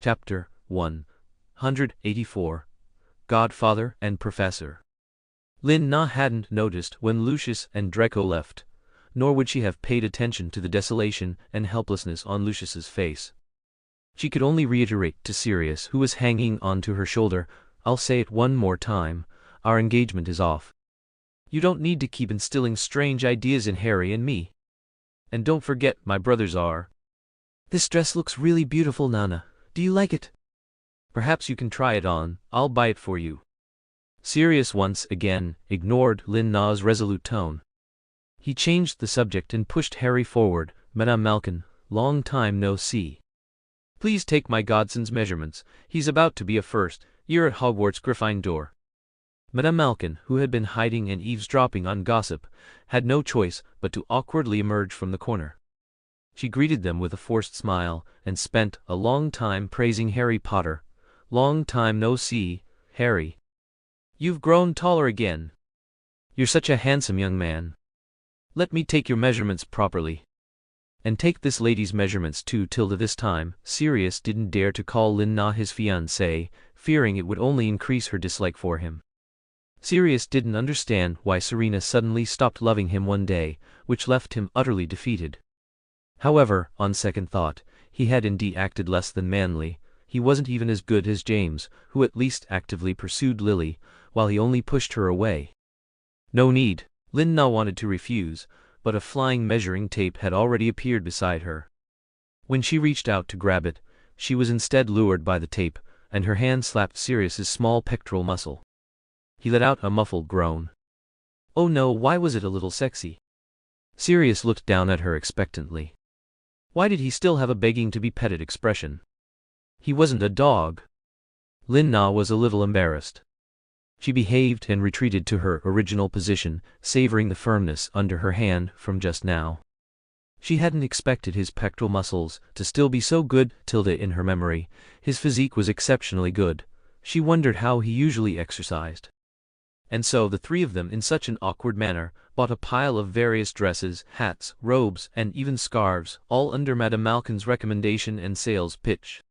Chapter 184 Godfather and Professor. Lin-Na hadn't noticed when Lucius and Draco left, nor would she have paid attention to the desolation and helplessness on Lucius's face. She could only reiterate to Sirius, who was hanging onto her shoulder, "I'll say it one more time, our engagement is off. You don't need to keep instilling strange ideas in Harry and me. And don't forget, my brothers are." "This dress looks really beautiful, Nana. Do you like it?" "Perhaps you can try it on, I'll buy it for you." Sirius once again ignored Lin-Na's resolute tone. He changed the subject and pushed Harry forward. "Madame Malkin, long time no see. Please take my godson's measurements, he's about to be a first year at Hogwarts Gryffindor." Madame Malkin, who had been hiding and eavesdropping on gossip, had no choice but to awkwardly emerge from the corner. She greeted them with a forced smile, and spent a long time praising Harry Potter. "Long time no see, Harry. You've grown taller again. You're such a handsome young man. Let me take your measurements properly. And take this lady's measurements too." Till this time, Sirius didn't dare to call Lin-Na his fiancée, fearing it would only increase her dislike for him. Sirius didn't understand why Serena suddenly stopped loving him one day, which left him utterly defeated. However, on second thought, he had indeed acted less than manly. He wasn't even as good as James, who at least actively pursued Lily, while he only pushed her away. No need. Lin-Na wanted to refuse, but a flying measuring tape had already appeared beside her. When she reached out to grab it, she was instead lured by the tape, and her hand slapped Sirius's small pectoral muscle. He let out a muffled groan. Oh no, why was it a little sexy? Sirius looked down at her expectantly. Why did he still have a begging to be petted expression? He wasn't a dog. Lin-Na was a little embarrassed. She behaved and retreated to her original position, savoring the firmness under her hand from just now. She hadn't expected his pectoral muscles to still be so good. In her memory, his physique was exceptionally good. She wondered how he usually exercised. And so the three of them, in such an awkward manner, bought a pile of various dresses, hats, robes, and even scarves, all under Madame Malkin's recommendation and sales pitch.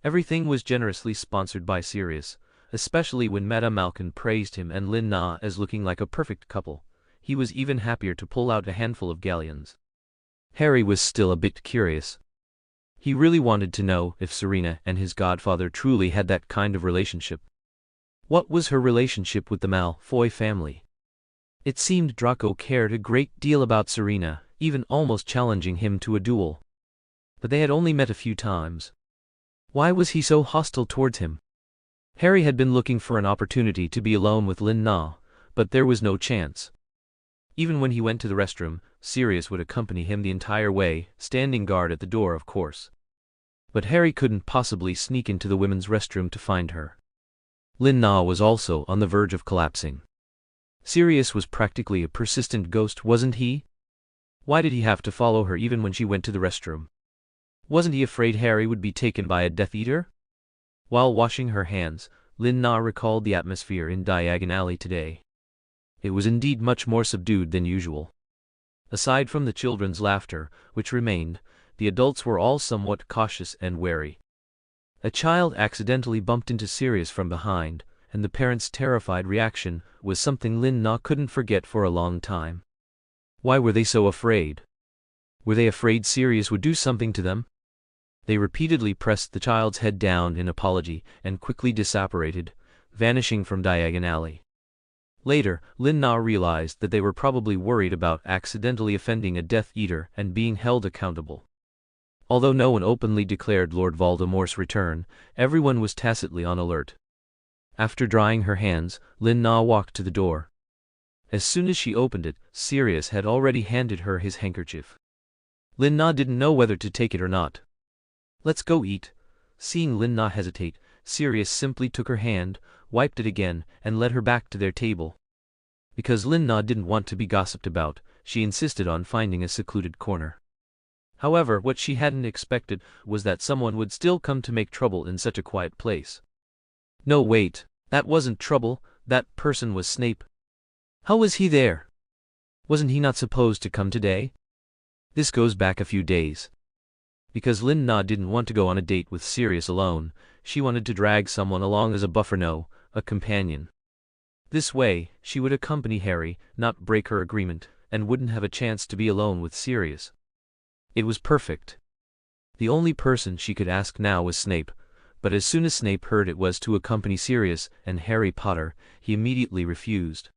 Everything was generously sponsored by Sirius, especially when Madame Malkin praised him and Lin-Na as looking like a perfect couple. He was even happier to pull out a handful of galleons. Harry was still a bit curious. He really wanted to know if Serena and his godfather truly had that kind of relationship. What was her relationship with the Malfoy family? It seemed Draco cared a great deal about Serena, even almost challenging him to a duel. But they had only met a few times. Why was he so hostile towards him? Harry had been looking for an opportunity to be alone with Lin-Na, but there was no chance. Even when he went to the restroom, Sirius would accompany him the entire way, standing guard at the door of course. But Harry couldn't possibly sneak into the women's restroom to find her. Lin-Na was also on the verge of collapsing. Sirius was practically a persistent ghost, wasn't he? Why did he have to follow her even when she went to the restroom? Wasn't he afraid Harry would be taken by a Death Eater? While washing her hands, Lin-Na recalled the atmosphere in Diagon Alley today. It was indeed much more subdued than usual. Aside from the children's laughter, which remained, the adults were all somewhat cautious and wary. A child accidentally bumped into Sirius from behind, and the parents' terrified reaction was something Lin-Na couldn't forget for a long time. Why were they so afraid? Were they afraid Sirius would do something to them? They repeatedly pressed the child's head down in apology and quickly disapparated, vanishing from Diagon Alley. Later, Lin-Na realized that they were probably worried about accidentally offending a Death Eater and being held accountable. Although no one openly declared Lord Voldemort's return, everyone was tacitly on alert. After drying her hands, Lin-Na walked to the door. As soon as she opened it, Sirius had already handed her his handkerchief. Lin-Na didn't know whether to take it or not. "Let's go eat." Seeing Lin-Na hesitate, Sirius simply took her hand, wiped it again, and led her back to their table. Because Lin-Na didn't want to be gossiped about, she insisted on finding a secluded corner. However, what she hadn't expected was that someone would still come to make trouble in such a quiet place. No, wait, that wasn't trouble, that person was Snape. How was he there? Wasn't he not supposed to come today? This goes back a few days. Because Lin Na didn't want to go on a date with Sirius alone, she wanted to drag someone along as a buffer, no, a companion. This way, she would accompany Harry, not break her agreement, and wouldn't have a chance to be alone with Sirius. It was perfect. The only person she could ask now was Snape, but as soon as Snape heard it was to accompany Sirius and Harry Potter, he immediately refused.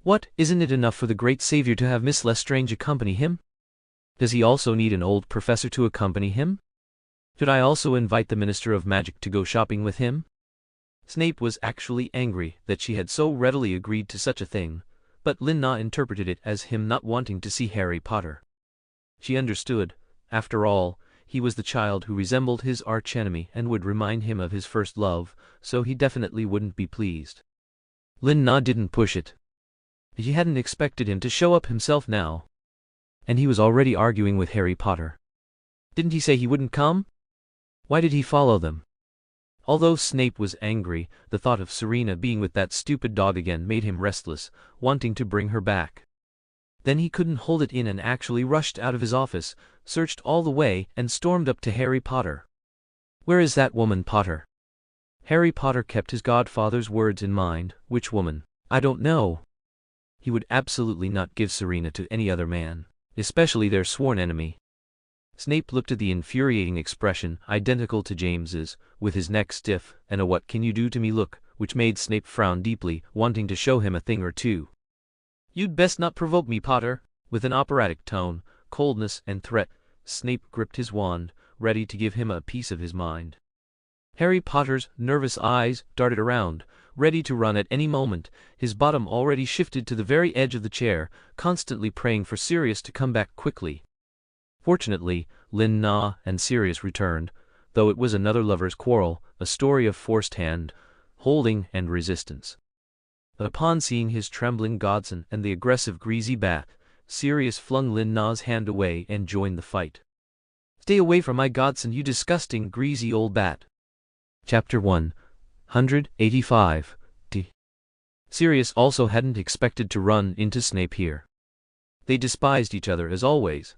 What, isn't it enough for the great savior to have Miss Lestrange accompany him? Does he also need an old professor to accompany him? Should I also invite the Minister of Magic to go shopping with him? Snape was actually angry that she had so readily agreed to such a thing, but Lin Na interpreted it as him not wanting to see Harry Potter. She understood. After all, he was the child who resembled his archenemy and would remind him of his first love, so he definitely wouldn't be pleased. Lin Na didn't push it. She hadn't expected him to show up himself now. And he was already arguing with Harry Potter. Didn't he say he wouldn't come? Why did he follow them? Although Snape was angry, the thought of Serena being with that stupid dog again made him restless, wanting to bring her back. Then he couldn't hold it in and actually rushed out of his office, searched all the way, and stormed up to Harry Potter. Where is that woman, Potter? Harry Potter kept his godfather's words in mind. Which woman? I don't know. He would absolutely not give Serena to any other man, especially their sworn enemy. Snape looked at the infuriating expression, identical to James's, with his neck stiff, and a "what can you do to me" look, which made Snape frown deeply, wanting to show him a thing or two. You'd best not provoke me, Potter. With an operatic tone, coldness, and threat, Snape gripped his wand, ready to give him a piece of his mind. Harry Potter's nervous eyes darted around, ready to run at any moment, his bottom already shifted to the very edge of the chair, constantly praying for Sirius to come back quickly. Fortunately, Lin Na and Sirius returned, though it was another lover's quarrel, a story of forced hand, holding, and resistance. But upon seeing his trembling godson and the aggressive greasy bat, Sirius flung Lin Na's hand away and joined the fight. Stay away from my godson, you disgusting greasy old bat. Chapter 185. Sirius also hadn't expected to run into Snape here. They despised each other as always.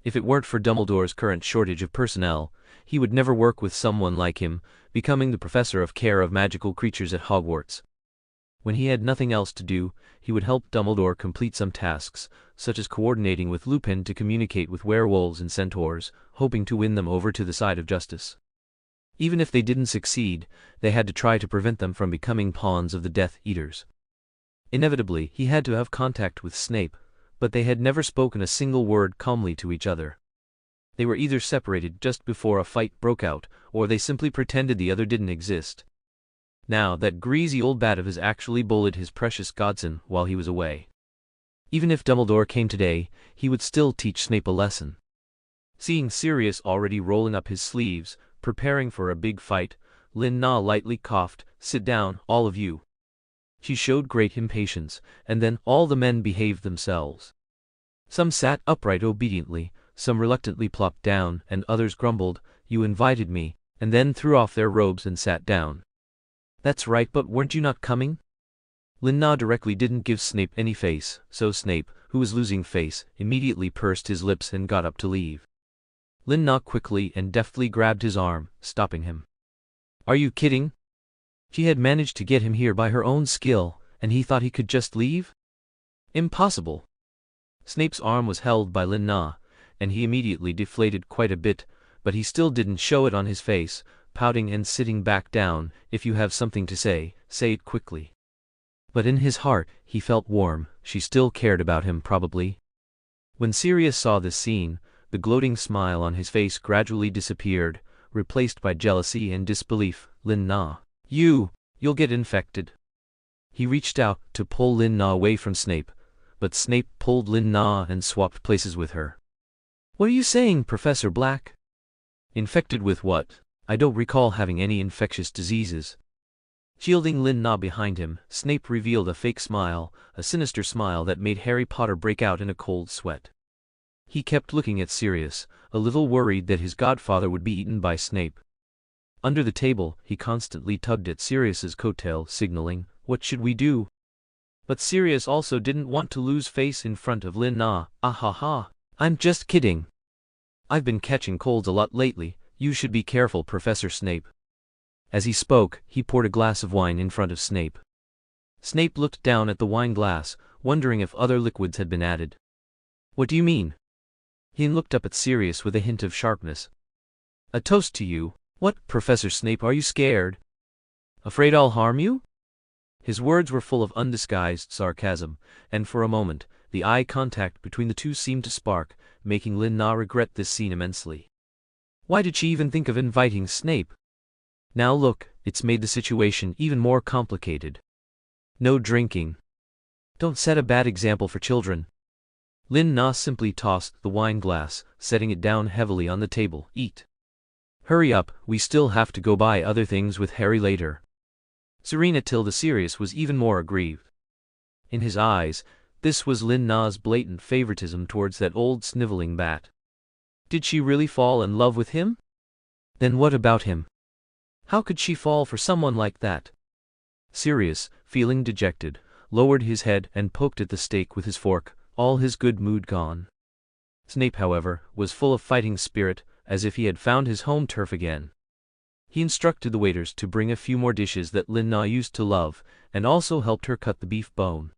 If it weren't for Dumbledore's current shortage of personnel, he would never work with someone like him, becoming the professor of care of magical creatures at Hogwarts. When he had nothing else to do, he would help Dumbledore complete some tasks, such as coordinating with Lupin to communicate with werewolves and centaurs, hoping to win them over to the side of justice. Even if they didn't succeed, they had to try to prevent them from becoming pawns of the Death Eaters. Inevitably, he had to have contact with Snape, but they had never spoken a single word calmly to each other. They were either separated just before a fight broke out, or they simply pretended the other didn't exist. Now, that greasy old bat of his actually bullied his precious godson while he was away. Even if Dumbledore came today, he would still teach Snape a lesson. Seeing Sirius already rolling up his sleeves, preparing for a big fight, Lin Na lightly coughed. Sit down, all of you. She showed great impatience, and then all the men behaved themselves. Some sat upright obediently, some reluctantly plopped down, and others grumbled, "You invited me," and then threw off their robes and sat down. That's right, but weren't you not coming? Lin Na directly didn't give Snape any face, so Snape, who was losing face, immediately pursed his lips and got up to leave. Lin Na quickly and deftly grabbed his arm, stopping him. Are you kidding? She had managed to get him here by her own skill, and he thought he could just leave? Impossible. Snape's arm was held by Lin Na, and he immediately deflated quite a bit, but he still didn't show it on his face, pouting and sitting back down. If you have something to say it quickly. But in his heart, he felt warm. She still cared about him, probably. When Sirius saw this scene, the gloating smile on his face gradually disappeared, replaced by jealousy and disbelief. Lin Na. You'll get infected. He reached out to pull Lin Na away from Snape, but Snape pulled Lin Na and swapped places with her. What are you saying, Professor Black? Infected with what? I don't recall having any infectious diseases. Shielding Lin Na behind him, Snape revealed a fake smile, a sinister smile that made Harry Potter break out in a cold sweat. He kept looking at Sirius, a little worried that his godfather would be eaten by Snape. Under the table, he constantly tugged at Sirius's coattail, signaling, "What should we do?" But Sirius also didn't want to lose face in front of Lin Na. "Ah ha ha, I'm just kidding." I've been catching colds a lot lately, you should be careful, Professor Snape. As he spoke, he poured a glass of wine in front of Snape. Snape looked down at the wine glass, wondering if other liquids had been added. What do you mean? He looked up at Sirius with a hint of sharpness. A toast to you. What, Professor Snape, are you scared? Afraid I'll harm you? His words were full of undisguised sarcasm, and for a moment, the eye contact between the two seemed to spark, making Lin-Na regret this scene immensely. Why did she even think of inviting Snape? Now look, it's made the situation even more complicated. No drinking. Don't set a bad example for children. Lin-Na simply tossed the wine glass, setting it down heavily on the table. Eat. Hurry up, we still have to go buy other things with Harry later. Serena Tilda Sirius was even more aggrieved. In his eyes, this was Lin-Na's blatant favoritism towards that old sniveling bat. Did she really fall in love with him? Then what about him? How could she fall for someone like that? Sirius, feeling dejected, lowered his head and poked at the steak with his fork, all his good mood gone. Snape, however, was full of fighting spirit, as if he had found his home turf again. He instructed the waiters to bring a few more dishes that Lin-Na used to love, and also helped her cut the beef bone.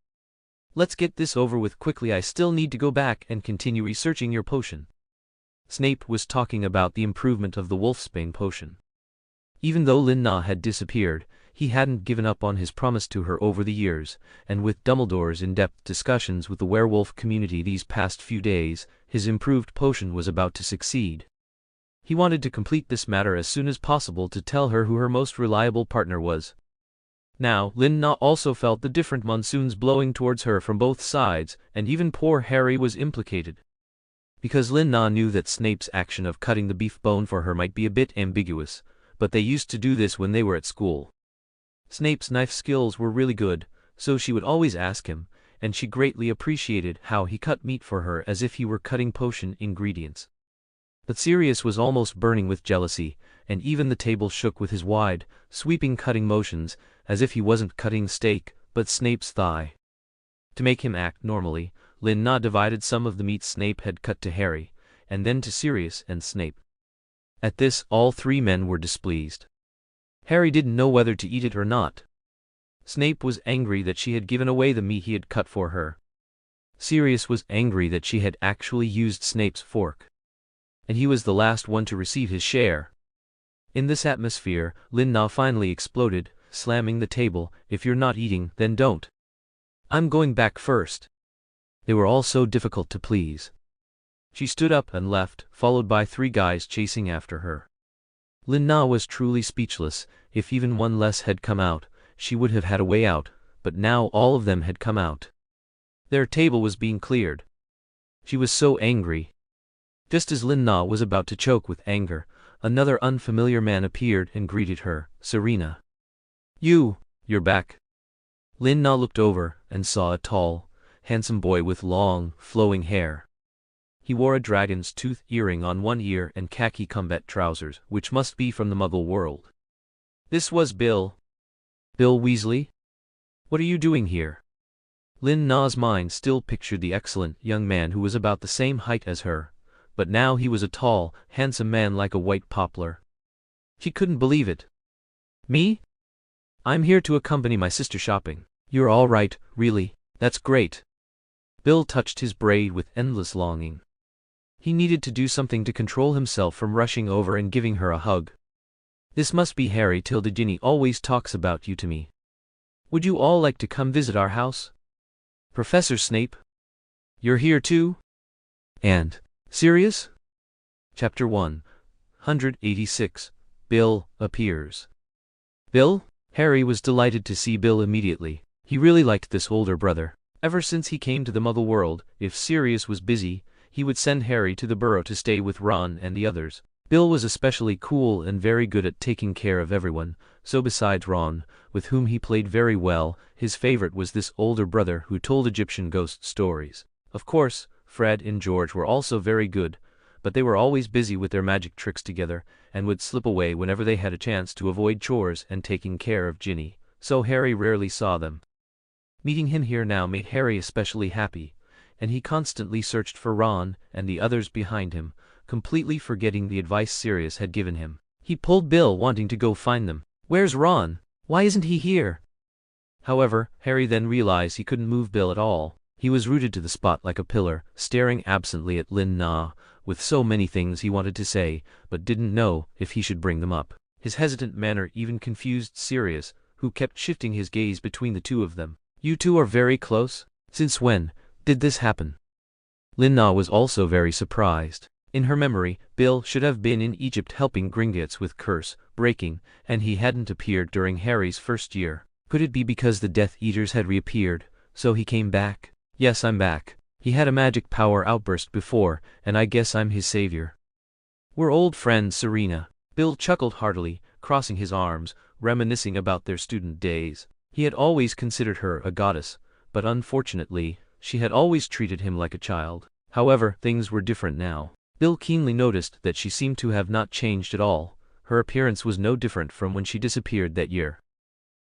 Let's get this over with quickly, I still need to go back and continue researching your potion. Snape was talking about the improvement of the Wolfsbane potion. Even though Lin-Na had disappeared, he hadn't given up on his promise to her over the years, and with Dumbledore's in-depth discussions with the werewolf community these past few days, his improved potion was about to succeed. He wanted to complete this matter as soon as possible to tell her who her most reliable partner was. Now, Lin-Na also felt the different monsoons blowing towards her from both sides, and even poor Harry was implicated. Because Lin-Na knew that Snape's action of cutting the beef bone for her might be a bit ambiguous, but they used to do this when they were at school. Snape's knife skills were really good, so she would always ask him, and she greatly appreciated how he cut meat for her as if he were cutting potion ingredients. But Sirius was almost burning with jealousy, and even the table shook with his wide, sweeping cutting motions, as if he wasn't cutting steak, but Snape's thigh. To make him act normally, Lin-Na divided some of the meat Snape had cut to Harry, and then to Sirius and Snape. At this, all three men were displeased. Harry didn't know whether to eat it or not. Snape was angry that she had given away the meat he had cut for her. Sirius was angry that she had actually used Snape's fork. And he was the last one to receive his share. In this atmosphere, Lin-Na finally exploded, slamming the table. If you're not eating, then don't. I'm going back first. They were all so difficult to please. She stood up and left, followed by three guys chasing after her. Lin-Na was truly speechless. If even one less had come out, she would have had a way out, but now all of them had come out. Their table was being cleared. She was so angry. Just as Lin-Na was about to choke with anger, another unfamiliar man appeared and greeted her. Serena. You're back. Lin-Na looked over and saw a tall, handsome boy with long, flowing hair. He wore a dragon's tooth earring on one ear and khaki combat trousers, which must be from the Muggle world. This was Bill Weasley? What are you doing here? Lin-Na's mind still pictured the excellent young man who was about the same height as her, but now he was a tall, handsome man like a white poplar. She couldn't believe it. Me? I'm here to accompany my sister shopping. You're all right, really? That's great. Bill touched his braid with endless longing. He needed to do something to control himself from rushing over and giving her a hug. This must be Harry. Tilda Ginny always talks about you to me. Would you all like to come visit our house? Professor Snape? You're here too? And Sirius? Chapter 186. Bill appears. Bill? Harry was delighted to see Bill immediately. He really liked this older brother. Ever since he came to the Muggle world, if Sirius was busy, he would send Harry to the burrow to stay with Ron and the others. Bill was especially cool and very good at taking care of everyone, so besides Ron, with whom he played very well, his favorite was this older brother who told Egyptian ghost stories. Of course, Fred and George were also very good, but they were always busy with their magic tricks together, and would slip away whenever they had a chance to avoid chores and taking care of Ginny, so Harry rarely saw them. Meeting him here now made Harry especially happy, and he constantly searched for Ron and the others behind him, completely forgetting the advice Sirius had given him. He pulled Bill, wanting to go find them. "Where's Ron? Why isn't he here?" However, Harry then realized he couldn't move Bill at all. He was rooted to the spot like a pillar, staring absently at Lin Na, with so many things he wanted to say, but didn't know if he should bring them up. His hesitant manner even confused Sirius, who kept shifting his gaze between the two of them. "You two are very close? Since when did this happen?" Lin Na was also very surprised. In her memory, Bill should have been in Egypt helping Gringotts with curse breaking, and he hadn't appeared during Harry's first year. Could it be because the Death Eaters had reappeared, so he came back? "Yes, I'm back. He had a magic power outburst before, and I guess I'm his savior. We're old friends, Serena." Bill chuckled heartily, crossing his arms, reminiscing about their student days. He had always considered her a goddess, but unfortunately, she had always treated him like a child. However, things were different now. Bill keenly noticed that she seemed to have not changed at all. Her appearance was no different from when she disappeared that year.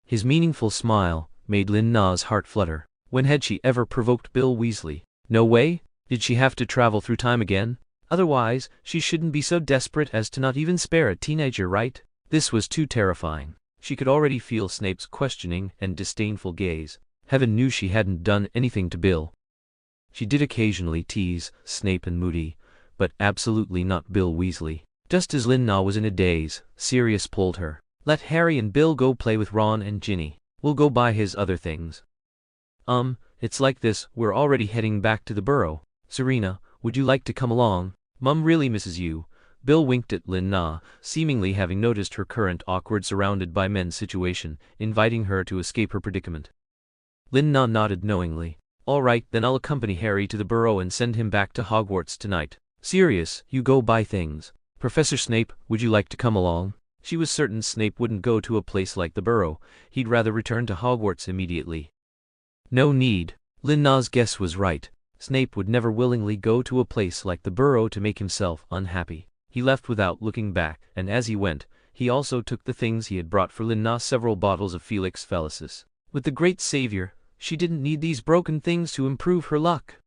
His meaningful smile made Lin Na's heart flutter. When had she ever provoked Bill Weasley? No way. Did she have to travel through time again? Otherwise, she shouldn't be so desperate as to not even spare a teenager, right? This was too terrifying. She could already feel Snape's questioning and disdainful gaze. Heaven knew she hadn't done anything to Bill. She did occasionally tease Snape and Moody, but absolutely not Bill Weasley. Just as Lin Na was in a daze, Sirius pulled her. "Let Harry and Bill go play with Ron and Ginny. We'll go buy his other things." It's like this, we're already heading back to the burrow. Serena, would you like to come along? Mum really misses you." Bill winked at Lin Na, seemingly having noticed her current awkward surrounded by men situation, inviting her to escape her predicament. Lin Na nodded knowingly. "All right, then I'll accompany Harry to the burrow and send him back to Hogwarts tonight. Sirius, you go buy things. Professor Snape, would you like to come along?" She was certain Snape wouldn't go to a place like the burrow. He'd rather return to Hogwarts immediately. No need. Lin Na's guess was right. Snape would never willingly go to a place like the burrow to make himself unhappy. He left without looking back, and as he went, he also took the things he had brought for Lin Na, several bottles of Felix Felicis. With the great savior, she didn't need these broken things to improve her luck.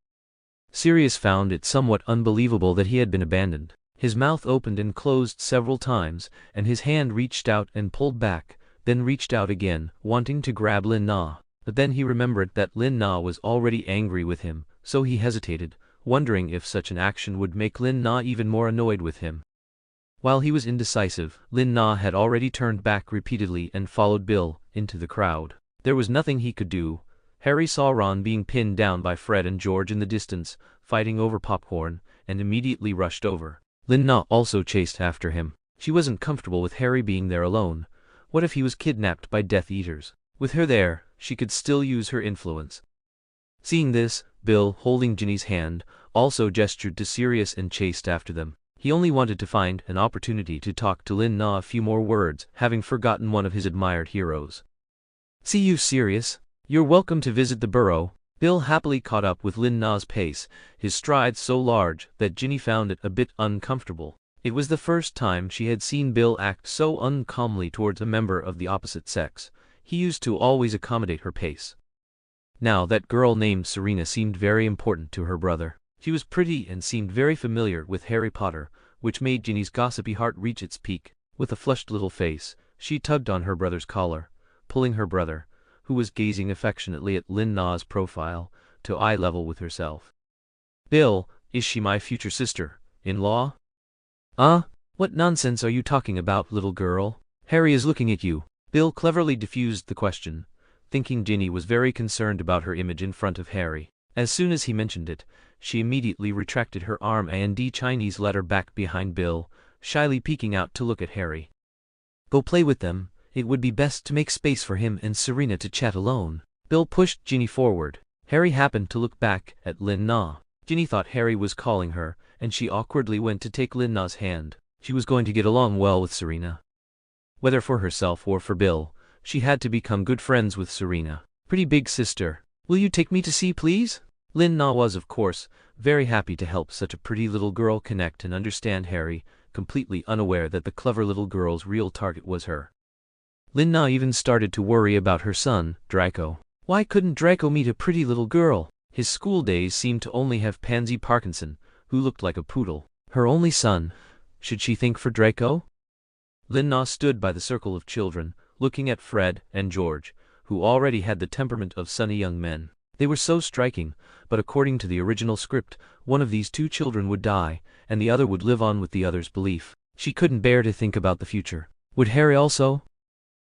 Sirius found it somewhat unbelievable that he had been abandoned. His mouth opened and closed several times, and his hand reached out and pulled back, then reached out again, wanting to grab Lin Na. But then he remembered that Lin Na was already angry with him, so he hesitated, wondering if such an action would make Lin Na even more annoyed with him. While he was indecisive, Lin Na had already turned back repeatedly and followed Bill into the crowd. There was nothing he could do. Harry saw Ron being pinned down by Fred and George in the distance, fighting over popcorn, and immediately rushed over. Lin Na also chased after him. She wasn't comfortable with Harry being there alone. What if he was kidnapped by Death Eaters? With her there, she could still use her influence. Seeing this, Bill, holding Ginny's hand, also gestured to Sirius and chased after them. He only wanted to find an opportunity to talk to Lin Na a few more words, having forgotten one of his admired heroes. "See you, Sirius. You're welcome to visit the burrow." Bill happily caught up with Lin Na's pace, his strides so large that Ginny found it a bit uncomfortable. It was the first time she had seen Bill act so uncalmly towards a member of the opposite sex. He used to always accommodate her pace. Now that girl named Serena seemed very important to her brother. She was pretty and seemed very familiar with Harry Potter, which made Ginny's gossipy heart reach its peak. With a flushed little face, she tugged on her brother's collar, pulling her brother, who was gazing affectionately at Lin Na's profile, to eye level with herself. "Bill, is she my future sister-in-law?" What nonsense are you talking about, little girl? Harry is looking at you." Bill cleverly diffused the question, thinking Ginny was very concerned about her image in front of Harry. As soon as he mentioned it, she immediately retracted her arm and Chinese letter back behind Bill, shyly peeking out to look at Harry. "Go play with them. It would be best to make space for him and Serena to chat alone." Bill pushed Ginny forward. Harry happened to look back at Lin Na. Ginny thought Harry was calling her, and she awkwardly went to take Lin Na's hand. She was going to get along well with Serena. Whether for herself or for Bill, she had to become good friends with Serena. "Pretty big sister, will you take me to see, please?" Lin Na was, of course, very happy to help such a pretty little girl connect and understand Harry, completely unaware that the clever little girl's real target was her. Lin Na even started to worry about her son, Draco. Why couldn't Draco meet a pretty little girl? His school days seemed to only have Pansy Parkinson, who looked like a poodle. Her only son. Should she think for Draco? Lin-Na stood by the circle of children, looking at Fred and George, who already had the temperament of sunny young men. They were so striking, but according to the original script, one of these two children would die, and the other would live on with the other's belief. She couldn't bear to think about the future. Would Harry also?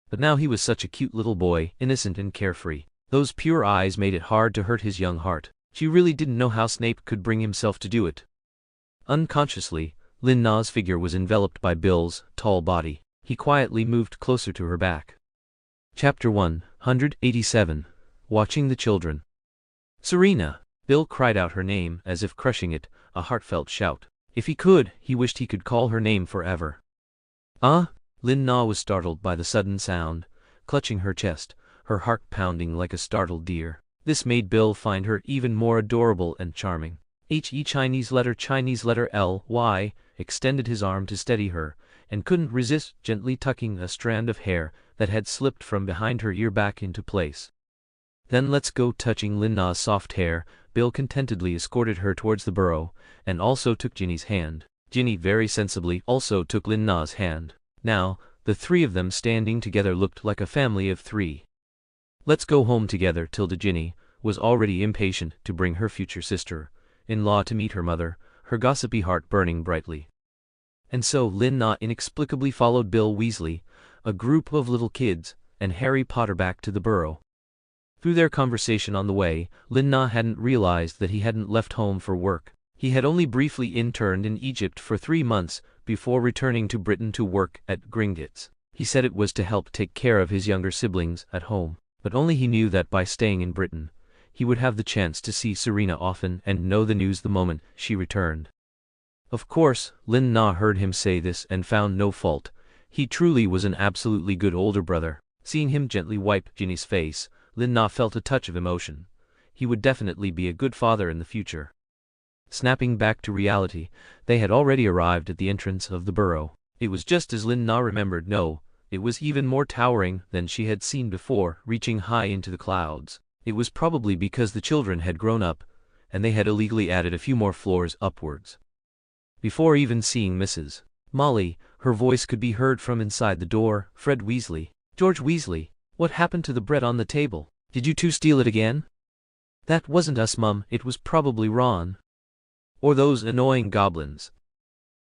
But now he was such a cute little boy, innocent and carefree. Those pure eyes made it hard to hurt his young heart. She really didn't know how Snape could bring himself to do it. Unconsciously, Lin-Na's figure was enveloped by Bill's tall body. He quietly moved closer to her back. Chapter 187. Watching the Children. Serena! Bill cried out her name as if crushing it, a heartfelt shout. If he could, he wished he could call her name forever. Ah! Lin-Na was startled by the sudden sound, clutching her chest, her heart pounding like a startled deer. This made Bill find her even more adorable and charming. He Chinese letter L-Y, extended his arm to steady her, and couldn't resist gently tucking a strand of hair that had slipped from behind her ear back into place. Then let's go. Touching Lin-Na's soft hair, Bill contentedly escorted her towards the burrow, and also took Ginny's hand. Ginny very sensibly also took Lin-Na's hand. Now, the three of them standing together looked like a family of three. Let's go home together. Ginny was already impatient to bring her future sister-in-law to meet her mother, her gossipy heart burning brightly. And so Lin-Na inexplicably followed Bill Weasley, a group of little kids, and Harry Potter back to the burrow. Through their conversation on the way, Lin-Na hadn't realized that he hadn't left home for work. He had only briefly interned in Egypt for 3 months before returning to Britain to work at Gringotts. He said it was to help take care of his younger siblings at home, but only he knew that by staying in Britain, he would have the chance to see Serena often and know the news the moment she returned. Of course, Lin-Na heard him say this and found no fault. He truly was an absolutely good older brother. Seeing him gently wipe Ginny's face, Lin-Na felt a touch of emotion. He would definitely be a good father in the future. Snapping back to reality, they had already arrived at the entrance of the burrow. It was just as Lin-Na remembered. No, it was even more towering than she had seen before, reaching high into the clouds. It was probably because the children had grown up, and they had illegally added a few more floors upwards. Before even seeing Mrs. Molly, her voice could be heard from inside the door. Fred Weasley. George Weasley, what happened to the bread on the table? Did you two steal it again? That wasn't us, Mum. It was probably Ron. Or those annoying goblins.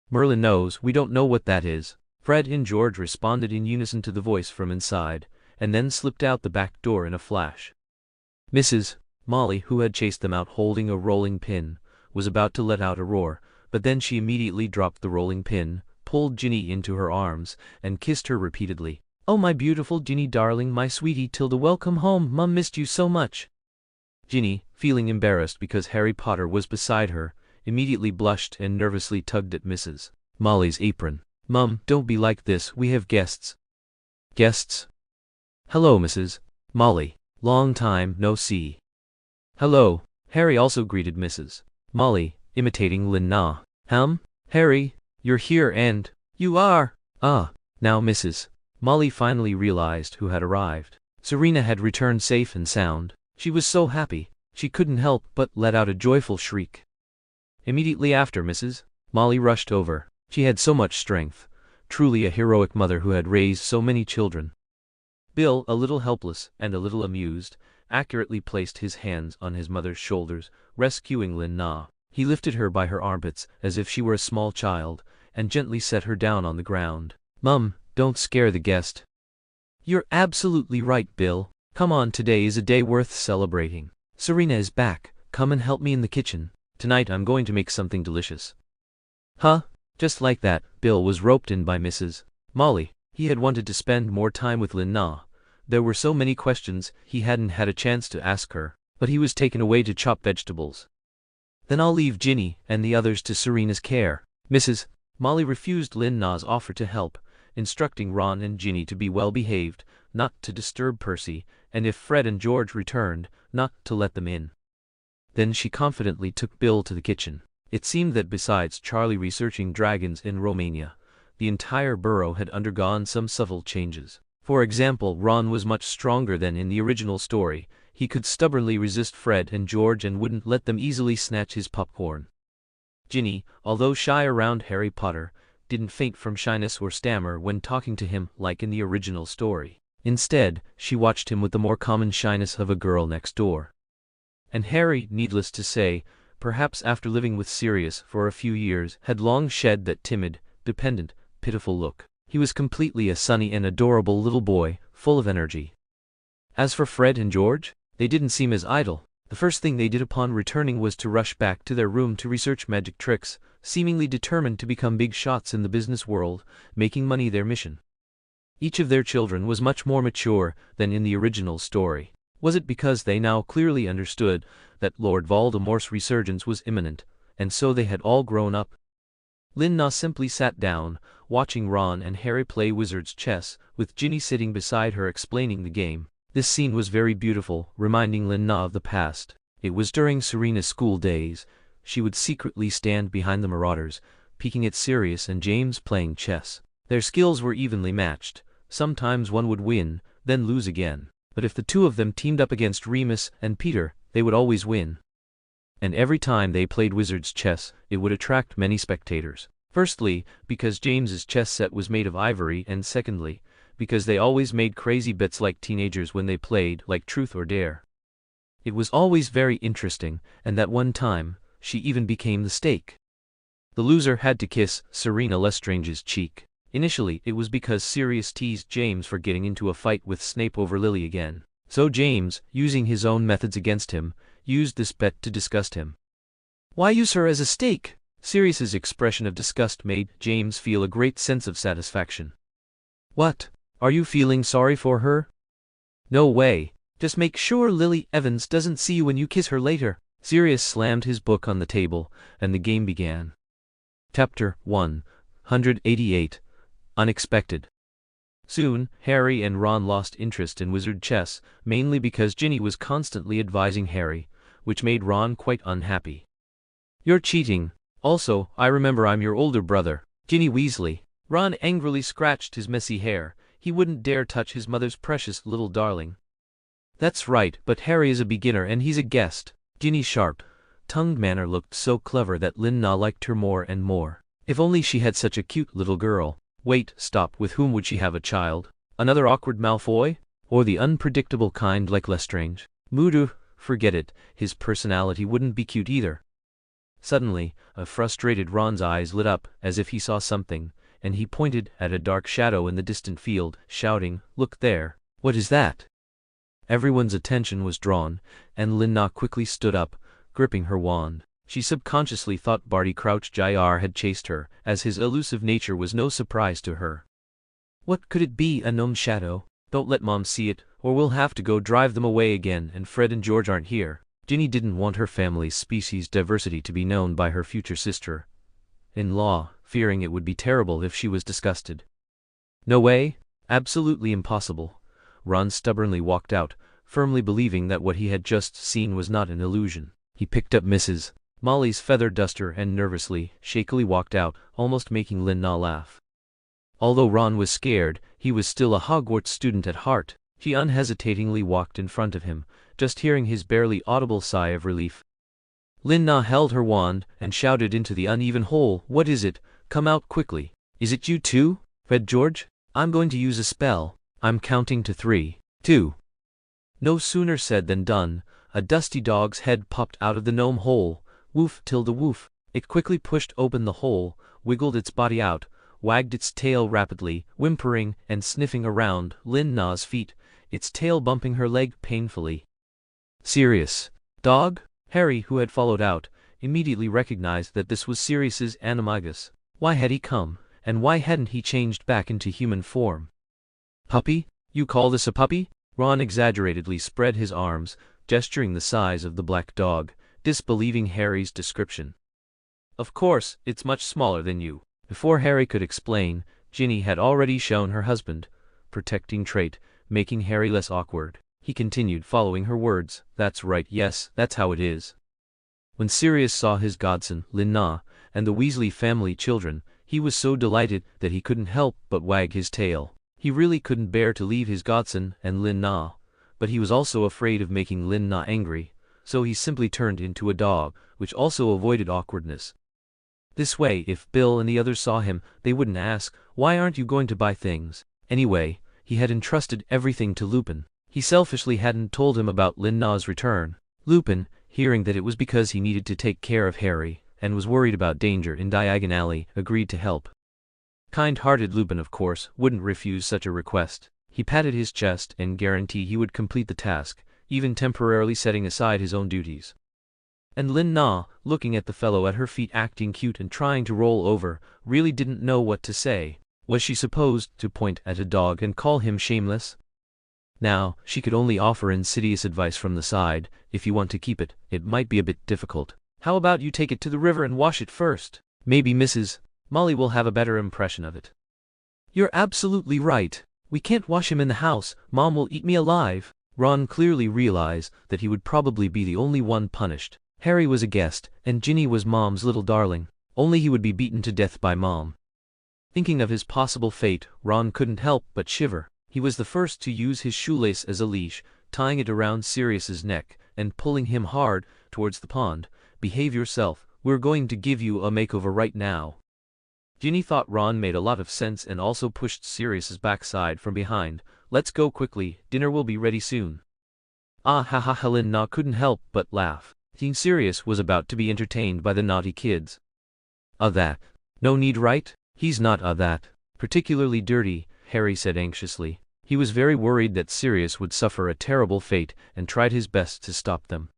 Merlin knows. We don't know what that is. Fred and George responded in unison to the voice from inside, and then slipped out the back door in a flash. Mrs. Molly, who had chased them out holding a rolling pin, was about to let out a roar, but then she immediately dropped the rolling pin, pulled Ginny into her arms, and kissed her repeatedly. Oh, my beautiful Ginny darling, my sweetie Tilda, welcome home. Mum missed you so much. Ginny, feeling embarrassed because Harry Potter was beside her, immediately blushed and nervously tugged at Mrs. Molly's apron. Mum, don't be like this, we have guests. Guests? Hello, Mrs. Molly. Long time no see. Hello. Harry also greeted Mrs. Molly, imitating Lin-Na. Harry, you're here and you are. Ah, now Mrs. Molly finally realized who had arrived. Serena had returned safe and sound. She was so happy, she couldn't help but let out a joyful shriek. Immediately after, Mrs. Molly rushed over. She had so much strength, truly a heroic mother who had raised so many children. Bill, a little helpless and a little amused, accurately placed his hands on his mother's shoulders, rescuing Lin-Na. He lifted her by her armpits as if she were a small child, and gently set her down on the ground. Mum, don't scare the guest. You're absolutely right, Bill. Come on, today is a day worth celebrating. Serena is back. Come and help me in the kitchen. Tonight I'm going to make something delicious. Huh? Just like that, Bill was roped in by Mrs. Molly. He had wanted to spend more time with Lin-Na. There were so many questions he hadn't had a chance to ask her, but he was taken away to chop vegetables. Then I'll leave Ginny and the others to Serena's care. Mrs. Molly refused Lin-Na's offer to help, instructing Ron and Ginny to be well behaved, not to disturb Percy, and if Fred and George returned, not to let them in. Then she confidently took Bill to the kitchen. It seemed that besides Charlie researching dragons in Romania, the entire burrow had undergone some subtle changes. For example, Ron was much stronger than in the original story. He could stubbornly resist Fred and George and wouldn't let them easily snatch his popcorn. Ginny, although shy around Harry Potter, didn't faint from shyness or stammer when talking to him like in the original story. Instead, she watched him with the more common shyness of a girl next door. And Harry, needless to say, perhaps after living with Sirius for a few years, had long shed that timid, dependent, pitiful look. He was completely a sunny and adorable little boy, full of energy. As for Fred and George, they didn't seem as idle. The first thing they did upon returning was to rush back to their room to research magic tricks, seemingly determined to become big shots in the business world, making money their mission. Each of their children was much more mature than in the original story. Was it because they now clearly understood that Lord Voldemort's resurgence was imminent, and so they had all grown up? Lin-Na simply sat down, watching Ron and Harry play wizard's chess, with Ginny sitting beside her explaining the game. This scene was very beautiful, reminding Lin-Na of the past. It was during Serena's school days. She would secretly stand behind the Marauders, peeking at Sirius and James playing chess. Their skills were evenly matched. Sometimes one would win, then lose again. But if the two of them teamed up against Remus and Peter, they would always win. And every time they played wizard's chess, it would attract many spectators. Firstly, because James's chess set was made of ivory, and secondly, because they always made crazy bets like teenagers when they played, like Truth or Dare. It was always very interesting, and that one time, she even became the stake. The loser had to kiss Selina Lestrange's cheek. Initially, it was because Sirius teased James for getting into a fight with Snape over Lily again. So James, using his own methods against him, used this bet to disgust him. "Why use her as a stake?" Sirius's expression of disgust made James feel a great sense of satisfaction. "What? Are you feeling sorry for her?" "No way. Just make sure Lily Evans doesn't see you when you kiss her later." Sirius slammed his book on the table, and the game began. Chapter 188. Unexpected. Soon, Harry and Ron lost interest in wizard chess, mainly because Ginny was constantly advising Harry, which made Ron quite unhappy. "You're cheating. Also, I remember I'm your older brother, Ginny Weasley." Ron angrily scratched his messy hair. He wouldn't dare touch his mother's precious little darling. "That's right, but Harry is a beginner and he's a guest." Ginny's sharp-tongued manner looked so clever that Lin-Na liked her more and more. If only she had such a cute little girl. Wait, stop, with whom would she have a child? Another awkward Malfoy? Or the unpredictable kind like Lestrange? Mudu, forget it, his personality wouldn't be cute either. Suddenly, a frustrated Ron's eyes lit up as if he saw something, and he pointed at a dark shadow in the distant field, shouting, "Look there." "What is that?" Everyone's attention was drawn, and Lin-Na quickly stood up, gripping her wand. She subconsciously thought Barty Crouch Jr. had chased her, as his elusive nature was no surprise to her. What could it be? A gnome shadow? Don't let Mom see it, or we'll have to go drive them away again, and Fred and George aren't here. Ginny didn't want her family's species diversity to be known by her future sister-in-law, fearing it would be terrible if she was disgusted. "No way. Absolutely impossible." Ron stubbornly walked out, firmly believing that what he had just seen was not an illusion. He picked up Mrs. Molly's feather duster and nervously, shakily walked out, almost making Lin-Na laugh. Although Ron was scared, he was still a Hogwarts student at heart. He unhesitatingly walked in front of him, just hearing his barely audible sigh of relief. Lin-Na held her wand and shouted into the uneven hole, "What is it? Come out quickly." "Is it you too, Fred George? I'm going to use a spell. I'm counting to 3, 2. No sooner said than done. A dusty dog's head popped out of the gnome hole. Woof tilde woof. It quickly pushed open the hole, wiggled its body out, wagged its tail rapidly, whimpering and sniffing around Lin-Na's feet, its tail bumping her leg painfully. "Sirius. Dog?" Harry, who had followed out, immediately recognized that this was Sirius's animagus. Why had he come, and why hadn't he changed back into human form? "Puppy? You call this a puppy?" Ron exaggeratedly spread his arms, gesturing the size of the black dog, disbelieving Harry's description. "Of course, it's much smaller than you." Before Harry could explain, Ginny had already shown her husband, protecting trait, making Harry less awkward. He continued, following her words, "That's right, yes, that's how it is." When Sirius saw his godson, Lin-Na, and the Weasley family children, he was so delighted that he couldn't help but wag his tail. He really couldn't bear to leave his godson and Lin-Na, but he was also afraid of making Lin-Na angry, so he simply turned into a dog, which also avoided awkwardness. This way, if Bill and the others saw him, they wouldn't ask, "Why aren't you going to buy things?" Anyway, he had entrusted everything to Lupin. He selfishly hadn't told him about Lin Na's return. Lupin, hearing that it was because he needed to take care of Harry, and was worried about danger in Diagon Alley, agreed to help. Kind-hearted Lupin, of course, wouldn't refuse such a request. He patted his chest and guaranteed he would complete the task, even temporarily setting aside his own duties. And Lin Na, looking at the fellow at her feet acting cute and trying to roll over, really didn't know what to say. Was she supposed to point at a dog and call him shameless? Now, she could only offer insidious advice from the side. If you want to keep it, it might be a bit difficult. How about you take it to the river and wash it first? Maybe Mrs. Molly will have a better impression of it. You're absolutely right. We can't wash him in the house. Mom will eat me alive. Ron clearly realized that he would probably be the only one punished. Harry was a guest, and Ginny was Mom's little darling. Only he would be beaten to death by Mom. Thinking of his possible fate, Ron couldn't help but shiver. He was the first to use his shoelace as a leash, tying it around Sirius's neck, and pulling him hard towards the pond. Behave yourself. We're going to give you a makeover right now. Ginny thought Ron made a lot of sense and also pushed Sirius's backside from behind. Let's go quickly, dinner will be ready soon. Ah ha ha, Lin Na couldn't help but laugh. Teen Sirius was about to be entertained by the naughty kids. That. No need, right? He's not that. Particularly dirty, Harry said anxiously. He was very worried that Sirius would suffer a terrible fate and tried his best to stop them.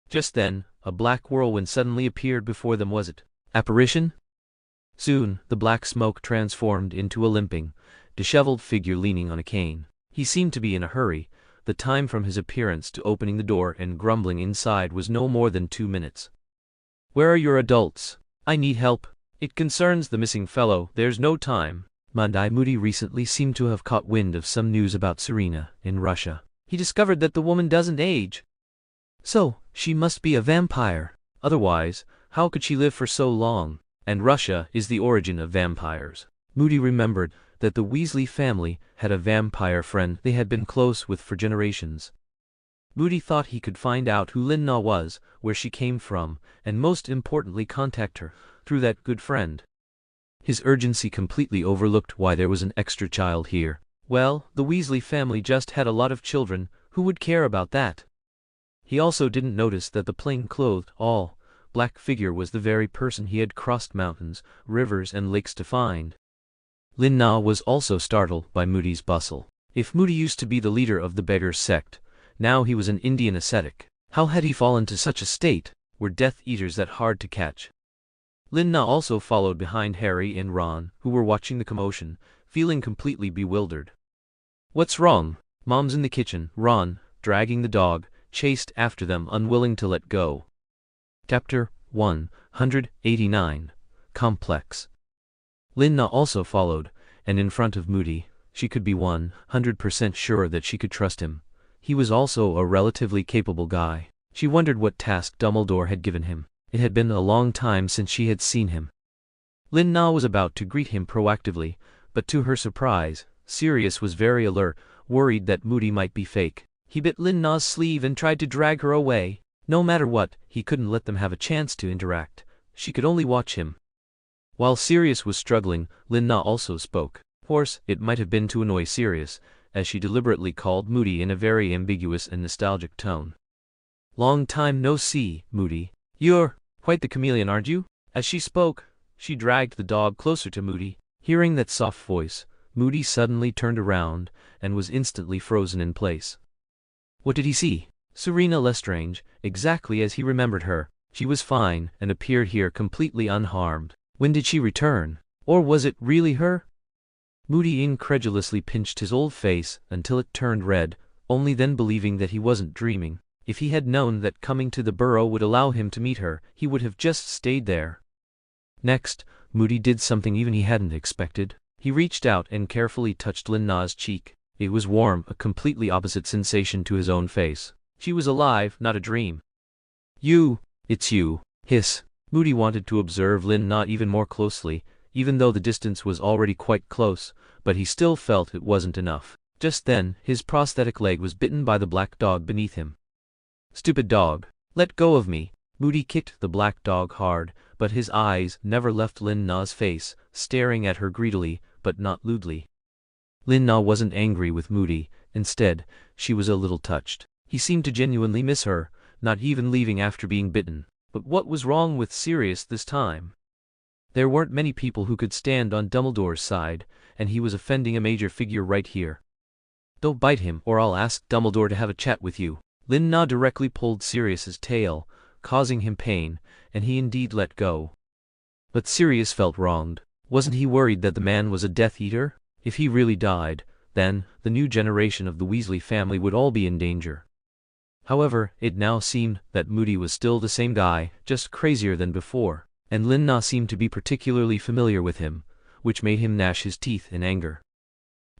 Just then, a black whirlwind suddenly appeared before them. Was it apparition? Soon, the black smoke transformed into a limping, disheveled figure leaning on a cane. He seemed to be in a hurry. The time from his appearance to opening the door and grumbling inside was no more than 2 minutes. Where are your adults? I need help. It concerns the missing fellow. There's no time. Moody recently seemed to have caught wind of some news about Serena in Russia. He discovered that the woman doesn't age. So, she must be a vampire. Otherwise, how could she live for so long? And Russia is the origin of vampires. Moody remembered that the Weasley family had a vampire friend they had been close with for generations. Moody thought he could find out who Lin Na was, where she came from, and most importantly contact her, through that good friend. His urgency completely overlooked why there was an extra child here. Well, the Weasley family just had a lot of children. Who would care about that? He also didn't notice that the plain-clothed, all-black figure was the very person he had crossed mountains, rivers and lakes to find. Lin Na was also startled by Moody's bustle. If Moody used to be the leader of the beggars' sect, now he was an Indian ascetic. How had he fallen to such a state? Were Death Eaters that hard to catch? Lin Na also followed behind Harry and Ron, who were watching the commotion, feeling completely bewildered. What's wrong? Mom's in the kitchen. Ron, dragging the dog, chased after them, unwilling to let go. Chapter 189. Complex. Lin Na also followed, and in front of Moody. She could be 100% sure that she could trust him. He was also a relatively capable guy. She wondered what task Dumbledore had given him. It had been a long time since she had seen him. Lin Na was about to greet him proactively, but to her surprise, Sirius was very alert, worried that Moody might be fake. He bit Lin Na's sleeve and tried to drag her away. No matter what, he couldn't let them have a chance to interact. She could only watch him. While Sirius was struggling, Lin Na also spoke. Hoarse, it might have been to annoy Sirius, as she deliberately called Moody in a very ambiguous and nostalgic tone. Long time no see, Moody. You're quite the chameleon, aren't you? As she spoke, she dragged the dog closer to Moody. Hearing that soft voice, Moody suddenly turned around and was instantly frozen in place. What did he see? Selina Lestrange, exactly as he remembered her. She was fine and appeared here completely unharmed. When did she return? Or was it really her? Moody incredulously pinched his old face until it turned red, only then believing that he wasn't dreaming. If he had known that coming to the burrow would allow him to meet her, he would have just stayed there. Next, Moody did something even he hadn't expected. He reached out and carefully touched Lin Na's cheek. It was warm, a completely opposite sensation to his own face. She was alive, not a dream. It's you. Hiss. Moody wanted to observe Lin Na even more closely, even though the distance was already quite close, but he still felt it wasn't enough. Just then, his prosthetic leg was bitten by the black dog beneath him. Stupid dog. Let go of me. Moody kicked the black dog hard, but his eyes never left Lin Na's face, staring at her greedily, but not lewdly. Lin Na wasn't angry with Moody, instead, she was a little touched. He seemed to genuinely miss her, not even leaving after being bitten. But what was wrong with Sirius this time? There weren't many people who could stand on Dumbledore's side, and he was offending a major figure right here. Don't bite him, or I'll ask Dumbledore to have a chat with you. Lin Na directly pulled Sirius's tail, causing him pain, and he indeed let go. But Sirius felt wronged. Wasn't he worried that the man was a Death Eater? If he really died, then the new generation of the Weasley family would all be in danger. However, it now seemed that Moody was still the same guy, just crazier than before, and Lin Na seemed to be particularly familiar with him, which made him gnash his teeth in anger.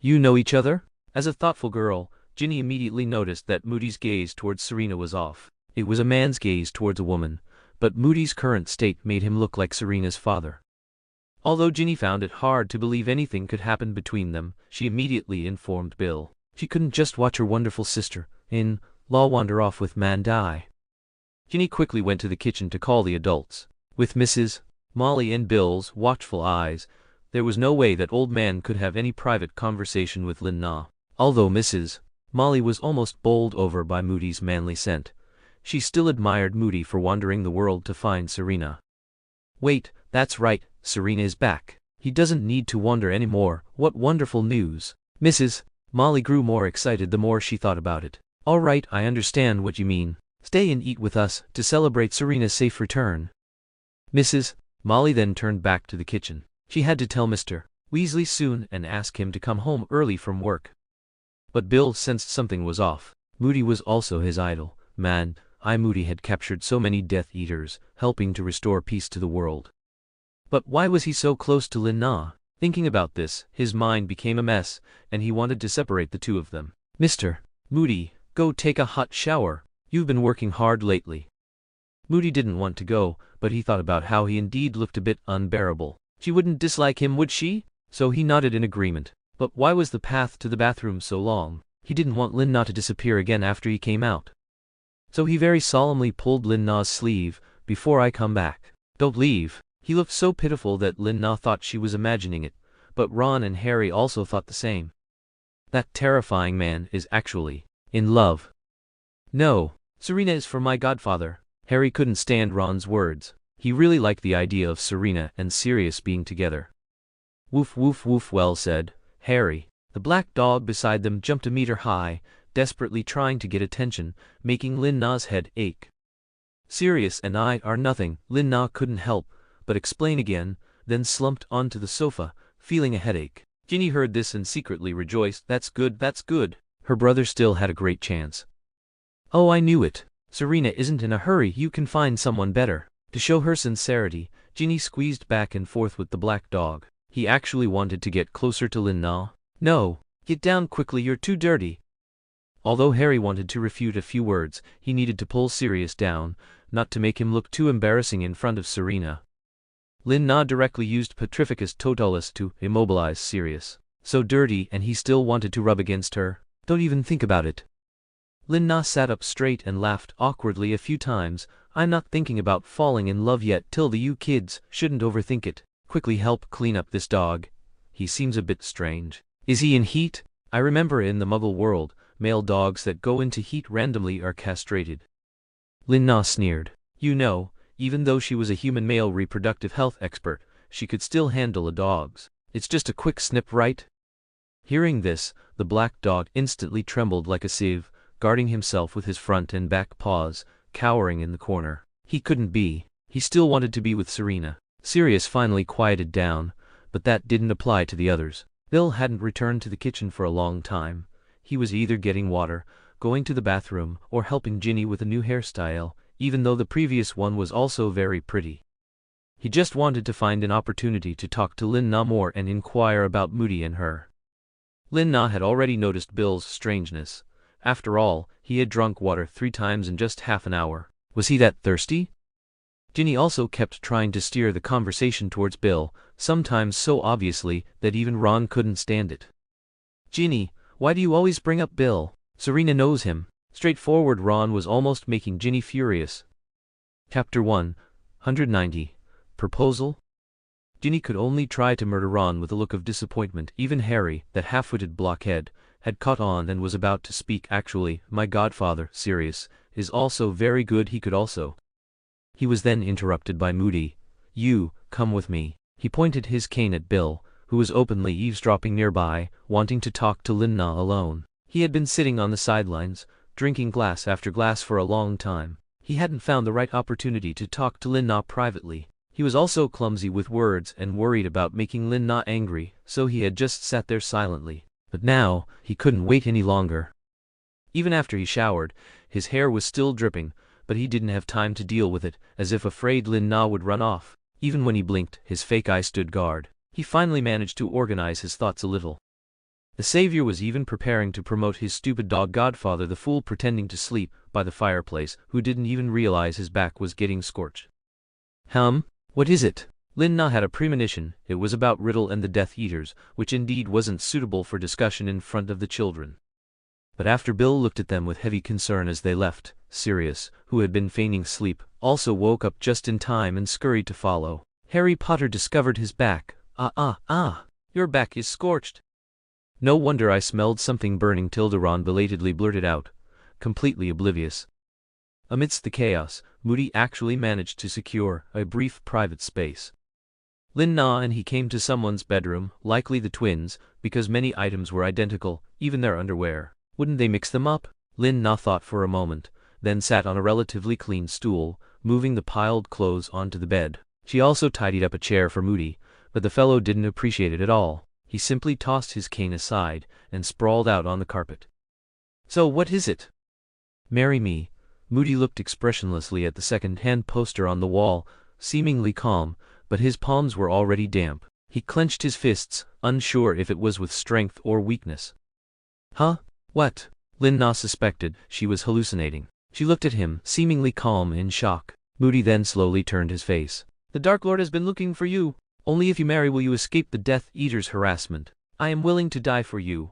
You know each other? As a thoughtful girl, Ginny immediately noticed that Moody's gaze towards Serena was off. It was a man's gaze towards a woman, but Moody's current state made him look like Serena's father. Although Ginny found it hard to believe anything could happen between them, she immediately informed Bill. She couldn't just watch her wonderful sister-in-law wander off with Mandai. Ginny quickly went to the kitchen to call the adults. With Mrs. Molly and Bill's watchful eyes, there was no way that old man could have any private conversation with Lin Na. Although Mrs. Molly was almost bowled over by Moody's manly scent, she still admired Moody for wandering the world to find Serena. Wait, that's right, Serena is back. He doesn't need to wander anymore. What wonderful news. Mrs. Molly grew more excited the more she thought about it. All right, I understand what you mean. Stay and eat with us to celebrate Serena's safe return. Mrs. Molly then turned back to the kitchen. She had to tell Mr. Weasley soon and ask him to come home early from work. But Bill sensed something was off. Moody was also his idol. Man, Moody had captured so many Death Eaters, helping to restore peace to the world. But why was he so close to Lin Na? Thinking about this, his mind became a mess, and he wanted to separate the two of them. Mr. Moody, go take a hot shower. You've been working hard lately. Moody didn't want to go, but he thought about how he indeed looked a bit unbearable. She wouldn't dislike him, would she? So he nodded in agreement. But why was the path to the bathroom so long? He didn't want Lin Na to disappear again after he came out. So he very solemnly pulled Lin Na's sleeve. Before I come back, don't leave. He looked so pitiful that Lin Na thought she was imagining it, but Ron and Harry also thought the same. That terrifying man is actually in love. No, Serena is for my godfather. Harry couldn't stand Ron's words. He really liked the idea of Serena and Sirius being together. Woof woof woof, well said, Harry. The black dog beside them jumped a meter high, desperately trying to get attention, making Lin Na's head ache. Sirius and I are nothing, Lin Na couldn't help but explain again, then slumped onto the sofa, feeling a headache. Ginny heard this and secretly rejoiced. That's good, that's good. Her brother still had a great chance. Oh, I knew it. Serena isn't in a hurry, you can find someone better. To show her sincerity, Ginny squeezed back and forth with the black dog. He actually wanted to get closer to Lin Na. No, get down quickly, you're too dirty. Although Harry wanted to refute a few words, he needed to pull Sirius down, not to make him look too embarrassing in front of Serena. Lin Na directly used Petrificus Totalis to immobilize Sirius. So dirty, and he still wanted to rub against her. Don't even think about it. Lin Na sat up straight and laughed awkwardly a few times. I'm not thinking about falling in love yet, Tilda. You kids shouldn't overthink it. Quickly help clean up this dog. He seems a bit strange. Is he in heat? I remember in the Muggle world, male dogs that go into heat randomly are castrated. Lin Na sneered. You know, even though she was a human male reproductive health expert, she could still handle a dog's. It's just a quick snip, right? Hearing this, the black dog instantly trembled like a sieve, guarding himself with his front and back paws, cowering in the corner. He couldn't be. He still wanted to be with Serena. Sirius finally quieted down, but that didn't apply to the others. Bill hadn't returned to the kitchen for a long time. He was either getting water, going to the bathroom, or helping Ginny with a new hairstyle, even though the previous one was also very pretty. He just wanted to find an opportunity to talk to Lin Na more and inquire about Moody and her. Lin Na had already noticed Bill's strangeness. After all, he had drunk water 3 times in just half an hour. Was he that thirsty? Ginny also kept trying to steer the conversation towards Bill, sometimes so obviously that even Ron couldn't stand it. Ginny, why do you always bring up Bill? Serena knows him. Straightforward. Ron was almost making Ginny furious. Chapter 190. Proposal? Ginny could only try to murder Ron with a look of disappointment. Even Harry, that half-witted blockhead, had caught on and was about to speak. Actually, my godfather, Sirius, is also very good. He could also. He was then interrupted by Moody. You, come with me. He pointed his cane at Bill, who was openly eavesdropping nearby, wanting to talk to Lin-Na alone. He had been sitting on the sidelines, drinking glass after glass for a long time. He hadn't found the right opportunity to talk to Lin-Na privately. He was also clumsy with words and worried about making Lin-Na angry, so he had just sat there silently. But now, he couldn't wait any longer. Even after he showered, his hair was still dripping, but he didn't have time to deal with it, as if afraid Lin-Na would run off. Even when he blinked, his fake eye stood guard. He finally managed to organize his thoughts a little. The savior was even preparing to promote his stupid dog godfather, the fool pretending to sleep by the fireplace, who didn't even realize his back was getting scorched. What is it? Lin-Na had a premonition. It was about Riddle and the Death Eaters, which indeed wasn't suitable for discussion in front of the children. But after Bill looked at them with heavy concern as they left, Sirius, who had been feigning sleep, also woke up just in time and scurried to follow. Harry Potter discovered his back. Your back is scorched. No wonder I smelled something burning, Ron belatedly blurted out, completely oblivious. Amidst the chaos, Moody actually managed to secure a brief private space. Lin-Na and he came to someone's bedroom, likely the twins, because many items were identical, even their underwear. Wouldn't they mix them up? Lin-Na thought for a moment, then sat on a relatively clean stool, moving the piled clothes onto the bed. She also tidied up a chair for Moody, but the fellow didn't appreciate it at all. He simply tossed his cane aside and sprawled out on the carpet. So what is it? Marry me. Moody looked expressionlessly at the second-hand poster on the wall, seemingly calm, but his palms were already damp. He clenched his fists, unsure if it was with strength or weakness. Huh? What? Lin-Na suspected she was hallucinating. She looked at him, seemingly calm in shock. Moody then slowly turned his face. The Dark Lord has been looking for you. Only if you marry will you escape the Death Eater's harassment. I am willing to die for you.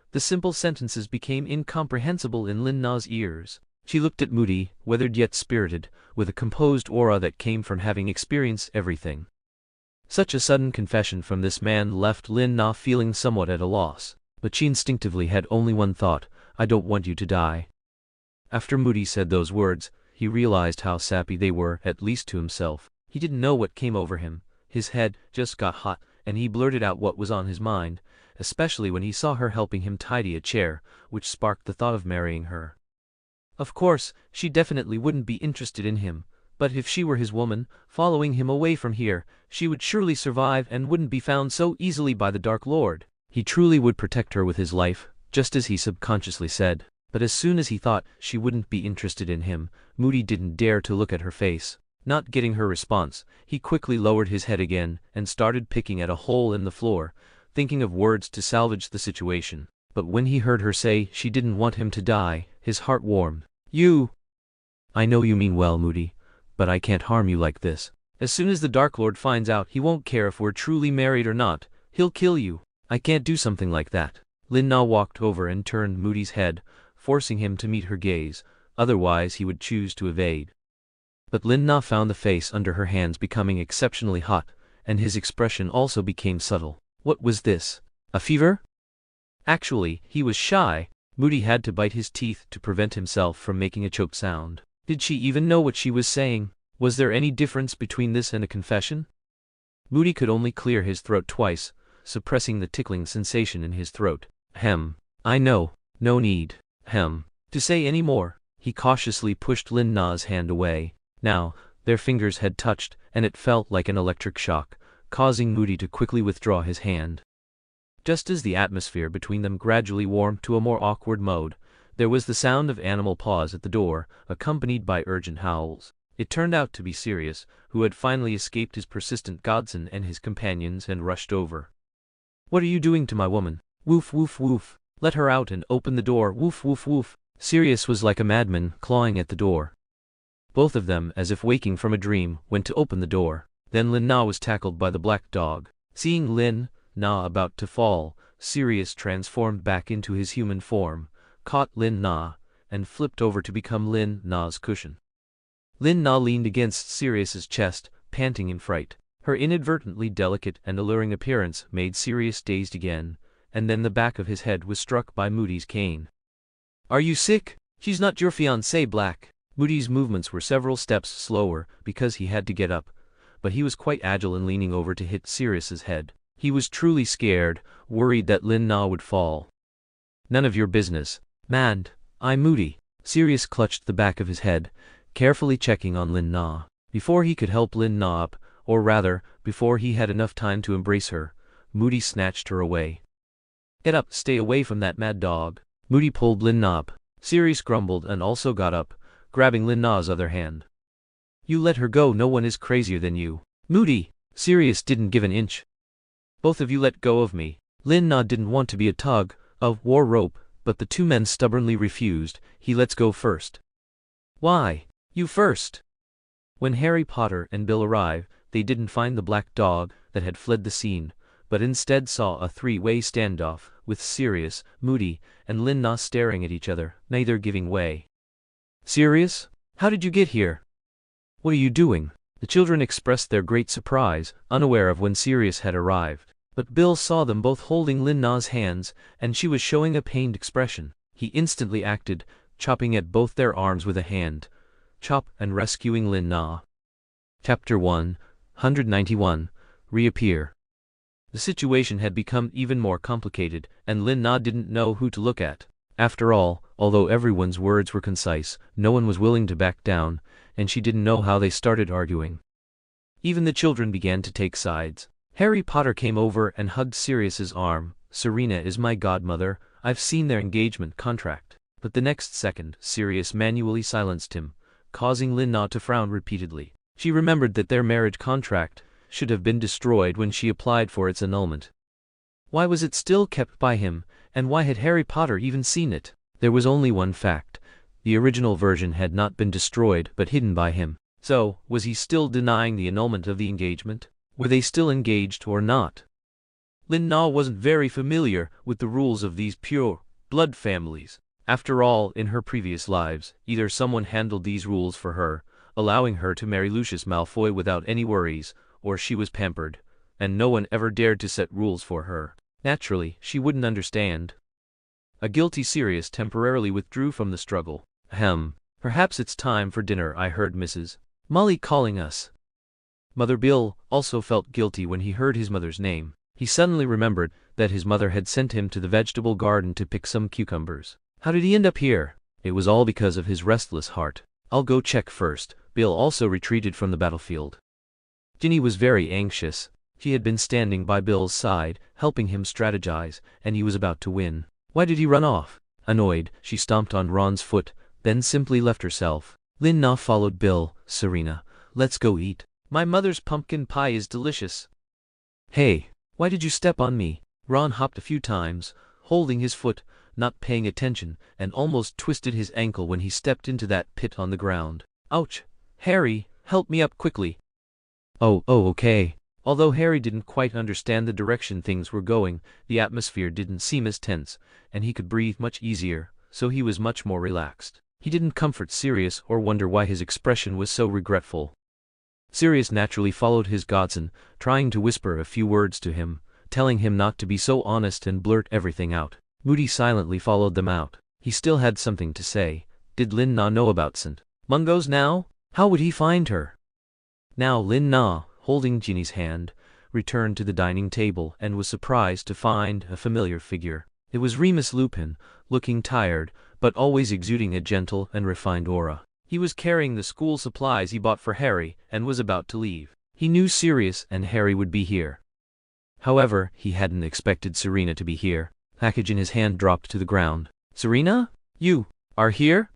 The simple sentences became incomprehensible in Lin-Na's ears. She looked at Moody, weathered yet spirited, with a composed aura that came from having experienced everything. Such a sudden confession from this man left Lin-Na feeling somewhat at a loss, but she instinctively had only one thought: I don't want you to die. After Moody said those words, he realized how sappy they were, at least to himself. He didn't know what came over him. His head just got hot, and he blurted out what was on his mind, especially when he saw her helping him tidy a chair, which sparked the thought of marrying her. Of course, she definitely wouldn't be interested in him, but if she were his woman, following him away from here, she would surely survive and wouldn't be found so easily by the Dark Lord. He truly would protect her with his life, just as he subconsciously said. But as soon as he thought she wouldn't be interested in him, Moody didn't dare to look at her face. Not getting her response, he quickly lowered his head again and started picking at a hole in the floor, thinking of words to salvage the situation. But when he heard her say she didn't want him to die, his heart warmed. I know you mean well, Moody, but I can't harm you like this. As soon as the Dark Lord finds out, he won't care if we're truly married or not. He'll kill you. I can't do something like that. Lin-Na walked over and turned Moody's head, forcing him to meet her gaze, otherwise he would choose to evade. But Lin-Na found the face under her hands becoming exceptionally hot, and his expression also became subtle. What was this? A fever? Actually, he was shy. Moody had to bite his teeth to prevent himself from making a choked sound. Did she even know what she was saying? Was there any difference between this and a confession? Moody could only clear his throat twice, suppressing the tickling sensation in his throat. I know. No need. To say any more. He cautiously pushed Lin-Na's hand away. Now, their fingers had touched, and it felt like an electric shock, causing Moody to quickly withdraw his hand. Just as the atmosphere between them gradually warmed to a more awkward mode, there was the sound of animal paws at the door, accompanied by urgent howls. It turned out to be Sirius, who had finally escaped his persistent godson and his companions and rushed over. What are you doing to my woman? Woof woof woof. Let her out and open the door. Woof woof woof. Sirius was like a madman, clawing at the door. Both of them, as if waking from a dream, went to open the door. Then Lin-Na was tackled by the black dog. Seeing Lin-Na about to fall, Sirius transformed back into his human form, caught Lin-Na, and flipped over to become Lin-Na's cushion. Lin-Na leaned against Sirius's chest, panting in fright. Her inadvertently delicate and alluring appearance made Sirius dazed again, and then the back of his head was struck by Moody's cane. "Are you sick? She's not your fiancée, Black." Moody's movements were several steps slower because he had to get up, but he was quite agile in leaning over to hit Sirius's head. He was truly scared, worried that Lin Na would fall. "None of your business, man. I'm Moody." Sirius clutched the back of his head, carefully checking on Lin Na. Before he could help Lin Na up, or rather, before he had enough time to embrace her, Moody snatched her away. "Get up, stay away from that mad dog." Moody pulled Lin Na up. Sirius grumbled and also got up, grabbing Lin Na's other hand. "You let her go, no one is crazier than you." "Moody!" Sirius didn't give an inch. "Both of you let go of me." Lin Na didn't want to be a tug of war rope, but the two men stubbornly refused. "He lets go first." "Why? You first." When Harry Potter and Bill arrived, they didn't find the black dog that had fled the scene, but instead saw a three-way standoff, with Sirius, Moody, and Lin Na staring at each other, neither giving way. "Sirius? How did you get here? What are you doing?" The children expressed their great surprise, unaware of when Sirius had arrived. But Bill saw them both holding Lin Na's hands, and she was showing a pained expression. He instantly acted, chopping at both their arms with a hand. Chop and rescuing Lin Na. Chapter 191, Reappear. The situation had become even more complicated, and Lin Na didn't know who to look at. After all, although everyone's words were concise, no one was willing to back down, and she didn't know how they started arguing. Even the children began to take sides. Harry Potter came over and hugged Sirius's arm. "Serena is my godmother, I've seen their engagement contract." But the next second, Sirius manually silenced him, causing Lin Na to frown repeatedly. She remembered that their marriage contract should have been destroyed when she applied for its annulment. Why was it still kept by him, and why had Harry Potter even seen it? There was only one fact. The original version had not been destroyed but hidden by him. So, was he still denying the annulment of the engagement? Were they still engaged or not? Lin Na wasn't very familiar with the rules of these pure blood families. After all, in her previous lives, either someone handled these rules for her, allowing her to marry Lucius Malfoy without any worries, or she was pampered, and no one ever dared to set rules for her. Naturally, she wouldn't understand. A guilty Sirius temporarily withdrew from the struggle. "Ahem. Perhaps it's time for dinner. I heard Mrs. Molly calling us." Mother Bill also felt guilty when he heard his mother's name. He suddenly remembered that his mother had sent him to the vegetable garden to pick some cucumbers. How did he end up here? It was all because of his restless heart. "I'll go check first." Bill also retreated from the battlefield. Ginny was very anxious. She had been standing by Bill's side, helping him strategize, and he was about to win. Why did he run off? Annoyed, she stomped on Ron's foot, then simply left herself. Lin Na followed Bill. "Serena, let's go eat. My mother's pumpkin pie is delicious." "Hey, why did you step on me?" Ron hopped a few times, holding his foot, not paying attention, and almost twisted his ankle when he stepped into that pit on the ground. "Ouch! Harry, help me up quickly." Oh, okay." Although Harry didn't quite understand the direction things were going, the atmosphere didn't seem as tense, and he could breathe much easier, so he was much more relaxed. He didn't comfort Sirius or wonder why his expression was so regretful. Sirius naturally followed his godson, trying to whisper a few words to him, telling him not to be so honest and blurt everything out. Moody silently followed them out. He still had something to say. Did Lin Na know about St. Mungo's now? How would he find her? Now Lin Na, holding Ginny's hand, returned to the dining table and was surprised to find a familiar figure. It was Remus Lupin, looking tired, but always exuding a gentle and refined aura. He was carrying the school supplies he bought for Harry and was about to leave. He knew Sirius and Harry would be here. However, he hadn't expected Serena to be here. Package in his hand dropped to the ground. "Serena? You are here?"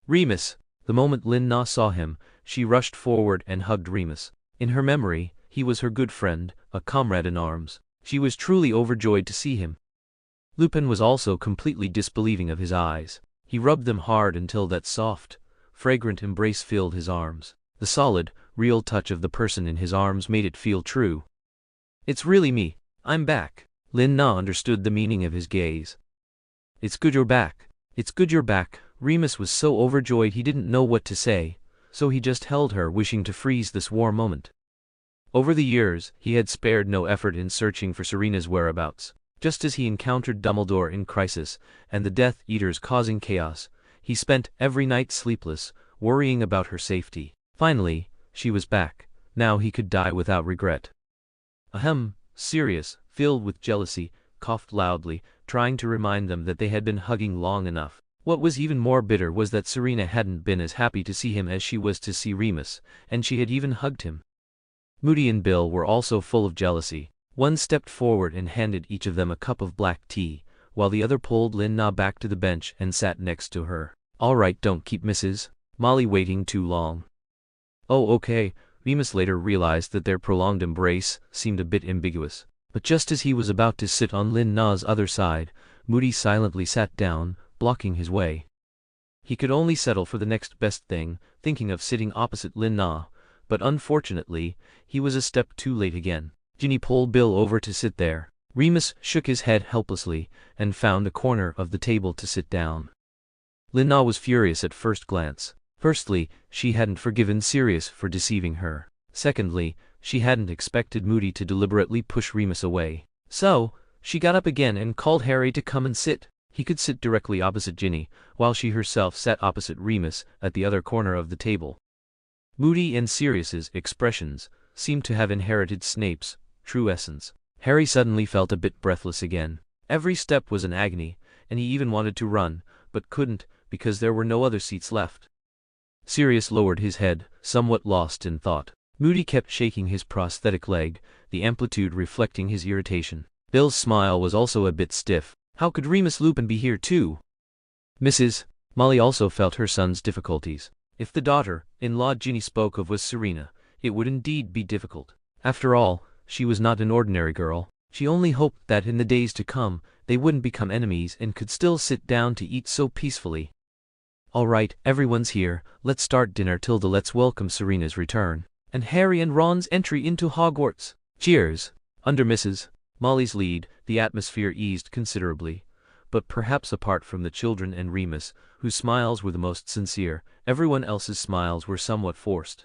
"Remus." The moment Lin Na saw him, she rushed forward and hugged Remus. In her memory, he was her good friend, a comrade in arms. She was truly overjoyed to see him. Lupin was also completely disbelieving of his eyes. He rubbed them hard until that soft, fragrant embrace filled his arms. The solid, real touch of the person in his arms made it feel true. "It's really me. I'm back." Lin Na understood the meaning of his gaze. "It's good you're back. It's good you're back." Remus was so overjoyed he didn't know what to say, so he just held her, wishing to freeze this war moment. Over the years, he had spared no effort in searching for Serena's whereabouts. Just as he encountered Dumbledore in crisis, and the Death Eaters causing chaos, he spent every night sleepless, worrying about her safety. Finally, she was back. Now he could die without regret. Ahem, Sirius, filled with jealousy, coughed loudly, trying to remind them that they had been hugging long enough. What was even more bitter was that Serena hadn't been as happy to see him as she was to see Remus, and she had even hugged him. Moody and Bill were also full of jealousy. One stepped forward and handed each of them a cup of black tea, while the other pulled Lin-Na back to the bench and sat next to her. "All right, don't keep Mrs. Molly waiting too long." "Oh, okay." Remus later realized that their prolonged embrace seemed a bit ambiguous. But just as he was about to sit on Lin-Na's other side, Moody silently sat down, blocking his way. He could only settle for the next best thing, thinking of sitting opposite Lin-Na, but unfortunately, he was a step too late again. Ginny pulled Bill over to sit there. Remus shook his head helplessly, and found a corner of the table to sit down. Lin-Na was furious at first glance. Firstly, she hadn't forgiven Sirius for deceiving her. Secondly, she hadn't expected Moody to deliberately push Remus away. So, she got up again and called Harry to come and sit. He could sit directly opposite Ginny, while she herself sat opposite Remus at the other corner of the table. Moody and Sirius's expressions seemed to have inherited Snape's true essence. Harry suddenly felt a bit breathless again. Every step was an agony, and he even wanted to run, but couldn't, because there were no other seats left. Sirius lowered his head, somewhat lost in thought. Moody kept shaking his prosthetic leg, the amplitude reflecting his irritation. Bill's smile was also a bit stiff. How could Remus Lupin be here too? Mrs. Molly also felt her son's difficulties. If the daughter-in-law Ginny spoke of was Serena, it would indeed be difficult. After all, she was not an ordinary girl. She only hoped that in the days to come, they wouldn't become enemies and could still sit down to eat so peacefully. "All right, everyone's here, let's start dinner. Tilda, let's welcome Serena's return. And Harry and Ron's entry into Hogwarts. Cheers!" Under Mrs. Molly's lead, the atmosphere eased considerably. But perhaps apart from the children and Remus, whose smiles were the most sincere, everyone else's smiles were somewhat forced.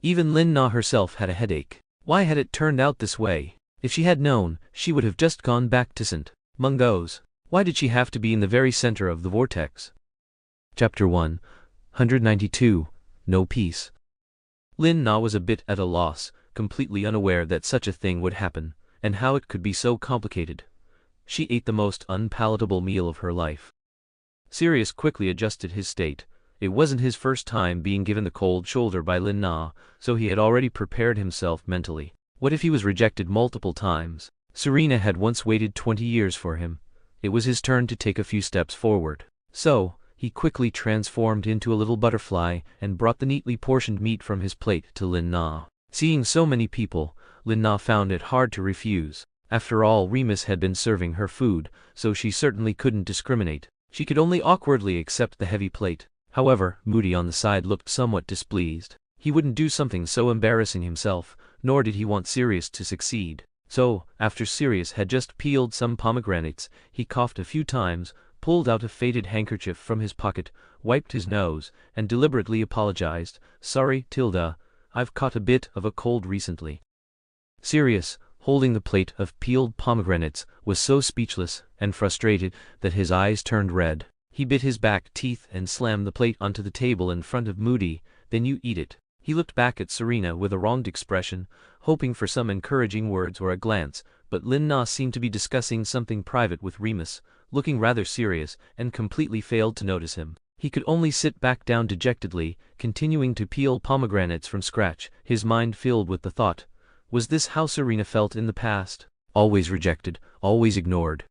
Even Lin-Na herself had a headache. Why had it turned out this way? If she had known, she would have just gone back to St. Mungo's. Why did she have to be in the very center of the vortex? Chapter 192. No Peace. Lin-Na was a bit at a loss, completely unaware that such a thing would happen, and how it could be so complicated. She ate the most unpalatable meal of her life. Sirius quickly adjusted his state. It wasn't his first time being given the cold shoulder by Lin-Na, so he had already prepared himself mentally. What if he was rejected multiple times? Serena had once waited 20 years for him. It was his turn to take a few steps forward. So, he quickly transformed into a little butterfly and brought the neatly portioned meat from his plate to Lin-Na. Seeing so many people, Lin-Na found it hard to refuse. After all, Remus had been serving her food, so she certainly couldn't discriminate. She could only awkwardly accept the heavy plate. However, Moody on the side looked somewhat displeased. He wouldn't do something so embarrassing himself, nor did he want Sirius to succeed. So, after Sirius had just peeled some pomegranates, he coughed a few times, pulled out a faded handkerchief from his pocket, wiped his nose, and deliberately apologized. "Sorry, Tilda, I've caught a bit of a cold recently." Sirius, holding the plate of peeled pomegranates, was so speechless and frustrated that his eyes turned red. He bit his back teeth and slammed the plate onto the table in front of Moody. "Then you eat it." He looked back at Serena with a wronged expression, hoping for some encouraging words or a glance, but Lin-Na seemed to be discussing something private with Remus, looking rather serious, and completely failed to notice him. He could only sit back down dejectedly, continuing to peel pomegranates from scratch, his mind filled with the thought, was this how Serena felt in the past? Always rejected, always ignored.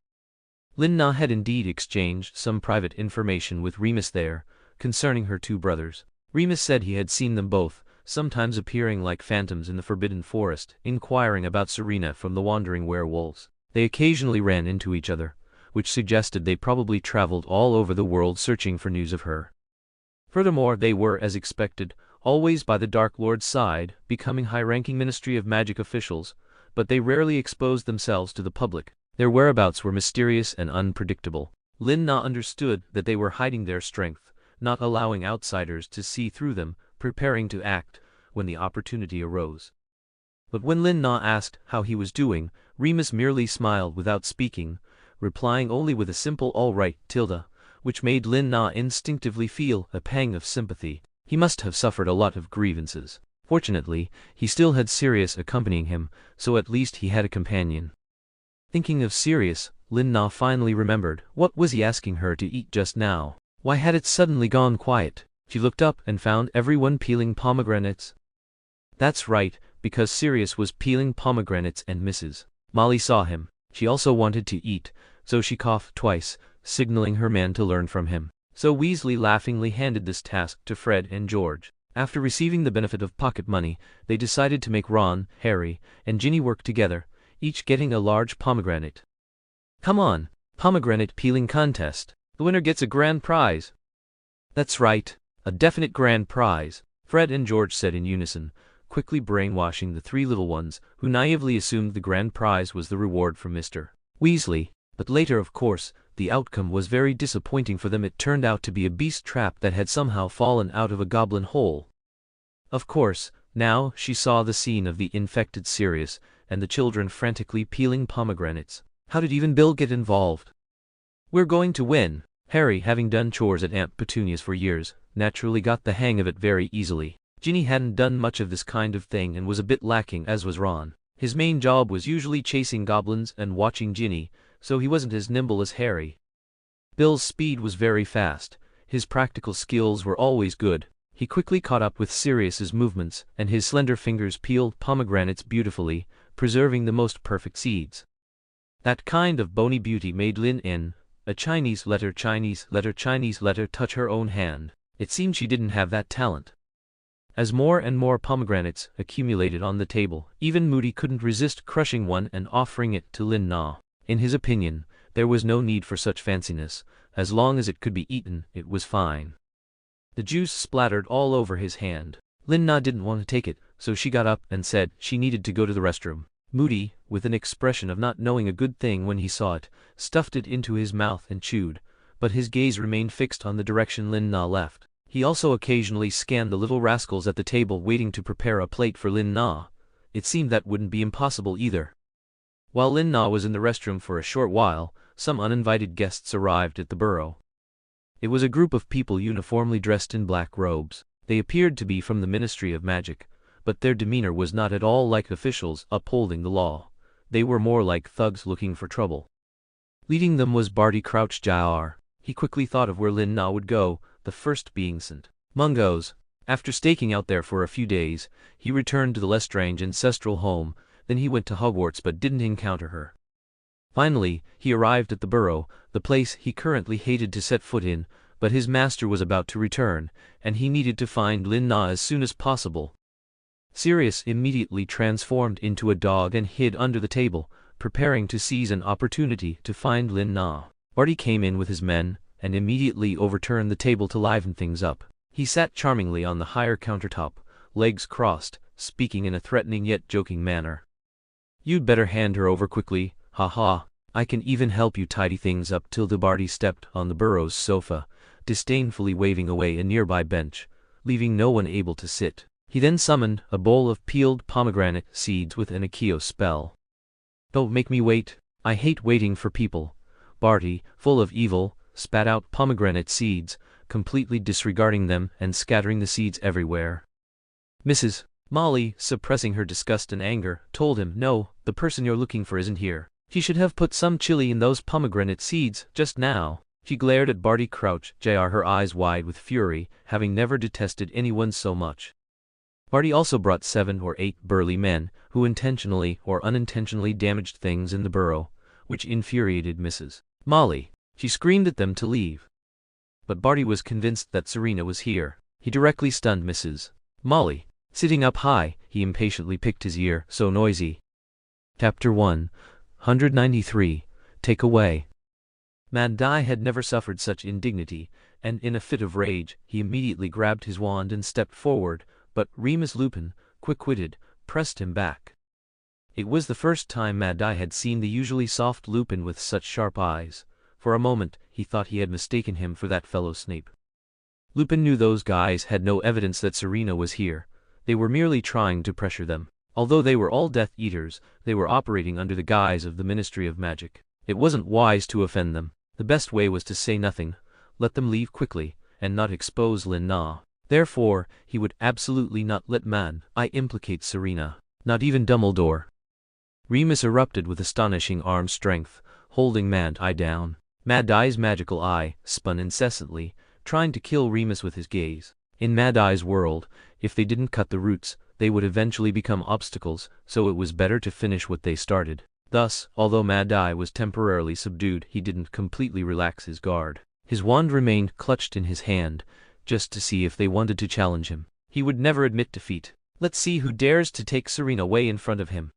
Lin-Na had indeed exchanged some private information with Remus there, concerning her two brothers. Remus said he had seen them both, sometimes appearing like phantoms in the Forbidden Forest, inquiring about Serena from the wandering werewolves. They occasionally ran into each other, which suggested they probably traveled all over the world searching for news of her. Furthermore, they were, as expected, always by the Dark Lord's side, becoming high-ranking Ministry of Magic officials, but they rarely exposed themselves to the public. Their whereabouts were mysterious and unpredictable. Lin-Na understood that they were hiding their strength, not allowing outsiders to see through them, preparing to act when the opportunity arose. But when Lin Na asked how he was doing, Remus merely smiled without speaking, replying only with a simple "all right, Tilda," which made Lin Na instinctively feel a pang of sympathy. He must have suffered a lot of grievances. Fortunately, he still had Sirius accompanying him, so at least he had a companion. Thinking of Sirius, Lin Na finally remembered what was he asking her to eat just now. Why had it suddenly gone quiet? She looked up and found everyone peeling pomegranates. That's right, because Sirius was peeling pomegranates and Mrs. Molly saw him. She also wanted to eat, so she coughed twice, signaling her man to learn from him. So Weasley laughingly handed this task to Fred and George. After receiving the benefit of pocket money, they decided to make Ron, Harry, and Ginny work together, each getting a large pomegranate. Come on, pomegranate peeling contest. The winner gets a grand prize. That's right, a definite grand prize, Fred and George said in unison, quickly brainwashing the three little ones, who naively assumed the grand prize was the reward from Mr. Weasley. But later, of course, the outcome was very disappointing for them. It turned out to be a beast trap that had somehow fallen out of a goblin hole. Of course, now she saw the scene of the infected Sirius, and the children frantically peeling pomegranates. How did even Bill get involved? We're going to win. Harry, having done chores at Aunt Petunia's for years, naturally got the hang of it very easily. Ginny hadn't done much of this kind of thing and was a bit lacking, as was Ron. His main job was usually chasing goblins and watching Ginny, so he wasn't as nimble as Harry. Bill's speed was very fast. His practical skills were always good. He quickly caught up with Sirius's movements, and his slender fingers peeled pomegranates beautifully, preserving the most perfect seeds. That kind of bony beauty made Lin N, a Chinese letter touch her own hand. It seemed she didn't have that talent. As more and more pomegranates accumulated on the table, even Moody couldn't resist crushing one and offering it to Lin Na. In his opinion, there was no need for such fanciness. As long as it could be eaten, it was fine. The juice splattered all over his hand. Lin Na didn't want to take it, so she got up and said she needed to go to the restroom. Moody, with an expression of not knowing a good thing when he saw it, stuffed it into his mouth and chewed, but his gaze remained fixed on the direction Lin Na left. He also occasionally scanned the little rascals at the table waiting to prepare a plate for Lin Na. It seemed that wouldn't be impossible either. While Lin Na was in the restroom for a short while, some uninvited guests arrived at the burrow. It was a group of people uniformly dressed in black robes. They appeared to be from the Ministry of Magic, but their demeanor was not at all like officials upholding the law. They were more like thugs looking for trouble. Leading them was Barty Crouch Jr. He quickly thought of where Lin Na would go, the first being St. Mungo's. After staking out there for a few days, he returned to the Lestrange ancestral home. Then he went to Hogwarts but didn't encounter her. Finally, he arrived at the burrow, the place he currently hated to set foot in, but his master was about to return, and he needed to find Lin Na as soon as possible. Sirius immediately transformed into a dog and hid under the table, preparing to seize an opportunity to find Lin Na. Barty came in with his men, and immediately overturned the table to liven things up. He sat charmingly on the higher countertop, legs crossed, speaking in a threatening yet joking manner. You'd better hand her over quickly, ha. I can even help you tidy things up. Tilda. Barty stepped on the burrow's sofa, disdainfully waving away a nearby bench, leaving no one able to sit. He then summoned a bowl of peeled pomegranate seeds with an Accio spell. Don't make me wait. I hate waiting for people. Barty, full of evil, spat out pomegranate seeds, completely disregarding them and scattering the seeds everywhere. Mrs. Molly, suppressing her disgust and anger, told him, "No, the person you're looking for isn't here. He should have put some chili in those pomegranate seeds just now." She glared at Barty Crouch Jr., her eyes wide with fury, having never detested anyone so much. Barty also brought 7 or 8 burly men, who intentionally or unintentionally damaged things in the burrow, which infuriated Mrs. Molly. She screamed at them to leave. But Barty was convinced that Serena was here. He directly stunned Mrs. Molly. Sitting up high, he impatiently picked his ear, so noisy. Chapter 193, Take Away. Mad Dai had never suffered such indignity, and in a fit of rage, he immediately grabbed his wand and stepped forward, but Remus Lupin, quick-witted, pressed him back. It was the first time Mad Dai had seen the usually soft Lupin with such sharp eyes. For a moment, he thought he had mistaken him for that fellow Snape. Lupin knew those guys had no evidence that Serena was here. They were merely trying to pressure them. Although they were all Death Eaters, they were operating under the guise of the Ministry of Magic. It wasn't wise to offend them. The best way was to say nothing, let them leave quickly, and not expose Lin Na. Therefore, he would absolutely not let I implicate Serena. Not even Dumbledore. Remus erupted with astonishing arm strength, holding Mad-Eye down. Mad-Eye's magical eye spun incessantly, trying to kill Remus with his gaze. In Mad-Eye's world, if they didn't cut the roots, they would eventually become obstacles, so it was better to finish what they started. Thus, although Mad-Eye was temporarily subdued, he didn't completely relax his guard. His wand remained clutched in his hand, just to see if they wanted to challenge him. He would never admit defeat. Let's see who dares to take Serena way in front of him.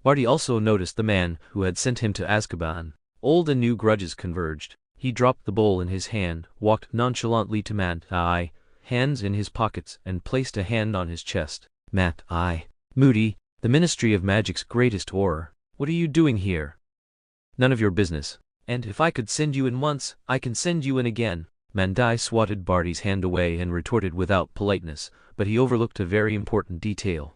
Barty also noticed the man who had sent him to Azkaban. Old and new grudges converged. He dropped the bowl in his hand, walked nonchalantly to Mad-Eye, hands in his pockets, and placed a hand on his chest. Mad-Eye. Moody, the Ministry of Magic's greatest horror. What are you doing here? None of your business. And if I could send you in once, I can send you in again. Mad-Eye swatted Barty's hand away and retorted without politeness, but he overlooked a very important detail.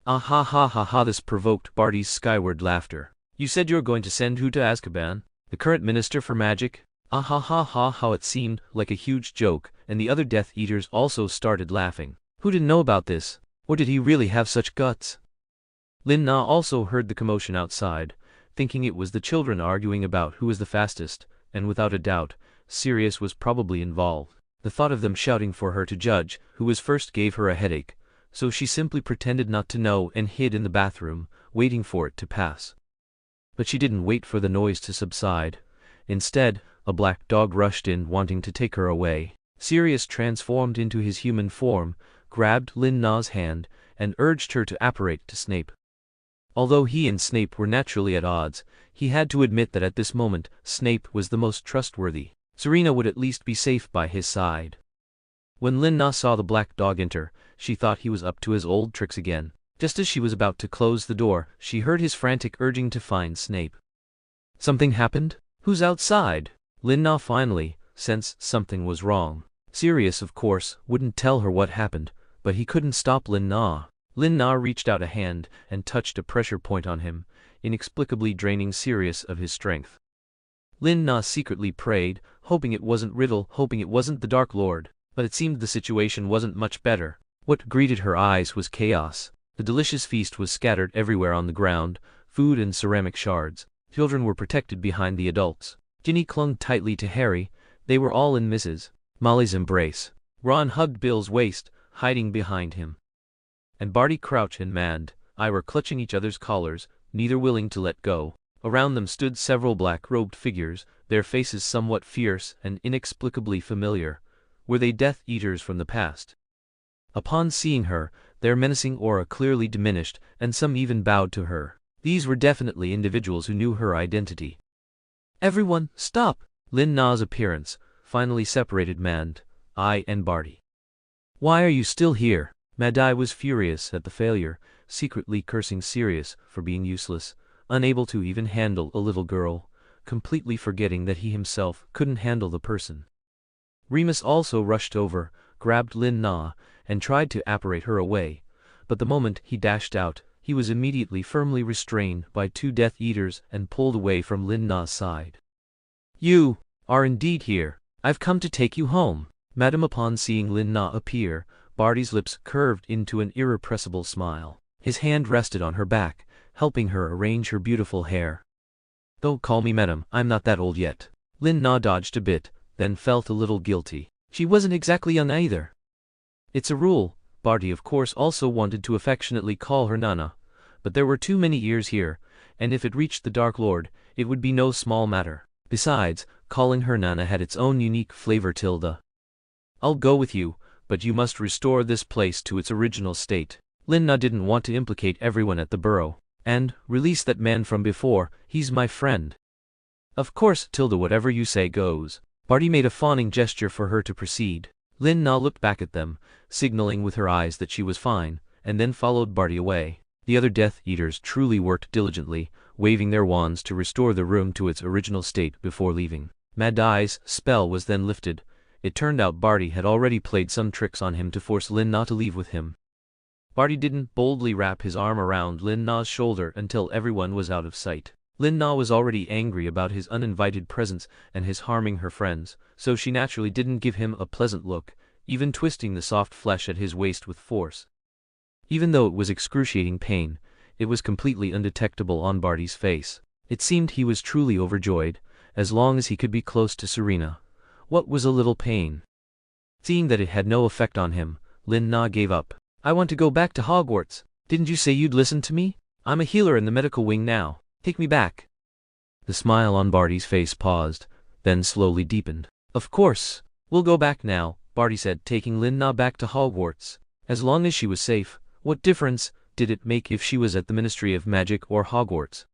Ah ha ha ha ha, this provoked Barty's skyward laughter. You said you're going to send who to Azkaban? The current Minister for Magic? Ah ha ha ha, how it seemed like a huge joke, and the other Death Eaters also started laughing. Who didn't know about this? Or did he really have such guts? Lin Na also heard the commotion outside, thinking it was the children arguing about who was the fastest, and without a doubt, Sirius was probably involved. The thought of them shouting for her to judge who was first gave her a headache, so she simply pretended not to know and hid in the bathroom, waiting for it to pass. But she didn't wait for the noise to subside. Instead, a black dog rushed in wanting to take her away. Sirius transformed into his human form, grabbed Lin Na's hand, and urged her to apparate to Snape. Although he and Snape were naturally at odds, he had to admit that at this moment, Snape was the most trustworthy. Serena would at least be safe by his side. When Lin Na saw the black dog enter, she thought he was up to his old tricks again. Just as she was about to close the door, she heard his frantic urging to find Snape. Something happened? Who's outside? Lin Na finally sensed something was wrong. Sirius, of course, wouldn't tell her what happened, but he couldn't stop Lin Na. Lin Na reached out a hand and touched a pressure point on him, inexplicably draining Sirius of his strength. Lin Na secretly prayed, hoping it wasn't Riddle, hoping it wasn't the Dark Lord, but it seemed the situation wasn't much better. What greeted her eyes was chaos. The delicious feast was scattered everywhere on the ground, food and ceramic shards. Children were protected behind the adults. Ginny clung tightly to Harry. They were all in Mrs. Molly's embrace. Ron hugged Bill's waist, hiding behind him. And Barty, Crouch, and Mad-Eye were clutching each other's collars, neither willing to let go. Around them stood several black-robed figures, their faces somewhat fierce and inexplicably familiar. Were they Death Eaters from the past? Upon seeing her, their menacing aura clearly diminished, and some even bowed to her. These were definitely individuals who knew her identity. Everyone, stop! Lin Na's appearance finally separated Mad-Eye and Barty. Why are you still here? Mad-Eye was furious at the failure, secretly cursing Sirius for being useless, unable to even handle a little girl, completely forgetting that he himself couldn't handle the person. Remus also rushed over, grabbed Lin Na, and tried to apparate her away, but the moment he dashed out, he was immediately firmly restrained by two Death Eaters and pulled away from Lin Na's side. You are indeed here. I've come to take you home. Madam, upon seeing Lin Na appear, Barty's lips curved into an irrepressible smile. His hand rested on her back, helping her arrange her beautiful hair. Don't call me madam, I'm not that old yet. Lin Na dodged a bit, then felt a little guilty. She wasn't exactly young either. It's a rule. Barty of course also wanted to affectionately call her Nana, but there were too many ears here, and if it reached the Dark Lord, it would be no small matter. Besides, calling her Nana had its own unique flavor. I'll go with you, but you must restore this place to its original state. Lin Na didn't want to implicate everyone at the burrow. And, release that man from before, he's my friend. Of course, whatever you say goes. Barty made a fawning gesture for her to proceed. Lin Na looked back at them, signaling with her eyes that she was fine, and then followed Barty away. The other Death Eaters truly worked diligently, waving their wands to restore the room to its original state before leaving. Mad-Eye's spell was then lifted, It turned out Barty had already played some tricks on him to force Lin Na to leave with him. Barty didn't boldly wrap his arm around Lin Na's shoulder until everyone was out of sight. Lin Na was already angry about his uninvited presence and his harming her friends, so she naturally didn't give him a pleasant look, even twisting the soft flesh at his waist with force. Even though it was excruciating pain, it was completely undetectable on Barty's face. It seemed he was truly overjoyed, as long as he could be close to Serena. What was a little pain? Seeing that it had no effect on him, Lin Na gave up. I want to go back to Hogwarts. Didn't you say you'd listen to me? I'm a healer in the medical wing now. Take me back. The smile on Barty's face paused, then slowly deepened. Of course, we'll go back now, Barty said, taking Lin Na back to Hogwarts. As long as she was safe, what difference did it make if she was at the Ministry of Magic or Hogwarts?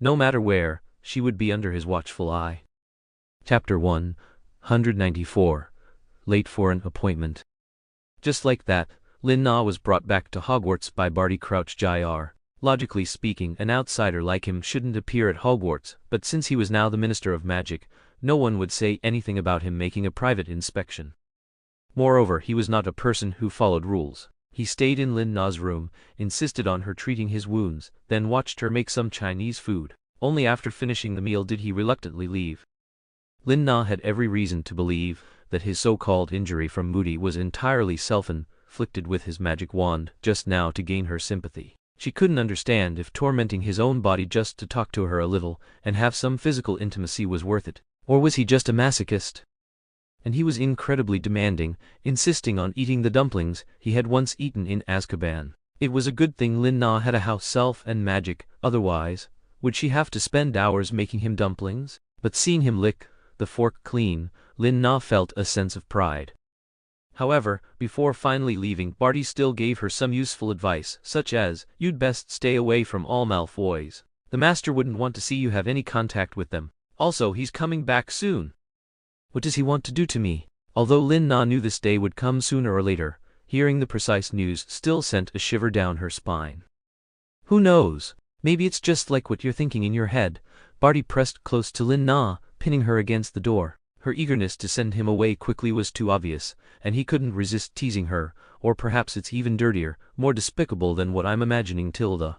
No matter where, she would be under his watchful eye. Chapter 194. Late for an appointment. Just like that, Lin Na was brought back to Hogwarts by Barty Crouch Jr. Logically speaking, an outsider like him shouldn't appear at Hogwarts, but since he was now the Minister of Magic, no one would say anything about him making a private inspection. Moreover, he was not a person who followed rules. He stayed in Lin Na's room, insisted on her treating his wounds, then watched her make some Chinese food. Only after finishing the meal did he reluctantly leave. Lin Na had every reason to believe that his so-called injury from Moody was entirely self-inflicted with his magic wand, just now to gain her sympathy. She couldn't understand if tormenting his own body just to talk to her a little and have some physical intimacy was worth it. Or was he just a masochist? And he was incredibly demanding, insisting on eating the dumplings he had once eaten in Azkaban. It was a good thing Lin Na had a house self and magic, otherwise, would she have to spend hours making him dumplings? But seeing him lick the fork clean, Lin Na felt a sense of pride. However, before finally leaving, Barty still gave her some useful advice, such as, "You'd best stay away from all Malfoys. The master wouldn't want to see you have any contact with them. Also, he's coming back soon." What does he want to do to me? Although Lin Na knew this day would come sooner or later, hearing the precise news still sent a shiver down her spine. Who knows? Maybe it's just like what you're thinking in your head. Barty pressed close to Lin Na, pinning her against the door. Her eagerness to send him away quickly was too obvious, and he couldn't resist teasing her, or perhaps it's even dirtier, more despicable than what I'm imagining, Tilda.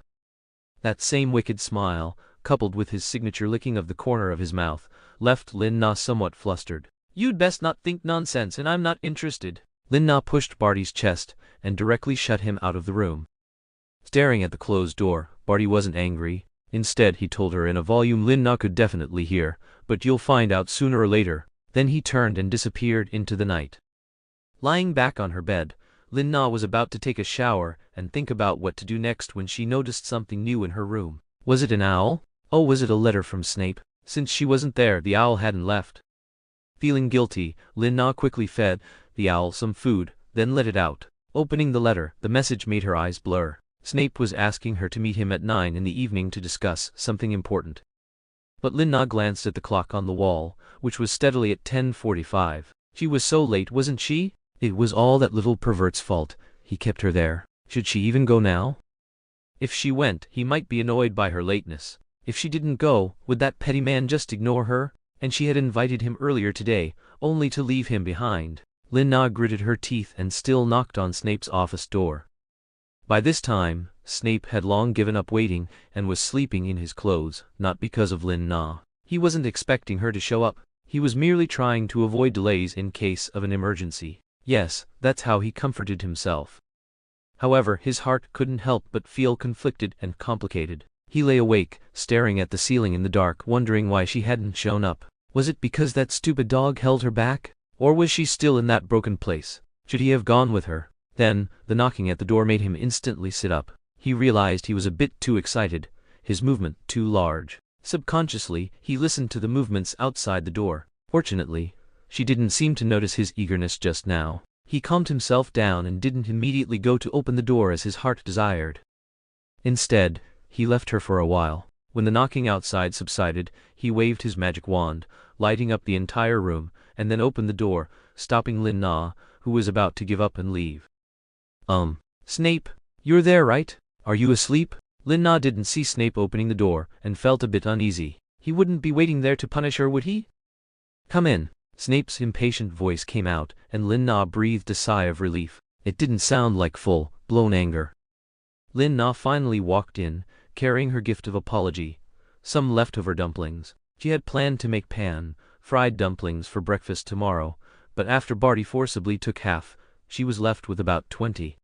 That same wicked smile, coupled with his signature licking of the corner of his mouth, left Lin Na somewhat flustered. "You'd best not think nonsense, and I'm not interested." Lin Na pushed Barty's chest and directly shut him out of the room. Staring at the closed door, Barty wasn't angry. Instead, he told her in a volume Lin Na could definitely hear, "But you'll find out sooner or later." Then he turned and disappeared into the night. Lying back on her bed, Lin Na was about to take a shower and think about what to do next when she noticed something new in her room. Was it an owl? Oh, was it a letter from Snape? Since she wasn't there, the owl hadn't left. Feeling guilty, Lin Na quickly fed the owl some food, then let it out. Opening the letter, the message made her eyes blur. Snape was asking her to meet him at 9 in the evening to discuss something important. But Lin Na glanced at the clock on the wall, which was steadily at 10:45. She was so late, wasn't she? It was all that little pervert's fault. He kept her there. Should she even go now? If she went, he might be annoyed by her lateness. If she didn't go, would that petty man just ignore her? And she had invited him earlier today, only to leave him behind. Lin Na gritted her teeth and still knocked on Snape's office door. By this time, Snape had long given up waiting and was sleeping in his clothes, not because of Lin Na. He wasn't expecting her to show up. He was merely trying to avoid delays in case of an emergency. Yes, that's how he comforted himself. However, his heart couldn't help but feel conflicted and complicated. He lay awake, staring at the ceiling in the dark, wondering why she hadn't shown up. Was it because that stupid dog held her back? Or was she still in that broken place? Should he have gone with her? Then, the knocking at the door made him instantly sit up. He realized he was a bit too excited, his movement too large. Subconsciously, he listened to the movements outside the door. Fortunately, she didn't seem to notice his eagerness just now. He calmed himself down and didn't immediately go to open the door as his heart desired. Instead, he left her for a while. When the knocking outside subsided, he waved his magic wand, lighting up the entire room, and then opened the door, stopping Lin Na, who was about to give up and leave. Snape, you're there, right? Are you asleep? Lin Na didn't see Snape opening the door, and felt a bit uneasy. He wouldn't be waiting there to punish her, would he? Come in. Snape's impatient voice came out, and Lin Na breathed a sigh of relief. It didn't sound like full-blown anger. Lin Na finally walked in, carrying her gift of apology, some leftover dumplings. She had planned to make pan-fried dumplings for breakfast tomorrow, but after Barty forcibly took half, she was left with about 20.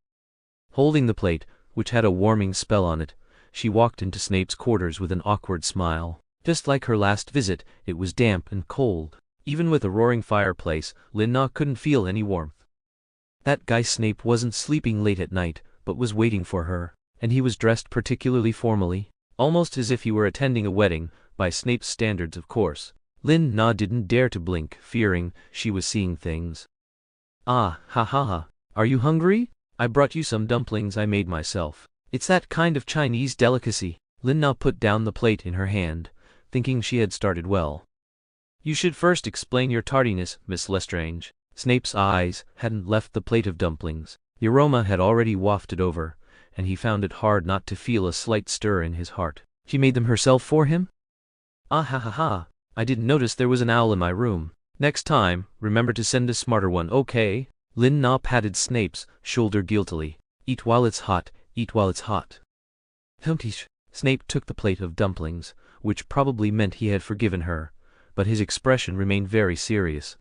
Holding the plate, which had a warming spell on it, she walked into Snape's quarters with an awkward smile. Just like her last visit, it was damp and cold. Even with a roaring fireplace, Lin Na couldn't feel any warmth. That guy Snape wasn't sleeping late at night, but was waiting for her, and he was dressed particularly formally, almost as if he were attending a wedding, by Snape's standards of course. Lin Na didn't dare to blink, fearing she was seeing things. "Ah, ha ha ha. Are you hungry? I brought you some dumplings I made myself. It's that kind of Chinese delicacy." Lin Na put down the plate in her hand, thinking she had started well. "You should first explain your tardiness, Miss Lestrange." Snape's eyes hadn't left the plate of dumplings. The aroma had already wafted over, and he found it hard not to feel a slight stir in his heart. She made them herself for him? "Ah ha ha ha. I didn't notice there was an owl in my room. Next time, remember to send a smarter one, okay?" Lin Na patted Snape's shoulder guiltily. "Eat while it's hot, eat while it's hot." Humptish. Snape took the plate of dumplings, which probably meant he had forgiven her, but his expression remained very serious.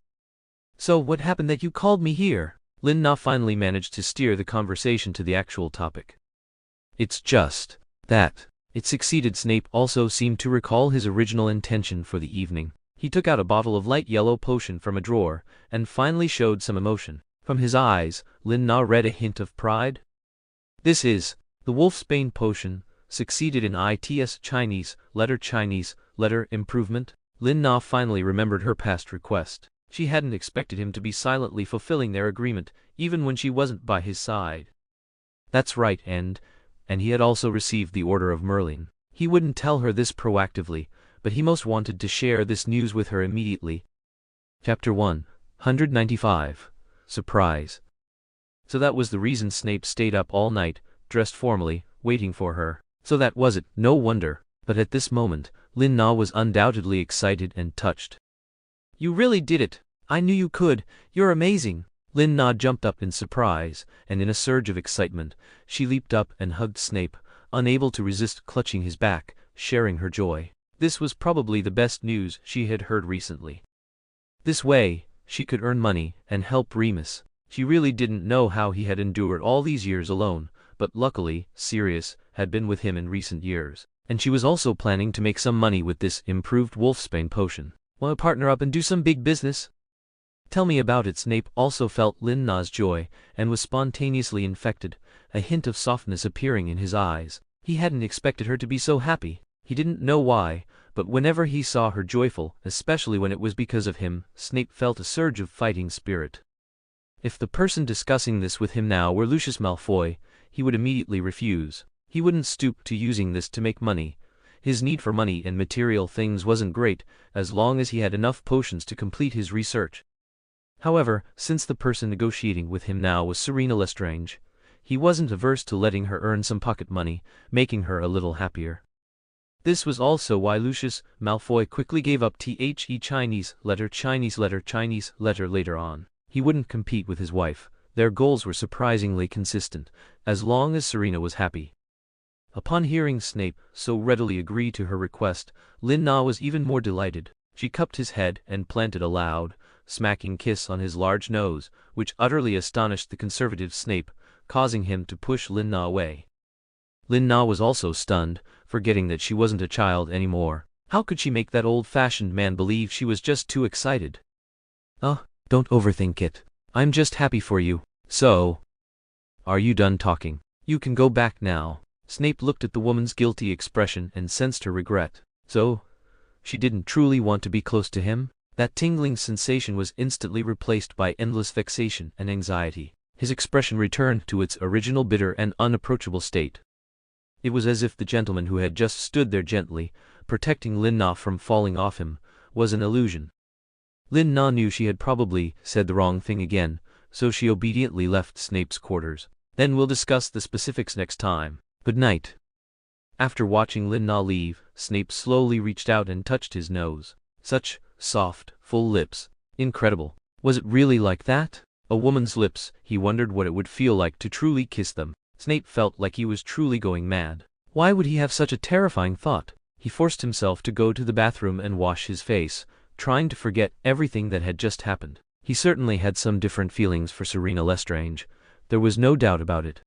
"So what happened that you called me here?" Lin Na finally managed to steer the conversation to the actual topic. "It's just that." It succeeded. Snape also seemed to recall his original intention for the evening. He took out a bottle of light yellow potion from a drawer, and finally showed some emotion. From his eyes, Lin Na read a hint of pride. "This is the Wolfsbane potion, succeeded in ITS Chinese letter improvement." Lin Na finally remembered her past request. She hadn't expected him to be silently fulfilling their agreement, even when she wasn't by his side. That's right, and he had also received the Order of Merlin. He wouldn't tell her this proactively, but he most wanted to share this news with her immediately. Chapter 195. Surprise. So that was the reason Snape stayed up all night, dressed formally, waiting for her. So that was it, no wonder. But at this moment, Lin Na was undoubtedly excited and touched. "You really did it. I knew you could. You're amazing." Lin Na jumped up in surprise, and in a surge of excitement, she leaped up and hugged Snape, unable to resist clutching his back, sharing her joy. This was probably the best news she had heard recently. This way, she could earn money and help Remus. She really didn't know how he had endured all these years alone, but luckily, Sirius had been with him in recent years, and she was also planning to make some money with this improved Wolfsbane potion. "Want to partner up and do some big business?" "Tell me about it." Snape also felt Lin Na's joy, and was spontaneously infected, a hint of softness appearing in his eyes. He hadn't expected her to be so happy. He didn't know why, but whenever he saw her joyful, especially when it was because of him, Snape felt a surge of fighting spirit. If the person discussing this with him now were Lucius Malfoy, he would immediately refuse. He wouldn't stoop to using this to make money. His need for money and material things wasn't great, as long as he had enough potions to complete his research. However, since the person negotiating with him now was Selina Lestrange, he wasn't averse to letting her earn some pocket money, making her a little happier. This was also why Lucius Malfoy quickly gave up the Chinese letter later on. He wouldn't compete with his wife. Their goals were surprisingly consistent, as long as Selina was happy. Upon hearing Snape so readily agree to her request, Lin Na was even more delighted. She cupped his head and planted a loud, smacking kiss on his large nose, which utterly astonished the conservative Snape, causing him to push Lin Na away. Lin Na was also stunned, forgetting that she wasn't a child anymore. How could she make that old-fashioned man believe she was just too excited? "Oh, don't overthink it. I'm just happy for you." "So, are you done talking? You can go back now." Snape looked at the woman's guilty expression and sensed her regret. So, she didn't truly want to be close to him? That tingling sensation was instantly replaced by endless vexation and anxiety. His expression returned to its original bitter and unapproachable state. It was as if the gentleman who had just stood there gently, protecting Lin Na from falling off him, was an illusion. Lin Na knew she had probably said the wrong thing again, so she obediently left Snape's quarters. "Then we'll discuss the specifics next time. Good night." After watching Lin Na leave, Snape slowly reached out and touched his nose. Such soft, full lips. Incredible. Was it really like that? A woman's lips, he wondered what it would feel like to truly kiss them. Snape felt like he was truly going mad. Why would he have such a terrifying thought? He forced himself to go to the bathroom and wash his face, trying to forget everything that had just happened. He certainly had some different feelings for Selina Lestrange. There was no doubt about it.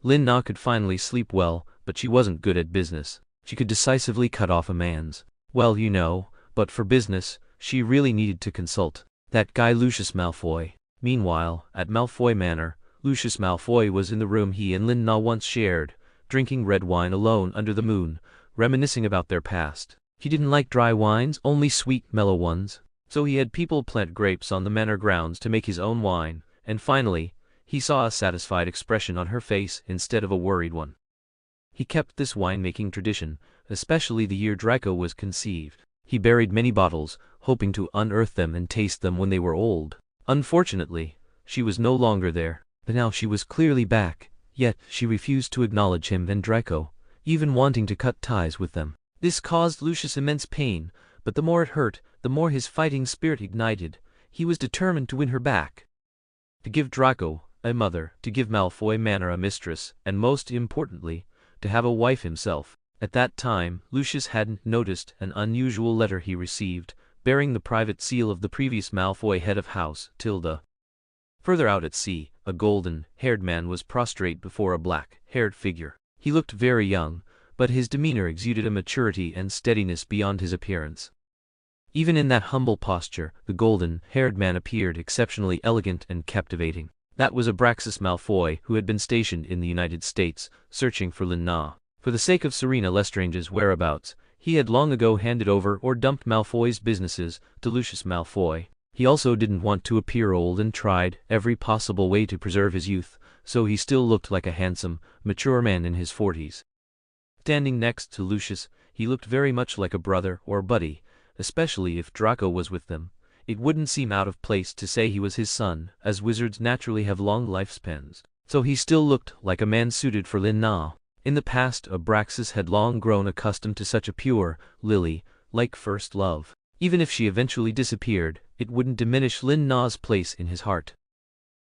Lin Na could finally sleep well, but she wasn't good at business. She could decisively cut off a man's, well, you know, but for business, she really needed to consult that guy Lucius Malfoy. Meanwhile, at Malfoy Manor, Lucius Malfoy was in the room he and Lin Na once shared, drinking red wine alone under the moon, reminiscing about their past. He didn't like dry wines, only sweet, mellow ones. So he had people plant grapes on the manor grounds to make his own wine, and finally, he saw a satisfied expression on her face instead of a worried one. He kept this winemaking tradition, especially the year Draco was conceived. He buried many bottles, hoping to unearth them and taste them when they were old. Unfortunately, she was no longer there, but now she was clearly back, yet she refused to acknowledge him and Draco, even wanting to cut ties with them. This caused Lucius immense pain, but the more it hurt, the more his fighting spirit ignited. He was determined to win her back. To give Draco a mother, to give Malfoy Manor a mistress, and most importantly, to have a wife himself. At that time, Lucius hadn't noticed an unusual letter he received, bearing the private seal of the previous Malfoy head of house, Tilda. Further out at sea, a golden-haired man was prostrate before a black-haired figure. He looked very young, but his demeanor exuded a maturity and steadiness beyond his appearance. Even in that humble posture, the golden-haired man appeared exceptionally elegant and captivating. That was Abraxas Malfoy, who had been stationed in the United States, searching for Lin Na. For the sake of Selina Lestrange's whereabouts, he had long ago handed over or dumped Malfoy's businesses to Lucius Malfoy. He also didn't want to appear old and tried every possible way to preserve his youth, so he still looked like a handsome, mature man in his 40s. Standing next to Lucius, he looked very much like a brother or buddy, especially if Draco was with them. It wouldn't seem out of place to say he was his son, as wizards naturally have long lifespans. So he still looked like a man suited for Lin Na. In the past, Abraxas had long grown accustomed to such a pure, lily-like first love. Even if she eventually disappeared, it wouldn't diminish Lin Na's place in his heart.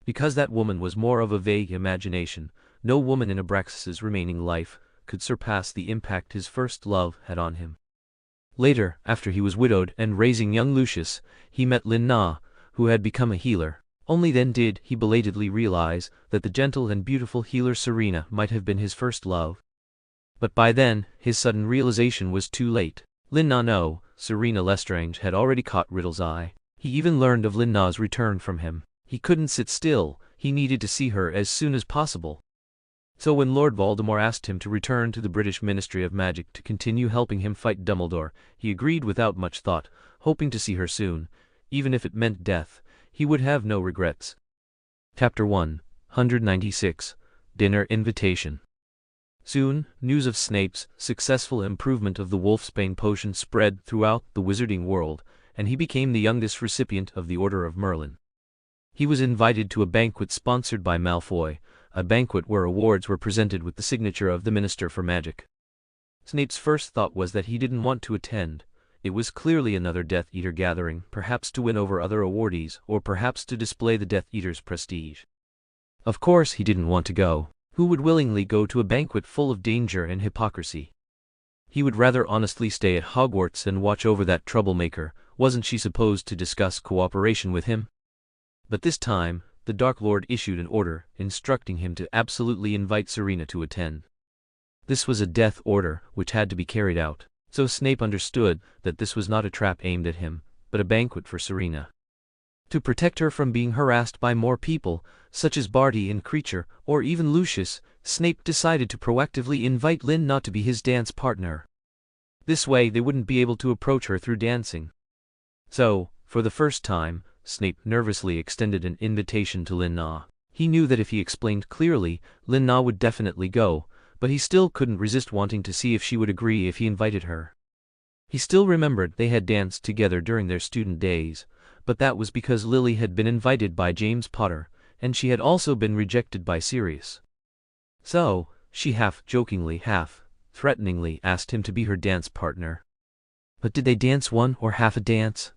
Because that woman was more of a vague imagination, no woman in Abraxas's remaining life could surpass the impact his first love had on him. Later, after he was widowed and raising young Lucius, he met Lin Na, who had become a healer. Only then did he belatedly realize that the gentle and beautiful healer Serena might have been his first love. But by then, his sudden realization was too late. Lin Na no, Selina Lestrange had already caught Riddle's eye. He even learned of Lin Na's return from him. He couldn't sit still, he needed to see her as soon as possible. So when Lord Voldemort asked him to return to the British Ministry of Magic to continue helping him fight Dumbledore, he agreed without much thought, hoping to see her soon. Even if it meant death, he would have no regrets. Chapter 196. Dinner Invitation. Soon, news of Snape's successful improvement of the Wolfsbane potion spread throughout the wizarding world, and he became the youngest recipient of the Order of Merlin. He was invited to a banquet sponsored by Malfoy, a banquet where awards were presented with the signature of the Minister for Magic. Snape's first thought was that he didn't want to attend. It was clearly another Death Eater gathering, perhaps to win over other awardees, or perhaps to display the Death Eater's prestige. Of course he didn't want to go. Who would willingly go to a banquet full of danger and hypocrisy? He would rather honestly stay at Hogwarts and watch over that troublemaker. Wasn't she supposed to discuss cooperation with him? But this time, the Dark Lord issued an order, instructing him to absolutely invite Serena to attend. This was a death order, which had to be carried out. So Snape understood that this was not a trap aimed at him, but a banquet for Serena. To protect her from being harassed by more people, such as Barty and Creature, or even Lucius, Snape decided to proactively invite Lin Na to be his dance partner. This way they wouldn't be able to approach her through dancing. So, for the first time, Snape nervously extended an invitation to Lin Na. He knew that if he explained clearly, Lin Na would definitely go, but he still couldn't resist wanting to see if she would agree if he invited her. He still remembered they had danced together during their student days, but that was because Lily had been invited by James Potter, and she had also been rejected by Sirius. So, she half-jokingly, half-threateningly asked him to be her dance partner. But did they dance one or half a dance?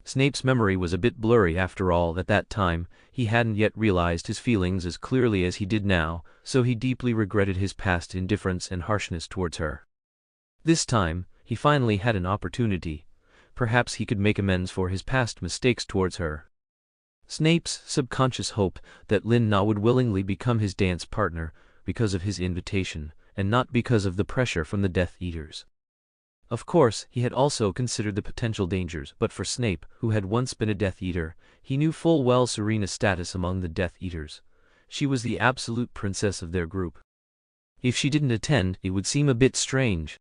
Snape's memory was a bit blurry after all. At that time, he hadn't yet realized his feelings as clearly as he did now, so he deeply regretted his past indifference and harshness towards her. This time, he finally had an opportunity. Perhaps he could make amends for his past mistakes towards her. Snape's subconscious hope that Lin Na would willingly become his dance partner because of his invitation, and not because of the pressure from the Death Eaters. Of course, he had also considered the potential dangers, but for Snape, who had once been a Death Eater, he knew full well Serena's status among the Death Eaters. She was the absolute princess of their group. If she didn't attend, it would seem a bit strange.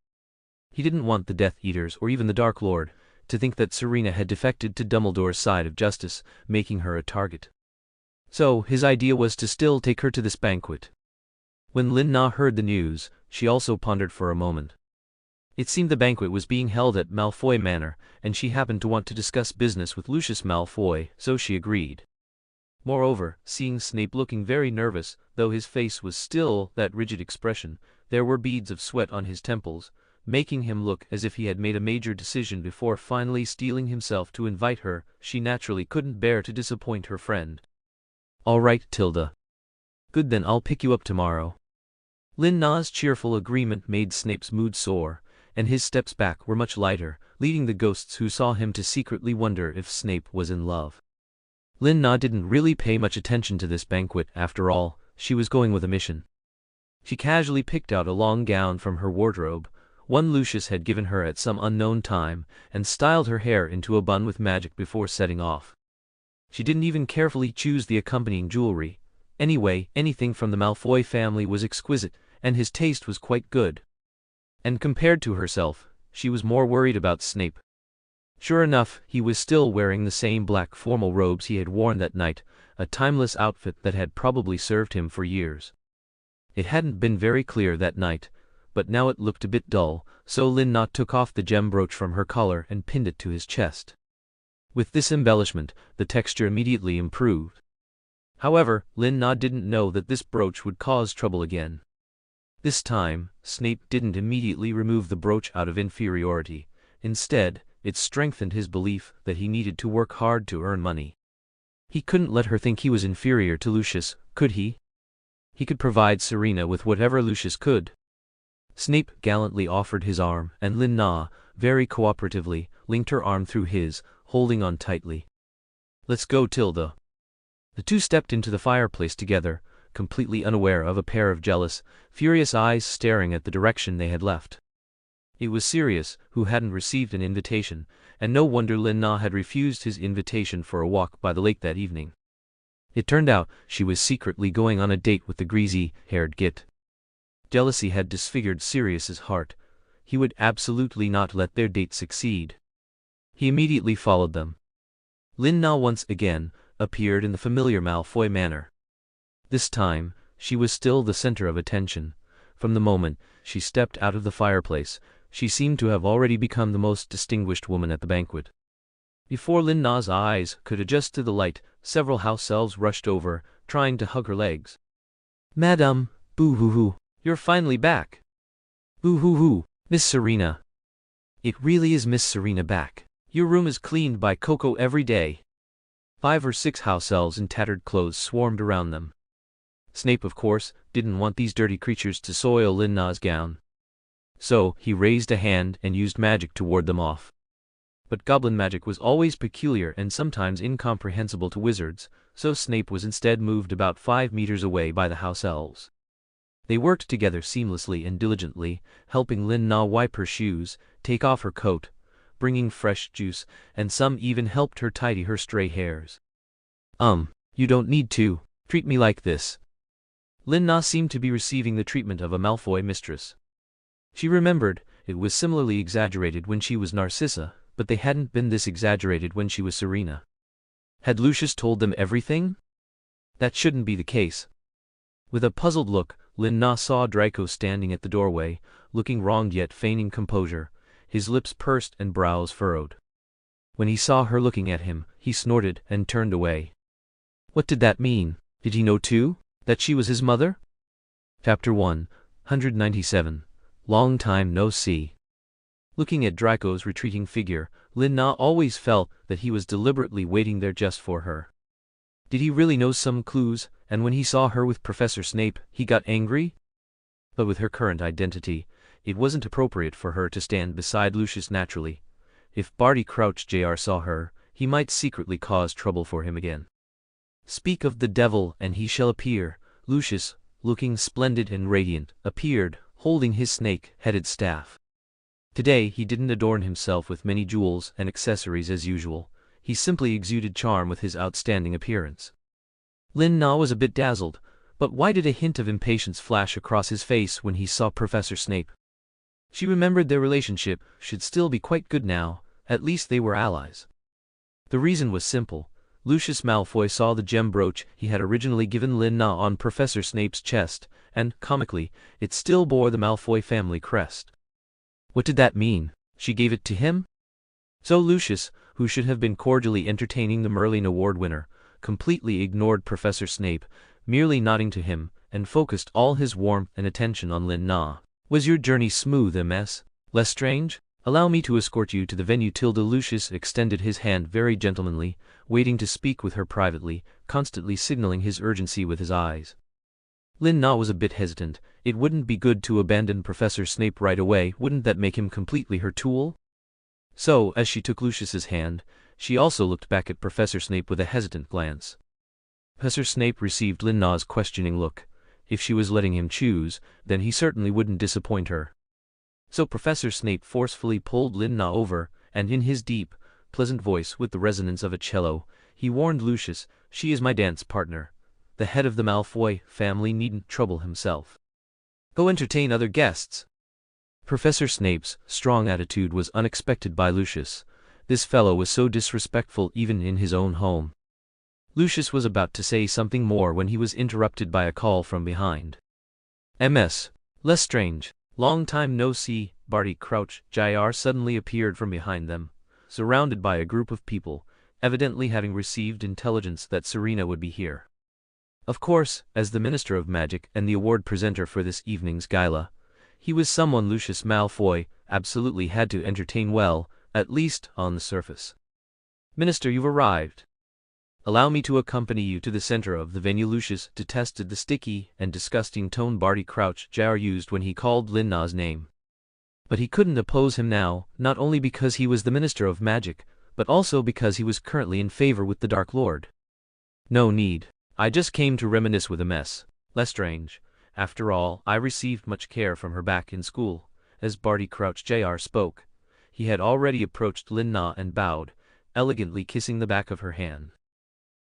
He didn't want the Death Eaters, or even the Dark Lord, to think that Serena had defected to Dumbledore's side of justice, making her a target. So, his idea was to still take her to this banquet. When Lin Na heard the news, she also pondered for a moment. It seemed the banquet was being held at Malfoy Manor, and she happened to want to discuss business with Lucius Malfoy, so she agreed. Moreover, seeing Snape looking very nervous, though his face was still that rigid expression, there were beads of sweat on his temples, making him look as if he had made a major decision before finally steeling himself to invite her. She naturally couldn't bear to disappoint her friend. "All right, Tilda. Good, then I'll pick you up tomorrow." Lin Na's cheerful agreement made Snape's mood soar, and his steps back were much lighter, leading the ghosts who saw him to secretly wonder if Snape was in love. Lin Na didn't really pay much attention to this banquet. After all, she was going with a mission. She casually picked out a long gown from her wardrobe, one Lucius had given her at some unknown time, and styled her hair into a bun with magic before setting off. She didn't even carefully choose the accompanying jewelry. Anyway, anything from the Malfoy family was exquisite, and his taste was quite good. And compared to herself, she was more worried about Snape. Sure enough, he was still wearing the same black formal robes he had worn that night, a timeless outfit that had probably served him for years. It hadn't been very clear that night, but now it looked a bit dull, so Lin Na took off the gem brooch from her collar and pinned it to his chest. With this embellishment, the texture immediately improved. However, Lin Na didn't know that this brooch would cause trouble again. This time, Snape didn't immediately remove the brooch out of inferiority. Instead, it strengthened his belief that he needed to work hard to earn money. He couldn't let her think he was inferior to Lucius, could he? He could provide Serena with whatever Lucius could. Snape gallantly offered his arm, and Lin Na, very cooperatively, linked her arm through his, holding on tightly. "Let's go, Tilda." The two stepped into the fireplace together, completely unaware of a pair of jealous, furious eyes staring at the direction they had left. It was Sirius, who hadn't received an invitation, and no wonder Lin Na had refused his invitation for a walk by the lake that evening. It turned out she was secretly going on a date with the greasy-haired git. Jealousy had disfigured Sirius's heart. He would absolutely not let their date succeed. He immediately followed them. Lin Na once again appeared in the familiar Malfoy Manor. This time, she was still the center of attention. From the moment she stepped out of the fireplace, she seemed to have already become the most distinguished woman at the banquet. Before Lin Na's eyes could adjust to the light, several house elves rushed over, trying to hug her legs. "Madame, boo-hoo-hoo, you're finally back. Boo-hoo-hoo, Miss Serena. It really is Miss Serena back. Your room is cleaned by Coco every day." 5 or 6 house elves in tattered clothes swarmed around them. Snape, of course, didn't want these dirty creatures to soil Lin Na's gown. So, he raised a hand and used magic to ward them off. But goblin magic was always peculiar and sometimes incomprehensible to wizards, so Snape was instead moved about 5 meters away by the house elves. They worked together seamlessly and diligently, helping Lin Na wipe her shoes, take off her coat, bringing fresh juice, and some even helped her tidy her stray hairs. You don't need to treat me like this." Lin Na seemed to be receiving the treatment of a Malfoy mistress. She remembered, it was similarly exaggerated when she was Narcissa, but they hadn't been this exaggerated when she was Serena. Had Lucius told them everything? That shouldn't be the case. With a puzzled look, Lin Na saw Draco standing at the doorway, looking wronged yet feigning composure, his lips pursed and brows furrowed. When he saw her looking at him, he snorted and turned away. What did that mean? Did he know too, that she was his mother? Chapter 197. Long time no see. Looking at Draco's retreating figure, Lin Na always felt that he was deliberately waiting there just for her. Did he really know some clues, and when he saw her with Professor Snape, he got angry? But with her current identity, it wasn't appropriate for her to stand beside Lucius naturally. If Barty Crouch Jr. saw her, he might secretly cause trouble for him again. Speak of the devil and he shall appear. Lucius, looking splendid and radiant, appeared, holding his snake-headed staff. Today he didn't adorn himself with many jewels and accessories as usual, he simply exuded charm with his outstanding appearance. Lin Na was a bit dazzled, but why did a hint of impatience flash across his face when he saw Professor Snape? She remembered their relationship should still be quite good now, at least they were allies. The reason was simple. Lucius Malfoy saw the gem brooch he had originally given Lin Na on Professor Snape's chest, and, comically, it still bore the Malfoy family crest. What did that mean? She gave it to him? So Lucius, who should have been cordially entertaining the Merlin Award winner, completely ignored Professor Snape, merely nodding to him, and focused all his warmth and attention on Lin Na. Was your journey smooth, Ms. Lestrange? Allow me to escort you to the venue. Lucius extended his hand very gentlemanly, waiting to speak with her privately, constantly signaling his urgency with his eyes. Lin Na was a bit hesitant. It wouldn't be good to abandon Professor Snape right away, wouldn't that make him completely her tool? So, as she took Lucius's hand, she also looked back at Professor Snape with a hesitant glance. Professor Snape received Lin Na's questioning look. If she was letting him choose, then he certainly wouldn't disappoint her. So Professor Snape forcefully pulled Lin Na over, and in his deep, pleasant voice with the resonance of a cello, he warned Lucius, "She is my dance partner. The head of the Malfoy family needn't trouble himself. Go entertain other guests." Professor Snape's strong attitude was unexpected by Lucius. This fellow was so disrespectful even in his own home. Lucius was about to say something more when he was interrupted by a call from behind. "Ms. Lestrange, long time no see." Barty Crouch Jr. suddenly appeared from behind them, surrounded by a group of people, evidently having received intelligence that Serena would be here. Of course, as the Minister of Magic and the award presenter for this evening's gala, he was someone Lucius Malfoy absolutely had to entertain well, at least on the surface. "Minister, you've arrived. Allow me to accompany you to the center of the venue." Lucius detested the sticky and disgusting tone Barty Crouch Jr. used when he called Lin Na's name. But he couldn't oppose him now, not only because he was the Minister of Magic, but also because he was currently in favor with the Dark Lord. "No need. I just came to reminisce with Ms. Lestrange. After all, I received much care from her back in school." As Barty Crouch Jr. spoke, he had already approached Lin Na and bowed, elegantly kissing the back of her hand.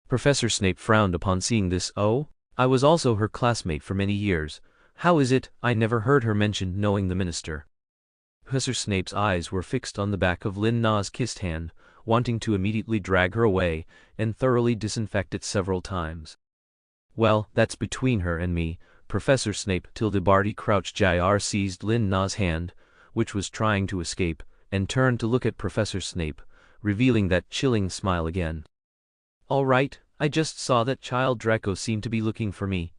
Professor Snape frowned upon seeing this. "Oh, I was also her classmate for many years. How is it I never heard her mention knowing the minister?" Professor Snape's eyes were fixed on the back of Lin Na's kissed hand, wanting to immediately drag her away and thoroughly disinfect it several times. "Well, that's between her and me." Professor Snape Barty Crouch Jr. seized Lin Na's hand, which was trying to escape, and turned to look at Professor Snape, revealing that chilling smile again. "All right, I just saw that child Draco seemed to be looking for me.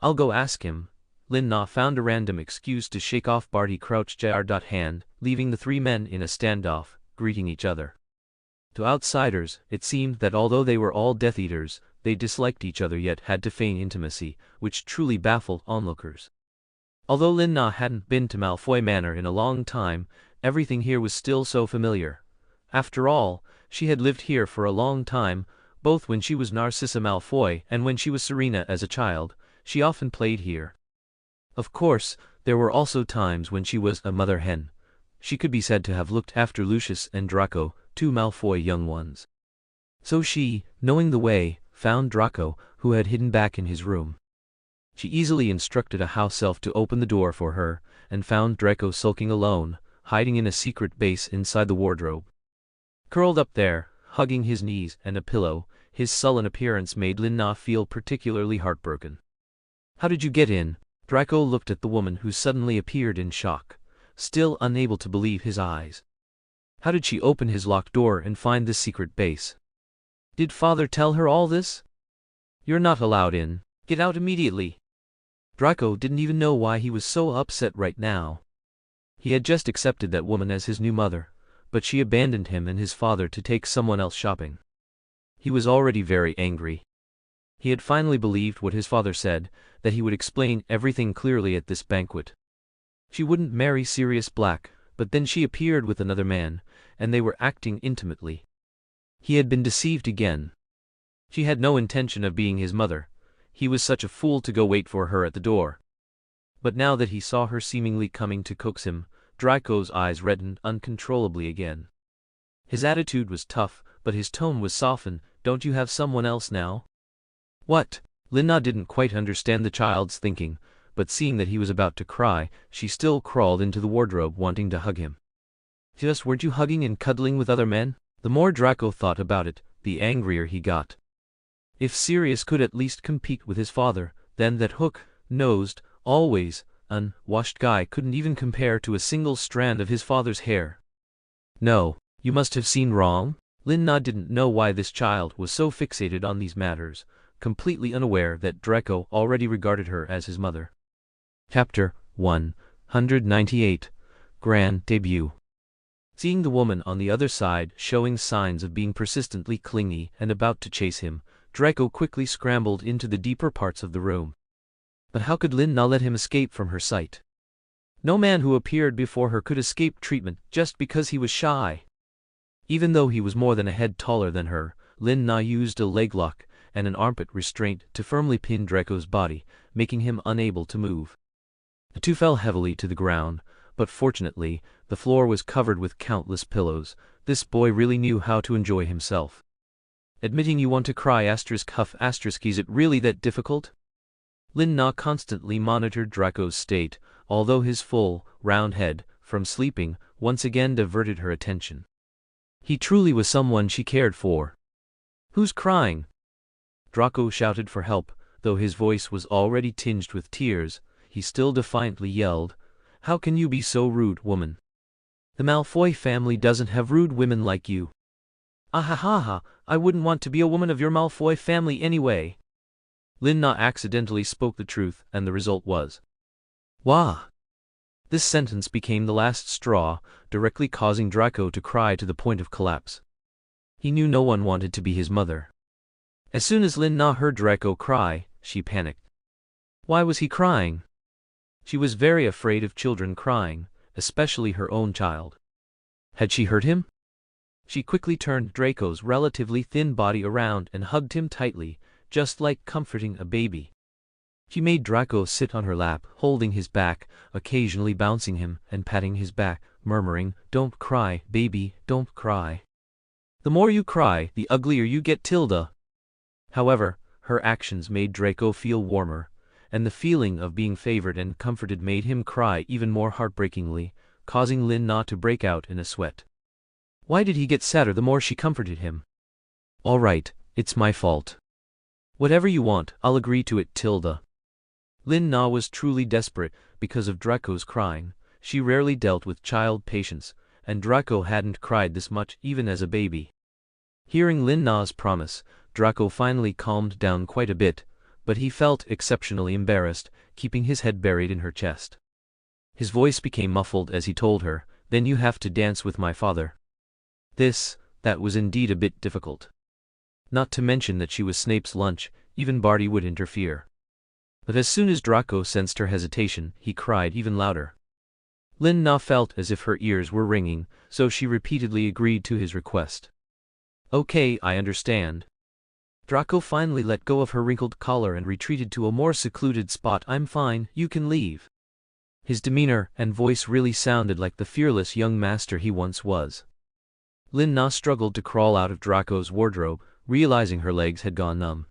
I'll go ask him." Lin Na found a random excuse to shake off Barty Crouch Jr.'s hand, leaving the three men in a standoff, greeting each other. To outsiders, it seemed that although they were all Death Eaters, they disliked each other yet had to feign intimacy, which truly baffled onlookers. Although Lin Na hadn't been to Malfoy Manor in a long time, everything here was still so familiar. After all, she had lived here for a long time, both when she was Narcissa Malfoy and when she was Serena as a child. She often played here. Of course, there were also times when she was a mother hen. She could be said to have looked after Lucius and Draco, two Malfoy young ones. So she, knowing the way, found Draco, who had hidden back in his room. She easily instructed a house elf to open the door for her, and found Draco sulking alone, hiding in a secret base inside the wardrobe. Curled up there, hugging his knees and a pillow, his sullen appearance made Lin Na feel particularly heartbroken. "How did you get in?" Draco looked at the woman who suddenly appeared in shock, still unable to believe his eyes. How did she open his locked door and find this secret base? Did father tell her all this? "You're not allowed in. Get out immediately." Draco didn't even know why he was so upset right now. He had just accepted that woman as his new mother, but she abandoned him and his father to take someone else shopping. He was already very angry. He had finally believed what his father said, that he would explain everything clearly at this banquet. She wouldn't marry Sirius Black, but then she appeared with another man, and they were acting intimately. He had been deceived again. She had no intention of being his mother. He was such a fool to go wait for her at the door. But now that he saw her seemingly coming to coax him, Draco's eyes reddened uncontrollably again. His attitude was tough, but his tone was softened. Don't you have someone else now? What? Lina didn't quite understand the child's thinking, but seeing that he was about to cry, she still crawled into the wardrobe wanting to hug him. Just weren't you hugging and cuddling with other men? The more Draco thought about it, the angrier he got. If Sirius could at least compete with his father, then that hook-nosed, always unwashed guy couldn't even compare to a single strand of his father's hair. No, you must have seen wrong. Lina didn't know why this child was so fixated on these matters, completely unaware that Draco already regarded her as his mother. Chapter 198 Grand Debut. Seeing the woman on the other side showing signs of being persistently clingy and about to chase him, Draco quickly scrambled into the deeper parts of the room. But how could Lina let him escape from her sight? No man who appeared before her could escape treatment just because he was shy. Even though he was more than a head taller than her, Lina used a leg lock and an armpit restraint to firmly pin Draco's body, making him unable to move. The two fell heavily to the ground, but fortunately, the floor was covered with countless pillows. This boy really knew how to enjoy himself. Admitting you want to cry *huff*, is it really that difficult? Lina constantly monitored Draco's state, although his full, round head, from sleeping, once again diverted her attention. He truly was someone she cared for. Who's crying? Draco shouted for help, though his voice was already tinged with tears. He still defiantly yelled, "How can you be so rude, woman? The Malfoy family doesn't have rude women like you." "Ahahaha, I wouldn't want to be a woman of your Malfoy family anyway." Lina accidentally spoke the truth, and the result was, "Wah!" This sentence became the last straw, directly causing Draco to cry to the point of collapse. He knew no one wanted to be his mother. As soon as Lina heard Draco cry, she panicked. Why was he crying? She was very afraid of children crying, especially her own child. Had she hurt him? She quickly turned Draco's relatively thin body around and hugged him tightly, just like comforting a baby. She made Draco sit on her lap, holding his back, occasionally bouncing him and patting his back, murmuring, "Don't cry, baby, don't cry. The more you cry, the uglier you get, Tilda." However, her actions made Draco feel warmer, and the feeling of being favored and comforted made him cry even more heartbreakingly, causing Lina to break out in a sweat. Why did he get sadder the more she comforted him? "All right, it's my fault. Whatever you want, I'll agree to it, Tilda." Lina was truly desperate because of Draco's crying. She rarely dealt with child patience, and Draco hadn't cried this much even as a baby. Hearing Lina's promise, Draco finally calmed down quite a bit, but he felt exceptionally embarrassed, keeping his head buried in her chest. His voice became muffled as he told her, "Then you have to dance with my father." That was indeed a bit difficult. Not to mention that she was Snape's lunch, even Barty would interfere. But as soon as Draco sensed her hesitation, he cried even louder. Lina felt as if her ears were ringing, so she repeatedly agreed to his request. "Okay, I understand." Draco finally let go of her wrinkled collar and retreated to a more secluded spot. "I'm fine, you can leave." His demeanor and voice really sounded like the fearless young master he once was. Lina struggled to crawl out of Draco's wardrobe, realizing her legs had gone numb.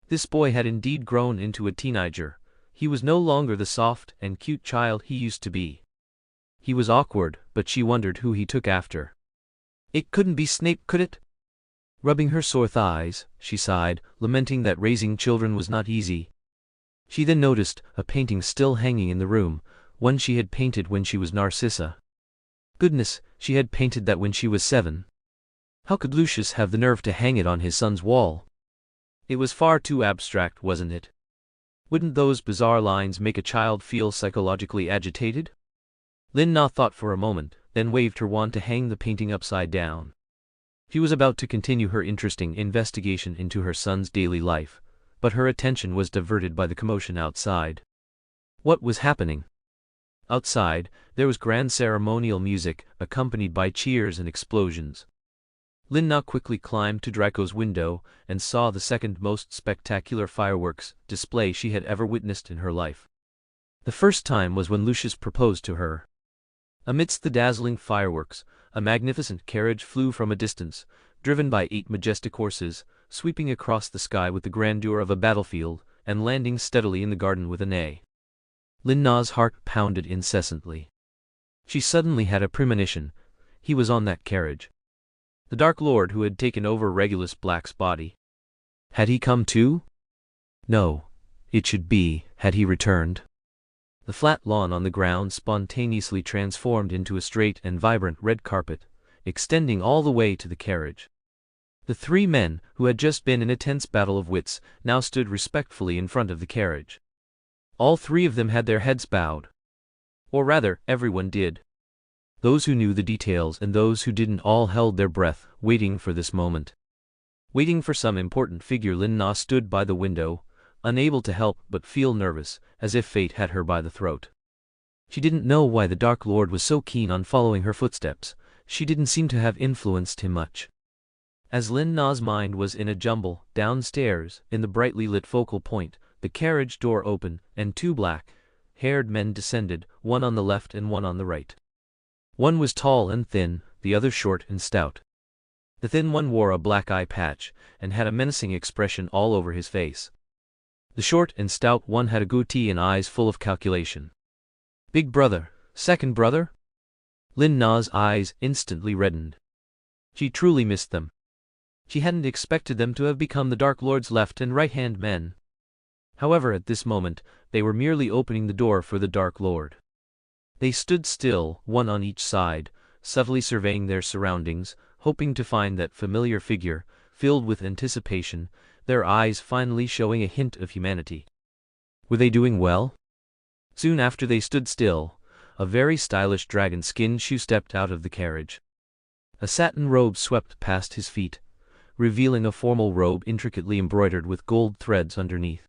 This boy had indeed grown into a teenager. He was no longer the soft and cute child he used to be. He was awkward, but she wondered who he took after. It couldn't be Snape, could it? Rubbing her sore thighs, she sighed, lamenting that raising children was not easy. She then noticed a painting still hanging in the room, one she had painted when she was Narcissa. Goodness, she had painted that when she was 7. How could Lucius have the nerve to hang it on his son's wall? It was far too abstract, wasn't it? Wouldn't those bizarre lines make a child feel psychologically agitated? Lin Na thought for a moment, then waved her wand to hang the painting upside down. She was about to continue her interesting investigation into her son's daily life, but her attention was diverted by the commotion outside. What was happening? Outside, there was grand ceremonial music, accompanied by cheers and explosions. Lin Na quickly climbed to Draco's window and saw the second most spectacular fireworks display she had ever witnessed in her life. The first time was when Lucius proposed to her. Amidst the dazzling fireworks, a magnificent carriage flew from a distance, driven by 8 majestic horses, sweeping across the sky with the grandeur of a battlefield, and landing steadily in the garden with a neigh. Lin Na's heart pounded incessantly. She suddenly had a premonition. He was on that carriage. The Dark Lord who had taken over Regulus Black's body. Had he come too? No. It should be, had he returned. The flat lawn on the ground spontaneously transformed into a straight and vibrant red carpet, extending all the way to the carriage. The 3 men, who had just been in a tense battle of wits, now stood respectfully in front of the carriage. All 3 of them had their heads bowed. Or rather, everyone did. Those who knew the details and those who didn't all held their breath, waiting for this moment. Waiting for some important figure. Lin Na stood by the window, unable to help but feel nervous, as if fate had her by the throat. She didn't know why the Dark Lord was so keen on following her footsteps. She didn't seem to have influenced him much. As Lin Na's mind was in a jumble, downstairs, in the brightly lit focal point, the carriage door opened, and 2 black-haired men descended, one on the left and one on the right. One was tall and thin, the other short and stout. The thin one wore a black eye patch, and had a menacing expression all over his face. The short and stout one had a goatee and eyes full of calculation. Big brother, second brother? Lin Na's eyes instantly reddened. She truly missed them. She hadn't expected them to have become the Dark Lord's left and right-hand men. However, at this moment, they were merely opening the door for the Dark Lord. They stood still, one on each side, subtly surveying their surroundings, hoping to find that familiar figure, filled with anticipation, their eyes finally showing a hint of humanity. Were they doing well? Soon after they stood still, a very stylish dragon-skin shoe stepped out of the carriage. A satin robe swept past his feet, revealing a formal robe intricately embroidered with gold threads underneath.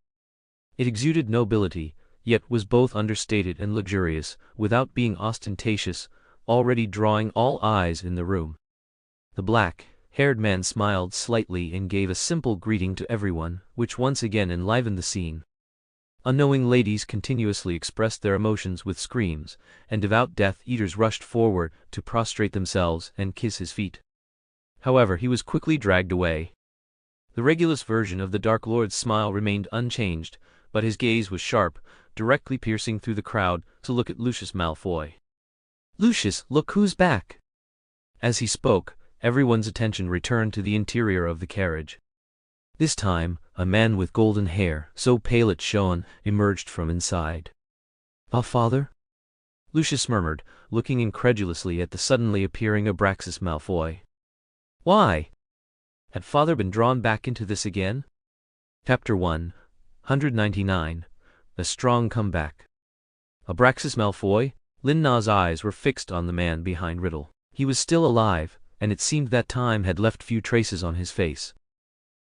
It exuded nobility, yet was both understated and luxurious, without being ostentatious, already drawing all eyes in the room. The black-haired man smiled slightly and gave a simple greeting to everyone, which once again enlivened the scene. Unknowing ladies continuously expressed their emotions with screams, and devout Death Eaters rushed forward to prostrate themselves and kiss his feet. However, he was quickly dragged away. The Regulus version of the Dark Lord's smile remained unchanged, but his gaze was sharp, directly piercing through the crowd to look at Lucius Malfoy. "Lucius, look who's back!" As he spoke, everyone's attention returned to the interior of the carriage. This time, a man with golden hair, so pale it shone, emerged from inside. "Ah, father?" Lucius murmured, looking incredulously at the suddenly appearing Abraxas Malfoy. Why? Had father been drawn back into this again? Chapter 199. A Strong Comeback. Abraxas Malfoy? Lin Na's eyes were fixed on the man behind Riddle. He was still alive, and it seemed that time had left few traces on his face.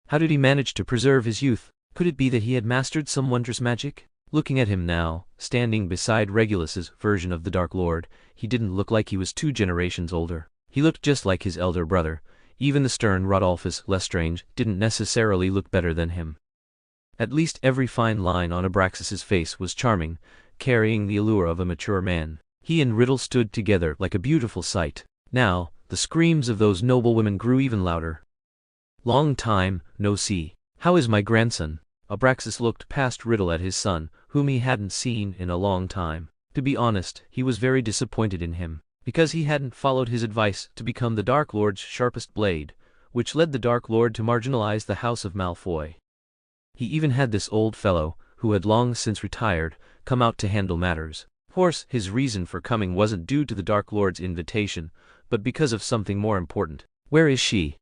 How did he manage to preserve his youth? Could it be that he had mastered some wondrous magic? Looking at him now, standing beside Regulus's version of the Dark Lord, he didn't look like he was 2 generations older. He looked just like his elder brother. Even the stern Rodolphus Lestrange didn't necessarily look better than him. At least every fine line on Abraxas's face was charming, carrying the allure of a mature man. He and Riddle stood together like a beautiful sight. Now, the screams of those noble women grew even louder. "Long time, no see. How is my grandson?" Abraxas looked past Riddle at his son, whom he hadn't seen in a long time. To be honest, he was very disappointed in him, because he hadn't followed his advice to become the Dark Lord's sharpest blade, which led the Dark Lord to marginalize the House of Malfoy. He even had this old fellow, who had long since retired, come out to handle matters. Of course, his reason for coming wasn't due to the Dark Lord's invitation, but because of something more important. Where is she?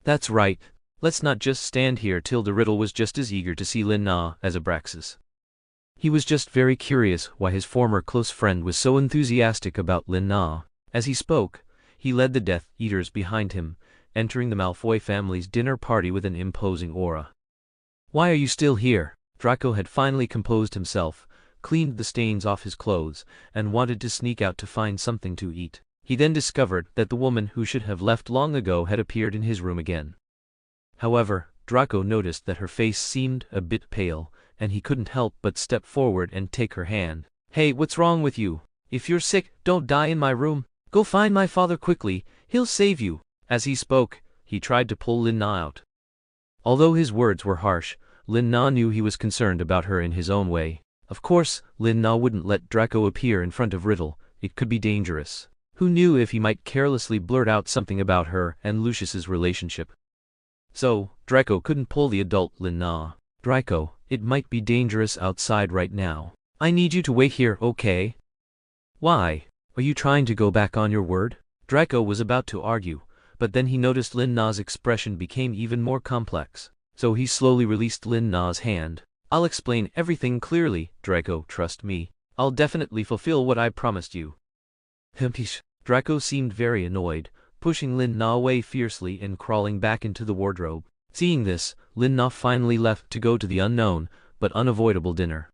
That's right. Let's not just stand here. Tilda Riddle was just as eager to see Lin Na as Abraxas. He was just very curious why his former close friend was so enthusiastic about Lin Na. As he spoke, he led the Death Eaters behind him, entering the Malfoy family's dinner party with an imposing aura. "Why are you still here?" Draco had finally composed himself, cleaned the stains off his clothes, and wanted to sneak out to find something to eat. He then discovered that the woman who should have left long ago had appeared in his room again. However, Draco noticed that her face seemed a bit pale, and he couldn't help but step forward and take her hand. "Hey, what's wrong with you? If you're sick, don't die in my room. Go find my father quickly, he'll save you." As he spoke, he tried to pull Lin Na out. Although his words were harsh, Lin Na knew he was concerned about her in his own way. Of course, Lin Na wouldn't let Draco appear in front of Riddle. It could be dangerous. Who knew if he might carelessly blurt out something about her and Lucius's relationship? So, Draco couldn't pull the adult Lin Na. "Draco, it might be dangerous outside right now. I need you to wait here, okay?" "Why? Are you trying to go back on your word?" Draco was about to argue, but then he noticed Lin Na's expression became even more complex. So he slowly released Lin Na's hand. "I'll explain everything clearly, Draco, trust me. I'll definitely fulfill what I promised you." Himpish. Draco seemed very annoyed, pushing Lin Na away fiercely and crawling back into the wardrobe. Seeing this, Lin Na finally left to go to the unknown, but unavoidable dinner.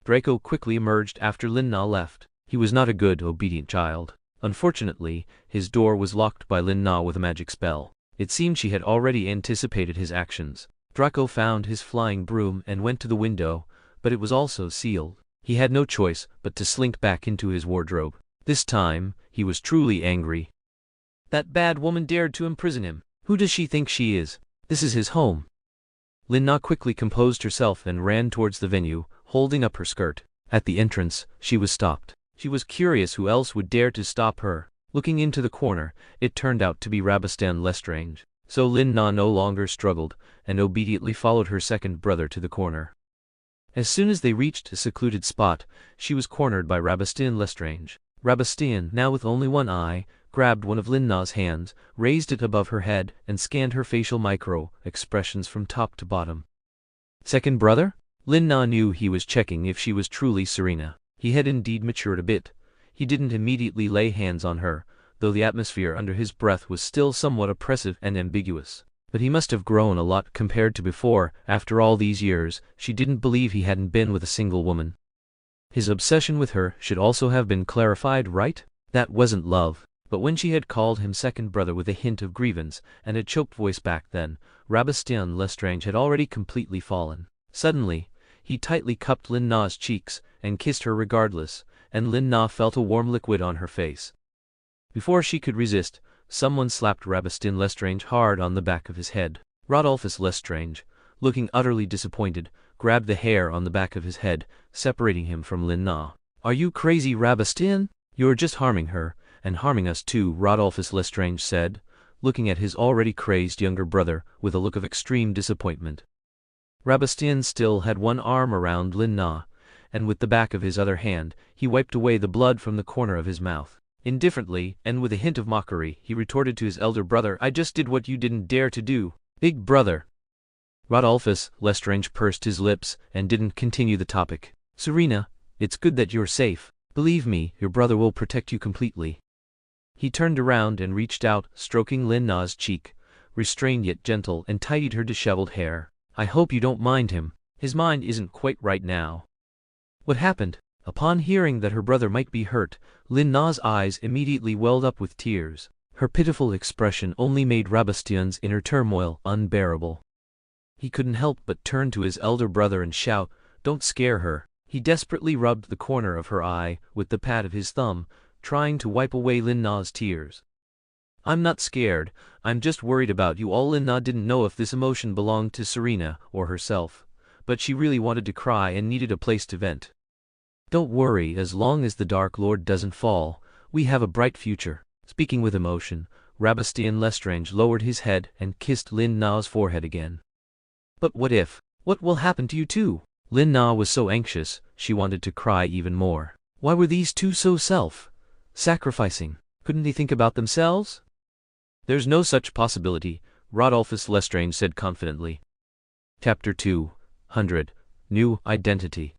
Draco quickly emerged after Lin Na left. He was not a good, obedient child. Unfortunately, his door was locked by Lin Na with a magic spell. It seemed she had already anticipated his actions. Draco found his flying broom and went to the window, but it was also sealed. He had no choice but to slink back into his wardrobe. This time, he was truly angry. That bad woman dared to imprison him. Who does she think she is? This is his home. Lin Na quickly composed herself and ran towards the venue, holding up her skirt. At the entrance, she was stopped. She was curious who else would dare to stop her. Looking into the corner, it turned out to be Selina Lestrange. So Lin Na no longer struggled, and obediently followed her second brother to the corner. As soon as they reached a secluded spot, she was cornered by Selina Lestrange. Selina, now with only one eye, grabbed one of Lin Na's hands, raised it above her head, and scanned her facial micro-expressions from top to bottom. Second brother? Lin Na knew he was checking if she was truly Serena. He had indeed matured a bit. He didn't immediately lay hands on her, though the atmosphere under his breath was still somewhat oppressive and ambiguous. But he must have grown a lot compared to before. After all these years, she didn't believe he hadn't been with a single woman. His obsession with her should also have been clarified, right? That wasn't love. But when she had called him second brother with a hint of grievance, and a choked voice back then, Selina Lestrange had already completely fallen. Suddenly, he tightly cupped Lin Na's cheeks, and kissed her regardless, and Lin Na felt a warm liquid on her face. Before she could resist, someone slapped Selina Lestrange hard on the back of his head. Rodolphus Lestrange, looking utterly disappointed, grabbed the hair on the back of his head, separating him from Lin Na. "Are you crazy, Selina? You're just harming her, and harming us too," Rodolphus Lestrange said, looking at his already crazed younger brother with a look of extreme disappointment. Selina still had one arm around Lin Na, and with the back of his other hand, he wiped away the blood from the corner of his mouth. Indifferently, and with a hint of mockery, he retorted to his elder brother, "I just did what you didn't dare to do, big brother." Rodolphus Lestrange pursed his lips and didn't continue the topic. "Serena, it's good that you're safe. Believe me, your brother will protect you completely." He turned around and reached out, stroking Lin Na's cheek, restrained yet gentle, and tidied her disheveled hair. "I hope you don't mind him. His mind isn't quite right now." What happened? Upon hearing that her brother might be hurt, Lin Na's eyes immediately welled up with tears. Her pitiful expression only made Selina's inner turmoil unbearable. He couldn't help but turn to his elder brother and shout, "Don't scare her." He desperately rubbed the corner of her eye with the pad of his thumb, trying to wipe away Lin Na's tears. "I'm not scared, I'm just worried about you all." Lin Na didn't know if this emotion belonged to Serena or herself, but she really wanted to cry and needed a place to vent. "Don't worry, as long as the Dark Lord doesn't fall, we have a bright future." Speaking with emotion, Selina Lestrange lowered his head and kissed Lin Na's forehead again. "But what if? What will happen to you too?" Lin Na was so anxious, she wanted to cry even more. Why were these two so self-sacrificing? Couldn't they think about themselves? "There's no such possibility," Rodolphus Lestrange said confidently. Chapter 200 New Identity.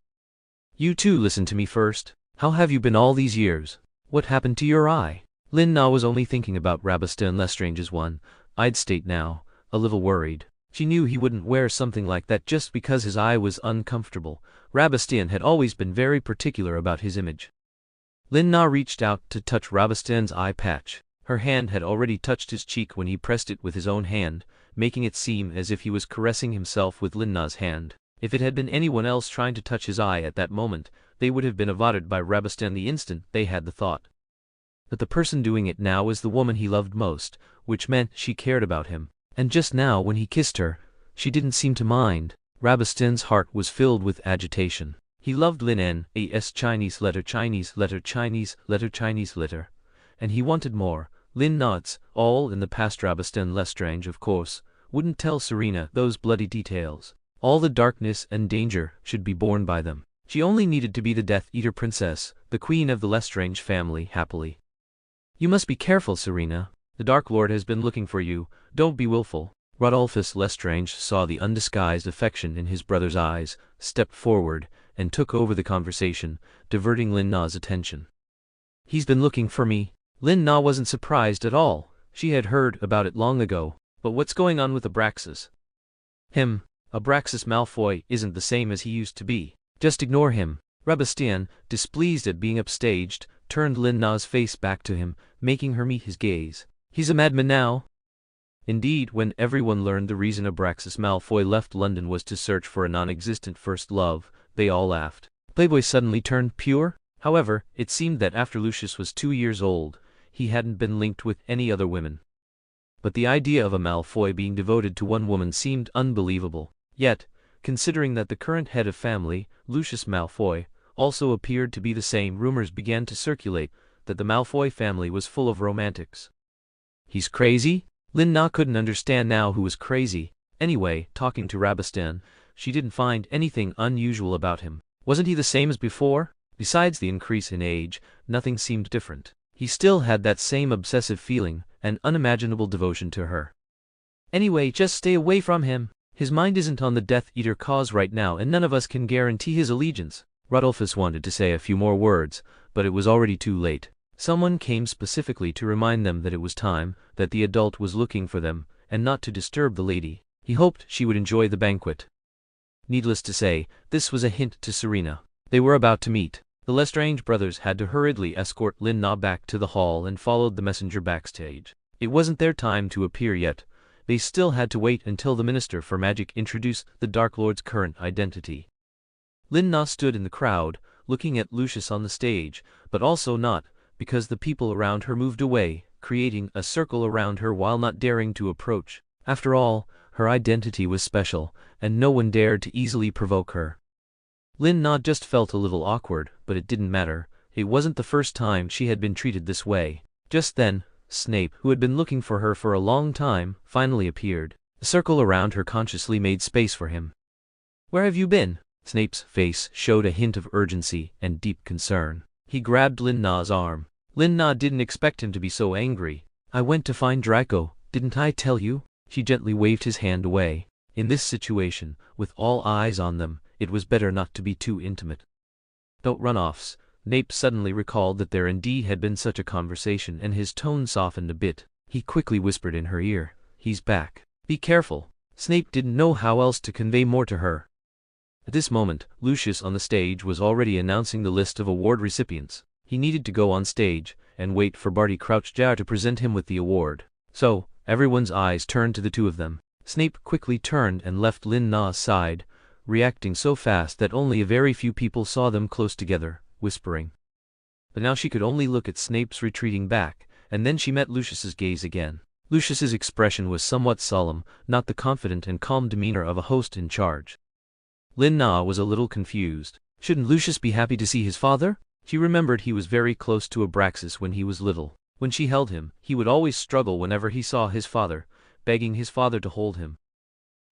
You too listen to me first. How have you been all these years? What happened to your eye? Lin Na was only thinking about Rabastan Lestrange's one-eyed state now, a little worried. She knew he wouldn't wear something like that just because his eye was uncomfortable. Rabastan had always been very particular about his image. Lin Na reached out to touch Rabastan's eye patch. Her hand had already touched his cheek when he pressed it with his own hand, making it seem as if he was caressing himself with Lin Na's hand. If it had been anyone else trying to touch his eye at that moment, they would have been evaded by Rabastan the instant they had the thought. But the person doing it now was the woman he loved most, which meant she cared about him. And just now when he kissed her, she didn't seem to mind. Rabastan's heart was filled with agitation. He loved Lin Na's Chinese letter Chinese letter Chinese letter Chinese letter. And he wanted more. Lin Na's, all in the past. Rabastan Lestrange, of course, wouldn't tell Serena those bloody details. All the darkness and danger should be borne by them. She only needed to be the Death Eater princess, the queen of the Lestrange family, happily. You must be careful, Serena. The Dark Lord has been looking for you. Don't be willful. Rodolphus Lestrange saw the undisguised affection in his brother's eyes, stepped forward, and took over the conversation, diverting Lin Na's attention. He's been looking for me. Lin Na wasn't surprised at all. She had heard about it long ago. But what's going on with Abraxas? Abraxas Malfoy isn't the same as he used to be. Just ignore him. Rabastan, displeased at being upstaged, turned Lin Na's face back to him, making her meet his gaze. He's a madman now. Indeed, when everyone learned the reason Abraxas Malfoy left London was to search for a non-existent first love, they all laughed. Playboy suddenly turned pure? However, it seemed that after Lucius was 2 years old, he hadn't been linked with any other women. But the idea of a Malfoy being devoted to one woman seemed unbelievable. Yet, considering that the current head of family, Lucius Malfoy, also appeared to be the same, rumors began to circulate that the Malfoy family was full of romantics. He's crazy? Lin Na couldn't understand now who was crazy. Anyway, talking to Rabastan, she didn't find anything unusual about him. Wasn't he the same as before? Besides the increase in age, nothing seemed different. He still had that same obsessive feeling and unimaginable devotion to her. Anyway, just stay away from him. His mind isn't on the Death Eater cause right now, and none of us can guarantee his allegiance. Rodolphus wanted to say a few more words, but it was already too late. Someone came specifically to remind them that it was time, that the adult was looking for them, and not to disturb the lady. He hoped she would enjoy the banquet. Needless to say, this was a hint to Serena. They were about to meet. The Lestrange brothers had to hurriedly escort Lin Na back to the hall and followed the messenger backstage. It wasn't their time to appear yet. They still had to wait until the Minister for Magic introduced the Dark Lord's current identity. Lin Na stood in the crowd, looking at Lucius on the stage, but also not, because the people around her moved away, creating a circle around her while not daring to approach. After all, her identity was special, and no one dared to easily provoke her. Lin Na just felt a little awkward, but it didn't matter. It wasn't the first time she had been treated this way. Just then, Snape, who had been looking for her for a long time, finally appeared. The circle around her consciously made space for him. "Where have you been?" Snape's face showed a hint of urgency and deep concern. He grabbed Lin Na's arm. Lin Na didn't expect him to be so angry. "I went to find Draco, didn't I tell you?" She gently waved his hand away. In this situation, with all eyes on them, it was better not to be too intimate. "Don't run off." Snape suddenly recalled that there indeed had been such a conversation, and his tone softened a bit. He quickly whispered in her ear, "He's back. Be careful." Snape didn't know how else to convey more to her. At this moment, Lucius on the stage was already announcing the list of award recipients. He needed to go on stage and wait for Barty Crouchjar to present him with the award. So, everyone's eyes turned to the two of them. Snape quickly turned and left Lin Na's side, reacting so fast that only a very few people saw them close together, whispering. But now she could only look at Snape's retreating back, and then she met Lucius's gaze again. Lucius's expression was somewhat solemn, not the confident and calm demeanor of a host in charge. Lin Na was a little confused. Shouldn't Lucius be happy to see his father? She remembered he was very close to Abraxas when he was little. When she held him, he would always struggle whenever he saw his father, begging his father to hold him.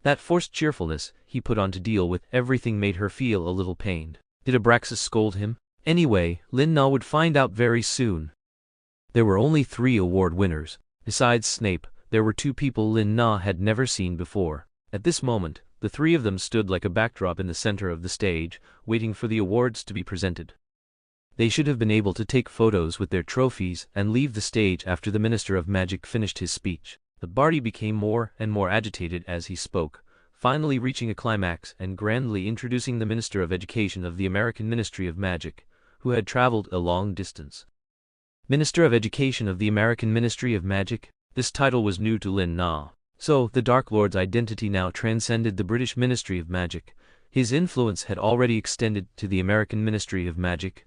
That forced cheerfulness he put on to deal with everything made her feel a little pained. Did Abraxas scold him? Anyway, Lin Na would find out very soon. There were only 3 award winners. Besides Snape, there were 2 people Lin Na had never seen before. At this moment, The three of them stood like a backdrop in the center of the stage, waiting for the awards to be presented. They should have been able to take photos with their trophies and leave the stage after the Minister of Magic finished his speech. But Barty became more and more agitated as he spoke, finally reaching a climax and grandly introducing the Minister of Education of the American Ministry of Magic, who had traveled a long distance. Minister of Education of the American Ministry of Magic? This title was new to Lin Na. So, the Dark Lord's identity now transcended the British Ministry of Magic. His influence had already extended to the American Ministry of Magic.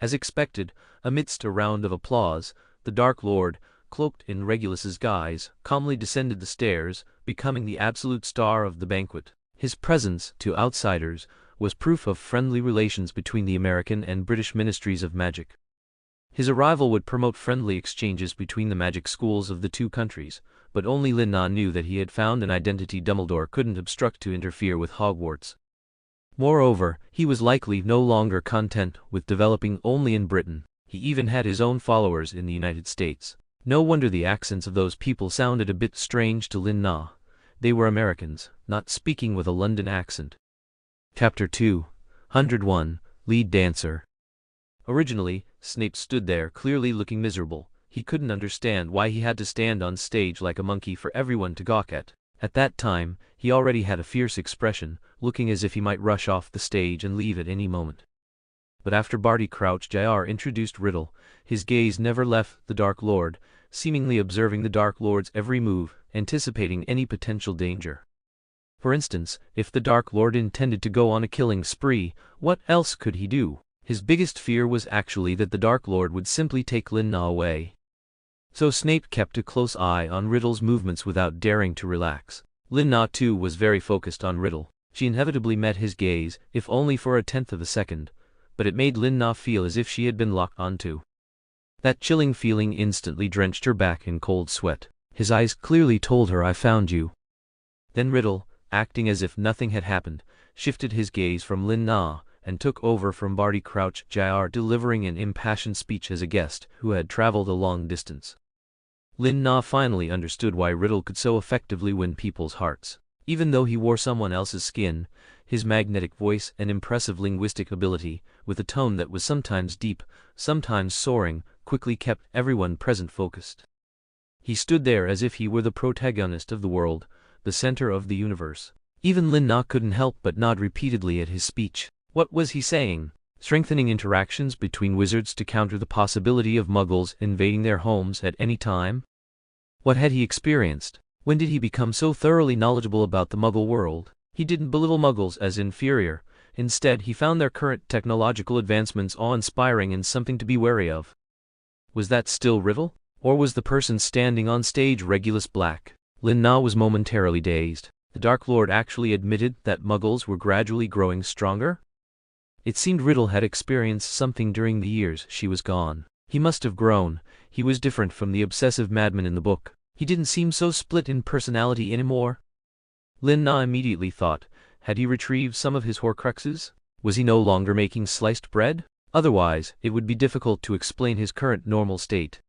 As expected, amidst a round of applause, the Dark Lord, cloaked in Regulus's guise, calmly descended the stairs, becoming the absolute star of the banquet. His presence, to outsiders, was proof of friendly relations between the American and British Ministries of Magic. His arrival would promote friendly exchanges between the magic schools of the two countries, but only Lin Na knew that he had found an identity Dumbledore couldn't obstruct to interfere with Hogwarts. Moreover, he was likely no longer content with developing only in Britain. He even had his own followers in the United States. No wonder the accents of those people sounded a bit strange to Lin Na. They were Americans, not speaking with a London accent. Chapter 201, Lead Dancer. Originally, Snape stood there, clearly looking miserable. He couldn't understand why he had to stand on stage like a monkey for everyone to gawk at. At that time, he already had a fierce expression, looking as if he might rush off the stage and leave at any moment. But after Barty Crouch Jr. introduced Riddle, his gaze never left the Dark Lord, seemingly observing the Dark Lord's every move, anticipating any potential danger. For instance, if the Dark Lord intended to go on a killing spree, what else could he do? His biggest fear was actually that the Dark Lord would simply take Lin Na away. So Snape kept a close eye on Riddle's movements without daring to relax. Lin Na too was very focused on Riddle. She inevitably met his gaze, if only for a tenth of a second, but it made Lin Na feel as if she had been locked onto. That chilling feeling instantly drenched her back in cold sweat. His eyes clearly told her, "I found you." Then Riddle, acting as if nothing had happened, shifted his gaze from Lin Na and took over from Barty Crouch Jr., delivering an impassioned speech as a guest who had traveled a long distance. Lin Na finally understood why Riddle could so effectively win people's hearts. Even though he wore someone else's skin, his magnetic voice and impressive linguistic ability, with a tone that was sometimes deep, sometimes soaring, quickly kept everyone present focused. He stood there as if he were the protagonist of the world, the center of the universe. Even Lin Na couldn't help but nod repeatedly at his speech. What was he saying? Strengthening interactions between wizards to counter the possibility of Muggles invading their homes at any time? What had he experienced? When did he become so thoroughly knowledgeable about the Muggle world? He didn't belittle Muggles as inferior. Instead, he found their current technological advancements awe-inspiring and something to be wary of. Was that still Riddle? Or was the person standing on stage Regulus Black? Lin Na was momentarily dazed. The Dark Lord actually admitted that Muggles were gradually growing stronger? It seemed Riddle had experienced something during the years she was gone. He must have grown. He was different from the obsessive madman in the book. He didn't seem so split in personality anymore. Lin Na immediately thought, had he retrieved some of his Horcruxes? Was he no longer making sliced bread? Otherwise, it would be difficult to explain his current normal state.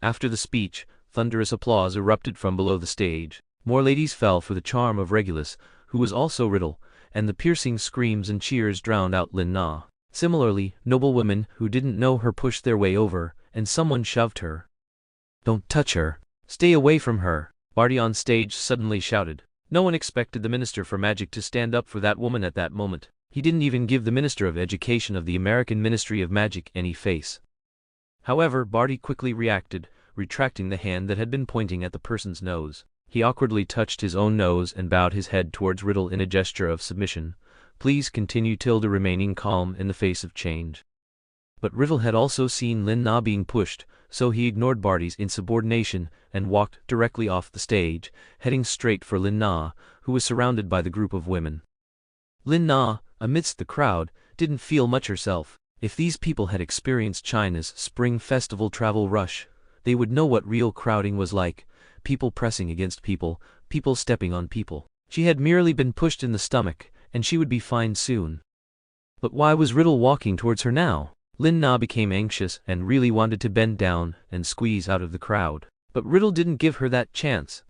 After the speech, thunderous applause erupted from below the stage. More ladies fell for the charm of Regulus, who was also Riddle, and the piercing screams and cheers drowned out Lin Na. Similarly, noble women who didn't know her pushed their way over, and someone shoved her. "Don't touch her! Stay away from her!" Barty on stage suddenly shouted. No one expected the Minister for Magic to stand up for that woman at that moment. He didn't even give the Minister of Education of the American Ministry of Magic any face. However, Barty quickly reacted, retracting the hand that had been pointing at the person's nose. He awkwardly touched his own nose and bowed his head towards Riddle in a gesture of submission. "Please continue," Tilda remaining calm in the face of change. But Riddle had also seen Lin Na being pushed, so he ignored Barty's insubordination and walked directly off the stage, heading straight for Lin Na, who was surrounded by the group of women. Lin Na, amidst the crowd, didn't feel much herself. If these people had experienced China's spring festival travel rush, they would know what real crowding was like. People pressing against people, people stepping on people. She had merely been pushed in the stomach, and she would be fine soon. But why was Riddle walking towards her now? Lin Na became anxious and really wanted to bend down and squeeze out of the crowd. But Riddle didn't give her that chance.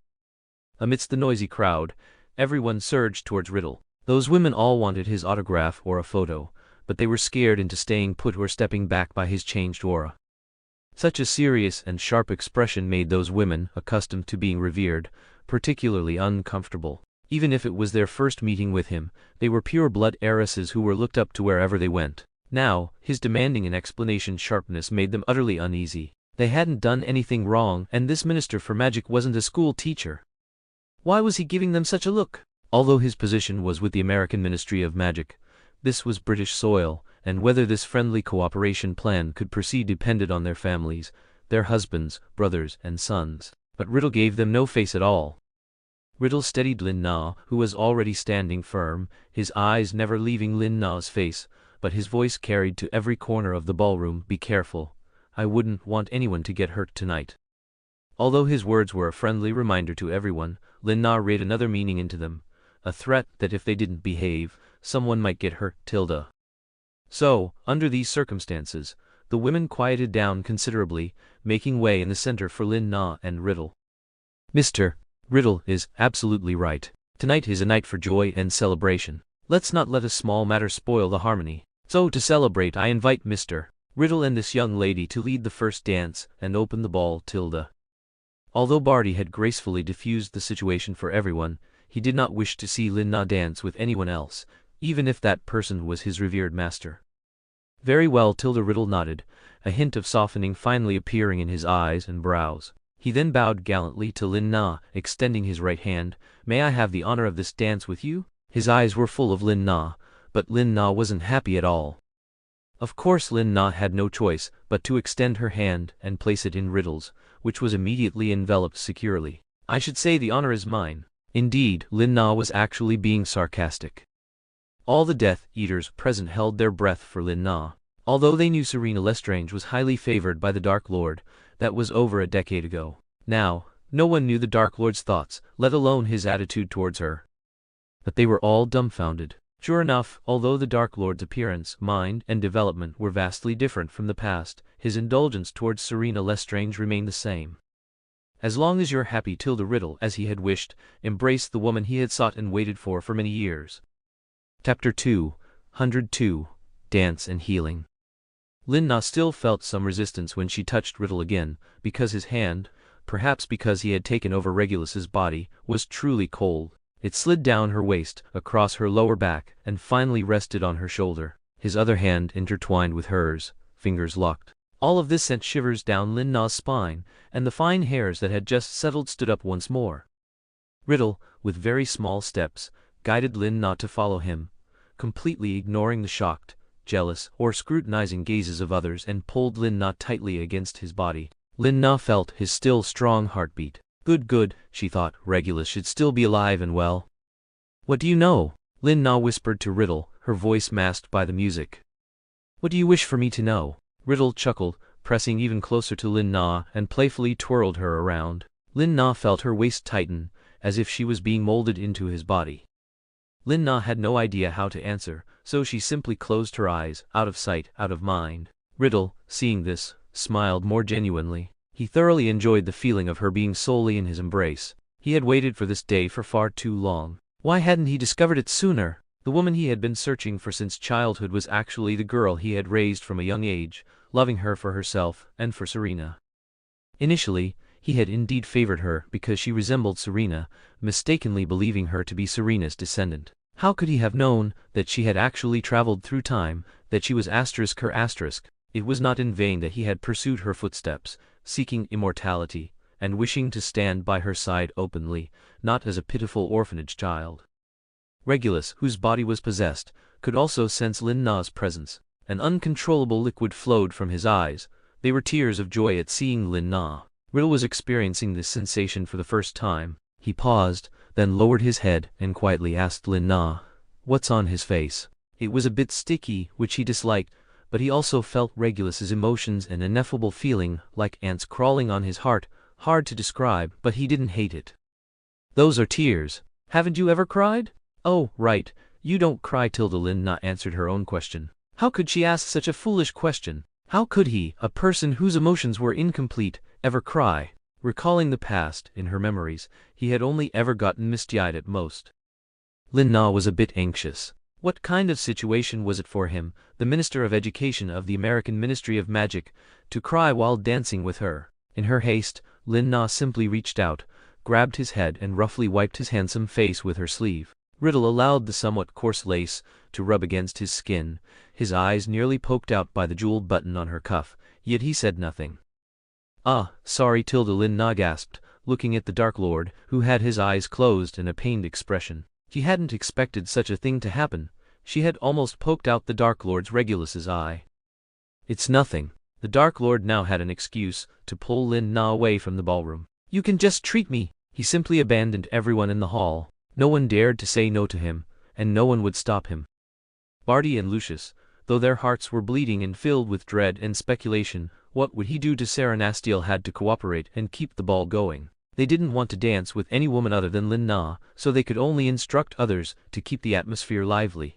Amidst the noisy crowd, Everyone surged towards Riddle. Those women all wanted his autograph or a photo, but they were scared into staying put or stepping back by his changed aura. Such a serious and sharp expression made those women, accustomed to being revered, particularly uncomfortable. Even if it was their first meeting with him, they were pure-blood heiresses who were looked up to wherever they went. Now, his demanding an explanation sharpness made them utterly uneasy. They hadn't done anything wrong, and this Minister for Magic wasn't a school teacher. Why was he giving them such a look? Although his position was with the American Ministry of Magic, this was British soil, and whether this friendly cooperation plan could proceed depended on their families, their husbands, brothers, and sons. But Riddle gave them no face at all. Riddle steadied Lin Na, who was already standing firm, his eyes never leaving Lin Na's face, but his voice carried to every corner of the ballroom, "Be careful. I wouldn't want anyone to get hurt tonight." Although his words were a friendly reminder to everyone, Lin Na read another meaning into them, a threat that if they didn't behave, someone might get hurt. So, under these circumstances, the women quieted down considerably, making way in the center for Lin Na and Riddle. "Mr. Riddle is absolutely right. Tonight is a night for joy and celebration. Let's not let a small matter spoil the harmony. So to celebrate I invite Mr. Riddle and this young lady to lead the first dance and open the ball. Although Barty had gracefully diffused the situation for everyone, he did not wish to see Lin Na dance with anyone else, even if that person was his revered master. "Very well." Riddle nodded, a hint of softening finally appearing in his eyes and brows. He then bowed gallantly to Lin Na, extending his right hand. "May I have the honor of this dance with you?" His eyes were full of Lin Na, but Lin Na wasn't happy at all. Of course Lin Na had no choice but to extend her hand and place it in Riddle's, which was immediately enveloped securely. "I should say the honor is mine." Indeed, Lin Na was actually being sarcastic. All the Death Eaters present held their breath for Lin Na. Although they knew Selina Lestrange was highly favored by the Dark Lord, that was over a decade ago. Now, no one knew the Dark Lord's thoughts, let alone his attitude towards her. But they were all dumbfounded. Sure enough, although the Dark Lord's appearance, mind, and development were vastly different from the past, his indulgence towards Selina Lestrange remained the same. "As long as you're happy." Riddle, as he had wished, embraced the woman he had sought and waited for many years. Chapter 202 Dance and Healing. Lin Na still felt some resistance when she touched Riddle again, because his hand, perhaps because he had taken over Regulus's body, was truly cold. It slid down her waist, across her lower back, and finally rested on her shoulder. His other hand intertwined with hers, fingers locked. All of this sent shivers down Lin Na's spine, and the fine hairs that had just settled stood up once more. Riddle, with very small steps, guided Lin Na to follow him, completely ignoring the shocked, jealous, or scrutinizing gazes of others, and pulled Lin Na tightly against his body. Lin Na felt his still strong heartbeat. Good, she thought, Regulus should still be alive and well. "What do you know?" Lin Na whispered to Riddle, her voice masked by the music. "What do you wish for me to know?" Riddle chuckled, pressing even closer to Lin Na, and playfully twirled her around. Lin Na felt her waist tighten, as if she was being molded into his body. Lin Na had no idea how to answer, so she simply closed her eyes, out of sight, out of mind. Riddle, seeing this, smiled more genuinely. He thoroughly enjoyed the feeling of her being solely in his embrace. He had waited for this day for far too long. Why hadn't he discovered it sooner? The woman he had been searching for since childhood was actually the girl he had raised from a young age, loving her for herself and for Serena. Initially, he had indeed favored her because she resembled Serena, mistakenly believing her to be Serena's descendant. How could he have known that she had actually traveled through time, that she was *her*? It was not in vain that he had pursued her footsteps, seeking immortality, and wishing to stand by her side openly, not as a pitiful orphanage child. Regulus, whose body was possessed, could also sense Lin Na's presence. An uncontrollable liquid flowed from his eyes. They were tears of joy at seeing Lin Na. Riddle was experiencing this sensation for the first time. He paused, then lowered his head and quietly asked Lin Na, "What's on his face?" It was a bit sticky, which he disliked, but he also felt Regulus's emotions, an ineffable feeling, like ants crawling on his heart, hard to describe, but he didn't hate it. "Those are tears. Haven't you ever cried?" "Oh, right, you don't cry." Lin Na answered her own question. How could she ask such a foolish question? How could he, a person whose emotions were incomplete, ever cry? Recalling the past, in her memories, he had only ever gotten misty-eyed at most. Lin Na was a bit anxious. What kind of situation was it for him, the Minister of Education of the American Ministry of Magic, to cry while dancing with her? In her haste, Lin Na simply reached out, grabbed his head and roughly wiped his handsome face with her sleeve. Riddle allowed the somewhat coarse lace to rub against his skin, his eyes nearly poked out by the jeweled button on her cuff, yet he said nothing. "Ah, sorry," Lin Na gasped, looking at the Dark Lord, who had his eyes closed in a pained expression. She hadn't expected such a thing to happen. She had almost poked out the Dark Lord's Regulus's eye. "It's nothing." The Dark Lord now had an excuse to pull Lin Na away from the ballroom. "You can just treat me." He simply abandoned everyone in the hall. No one dared to say no to him, and no one would stop him. Barty and Lucius, though their hearts were bleeding and filled with dread and speculation, what would he do to Sarah Nastiel had to cooperate and keep the ball going. They didn't want to dance with any woman other than Lin Na, so they could only instruct others to keep the atmosphere lively.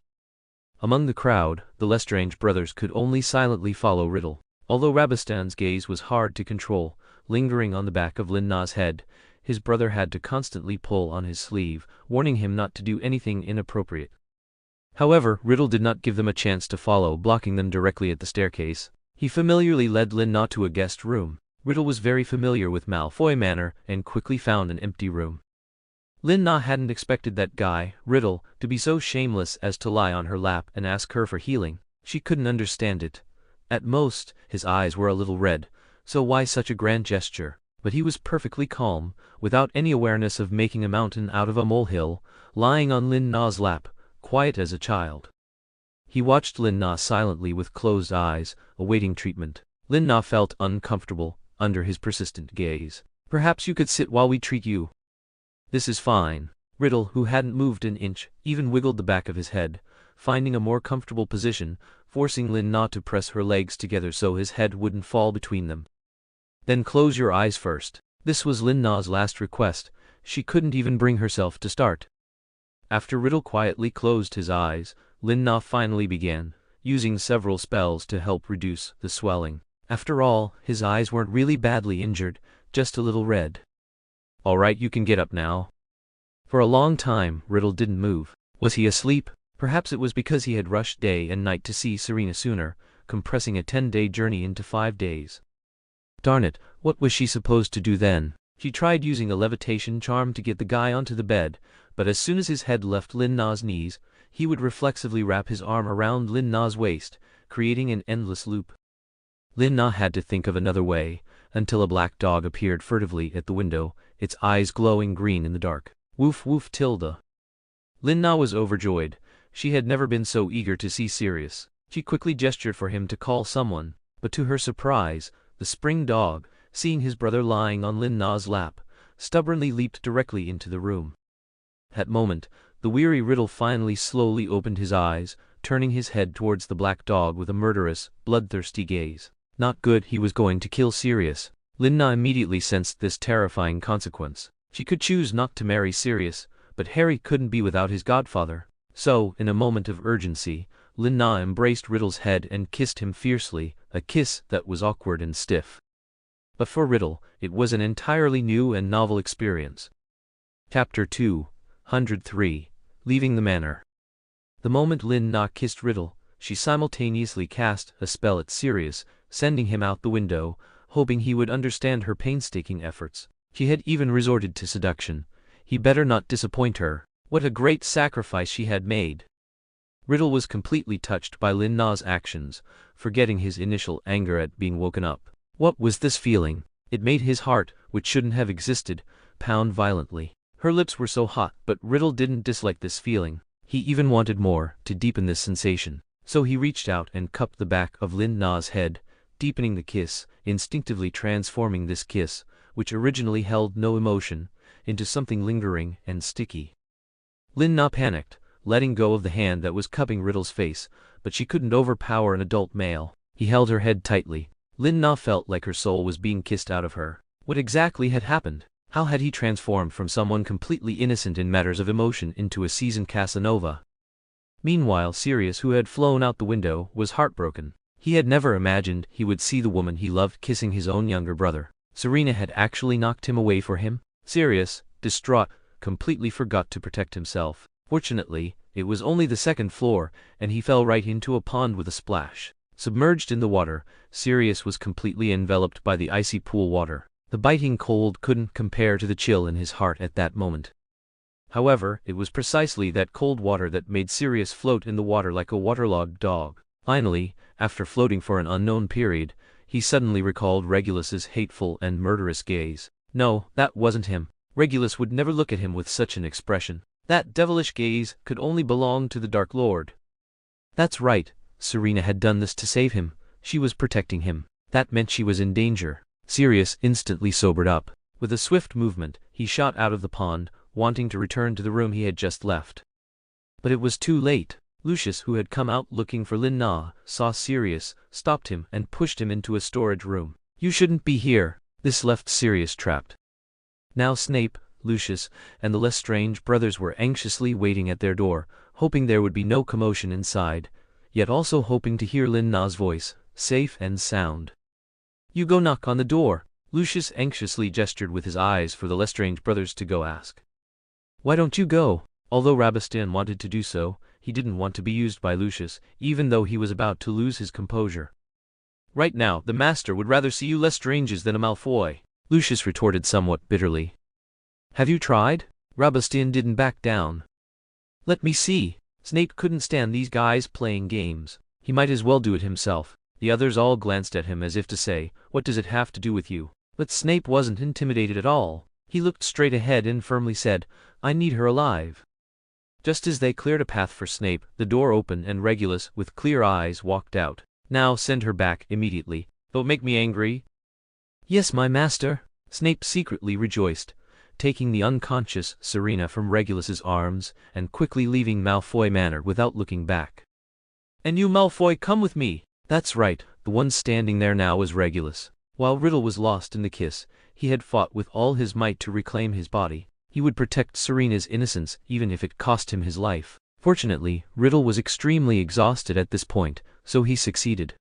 Among the crowd, the Lestrange brothers could only silently follow Riddle. Although Rabistan's gaze was hard to control, lingering on the back of Lin Na's head, his brother had to constantly pull on his sleeve, warning him not to do anything inappropriate. However, Riddle did not give them a chance to follow, blocking them directly at the staircase. He familiarly led Lin Na to a guest room. Riddle was very familiar with Malfoy Manor and quickly found an empty room. Lin Na hadn't expected that guy, Riddle, to be so shameless as to lie on her lap and ask her for healing. She couldn't understand it. At most, his eyes were a little red, so why such a grand gesture? But he was perfectly calm, without any awareness of making a mountain out of a molehill, lying on Lin Na's lap, quiet as a child. He watched Lin Na silently with closed eyes, awaiting treatment. Lin Na felt uncomfortable under his persistent gaze. "Perhaps you could sit while we treat you." "This is fine." Riddle, who hadn't moved an inch, even wiggled the back of his head, finding a more comfortable position, forcing Lin Na to press her legs together so his head wouldn't fall between them. "Then close your eyes first." This was Lin Na's last request. She couldn't even bring herself to start. After Riddle quietly closed his eyes, Lin Na finally began, using several spells to help reduce the swelling. After all, his eyes weren't really badly injured, just a little red. "All right, you can get up now." For a long time, Riddle didn't move. Was he asleep? Perhaps it was because he had rushed day and night to see Serena sooner, compressing a 10-day journey into 5 days. Darn it, what was she supposed to do then? She tried using a levitation charm to get the guy onto the bed, but as soon as his head left Lin Na's knees, he would reflexively wrap his arm around Lin Na's waist, creating an endless loop. Lin Na had to think of another way, until a black dog appeared furtively at the window, its eyes glowing green in the dark. "Woof woof tilde." Lin Na was overjoyed. She had never been so eager to see Sirius. She quickly gestured for him to call someone, but to her surprise, the spring dog, seeing his brother lying on Lin Na's lap, stubbornly leaped directly into the room. That moment, the weary Riddle finally slowly opened his eyes, turning his head towards the black dog with a murderous, bloodthirsty gaze. Not good, he was going to kill Sirius. Lin Na immediately sensed this terrifying consequence. She could choose not to marry Sirius, but Harry couldn't be without his godfather. So, in a moment of urgency, Lin Na embraced Riddle's head and kissed him fiercely, a kiss that was awkward and stiff. But for Riddle, it was an entirely new and novel experience. Chapter 203, Leaving the Manor. The moment Lin Na kissed Riddle, she simultaneously cast a spell at Sirius, sending him out the window, hoping he would understand her painstaking efforts. She had even resorted to seduction. He better not disappoint her. What a great sacrifice she had made. Riddle was completely touched by Lin Na's actions, forgetting his initial anger at being woken up. What was this feeling? It made his heart, which shouldn't have existed, pound violently. Her lips were so hot, but Riddle didn't dislike this feeling. He even wanted more, to deepen this sensation. So he reached out and cupped the back of Lin Na's head, deepening the kiss, instinctively transforming this kiss, which originally held no emotion, into something lingering and sticky. Lin Na panicked, letting go of the hand that was cupping Riddle's face, but she couldn't overpower an adult male. He held her head tightly. Lin Na felt like her soul was being kissed out of her. What exactly had happened? How had he transformed from someone completely innocent in matters of emotion into a seasoned Casanova? Meanwhile, Sirius, who had flown out the window, was heartbroken. He had never imagined he would see the woman he loved kissing his own younger brother. Serena had actually knocked him away for him. Sirius, distraught, completely forgot to protect himself. Fortunately, it was only the second floor, and he fell right into a pond with a splash. Submerged in the water, Sirius was completely enveloped by the icy pool water. The biting cold couldn't compare to the chill in his heart at that moment. However, it was precisely that cold water that made Sirius float in the water like a waterlogged dog. Finally, after floating for an unknown period, he suddenly recalled Regulus's hateful and murderous gaze. No, that wasn't him. Regulus would never look at him with such an expression. That devilish gaze could only belong to the Dark Lord. That's right, Serena had done this to save him. She was protecting him. That meant she was in danger. Sirius instantly sobered up. With a swift movement, he shot out of the pond, wanting to return to the room he had just left. But it was too late. Lucius, who had come out looking for Lin Na, saw Sirius, stopped him and pushed him into a storage room. You shouldn't be here. This left Sirius trapped. Now Snape, Lucius, and the Lestrange brothers were anxiously waiting at their door, hoping there would be no commotion inside, yet also hoping to hear Lin Na's voice, safe and sound. You go knock on the door. Lucius anxiously gestured with his eyes for the Lestrange brothers to go ask. Why don't you go? Although Rabastan wanted to do so, he didn't want to be used by Lucius, even though he was about to lose his composure. Right now, the master would rather see you Lestranges than a Malfoy, Lucius retorted somewhat bitterly. Have you tried? Rabastan didn't back down. Let me see. Snape couldn't stand these guys playing games. He might as well do it himself. The others all glanced at him as if to say, what does it have to do with you? But Snape wasn't intimidated at all. He looked straight ahead and firmly said, I need her alive. Just as they cleared a path for Snape, the door opened and Regulus, with clear eyes, walked out. Now send her back immediately. Don't make me angry. Yes, my master. Snape secretly rejoiced, taking the unconscious Serena from Regulus's arms and quickly leaving Malfoy Manor without looking back. And you Malfoy, come with me. That's right, the one standing there now was Regulus. While Riddle was lost in the kiss, he had fought with all his might to reclaim his body. He would protect Serena's innocence even if it cost him his life. Fortunately, Riddle was extremely exhausted at this point, so he succeeded.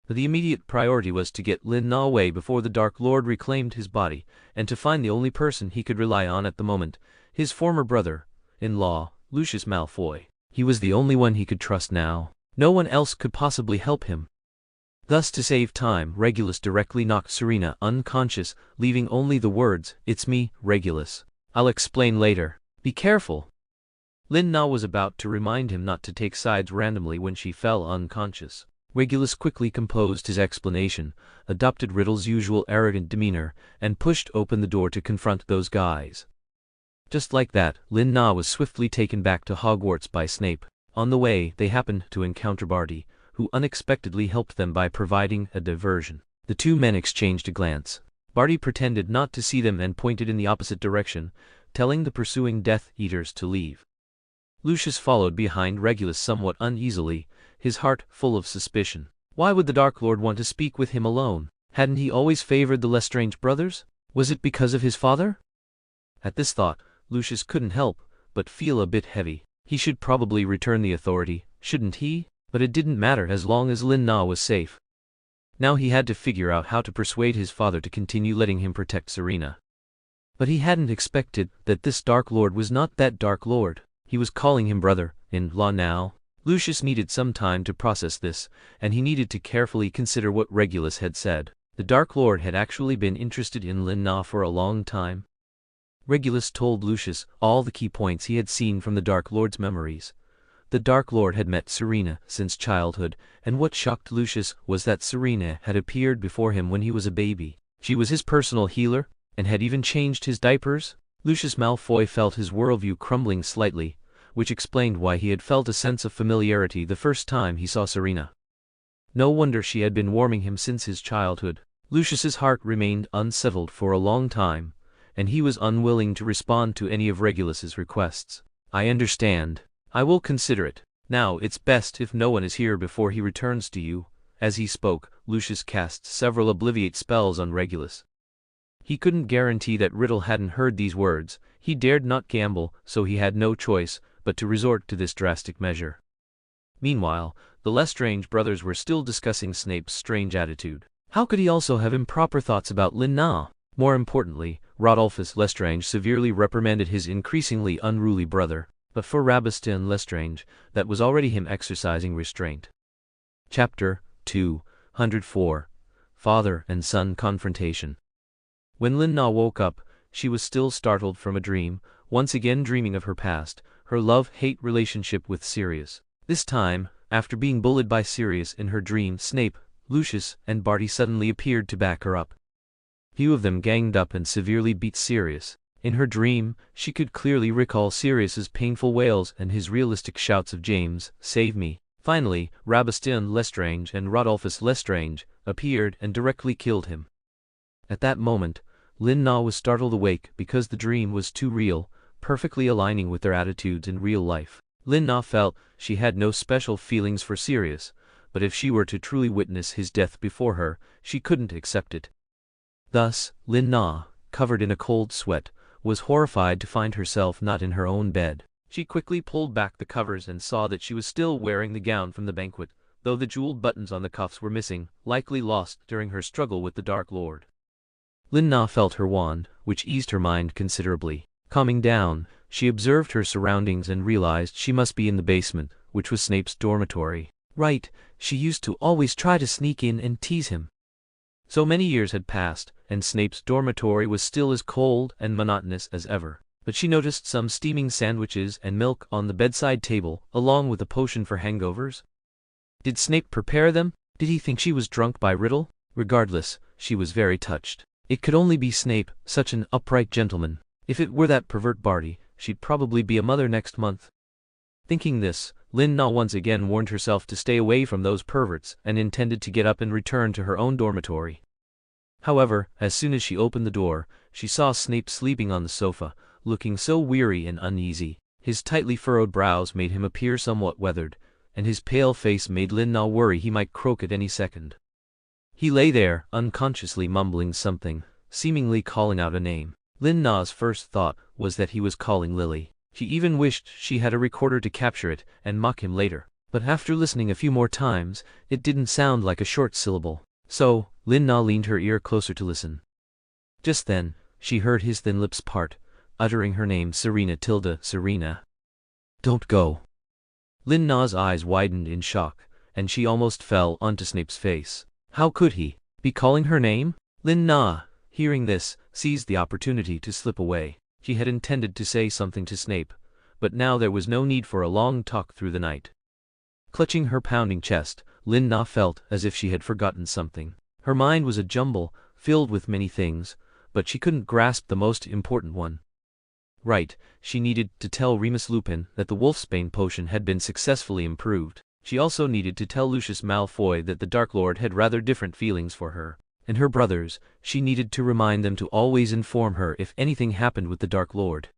The immediate priority was to get Lin Na away before the Dark Lord reclaimed his body, and to find the only person he could rely on at the moment, his former brother-in-law, Lucius Malfoy. He was the only one he could trust now. No one else could possibly help him. Thus, to save time, Regulus directly knocked Serena unconscious, leaving only the words, "It's me, Regulus. I'll explain later. Be careful." Lin Na was about to remind him not to take sides randomly when she fell unconscious. Regulus quickly composed his explanation, adopted Riddle's usual arrogant demeanor, and pushed open the door to confront those guys. Just like that, Lin Na was swiftly taken back to Hogwarts by Snape. On the way, they happened to encounter Barty, who unexpectedly helped them by providing a diversion. The two men exchanged a glance. Barty pretended not to see them and pointed in the opposite direction, telling the pursuing Death Eaters to leave. Lucius followed behind Regulus somewhat uneasily, his heart full of suspicion. Why would the Dark Lord want to speak with him alone? Hadn't he always favored the Lestrange brothers? Was it because of his father? At this thought, Lucius couldn't help but feel a bit heavy. He should probably return the authority, shouldn't he? But it didn't matter as long as Lin Na was safe. Now he had to figure out how to persuade his father to continue letting him protect Serena. But he hadn't expected that this Dark Lord was not that Dark Lord. He was calling him brother-in-law now. Lucius needed some time to process this, and he needed to carefully consider what Regulus had said. The Dark Lord had actually been interested in Lin Na for a long time. Regulus told Lucius all the key points he had seen from the Dark Lord's memories. The Dark Lord had met Serena since childhood, and what shocked Lucius was that Serena had appeared before him when he was a baby. She was his personal healer, and had even changed his diapers. Lucius Malfoy felt his worldview crumbling slightly, which explained why he had felt a sense of familiarity the first time he saw Serena. No wonder she had been warming him since his childhood. Lucius's heart remained unsettled for a long time, and he was unwilling to respond to any of Regulus's requests. I understand. I will consider it. Now it's best if no one is here before he returns to you. As he spoke, Lucius cast several obliviate spells on Regulus. He couldn't guarantee that Riddle hadn't heard these words. He dared not gamble, so he had no choice but to resort to this drastic measure. Meanwhile, the Lestrange brothers were still discussing Snape's strange attitude. How could he also have improper thoughts about Lin Na? More importantly, Rodolphus Lestrange severely reprimanded his increasingly unruly brother. But for Selina Lestrange, that was already him exercising restraint. Chapter 204 Father and Son Confrontation. When Lin-Na woke up, she was still startled from a dream, once again dreaming of her past, her love-hate relationship with Sirius. This time, after being bullied by Sirius in her dream, Snape, Lucius, and Barty suddenly appeared to back her up. Few of them ganged up and severely beat Sirius. In her dream, she could clearly recall Sirius's painful wails and his realistic shouts of "James, save me." Finally, Selina Lestrange and Rodolphus Lestrange appeared and directly killed him. At that moment, Lin-Na was startled awake because the dream was too real, perfectly aligning with their attitudes in real life. Lin-Na felt she had no special feelings for Sirius, but if she were to truly witness his death before her, she couldn't accept it. Thus, Lin-Na, covered in a cold sweat, was horrified to find herself not in her own bed. She quickly pulled back the covers and saw that she was still wearing the gown from the banquet, though the jeweled buttons on the cuffs were missing, likely lost during her struggle with the Dark Lord. Lin-Na felt her wand, which eased her mind considerably. Calming down, she observed her surroundings and realized she must be in the basement, which was Snape's dormitory. Right, she used to always try to sneak in and tease him. So many years had passed, and Snape's dormitory was still as cold and monotonous as ever. But she noticed some steaming sandwiches and milk on the bedside table, along with a potion for hangovers. Did Snape prepare them? Did he think she was drunk by Riddle? Regardless, she was very touched. It could only be Snape, such an upright gentleman. If it were that pervert Barty, she'd probably be a mother next month. Thinking this, Lin-Na once again warned herself to stay away from those perverts and intended to get up and return to her own dormitory. However, as soon as she opened the door, she saw Snape sleeping on the sofa, looking so weary and uneasy. His tightly furrowed brows made him appear somewhat weathered, and his pale face made Lin-Na worry he might croak at any second. He lay there, unconsciously mumbling something, seemingly calling out a name. Lin-Na's first thought was that he was calling Lily. She even wished she had a recorder to capture it and mock him later. But after listening a few more times, it didn't sound like a short syllable. So, Lin-Na leaned her ear closer to listen. Just then, she heard his thin lips part, uttering her name Serena. Don't go. Lin-Na's eyes widened in shock, and she almost fell onto Snape's face. How could he be calling her name? Lin-Na, hearing this, seized the opportunity to slip away. She had intended to say something to Snape, but now there was no need for a long talk through the night. Clutching her pounding chest, Lin-Na felt as if she had forgotten something. Her mind was a jumble, filled with many things, but she couldn't grasp the most important one. Right, she needed to tell Remus Lupin that the Wolfsbane potion had been successfully improved. She also needed to tell Lucius Malfoy that the Dark Lord had rather different feelings for her. And her brothers, she needed to remind them to always inform her if anything happened with the Dark Lord.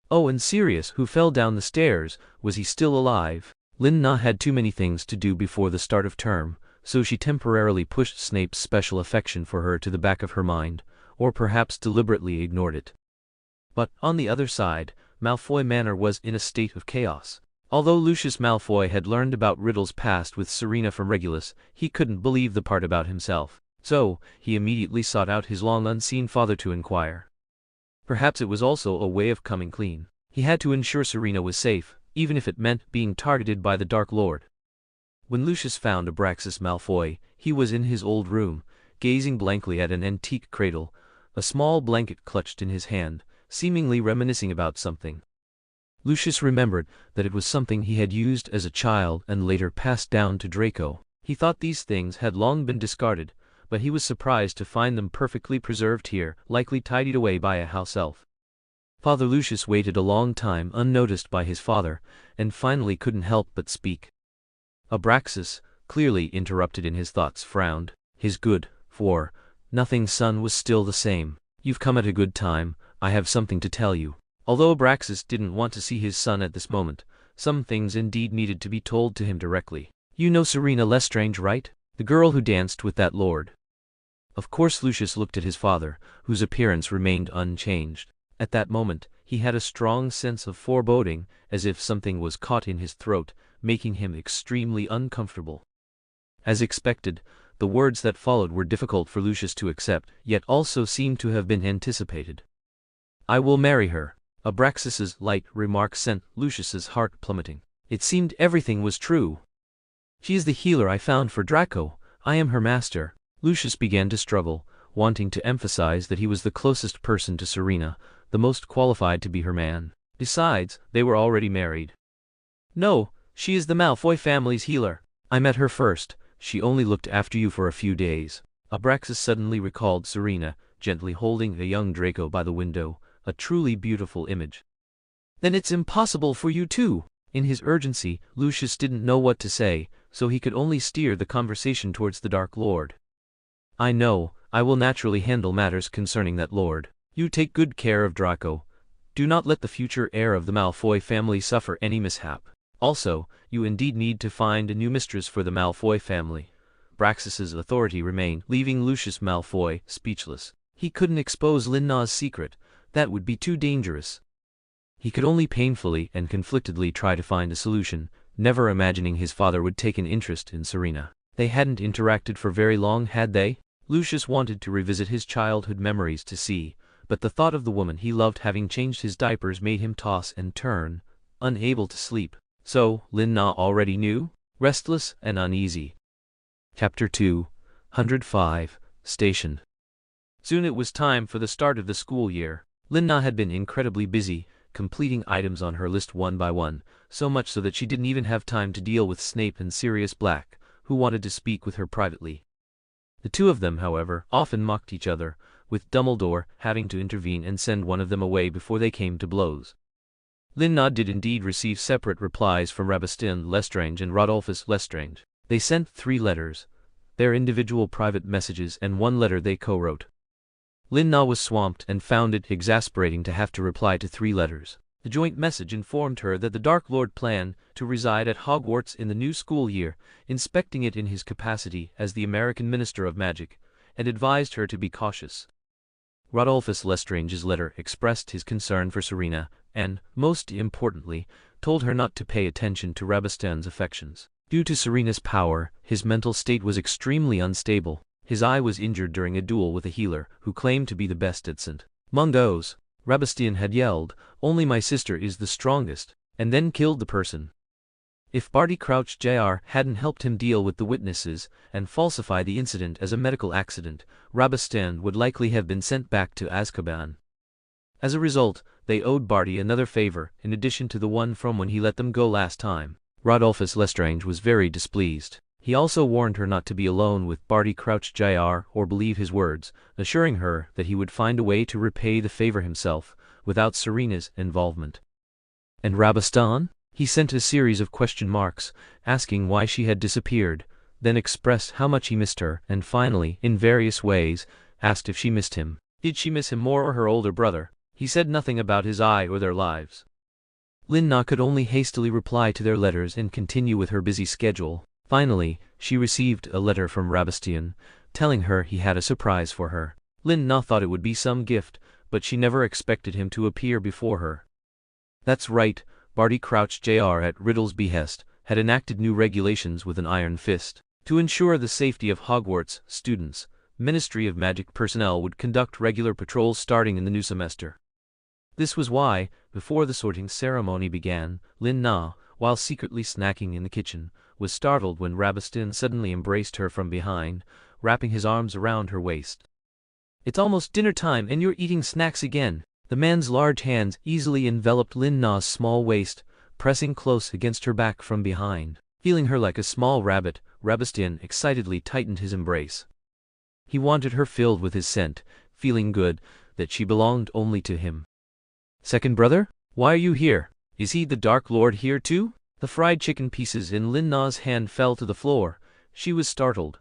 Oh, and Sirius, who fell down the stairs, was he still alive? Lin-Na had too many things to do before the start of term, so she temporarily pushed Snape's special affection for her to the back of her mind, or perhaps deliberately ignored it. But, on the other side, Malfoy Manor was in a state of chaos. Although Lucius Malfoy had learned about Riddle's past with Serena from Regulus, he couldn't believe the part about himself. So, he immediately sought out his long-unseen father to inquire. Perhaps it was also a way of coming clean. He had to ensure Serena was safe, even if it meant being targeted by the Dark Lord. When Lucius found Abraxas Malfoy, he was in his old room, gazing blankly at an antique cradle, a small blanket clutched in his hand, seemingly reminiscing about something. Lucius remembered that it was something he had used as a child and later passed down to Draco. He thought these things had long been discarded, but he was surprised to find them perfectly preserved here, likely tidied away by a house elf. Father Lucius waited a long time unnoticed by his father, and finally couldn't help but speak. Abraxas, clearly interrupted in his thoughts, frowned. His good-for-nothing son was still the same. You've come at a good time, I have something to tell you. Although Abraxas didn't want to see his son at this moment, some things indeed needed to be told to him directly. You know Selina Lestrange, right? The girl who danced with that lord. Of course. Lucius looked at his father, whose appearance remained unchanged. At that moment, he had a strong sense of foreboding, as if something was caught in his throat, making him extremely uncomfortable. As expected, the words that followed were difficult for Lucius to accept, yet also seemed to have been anticipated. I will marry her. Abraxas's light remark sent Lucius's heart plummeting. It seemed everything was true. She is the healer I found for Draco. I am her master. Lucius began to struggle, wanting to emphasize that he was the closest person to Serena, the most qualified to be her man. Besides, they were already married. No, she is the Malfoy family's healer. I met her first. She only looked after you for a few days. Abraxas suddenly recalled Serena, gently holding a young Draco by the window, a truly beautiful image. Then it's impossible for you too. In his urgency, Lucius didn't know what to say, so he could only steer the conversation towards the Dark Lord. I know, I will naturally handle matters concerning that lord. You take good care of Draco. Do not let the future heir of the Malfoy family suffer any mishap. Also, you indeed need to find a new mistress for the Malfoy family. Abraxas's authority remained, leaving Lucius Malfoy speechless. He couldn't expose Lin-Na's secret. That would be too dangerous. He could only painfully and conflictedly try to find a solution, never imagining his father would take an interest in Serena. They hadn't interacted for very long, had they? Lucius wanted to revisit his childhood memories to see, but the thought of the woman he loved having changed his diapers made him toss and turn, unable to sleep. So, Lin-Na already knew? Restless and uneasy. Chapter 205, Station. Soon it was time for the start of the school year. Lin-Na had been incredibly busy, completing items on her list one by one, so much so that she didn't even have time to deal with Snape and Sirius Black, who wanted to speak with her privately. The two of them, however, often mocked each other, with Dumbledore having to intervene and send one of them away before they came to blows. Lin-Na did indeed receive separate replies from Selina Lestrange and Rodolphus Lestrange. They sent 3 letters, their individual private messages and 1 letter they co-wrote. Lin-Na was swamped and found it exasperating to have to reply to 3 letters. The joint message informed her that the Dark Lord planned to reside at Hogwarts in the new school year, inspecting it in his capacity as the American Minister of Magic, and advised her to be cautious. Rodolphus Lestrange's letter expressed his concern for Serena, and, most importantly, told her not to pay attention to Sebastian's affections. Due to Serena's power, his mental state was extremely unstable. His eye was injured during a duel with a healer who claimed to be the best at St. Mungo's. Sebastian had yelled, "Only my sister is the strongest," and then killed the person. If Barty Crouch Jr. hadn't helped him deal with the witnesses and falsify the incident as a medical accident, Sebastian would likely have been sent back to Azkaban. As a result, they owed Barty another favor in addition to the one from when he let them go last time. Rodolphus Lestrange was very displeased. He also warned her not to be alone with Barty Crouch Jr. or believe his words, assuring her that he would find a way to repay the favor himself, without Serena's involvement. And Sebastian? He sent a series of question marks, asking why she had disappeared, then expressed how much he missed her, and finally, in various ways, asked if she missed him. Did she miss him more or her older brother? He said nothing about his eye or their lives. Lin-Na could only hastily reply to their letters and continue with her busy schedule. Finally, she received a letter from Sebastian, telling her he had a surprise for her. Lin-Na thought it would be some gift, but she never expected him to appear before her. That's right, Barty Crouch Jr. at Riddle's behest, had enacted new regulations with an iron fist. To ensure the safety of Hogwarts students, Ministry of Magic personnel would conduct regular patrols starting in the new semester. This was why, before the sorting ceremony began, Lin-Na, while secretly snacking in the kitchen, was startled when Sebastian suddenly embraced her from behind, wrapping his arms around her waist. "It's almost dinner time and you're eating snacks again." The man's large hands easily enveloped Lin-Na's small waist, pressing close against her back from behind. Feeling her like a small rabbit, Sebastian excitedly tightened his embrace. He wanted her filled with his scent, feeling good that she belonged only to him. "Second brother? Why are you here? Is he the Dark Lord here too?" The fried chicken pieces in Lin-Na's hand fell to the floor. She was startled.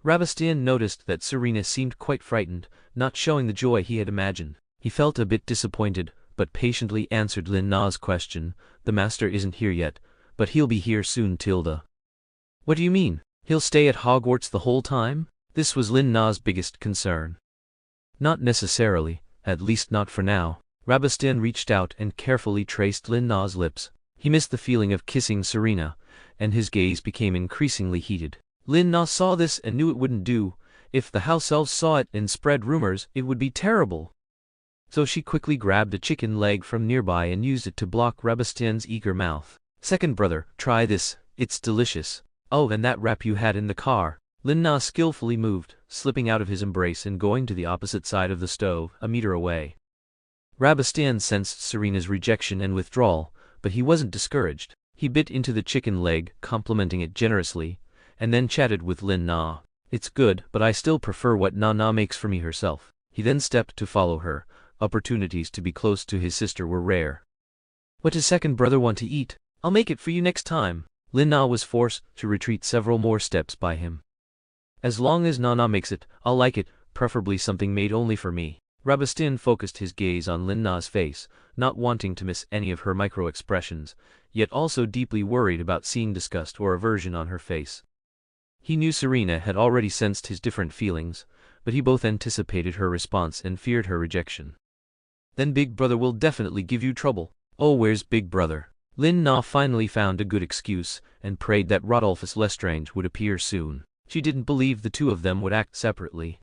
Sebastian noticed that Serena seemed quite frightened, not showing the joy he had imagined. He felt a bit disappointed, but patiently answered Lin-Na's question. "The master isn't here yet, but he'll be here soon, Tilda." "What do you mean? He'll stay at Hogwarts the whole time?" This was Lin-Na's biggest concern. "Not necessarily, at least not for now." Sebastian reached out and carefully traced Lin-Na's lips. He missed the feeling of kissing Serena, and his gaze became increasingly heated. Lin-Na saw this and knew it wouldn't do. If the house elves saw it and spread rumors, it would be terrible. so she quickly grabbed a chicken leg from nearby and used it to block Rabastian's eager mouth. "Second brother, try this, it's delicious. Oh, and that wrap you had in the car." Lin Na skillfully moved, slipping out of his embrace and going to the opposite side of the stove, a meter away. Rabastian sensed Serena's rejection and withdrawal, but he wasn't discouraged. He bit into the chicken leg, complimenting it generously, and then chatted with Lin Na. "It's good, but I still prefer what Na makes for me herself." He then stepped to follow her. Opportunities to be close to his sister were rare. "What does second brother want to eat? I'll make it for you next time." Lin Na was forced to retreat several more steps by him. "As long as Na makes it, I'll like it, preferably something made only for me." Rabastian focused his gaze on Lin Na's face, not wanting to miss any of her micro-expressions, yet also deeply worried about seeing disgust or aversion on her face. He knew Serena had already sensed his different feelings, but he both anticipated her response and feared her rejection. "Then Big Brother will definitely give you trouble." "Oh, where's Big Brother?" Lin Na finally found a good excuse, and prayed that Rodolphus Lestrange would appear soon. She didn't believe the two of them would act separately.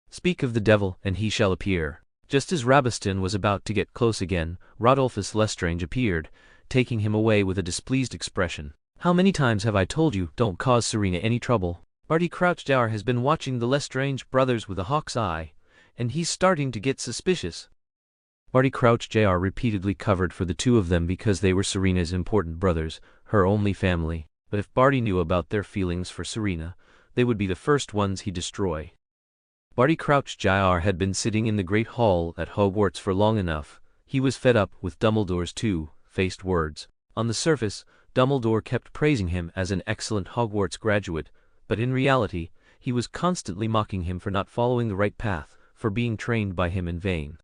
"Speak of the devil, and he shall appear." Just as Rabastian was about to get close again, Rodolphus Lestrange appeared, taking him away with a displeased expression. "How many times have I told you, don't cause Serena any trouble?" Barty Crouch Jr. has been watching the Lestrange brothers with a hawk's eye, and he's starting to get suspicious. Barty Crouch Jr. repeatedly covered for the two of them because they were Serena's important brothers, her only family, but if Barty knew about their feelings for Serena, they would be the first ones he'd destroy. Barty Crouch Jr. had been sitting in the Great Hall at Hogwarts for long enough. He was fed up with Dumbledore's two-faced words. On the surface, Dumbledore kept praising him as an excellent Hogwarts graduate, but in reality, he was constantly mocking him for not following the right path, for being trained by him in vain.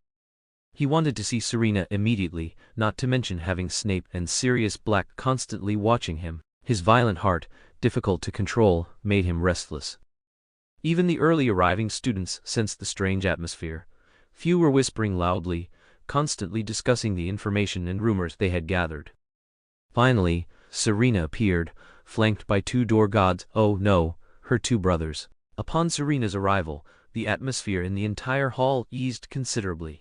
He wanted to see Serena immediately, not to mention having Snape and Sirius Black constantly watching him. His violent heart, difficult to control, made him restless. Even the early arriving students sensed the strange atmosphere. Few were whispering loudly, constantly discussing the information and rumors they had gathered. Finally, Serena appeared, flanked by two door gods, oh no, her two brothers. Upon Serena's arrival, the atmosphere in the entire hall eased considerably.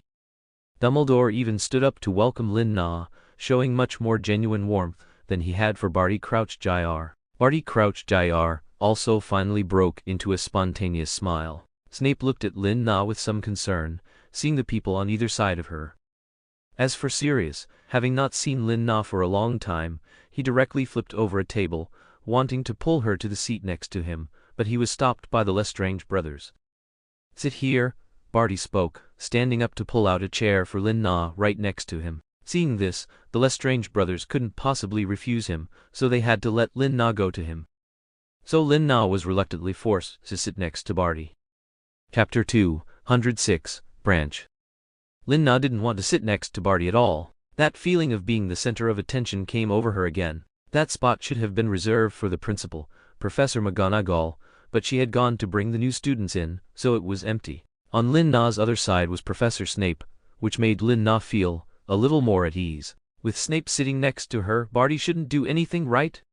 Dumbledore even stood up to welcome Lin Na, showing much more genuine warmth than he had for Barty Crouch Jr. Barty Crouch Jr. also finally broke into a spontaneous smile. Snape looked at Lin Na with some concern, seeing the people on either side of her. As for Sirius, having not seen Lin Na for a long time, he directly flipped over a table, wanting to pull her to the seat next to him, but he was stopped by the Lestrange brothers. "Sit here," Barty spoke, standing up to pull out a chair for Lin Na right next to him. Seeing this, the Lestrange brothers couldn't possibly refuse him, so they had to let Lin Na go to him. So Lin Na was reluctantly forced to sit next to Barty. Chapter 206, Branch. Lin Na didn't want to sit next to Barty at all. That feeling of being the center of attention came over her again. That spot should have been reserved for the principal, Professor McGonagall, but she had gone to bring the new students in, so it was empty. On Lin Na's other side was Professor Snape, which made Lin Na feel a little more at ease. With Snape sitting next to her, Barty shouldn't do anything right?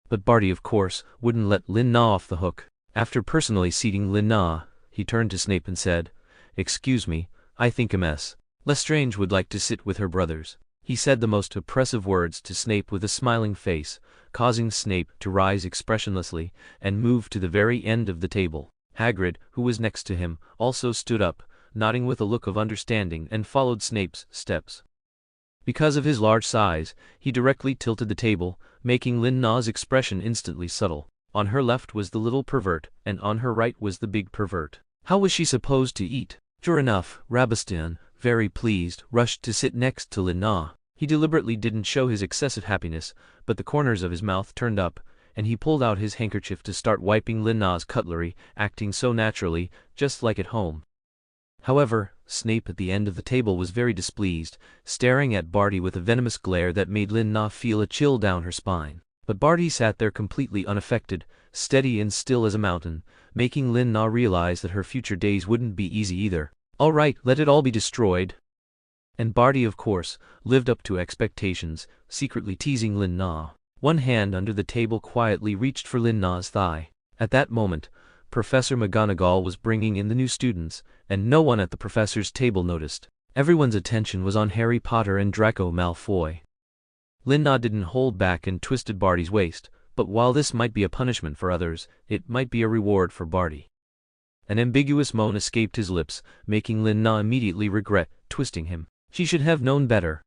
But Barty, of course, wouldn't let Lin Na off the hook. After personally seating Lin Na, he turned to Snape and said, "Excuse me, I think Ms. Lestrange would like to sit with her brothers." He said the most oppressive words to Snape with a smiling face, causing Snape to rise expressionlessly and move to the very end of the table. Hagrid, who was next to him, also stood up, nodding with a look of understanding and followed Snape's steps. Because of his large size, he directly tilted the table, making Lin Na's expression instantly subtle. On her left was the little pervert, and on her right was the big pervert. How was she supposed to eat? Sure enough, Rabastian, very pleased, rushed to sit next to Lin Na. He deliberately didn't show his excessive happiness, but the corners of his mouth turned up, and he pulled out his handkerchief to start wiping Lin Na's cutlery, acting so naturally, just like at home. However, Snape at the end of the table was very displeased, staring at Barty with a venomous glare that made Lin Na feel a chill down her spine. But Barty sat there completely unaffected, steady and still as a mountain, making Lin Na realize that her future days wouldn't be easy either. "All right, let it all be destroyed." And Barty, of course, lived up to expectations, secretly teasing Lin Na. One hand under the table quietly reached for Lin Na's thigh. At that moment, Professor McGonagall was bringing in the new students, and no one at the professor's table noticed. Everyone's attention was on Harry Potter and Draco Malfoy. Lin-Na didn't hold back and twisted Barty's waist, but while this might be a punishment for others, it might be a reward for Barty. An ambiguous moan escaped his lips, making Lin-Na immediately regret twisting him. She should have known better.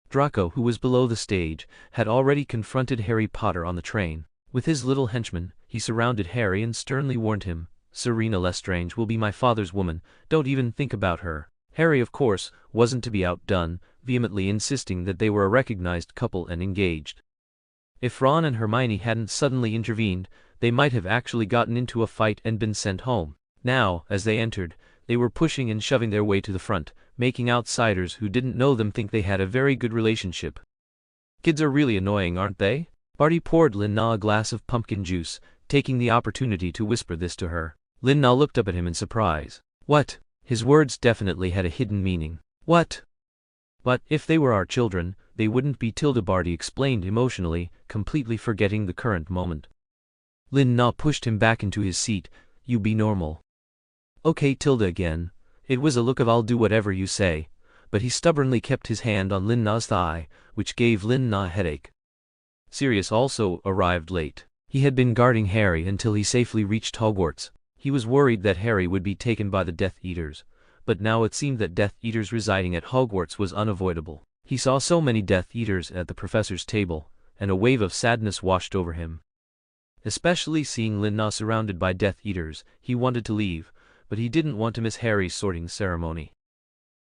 Draco, who was below the stage, had already confronted Harry Potter on the train. With his little henchman, he surrounded Harry and sternly warned him, "Selina Lestrange will be my father's woman, don't even think about her." Harry, of course, wasn't to be outdone, vehemently insisting that they were a recognized couple and engaged. If Ron and Hermione hadn't suddenly intervened, they might have actually gotten into a fight and been sent home. Now, as they entered, they were pushing and shoving their way to the front, making outsiders who didn't know them think they had a very good relationship. Kids are really annoying, aren't they? Barty poured Lin-Na a glass of pumpkin juice, taking the opportunity to whisper this to her. Lin-Na looked up at him in surprise. What? His words definitely had a hidden meaning. What? But if they were our children, they wouldn't be. Barty explained emotionally, completely forgetting the current moment. Lin-Na pushed him back into his seat. You be normal. Okay, again. It was a look of I'll do whatever you say, but he stubbornly kept his hand on Lin-Na's thigh, which gave Lin-Na a headache. Sirius also arrived late. He had been guarding Harry until he safely reached Hogwarts. He was worried that Harry would be taken by the Death Eaters, but now it seemed that Death Eaters residing at Hogwarts was unavoidable. He saw so many Death Eaters at the professor's table, and a wave of sadness washed over him. Especially seeing Lin-Na surrounded by Death Eaters, he wanted to leave, but he didn't want to miss Harry's sorting ceremony.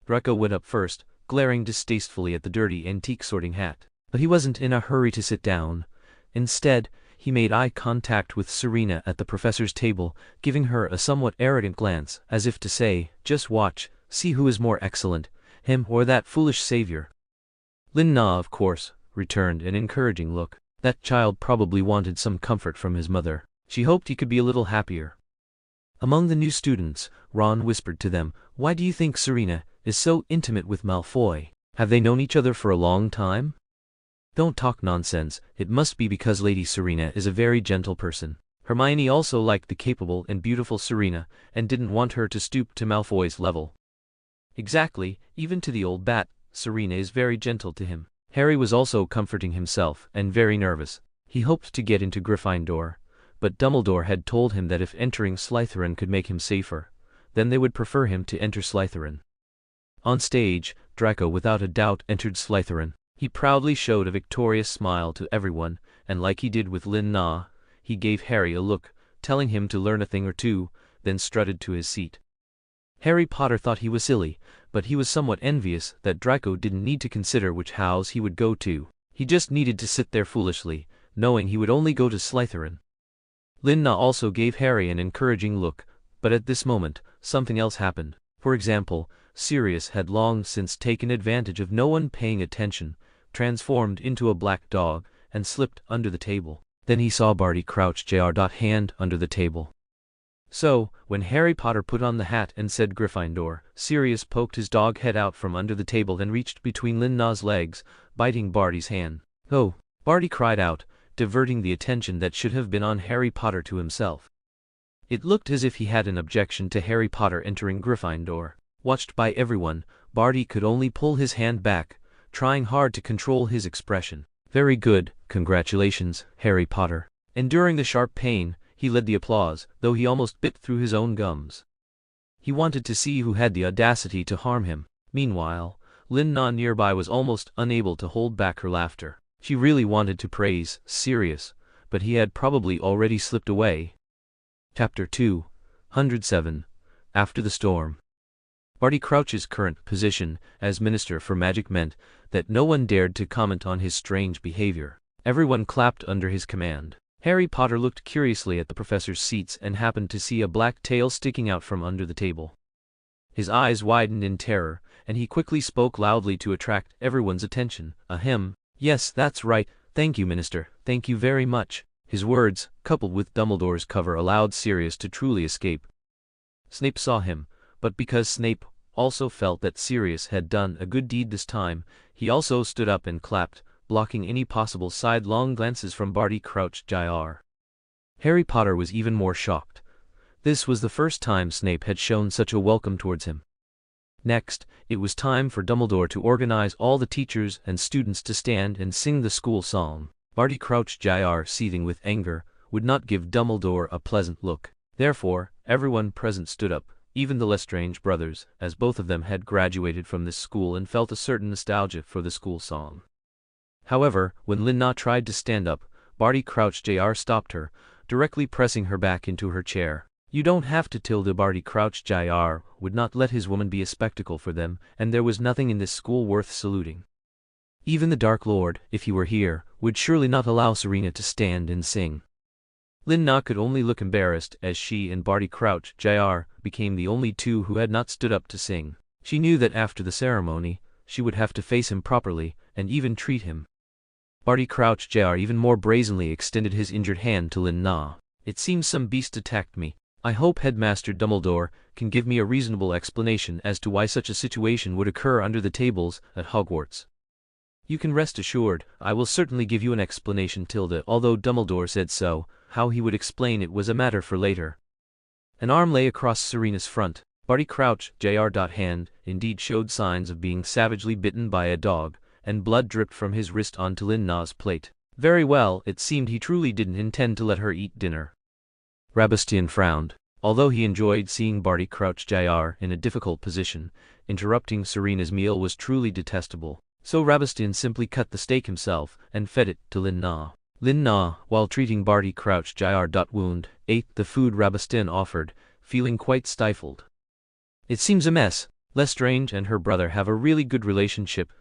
Draco went up first, glaring distastefully at the dirty antique sorting hat. But he wasn't in a hurry to sit down. Instead, he made eye contact with Serena at the professor's table, giving her a somewhat arrogant glance, as if to say, just watch, see who is more excellent, him or that foolish savior. Lin-Na, of course, returned an encouraging look. That child probably wanted some comfort from his mother. She hoped he could be a little happier. Among the new students, Ron whispered to them, "Why do you think Serena is so intimate with Malfoy? Have they known each other for a long time?" "Don't talk nonsense, it must be because Lady Serena is a very gentle person." Hermione also liked the capable and beautiful Serena, and didn't want her to stoop to Malfoy's level. Exactly, even to the old bat, Serena is very gentle to him. Harry was also comforting himself, and very nervous. He hoped to get into Gryffindor, but Dumbledore had told him that if entering Slytherin could make him safer, then they would prefer him to enter Slytherin. On stage, Draco without a doubt entered Slytherin. He proudly showed a victorious smile to everyone, and like he did with Lin-Na, he gave Harry a look, telling him to learn a thing or two, then strutted to his seat. Harry Potter thought he was silly, but he was somewhat envious that Draco didn't need to consider which house he would go to. He just needed to sit there foolishly, knowing he would only go to Slytherin. Lin-Na also gave Harry an encouraging look, but at this moment, something else happened. For example, Sirius had long since taken advantage of no one paying attention, transformed into a black dog, and slipped under the table. Then he saw Barty crouch hand under the table. So, when Harry Potter put on the hat and said Gryffindor, Sirius poked his dog head out from under the table and reached between Lin-Na's legs, biting Barty's hand. "Oh!" Barty cried out, diverting the attention that should have been on Harry Potter to himself. It looked as if he had an objection to Harry Potter entering Gryffindor. Watched by everyone, Barty could only pull his hand back, trying hard to control his expression. "Very good, congratulations, Harry Potter." Enduring the sharp pain, he led the applause, though he almost bit through his own gums. He wanted to see who had the audacity to harm him. Meanwhile, Lin-Na nearby was almost unable to hold back her laughter. She really wanted to praise Sirius, but he had probably already slipped away. Chapter 207. After the Storm. Barty Crouch's current position as Minister for Magic meant that no one dared to comment on his strange behavior. Everyone clapped under his command. Harry Potter looked curiously at the professor's seats and happened to see a black tail sticking out from under the table. His eyes widened in terror, and he quickly spoke loudly to attract everyone's attention. "Ahem. Yes, that's right. Thank you, Minister. Thank you very much." His words, coupled with Dumbledore's cover, allowed Sirius to truly escape. Snape saw him, but because Snape also felt that Sirius had done a good deed this time, he also stood up and clapped, blocking any possible sidelong glances from Barty Crouch Jr. Harry Potter was even more shocked. This was the first time Snape had shown such a welcome towards him. Next, it was time for Dumbledore to organize all the teachers and students to stand and sing the school song. Barty Crouch Jr., seething with anger, would not give Dumbledore a pleasant look. Therefore, everyone present stood up, even the Lestrange brothers, as both of them had graduated from this school and felt a certain nostalgia for the school song. However, when Lin-Na tried to stand up, Barty Crouch Jr. stopped her, directly pressing her back into her chair. You don't have to. Barty Crouch Jr. would not let his woman be a spectacle for them, and there was nothing in this school worth saluting. Even the Dark Lord, if he were here, would surely not allow Serena to stand and sing. Lin-Na could only look embarrassed as she and Barty Crouch Jr. became the only two who had not stood up to sing. She knew that after the ceremony, she would have to face him properly, and even treat him. Barty Crouch Jr. even more brazenly extended his injured hand to Lin-Na. It seems some beast attacked me. I hope Headmaster Dumbledore can give me a reasonable explanation as to why such a situation would occur under the tables at Hogwarts. You can rest assured, I will certainly give you an explanation. Although Dumbledore said so, how he would explain it was a matter for later. An arm lay across Serena's front. Barty Crouch Jr.'s hand indeed showed signs of being savagely bitten by a dog, and blood dripped from his wrist onto Lin-Na's plate. Very well, it seemed he truly didn't intend to let her eat dinner. Rabastin frowned. Although he enjoyed seeing Barty Crouch Jr. in a difficult position, interrupting Serena's meal was truly detestable. So Rabastin simply cut the steak himself and fed it to Lin-Na. Lin-Na, while treating Barty Crouch Jr.'s wound, ate the food Rabastin offered, feeling quite stifled. It seems a mess. Lestrange and her brother have a really good relationship,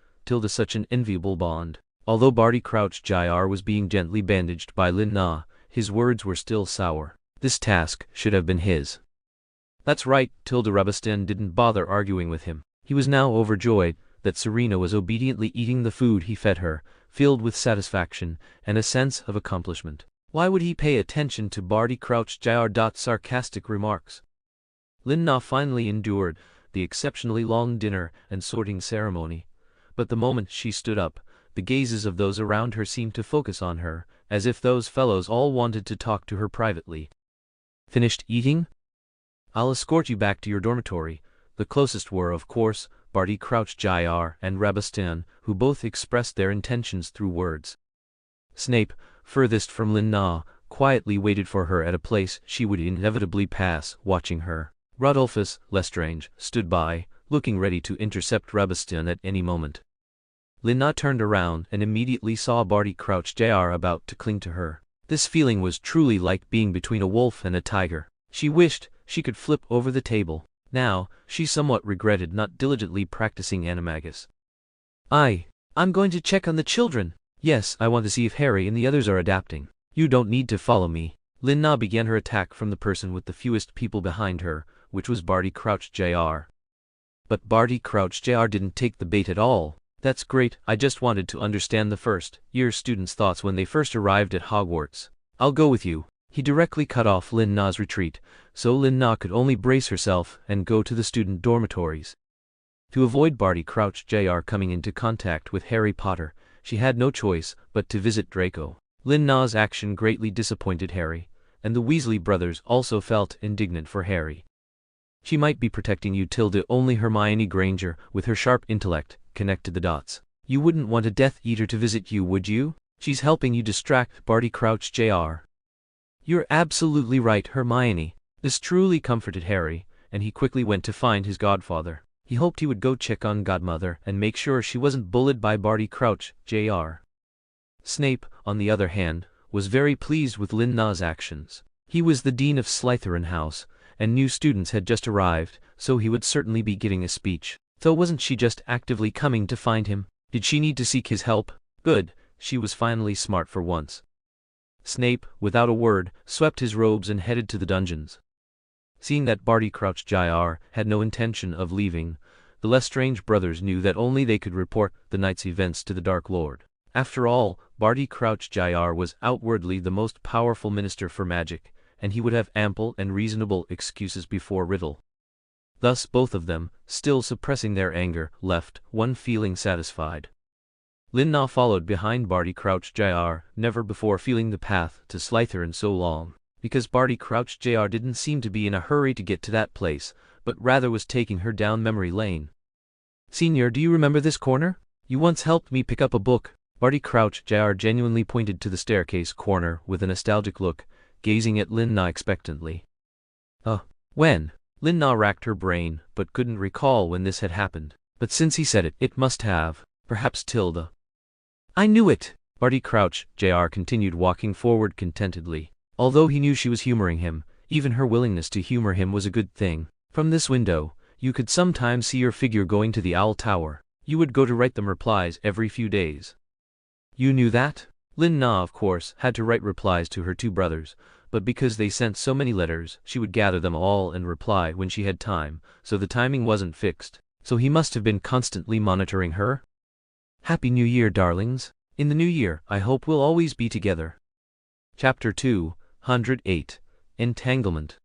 such an enviable bond. Although Barty Crouch Jr. was being gently bandaged by Lin-Na, his words were still sour. This task should have been his. That's right. Rabastin didn't bother arguing with him. He was now overjoyed that Serena was obediently eating the food he fed her, filled with satisfaction and a sense of accomplishment. Why would he pay attention to Barty Crouch Jr.'s sarcastic remarks? Lin-Na finally endured the exceptionally long dinner and sorting ceremony, but the moment she stood up, the gazes of those around her seemed to focus on her, as if those fellows all wanted to talk to her privately. Finished eating? I'll escort you back to your dormitory. The closest were, of course, Barty Crouch Jr. and Rabastin, who both expressed their intentions through words. Snape, furthest from Lin-Na, quietly waited for her at a place she would inevitably pass, watching her. Rodolphus Lestrange stood by, looking ready to intercept Rabastin at any moment. Lin-Na turned around and immediately saw Barty Crouch Jr. about to cling to her. This feeling was truly like being between a wolf and a tiger. She wished she could flip over the table. Now, she somewhat regretted not diligently practicing animagus. I'm going to check on the children. Yes, I want to see if Harry and the others are adapting. You don't need to follow me. Lin-Na began her attack from the person with the fewest people behind her, which was Barty Crouch Jr. But Barty Crouch Jr. didn't take the bait at all. That's great. I just wanted to understand the first-year students' thoughts when they first arrived at Hogwarts. I'll go with you. He directly cut off Lin-Na's retreat, so Lin-Na could only brace herself and go to the student dormitories. To avoid Barty Crouch Jr. coming into contact with Harry Potter, she had no choice but to visit Draco. Lin-Na's action greatly disappointed Harry, and the Weasley brothers also felt indignant for Harry. She might be protecting you. Only Hermione Granger, with her sharp intellect, connected the dots. You wouldn't want a Death Eater to visit you, would you? She's helping you distract Barty Crouch Jr. You're absolutely right, Hermione. This truly comforted Harry, and he quickly went to find his godfather. He hoped he would go check on Godmother and make sure she wasn't bullied by Barty Crouch Jr. Snape, on the other hand, was very pleased with Lin-Na's actions. He was the dean of Slytherin House, and new students had just arrived, so he would certainly be giving a speech. So wasn't she just actively coming to find him? Did she need to seek his help? Good, she was finally smart for once. Snape, without a word, swept his robes and headed to the dungeons. Seeing that Barty Crouch Jr. had no intention of leaving, the Lestrange brothers knew that only they could report the night's events to the Dark Lord. After all, Barty Crouch Jr. was outwardly the most powerful minister for magic, and he would have ample and reasonable excuses before Riddle. Thus both of them, still suppressing their anger, left one feeling satisfied. Lin-Na followed behind Barty Crouch Jr., never before feeling the path to Slytherin so long, because Barty Crouch Jr. didn't seem to be in a hurry to get to that place, but rather was taking her down memory lane. "Senior, do you remember this corner? You once helped me pick up a book." Barty Crouch Jr. genuinely pointed to the staircase corner with a nostalgic look, gazing at Lin Na expectantly. When? Lin Na racked her brain, but couldn't recall when this had happened. But since he said it, it must have. Perhaps Tilda. "I knew it!" Barty Crouch Jr. continued walking forward contentedly. Although he knew she was humoring him, even her willingness to humor him was a good thing. From this window, you could sometimes see your figure going to the Owl Tower. You would go to write them replies every few days. You knew that? Lin Na, of course, had to write replies to her two brothers, but because they sent so many letters, she would gather them all and reply when she had time, so the timing wasn't fixed. So he must have been constantly monitoring her? "Happy New Year, darlings. In the new year, I hope we'll always be together." Chapter 208 Entanglement.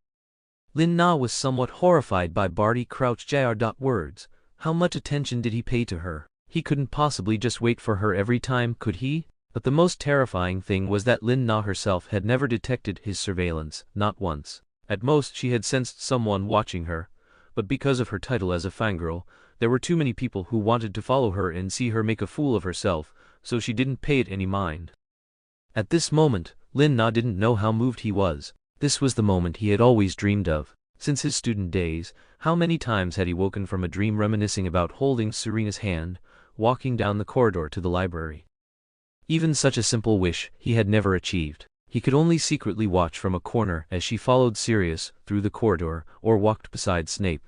Lin Na was somewhat horrified by Barty Crouch Jr.'s words. How much attention did he pay to her? He couldn't possibly just wait for her every time, could he? But the most terrifying thing was that Lin Na herself had never detected his surveillance, not once. At most she had sensed someone watching her, but because of her title as a fangirl, there were too many people who wanted to follow her and see her make a fool of herself, so she didn't pay it any mind. At this moment, Lin Na didn't know how moved he was. This was the moment he had always dreamed of. Since his student days, how many times had he woken from a dream reminiscing about holding Serena's hand, walking down the corridor to the library. Even such a simple wish he had never achieved. He could only secretly watch from a corner as she followed Sirius through the corridor or walked beside Snape.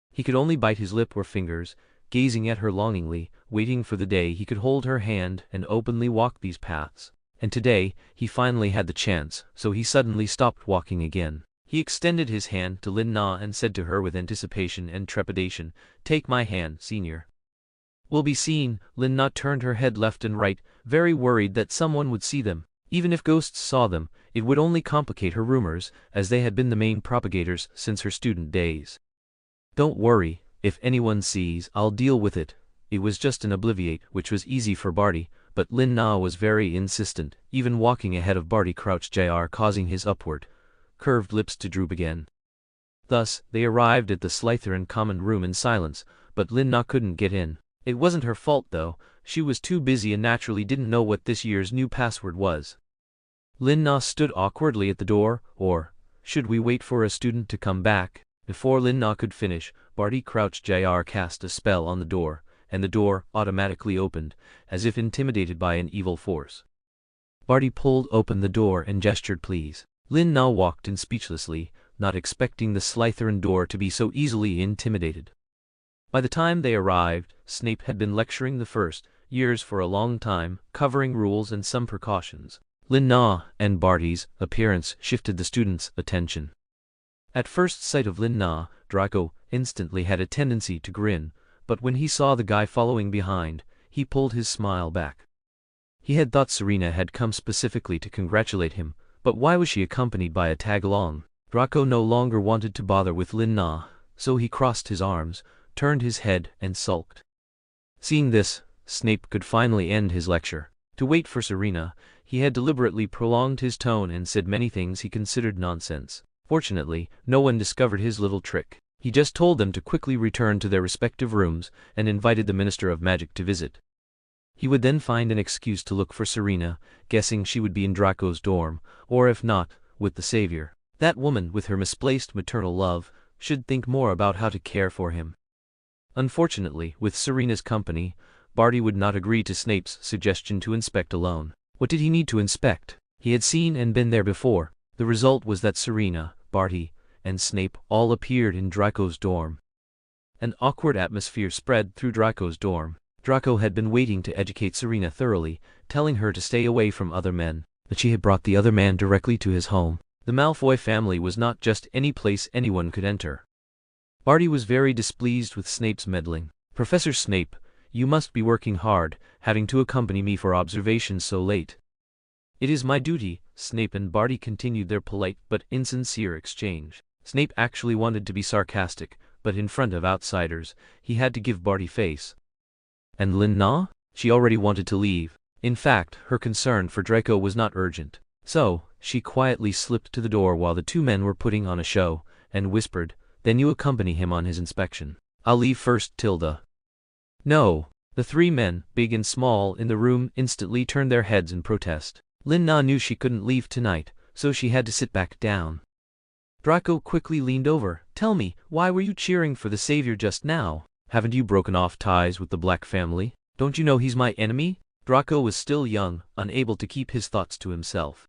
He could only bite his lip or fingers, gazing at her longingly, waiting for the day he could hold her hand and openly walk these paths. And today, he finally had the chance, so he suddenly stopped walking again. He extended his hand to Lin Na and said to her with anticipation and trepidation, "Take my hand, senior." "We'll be seen." Lin Na turned her head left and right, very worried that someone would see them. Even if ghosts saw them, it would only complicate her rumors, as they had been the main propagators since her student days. "Don't worry, if anyone sees, I'll deal with it." It was just an obliviate, which was easy for Barty, but Lin Na was very insistent, even walking ahead of Barty Crouch Jr. causing his upward, curved lips to droop again. Thus, they arrived at the Slytherin common room in silence, but Lin Na couldn't get in. It wasn't her fault though, she was too busy and naturally didn't know what this year's new password was. Lin Na stood awkwardly at the door, or should we wait for a student to come back? Before Lin Na could finish, Barty Crouch Jr. cast a spell on the door, and the door automatically opened, as if intimidated by an evil force. Barty pulled open the door and gestured please. Lin Na walked in speechlessly, not expecting the Slytherin door to be so easily intimidated. By the time they arrived, Snape had been lecturing the first years for a long time, covering rules and some precautions. Lin Na and Barty's appearance shifted the students' attention. At first sight of Lin Na, Draco instantly had a tendency to grin, but when he saw the guy following behind, he pulled his smile back. He had thought Serena had come specifically to congratulate him, but why was she accompanied by a tag-along? Draco no longer wanted to bother with Lin Na, so he crossed his arms, turned his head, and sulked. Seeing this, Snape could finally end his lecture. To wait for Serena, he had deliberately prolonged his tone and said many things he considered nonsense. Fortunately, no one discovered his little trick. He just told them to quickly return to their respective rooms and invited the Minister of Magic to visit. He would then find an excuse to look for Serena, guessing she would be in Draco's dorm, or if not, with the Savior. That woman, with her misplaced maternal love, should think more about how to care for him. Unfortunately, with Serena's company, Barty would not agree to Snape's suggestion to inspect alone. What did he need to inspect? He had seen and been there before. The result was that Serena, Barty, and Snape all appeared in Draco's dorm. An awkward atmosphere spread through Draco's dorm. Draco had been waiting to educate Serena thoroughly, telling her to stay away from other men, but she had brought the other man directly to his home. The Malfoy family was not just any place anyone could enter. Barty was very displeased with Snape's meddling. "Professor Snape, you must be working hard, having to accompany me for observations so late." "It is my duty." Snape and Barty continued their polite but insincere exchange. Snape actually wanted to be sarcastic, but in front of outsiders, he had to give Barty face. And Lin Na? She already wanted to leave. In fact, her concern for Draco was not urgent. So, she quietly slipped to the door while the two men were putting on a show, and whispered, then you accompany him on his inspection. I'll leave first, Tilda. No. The three men, big and small, in the room instantly turned their heads in protest. Lin Na knew she couldn't leave tonight, so she had to sit back down. Draco quickly leaned over. Tell me, why were you cheering for the savior just now? Haven't you broken off ties with the Black family? Don't you know he's my enemy? Draco was still young, unable to keep his thoughts to himself.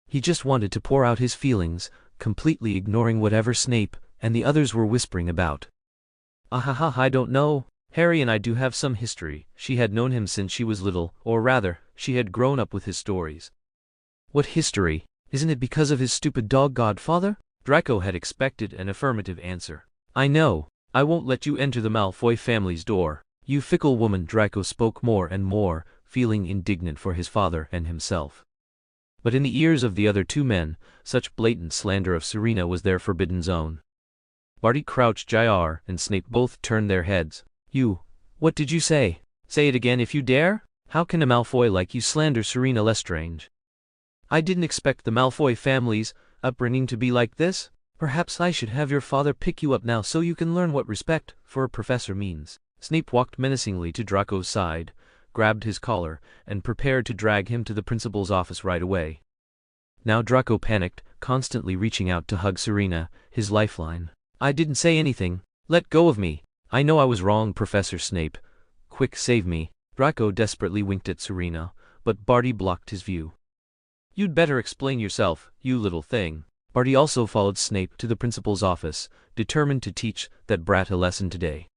He just wanted to pour out his feelings, completely ignoring whatever Snape and the others were whispering about. Ahaha, I don't know. Harry and I do have some history. She had known him since she was little, or rather, she had grown up with his stories. What history? Isn't it because of his stupid dog godfather? Draco had expected an affirmative answer. I know. I won't let you enter the Malfoy family's door. You fickle woman. Draco spoke more and more, feeling indignant for his father and himself. But in the ears of the other two men, such blatant slander of Serena was their forbidden zone. Barty Crouch Jr. and Snape both turned their heads. You, what did you say? Say it again if you dare? How can a Malfoy like you slander Selina Lestrange? I didn't expect the Malfoy family's upbringing to be like this. Perhaps I should have your father pick you up now so you can learn what respect for a professor means. Snape walked menacingly to Draco's side, grabbed his collar, and prepared to drag him to the principal's office right away. Now Draco panicked, constantly reaching out to hug Serena, his lifeline. I didn't say anything. Let go of me. I know I was wrong, Professor Snape. Quick, save me. Draco desperately winked at Serena, but Barty blocked his view. You'd better explain yourself, you little thing. Barty also followed Snape to the principal's office, determined to teach that brat a lesson today.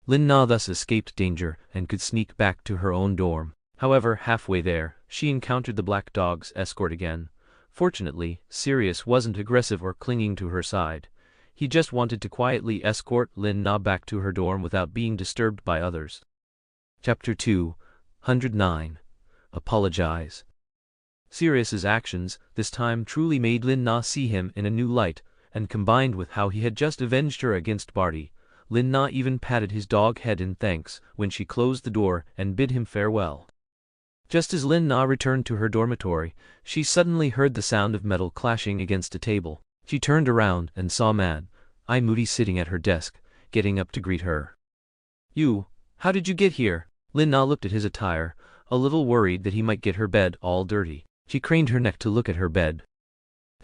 Lin Na thus escaped danger and could sneak back to her own dorm. However, halfway there, she encountered the Black Dog's escort again. Fortunately, Sirius wasn't aggressive or clinging to her side. He just wanted to quietly escort Lin Na back to her dorm without being disturbed by others. Chapter 209. Apologize. Sirius's actions, this time, truly made Lin Na see him in a new light, and combined with how he had just avenged her against Barty, Lin Na even patted his dog head in thanks when she closed the door and bid him farewell. Just as Lin Na returned to her dormitory, she suddenly heard the sound of metal clashing against a table. She turned around and saw Mad-Eye Moody sitting at her desk, getting up to greet her. You, how did you get here? Lin Na looked at his attire, a little worried that he might get her bed all dirty. She craned her neck to look at her bed.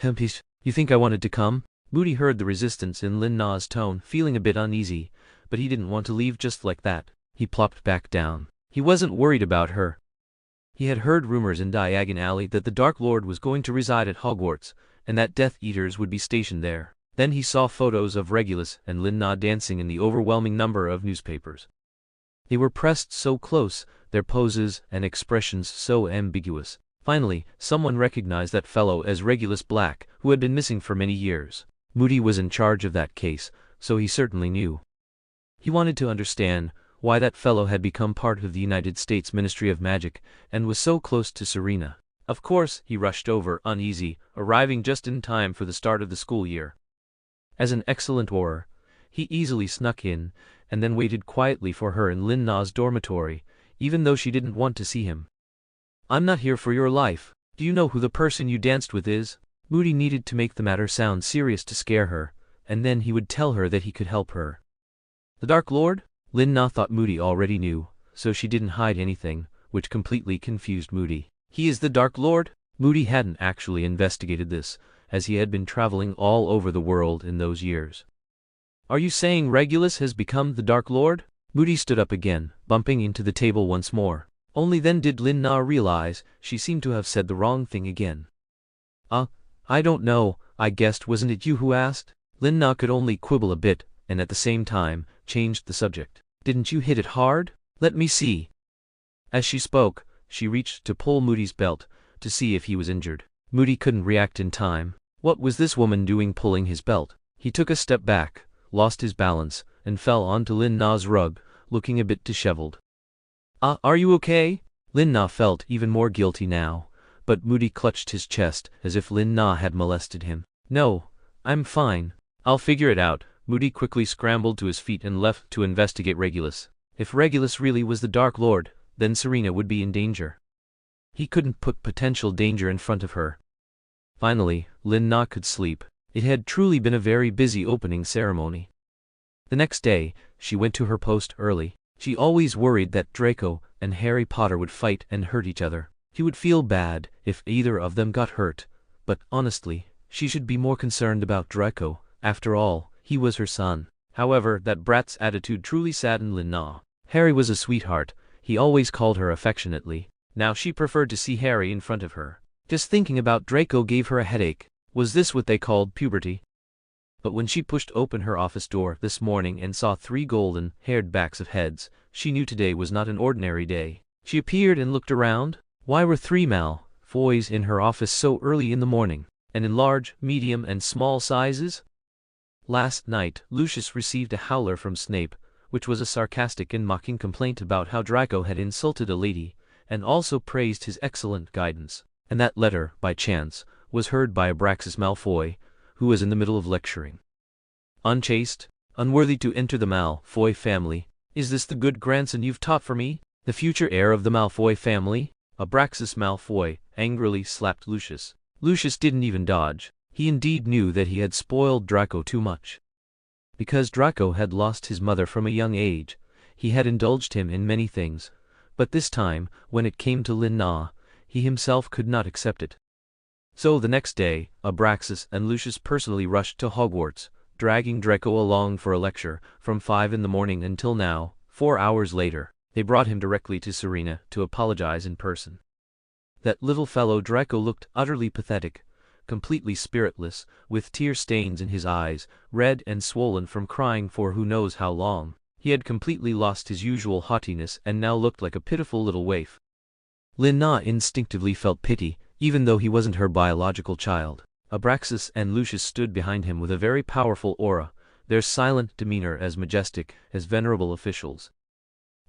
Hempish, you think I wanted to come? Moody heard the resistance in Lin Na's tone, feeling a bit uneasy, but he didn't want to leave just like that. He plopped back down. He wasn't worried about her. He had heard rumors in Diagon Alley that the Dark Lord was going to reside at Hogwarts, and that Death Eaters would be stationed there. Then he saw photos of Regulus and Lin Na dancing in the overwhelming number of newspapers. They were pressed so close, their poses and expressions so ambiguous. Finally, someone recognized that fellow as Regulus Black, who had been missing for many years. Moody was in charge of that case, so he certainly knew. He wanted to understand why that fellow had become part of the United States Ministry of Magic and was so close to Serena. Of course, he rushed over, uneasy, arriving just in time for the start of the school year. As an excellent orar, he easily snuck in, and then waited quietly for her in Lin Na's dormitory, even though she didn't want to see him. I'm not here for your life. Do you know who the person you danced with is? Moody needed to make the matter sound serious to scare her, and then he would tell her that he could help her. The Dark Lord? Lin Na thought Moody already knew, so she didn't hide anything, which completely confused Moody. He is the Dark Lord? Moody hadn't actually investigated this, as he had been traveling all over the world in those years. Are you saying Regulus has become the Dark Lord? Moody stood up again, bumping into the table once more. Only then did Lin Na realize she seemed to have said the wrong thing again. I don't know, I guessed. Wasn't it you who asked? Lin Na could only quibble a bit, and at the same time, changed the subject. Didn't you hit it hard? Let me see. As she spoke, she reached to pull Moody's belt, to see if he was injured. Moody couldn't react in time. What was this woman doing pulling his belt? He took a step back, lost his balance, and fell onto Lin Na's rug, looking a bit disheveled. Are you okay? Lin Na felt even more guilty now, but Moody clutched his chest as if Lin Na had molested him. No, I'm fine. I'll figure it out. Moody quickly scrambled to his feet and left to investigate Regulus. If Regulus really was the Dark Lord, then Serena would be in danger. He couldn't put potential danger in front of her. Finally, Lin Na could sleep. It had truly been a very busy opening ceremony. The next day, she went to her post early. She always worried that Draco and Harry Potter would fight and hurt each other. She would feel bad if either of them got hurt, but honestly, she should be more concerned about Draco. After all, he was her son. However, that brat's attitude truly saddened Lina. Harry was a sweetheart. He always called her affectionately. Now she preferred to see Harry in front of her. Just thinking about Draco gave her a headache. Was this what they called puberty? But when she pushed open her office door this morning and saw 3 golden-haired backs of heads, she knew today was not an ordinary day. She appeared and looked around. Why were 3 Malfoys in her office so early in the morning, and in large, medium, and small sizes? Last night, Lucius received a howler from Snape, which was a sarcastic and mocking complaint about how Draco had insulted a lady, and also praised his excellent guidance. And that letter, by chance, was heard by Abraxas Malfoy, who was in the middle of lecturing. Unchaste, unworthy to enter the Malfoy family, is this the good grandson you've taught for me, the future heir of the Malfoy family? Abraxas Malfoy angrily slapped Lucius. Lucius didn't even dodge. He indeed knew that he had spoiled Draco too much. Because Draco had lost his mother from a young age, he had indulged him in many things, but this time, when it came to Lina, he himself could not accept it. So the next day, Abraxas and Lucius personally rushed to Hogwarts, dragging Draco along for a lecture, from 5 in the morning until now. 4 hours later, they brought him directly to Serena to apologize in person. That little fellow Draco looked utterly pathetic, completely spiritless, with tear stains in his eyes, red and swollen from crying for who knows how long. He had completely lost his usual haughtiness and now looked like a pitiful little waif. Lina instinctively felt pity, even though he wasn't her biological child. Abraxas and Lucius stood behind him with a very powerful aura, their silent demeanor as majestic as venerable officials.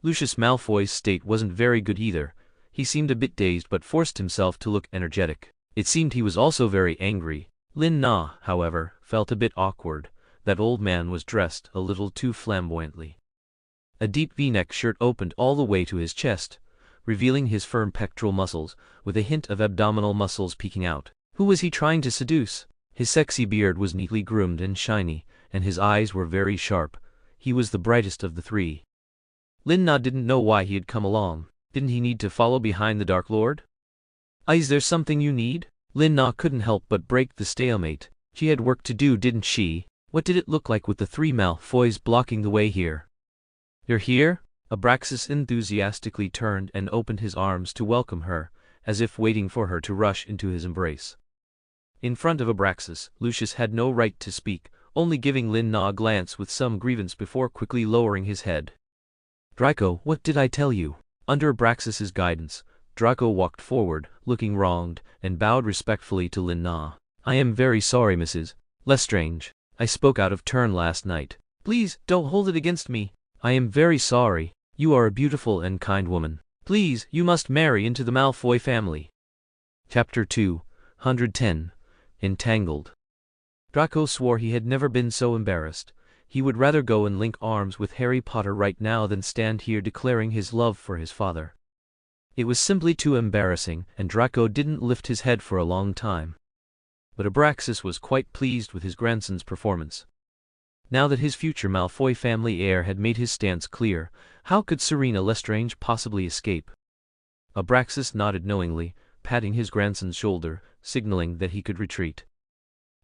Lucius Malfoy's state wasn't very good either. He seemed a bit dazed but forced himself to look energetic. It seemed he was also very angry. Lina, however, felt a bit awkward. That old man was dressed a little too flamboyantly. A deep V-neck shirt opened all the way to his chest, revealing his firm pectoral muscles, with a hint of abdominal muscles peeking out. Who was he trying to seduce? His sexy beard was neatly groomed and shiny, and his eyes were very sharp. He was the brightest of the 3. Lina didn't know why he had come along. Didn't he need to follow behind the Dark Lord? Is there something you need? Lina couldn't help but break the stalemate. She had work to do, didn't she? What did it look like with the 3 Malfoys blocking the way here? You're here? Abraxas enthusiastically turned and opened his arms to welcome her, as if waiting for her to rush into his embrace. In front of Abraxas, Lucius had no right to speak, only giving Lina a glance with some grievance before quickly lowering his head. Draco, what did I tell you? Under Abraxas's guidance, Draco walked forward, looking wronged, and bowed respectfully to Lina. I am very sorry, Mrs. Lestrange. I spoke out of turn last night. Please, don't hold it against me. I am very sorry. You are a beautiful and kind woman. Please, you must marry into the Malfoy family. Chapter 210. Entangled. Draco swore he had never been so embarrassed. He would rather go and link arms with Harry Potter right now than stand here declaring his love for his father. It was simply too embarrassing, and Draco didn't lift his head for a long time. But Abraxas was quite pleased with his grandson's performance. Now that his future Malfoy family heir had made his stance clear, how could Selina Lestrange possibly escape? Abraxas nodded knowingly, patting his grandson's shoulder, signaling that he could retreat.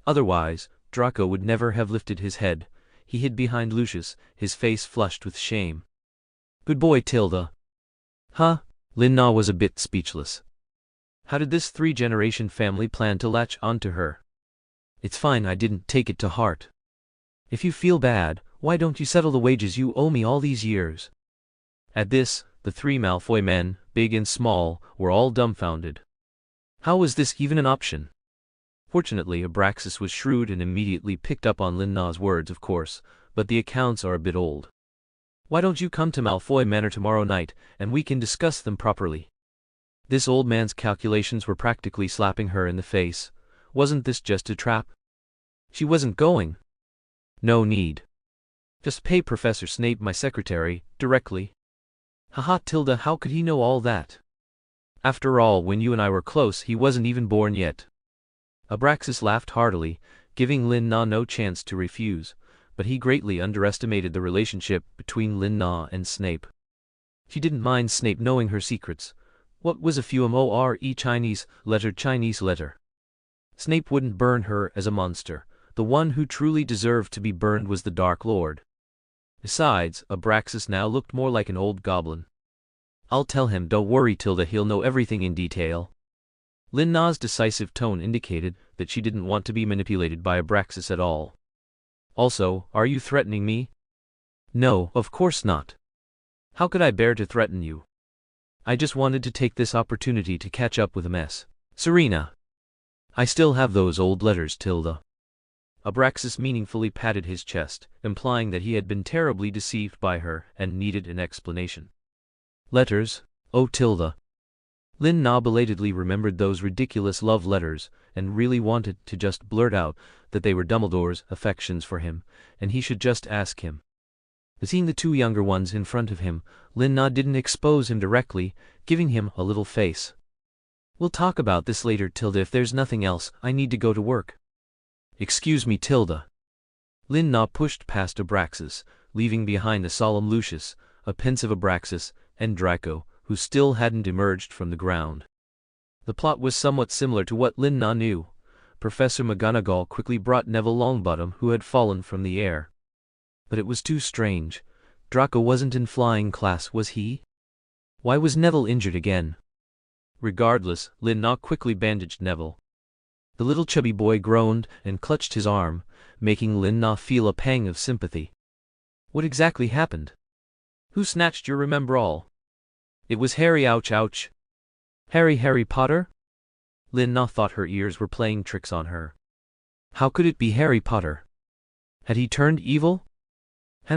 Otherwise, Draco would never have lifted his head. He hid behind Lucius, his face flushed with shame. Good boy, Tilda. Huh? Lina was a bit speechless. How did this 3-generation family plan to latch onto her? It's fine, I didn't take it to heart. If you feel bad, why don't you settle the wages you owe me all these years? At this, the 3 Malfoy men, big and small, were all dumbfounded. How was this even an option? Fortunately, Abraxas was shrewd and immediately picked up on Lina's words, of course, but the accounts are a bit old. Why don't you come to Malfoy Manor tomorrow night, and we can discuss them properly? This old man's calculations were practically slapping her in the face. Wasn't this just a trap? She wasn't going. No need. Just pay Professor Snape, my secretary, directly. Haha, Tilda, how could he know all that? After all, when you and I were close, he wasn't even born yet. Abraxas laughed heartily, giving Lin Na no chance to refuse, but he greatly underestimated the relationship between Lin Na and Snape. She didn't mind Snape knowing her secrets. What was a few more Chinese letter? Snape wouldn't burn her as a monster. The one who truly deserved to be burned was the Dark Lord. Besides, Abraxas now looked more like an old goblin. I'll tell him, don't worry Tilda, he'll know everything in detail. Lin Na's decisive tone indicated that she didn't want to be manipulated by Abraxas at all. Also, are you threatening me? No, of course not. How could I bear to threaten you? I just wanted to take this opportunity to catch up with Ms. Serena. I still have those old letters, Tilda. Abraxas meaningfully patted his chest, implying that he had been terribly deceived by her and needed an explanation. Letters? Oh, Tilda. Lin Na belatedly remembered those ridiculous love letters and really wanted to just blurt out that they were Dumbledore's affections for him, and he should just ask him. Seeing the two younger ones in front of him, Lin Na didn't expose him directly, giving him a little face. We'll talk about this later, Tilda. If there's nothing else, I need to go to work. Excuse me, Tilda. Lin Na pushed past Abraxas, leaving behind a solemn Lucius, a pensive Abraxas, and Draco, who still hadn't emerged from the ground. The plot was somewhat similar to what Lin Na knew. Professor McGonagall quickly brought Neville Longbottom, who had fallen from the air. But it was too strange. Draco wasn't in flying class, was he? Why was Neville injured again? Regardless, Lin Na quickly bandaged Neville. The little chubby boy groaned and clutched his arm, making Lin Na feel a pang of sympathy. What exactly happened? Who snatched your Remembrall? It was Harry, ouch ouch. Harry Potter? Lin Na thought her ears were playing tricks on her. How could it be Harry Potter? Had he turned evil?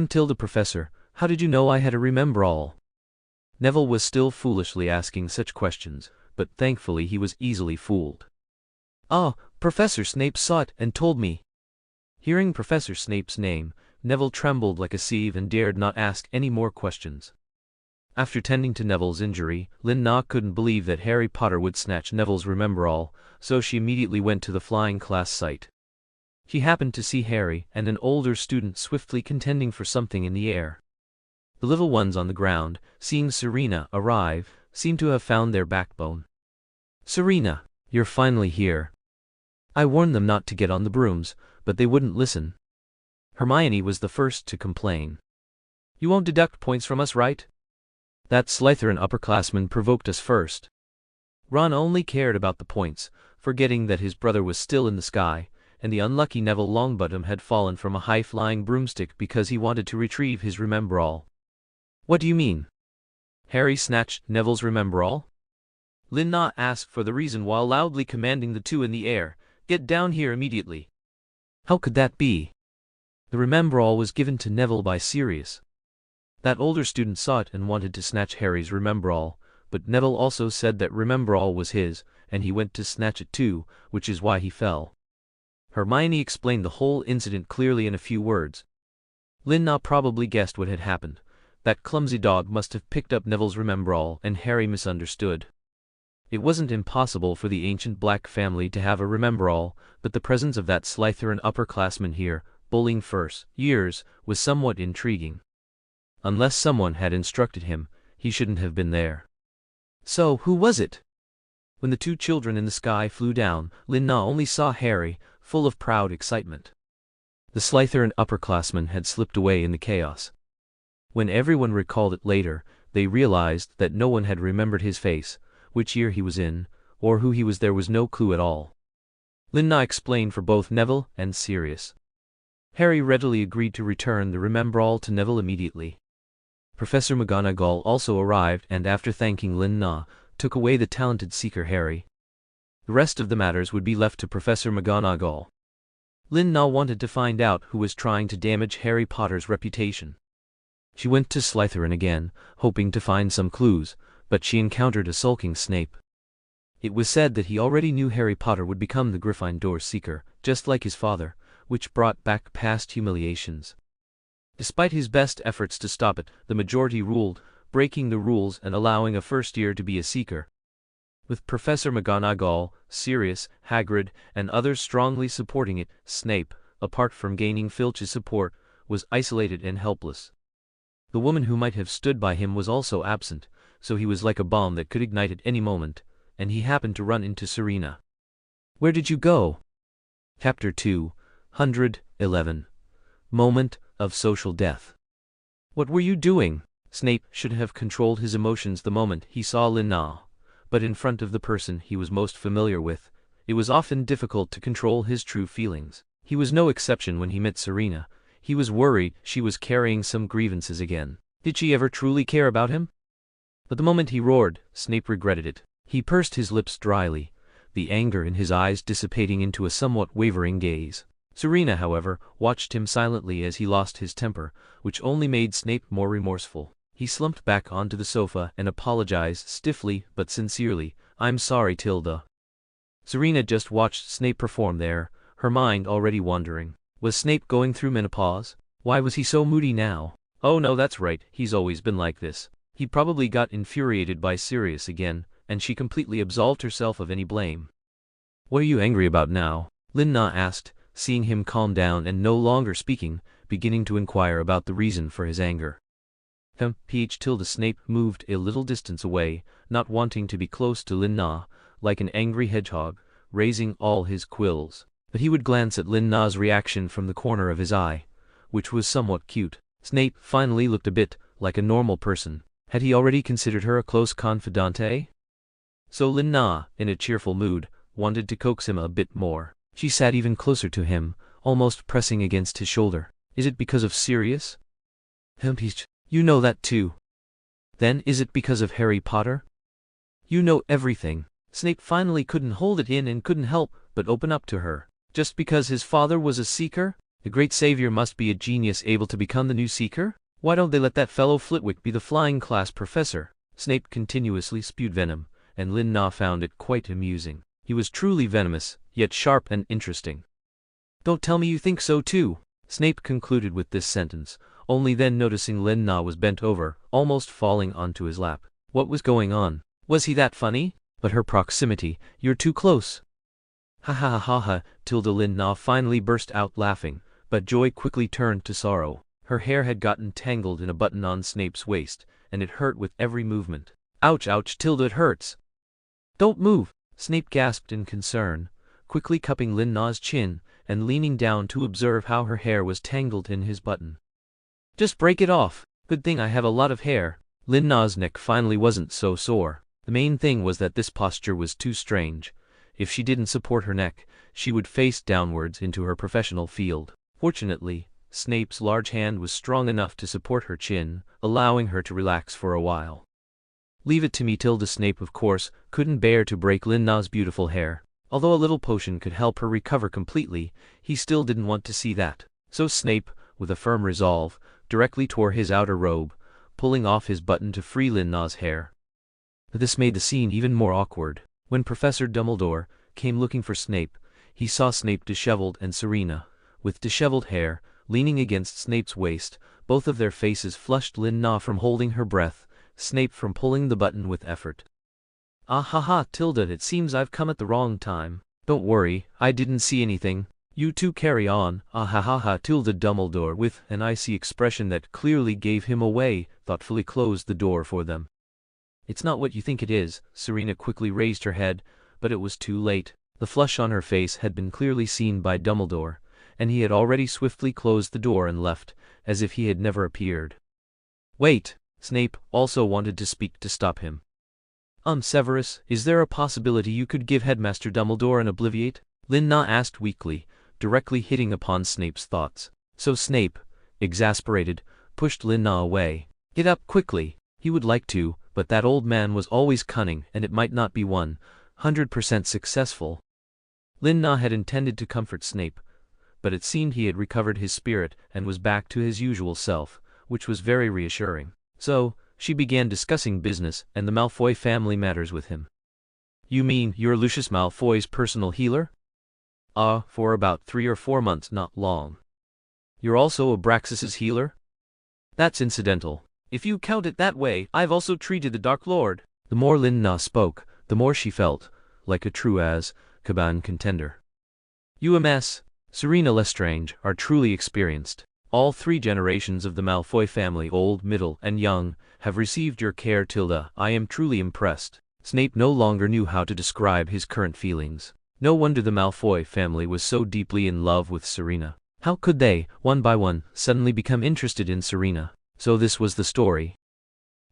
Tilda, Professor, how did you know I had a Remembrall? Neville was still foolishly asking such questions, but thankfully he was easily fooled. Ah, Professor Snape saw it and told me. Hearing Professor Snape's name, Neville trembled like a sieve and dared not ask any more questions. After tending to Neville's injury, Lin Na couldn't believe that Harry Potter would snatch Neville's Remembrall, so she immediately went to the flying class site. She happened to see Harry and an older student swiftly contending for something in the air. The little ones on the ground, seeing Serena arrive, seemed to have found their backbone. Serena, you're finally here. I warned them not to get on the brooms, but they wouldn't listen. Hermione was the first to complain. You won't deduct points from us, right? That Slytherin upperclassman provoked us first. Ron only cared about the points, forgetting that his brother was still in the sky, and the unlucky Neville Longbottom had fallen from a high-flying broomstick because he wanted to retrieve his Remembrall. What do you mean? Harry snatched Neville's Remembrall? Lin Na asked for the reason while loudly commanding the two in the air, get down here immediately. How could that be? The Remembrall was given to Neville by Sirius. That older student saw it and wanted to snatch Harry's Remembrall, but Neville also said that Remembrall was his, and he went to snatch it too, which is why he fell. Hermione explained the whole incident clearly in a few words. Lin Na probably guessed what had happened. That clumsy dog must have picked up Neville's Remembrall, and Harry misunderstood. It wasn't impossible for the ancient Black family to have a Remembrall, but the presence of that Slytherin upperclassman here, bullying first years, was somewhat intriguing. Unless someone had instructed him, he shouldn't have been there. So, who was it? When the two children in the sky flew down, Lin Na only saw Harry, full of proud excitement. The Slytherin upperclassman had slipped away in the chaos. When everyone recalled it later, they realized that no one had remembered his face, which year he was in, or who he was. There was no clue at all. Lin Na explained for both Neville and Sirius. Harry readily agreed to return the Remembrall to Neville immediately. Professor McGonagall also arrived and after thanking Lin Na, took away the talented seeker Harry. The rest of the matters would be left to Professor McGonagall. Lin Na wanted to find out who was trying to damage Harry Potter's reputation. She went to Slytherin again, hoping to find some clues, but she encountered a sulking Snape. It was said that he already knew Harry Potter would become the Gryffindor Seeker, just like his father, which brought back past humiliations. Despite his best efforts to stop it, the majority ruled, breaking the rules and allowing a first year to be a Seeker. With Professor McGonagall, Sirius, Hagrid, and others strongly supporting it, Snape, apart from gaining Filch's support, was isolated and helpless. The woman who might have stood by him was also absent, so he was like a bomb that could ignite at any moment, and he happened to run into Serena. "Where did you go?" Chapter 211. Moment of Social Death. "What were you doing?" Snape should have controlled his emotions the moment he saw Lina, but in front of the person he was most familiar with, it was often difficult to control his true feelings. He was no exception when he met Serena. He was worried she was carrying some grievances again. Did she ever truly care about him? But the moment he roared, Snape regretted it. He pursed his lips dryly, the anger in his eyes dissipating into a somewhat wavering gaze. Serena, however, watched him silently as he lost his temper, which only made Snape more remorseful. He slumped back onto the sofa and apologized stiffly but sincerely. "I'm sorry, Tilda." Serena just watched Snape perform there, her mind already wandering. Was Snape going through menopause? Why was he so moody now? Oh no, that's right, he's always been like this. He probably got infuriated by Sirius again, and she completely absolved herself of any blame. "What are you angry about now?" Lina asked, seeing him calm down and no longer speaking, beginning to inquire about the reason for his anger. Snape moved a little distance away, not wanting to be close to Lina, like an angry hedgehog, raising all his quills. But he would glance at Lina's reaction from the corner of his eye, which was somewhat cute. Snape finally looked a bit like a normal person. Had he already considered her a close confidante? So Lina, in a cheerful mood, wanted to coax him a bit more. She sat even closer to him, almost pressing against his shoulder. "Is it because of Sirius?" "You know that too." "Then is it because of Harry Potter?" "You know everything." Snape finally couldn't hold it in and couldn't help but open up to her. Just because his father was a Seeker? The great savior must be a genius able to become the new Seeker? Why don't they let that fellow Flitwick be the flying class professor? Snape continuously spewed venom, and Lina found it quite amusing. He was truly venomous, yet sharp and interesting. "Don't tell me you think so too," Snape concluded with this sentence, only then noticing Lina was bent over, almost falling onto his lap. What was going on? Was he that funny? But her proximity, "You're too close." "Ha ha ha ha ha," Lina finally burst out laughing, but joy quickly turned to sorrow. Her hair had gotten tangled in a button on Snape's waist, and it hurt with every movement. "Ouch ouch, it hurts." "Don't move," Snape gasped in concern, quickly cupping Lina's chin, and leaning down to observe how her hair was tangled in his button. "Just break it off. Good thing I have a lot of hair." Lina's neck finally wasn't so sore. The main thing was that this posture was too strange. If she didn't support her neck, she would face downwards into her professional field. Fortunately, Snape's large hand was strong enough to support her chin, allowing her to relax for a while. "Leave it to me." Snape, of course, couldn't bear to break Lina's beautiful hair. Although a little potion could help her recover completely, he still didn't want to see that. So Snape, with a firm resolve, directly tore his outer robe, pulling off his button to free Lina's hair. This made the scene even more awkward. When Professor Dumbledore came looking for Snape, he saw Snape disheveled and Serena, with disheveled hair, leaning against Snape's waist, both of their faces flushed, Lina from holding her breath, Snape from pulling the button with effort. "Ah ha ha, it seems I've come at the wrong time." "Don't worry, I didn't see anything. You two carry on." "Ah ha ha ha." Dumbledore, with an icy expression that clearly gave him away, thoughtfully closed the door for them. "It's not what you think it is." Serena quickly raised her head, but it was too late. The flush on her face had been clearly seen by Dumbledore, and he had already swiftly closed the door and left, as if he had never appeared. "Wait!" Snape also wanted to speak to stop him. Severus, is there a possibility you could give Headmaster Dumbledore an obliviate?" Lina asked weakly, directly hitting upon Snape's thoughts. So Snape, exasperated, pushed Lina away. "Get up quickly." He would like to, but that old man was always cunning and it might not be 100% successful. Lina had intended to comfort Snape, but it seemed he had recovered his spirit and was back to his usual self, which was very reassuring. So, she began discussing business and the Malfoy family matters with him. "You mean you're Lucius Malfoy's personal healer?" For about 3 or 4 months, not long." "You're also Abraxas's healer?" "That's incidental. If you count it that way, I've also treated the Dark Lord." The more Lina spoke, the more she felt like a true Azkaban contender. UMS, Selina Lestrange, are truly experienced. All 3 generations of the Malfoy family, old, middle, and young, have received your care. I am truly impressed. Snape no longer knew how to describe his current feelings. No wonder the Malfoy family was so deeply in love with Selina. How could they, one by one, suddenly become interested in Selina? So this was the story.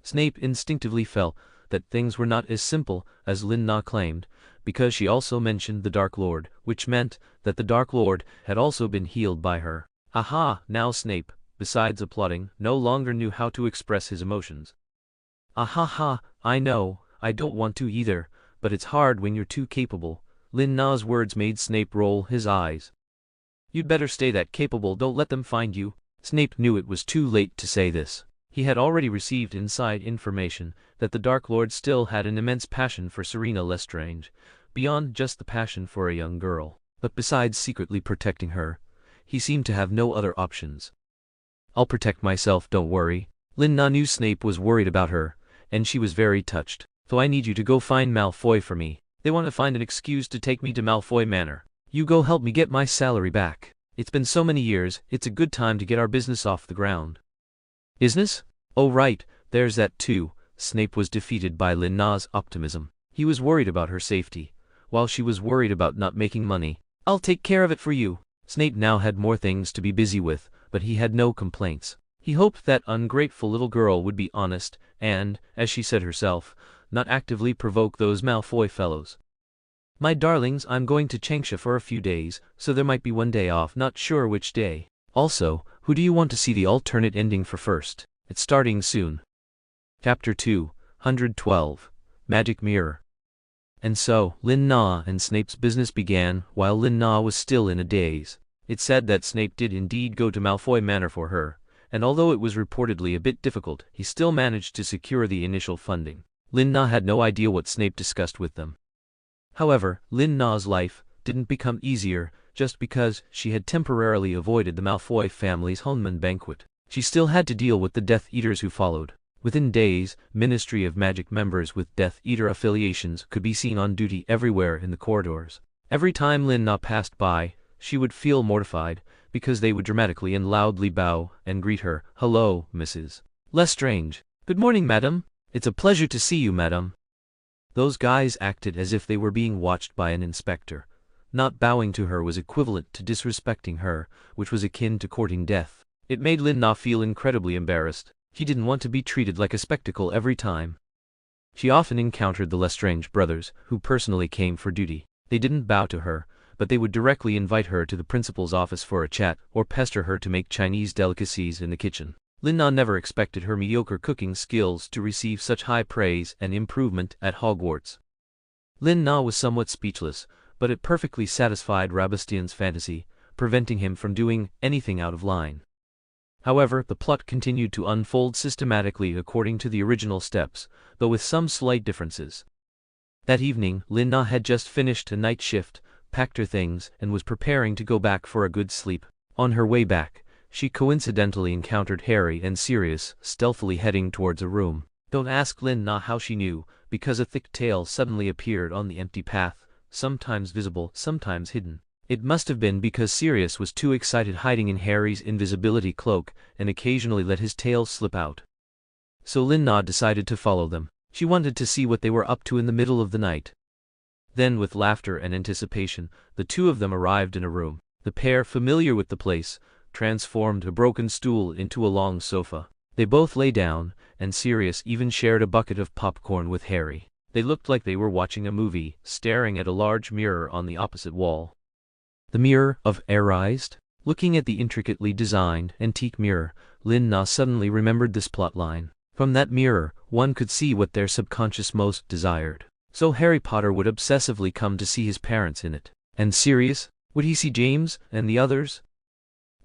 Snape instinctively felt that things were not as simple as Lin-Na claimed, because she also mentioned the Dark Lord, which meant that the Dark Lord had also been healed by her. Aha! Now Snape, besides applauding, no longer knew how to express his emotions. Ahaha, I know, I don't want to either, but it's hard when you're too capable. Lin-Na's words made Snape roll his eyes. You'd better stay that capable, don't let them find you. Snape knew it was too late to say this. He had already received inside information that the Dark Lord still had an immense passion for Selina Lestrange, beyond just the passion for a young girl. But besides secretly protecting her, he seemed to have no other options. I'll protect myself, don't worry. Lin-Na knew Snape was worried about her, and she was very touched. So I need you to go find Malfoy for me. They want to find an excuse to take me to Malfoy Manor. You go help me get my salary back. It's been so many years, it's a good time to get our business off the ground. Business? Oh right, there's that too. Snape was defeated by Lin-Na's optimism. He was worried about her safety, while she was worried about not making money. I'll take care of it for you. Snape now had more things to be busy with, but he had no complaints. He hoped that ungrateful little girl would be honest and, as she said herself, not actively provoke those Malfoy fellows. My darlings, I'm going to Changsha for a few days, so there might be one day off, not sure which day. Also, who do you want to see the alternate ending for first? It's starting soon. Chapter 212, Magic Mirror. And so, Lin-Na and Snape's business began, while Lin-Na was still in a daze. It said that Snape did indeed go to Malfoy Manor for her, and although it was reportedly a bit difficult, he still managed to secure the initial funding. Lin-Na had no idea what Snape discussed with them. However, Lin-Na's life didn't become easier just because she had temporarily avoided the Malfoy family's Hunman banquet. She still had to deal with the Death Eaters who followed. Within days, Ministry of Magic members with Death Eater affiliations could be seen on duty everywhere in the corridors. Every time Lin-Na passed by, she would feel mortified, because they would dramatically and loudly bow and greet her. Hello, Mrs. Lestrange. Good morning, madam. It's a pleasure to see you, madam. Those guys acted as if they were being watched by an inspector. Not bowing to her was equivalent to disrespecting her, which was akin to courting death. It made Lin-Na feel incredibly embarrassed. She didn't want to be treated like a spectacle every time. She often encountered the Lestrange brothers, who personally came for duty. They didn't bow to her, but they would directly invite her to the principal's office for a chat, or pester her to make Chinese delicacies in the kitchen. Lin-Na never expected her mediocre cooking skills to receive such high praise and improvement at Hogwarts. Lin-Na was somewhat speechless, but it perfectly satisfied Rabastian's fantasy, preventing him from doing anything out of line. However, the plot continued to unfold systematically according to the original steps, though with some slight differences. That evening, Lin-Na had just finished a night shift, packed her things, and was preparing to go back for a good sleep. On her way back, she coincidentally encountered Harry and Sirius stealthily heading towards a room. Don't ask Lin-Na how she knew, because a thick tail suddenly appeared on the empty path, sometimes visible, sometimes hidden. It must have been because Sirius was too excited hiding in Harry's invisibility cloak and occasionally let his tail slip out. So Lin-Na decided to follow them. She wanted to see what they were up to in the middle of the night. Then, with laughter and anticipation, the two of them arrived in a room. The pair, familiar with the place, transformed a broken stool into a long sofa. They both lay down, and Sirius even shared a bucket of popcorn with Harry. They looked like they were watching a movie, staring at a large mirror on the opposite wall. The mirror of Arised? Looking at the intricately designed, antique mirror, Lin-Na suddenly remembered this plotline. From that mirror, one could see what their subconscious most desired. So Harry Potter would obsessively come to see his parents in it. And Sirius? Would he see James and the others?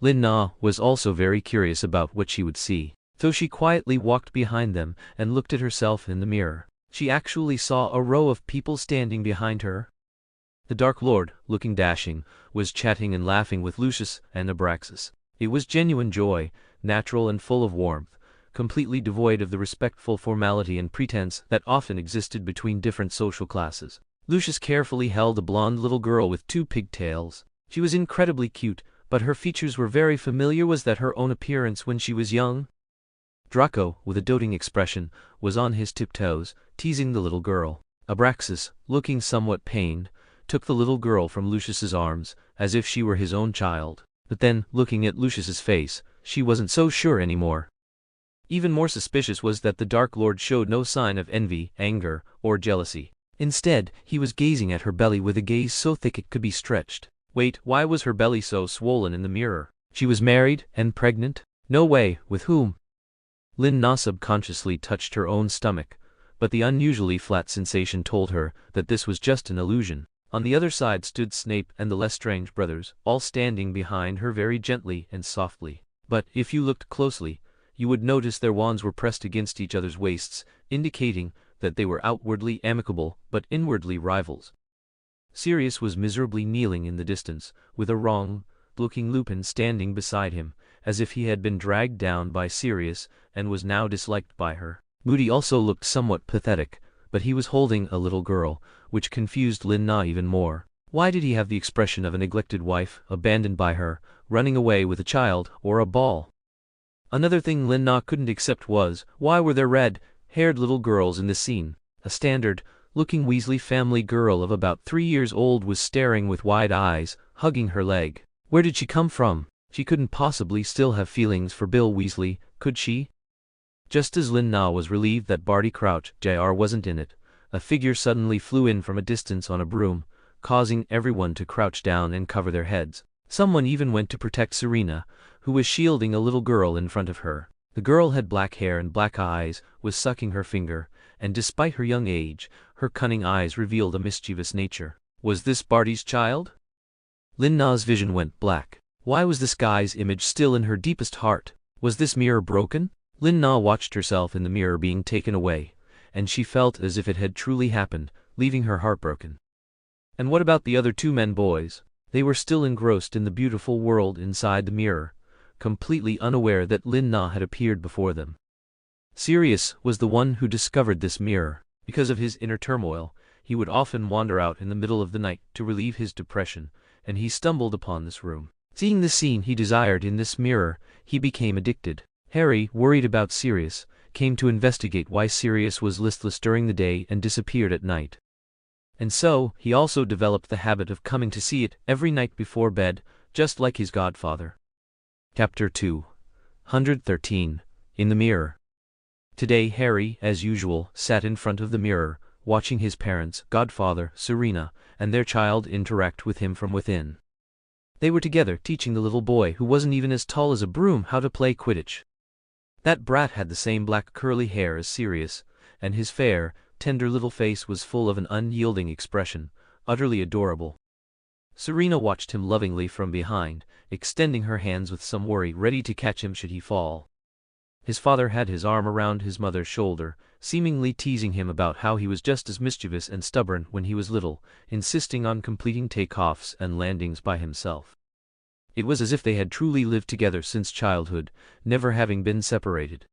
Lin-Na was also very curious about what she would see. So she quietly walked behind them and looked at herself in the mirror. She actually saw a row of people standing behind her. The Dark Lord, looking dashing, was chatting and laughing with Lucius and Abraxas. It was genuine joy, natural and full of warmth, completely devoid of the respectful formality and pretense that often existed between different social classes. Lucius carefully held a blonde little girl with 2 pigtails. She was incredibly cute, but her features were very familiar. Was that her own appearance when she was young? Draco, with a doting expression, was on his tiptoes, teasing the little girl. Abraxas, looking somewhat pained, took the little girl from Lucius's arms, as if she were his own child. But then, looking at Lucius's face, she wasn't so sure anymore. Even more suspicious was that the Dark Lord showed no sign of envy, anger, or jealousy. Instead, he was gazing at her belly with a gaze so thick it could be stretched. Wait, why was her belly so swollen in the mirror? She was married and pregnant? No way, with whom? Lin-Na subconsciously touched her own stomach, but the unusually flat sensation told her that this was just an illusion. On the other side stood Snape and the Lestrange brothers, all standing behind her very gently and softly. But, if you looked closely, you would notice their wands were pressed against each other's waists, indicating that they were outwardly amicable but inwardly rivals. Sirius was miserably kneeling in the distance, with a wrong-looking Lupin standing beside him, as if he had been dragged down by Sirius and was now disliked by her. Moody also looked somewhat pathetic, but he was holding a little girl, which confused Lin-Na even more. Why did he have the expression of a neglected wife, abandoned by her, running away with a child, or a ball? Another thing Lin-Na couldn't accept was, why were there red-haired little girls in this scene? A standard-looking Weasley family girl of about 3 years old was staring with wide eyes, hugging her leg. Where did she come from? She couldn't possibly still have feelings for Bill Weasley, could she? Just as Lin-Na was relieved that Barty Crouch Jr. wasn't in it, a figure suddenly flew in from a distance on a broom, causing everyone to crouch down and cover their heads. Someone even went to protect Serena, who was shielding a little girl in front of her. The girl had black hair and black eyes, was sucking her finger, and despite her young age, her cunning eyes revealed a mischievous nature. Was this Barty's child? Lin-Na's vision went black. Why was this guy's image still in her deepest heart? Was this mirror broken? Lin-Na watched herself in the mirror being taken away, and she felt as if it had truly happened, leaving her heartbroken. And what about the other 2 boys? They were still engrossed in the beautiful world inside the mirror, completely unaware that Lin-Na had appeared before them. Sirius was the one who discovered this mirror. Because of his inner turmoil, he would often wander out in the middle of the night to relieve his depression, and he stumbled upon this room. Seeing the scene he desired in this mirror, he became addicted. Harry, worried about Sirius, came to investigate why Sirius was listless during the day and disappeared at night. And so, he also developed the habit of coming to see it every night before bed, just like his godfather. Chapter 213. In the Mirror. Today Harry, as usual, sat in front of the mirror, watching his parents, godfather, Serena, and their child interact with him from within. They were together teaching the little boy who wasn't even as tall as a broom how to play Quidditch. That brat had the same black curly hair as Sirius, and his fair, tender little face was full of an unyielding expression, utterly adorable. Serena watched him lovingly from behind, extending her hands with some worry, ready to catch him should he fall. His father had his arm around his mother's shoulder, seemingly teasing him about how he was just as mischievous and stubborn when he was little, insisting on completing takeoffs and landings by himself. It was as if they had truly lived together since childhood, never having been separated.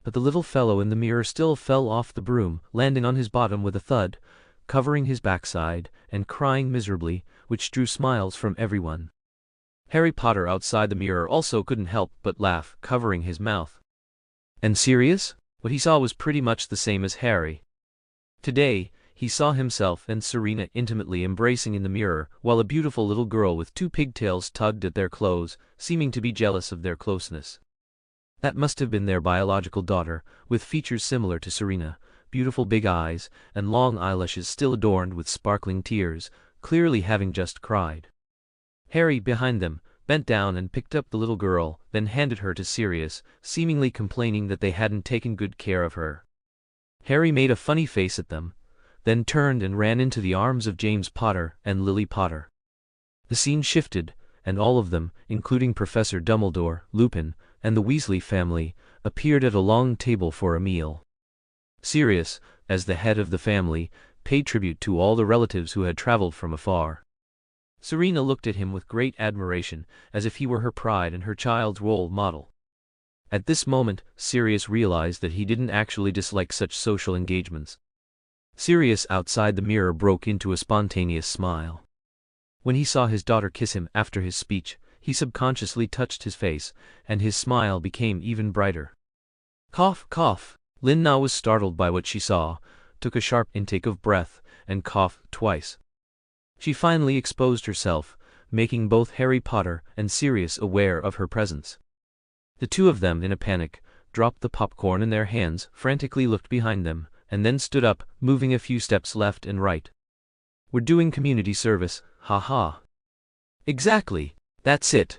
But the little fellow in the mirror still fell off the broom, landing on his bottom with a thud, covering his backside, and crying miserably, which drew smiles from everyone. Harry Potter outside the mirror also couldn't help but laugh, covering his mouth. And Sirius? What he saw was pretty much the same as Harry. Today, he saw himself and Serena intimately embracing in the mirror, while a beautiful little girl with 2 pigtails tugged at their clothes, seeming to be jealous of their closeness. That must have been their biological daughter, with features similar to Serena, beautiful big eyes, and long eyelashes still adorned with sparkling tears, clearly having just cried. Harry, behind them, bent down and picked up the little girl, then handed her to Sirius, seemingly complaining that they hadn't taken good care of her. Harry made a funny face at them, then turned and ran into the arms of James Potter and Lily Potter. The scene shifted, and all of them, including Professor Dumbledore, Lupin, and the Weasley family, appeared at a long table for a meal. Sirius, as the head of the family, paid tribute to all the relatives who had traveled from afar. Serena looked at him with great admiration, as if he were her pride and her child's role model. At this moment, Sirius realized that he didn't actually dislike such social engagements. Sirius outside the mirror broke into a spontaneous smile. When he saw his daughter kiss him after his speech, he subconsciously touched his face, and his smile became even brighter. Cough, cough. Lin Na was startled by what she saw, took a sharp intake of breath, and coughed twice. She finally exposed herself, making both Harry Potter and Sirius aware of her presence. The two of them, in a panic, dropped the popcorn in their hands, frantically looked behind them, and then stood up, moving a few steps left and right. We're doing community service, ha. Exactly, that's it.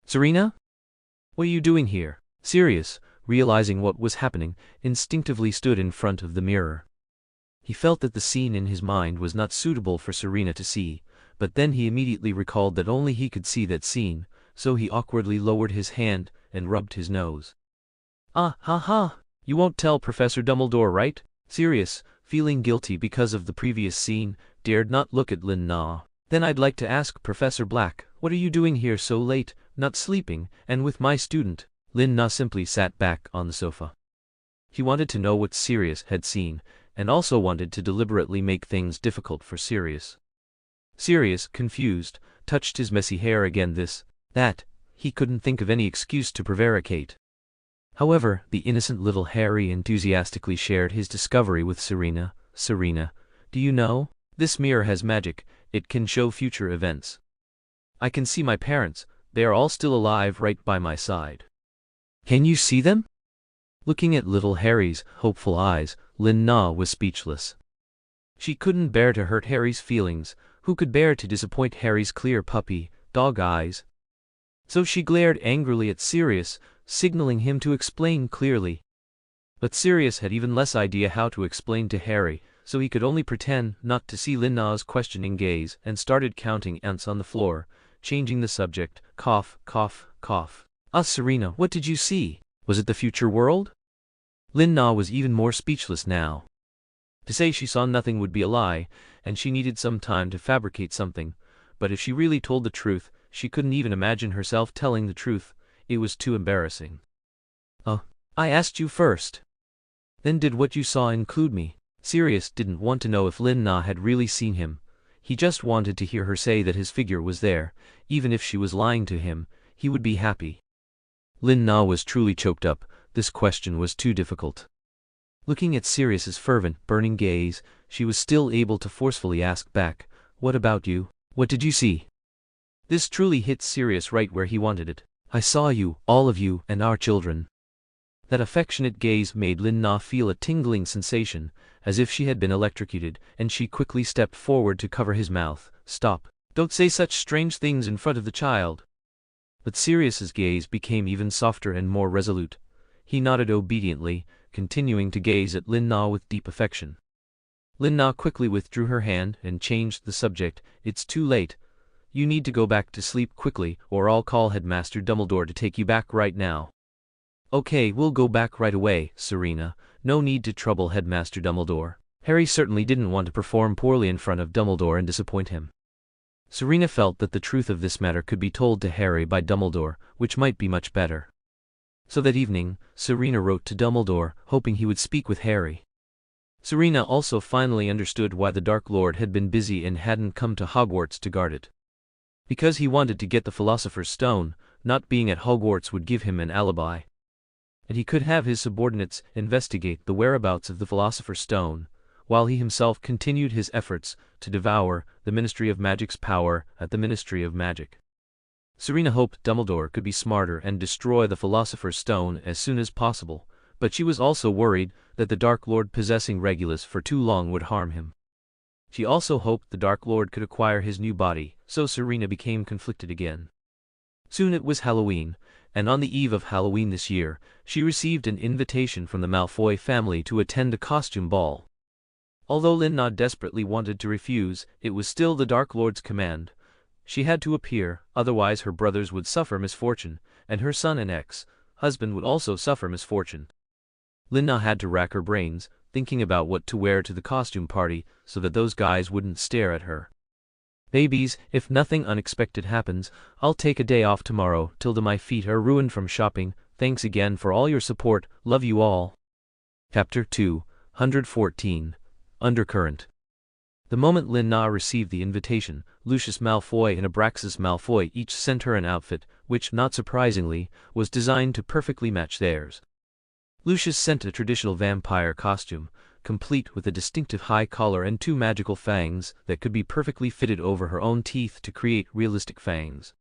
Serena? What are you doing here? Sirius, realizing what was happening, instinctively stood in front of the mirror. He felt that the scene in his mind was not suitable for Serena to see, but then he immediately recalled that only he could see that scene, so he awkwardly lowered his hand and rubbed his nose. Ha. You won't tell Professor Dumbledore, right? Sirius, feeling guilty because of the previous scene, dared not look at Lin Na. Then I'd like to ask Professor Black, what are you doing here so late, not sleeping, and with my student? Lin Na simply sat back on the sofa. He wanted to know what Sirius had seen, and also wanted to deliberately make things difficult for Sirius. Sirius, confused, touched his messy hair again, that. He couldn't think of any excuse to prevaricate. However, the innocent little Harry enthusiastically shared his discovery with Serena. Serena, do you know? This mirror has magic, it can show future events. I can see my parents, they are all still alive right by my side. Can you see them? Looking at little Harry's hopeful eyes, Lin Na was speechless. She couldn't bear to hurt Harry's feelings, who could bear to disappoint Harry's clear puppy dog eyes? So she glared angrily at Sirius, signaling him to explain clearly. But Sirius had even less idea how to explain to Harry, so he could only pretend not to see Lin Na's questioning gaze and started counting ants on the floor, changing the subject. Cough. Serena, what did you see? Was it the future world? Lin Na was even more speechless now. To say she saw nothing would be a lie, and she needed some time to fabricate something, but if she really told the truth, she couldn't even imagine herself telling the truth. It was too embarrassing. I asked you first. Then did what you saw include me? Sirius didn't want to know if Lin Na had really seen him. He just wanted to hear her say that his figure was there. Even if she was lying to him, he would be happy. Lin Na was truly choked up. This question was too difficult. Looking at Sirius's fervent, burning gaze, she was still able to forcefully ask back, what about you? What did you see? This truly hit Sirius right where he wanted it. I saw you, all of you, and our children. That affectionate gaze made Lin Na feel a tingling sensation, as if she had been electrocuted, and she quickly stepped forward to cover his mouth. Stop. Don't say such strange things in front of the child. But Sirius's gaze became even softer and more resolute. He nodded obediently, continuing to gaze at Lin Na with deep affection. Lin Na quickly withdrew her hand and changed the subject. It's too late. You need to go back to sleep quickly, or I'll call Headmaster Dumbledore to take you back right now. Okay, we'll go back right away, Serena. No need to trouble Headmaster Dumbledore. Harry certainly didn't want to perform poorly in front of Dumbledore and disappoint him. Serena felt that the truth of this matter could be told to Harry by Dumbledore, which might be much better. So that evening, Serena wrote to Dumbledore, hoping he would speak with Harry. Serena also finally understood why the Dark Lord had been busy and hadn't come to Hogwarts to guard it. Because he wanted to get the Philosopher's Stone, not being at Hogwarts would give him an alibi. And he could have his subordinates investigate the whereabouts of the Philosopher's Stone, while he himself continued his efforts to devour the Ministry of Magic's power at the Ministry of Magic. Serena hoped Dumbledore could be smarter and destroy the Philosopher's Stone as soon as possible, but she was also worried that the Dark Lord possessing Regulus for too long would harm him. She also hoped the Dark Lord could acquire his new body, so Serena became conflicted again. Soon it was Halloween, and on the eve of Halloween this year, she received an invitation from the Malfoy family to attend a costume ball. Although Lin Na desperately wanted to refuse, it was still the Dark Lord's command. She had to appear, otherwise her brothers would suffer misfortune, and her son and ex-husband would also suffer misfortune. Lin Na had to rack her brains, thinking about what to wear to the costume party so that those guys wouldn't stare at her. Babies, if nothing unexpected happens, I'll take a day off tomorrow. Tilda, my feet are ruined from shopping. Thanks again for all your support, love you all. Chapter 214. Undercurrent. The moment Lin Na received the invitation, Lucius Malfoy and Abraxas Malfoy each sent her an outfit, which, not surprisingly, was designed to perfectly match theirs. Lucius sent a traditional vampire costume, complete with a distinctive high collar and 2 magical fangs that could be perfectly fitted over her own teeth to create realistic fangs.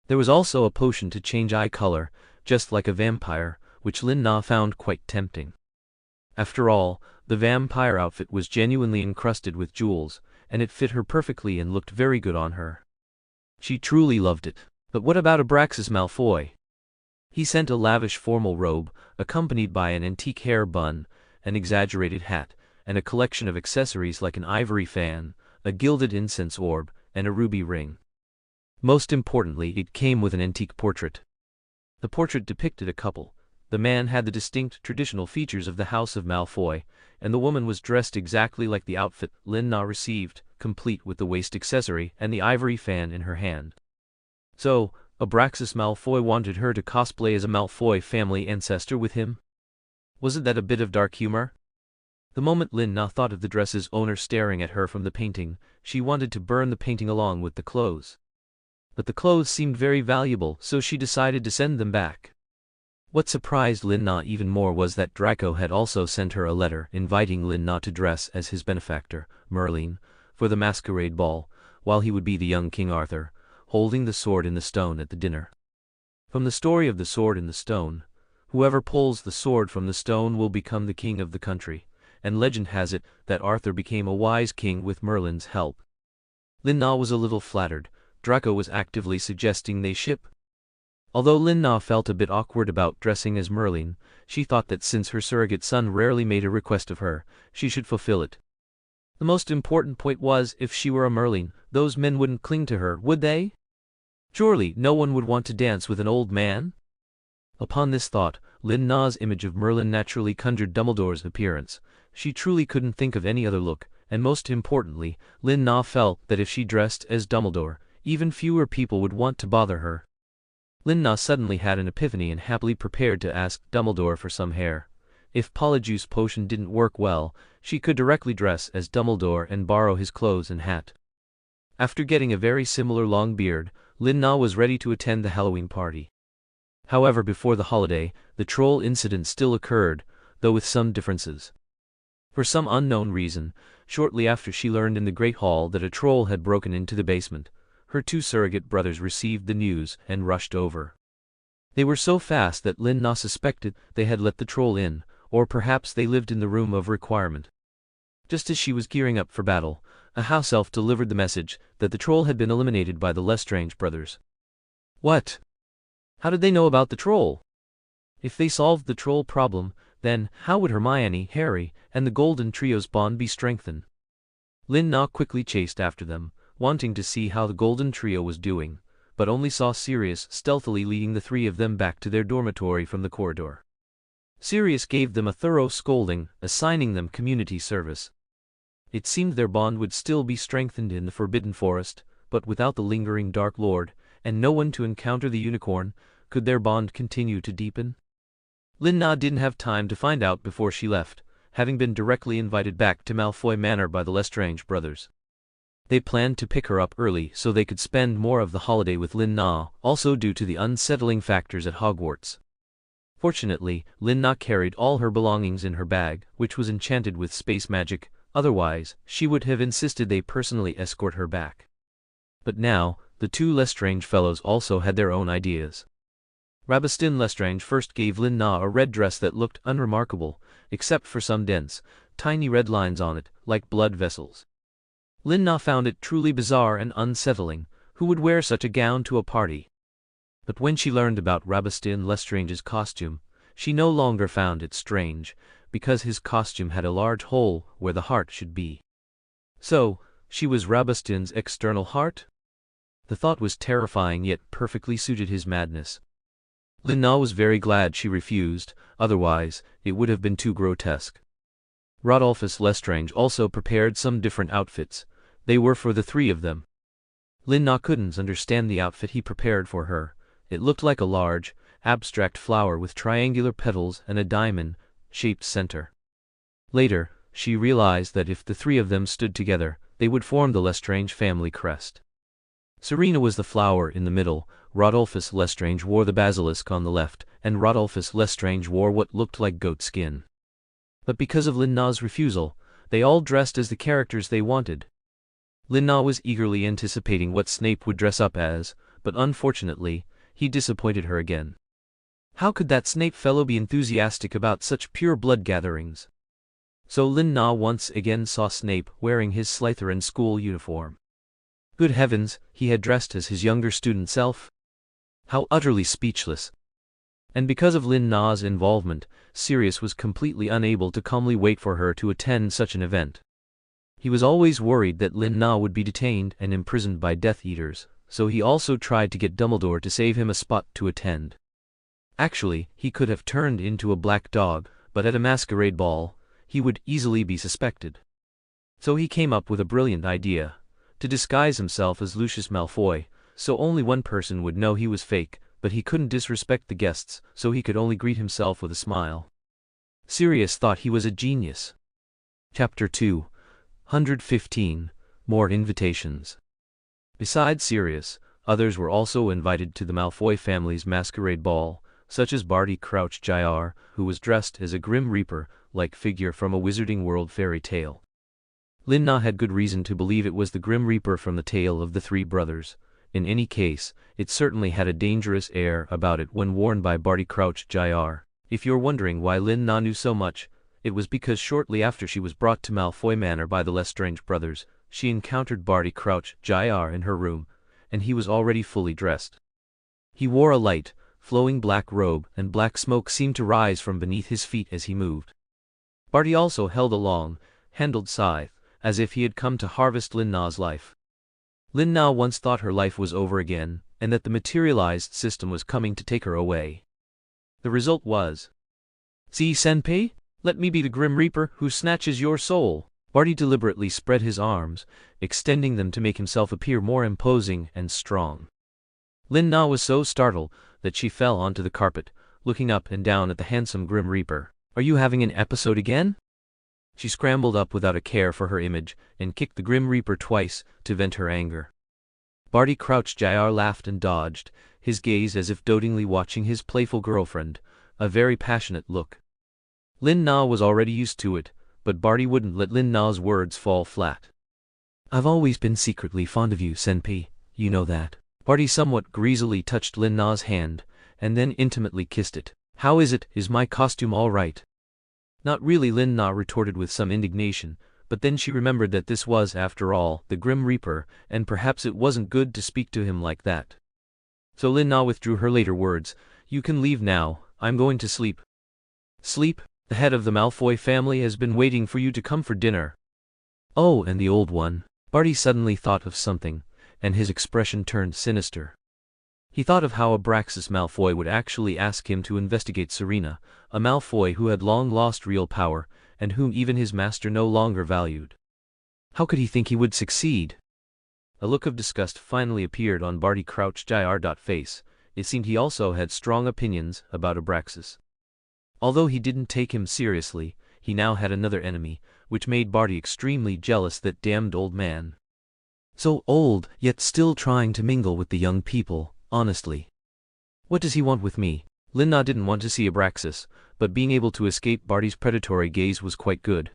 There was also a potion to change eye color, just like a vampire, which Lin Na found quite tempting. After all, the vampire outfit was genuinely encrusted with jewels, and it fit her perfectly and looked very good on her. She truly loved it. But what about Abraxas Malfoy? He sent a lavish formal robe, accompanied by an antique hair bun, an exaggerated hat, and a collection of accessories like an ivory fan, a gilded incense orb, and a ruby ring. Most importantly, it came with an antique portrait. The portrait depicted a couple. The man had the distinct traditional features of the House of Malfoy, and the woman was dressed exactly like the outfit Lin Na received, complete with the waist accessory and the ivory fan in her hand. So, Abraxas Malfoy wanted her to cosplay as a Malfoy family ancestor with him? Wasn't that a bit of dark humor? The moment Lin Na thought of the dress's owner staring at her from the painting, she wanted to burn the painting along with the clothes. But the clothes seemed very valuable, so she decided to send them back. What surprised Lin Na even more was that Draco had also sent her a letter inviting Lin Na to dress as his benefactor, Merlin, for the masquerade ball, while he would be the young King Arthur, holding the sword in the stone at the dinner. From the story of the sword in the stone, whoever pulls the sword from the stone will become the king of the country, and legend has it that Arthur became a wise king with Merlin's help. Lin Na was a little flattered. Draco was actively suggesting they ship. Although Lin Na felt a bit awkward about dressing as Merlin, she thought that since her surrogate son rarely made a request of her, she should fulfill it. The most important point was, if she were a Merlin, those men wouldn't cling to her, would they? Surely, no one would want to dance with an old man? Upon this thought, Lin Na's image of Merlin naturally conjured Dumbledore's appearance. She truly couldn't think of any other look, and most importantly, Lin Na felt that if she dressed as Dumbledore, even fewer people would want to bother her. Lin Na suddenly had an epiphany and happily prepared to ask Dumbledore for some hair. If Polyjuice Potion didn't work well, she could directly dress as Dumbledore and borrow his clothes and hat. After getting a very similar long beard, Lin Na was ready to attend the Halloween party. However, before the holiday, the troll incident still occurred, though with some differences. For some unknown reason, shortly after she learned in the Great Hall that a troll had broken into the basement, her 2 surrogate brothers received the news and rushed over. They were so fast that Lin Na suspected they had let the troll in, or perhaps they lived in the room of requirement. Just as she was gearing up for battle, a house elf delivered the message that the troll had been eliminated by the Lestrange brothers. What? How did they know about the troll? If they solved the troll problem, then how would Hermione, Harry, and the Golden Trio's bond be strengthened? Lin Na quickly chased after them, wanting to see how the Golden Trio was doing, but only saw Sirius stealthily leading the 3 of them back to their dormitory from the corridor. Sirius gave them a thorough scolding, assigning them community service. It seemed their bond would still be strengthened in the Forbidden Forest, but without the lingering Dark Lord, and no one to encounter the unicorn, could their bond continue to deepen? Lin Na didn't have time to find out before she left, having been directly invited back to Malfoy Manor by the Lestrange brothers. They planned to pick her up early so they could spend more of the holiday with Lin Na, also due to the unsettling factors at Hogwarts. Fortunately, Lin Na carried all her belongings in her bag, which was enchanted with space magic, otherwise, she would have insisted they personally escort her back. But now, the 2 Lestrange fellows also had their own ideas. Rabastin Lestrange first gave Lin Na a red dress that looked unremarkable, except for some dense, tiny red lines on it, like blood vessels. Lin Na found it truly bizarre and unsettling. Who would wear such a gown to a party? But when she learned about Rabastin Lestrange's costume, she no longer found it strange, because his costume had a large hole where the heart should be. So, she was Rabastin's external heart? The thought was terrifying yet perfectly suited his madness. Lin Na was very glad she refused, otherwise, it would have been too grotesque. Rodolphus Lestrange also prepared some different outfits. They were for the 3 of them. Lin Na couldn't understand the outfit he prepared for her. It looked like a large, abstract flower with triangular petals and a diamond-shaped center. Later, she realized that if the three of them stood together, they would form the Lestrange family crest. Serena was the flower in the middle, Rodolphus Lestrange wore the basilisk on the left, and Rodolphus Lestrange wore what looked like goat skin. But because of Lin-Na's refusal, they all dressed as the characters they wanted. Lin-Na was eagerly anticipating what Snape would dress up as, but unfortunately, he disappointed her again. How could that Snape fellow be enthusiastic about such pure blood gatherings? So Lin-Na once again saw Snape wearing his Slytherin school uniform. Good heavens, he had dressed as his younger student self? How utterly speechless. And because of Lin-Na's involvement, Sirius was completely unable to calmly wait for her to attend such an event. He was always worried that Lin-Na would be detained and imprisoned by Death Eaters, so he also tried to get Dumbledore to save him a spot to attend. Actually, he could have turned into a black dog, but at a masquerade ball, he would easily be suspected. So he came up with a brilliant idea: to disguise himself as Lucius Malfoy, so only one person would know he was fake, but he couldn't disrespect the guests, so he could only greet himself with a smile. Sirius thought he was a genius. Chapter 2:115 More Invitations. Besides Sirius, others were also invited to the Malfoy family's masquerade ball, such as Barty Crouch Jr., who was dressed as a Grim Reaper-like figure from a Wizarding World fairy tale. Lin-Na had good reason to believe it was the Grim Reaper from the tale of the three brothers. In any case, it certainly had a dangerous air about it when worn by Barty Crouch Jr. If you're wondering why Lin-Na knew so much, it was because shortly after she was brought to Malfoy Manor by the Lestrange brothers, she encountered Barty Crouch Jr. in her room, and he was already fully dressed. He wore a light, flowing black robe, and black smoke seemed to rise from beneath his feet as he moved. Barty also held a long-handled scythe, as if he had come to harvest Lin-Na's life. Lin-Na once thought her life was over again, and that the materialized system was coming to take her away. The result was, "See, Senpai? Let me be the Grim Reaper who snatches your soul." Barty deliberately spread his arms, extending them to make himself appear more imposing and strong. Lin-Na was so startled that she fell onto the carpet, looking up and down at the handsome Grim Reaper. "Are you having an episode again?" She scrambled up without a care for her image, and kicked the Grim Reaper twice to vent her anger. Barty Crouch Jr. laughed and dodged, his gaze as if dotingly watching his playful girlfriend, a very passionate look. Lin-Na was already used to it, but Barty wouldn't let Lin-Na's words fall flat. "I've always been secretly fond of you, Senpai, you know that." Barty somewhat greasily touched Lin-Na's hand, and then intimately kissed it. "How is it? Is my costume all right?" "Not really," Lin-Na retorted with some indignation, but then she remembered that this was, after all, the Grim Reaper, and perhaps it wasn't good to speak to him like that. So Lin-Na withdrew her later words. "You can leave now, I'm going to sleep." "Sleep? The head of the Malfoy family has been waiting for you to come for dinner." "Oh, and the old one." Barty suddenly thought of something, and his expression turned sinister. He thought of how Abraxas Malfoy would actually ask him to investigate Serena, a Malfoy who had long lost real power, and whom even his master no longer valued. How could he think he would succeed? A look of disgust finally appeared on Barty Crouch Jr.'s face. It seemed he also had strong opinions about Abraxas. Although he didn't take him seriously, he now had another enemy, which made Barty extremely jealous. That damned old man. So old, yet still trying to mingle with the young people, honestly. What does he want with me? Lin-Na didn't want to see Abraxas, but being able to escape Barty's predatory gaze was quite good.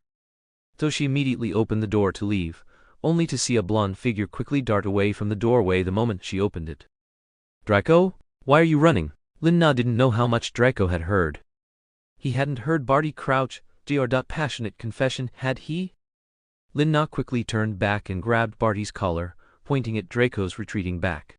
So she immediately opened the door to leave, only to see a blonde figure quickly dart away from the doorway the moment she opened it. "Draco? Why are you running?" Lin-Na didn't know how much Draco had heard. He hadn't heard Barty Crouch Jr.'s passionate confession, had he? Lin-Na quickly turned back and grabbed Barty's collar, pointing at Draco's retreating back.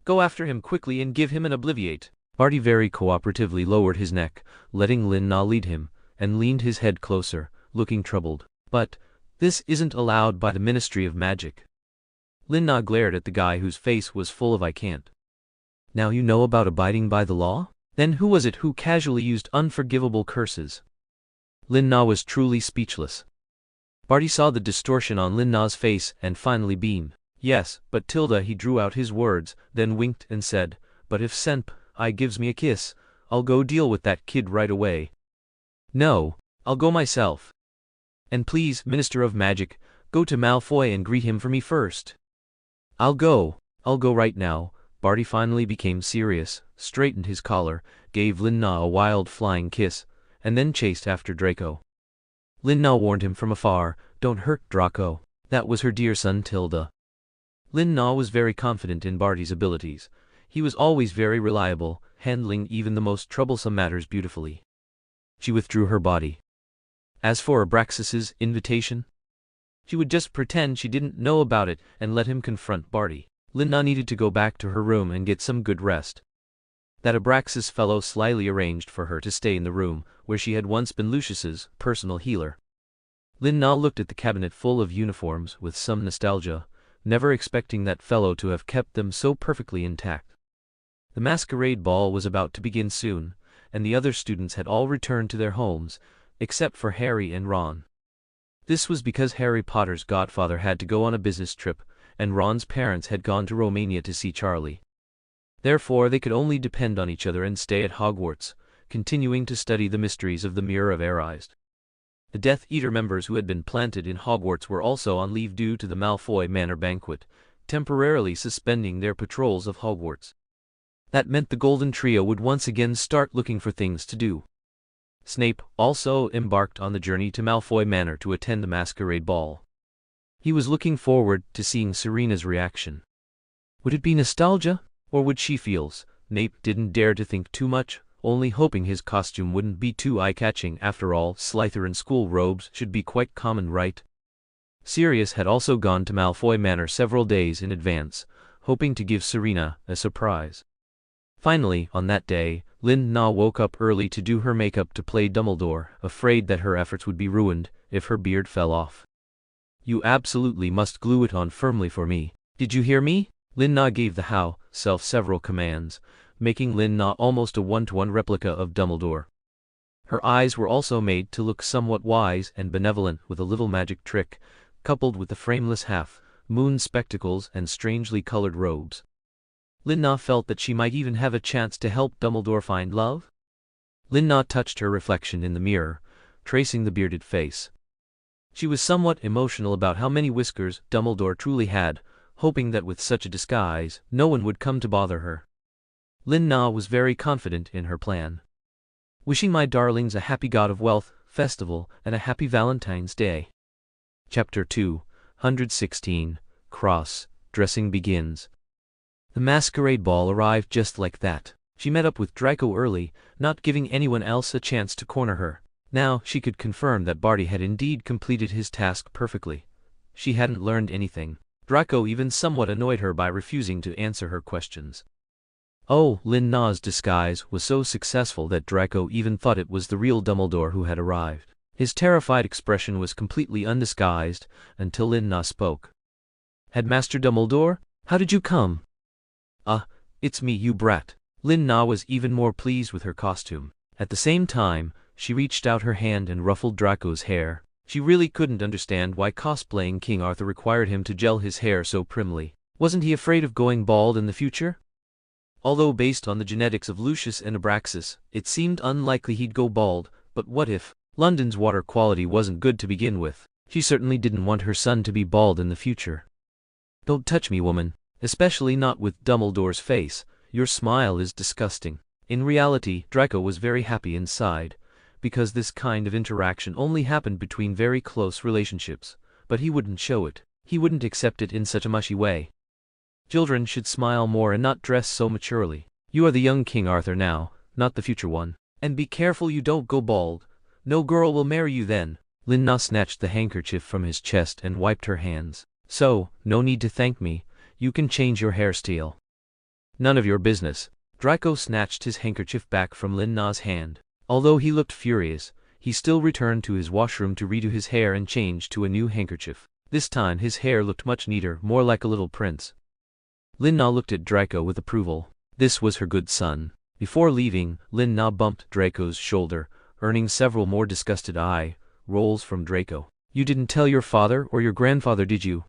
"Go after him quickly and give him an obliviate." Barty very cooperatively lowered his neck, letting Lin-Na lead him, and leaned his head closer, looking troubled. "But this isn't allowed by the Ministry of Magic." Lin-Na glared at the guy whose face was full of "I can't." "Now you know about abiding by the law? Then who was it who casually used unforgivable curses?" Lin-Na was truly speechless. Barty saw the distortion on Lin-Na's face and finally beamed. "Yes, but Tilda," he drew out his words, then winked and said, "But if Senp, eye gives me a kiss, I'll go deal with that kid right away. No, I'll go myself. And please, Minister of Magic, go to Malfoy and greet him for me first. I'll go right now. Barty finally became serious, straightened his collar, gave Lin-Na a wild flying kiss, and then chased after Draco. Lin-Na warned him from afar, "Don't hurt Draco." That was her dear son Tilda. Lin-Na was very confident in Barty's abilities. He was always very reliable, handling even the most troublesome matters beautifully. She withdrew her body. As for Abraxas's invitation, she would just pretend she didn't know about it and let him confront Barty. Lin-Na needed to go back to her room and get some good rest. That Abraxas fellow slyly arranged for her to stay in the room where she had once been Lucius's personal healer. Lin-Na looked at the cabinet full of uniforms with some nostalgia, never expecting that fellow to have kept them so perfectly intact. The masquerade ball was about to begin soon, and the other students had all returned to their homes, except for Harry and Ron. This was because Harry Potter's godfather had to go on a business trip, and Ron's parents had gone to Romania to see Charlie. Therefore they could only depend on each other and stay at Hogwarts, continuing to study the mysteries of the Mirror of Erised. The Death Eater members who had been planted in Hogwarts were also on leave due to the Malfoy Manor banquet, temporarily suspending their patrols of Hogwarts. That meant the Golden Trio would once again start looking for things to do. Snape also embarked on the journey to Malfoy Manor to attend the masquerade ball. He was looking forward to seeing Serena's reaction. Would it be nostalgia, or would she feel? Snape didn't dare to think too much, only hoping his costume wouldn't be too eye-catching. After all, Slytherin school robes should be quite common, right? Sirius had also gone to Malfoy Manor several days in advance, hoping to give Serena a surprise. Finally, on that day, Lin-Na woke up early to do her makeup to play Dumbledore, afraid that her efforts would be ruined if her beard fell off. "You absolutely must glue it on firmly for me. Did you hear me?" Lin-Na gave the self several commands, making Lin-Na almost a one-to-one replica of Dumbledore. Her eyes were also made to look somewhat wise and benevolent with a little magic trick, coupled with the frameless half-moon spectacles and strangely colored robes. Lin-Na felt that she might even have a chance to help Dumbledore find love. Lin-Na touched her reflection in the mirror, tracing the bearded face. She was somewhat emotional about how many whiskers Dumbledore truly had, hoping that with such a disguise, no one would come to bother her. Lin-Na was very confident in her plan. Wishing my darlings a happy God of Wealth festival and a happy Valentine's Day. Chapter 216, Cross-Dressing begins. The masquerade ball arrived just like that. She met up with Draco early, not giving anyone else a chance to corner her. Now she could confirm that Barty had indeed completed his task perfectly. She hadn't learned anything. Draco even somewhat annoyed her by refusing to answer her questions. Oh, Lin-Na's disguise was so successful that Draco even thought it was the real Dumbledore who had arrived. His terrified expression was completely undisguised until Lin-Na spoke. "Headmaster Dumbledore, how did you come?" It's me, you brat." Lin-Na was even more pleased with her costume. At the same time, she reached out her hand and ruffled Draco's hair. She really couldn't understand why cosplaying King Arthur required him to gel his hair so primly. Wasn't he afraid of going bald in the future? Although based on the genetics of Lucius and Abraxas, it seemed unlikely he'd go bald, but what if? London's water quality wasn't good to begin with. She certainly didn't want her son to be bald in the future. "Don't touch me, woman. Especially not with Dumbledore's face. Your smile is disgusting." In reality, Draco was very happy inside, because this kind of interaction only happened between very close relationships, but he wouldn't show it. He wouldn't accept it in such a mushy way. Children should smile more and not dress so maturely. You are the young King Arthur now, not the future one. And be careful you don't go bald. No girl will marry you then. Lin-Na snatched the handkerchief from his chest and wiped her hands. "So, no need to thank me. You can change your hairstyle." "None of your business." Draco snatched his handkerchief back from Lin-Na's hand. Although he looked furious, he still returned to his washroom to redo his hair and change to a new handkerchief. This time his hair looked much neater, more like a little prince. Lin-Na looked at Draco with approval. This was her good son. Before leaving, Lin-Na bumped Draco's shoulder, earning several more disgusted eye rolls from Draco. "You didn't tell your father or your grandfather, did you?"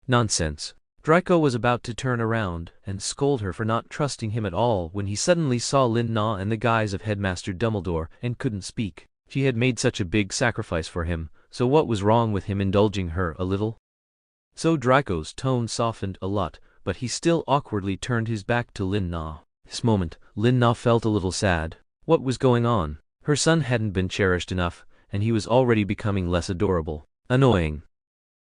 "Nonsense. Draco was about to turn around and scold her for not trusting him at all when he suddenly saw Lin Na in the guise of Headmaster Dumbledore and couldn't speak. She had made such a big sacrifice for him, so what was wrong with him indulging her a little? So Draco's tone softened a lot, but he still awkwardly turned his back to Lin Na. This moment, Lin Na felt a little sad. What was going on? Her son hadn't been cherished enough, and he was already becoming less adorable. Annoying.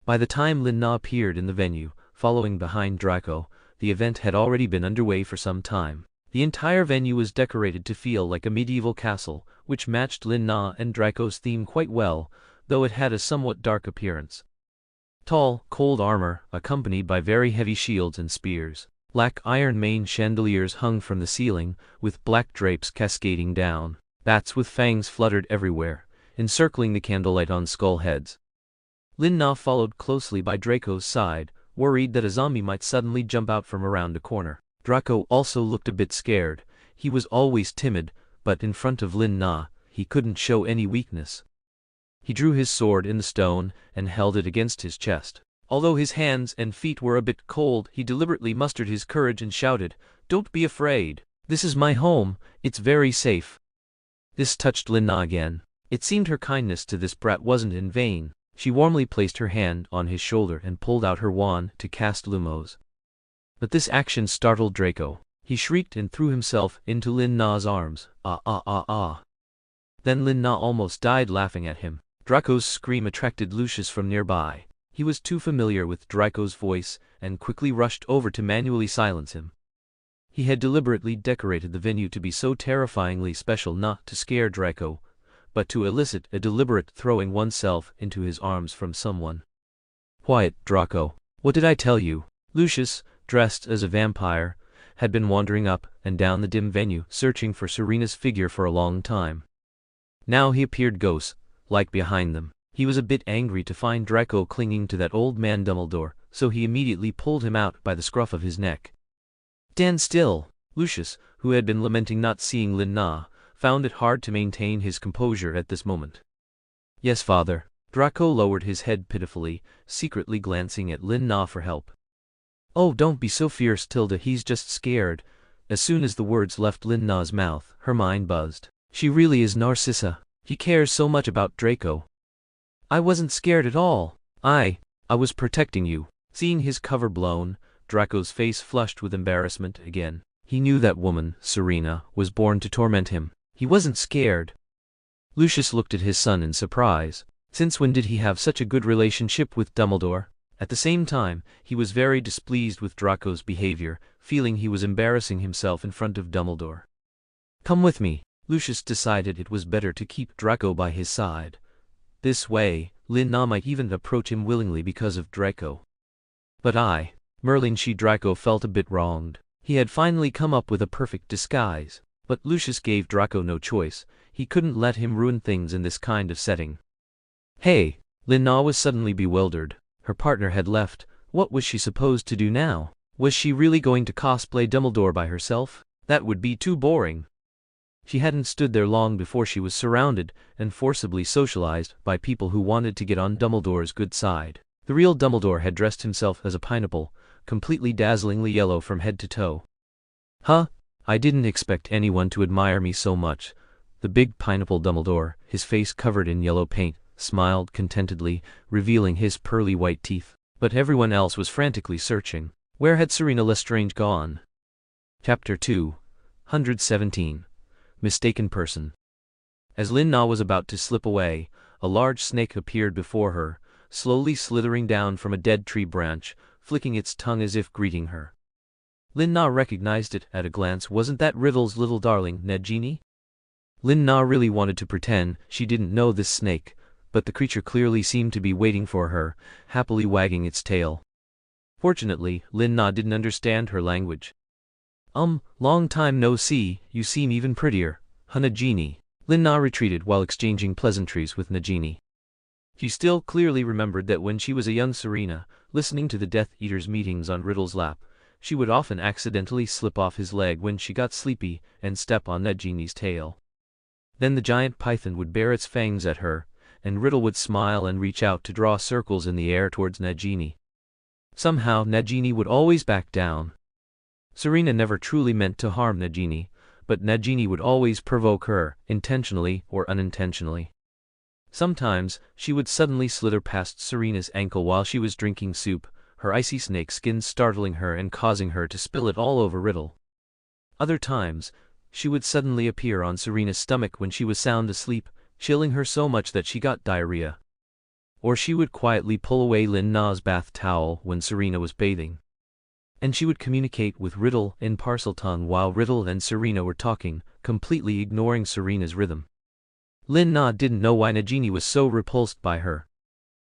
By the time Lin Na appeared in the venue, following behind Draco, the event had already been underway for some time. The entire venue was decorated to feel like a medieval castle, which matched Lin Na and Draco's theme quite well, though it had a somewhat dark appearance. Tall, cold armor, accompanied by very heavy shields and spears. Black iron main chandeliers hung from the ceiling, with black drapes cascading down. Bats with fangs fluttered everywhere, encircling the candlelight on skull heads. Lin Na followed closely by Draco's side, worried that a zombie might suddenly jump out from around a corner. Draco also looked a bit scared. He was always timid, but in front of Lin Na, he couldn't show any weakness. He drew his sword in the stone and held it against his chest. Although his hands and feet were a bit cold, he deliberately mustered his courage and shouted, "Don't be afraid. This is my home, it's very safe." This touched Lin Na again. It seemed her kindness to this brat wasn't in vain. She warmly placed her hand on his shoulder and pulled out her wand to cast Lumos. But this action startled Draco. He shrieked and threw himself into Lin Na's arms. Ah ah ah ah. Then Lin Na almost died laughing at him. Draco's scream attracted Lucius from nearby. He was too familiar with Draco's voice and quickly rushed over to manually silence him. He had deliberately decorated the venue to be so terrifyingly special not to scare Draco, but to elicit a deliberate throwing oneself into his arms from someone. "Quiet, Draco. What did I tell you?" Lucius, dressed as a vampire, had been wandering up and down the dim venue searching for Serena's figure for a long time. Now he appeared ghost-like behind them. He was a bit angry to find Draco clinging to that old man Dumbledore, so he immediately pulled him out by the scruff of his neck. "Stand still!" Lucius, who had been lamenting not seeing Lin Na, found it hard to maintain his composure at this moment. "Yes, father." Draco lowered his head pitifully, secretly glancing at Lin Na for help. "Oh, don't be so fierce, Tilda, he's just scared." As soon as the words left Lin Na's mouth, her mind buzzed. She really is Narcissa. He cares so much about Draco. "I wasn't scared at all. I was protecting you." Seeing his cover blown, Draco's face flushed with embarrassment again. He knew that woman, Serena, was born to torment him. He wasn't scared. Lucius looked at his son in surprise. Since when did he have such a good relationship with Dumbledore? At the same time, he was very displeased with Draco's behavior, feeling he was embarrassing himself in front of Dumbledore. "Come with me." Lucius decided it was better to keep Draco by his side. This way, Lin Na might even approach him willingly because of Draco. But Merlin Draco felt a bit wronged. He had finally come up with a perfect disguise. But Lucius gave Draco no choice. He couldn't let him ruin things in this kind of setting. "Hey!" Lin Na was suddenly bewildered. Her partner had left. What was she supposed to do now? Was she really going to cosplay Dumbledore by herself? That would be too boring. She hadn't stood there long before she was surrounded and forcibly socialized by people who wanted to get on Dumbledore's good side. The real Dumbledore had dressed himself as a pineapple, completely dazzlingly yellow from head to toe. "Huh? I didn't expect anyone to admire me so much." The big pineapple Dumbledore, his face covered in yellow paint, smiled contentedly, revealing his pearly white teeth. But everyone else was frantically searching. Where had Selina Lestrange gone? Chapter 217. Mistaken Person. As Lin Na was about to slip away, a large snake appeared before her, slowly slithering down from a dead tree branch, flicking its tongue as if greeting her. Lin Na recognized it at a glance. Wasn't that Riddle's little darling, Nagini? Lin Na really wanted to pretend she didn't know this snake, but the creature clearly seemed to be waiting for her, happily wagging its tail. Fortunately, Lin Na didn't understand her language. Long time no see, you seem even prettier, huh, Nagini?" Lin Na retreated while exchanging pleasantries with Nagini. She still clearly remembered that when she was a young Serena, listening to the Death Eater's meetings on Riddle's lap, she would often accidentally slip off his leg when she got sleepy and step on Nagini's tail. Then the giant python would bare its fangs at her, and Riddle would smile and reach out to draw circles in the air towards Nagini. Somehow Nagini would always back down. Serena never truly meant to harm Nagini, but Nagini would always provoke her, intentionally or unintentionally. Sometimes, she would suddenly slither past Serena's ankle while she was drinking soup, her icy snake skin startling her and causing her to spill it all over Riddle. Other times, she would suddenly appear on Serena's stomach when she was sound asleep, chilling her so much that she got diarrhea. Or she would quietly pull away Lin Na's bath towel when Serena was bathing. And she would communicate with Riddle in Parseltongue while Riddle and Serena were talking, completely ignoring Serena's rhythm. Lin Na didn't know why Nagini was so repulsed by her.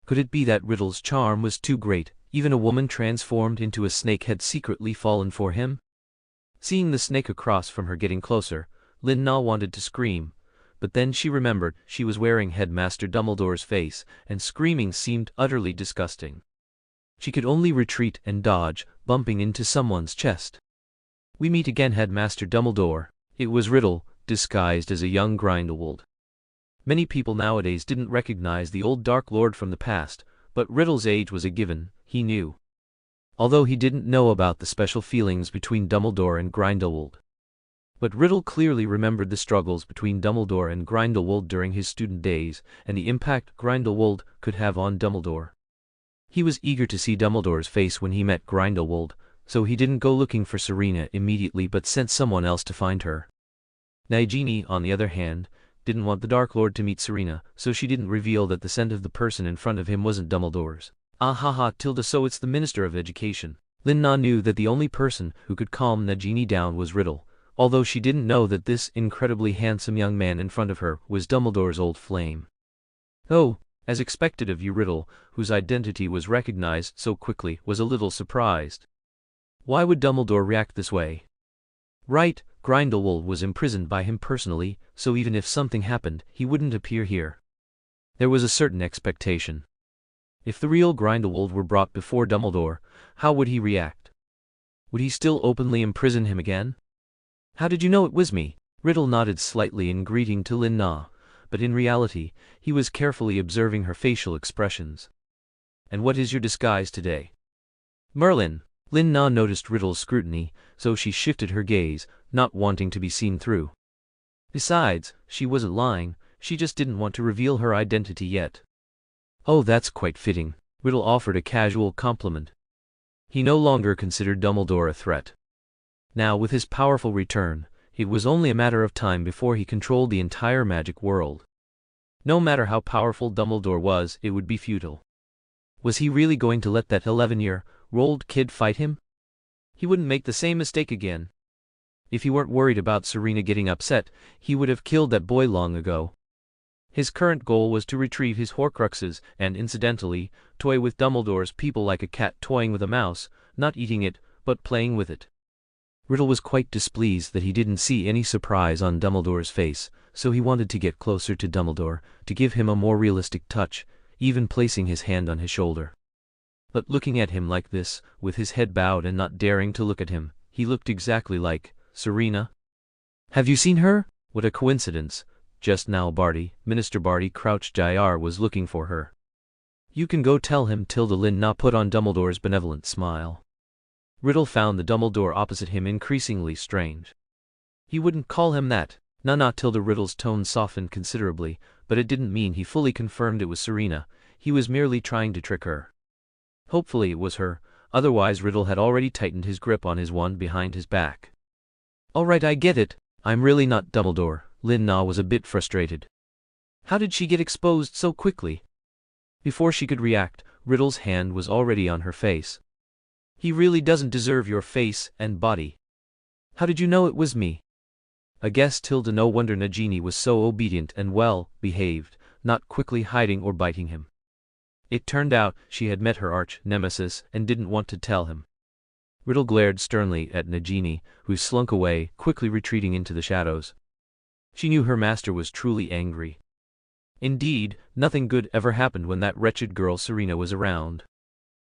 Could it be that Riddle's charm was too great, even a woman transformed into a snake had secretly fallen for him? Seeing the snake across from her getting closer, Lin Na wanted to scream, but then she remembered she was wearing Headmaster Dumbledore's face, and screaming seemed utterly disgusting. She could only retreat and dodge, bumping into someone's chest. "We meet again, Headmaster Dumbledore." It was Riddle, disguised as a young Grindelwald. Many people nowadays didn't recognize the old Dark Lord from the past, but Riddle's age was a given, he knew. Although he didn't know about the special feelings between Dumbledore and Grindelwald. But Riddle clearly remembered the struggles between Dumbledore and Grindelwald during his student days, and the impact Grindelwald could have on Dumbledore. He was eager to see Dumbledore's face when he met Grindelwald, so he didn't go looking for Serena immediately but sent someone else to find her. Nagini, on the other hand, didn't want the Dark Lord to meet Serena, so she didn't reveal that the scent of the person in front of him wasn't Dumbledore's. Ah ha ha tilde so it's the Minister of Education. Lin Na knew that the only person who could calm Nagini down was Riddle, although she didn't know that this incredibly handsome young man in front of her was Dumbledore's old flame. "Oh, as expected of you," Riddle, whose identity was recognized so quickly, was a little surprised. Why would Dumbledore react this way? Right, Grindelwald was imprisoned by him personally, so even if something happened, he wouldn't appear here. There was a certain expectation. If the real Grindelwald were brought before Dumbledore, how would he react? Would he still openly imprison him again? "How did you know it was me?" Riddle nodded slightly in greeting to Lin Na, but in reality, he was carefully observing her facial expressions. "And what is your disguise today?" "Merlin." Lin Na noticed Riddle's scrutiny, so she shifted her gaze, not wanting to be seen through. Besides, she wasn't lying, she just didn't want to reveal her identity yet. "Oh, that's quite fitting," Riddle offered a casual compliment. He no longer considered Dumbledore a threat. Now, with his powerful return, it was only a matter of time before he controlled the entire magic world. No matter how powerful Dumbledore was, it would be futile. Was he really going to let that 11-year-old kid fight him? He wouldn't make the same mistake again. If he weren't worried about Serena getting upset, he would have killed that boy long ago. His current goal was to retrieve his Horcruxes and, incidentally, toy with Dumbledore's people like a cat toying with a mouse, not eating it, but playing with it. Riddle was quite displeased that he didn't see any surprise on Dumbledore's face, so he wanted to get closer to Dumbledore, to give him a more realistic touch, even placing his hand on his shoulder. But looking at him like this, with his head bowed and not daring to look at him, he looked exactly like Serena. "Have you seen her?" What a coincidence. Just now Minister Barty Crouch Jr. was looking for her. "You can go tell him," tilde Lin Na put on Dumbledore's benevolent smile. Riddle found the Dumbledore opposite him increasingly strange. He wouldn't call him that. "Nah," tilde Riddle's tone softened considerably, but it didn't mean he fully confirmed it was Serena, he was merely trying to trick her. Hopefully it was her, otherwise Riddle had already tightened his grip on his wand behind his back. "All right, I get it. I'm really not Dumbledore." Lin Na was a bit frustrated. How did she get exposed so quickly? Before she could react, Riddle's hand was already on her face. "He really doesn't deserve your face and body. How did you know it was me?" I guess tilde no wonder Nagini was so obedient and well-behaved, not quickly hiding or biting him. It turned out she had met her arch-nemesis and didn't want to tell him. Riddle glared sternly at Nagini, who slunk away, quickly retreating into the shadows. She knew her master was truly angry. Indeed, nothing good ever happened when that wretched girl Serena was around.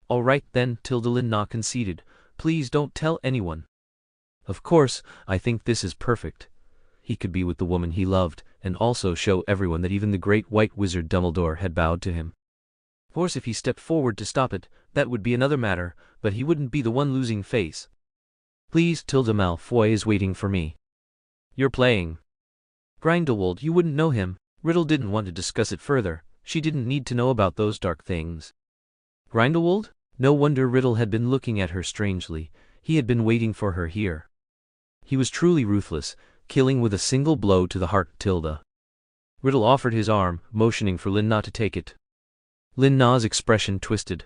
"All right then," tilde Lin Na conceded, "please don't tell anyone." "Of course, I think this is perfect." He could be with the woman he loved, and also show everyone that even the great white wizard Dumbledore had bowed to him. Of course if he stepped forward to stop it, that would be another matter, but he wouldn't be the one losing face. Please, Tilda Malfoy is waiting for me. You're playing. Grindelwald, you wouldn't know him. Riddle didn't want to discuss it further. She didn't need to know about those dark things. Grindelwald? No wonder Riddle had been looking at her strangely. He had been waiting for her here. He was truly ruthless, killing with a single blow to the heart Tilda. Riddle offered his arm, motioning for Lin Na to take it. Lin Na's expression twisted.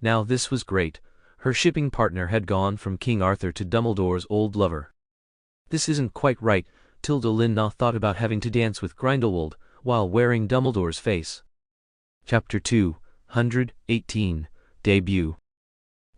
Now this was great. Her shipping partner had gone from King Arthur to Dumbledore's old lover. This isn't quite right. Tilda Lin Na thought about having to dance with Grindelwald while wearing Dumbledore's face. Chapter 218 Debut.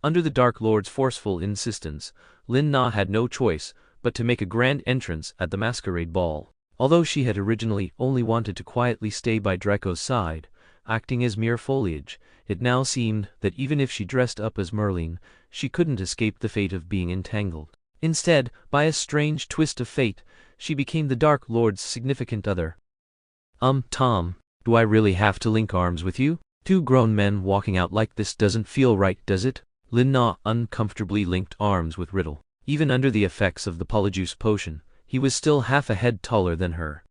Under the Dark Lord's forceful insistence, Lin Na had no choice but to make a grand entrance at the masquerade ball. Although she had originally only wanted to quietly stay by Draco's side, acting as mere foliage, it now seemed that even if she dressed up as Merlin, she couldn't escape the fate of being entangled. Instead, by a strange twist of fate, she became the Dark Lord's significant other. Tom, do I really have to link arms with you? Two grown men walking out like this doesn't feel right, does it? Lin Na uncomfortably linked arms with Riddle. Even under the effects of the Polyjuice potion, he was still half a head taller than her.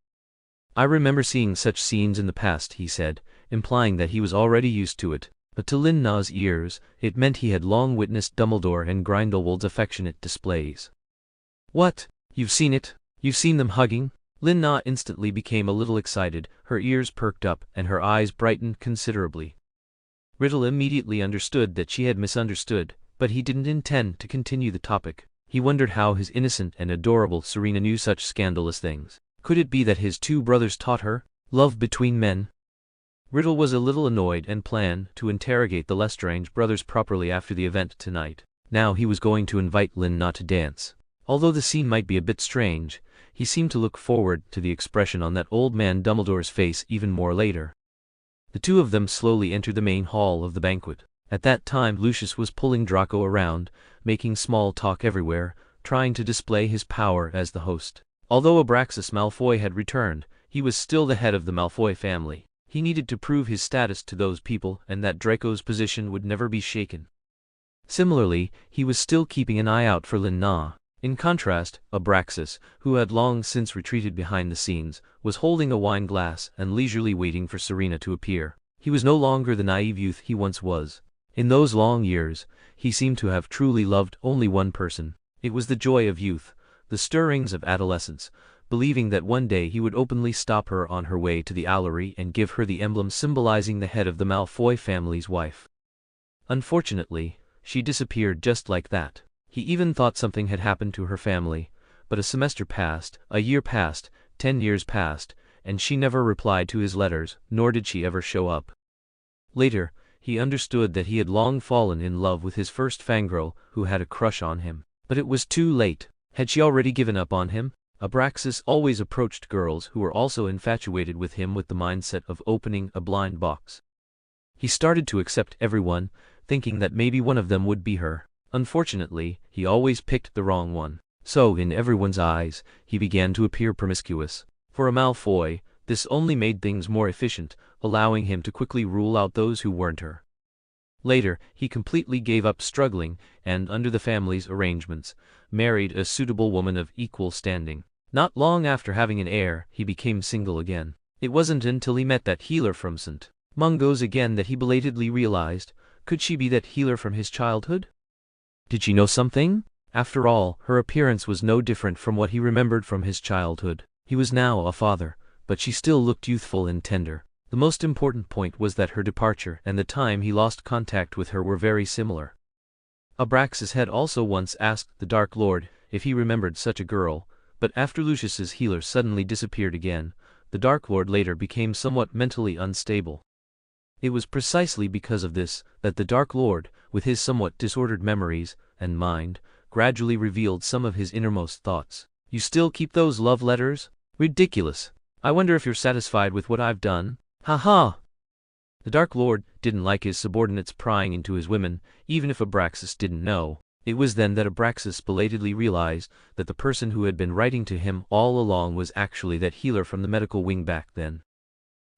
I remember seeing such scenes in the past, he said, implying that he was already used to it, but to Lin Na's ears, it meant he had long witnessed Dumbledore and Grindelwald's affectionate displays. What? You've seen it? You've seen them hugging? Lin Na instantly became a little excited, her ears perked up and her eyes brightened considerably. Riddle immediately understood that she had misunderstood, but he didn't intend to continue the topic. He wondered how his innocent and adorable Serena knew such scandalous things. Could it be that his two brothers taught her love between men? Riddle was a little annoyed and planned to interrogate the Lestrange brothers properly after the event tonight. Now he was going to invite Lin Na to dance. Although the scene might be a bit strange, he seemed to look forward to the expression on that old man Dumbledore's face even more later. The two of them slowly entered the main hall of the banquet. At that time Lucius was pulling Draco around, making small talk everywhere, trying to display his power as the host. Although Abraxas Malfoy had returned, he was still the head of the Malfoy family. He needed to prove his status to those people and that Draco's position would never be shaken. Similarly, he was still keeping an eye out for Lin Na. In contrast, Abraxas, who had long since retreated behind the scenes, was holding a wine glass and leisurely waiting for Serena to appear. He was no longer the naive youth he once was. In those long years, he seemed to have truly loved only one person. It was the joy of youth, the stirrings of adolescence, believing that one day he would openly stop her on her way to the Owlery and give her the emblem symbolizing the head of the Malfoy family's wife. Unfortunately, she disappeared just like that. He even thought something had happened to her family, but a semester passed, a year passed, 10 years passed, and she never replied to his letters, nor did she ever show up. Later, he understood that he had long fallen in love with his first fangirl who had a crush on him. But it was too late. Had she already given up on him? Abraxas always approached girls who were also infatuated with him with the mindset of opening a blind box. He started to accept everyone, thinking that maybe one of them would be her. Unfortunately, he always picked the wrong one. So, in everyone's eyes, he began to appear promiscuous. For a Malfoy, this only made things more efficient, allowing him to quickly rule out those who weren't her. Later, he completely gave up struggling, and under the family's arrangements, married a suitable woman of equal standing. Not long after having an heir, he became single again. It wasn't until he met that healer from St. Mungo's again that he belatedly realized, could she be that healer from his childhood? Did she know something? After all, her appearance was no different from what he remembered from his childhood. He was now a father, but she still looked youthful and tender. The most important point was that her departure and the time he lost contact with her were very similar. Abraxas had also once asked the Dark Lord if he remembered such a girl, but after Lucius's healer suddenly disappeared again, the Dark Lord later became somewhat mentally unstable. It was precisely because of this that the Dark Lord, with his somewhat disordered memories and mind, gradually revealed some of his innermost thoughts. You still keep those love letters? Ridiculous. I wonder if you're satisfied with what I've done? Ha ha! The Dark Lord didn't like his subordinates prying into his women, even if Abraxas didn't know. It was then that Abraxas belatedly realized that the person who had been writing to him all along was actually that healer from the medical wing back then.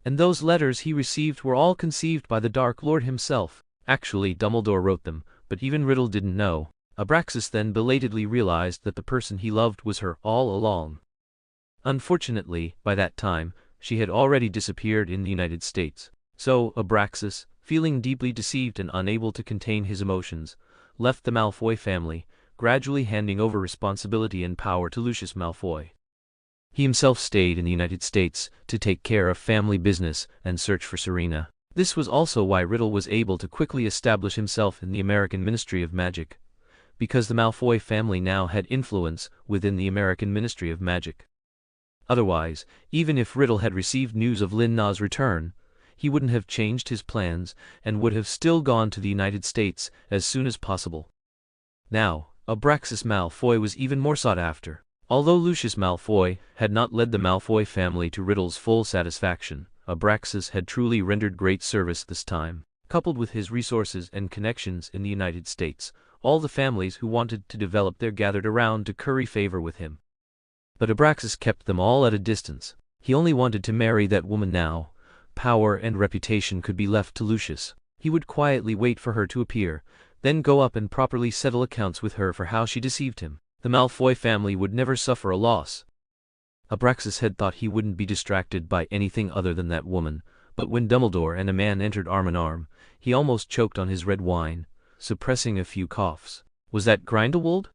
And those letters he received were all conceived by the Dark Lord himself. Actually, Dumbledore wrote them, but even Riddle didn't know. Abraxas then belatedly realized that the person he loved was her all along. Unfortunately, by that time, she had already disappeared in the United States. So, Abraxas, feeling deeply deceived and unable to contain his emotions, left the Malfoy family, gradually handing over responsibility and power to Lucius Malfoy. He himself stayed in the United States to take care of family business and search for Serena. This was also why Riddle was able to quickly establish himself in the American Ministry of Magic, because the Malfoy family now had influence within the American Ministry of Magic. Otherwise, even if Riddle had received news of Lin Na's return, he wouldn't have changed his plans and would have still gone to the United States as soon as possible. Now, Abraxas Malfoy was even more sought after. Although Lucius Malfoy had not led the Malfoy family to Riddle's full satisfaction, Abraxas had truly rendered great service this time. Coupled with his resources and connections in the United States, all the families who wanted to develop there gathered around to curry favor with him. But Abraxas kept them all at a distance. He only wanted to marry that woman now. Power and reputation could be left to Lucius. He would quietly wait for her to appear, then go up and properly settle accounts with her for how she deceived him. The Malfoy family would never suffer a loss. Abraxas had thought he wouldn't be distracted by anything other than that woman, but when Dumbledore and a man entered arm in arm, he almost choked on his red wine, suppressing a few coughs. Was that Grindelwald?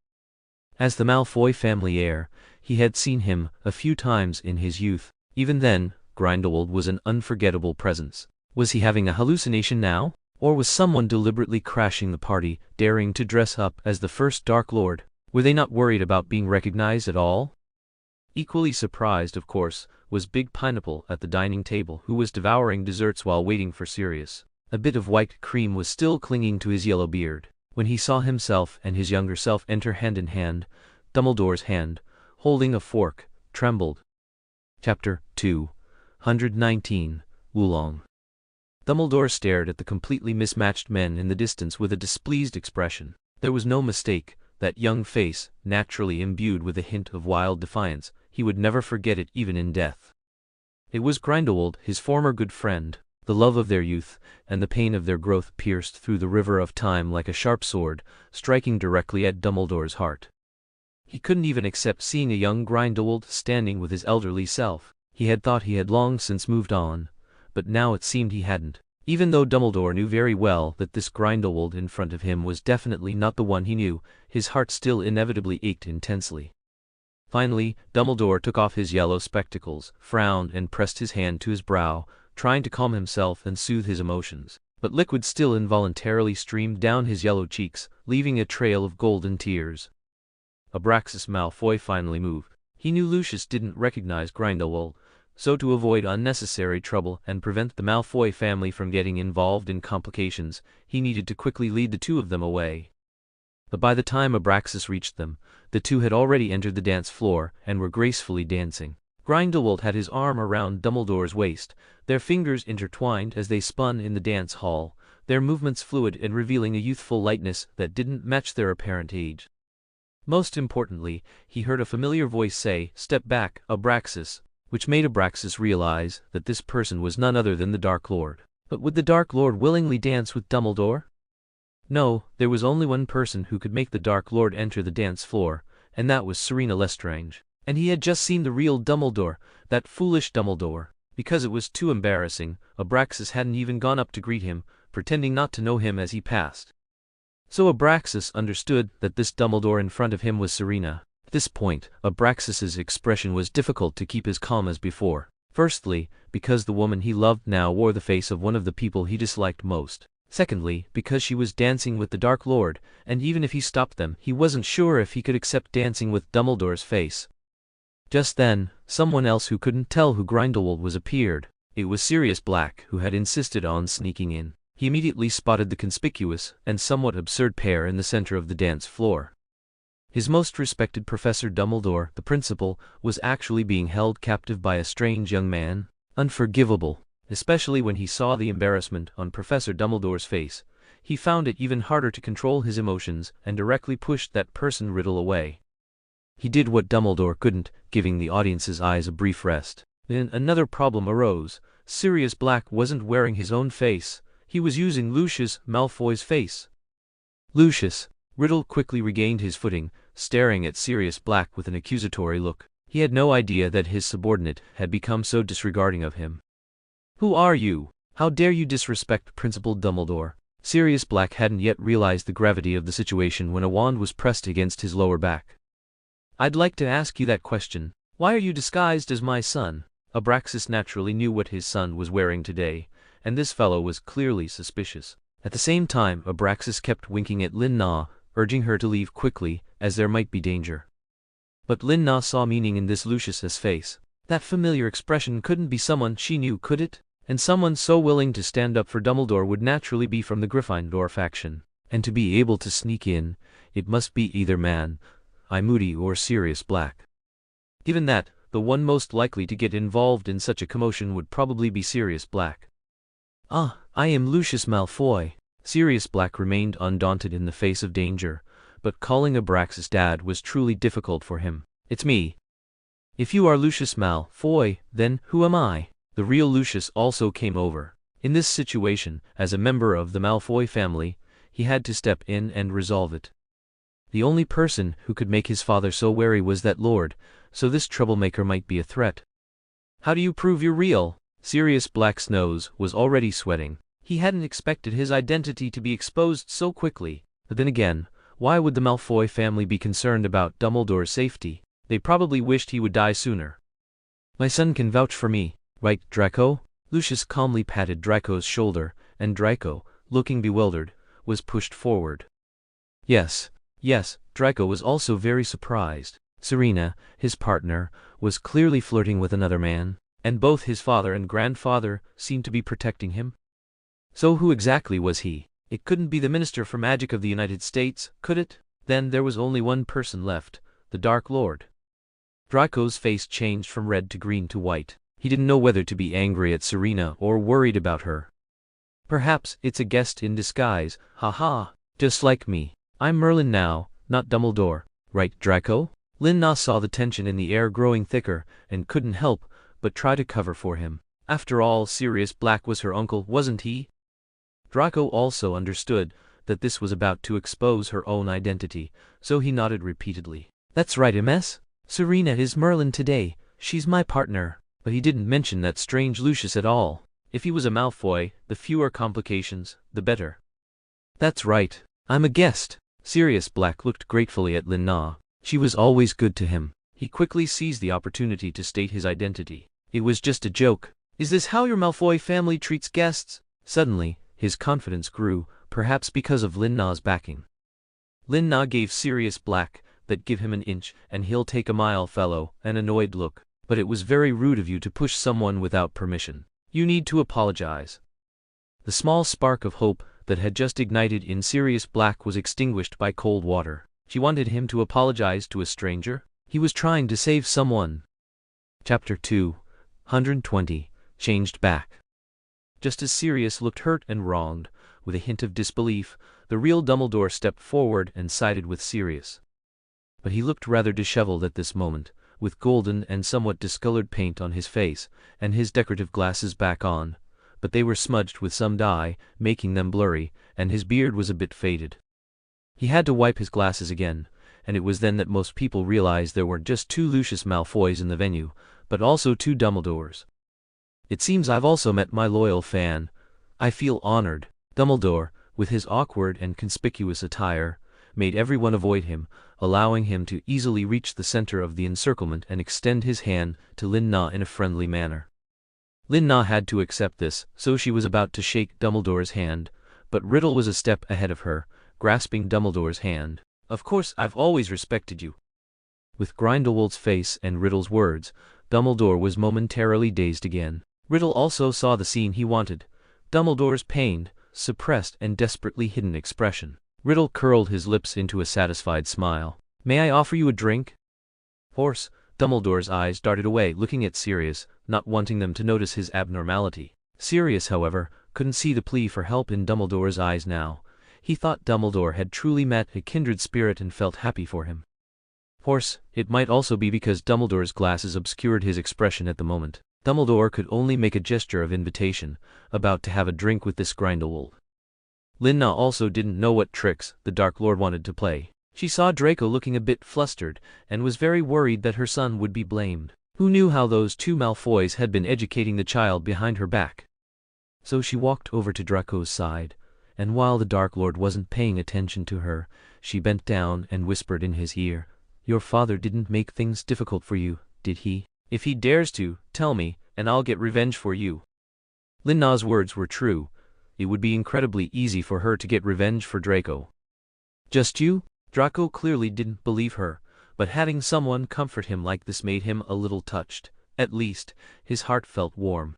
As the Malfoy family heir, he had seen him a few times in his youth. Even then, Grindelwald was an unforgettable presence. Was he having a hallucination now? Or was someone deliberately crashing the party, daring to dress up as the first Dark Lord? Were they not worried about being recognized at all? Equally surprised, of course, was Big Pineapple at the dining table, who was devouring desserts while waiting for Sirius. A bit of white cream was still clinging to his yellow beard. When he saw himself and his younger self enter hand in hand, Dumbledore's hand, holding a fork, trembled. Chapter 219, Wulong. Dumbledore stared at the completely mismatched men in the distance with a displeased expression. There was no mistake, that young face, naturally imbued with a hint of wild defiance, he would never forget it even in death. It was Grindelwald, his former good friend. The love of their youth, and the pain of their growth pierced through the river of time like a sharp sword, striking directly at Dumbledore's heart. He couldn't even accept seeing a young Grindelwald standing with his elderly self. He had thought he had long since moved on, but now it seemed he hadn't. Even though Dumbledore knew very well that this Grindelwald in front of him was definitely not the one he knew, his heart still inevitably ached intensely. Finally, Dumbledore took off his yellow spectacles, frowned and pressed his hand to his brow, trying to calm himself and soothe his emotions. But liquid still involuntarily streamed down his yellow cheeks, leaving a trail of golden tears. Abraxas Malfoy finally moved. He knew Lucius didn't recognize Grindelwald, so to avoid unnecessary trouble and prevent the Malfoy family from getting involved in complications, he needed to quickly lead the two of them away. But by the time Abraxas reached them, the two had already entered the dance floor and were gracefully dancing. Grindelwald had his arm around Dumbledore's waist, their fingers intertwined as they spun in the dance hall, their movements fluid and revealing a youthful lightness that didn't match their apparent age. Most importantly, he heard a familiar voice say, "Step back, Abraxas," which made Abraxas realize that this person was none other than the Dark Lord. But would the Dark Lord willingly dance with Dumbledore? No, there was only one person who could make the Dark Lord enter the dance floor, and that was Selina Lestrange. And he had just seen the real Dumbledore, that foolish Dumbledore. Because it was too embarrassing, Abraxas hadn't even gone up to greet him, pretending not to know him as he passed. So Abraxas understood that this Dumbledore in front of him was Serena. At this point, Abraxas's expression was difficult to keep as calm as before. Firstly, because the woman he loved now wore the face of one of the people he disliked most. Secondly, because she was dancing with the Dark Lord, and even if he stopped them, he wasn't sure if he could accept dancing with Dumbledore's face. Just then, someone else who couldn't tell who Grindelwald was appeared. It was Sirius Black, who had insisted on sneaking in. He immediately spotted the conspicuous and somewhat absurd pair in the center of the dance floor. His most respected Professor Dumbledore, the principal, was actually being held captive by a strange young man. Unforgivable, especially when he saw the embarrassment on Professor Dumbledore's face. He found it even harder to control his emotions and directly pushed that person Riddle away. He did what Dumbledore couldn't, giving the audience's eyes a brief rest. Then another problem arose. Sirius Black wasn't wearing his own face, he was using Lucius Malfoy's face. Lucius. Riddle quickly regained his footing, staring at Sirius Black with an accusatory look. He had no idea that his subordinate had become so disregarding of him. "Who are you? How dare you disrespect Principal Dumbledore?" Sirius Black hadn't yet realized the gravity of the situation when a wand was pressed against his lower back. "I'd like to ask you that question. Why are you disguised as my son?" Abraxas naturally knew what his son was wearing today, and this fellow was clearly suspicious. At the same time, Abraxas kept winking at Lin Na, urging her to leave quickly, as there might be danger. But Lin Na saw meaning in this Lucius's face. That familiar expression couldn't be someone she knew, could it? And someone so willing to stand up for Dumbledore would naturally be from the Gryffindor faction. And to be able to sneak in, it must be either Moody or Sirius Black. Given that, the one most likely to get involved in such a commotion would probably be Sirius Black. "Ah, I am Lucius Malfoy." Sirius Black remained undaunted in the face of danger, but calling Abraxas dad was truly difficult for him. "It's me." "If you are Lucius Malfoy, then who am I?" The real Lucius also came over. In this situation, as a member of the Malfoy family, he had to step in and resolve it. The only person who could make his father so wary was that lord, so this troublemaker might be a threat. "How do you prove you're real?" Sirius Black's nose was already sweating. He hadn't expected his identity to be exposed so quickly, but then again, why would the Malfoy family be concerned about Dumbledore's safety? They probably wished he would die sooner. "My son can vouch for me, right, Draco?" Lucius calmly patted Draco's shoulder, and Draco, looking bewildered, was pushed forward. Yes, Draco was also very surprised. Serena, his partner, was clearly flirting with another man, and both his father and grandfather seemed to be protecting him. So who exactly was he? It couldn't be the Minister for Magic of the United States, could it? Then there was only one person left, the Dark Lord. Draco's face changed from red to green to white. He didn't know whether to be angry at Serena or worried about her. "Perhaps it's a guest in disguise, haha, just like me. I'm Merlin now, not Dumbledore, right, Draco?" Lin Na saw the tension in the air growing thicker and couldn't help but try to cover for him. After all, Sirius Black was her uncle, wasn't he? Draco also understood that this was about to expose her own identity, so he nodded repeatedly. "That's right, MS. Serena is Merlin today, she's my partner." But he didn't mention that strange Lucius at all. If he was a Malfoy, the fewer complications, the better. "That's right, I'm a guest." Sirius Black looked gratefully at Lin Na. She was always good to him. He quickly seized the opportunity to state his identity. "It was just a joke." "Is this how your Malfoy family treats guests?" Suddenly, his confidence grew, perhaps because of Lin Na's backing. Lin Na gave Sirius Black that "give him an inch and he'll take a mile" fellow an annoyed look. "But it was very rude of you to push someone without permission. You need to apologize." The small spark of hope that had just ignited in Sirius Black was extinguished by cold water. She wanted him to apologize to a stranger? He was trying to save someone. Chapter 220 Changed Back. Just as Sirius looked hurt and wronged, with a hint of disbelief, the real Dumbledore stepped forward and sided with Sirius. But he looked rather disheveled at this moment, with golden and somewhat discolored paint on his face, and his decorative glasses back on, but they were smudged with some dye, making them blurry, and his beard was a bit faded. He had to wipe his glasses again, and it was then that most people realized there weren't just two Lucius Malfoys in the venue, but also two Dumbledores. "It seems I've also met my loyal fan. I feel honored." Dumbledore, with his awkward and conspicuous attire, made everyone avoid him, allowing him to easily reach the center of the encirclement and extend his hand to Lin Na in a friendly manner. Lin Na had to accept this, so she was about to shake Dumbledore's hand, but Riddle was a step ahead of her, grasping Dumbledore's hand. "Of course, I've always respected you." With Grindelwald's face and Riddle's words, Dumbledore was momentarily dazed again. Riddle also saw the scene he wanted, Dumbledore's pained, suppressed and desperately hidden expression. Riddle curled his lips into a satisfied smile. "May I offer you a drink?" "Horse." Dumbledore's eyes darted away, looking at Sirius, not wanting them to notice his abnormality. Sirius, however, couldn't see the plea for help in Dumbledore's eyes now. He thought Dumbledore had truly met a kindred spirit and felt happy for him. Horse. It might also be because Dumbledore's glasses obscured his expression at the moment. Dumbledore could only make a gesture of invitation, about to have a drink with this Grindelwald. Lin-Na also didn't know what tricks the Dark Lord wanted to play. She saw Draco looking a bit flustered, and was very worried that her son would be blamed. Who knew how those two Malfoys had been educating the child behind her back? So she walked over to Draco's side, and while the Dark Lord wasn't paying attention to her, she bent down and whispered in his ear, "Your father didn't make things difficult for you, did he? If he dares to, tell me, and I'll get revenge for you." Lin-Na's words were true. It would be incredibly easy for her to get revenge for Draco. Just you? Draco clearly didn't believe her, but having someone comfort him like this made him a little touched. At least, his heart felt warm.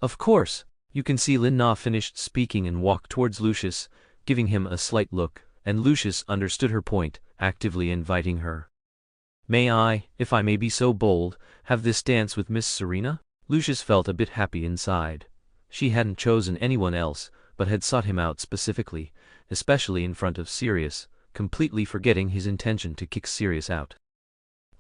Of course. You can see Lin-Na finished speaking and walked towards Lucius, giving him a slight look, and Lucius understood her point, actively inviting her. "May I, if I may be so bold, have this dance with Miss Serena?" Lucius felt a bit happy inside. She hadn't chosen anyone else, but had sought him out specifically, especially in front of Sirius, completely forgetting his intention to kick Sirius out.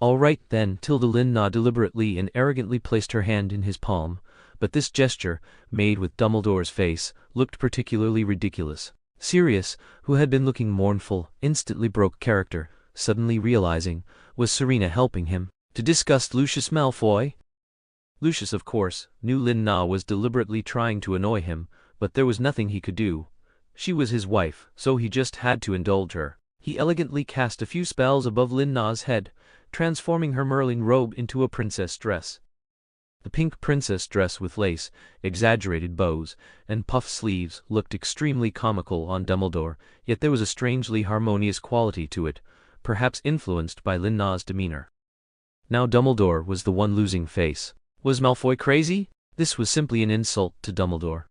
"All right then." Lin-Na deliberately and arrogantly placed her hand in his palm, but this gesture, made with Dumbledore's face, looked particularly ridiculous. Sirius, who had been looking mournful, instantly broke character, suddenly realizing, was Serena helping him to disgust Lucius Malfoy? Lucius, of course, knew Lin-Na was deliberately trying to annoy him, but there was nothing he could do. She was his wife, so he just had to indulge her. He elegantly cast a few spells above Lin-Na's head, transforming her Merlin robe into a princess dress. The pink princess dress with lace, exaggerated bows, and puff sleeves looked extremely comical on Dumbledore, yet there was a strangely harmonious quality to it, perhaps influenced by Lin-Na's demeanor. Now Dumbledore was the one losing face. Was Malfoy crazy? This was simply an insult to Dumbledore.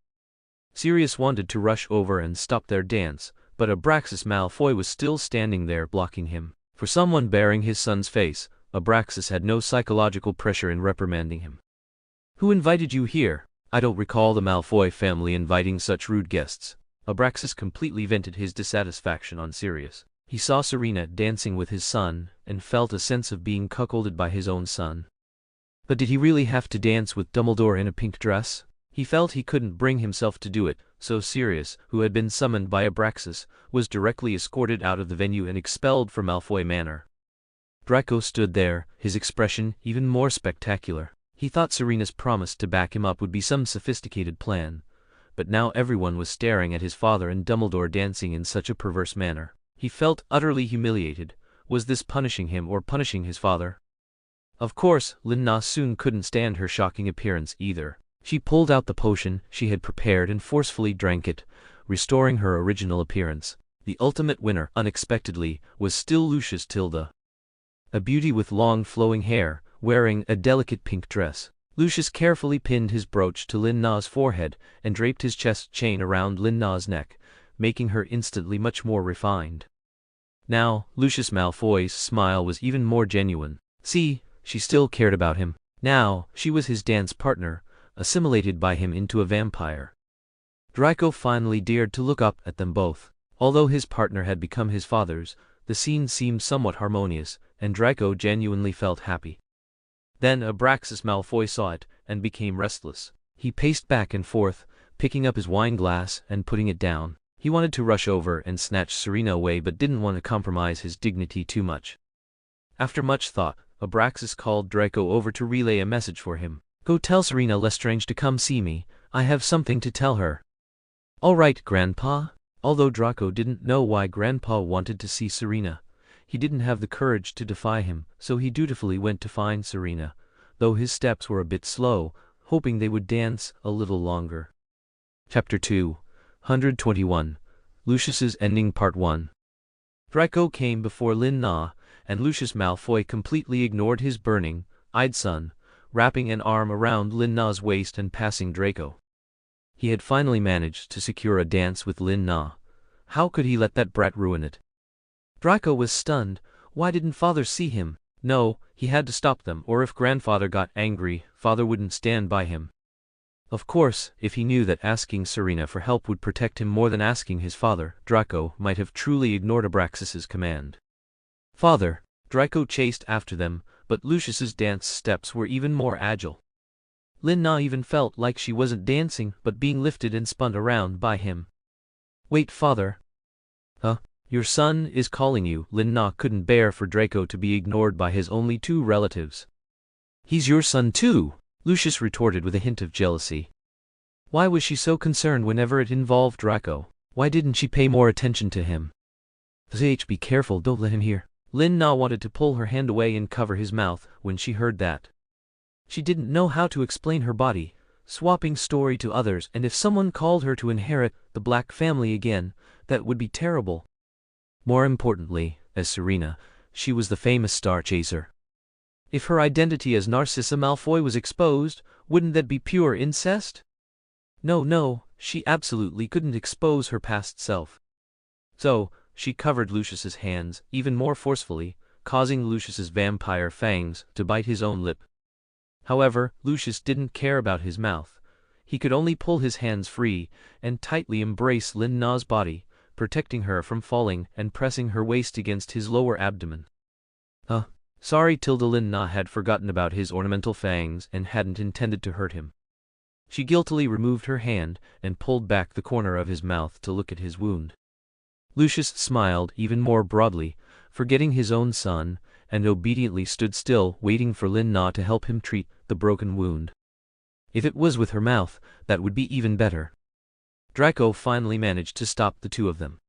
Sirius wanted to rush over and stop their dance, but Abraxas Malfoy was still standing there blocking him. For someone bearing his son's face, Abraxas had no psychological pressure in reprimanding him. "Who invited you here?" "I don't recall the Malfoy family inviting such rude guests." Abraxas completely vented his dissatisfaction on Sirius. He saw Serena dancing with his son, and felt a sense of being cuckolded by his own son. But did he really have to dance with Dumbledore in a pink dress? He felt he couldn't bring himself to do it, so Sirius, who had been summoned by Abraxas, was directly escorted out of the venue and expelled from Malfoy Manor. Draco stood there, his expression even more spectacular. He thought Serena's promise to back him up would be some sophisticated plan, but now everyone was staring at his father and Dumbledore dancing in such a perverse manner. He felt utterly humiliated. Was this punishing him or punishing his father? Of course, Lin-Na soon couldn't stand her shocking appearance either. She pulled out the potion she had prepared and forcefully drank it, restoring her original appearance. The ultimate winner, unexpectedly, was still Lucius Tilda. A beauty with long flowing hair, wearing a delicate pink dress. Lucius carefully pinned his brooch to Lin-Na's forehead and draped his chest chain around Lin-Na's neck, making her instantly much more refined. Now, Lucius Malfoy's smile was even more genuine. See, she still cared about him. Now, she was his dance partner, assimilated by him into a vampire. Draco finally dared to look up at them both. Although his partner had become his father's, the scene seemed somewhat harmonious, and Draco genuinely felt happy. Then Abraxas Malfoy saw it, and became restless. He paced back and forth, picking up his wine glass and putting it down. He wanted to rush over and snatch Serena away but didn't want to compromise his dignity too much. After much thought, Abraxas called Draco over to relay a message for him. "Go tell Selina Lestrange to come see me. I have something to tell her." "All right, Grandpa." Although Draco didn't know why Grandpa wanted to see Serena, he didn't have the courage to defy him, so he dutifully went to find Serena, though his steps were a bit slow, hoping they would dance a little longer. Chapter 221, Lucius's Ending Part 1. Draco came before Lin-Na, and Lucius Malfoy completely ignored his burning-eyed son, wrapping an arm around Lin-Na's waist and passing Draco. He had finally managed to secure a dance with Lin-Na. How could he let that brat ruin it? Draco was stunned. Why didn't father see him? No, he had to stop them, or if grandfather got angry, father wouldn't stand by him. Of course, if he knew that asking Serena for help would protect him more than asking his father, Draco might have truly ignored Abraxas's command. "Father!" Draco chased after them, but Lucius's dance steps were even more agile. Lin Na even felt like she wasn't dancing but being lifted and spun around by him. "Wait, father. Your son is calling you." Lin Na couldn't bear for Draco to be ignored by his only two relatives. "He's your son too," Lucius retorted with a hint of jealousy. Why was she so concerned whenever it involved Draco? Why didn't she pay more attention to him? Be careful, don't let him hear." Lin Na wanted to pull her hand away and cover his mouth when she heard that. She didn't know how to explain her body, swapping story to others, and if someone called her to inherit the Black family again, that would be terrible. More importantly, as Serena, she was the famous star chaser. If her identity as Narcissa Malfoy was exposed, wouldn't that be pure incest? No, she absolutely couldn't expose her past self. So, she covered Lucius's hands even more forcefully, causing Lucius's vampire fangs to bite his own lip. However, Lucius didn't care about his mouth. He could only pull his hands free and tightly embrace Lin Na's body, protecting her from falling and pressing her waist against his lower abdomen. Sorry. Lin Na had forgotten about his ornamental fangs and hadn't intended to hurt him. She guiltily removed her hand and pulled back the corner of his mouth to look at his wound. Lucius smiled even more broadly, forgetting his own son, and obediently stood still, waiting for Lin Na to help him treat the broken wound. If it was with her mouth, that would be even better. Draco finally managed to stop the two of them.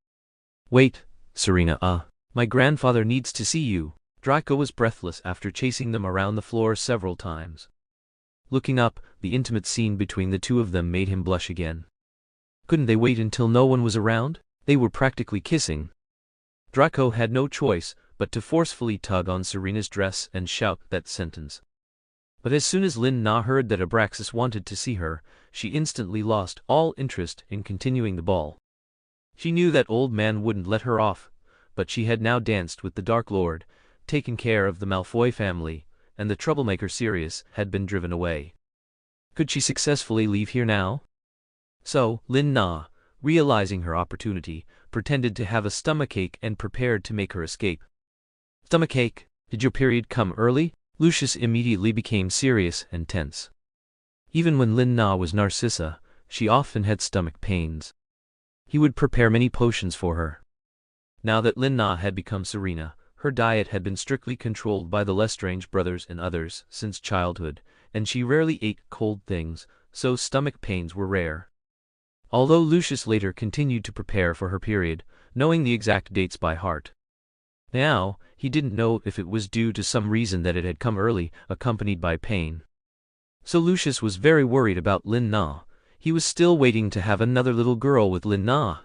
"Wait, Serena, my grandfather needs to see you." Draco was breathless after chasing them around the floor several times. Looking up, the intimate scene between the two of them made him blush again. Couldn't they wait until no one was around? They were practically kissing. Draco had no choice but to forcefully tug on Serena's dress and shout that sentence. But as soon as Lin Na heard that Abraxas wanted to see her, she instantly lost all interest in continuing the ball. She knew that old man wouldn't let her off, but she had now danced with the Dark Lord, taken care of the Malfoy family, and the troublemaker Sirius had been driven away. Could she successfully leave here now? So, Lin Na, realizing her opportunity, pretended to have a stomachache and prepared to make her escape. "Stomachache? Did your period come early?" Lucius immediately became serious and tense. Even when Lin Na was Narcissa, she often had stomach pains. He would prepare many potions for her. Now that Lin Na had become Serena, her diet had been strictly controlled by the Lestrange brothers and others since childhood, and she rarely ate cold things, so stomach pains were rare. Although Lucius later continued to prepare for her period, knowing the exact dates by heart. Now, he didn't know if it was due to some reason that it had come early, accompanied by pain. So Lucius was very worried about Lin Na. He was still waiting to have another little girl with Lin Na.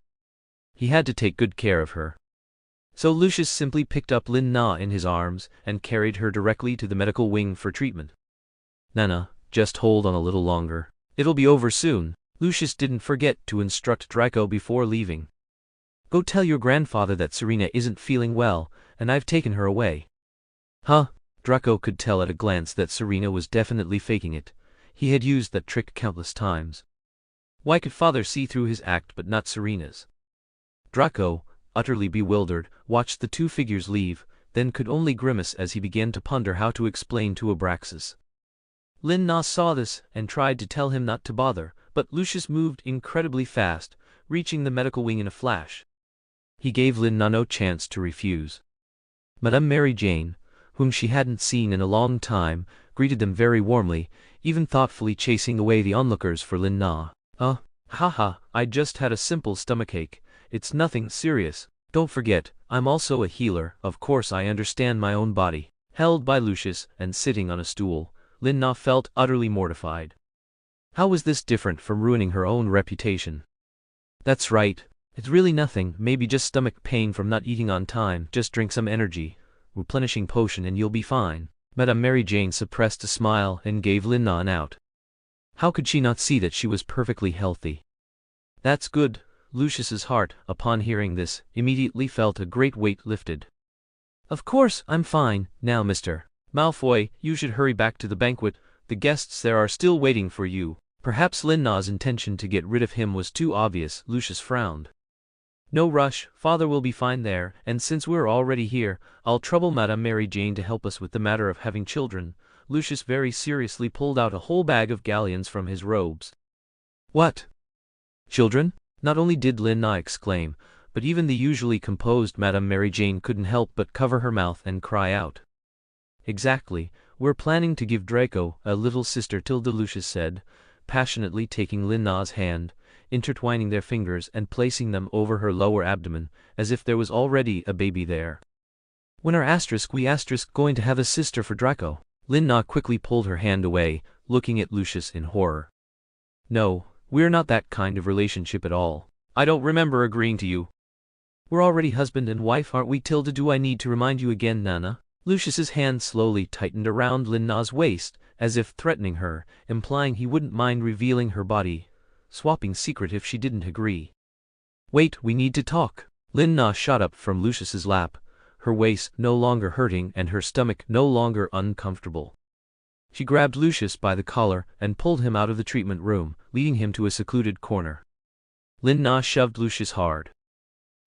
He had to take good care of her. So Lucius simply picked up Lin Na in his arms and carried her directly to the medical wing for treatment. "Nana, just hold on a little longer. It'll be over soon." Lucius didn't forget to instruct Draco before leaving. "Go tell your grandfather that Serena isn't feeling well, and I've taken her away." Draco could tell at a glance that Serena was definitely faking it. He had used that trick countless times. Why could father see through his act but not Serena's? Draco, utterly bewildered, watched the two figures leave, then could only grimace as he began to ponder how to explain to Abraxas. Lin Na saw this and tried to tell him not to bother, but Lucius moved incredibly fast, reaching the medical wing in a flash. He gave Lin Na no chance to refuse. Madame Mary Jane, whom she hadn't seen in a long time, greeted them very warmly, even thoughtfully chasing away the onlookers for Lin Na. I just had a simple stomachache. It's nothing serious. Don't forget, I'm also a healer. Of course I understand my own body." Held by Lucius and sitting on a stool, Lin Na felt utterly mortified. How was this different from ruining her own reputation? "That's right. It's really nothing, maybe just stomach pain from not eating on time. Just drink some energy replenishing potion and you'll be fine." Madame Mary Jane suppressed a smile and gave Lin Na an out. How could she not see that she was perfectly healthy? "That's good." Lucius's heart, upon hearing this, immediately felt a great weight lifted. "Of course I'm fine. Now Mr. Malfoy, you should hurry back to the banquet. The guests there are still waiting for you." Perhaps Lin Na's intention to get rid of him was too obvious. Lucius frowned. "No rush, father will be fine there, and since we're already here, I'll trouble Madame Mary Jane to help us with the matter of having children. Lucius very seriously pulled out a whole bag of galleons from his robes. "What? Children?" Not only did Lin-Na exclaim, but even the usually composed Madame Mary Jane couldn't help but cover her mouth and cry out. "Exactly, we're planning to give Draco a little sister," Tilda Lucius said, passionately taking Lin-Na's hand, intertwining their fingers and placing them over her lower abdomen, as if there was already a baby there. "When are we going to have a sister for Draco?" Lin-Na quickly pulled her hand away, looking at Lucius in horror. "No, we're not that kind of relationship at all. I don't remember agreeing to you. We're already husband and wife, aren't we, Tilda? Do I need to remind you again, Nana?" Lucius's hand slowly tightened around Lin-Na's waist, as if threatening her, implying he wouldn't mind revealing her body swapping secret if she didn't agree. "Wait, we need to talk." Lin-Na shot up from Lucius's lap, her waist no longer hurting and her stomach no longer uncomfortable. She grabbed Lucius by the collar and pulled him out of the treatment room, leading him to a secluded corner. Lin-Na shoved Lucius hard.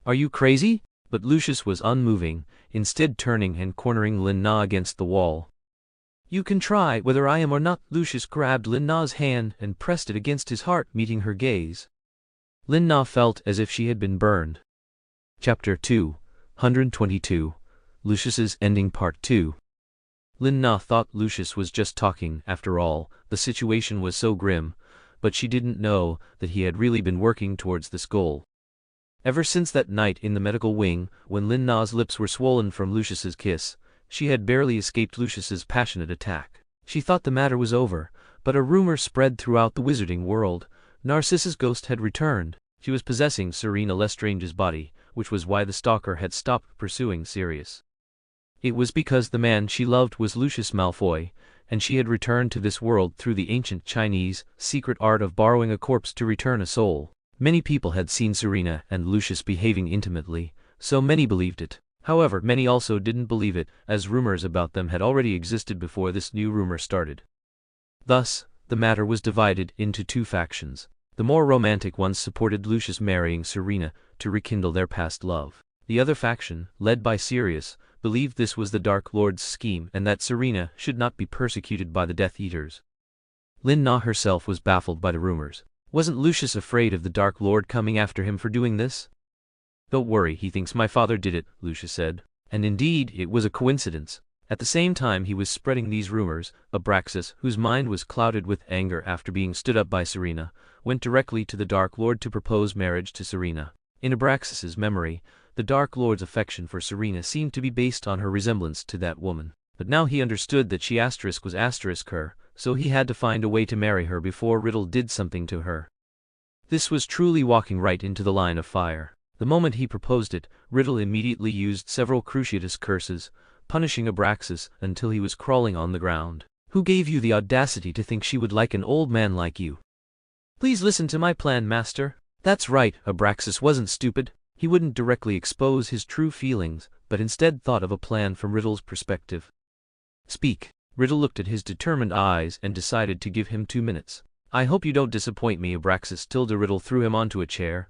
"Are you crazy?" But Lucius was unmoving, instead turning and cornering Lin-Na against the wall. "You can try whether I am or not." Lucius grabbed Lin-Na's hand and pressed it against his heart, meeting her gaze. Lin-Na felt as if she had been burned. Chapter 222, Lucius's Ending Part 2. Lin-Na thought Lucius was just talking. After all, the situation was so grim, but she didn't know that he had really been working towards this goal. Ever since that night in the medical wing, when Lin-Na's lips were swollen from Lucius's kiss, she had barely escaped Lucius's passionate attack. She thought the matter was over, but a rumor spread throughout the wizarding world. Narcissa's ghost had returned. She was possessing Selina Lestrange's body, which was why the stalker had stopped pursuing Sirius. It was because the man she loved was Lucius Malfoy, and she had returned to this world through the ancient Chinese secret art of borrowing a corpse to return a soul. Many people had seen Selina and Lucius behaving intimately, so many believed it. However, many also didn't believe it, as rumors about them had already existed before this new rumor started. Thus, the matter was divided into two factions. The more romantic ones supported Lucius marrying Selina to rekindle their past love. The other faction, led by Sirius, believed this was the Dark Lord's scheme and that Selina should not be persecuted by the Death Eaters. Lin-Na herself was baffled by the rumors. Wasn't Lucius afraid of the Dark Lord coming after him for doing this? "Don't worry, he thinks my father did it," Lucius said. And indeed, it was a coincidence. At the same time he was spreading these rumors, Abraxas, whose mind was clouded with anger after being stood up by Selina, went directly to the Dark Lord to propose marriage to Selina. In Abraxas's memory, the Dark Lord's affection for Selina seemed to be based on her resemblance to that woman. But now he understood that she was her, so he had to find a way to marry her before Riddle did something to her. This was truly walking right into the line of fire. The moment he proposed it, Riddle immediately used several cruciatous curses, punishing Abraxas until he was crawling on the ground. "Who gave you the audacity to think she would like an old man like you? Please listen to my plan, master." That's right, Abraxas wasn't stupid. He wouldn't directly expose his true feelings, but instead thought of a plan from Riddle's perspective. "Speak." Riddle looked at his determined eyes and decided to give him 2 minutes. "I hope you don't disappoint me, Abraxas." Riddle threw him onto a chair.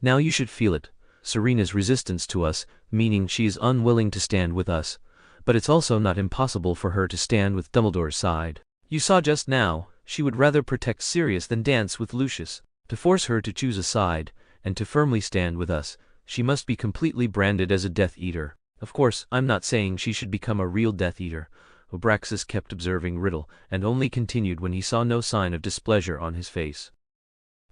"Now you should feel it. Selina's resistance to us, meaning she is unwilling to stand with us, but it's also not impossible for her to stand with Dumbledore's side. You saw just now, she would rather protect Sirius than dance with Lucius. To force her to choose a side, and to firmly stand with us, she must be completely branded as a Death Eater. Of course, I'm not saying she should become a real Death Eater." Abraxas kept observing Riddle, and only continued when he saw no sign of displeasure on his face.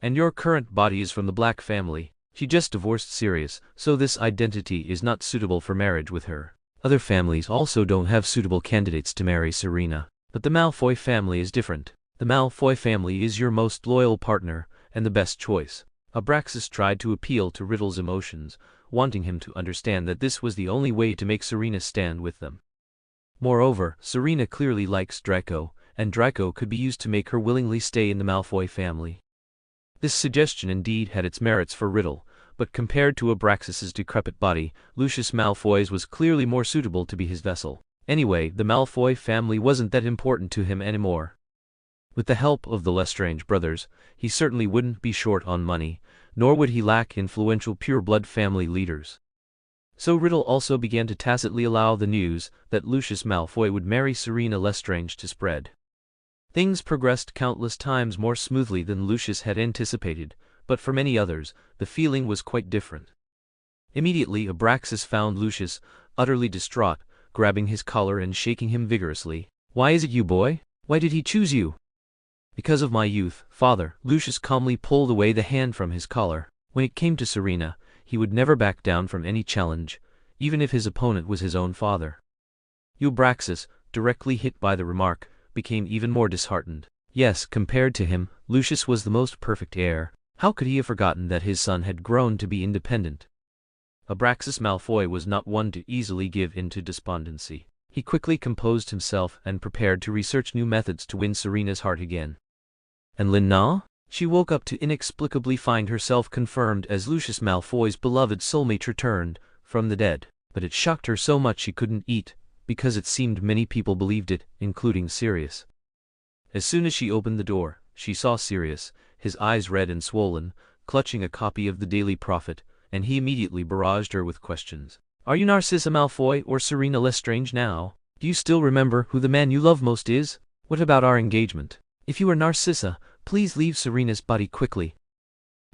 "And your current body is from the Black family. She just divorced Sirius, so this identity is not suitable for marriage with her. Other families also don't have suitable candidates to marry Selina. But the Malfoy family is different. The Malfoy family is your most loyal partner, and the best choice." Abraxas tried to appeal to Riddle's emotions, wanting him to understand that this was the only way to make Selina stand with them. Moreover, Selina clearly likes Draco, and Draco could be used to make her willingly stay in the Malfoy family. This suggestion indeed had its merits for Riddle, but compared to Abraxas's decrepit body, Lucius Malfoy's was clearly more suitable to be his vessel. Anyway, the Malfoy family wasn't that important to him anymore. With the help of the Lestrange brothers, he certainly wouldn't be short on money, nor would he lack influential pure-blood family leaders. So Riddle also began to tacitly allow the news that Lucius Malfoy would marry Selina Lestrange to spread. Things progressed countless times more smoothly than Lucius had anticipated, but for many others, the feeling was quite different. Immediately Abraxas found Lucius, utterly distraught, grabbing his collar and shaking him vigorously. "Why is it you, boy? Why did he choose you?" "Because of my youth, father." Lucius calmly pulled away the hand from his collar. When it came to Serena, he would never back down from any challenge, even if his opponent was his own father. Abraxas, directly hit by the remark, became even more disheartened. Yes, compared to him, Lucius was the most perfect heir. How could he have forgotten that his son had grown to be independent? Abraxas Malfoy was not one to easily give in to despondency. He quickly composed himself and prepared to research new methods to win Serena's heart again. And Lina? She woke up to inexplicably find herself confirmed as Lucius Malfoy's beloved soulmate returned from the dead. But it shocked her so much she couldn't eat, because it seemed many people believed it, including Sirius. As soon as she opened the door, she saw Sirius, his eyes red and swollen, clutching a copy of the Daily Prophet, and he immediately barraged her with questions. "Are you Narcissa Malfoy or Selina Lestrange now? Do you still remember who the man you love most is? What about our engagement? If you are Narcissa, please leave Serena's body quickly."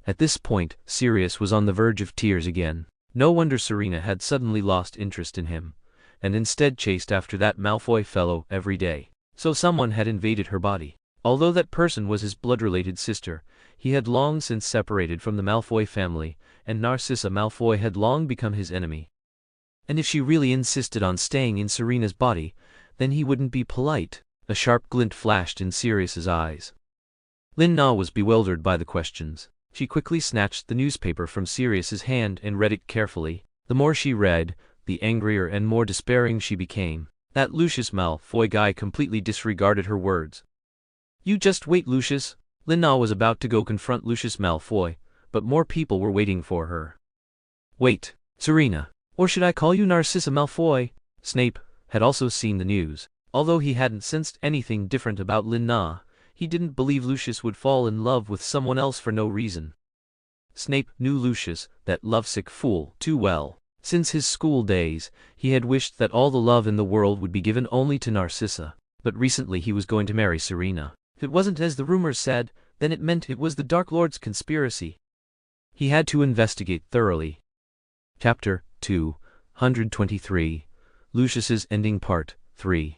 At this point, Sirius was on the verge of tears again. No wonder Serena had suddenly lost interest in him, and instead chased after that Malfoy fellow every day. So someone had invaded her body. Although that person was his blood-related sister, he had long since separated from the Malfoy family, and Narcissa Malfoy had long become his enemy. And if she really insisted on staying in Serena's body, then he wouldn't be polite. A sharp glint flashed in Sirius's eyes. Lina was bewildered by the questions. She quickly snatched the newspaper from Sirius's hand and read it carefully. The more she read, the angrier and more despairing she became. That Lucius Malfoy guy completely disregarded her words. "You just wait, Lucius." Lina was about to go confront Lucius Malfoy, but more people were waiting for her. "Wait, Serena. Or should I call you Narcissa Malfoy?" Snape had also seen the news. Although he hadn't sensed anything different about Lina, he didn't believe Lucius would fall in love with someone else for no reason. Snape knew Lucius, that lovesick fool, too well. Since his school days, he had wished that all the love in the world would be given only to Narcissa, but recently he was going to marry Serena. If it wasn't as the rumors said, then it meant it was the Dark Lord's conspiracy. He had to investigate thoroughly. Chapter 223, Lucius's Ending Part 3.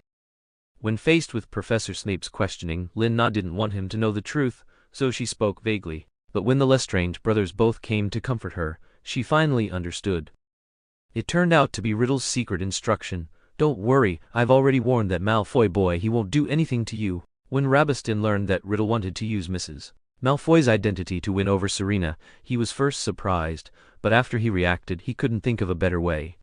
When faced with Professor Snape's questioning, Lina didn't want him to know the truth, so she spoke vaguely. But when the Lestrange brothers both came to comfort her, she finally understood. It turned out to be Riddle's secret instruction. "Don't worry, I've already warned that Malfoy boy he won't do anything to you." When Rabastin learned that Riddle wanted to use Mrs. Malfoy's identity to win over Serena, he was first surprised, but after he reacted he couldn't think of a better way.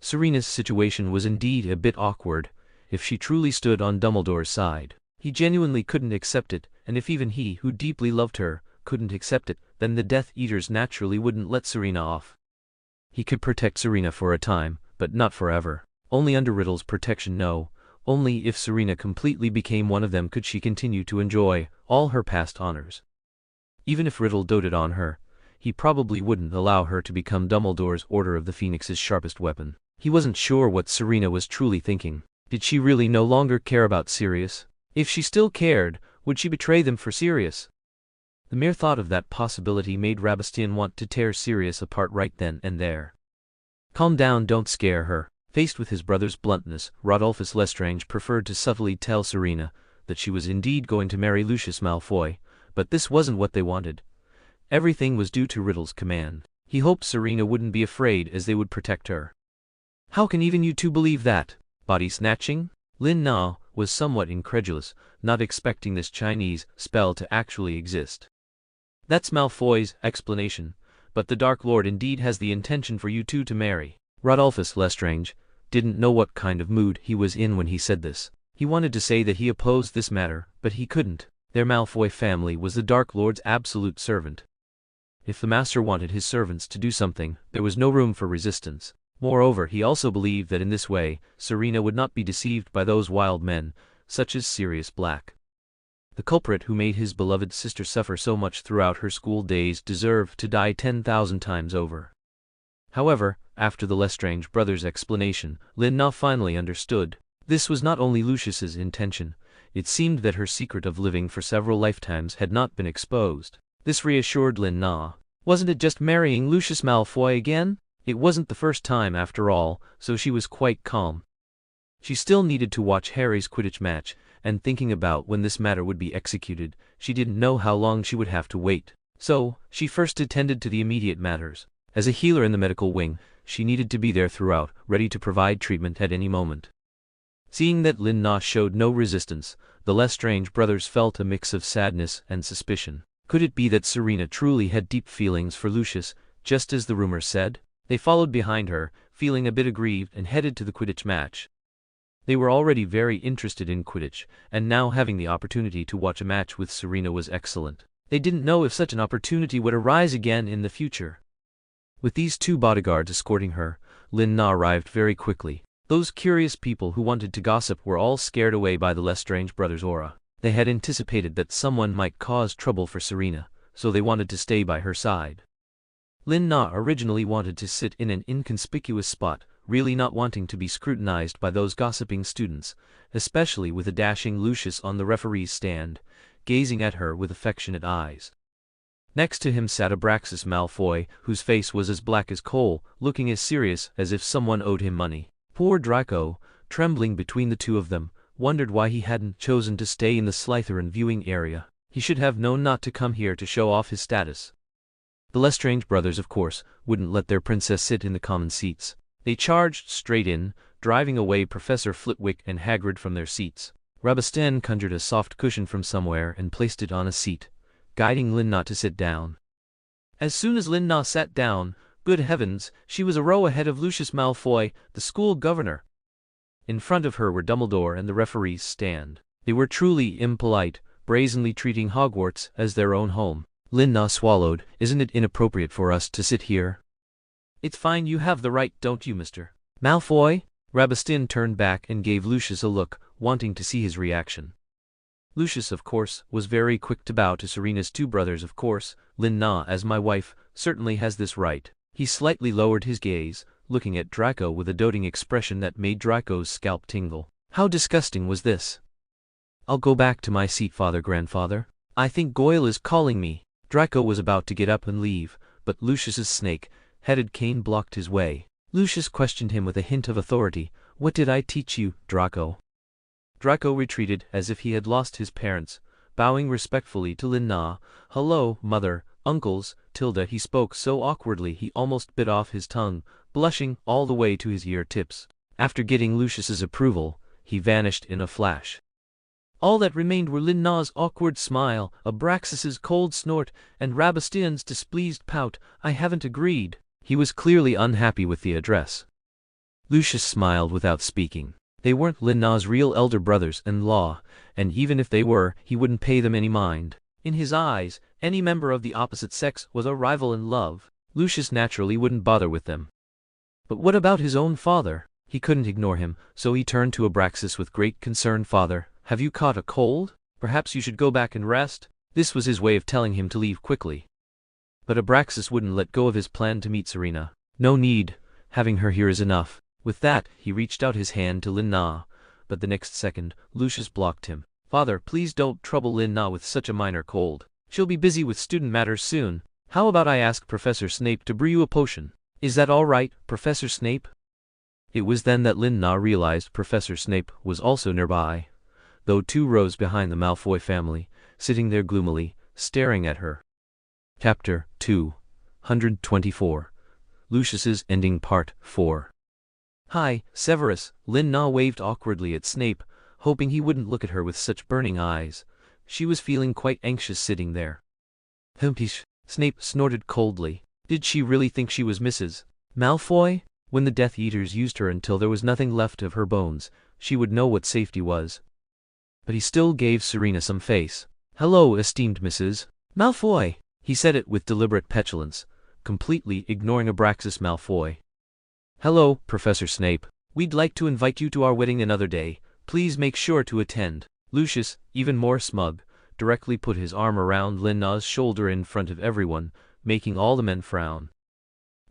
Serena's situation was indeed a bit awkward. If she truly stood on Dumbledore's side, he genuinely couldn't accept it, and if even he, who deeply loved her, couldn't accept it, then the Death Eaters naturally wouldn't let Serena off. He could protect Serena for a time, but not forever. Only under Riddle's protection, no. Only if Serena completely became one of them could she continue to enjoy all her past honors. Even if Riddle doted on her, he probably wouldn't allow her to become Dumbledore's Order of the Phoenix's sharpest weapon. He wasn't sure what Serena was truly thinking. Did she really no longer care about Sirius? If she still cared, would she betray them for Sirius? The mere thought of that possibility made Rabastin want to tear Sirius apart right then and there. "Calm down, don't scare her." Faced with his brother's bluntness, Rodolphus Lestrange preferred to subtly tell Serena that she was indeed going to marry Lucius Malfoy, but this wasn't what they wanted. Everything was due to Riddle's command. He hoped Serena wouldn't be afraid as they would protect her. "How can even you two believe that? Body snatching?" Lina was somewhat incredulous, not expecting this Chinese spell to actually exist. "That's Malfoy's explanation, but the Dark Lord indeed has the intention for you two to marry." Rodolphus Lestrange didn't know what kind of mood he was in when he said this. He wanted to say that he opposed this matter, but he couldn't. Their Malfoy family was the Dark Lord's absolute servant. If the master wanted his servants to do something, there was no room for resistance. Moreover, he also believed that in this way, Serena would not be deceived by those wild men, such as Sirius Black. The culprit who made his beloved sister suffer so much throughout her school days deserved to die 10,000 times over. However, after the Lestrange brothers' explanation, Lin-Na finally understood. This was not only Lucius's intention. It seemed that her secret of living for several lifetimes had not been exposed. This reassured Lin-Na. Wasn't it just marrying Lucius Malfoy again? It wasn't the first time after all, so she was quite calm. She still needed to watch Harry's Quidditch match, and thinking about when this matter would be executed, she didn't know how long she would have to wait. So, she first attended to the immediate matters. As a healer in the medical wing, she needed to be there throughout, ready to provide treatment at any moment. Seeing that Lin-Na showed no resistance, the Lestrange brothers felt a mix of sadness and suspicion. Could it be that Serena truly had deep feelings for Lucius, just as the rumors said? They followed behind her, feeling a bit aggrieved, and headed to the Quidditch match. They were already very interested in Quidditch, and now having the opportunity to watch a match with Serena was excellent. They didn't know if such an opportunity would arise again in the future. With these two bodyguards escorting her, Lin-Na arrived very quickly. Those curious people who wanted to gossip were all scared away by the Lestrange brothers' aura. They had anticipated that someone might cause trouble for Serena, so they wanted to stay by her side. Lin-Na originally wanted to sit in an inconspicuous spot, really not wanting to be scrutinized by those gossiping students, especially with a dashing Lucius on the referee's stand, gazing at her with affectionate eyes. Next to him sat Abraxas Malfoy, whose face was as black as coal, looking as serious as if someone owed him money. Poor Draco, trembling between the two of them, wondered why he hadn't chosen to stay in the Slytherin viewing area. He should have known not to come here to show off his status. The Lestrange brothers, of course, wouldn't let their princess sit in the common seats. They charged straight in, driving away Professor Flitwick and Hagrid from their seats. Rabastan conjured a soft cushion from somewhere and placed it on a seat, guiding Lin-Na to sit down. As soon as Lin-Na sat down, good heavens, she was a row ahead of Lucius Malfoy, the school governor. In front of her were Dumbledore and the referee's stand. They were truly impolite, brazenly treating Hogwarts as their own home. Lin-Na swallowed. Isn't it inappropriate for us to sit here? It's fine, you have the right, don't you, Mr. Malfoy? Rabastan turned back and gave Lucius a look, wanting to see his reaction. Lucius, of course, was very quick to bow to Serena's two brothers. Of course, Lin-Na, as my wife, certainly has this right. He slightly lowered his gaze, looking at Draco with a doting expression that made Draco's scalp tingle. How disgusting was this? I'll go back to my seat, Grandfather. I think Goyle is calling me. Draco was about to get up and leave, but Lucius's snake-headed cane blocked his way. Lucius questioned him with a hint of authority. What did I teach you, Draco? Draco retreated as if he had lost his parents, bowing respectfully to Lin-Na. Hello, mother, uncles, Tilda. He spoke so awkwardly he almost bit off his tongue, blushing all the way to his ear tips. After getting Lucius's approval, he vanished in a flash. All that remained were Lin-Na's awkward smile, Abraxas's cold snort, and Rabastian's displeased pout. I haven't agreed. He was clearly unhappy with the address. Lucius smiled without speaking. They weren't Lin-Na's real elder brothers-in-law, and even if they were, he wouldn't pay them any mind. In his eyes, any member of the opposite sex was a rival in love. Lucius naturally wouldn't bother with them. But what about his own father? He couldn't ignore him, so he turned to Abraxas with great concern. Father, have you caught a cold? Perhaps you should go back and rest? This was his way of telling him to leave quickly. But Abraxas wouldn't let go of his plan to meet Serena. No need, having her here is enough. With that, he reached out his hand to Lin-Na, but the next second, Lucius blocked him. Father, please don't trouble Lin-Na with such a minor cold. She'll be busy with student matters soon. How about I ask Professor Snape to brew you a potion? Is that all right, Professor Snape? It was then that Lin-Na realized Professor Snape was also nearby, though 2 rows behind the Malfoy family, sitting there gloomily, staring at her. Chapter 224. Lucius's Ending Part 4. Hi, Severus. Lin-Na waved awkwardly at Snape, hoping he wouldn't look at her with such burning eyes. She was feeling quite anxious sitting there. Humpish. Snape snorted coldly. Did she really think she was Mrs. Malfoy? When the Death Eaters used her until there was nothing left of her bones, she would know what safety was. But he still gave Serena some face. Hello, esteemed Mrs. Malfoy. He said it with deliberate petulance, completely ignoring Abraxas Malfoy. Hello, Professor Snape. We'd like to invite you to our wedding another day. Please make sure to attend. Lucius, even more smug, directly put his arm around Lin-Na's shoulder in front of everyone, making all the men frown.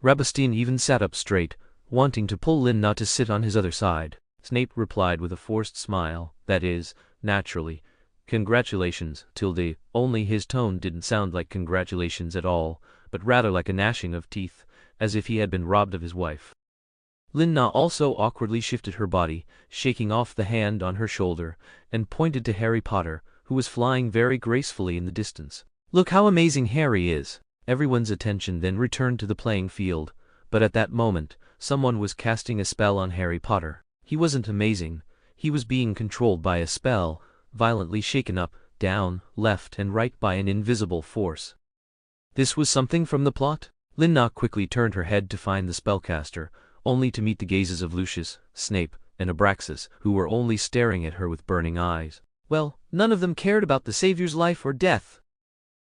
Rabastin even sat up straight, wanting to pull Lin Na to sit on his other side. Snape replied with a forced smile, that is, naturally, "Congratulations, tilde," only his tone didn't sound like congratulations at all, but rather like a gnashing of teeth, as if he had been robbed of his wife. Lin Na also awkwardly shifted her body, shaking off the hand on her shoulder, and pointed to Harry Potter, who was flying very gracefully in the distance. "Look how amazing Harry is!" Everyone's attention then returned to the playing field, but at that moment, someone was casting a spell on Harry Potter. He wasn't amazing, he was being controlled by a spell, violently shaken up, down, left and right by an invisible force. This was something from the plot? Lin Na quickly turned her head to find the spellcaster, only to meet the gazes of Lucius, Snape, and Abraxas, who were only staring at her with burning eyes. Well, none of them cared about the Savior's life or death.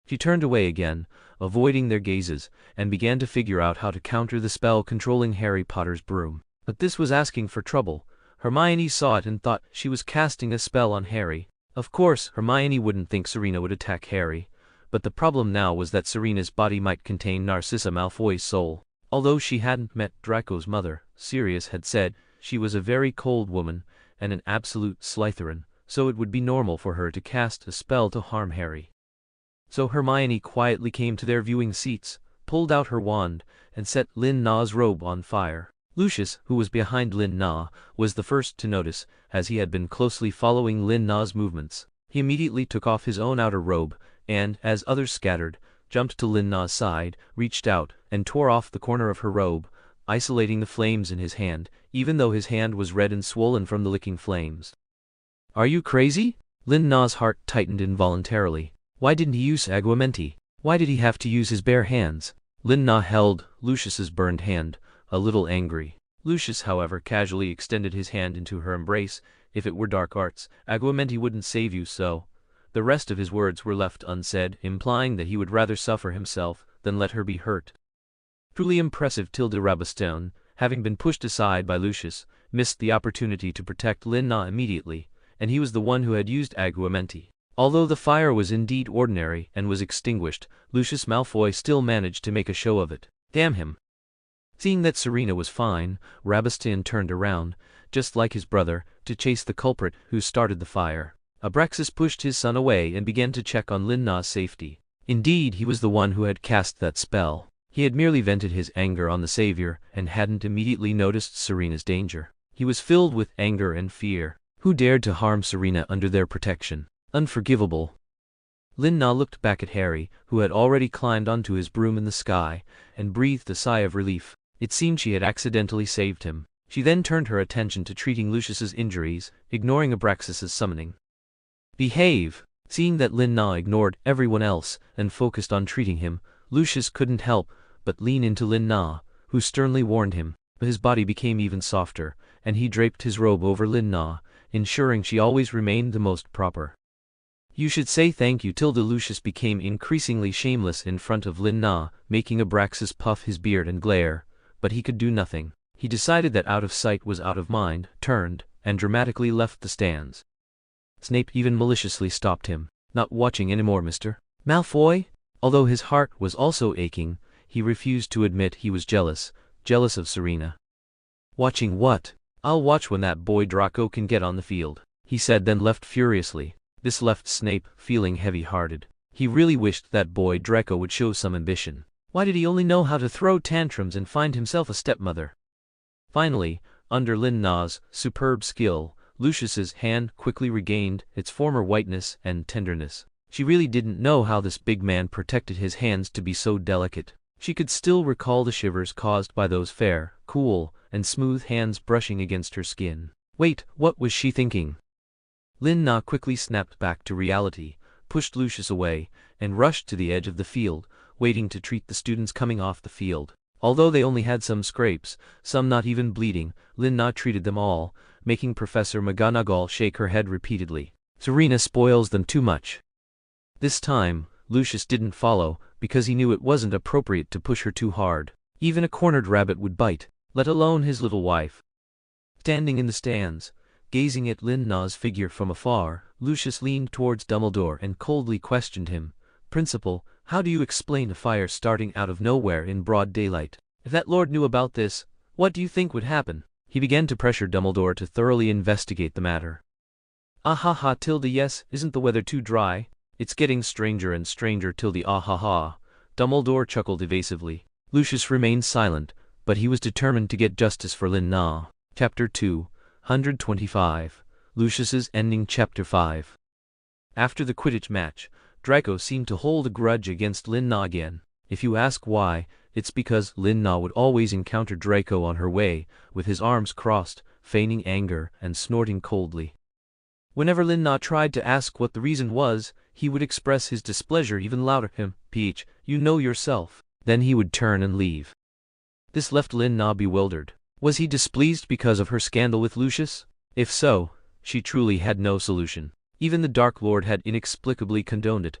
She turned away again, avoiding their gazes, and began to figure out how to counter the spell controlling Harry Potter's broom. But this was asking for trouble. Hermione saw it and thought she was casting a spell on Harry. Of course, Hermione wouldn't think Serena would attack Harry, but the problem now was that Serena's body might contain Narcissa Malfoy's soul. Although she hadn't met Draco's mother, Sirius had said she was a very cold woman and an absolute Slytherin, so it would be normal for her to cast a spell to harm Harry. So Hermione quietly came to their viewing seats, pulled out her wand, and set Lin Na's robe on fire. Lucius, who was behind Lin Na, was the first to notice, as he had been closely following Lin Na's movements. He immediately took off his own outer robe, and, as others scattered, jumped to Lin Na's side, reached out, and tore off the corner of her robe, isolating the flames in his hand, even though his hand was red and swollen from the licking flames. "Are you crazy?" Lin Na's heart tightened involuntarily. Why didn't he use Aguamenti? Why did he have to use his bare hands? Lin Na held Lucius's burned hand, a little angry. Lucius, however, casually extended his hand into her embrace. "If it were dark arts, Aguamenti wouldn't save you so." The rest of his words were left unsaid, implying that he would rather suffer himself than let her be hurt. Truly impressive. Tilde Rabastin, having been pushed aside by Lucius, missed the opportunity to protect Lin Na immediately, and he was the one who had used Aguamenti. Although the fire was indeed ordinary and was extinguished, Lucius Malfoy still managed to make a show of it. Damn him. Seeing that Serena was fine, Rabastin turned around, just like his brother, to chase the culprit who started the fire. Abraxas pushed his son away and began to check on Lin Na's safety. Indeed, he was the one who had cast that spell. He had merely vented his anger on the Savior and hadn't immediately noticed Serena's danger. He was filled with anger and fear. Who dared to harm Serena under their protection? Unforgivable. Lin Na looked back at Harry, who had already climbed onto his broom in the sky, and breathed a sigh of relief. It seemed she had accidentally saved him. She then turned her attention to treating Lucius's injuries, ignoring Abraxas's summoning. "Behave!" Seeing that Lin Na ignored everyone else and focused on treating him, Lucius couldn't help but lean into Lin Na, who sternly warned him. His body became even softer, and he draped his robe over Lin Na, ensuring she always remained the most proper. "You should say thank you." Tilde Lucius became increasingly shameless in front of Lin Na, making Abraxas puff his beard and glare, but he could do nothing. He decided that out of sight was out of mind, turned, and dramatically left the stands. Snape even maliciously stopped him. "Not watching anymore, Mr. Malfoy?" Although his heart was also aching, he refused to admit he was jealous of Serena. "Watching what? I'll watch when that boy Draco can get on the field," he said, then left furiously. This left Snape feeling heavy-hearted. He really wished that boy Draco would show some ambition. Why did he only know how to throw tantrums and find himself a stepmother? Finally, under Lin Na's superb skill, Lucius's hand quickly regained its former whiteness and tenderness. She really didn't know how this big man protected his hands to be so delicate. She could still recall the shivers caused by those fair, cool, and smooth hands brushing against her skin. Wait, what was she thinking? Lin Na quickly snapped back to reality, pushed Lucius away, and rushed to the edge of the field, waiting to treat the students coming off the field. Although they only had some scrapes, some not even bleeding, Lin Na treated them all, making Professor McGonagall shake her head repeatedly. "Serena spoils them too much." This time, Lucius didn't follow, because he knew it wasn't appropriate to push her too hard. Even a cornered rabbit would bite, let alone his little wife. Standing in the stands, gazing at Lin Na's figure from afar, Lucius leaned towards Dumbledore and coldly questioned him. "Principal, how do you explain a fire starting out of nowhere in broad daylight?" If that lord knew about this, what do you think would happen? He began to pressure Dumbledore to thoroughly investigate the matter. Ah ha ha tilde yes, isn't the weather too dry? It's getting stranger and stranger tilde ah ha ha. Dumbledore chuckled evasively. Lucius remained silent, but he was determined to get justice for Lin Na. Chapter 225. Lucius's Ending. Chapter 5. After the Quidditch match, Draco seemed to hold a grudge against Lin Na again. If you ask why, it's because Lin Na would always encounter Draco on her way, with his arms crossed, feigning anger and snorting coldly. Whenever Lin Na tried to ask what the reason was, he would express his displeasure even louder. Peach, you know yourself. Then he would turn and leave. This left Lin Na bewildered. Was he displeased because of her scandal with Lucius? If so, she truly had no solution. Even the Dark Lord had inexplicably condoned it.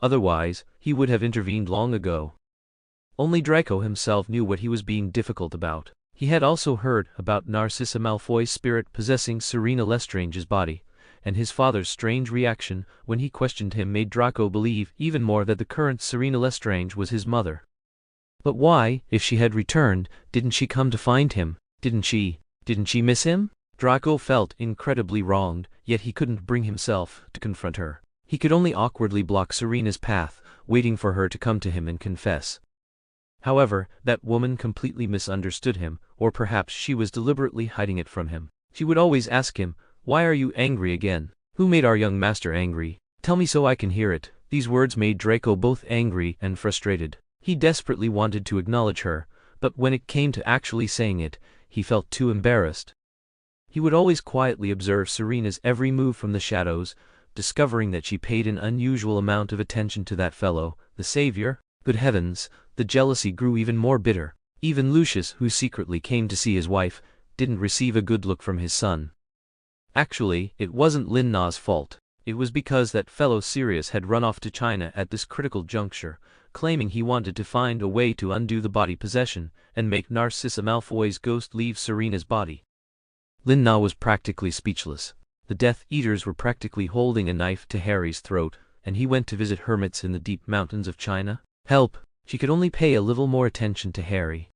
Otherwise, he would have intervened long ago. Only Draco himself knew what he was being difficult about. He had also heard about Narcissa Malfoy's spirit possessing Selina Lestrange's body, and his father's strange reaction when he questioned him made Draco believe even more that the current Selina Lestrange was his mother. But why, if she had returned, didn't she come to find him? Didn't she miss him? Draco felt incredibly wronged, yet he couldn't bring himself to confront her. He could only awkwardly block Serena's path, waiting for her to come to him and confess. However, that woman completely misunderstood him, or perhaps she was deliberately hiding it from him. She would always ask him, "Why are you angry again? Who made our young master angry? Tell me so I can hear it." These words made Draco both angry and frustrated. He desperately wanted to acknowledge her, but when it came to actually saying it, he felt too embarrassed. He would always quietly observe Serena's every move from the shadows, discovering that she paid an unusual amount of attention to that fellow, the savior. Good heavens, the jealousy grew even more bitter. Even Lucius, who secretly came to see his wife, didn't receive a good look from his son. Actually, it wasn't Lin Na's fault. It was because that fellow Sirius had run off to China at this critical juncture, claiming he wanted to find a way to undo the body possession and make Narcissa Malfoy's ghost leave Serena's body. Lin Na was practically speechless. The Death Eaters were practically holding a knife to Harry's throat, and he went to visit hermits in the deep mountains of China. Help! She could only pay a little more attention to Harry.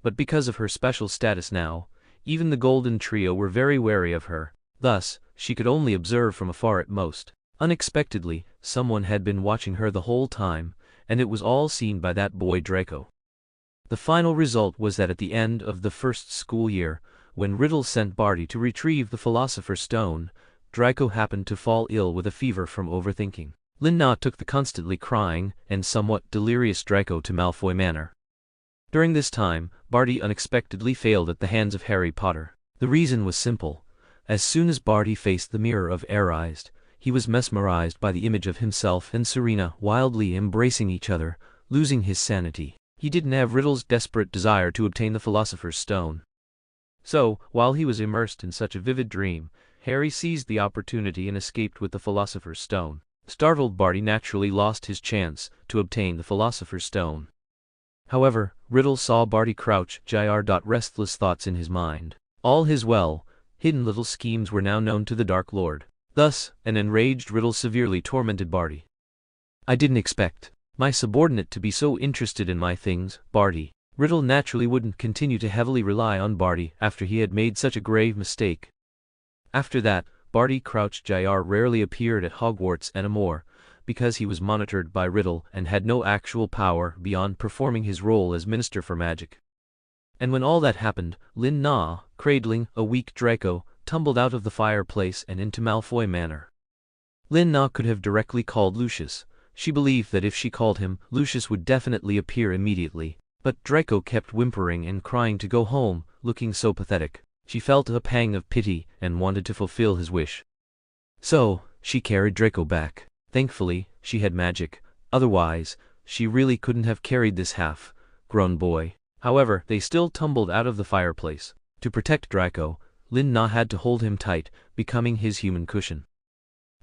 But because of her special status now, even the Golden Trio were very wary of her. Thus, she could only observe from afar at most. Unexpectedly, someone had been watching her the whole time, and it was all seen by that boy Draco. The final result was that at the end of the first school year, when Riddle sent Barty to retrieve the Philosopher's Stone, Draco happened to fall ill with a fever from overthinking. Lin Na took the constantly crying and somewhat delirious Draco to Malfoy Manor. During this time, Barty unexpectedly failed at the hands of Harry Potter. The reason was simple. As soon as Barty faced the mirror of Arized, he was mesmerized by the image of himself and Serena wildly embracing each other, losing his sanity. He didn't have Riddle's desperate desire to obtain the Philosopher's Stone. So, while he was immersed in such a vivid dream, Harry seized the opportunity and escaped with the Philosopher's Stone. Startled Barty naturally lost his chance to obtain the Philosopher's Stone. However, Riddle saw Barty crouch restless thoughts in his mind. All his hidden little schemes were now known to the Dark Lord. Thus, an enraged Riddle severely tormented Barty. "I didn't expect my subordinate to be so interested in my things, Barty." Riddle naturally wouldn't continue to heavily rely on Barty after he had made such a grave mistake. After that, Barty Crouch Jr. rarely appeared at Hogwarts anymore, because he was monitored by Riddle and had no actual power beyond performing his role as Minister for Magic. And when all that happened, Lin Na, cradling a weak Draco, tumbled out of the fireplace and into Malfoy Manor. Lin Na could have directly called Lucius. She believed that if she called him, Lucius would definitely appear immediately. But Draco kept whimpering and crying to go home, looking so pathetic. She felt a pang of pity and wanted to fulfill his wish. So, she carried Draco back. Thankfully, she had magic. Otherwise, she really couldn't have carried this half-grown boy. However, they still tumbled out of the fireplace. To protect Draco, Lin Na had to hold him tight, becoming his human cushion.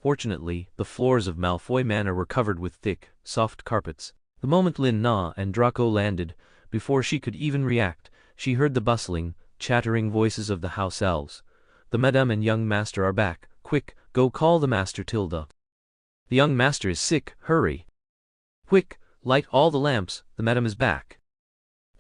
Fortunately, the floors of Malfoy Manor were covered with thick, soft carpets. The moment Lin Na and Draco landed, before she could even react, she heard the bustling, chattering voices of the house elves. "The Madame and young master are back. Quick, go call the master Tilda. The young master is sick, hurry. Quick, light all the lamps, the Madame is back."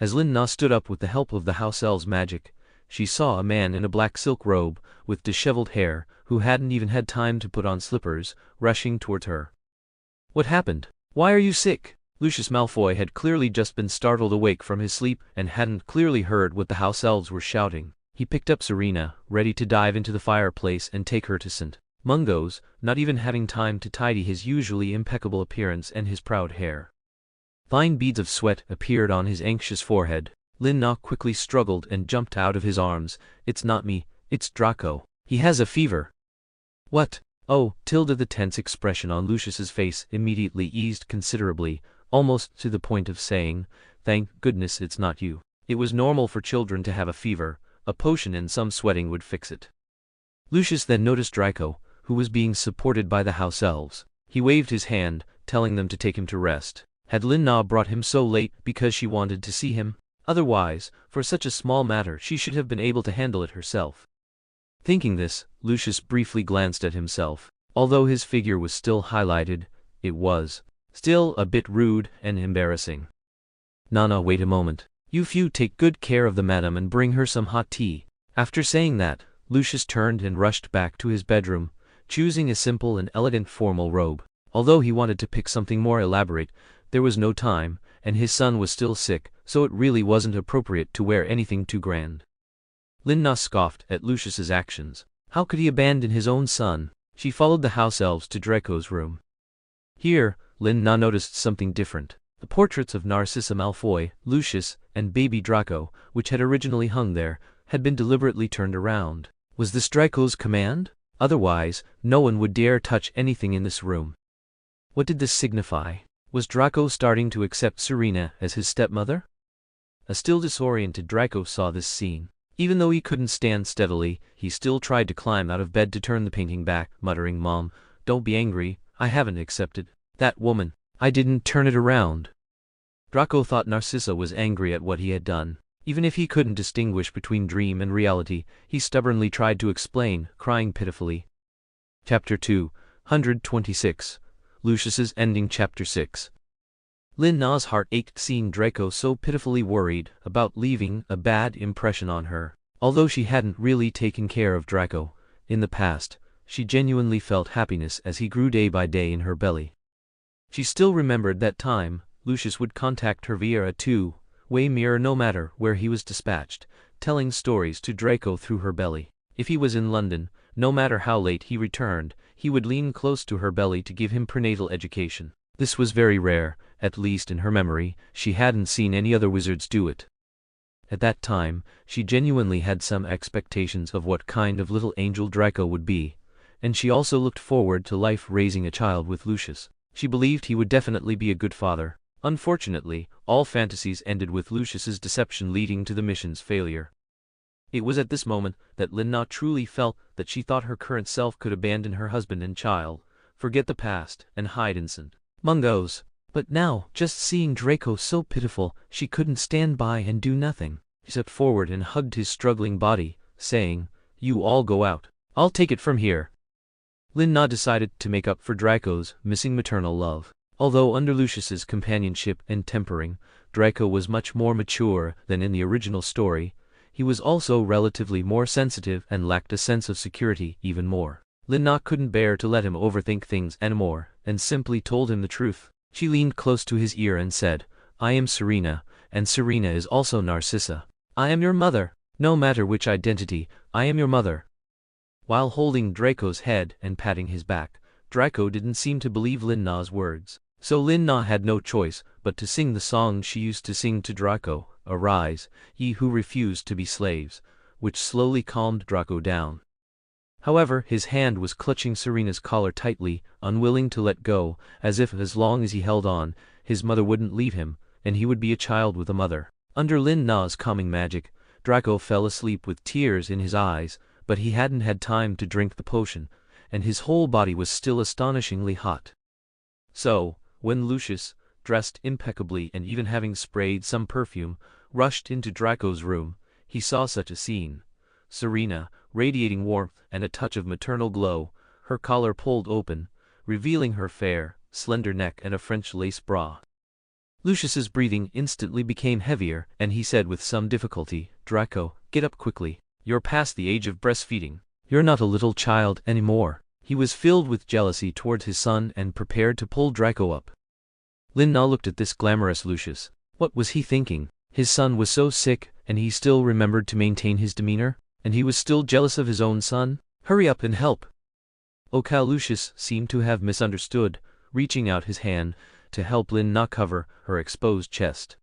As Lin Na stood up with the help of the house elves' magic, she saw a man in a black silk robe, with disheveled hair, who hadn't even had time to put on slippers, rushing towards her. What happened? Why are you sick? Lucius Malfoy had clearly just been startled awake from his sleep and hadn't clearly heard what the house elves were shouting. He picked up Serena, ready to dive into the fireplace and take her to St. Mungo's, not even having time to tidy his usually impeccable appearance and his proud hair. Fine beads of sweat appeared on his anxious forehead. Lin Na quickly struggled and jumped out of his arms. It's not me, it's Draco. He has a fever. What? Oh, the tense expression on Lucius's face immediately eased considerably, almost to the point of saying, thank goodness it's not you. It was normal for children to have a fever, a potion and some sweating would fix it. Lucius then noticed Draco, who was being supported by the house elves. He waved his hand, telling them to take him to rest. Had Lin Na brought him so late because she wanted to see him? Otherwise, for such a small matter she should have been able to handle it herself. Thinking this, Lucius briefly glanced at himself. Although his figure was still highlighted, it was still a bit rude and embarrassing. Nana, wait a moment. You few take good care of the madam and bring her some hot tea. After saying that, Lucius turned and rushed back to his bedroom, choosing a simple and elegant formal robe. Although he wanted to pick something more elaborate, there was no time, and his son was still sick, so it really wasn't appropriate to wear anything too grand. Lin Na scoffed at Lucius's actions. How could he abandon his own son? She followed the house elves to Draco's room. Here, Lin Na noticed something different. The portraits of Narcissa Malfoy, Lucius, and baby Draco, which had originally hung there, had been deliberately turned around. Was this Draco's command? Otherwise, no one would dare touch anything in this room. What did this signify? Was Draco starting to accept Serena as his stepmother? A still disoriented Draco saw this scene. Even though he couldn't stand steadily, he still tried to climb out of bed to turn the painting back, muttering, Mom, don't be angry, I haven't accepted that woman. I didn't turn it around. Draco thought Narcissa was angry at what he had done. Even if he couldn't distinguish between dream and reality, he stubbornly tried to explain, crying pitifully. Chapter 226. Lucius's ending. Chapter 6. Lin Na's heart ached seeing Draco so pitifully worried about leaving a bad impression on her. Although she hadn't really taken care of Draco in the past, she genuinely felt happiness as he grew day by day in her belly. She still remembered that time Lucius would contact her via a two-way mirror no matter where he was dispatched, telling stories to Draco through her belly. If he was in London, no matter how late he returned, he would lean close to her belly to give him prenatal education. This was very rare, at least in her memory. She hadn't seen any other wizards do it. At that time, she genuinely had some expectations of what kind of little angel Draco would be, and she also looked forward to life raising a child with Lucius. She believed he would definitely be a good father. Unfortunately, all fantasies ended with Lucius's deception leading to the mission's failure. It was at this moment that Lin Na truly felt that she thought her current self could abandon her husband and child, forget the past, and hide in St. Mungo's. But now, just seeing Draco so pitiful, she couldn't stand by and do nothing. She stepped forward and hugged his struggling body, saying, You all go out. I'll take it from here. Lin Na decided to make up for Draco's missing maternal love. Although under Lucius's companionship and tempering, Draco was much more mature than in the original story, he was also relatively more sensitive and lacked a sense of security even more. Lin Na couldn't bear to let him overthink things anymore, and simply told him the truth. She leaned close to his ear and said, I am Serena, and Serena is also Narcissa. I am your mother. No matter which identity, I am your mother. While holding Draco's head and patting his back, Draco didn't seem to believe Lin Na's words. So Lin Na had no choice but to sing the song she used to sing to Draco, Arise, ye who refuse to be slaves, which slowly calmed Draco down. However, his hand was clutching Serena's collar tightly, unwilling to let go, as if as long as he held on, his mother wouldn't leave him, and he would be a child with a mother. Under Lin Na's calming magic, Draco fell asleep with tears in his eyes, but he hadn't had time to drink the potion, and his whole body was still astonishingly hot. So, when Lucius, dressed impeccably and even having sprayed some perfume, rushed into Draco's room, he saw such a scene. Serena, radiating warmth and a touch of maternal glow, her collar pulled open, revealing her fair, slender neck and a French lace bra. Lucius's breathing instantly became heavier, and he said with some difficulty, "Draco, get up quickly. You're past the age of breastfeeding. You're not a little child anymore." He was filled with jealousy towards his son and prepared to pull Draco up. Lin-Na looked at this glamorous Lucius. What was he thinking? His son was so sick, and he still remembered to maintain his demeanor, and he was still jealous of his own son? Hurry up and help! Lucius seemed to have misunderstood, reaching out his hand to help Lin-Na cover her exposed chest.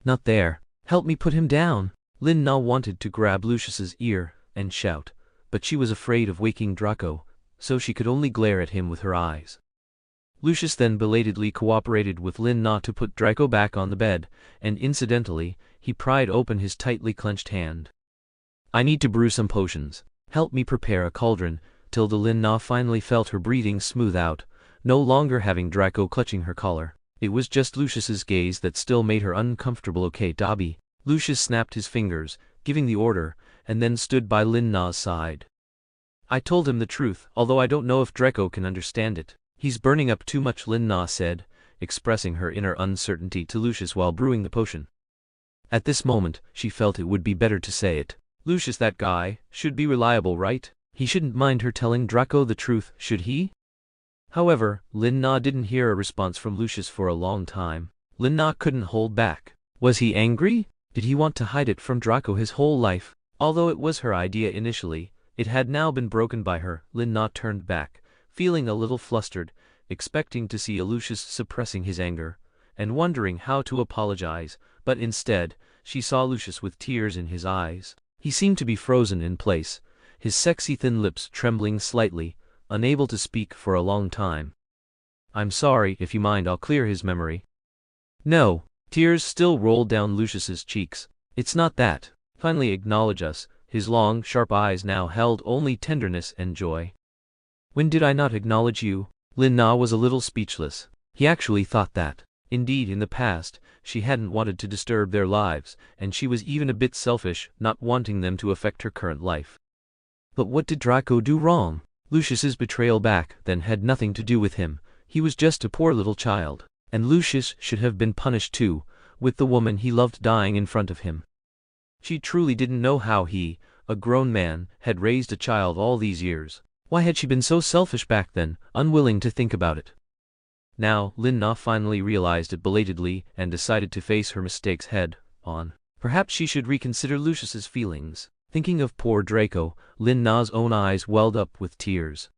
Not there. Help me put him down. Lin-Na wanted to grab Lucius's ear and shout, but she was afraid of waking Draco, so she could only glare at him with her eyes. Lucius then belatedly cooperated with Lin-Na to put Draco back on the bed, and incidentally, he pried open his tightly clenched hand. I need to brew some potions. Help me prepare a cauldron. Tilda Lin-Na finally felt her breathing smooth out, no longer having Draco clutching her collar. It was just Lucius's gaze that still made her uncomfortable. Okay, Dobby. Lucius snapped his fingers, giving the order, and then stood by Lin-Na's side. I told him the truth, although I don't know if Draco can understand it. He's burning up too much, Lin-Na said, expressing her inner uncertainty to Lucius while brewing the potion. At this moment, she felt it would be better to say it. Lucius, that guy, should be reliable, right? He shouldn't mind her telling Draco the truth, should he? However, Lin-Na didn't hear a response from Lucius for a long time. Lin-Na couldn't hold back. Was he angry? Did he want to hide it from Draco his whole life? Although it was her idea initially, it had now been broken by her. Lin-Na turned back, feeling a little flustered, expecting to see Lucius suppressing his anger, and wondering how to apologize, but instead, she saw Lucius with tears in his eyes. He seemed to be frozen in place, his sexy thin lips trembling slightly, unable to speak for a long time. I'm sorry, if you mind, I'll clear his memory. No. Tears still rolled down Lucius's cheeks. It's not that. Finally acknowledge us. His long, sharp eyes now held only tenderness and joy. When did I not acknowledge you? Lin-Na was a little speechless. He actually thought that. Indeed, in the past, she hadn't wanted to disturb their lives, and she was even a bit selfish, not wanting them to affect her current life. But what did Draco do wrong? Lucius's betrayal back then had nothing to do with him. He was just a poor little child. And Lucius should have been punished too, with the woman he loved dying in front of him. She truly didn't know how he, a grown man, had raised a child all these years. Why had she been so selfish back then, unwilling to think about it? Now, Lin-Na finally realized it belatedly and decided to face her mistakes head on. Perhaps she should reconsider Lucius's feelings. Thinking of poor Draco, Lin-Na's own eyes welled up with tears.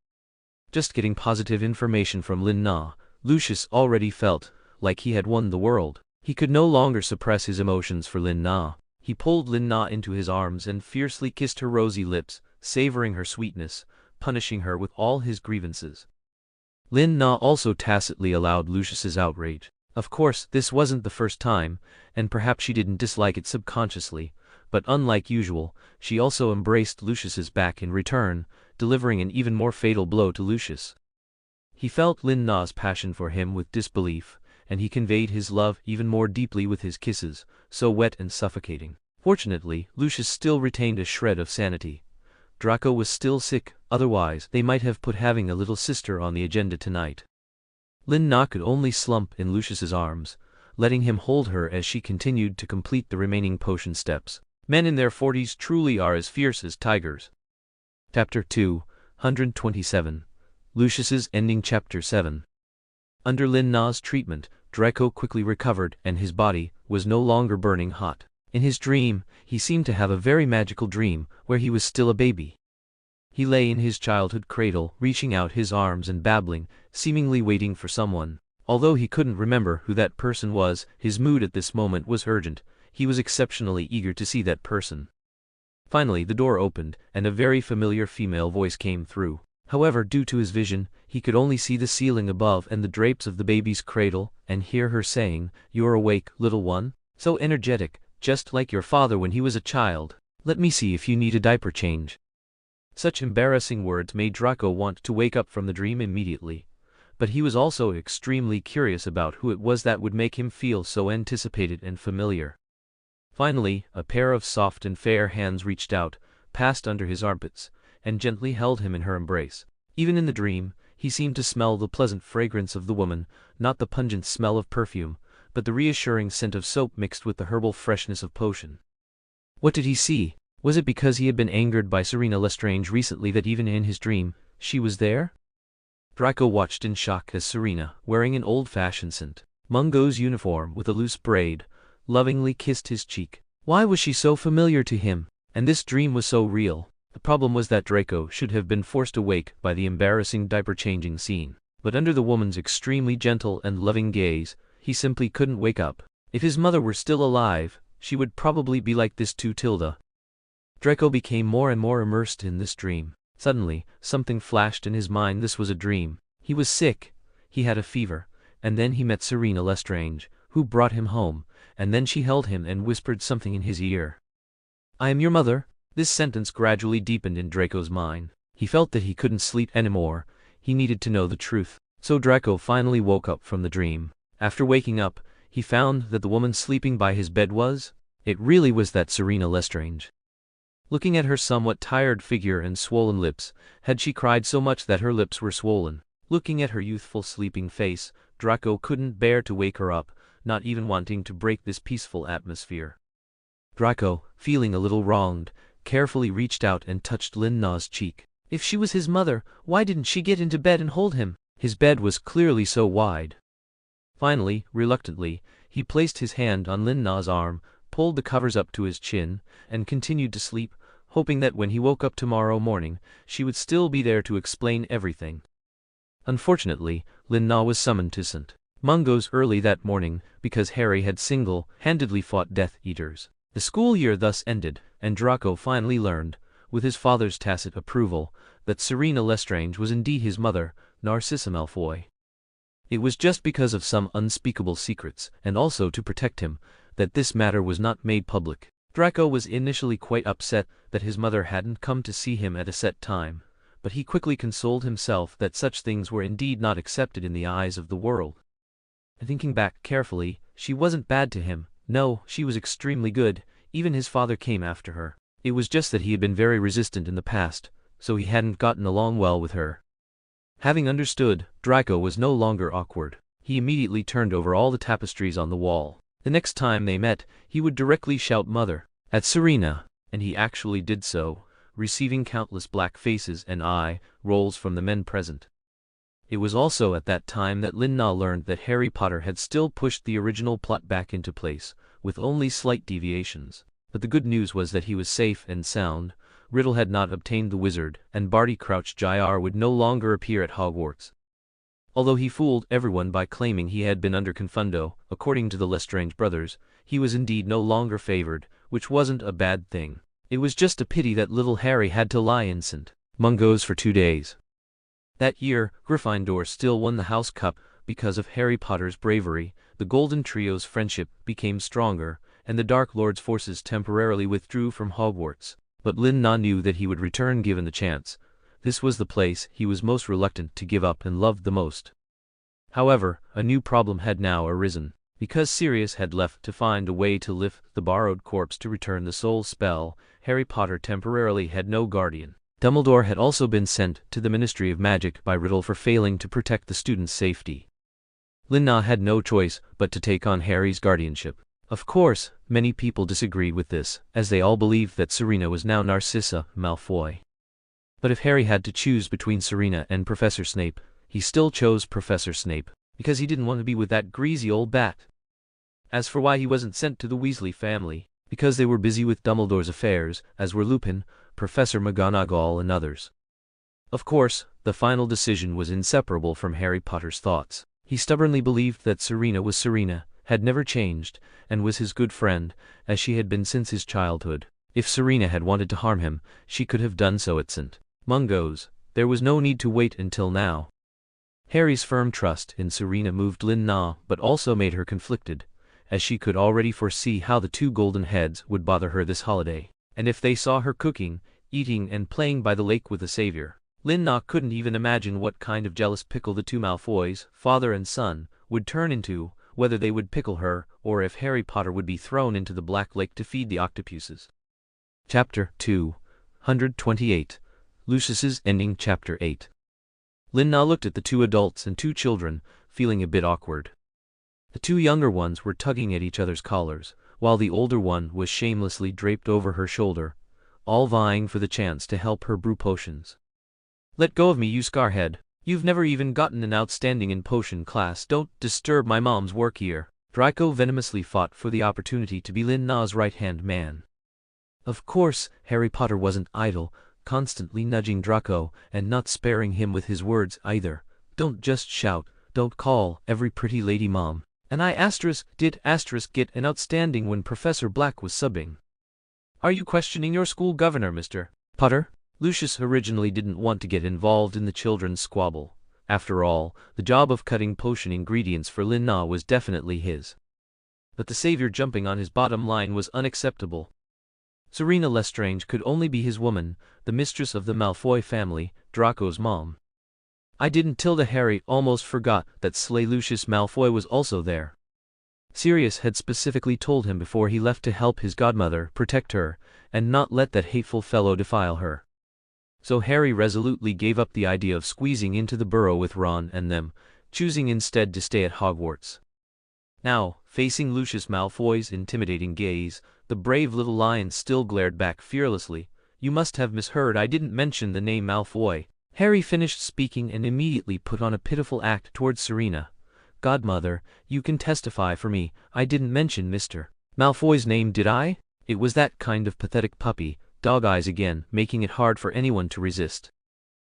Just getting positive information from Lin-Na, Lucius already felt like he had won the world. He could no longer suppress his emotions for Lin-Na. He pulled Lin-Na into his arms and fiercely kissed her rosy lips, savoring her sweetness, punishing her with all his grievances. Lin-Na also tacitly allowed Lucius's outrage. Of course, this wasn't the first time, and perhaps she didn't dislike it subconsciously, but unlike usual, she also embraced Lucius's back in return, delivering an even more fatal blow to Lucius. He felt Lin-Na's passion for him with disbelief, and he conveyed his love even more deeply with his kisses, so wet and suffocating. Fortunately, Lucius still retained a shred of sanity. Draco was still sick, otherwise they might have put having a little sister on the agenda tonight. Lin-Na could only slump in Lucius's arms, letting him hold her as she continued to complete the remaining potion steps. Men in their 40s truly are as fierce as tigers. Chapter 227. Lucius's ending. Chapter 7. Under Lin-Na's treatment, Draco quickly recovered and his body was no longer burning hot. In his dream, he seemed to have a very magical dream where he was still a baby. He lay in his childhood cradle, reaching out his arms and babbling, seemingly waiting for someone. Although he couldn't remember who that person was, his mood at this moment was urgent. He was exceptionally eager to see that person. Finally, the door opened, and a very familiar female voice came through. However, due to his vision, he could only see the ceiling above and the drapes of the baby's cradle, and hear her saying, "You're awake, little one? So energetic, just like your father when he was a child. Let me see if you need a diaper change." Such embarrassing words made Draco want to wake up from the dream immediately. But he was also extremely curious about who it was that would make him feel so anticipated and familiar. Finally, a pair of soft and fair hands reached out, passed under his armpits, and gently held him in her embrace. Even in the dream, he seemed to smell the pleasant fragrance of the woman, not the pungent smell of perfume, but the reassuring scent of soap mixed with the herbal freshness of potion. What did he see? Was it because he had been angered by Selina Lestrange recently that even in his dream, she was there? Draco watched in shock as Selina, wearing an old-fashioned St. Mungo's uniform with a loose braid, lovingly kissed his cheek. Why was she so familiar to him? And this dream was so real. The problem was that Draco should have been forced awake by the embarrassing diaper-changing scene. But under the woman's extremely gentle and loving gaze, he simply couldn't wake up. If his mother were still alive, she would probably be like this too. Draco became more and more immersed in this dream. Suddenly, something flashed in his mind. This was a dream. He was sick, he had a fever, and then he met Selina Lestrange, who brought him home, and then she held him and whispered something in his ear. "I am your mother." This sentence gradually deepened in Draco's mind. He felt that he couldn't sleep anymore. He needed to know the truth. So Draco finally woke up from the dream. After waking up, he found that the woman sleeping by his bed it really was that Selina Lestrange. Looking at her somewhat tired figure and swollen lips, had she cried so much that her lips were swollen? Looking at her youthful sleeping face, Draco couldn't bear to wake her up, not even wanting to break this peaceful atmosphere. Draco, feeling a little wronged, carefully reached out and touched Lin Na's cheek. If she was his mother, why didn't she get into bed and hold him? His bed was clearly so wide. Finally, reluctantly, he placed his hand on Lin Na's arm, pulled the covers up to his chin, and continued to sleep, hoping that when he woke up tomorrow morning, she would still be there to explain everything. Unfortunately, Lin Na was summoned to St. Mungo's early that morning because Harry had single-handedly fought Death Eaters. The school year thus ended, and Draco finally learned, with his father's tacit approval, that Selina Lestrange was indeed his mother, Narcissa Malfoy. It was just because of some unspeakable secrets, and also to protect him, that this matter was not made public. Draco was initially quite upset that his mother hadn't come to see him at a set time, but he quickly consoled himself that such things were indeed not accepted in the eyes of the world. Thinking back carefully, she wasn't bad to him. No, she was extremely good. Even his father came after her. It was just that he had been very resistant in the past, so he hadn't gotten along well with her. Having understood, Draco was no longer awkward. He immediately turned over all the tapestries on the wall. The next time they met, he would directly shout "Mother" at Selina, and he actually did so, receiving countless black faces and eye rolls from the men present. It was also at that time that Lin Na learned that Harry Potter had still pushed the original plot back into place, with only slight deviations. But the good news was that he was safe and sound. Riddle had not obtained the wizard, and Barty Crouch Jr. would no longer appear at Hogwarts. Although he fooled everyone by claiming he had been under confundo, according to the Lestrange brothers, he was indeed no longer favored, which wasn't a bad thing. It was just a pity that little Harry had to lie in St. Mungo's for 2 days. That year, Gryffindor still won the House Cup. Because of Harry Potter's bravery, the Golden Trio's friendship became stronger, and the Dark Lord's forces temporarily withdrew from Hogwarts. But Lin Na knew that he would return given the chance. This was the place he was most reluctant to give up and loved the most. However, a new problem had now arisen. Because Sirius had left to find a way to lift the borrowed corpse to return the soul spell, Harry Potter temporarily had no guardian. Dumbledore had also been sent to the Ministry of Magic by Riddle for failing to protect the students' safety. Lin Na had no choice but to take on Harry's guardianship. Of course, many people disagreed with this, as they all believed that Selina was now Narcissa Malfoy. But if Harry had to choose between Selina and Professor Snape, he still chose Professor Snape, because he didn't want to be with that greasy old bat. As for why he wasn't sent to the Weasley family, because they were busy with Dumbledore's affairs, as were Lupin, Professor McGonagall and others. Of course, the final decision was inseparable from Harry Potter's thoughts. He stubbornly believed that Selina was Selina, had never changed, and was his good friend, as she had been since his childhood. If Selina had wanted to harm him, she could have done so at St. Mungo's. There was no need to wait until now. Harry's firm trust in Selina moved Lin Na, but also made her conflicted, as she could already foresee how the 2 golden heads would bother her this holiday. And if they saw her cooking, eating and playing by the lake with the Savior, Lin Na couldn't even imagine what kind of jealous pickle the 2 Malfoys, father and son, would turn into, whether they would pickle her, or if Harry Potter would be thrown into the Black Lake to feed the octopuses. Chapter 228. Lucius's Ending. Chapter 8. Lin Na looked at the 2 adults and 2 children, feeling a bit awkward. The two younger ones were tugging at each other's collars, while the older one was shamelessly draped over her shoulder, all vying for the chance to help her brew potions. "Let go of me, you scarhead. You've never even gotten an outstanding in potion class. Don't disturb my mom's work here." Draco venomously fought for the opportunity to be Lin Na's right-hand man. Of course, Harry Potter wasn't idle, constantly nudging Draco and not sparing him with his words either. "Don't just shout, don't call every pretty lady mom. And I did get an outstanding when Professor Black was subbing. Are you questioning your school governor, Mr. Potter?" Lucius originally didn't want to get involved in the children's squabble. After all, the job of cutting potion ingredients for Lin Na was definitely his. But the savior jumping on his bottom line was unacceptable. Selina Lestrange could only be his woman, the mistress of the Malfoy family, Draco's mom. I didn't. Harry almost forgot that Slay Lucius Malfoy was also there. Sirius had specifically told him before he left to help his godmother protect her, and not let that hateful fellow defile her. So Harry resolutely gave up the idea of squeezing into the burrow with Ron and them, choosing instead to stay at Hogwarts. Now, facing Lucius Malfoy's intimidating gaze, the brave little lion still glared back fearlessly. "You must have misheard. I didn't mention the name Malfoy." Harry finished speaking and immediately put on a pitiful act towards Serena. "Godmother, you can testify for me. I didn't mention Mr. Malfoy's name, did I?" It was that kind of pathetic puppy, dog eyes again, making it hard for anyone to resist.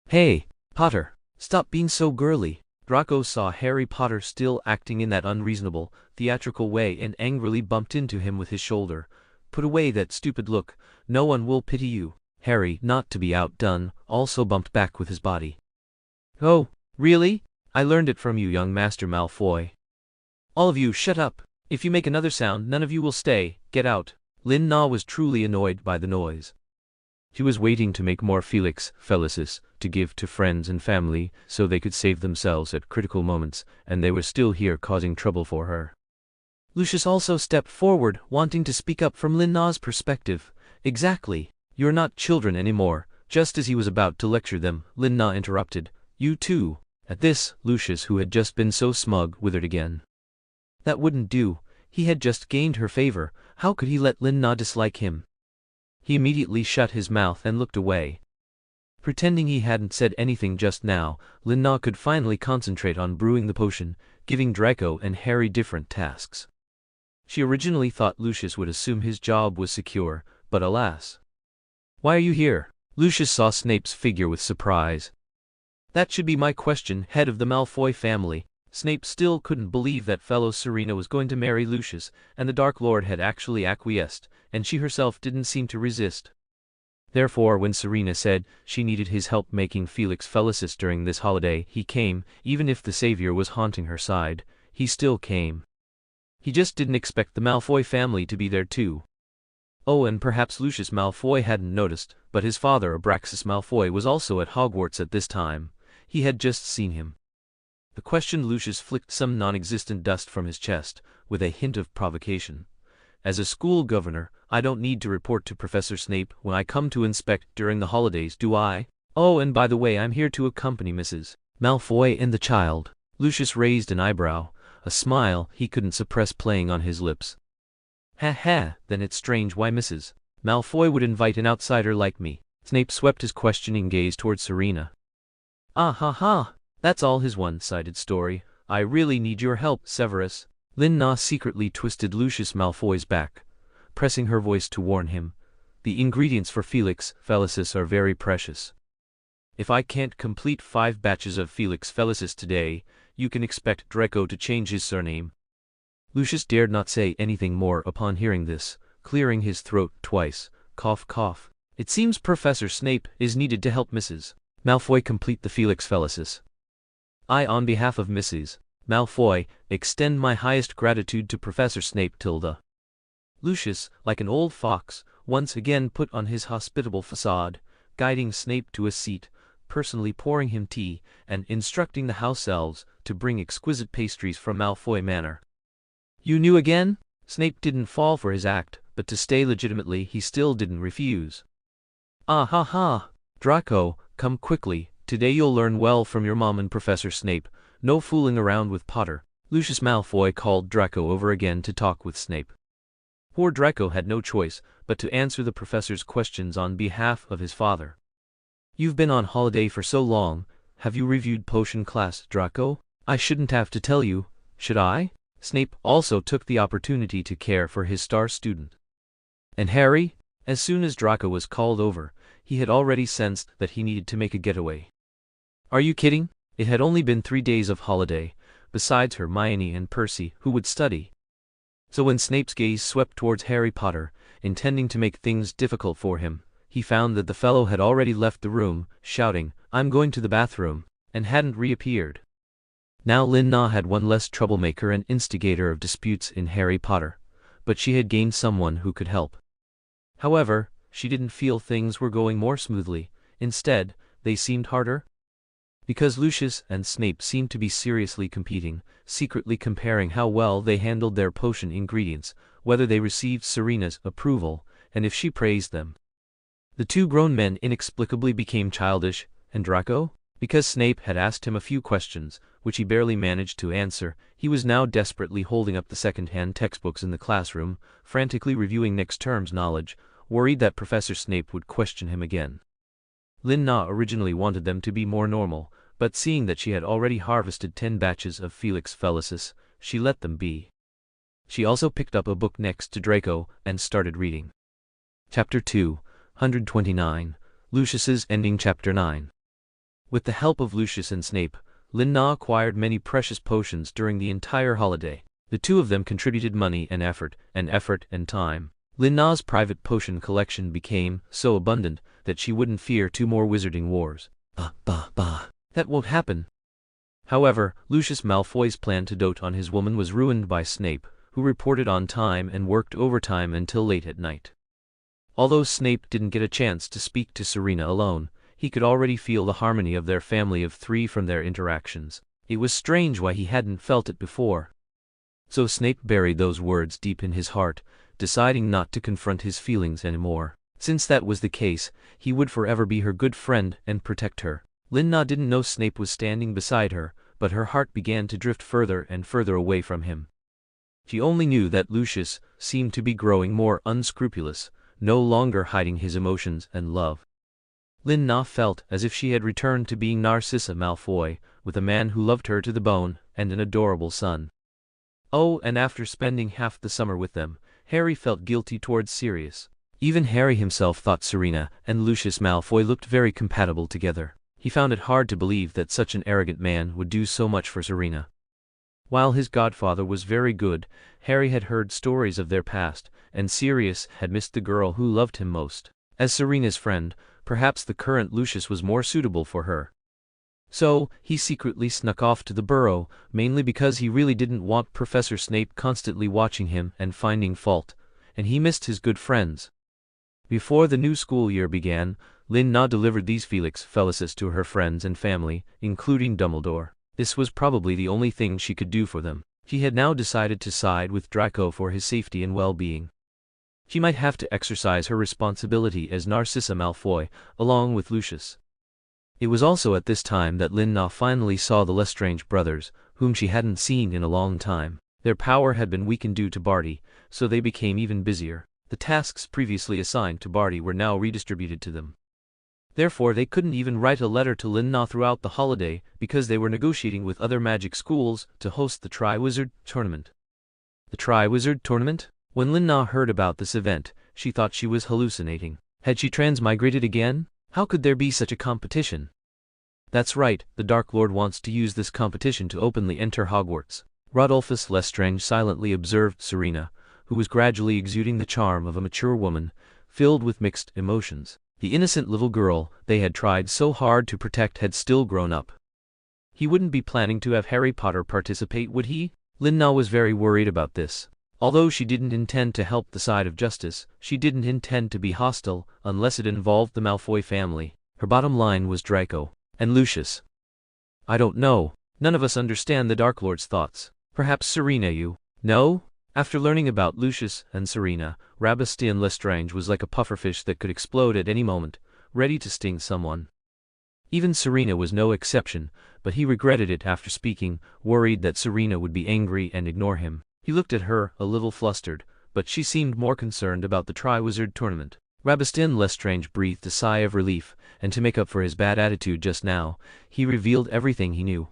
"Hey, Potter, stop being so girly." Draco saw Harry Potter still acting in that unreasonable, theatrical way and angrily bumped into him with his shoulder. "Put away that stupid look. No one will pity you." Harry, not to be outdone, also bumped back with his body. "Oh, really? I learned it from you, young Master Malfoy. All of you, shut up. If you make another sound, none of you will stay. Get out." Lin Na was truly annoyed by the noise. She was waiting to make more Felix Felicis to give to friends and family so they could save themselves at critical moments, and they were still here causing trouble for her. Lucius also stepped forward, wanting to speak up from Lin Na's perspective. "Exactly. You're not children anymore." Just as he was about to lecture them, Lin Na interrupted. "You too." At this, Lucius, who had just been so smug, withered again. That wouldn't do. He had just gained her favor. How could he let Lin Na dislike him? He immediately shut his mouth and looked away. Pretending he hadn't said anything just now, Lin Na could finally concentrate on brewing the potion, giving Draco and Harry different tasks. She originally thought Lucius would assume his job was secure, but alas. "Why are you here?" Lucius saw Snape's figure with surprise. "That should be my question, head of the Malfoy family." Snape still couldn't believe that fellow Serena was going to marry Lucius, and the Dark Lord had actually acquiesced, and she herself didn't seem to resist. Therefore, when Serena said she needed his help making Felix Felicis during this holiday, he came. Even if the savior was haunting her side, he still came. He just didn't expect the Malfoy family to be there too. Oh, and perhaps Lucius Malfoy hadn't noticed, but his father Abraxas Malfoy was also at Hogwarts at this time. He had just seen him. The questioned Lucius flicked some non-existent dust from his chest, with a hint of provocation. "As a school governor, I don't need to report to Professor Snape when I come to inspect during the holidays, do I? Oh, and by the way, I'm here to accompany Mrs. Malfoy and the child." Lucius raised an eyebrow, a smile he couldn't suppress playing on his lips. "Ha ha, then it's strange why Mrs. Malfoy would invite an outsider like me." Snape swept his questioning gaze towards Serena. "Ah ha ha, that's all his one-sided story. I really need your help, Severus." Lin Na secretly twisted Lucius Malfoy's back, pressing her voice to warn him. "The ingredients for Felix Felicis are very precious. If I can't complete 5 batches of Felix Felicis today, you can expect Draco to change his surname." Lucius dared not say anything more upon hearing this, clearing his throat twice. Cough cough. "It seems Professor Snape is needed to help Mrs. Malfoy complete the Felix Felicis. I, on behalf of Mrs. Malfoy, extend my highest gratitude to Professor Snape. Lucius, like an old fox, once again put on his hospitable facade, guiding Snape to a seat, personally pouring him tea, and instructing the house elves to bring exquisite pastries from Malfoy Manor. "You knew again?" Snape didn't fall for his act, but to stay legitimately he still didn't refuse. "Ah ha ha! Draco, come quickly, today you'll learn well from your mom and Professor Snape. No fooling around with Potter." Lucius Malfoy called Draco over again to talk with Snape. Poor Draco had no choice but to answer the professor's questions on behalf of his father. "You've been on holiday for so long, have you reviewed potion class, Draco? I shouldn't have to tell you, should I?" Snape also took the opportunity to care for his star student. And Harry? As soon as Draco was called over, he had already sensed that he needed to make a getaway. Are you kidding? It had only been 3 days of holiday, besides Hermione and Percy, who would study. So when Snape's gaze swept towards Harry Potter, intending to make things difficult for him, he found that the fellow had already left the room, shouting, "I'm going to the bathroom," and hadn't reappeared. Now Lin-Na had one less troublemaker and instigator of disputes in Harry Potter, but she had gained someone who could help. However, she didn't feel things were going more smoothly. Instead, they seemed harder. Because Lucius and Snape seemed to be seriously competing, secretly comparing how well they handled their potion ingredients, whether they received Serena's approval, and if she praised them. The two grown men inexplicably became childish, and Draco? Because Snape had asked him a few questions, which he barely managed to answer, he was now desperately holding up the second-hand textbooks in the classroom, frantically reviewing next term's knowledge, worried that Professor Snape would question him again. Lin-Na originally wanted them to be more normal, but seeing that she had already harvested 10 batches of Felix Felicis, she let them be. She also picked up a book next to Draco and started reading. Chapter 229, Lucius's Ending. Chapter 9. With the help of Lucius and Snape, Lin-Na acquired many precious potions during the entire holiday. The two of them contributed money and effort and time. Lin-Na's private potion collection became so abundant that she wouldn't fear 2 more wizarding wars. That won't happen. However, Lucius Malfoy's plan to dote on his woman was ruined by Snape, who reported on time and worked overtime until late at night. Although Snape didn't get a chance to speak to Serena alone, he could already feel the harmony of their family of 3 from their interactions. It was strange why he hadn't felt it before. So Snape buried those words deep in his heart, deciding not to confront his feelings anymore. Since that was the case, he would forever be her good friend and protect her. Lin-Na didn't know Snape was standing beside her, but her heart began to drift further and further away from him. She only knew that Lucius seemed to be growing more unscrupulous, no longer hiding his emotions and love. Lin-Na felt as if she had returned to being Narcissa Malfoy, with a man who loved her to the bone, and an adorable son. Oh, and after spending half the summer with them, Harry felt guilty towards Sirius. Even Harry himself thought Serena and Lucius Malfoy looked very compatible together. He found it hard to believe that such an arrogant man would do so much for Serena. While his godfather was very good, Harry had heard stories of their past, and Sirius had missed the girl who loved him most. As Serena's friend, perhaps the current Lucius was more suitable for her. So, he secretly snuck off to the burrow, mainly because he really didn't want Professor Snape constantly watching him and finding fault, and he missed his good friends. Before the new school year began, Lin-Na delivered these Felix Felicis to her friends and family, including Dumbledore. This was probably the only thing she could do for them. She had now decided to side with Draco for his safety and well-being. She might have to exercise her responsibility as Narcissa Malfoy, along with Lucius. It was also at this time that Lin-Na finally saw the Lestrange brothers, whom she hadn't seen in a long time. Their power had been weakened due to Barty, so they became even busier. The tasks previously assigned to Barty were now redistributed to them. Therefore they couldn't even write a letter to Lin-Na throughout the holiday because they were negotiating with other magic schools to host the Triwizard Tournament. The Triwizard Tournament? When Lin-Na heard about this event, she thought she was hallucinating. Had she transmigrated again? How could there be such a competition? That's right, the Dark Lord wants to use this competition to openly enter Hogwarts. Rodolphus Lestrange silently observed Serena, who was gradually exuding the charm of a mature woman, filled with mixed emotions. The innocent little girl they had tried so hard to protect had still grown up. He wouldn't be planning to have Harry Potter participate, would he? Lin-Na was very worried about this. Although she didn't intend to help the side of justice, she didn't intend to be hostile unless it involved the Malfoy family. Her bottom line was Draco and Lucius. I don't know. None of us understand the Dark Lord's thoughts. Perhaps Serena, you know? After learning about Lucius and Serena, Sebastian Lestrange was like a pufferfish that could explode at any moment, ready to sting someone. Even Serena was no exception, but he regretted it after speaking, worried that Serena would be angry and ignore him. He looked at her, a little flustered, but she seemed more concerned about the Triwizard Tournament. Rabastin Lestrange breathed a sigh of relief, and to make up for his bad attitude just now, he revealed everything he knew.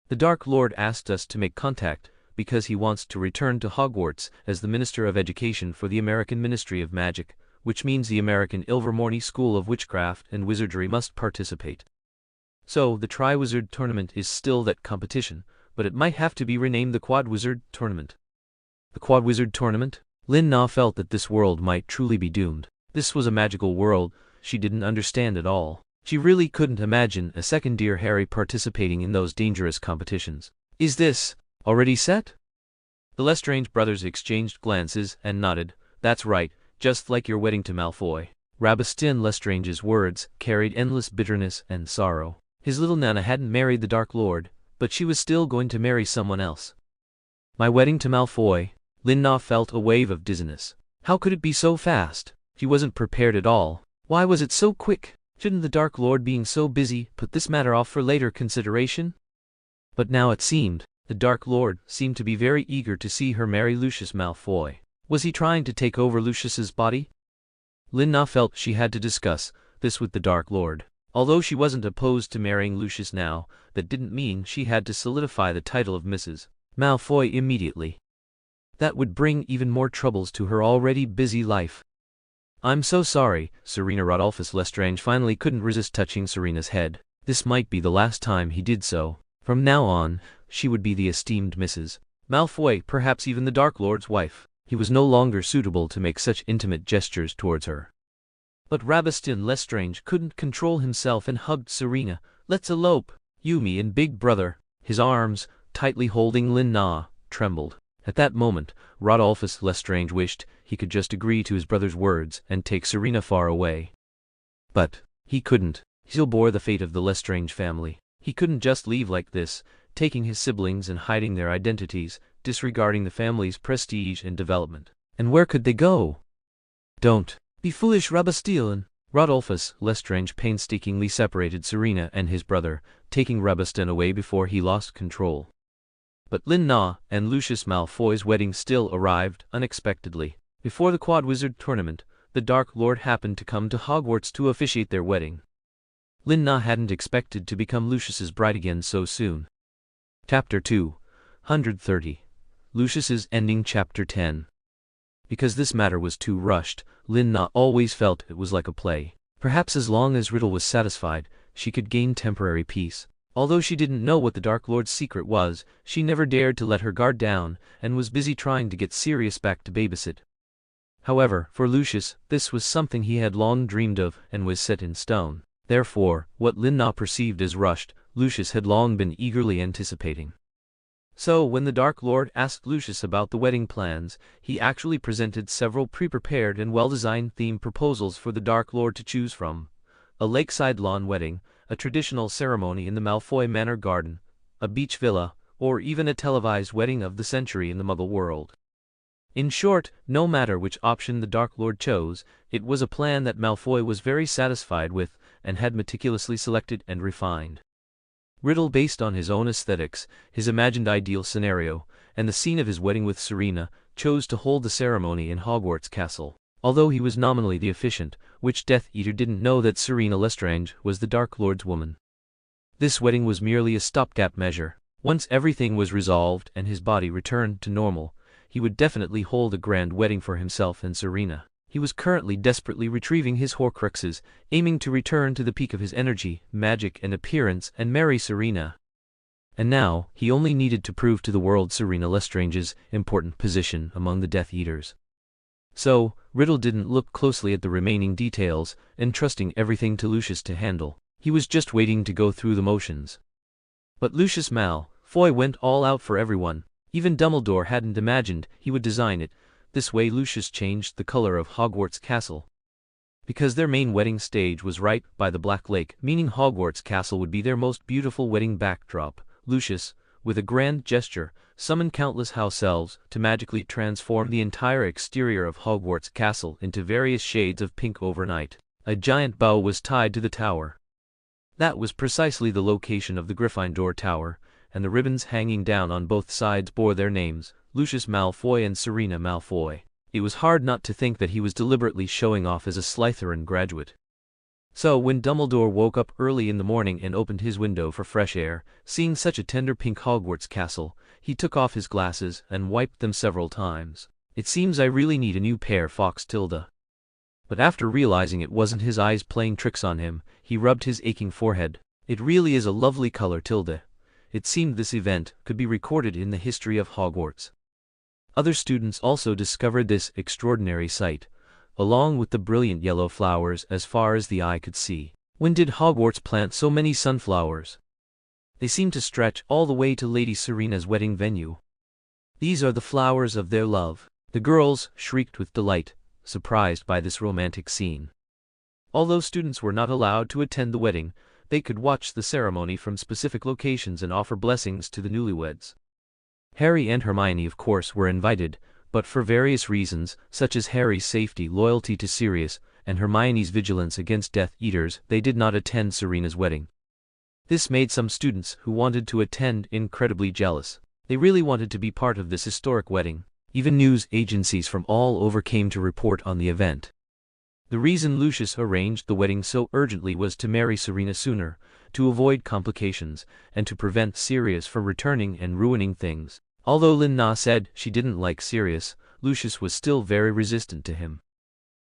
The Dark Lord asked us to make contact, because he wants to return to Hogwarts as the Minister of Education for the American Ministry of Magic, which means the American Ilvermorny School of Witchcraft and Wizardry must participate. So, the Triwizard Tournament is still that competition, but it might have to be renamed the Quadwizard Tournament. The Quadwizard Tournament? Lin Na felt that this world might truly be doomed. This was a magical world she didn't understand at all. She really couldn't imagine a second Dear Harry participating in those dangerous competitions. Is this already set? The Lestrange brothers exchanged glances and nodded. That's right, just like your wedding to Malfoy. Rabastin Lestrange's words carried endless bitterness and sorrow. His little Nana hadn't married the Dark Lord, but she was still going to marry someone else. My wedding to Malfoy? Lin Na felt a wave of dizziness. How could it be so fast? She wasn't prepared at all. Why was it so quick? Shouldn't the Dark Lord, being so busy, put this matter off for later consideration? But now it seemed, the Dark Lord seemed to be very eager to see her marry Lucius Malfoy. Was he trying to take over Lucius's body? Lin Na felt she had to discuss this with the Dark Lord. Although she wasn't opposed to marrying Lucius now, that didn't mean she had to solidify the title of Mrs. Malfoy immediately. That would bring even more troubles to her already busy life. I'm so sorry, Serena. Rodolphus Lestrange finally couldn't resist touching Serena's head. This might be the last time he did so. From now on, she would be the esteemed Mrs. Malfoy, perhaps even the Dark Lord's wife. He was no longer suitable to make such intimate gestures towards her. But Rabastin Lestrange couldn't control himself and hugged Serena. Let's elope, you, me, and Big Brother. His arms, tightly holding Lin Na, trembled. At that moment, Rodolphus Lestrange wished he could just agree to his brother's words and take Serena far away. But he couldn't. He still bore the fate of the Lestrange family. He couldn't just leave like this, taking his siblings and hiding their identities, disregarding the family's prestige and development. And where could they go? Don't be foolish, Rabastin. Rodolphus Lestrange painstakingly separated Serena and his brother, taking Rabastin away before he lost control. But Lin Na and Lucius Malfoy's wedding still arrived unexpectedly. Before the Quadwizard Tournament, the Dark Lord happened to come to Hogwarts to officiate their wedding. Lin Na hadn't expected to become Lucius's bride again so soon. Chapter 230. Lucius's ending. Chapter 10. Because this matter was too rushed, Lin Na always felt it was like a play. Perhaps as long as Riddle was satisfied, she could gain temporary peace. Although she didn't know what the Dark Lord's secret was, she never dared to let her guard down, and was busy trying to get Sirius back to babysit. However, for Lucius, this was something he had long dreamed of and was set in stone. Therefore, what Lin Na perceived as rushed, Lucius had long been eagerly anticipating. So when the Dark Lord asked Lucius about the wedding plans, he actually presented several pre-prepared and well-designed theme proposals for the Dark Lord to choose from. A lakeside lawn wedding, a traditional ceremony in the Malfoy Manor garden, a beach villa, or even a televised wedding of the century in the Muggle world. In short, no matter which option the Dark Lord chose, it was a plan that Malfoy was very satisfied with and had meticulously selected and refined. Riddle, based on his own aesthetics, his imagined ideal scenario, and the scene of his wedding with Serena, chose to hold the ceremony in Hogwarts Castle. Although he was nominally the officiant, which Death Eater didn't know that Serena Lestrange was the Dark Lord's woman. This wedding was merely a stopgap measure. Once everything was resolved and his body returned to normal, he would definitely hold a grand wedding for himself and Serena. He was currently desperately retrieving his Horcruxes, aiming to return to the peak of his energy, magic, and appearance and marry Serena. And now, he only needed to prove to the world Serena Lestrange's important position among the Death Eaters. So, Riddle didn't look closely at the remaining details, entrusting everything to Lucius to handle. He was just waiting to go through the motions. But Lucius Malfoy went all out for everyone. Even Dumbledore hadn't imagined he would design it this way. Lucius changed the color of Hogwarts Castle. Because their main wedding stage was right by the Black Lake, meaning Hogwarts Castle would be their most beautiful wedding backdrop, Lucius, with a grand gesture, summoned countless house elves to magically transform the entire exterior of Hogwarts Castle into various shades of pink overnight. A giant bow was tied to the tower. That was precisely the location of the Gryffindor Tower, and the ribbons hanging down on both sides bore their names, Lucius Malfoy and Serena Malfoy. It was hard not to think that he was deliberately showing off as a Slytherin graduate. So when Dumbledore woke up early in the morning and opened his window for fresh air, seeing such a tender pink Hogwarts castle, he took off his glasses and wiped them several times. "It seems I really need a new pair," foxed Tilda. But after realizing it wasn't his eyes playing tricks on him, he rubbed his aching forehead. "It really is a lovely color, Tilda." It seemed this event could be recorded in the history of Hogwarts. Other students also discovered this extraordinary sight, along with the brilliant yellow flowers as far as the eye could see. When did Hogwarts plant so many sunflowers? They seemed to stretch all the way to Lady Serena's wedding venue. "These are the flowers of their love," the girls shrieked with delight, surprised by this romantic scene. Although students were not allowed to attend the wedding, they could watch the ceremony from specific locations and offer blessings to the newlyweds. Harry and Hermione, of course, were invited, but for various reasons, such as Harry's safety, loyalty to Sirius, and Hermione's vigilance against Death Eaters, they did not attend Serena's wedding. This made some students who wanted to attend incredibly jealous. They really wanted to be part of this historic wedding. Even news agencies from all over came to report on the event. The reason Lucius arranged the wedding so urgently was to marry Serena sooner, to avoid complications, and to prevent Sirius from returning and ruining things. Although Lin-Na said she didn't like Sirius, Lucius was still very resistant to him.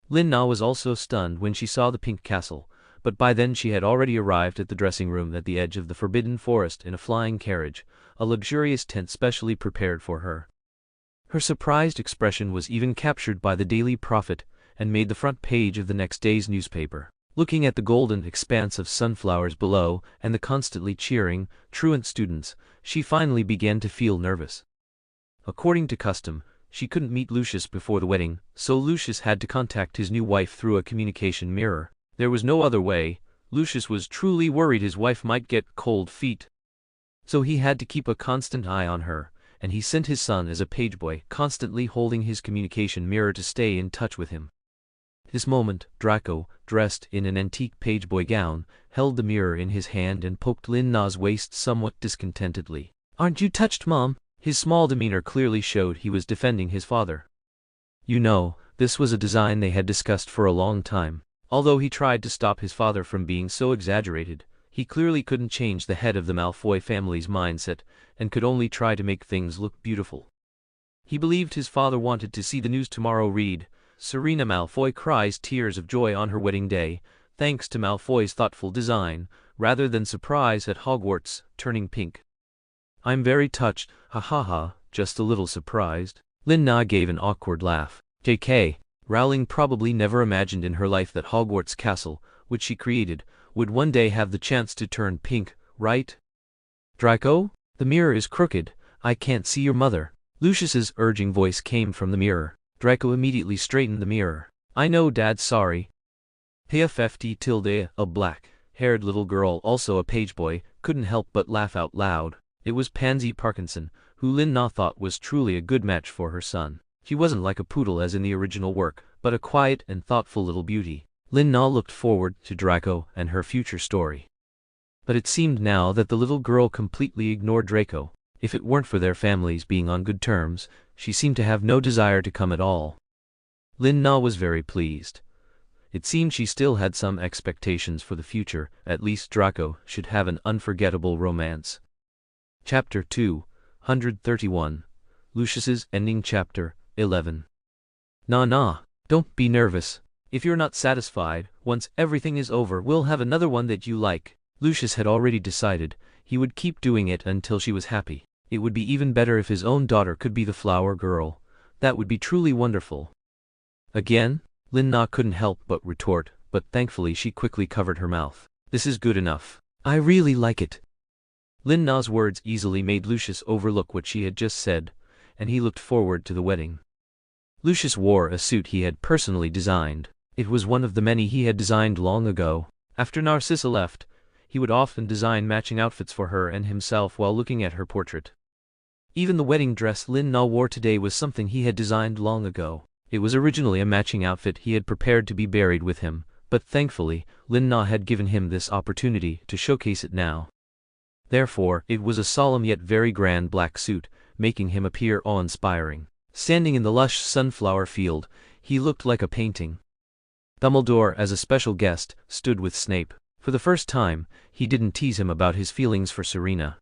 Lin-Na was also stunned when she saw the pink castle, but by then she had already arrived at the dressing room at the edge of the Forbidden Forest in a flying carriage, a luxurious tent specially prepared for her. Her surprised expression was even captured by the Daily Prophet and made the front page of the next day's newspaper. Looking at the golden expanse of sunflowers below and the constantly cheering, truant students, she finally began to feel nervous. According to custom, she couldn't meet Lucius before the wedding, so Lucius had to contact his new wife through a communication mirror. There was no other way. Lucius was truly worried his wife might get cold feet. So he had to keep a constant eye on her, and he sent his son as a pageboy, constantly holding his communication mirror to stay in touch with him. This moment, Draco, dressed in an antique pageboy gown, held the mirror in his hand and poked Lin-Na's waist somewhat discontentedly. "Aren't you touched, Mom?" His small demeanor clearly showed he was defending his father. You know, this was a design they had discussed for a long time. Although he tried to stop his father from being so exaggerated, he clearly couldn't change the head of the Malfoy family's mindset, and could only try to make things look beautiful. He believed his father wanted to see the news tomorrow read, "Serena Malfoy cries tears of joy on her wedding day, thanks to Malfoy's thoughtful design, rather than surprise at Hogwarts, turning pink." "I'm very touched, ha ha ha, just a little surprised." Lin-Na gave an awkward laugh. JK, Rowling probably never imagined in her life that Hogwarts Castle, which she created, would one day have the chance to turn pink, right? "Draco, the mirror is crooked, I can't see your mother." Lucius's urging voice came from the mirror. Draco immediately straightened the mirror. "I know, Dad, sorry." PFFT tilde, a black-haired little girl, also a pageboy, couldn't help but laugh out loud. It was Pansy Parkinson, who Lin-Na thought was truly a good match for her son. She wasn't like a poodle as in the original work, but a quiet and thoughtful little beauty. Lin-Na looked forward to Draco and her future story. But it seemed now that the little girl completely ignored Draco. If it weren't for their families being on good terms, she seemed to have no desire to come at all. Lin-Na was very pleased. It seemed she still had some expectations for the future. At least Draco should have an unforgettable romance. Chapter 231. Lucius's Ending. Chapter 11. Nah, don't be nervous. If you're not satisfied, once everything is over, we'll have another one that you like. Lucius had already decided he would keep doing it until she was happy. It would be even better if his own daughter could be the flower girl. That would be truly wonderful. Again? Lin-Na couldn't help but retort, but thankfully she quickly covered her mouth. "This is good enough. I really like it." Lin-Na's words easily made Lucius overlook what she had just said, and he looked forward to the wedding. Lucius wore a suit he had personally designed. It was one of the many he had designed long ago. After Narcissa left, he would often design matching outfits for her and himself while looking at her portrait. Even the wedding dress Lin-Na wore today was something he had designed long ago. It was originally a matching outfit he had prepared to be buried with him, but thankfully, Lin Na had given him this opportunity to showcase it now. Therefore, it was a solemn yet very grand black suit, making him appear awe-inspiring. Standing in the lush sunflower field, he looked like a painting. Dumbledore, as a special guest, stood with Snape. For the first time, he didn't tease him about his feelings for Serena.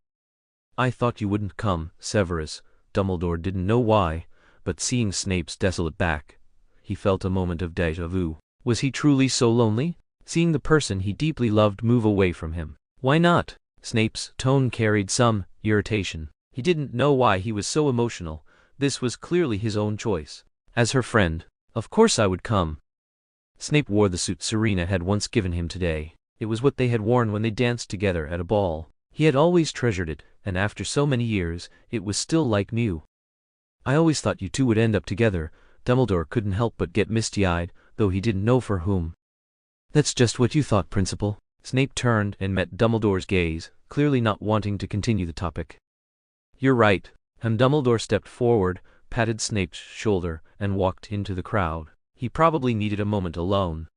"I thought you wouldn't come, Severus." Dumbledore didn't know why, but seeing Snape's desolate back, he felt a moment of déjà vu. Was he truly so lonely? Seeing the person he deeply loved move away from him. Why not? Snape's tone carried some irritation. He didn't know why he was so emotional. This was clearly his own choice. As her friend, of course I would come. Snape wore the suit Serena had once given him today. It was what they had worn when they danced together at a ball. He had always treasured it, and after so many years, it was still like new. "I always thought you two would end up together." Dumbledore couldn't help but get misty-eyed, though he didn't know for whom. "That's just what you thought, Principal." Snape turned and met Dumbledore's gaze, clearly not wanting to continue the topic. "You're right." Dumbledore stepped forward, patted Snape's shoulder, and walked into the crowd. He probably needed a moment alone.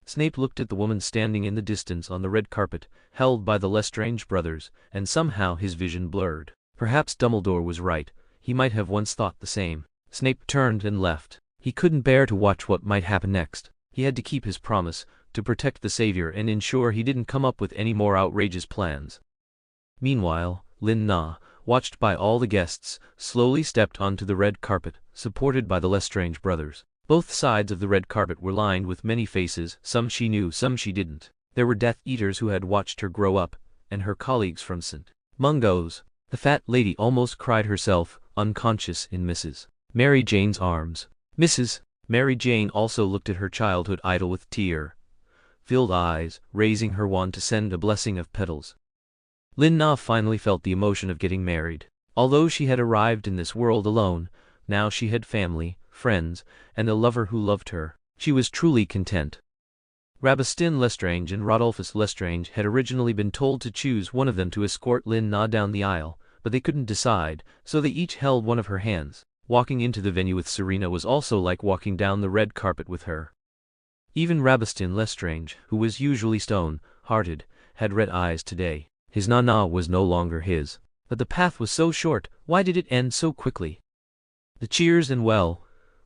Snape looked at the woman standing in the distance on the red carpet, held by the Lestrange brothers, and somehow his vision blurred. Perhaps Dumbledore was right, he might have once thought the same. Snape turned and left. He couldn't bear to watch what might happen next. He had to keep his promise, to protect the Savior and ensure he didn't come up with any more outrageous plans. Meanwhile, Lin Na, watched by all the guests, slowly stepped onto the red carpet, supported by the Lestrange brothers. Both sides of the red carpet were lined with many faces, some she knew, some she didn't. There were Death Eaters who had watched her grow up, and her colleagues from St. Mungo's. The fat lady almost cried herself, unconscious in Mrs. Mary Jane's arms. Mrs. Mary Jane also looked at her childhood idol with tear-filled eyes, raising her wand to send a blessing of petals. Lin Na finally felt the emotion of getting married. Although she had arrived in this world alone, now she had family, friends, and a lover who loved her. She was truly content. Rabastin Lestrange and Rodolphus Lestrange had originally been told to choose one of them to escort Lin Na down the aisle, but they couldn't decide, so they each held one of her hands. Walking into the venue with Serena was also like walking down the red carpet with her. Even Rabastin Lestrange, who was usually stone-hearted, had red eyes today. His Nana was no longer his. But the path was so short, why did it end so quickly? The cheers and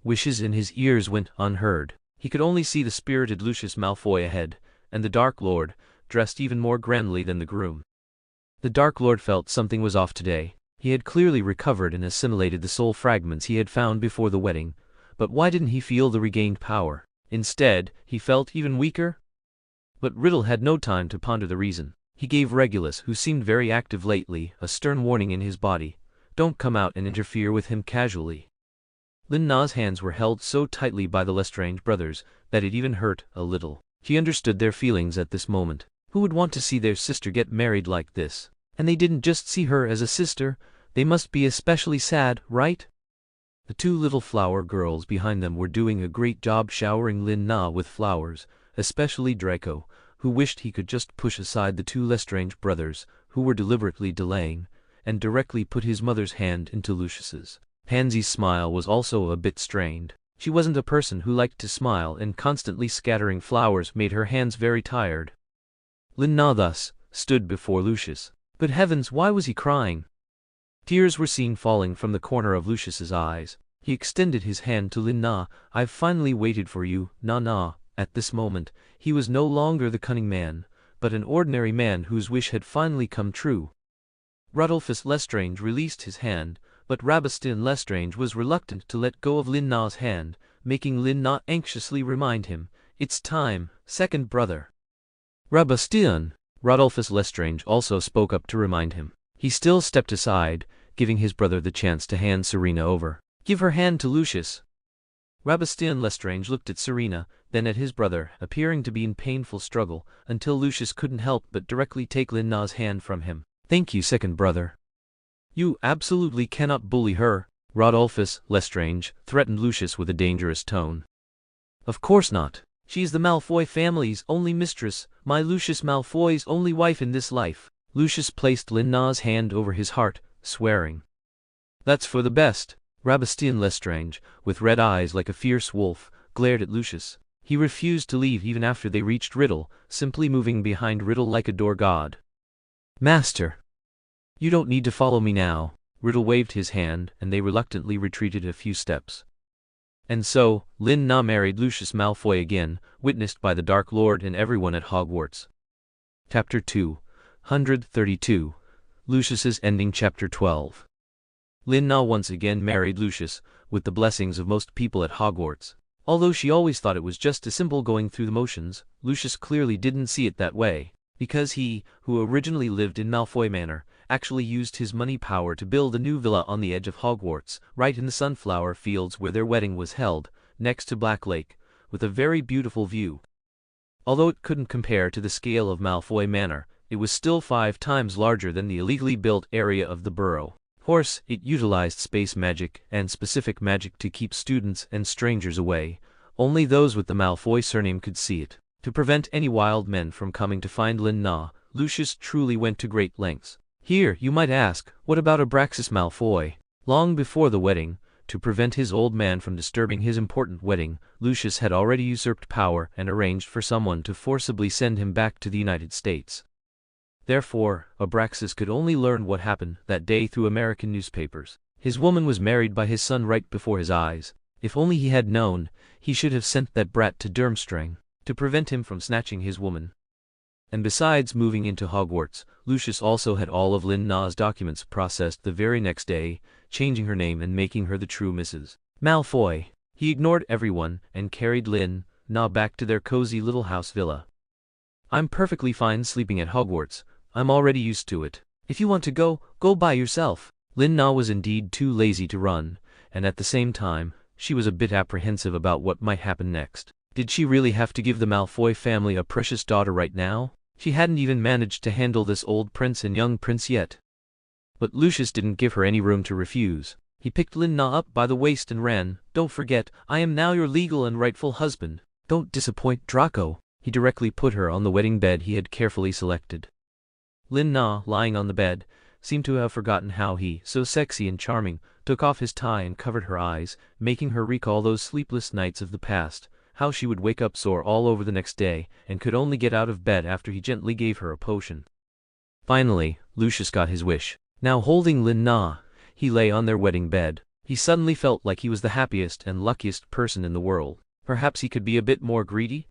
wishes in his ears went unheard. He could only see the spirited Lucius Malfoy ahead, and the Dark Lord, dressed even more grandly than the groom. The Dark Lord felt something was off today. He had clearly recovered and assimilated the soul fragments he had found before the wedding, but why didn't he feel the regained power? Instead, he felt even weaker? But Riddle had no time to ponder the reason. He gave Regulus, who seemed very active lately, a stern warning in his body. Don't come out and interfere with him casually. Lin Na's hands were held so tightly by the Lestrange brothers that it even hurt a little. She understood their feelings at this moment. Who would want to see their sister get married like this? And they didn't just see her as a sister, they must be especially sad, right? The two little flower girls behind them were doing a great job showering Lin Na with flowers, especially Draco, who wished he could just push aside the two Lestrange brothers, who were deliberately delaying, and directly put his mother's hand into Lucius's. Pansy's smile was also a bit strained. She wasn't a person who liked to smile, and constantly scattering flowers made her hands very tired. Lin Na thus stood before Lucius. But heavens, why was he crying? Tears were seen falling from the corner of Lucius's eyes. He extended his hand to Lin Na. "I've finally waited for you, Na." At this moment, he was no longer the cunning man, but an ordinary man whose wish had finally come true. Rodolphus Lestrange released his hand, but Rabastin Lestrange was reluctant to let go of Lin Na's hand, making Lin Na anxiously remind him, "It's time, second brother." "Rabastin!" Rodolphus Lestrange also spoke up to remind him. He still stepped aside, giving his brother the chance to hand Serena over. "Give her hand to Lucius." Rabastin Lestrange looked at Serena, then at his brother, appearing to be in painful struggle, until Lucius couldn't help but directly take Lin Na's hand from him. "Thank you, second brother." "You absolutely cannot bully her," Rodolphus Lestrange threatened Lucius with a dangerous tone. "Of course not. She's the Malfoy family's only mistress, my Lucius Malfoy's only wife in this life." Lucius placed Lin Na's hand over his heart, swearing. "That's for the best." Rabastin Lestrange, with red eyes like a fierce wolf, glared at Lucius. He refused to leave even after they reached Riddle, simply moving behind Riddle like a door god. "Master! You don't need to follow me now." Riddle waved his hand, and they reluctantly retreated a few steps. And so, Lin Na married Lucius Malfoy again, witnessed by the Dark Lord and everyone at Hogwarts. Chapter 232. Lucius's Ending. Chapter 12. Lin Na once again married Lucius, with the blessings of most people at Hogwarts. Although she always thought it was just a simple going through the motions, Lucius clearly didn't see it that way, because he, who originally lived in Malfoy Manor, actually used his money power to build a new villa on the edge of Hogwarts, right in the sunflower fields where their wedding was held, next to Black Lake, with a very beautiful view. Although it couldn't compare to the scale of Malfoy Manor, it was still 5 times larger than the illegally built area of the borough. Of course, it utilized space magic and specific magic to keep students and strangers away. Only those with the Malfoy surname could see it. To prevent any wild men from coming to find Lin Na, Lucius truly went to great lengths. Here, you might ask, what about Abraxas Malfoy? Long before the wedding, to prevent his old man from disturbing his important wedding, Lucius had already usurped power and arranged for someone to forcibly send him back to the United States. Therefore, Abraxas could only learn what happened that day through American newspapers. His woman was married by his son right before his eyes. If only he had known, he should have sent that brat to Durmstrang to prevent him from snatching his woman. And besides moving into Hogwarts, Lucius also had all of Lin Na's documents processed the very next day, changing her name and making her the true Mrs. Malfoy. He ignored everyone and carried Lin Na back to their cozy little house villa. "I'm perfectly fine sleeping at Hogwarts. I'm already used to it. If you want to go by yourself." Lin Na was indeed too lazy to run, and at the same time, she was a bit apprehensive about what might happen next. Did she really have to give the Malfoy family a precious daughter right now? She hadn't even managed to handle this old prince and young prince yet. But Lucius didn't give her any room to refuse. He picked Lin Na up by the waist and ran. "Don't forget, I am now your legal and rightful husband. Don't disappoint Draco." He directly put her on the wedding bed he had carefully selected. Lin Na, lying on the bed, seemed to have forgotten how he, so sexy and charming, took off his tie and covered her eyes, making her recall those sleepless nights of the past, how she would wake up sore all over the next day, and could only get out of bed after he gently gave her a potion. Finally, Lucius got his wish. Now holding Lin Na, he lay on their wedding bed. He suddenly felt like he was the happiest and luckiest person in the world. Perhaps he could be a bit more greedy?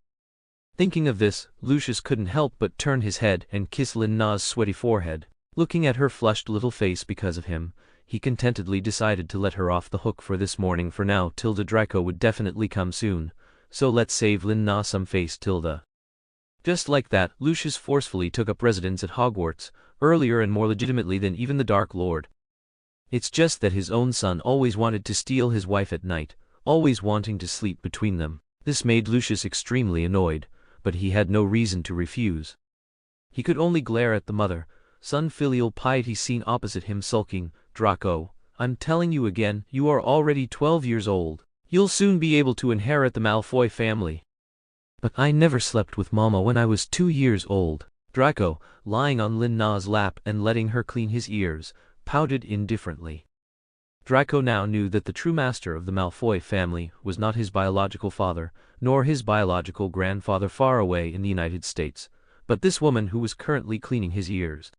Thinking of this, Lucius couldn't help but turn his head and kiss Lin Na's sweaty forehead. Looking at her flushed little face because of him, he contentedly decided to let her off the hook for this morning for now. Tilda Draco would definitely come soon. So let's save Lin Na some face, Tilda. Just like that, Lucius forcefully took up residence at Hogwarts, earlier and more legitimately than even the Dark Lord. It's just that his own son always wanted to steal his wife at night, always wanting to sleep between them. This made Lucius extremely annoyed, but he had no reason to refuse. He could only glare at the mother-son filial piety scene opposite him sulking. "Draco, I'm telling you again, you are already 12 years old. You'll soon be able to inherit the Malfoy family." "But I never slept with Mama when I was 2 years old." Draco, lying on Lin Na's lap and letting her clean his ears, pouted indifferently. Draco now knew that the true master of the Malfoy family was not his biological father, nor his biological grandfather far away in the United States, but this woman who was currently cleaning his ears.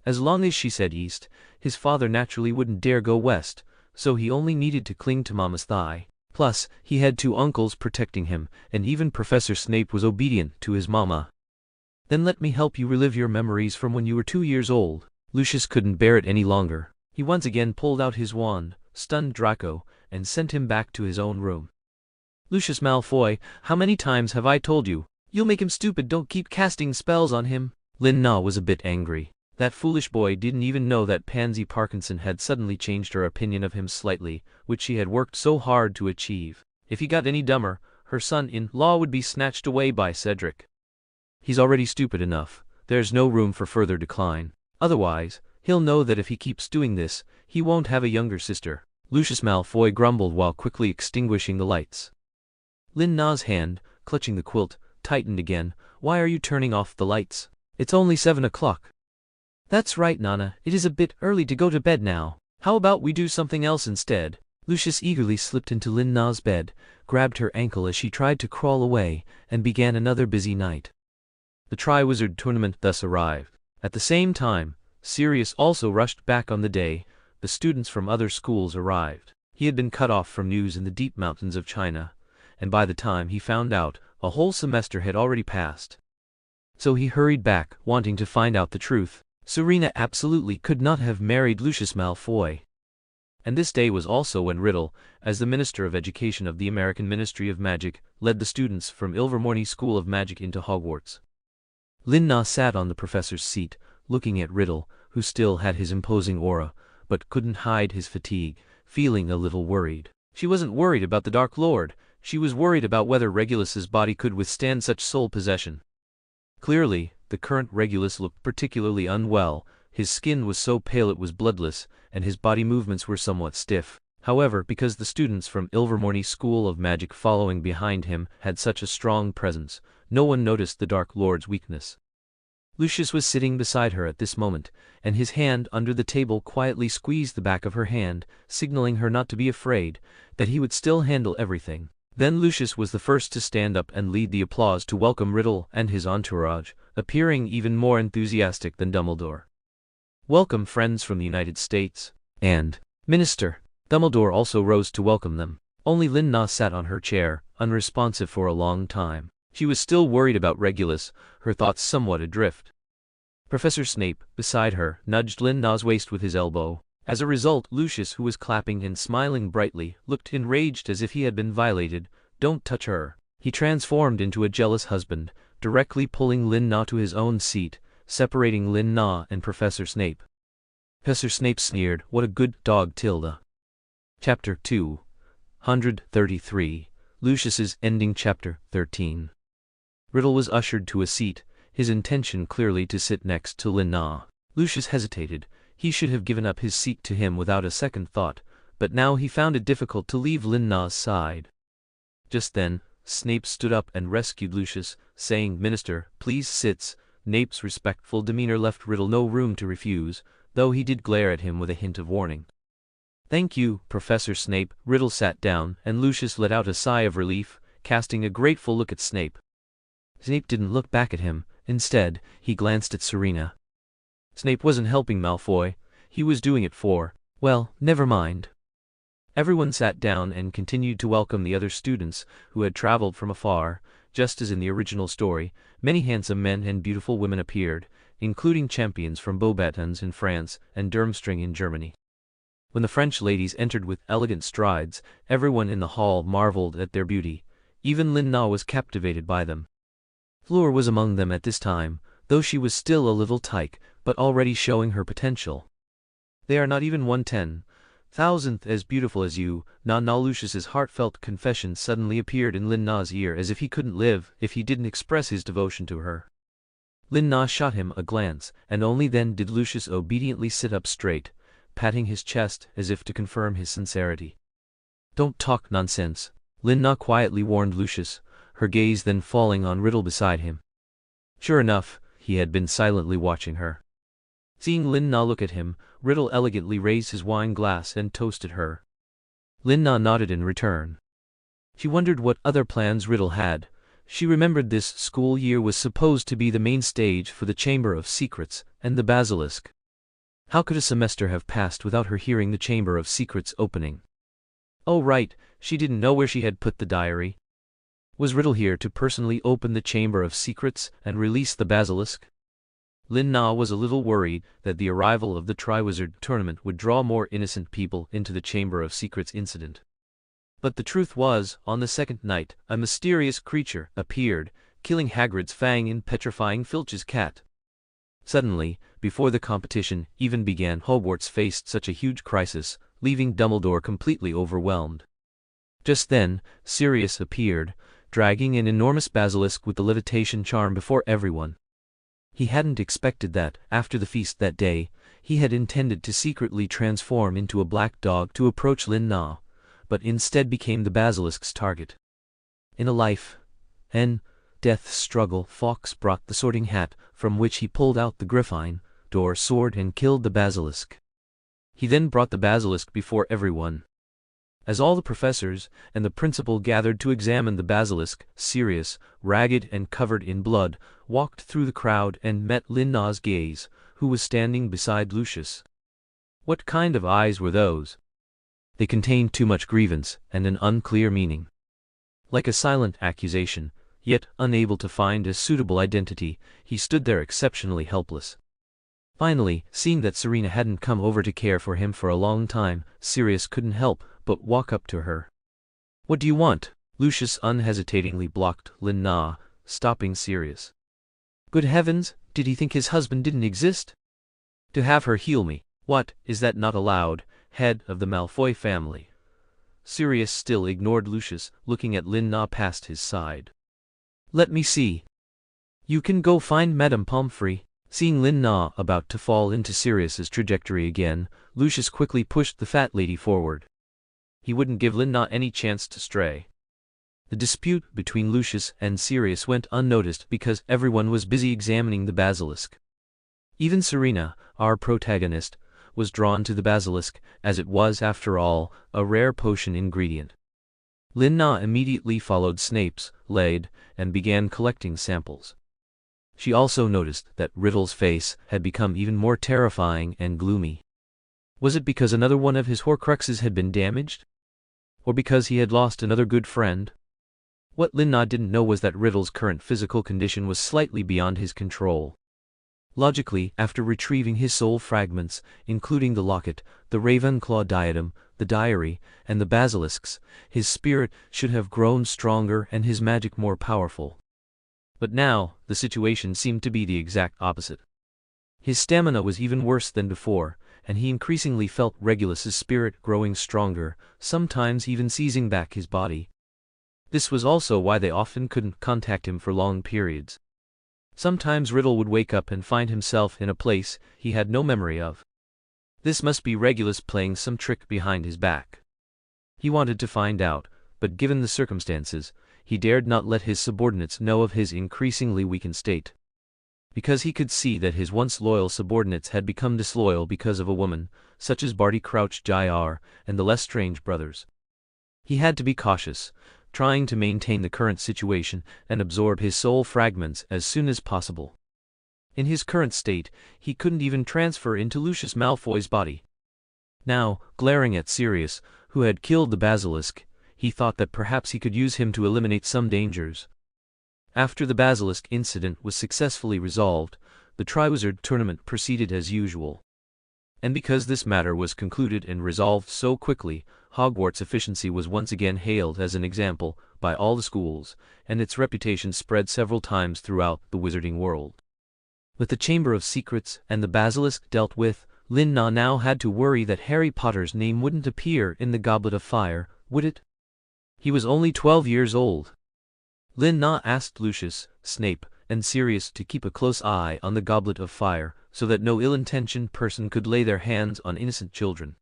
As long as she said east, his father naturally wouldn't dare go west, so he only needed to cling to Mama's thigh. Plus, he had 2 uncles protecting him, and even Professor Snape was obedient to his mama. "Then let me help you relive your memories from when you were 2 years old." Lucius couldn't bear it any longer. He once again pulled out his wand, stunned Draco, and sent him back to his own room. "Lucius Malfoy, how many times have I told you? You'll make him stupid, don't keep casting spells on him." Lin Na was a bit angry. That foolish boy didn't even know that Pansy Parkinson had suddenly changed her opinion of him slightly, which she had worked so hard to achieve. If he got any dumber, her son-in-law would be snatched away by Cedric. He's already stupid enough. There's no room for further decline. Otherwise, he'll know that if he keeps doing this, he won't have a younger sister. Lucius Malfoy grumbled while quickly extinguishing the lights. Lin Na's hand, clutching the quilt, tightened again. "Why are you turning off the lights? It's only 7 o'clock. "That's right, Nana, it is a bit early to go to bed now. How about we do something else instead?" Lucius eagerly slipped into Lin Na's bed, grabbed her ankle as she tried to crawl away, and began another busy night. The Triwizard Tournament thus arrived. At the same time, Sirius also rushed back on the day the students from other schools arrived. He had been cut off from news in the deep mountains of China, and by the time he found out, a whole semester had already passed. So he hurried back, wanting to find out the truth. Serena absolutely could not have married Lucius Malfoy. And this day was also when Riddle, as the Minister of Education of the American Ministry of Magic, led the students from Ilvermorny School of Magic into Hogwarts. Lin Na sat on the professor's seat, looking at Riddle, who still had his imposing aura, but couldn't hide his fatigue, feeling a little worried. She wasn't worried about the Dark Lord, she was worried about whether Regulus's body could withstand such soul possession. Clearly, the current Regulus looked particularly unwell, his skin was so pale it was bloodless, and his body movements were somewhat stiff. However, because the students from Ilvermorny School of Magic following behind him had such a strong presence, no one noticed the Dark Lord's weakness. Lucius was sitting beside her at this moment, and his hand under the table quietly squeezed the back of her hand, signaling her not to be afraid, that he would still handle everything. Then Lucius was the first to stand up and lead the applause to welcome Riddle and his entourage, appearing even more enthusiastic than Dumbledore. "Welcome, friends from the United States, and Minister." Dumbledore also rose to welcome them. Only Lin Na sat on her chair, unresponsive for a long time. She was still worried about Regulus, her thoughts somewhat adrift. Professor Snape, beside her, nudged Lin Na's waist with his elbow. As a result, Lucius, who was clapping and smiling brightly, looked enraged as if he had been violated. "Don't touch her." He transformed into a jealous husband, directly pulling Lin Na to his own seat, separating Lin Na and Professor Snape. Professor Snape sneered, "What a good dog, Tilda." Chapter 233, Lucius's Ending. Chapter 13. Riddle was ushered to a seat, his intention clearly to sit next to Lin Na. Lucius hesitated. He should have given up his seat to him without a second thought, but now he found it difficult to leave Lin Na's side. Just then, Snape stood up and rescued Lucius, saying, "Minister, please sit." Snape's respectful demeanor left Riddle no room to refuse, though he did glare at him with a hint of warning. "Thank you, Professor Snape." Riddle sat down, and Lucius let out a sigh of relief, casting a grateful look at Snape. Snape didn't look back at him. Instead, he glanced at Serena. Snape wasn't helping Malfoy, he was doing it for, well, never mind. Everyone sat down and continued to welcome the other students who had traveled from afar. Just as in the original story, many handsome men and beautiful women appeared, including champions from Beauxbatons in France and Durmstrang in Germany. When the French ladies entered with elegant strides, everyone in the hall marveled at their beauty. Even Lin Na was captivated by them. Fleur was among them at this time, though she was still a little tyke, but already showing her potential. "They are not even 1/10,000th as beautiful as you." Na Lucius's heartfelt confession suddenly appeared in Lin Na's ear as if he couldn't live if he didn't express his devotion to her. Lin Na shot him a glance, and only then did Lucius obediently sit up straight, patting his chest as if to confirm his sincerity. "Don't talk nonsense," Lin Na quietly warned Lucius, her gaze then falling on Riddle beside him. Sure enough, he had been silently watching her. Seeing Lin Na look at him, Riddle elegantly raised his wine glass and toasted her. Lin Na nodded in return. She wondered what other plans Riddle had. She remembered this school year was supposed to be the main stage for the Chamber of Secrets and the Basilisk. How could a semester have passed without her hearing the Chamber of Secrets opening? Oh right, she didn't know where she had put the diary. Was Riddle here to personally open the Chamber of Secrets and release the Basilisk? Lin Na was a little worried that the arrival of the Triwizard Tournament would draw more innocent people into the Chamber of Secrets incident. But the truth was, on the second night, a mysterious creature appeared, killing Hagrid's fang and petrifying Filch's cat. Suddenly, before the competition even began, Hogwarts faced such a huge crisis, leaving Dumbledore completely overwhelmed. Just then, Sirius appeared, dragging an enormous basilisk with the levitation charm before everyone. He hadn't expected that, after the feast that day, he had intended to secretly transform into a black dog to approach Lin Na, but instead became the basilisk's target. In a life and death struggle, Fawkes brought the sorting hat, from which he pulled out the Griffine door sword and killed the basilisk. He then brought the basilisk before everyone. As all the professors and the principal gathered to examine the basilisk, Sirius, ragged and covered in blood, walked through the crowd and met Lin Na's gaze, who was standing beside Lucius. What kind of eyes were those? They contained too much grievance and an unclear meaning. Like a silent accusation, yet unable to find a suitable identity, he stood there exceptionally helpless. Finally, seeing that Serena hadn't come over to care for him for a long time, Sirius couldn't help but walk up to her. "What do you want?" Lucius unhesitatingly blocked Lin Na, stopping Sirius. Good heavens, did he think his husband didn't exist? To have her heal me, what, is that not allowed, head of the Malfoy family? Sirius still ignored Lucius, looking at Lin Na past his side. "Let me see. You can go find Madame Pomfrey." Seeing Lin Na about to fall into Sirius's trajectory again, Lucius quickly pushed the fat lady forward. He wouldn't give Lin Na any chance to stray. The dispute between Lucius and Sirius went unnoticed because everyone was busy examining the basilisk. Even Serena, our protagonist, was drawn to the basilisk, as it was, after all, a rare potion ingredient. Lin Na immediately followed Snape's lead and began collecting samples. She also noticed that Riddle's face had become even more terrifying and gloomy. Was it because another one of his Horcruxes had been damaged? Or because he had lost another good friend? What Lin Na didn't know was that Riddle's current physical condition was slightly beyond his control. Logically, after retrieving his soul fragments, including the locket, the Ravenclaw diadem, the diary, and the basilisks, his spirit should have grown stronger and his magic more powerful. But now, the situation seemed to be the exact opposite. His stamina was even worse than before, and he increasingly felt Regulus's spirit growing stronger, sometimes even seizing back his body. This was also why they often couldn't contact him for long periods. Sometimes Riddle would wake up and find himself in a place he had no memory of. This must be Regulus playing some trick behind his back. He wanted to find out, but given the circumstances, he dared not let his subordinates know of his increasingly weakened state. Because he could see that his once loyal subordinates had become disloyal because of a woman, such as Barty Crouch Jr. and the Lestrange brothers. He had to be cautious, trying to maintain the current situation and absorb his soul fragments as soon as possible. In his current state, he couldn't even transfer into Lucius Malfoy's body. Now, glaring at Sirius, who had killed the basilisk, he thought that perhaps he could use him to eliminate some dangers. After the basilisk incident was successfully resolved, the Triwizard Tournament proceeded as usual. And because this matter was concluded and resolved so quickly, Hogwarts' efficiency was once again hailed as an example by all the schools, and its reputation spread several times throughout the wizarding world. With the Chamber of Secrets and the basilisk dealt with, Lin Na now had to worry that Harry Potter's name wouldn't appear in the Goblet of Fire, would it? He was only 12 years old. Lin Na asked Lucius, Snape, and Sirius to keep a close eye on the Goblet of Fire, so that no ill-intentioned person could lay their hands on innocent children.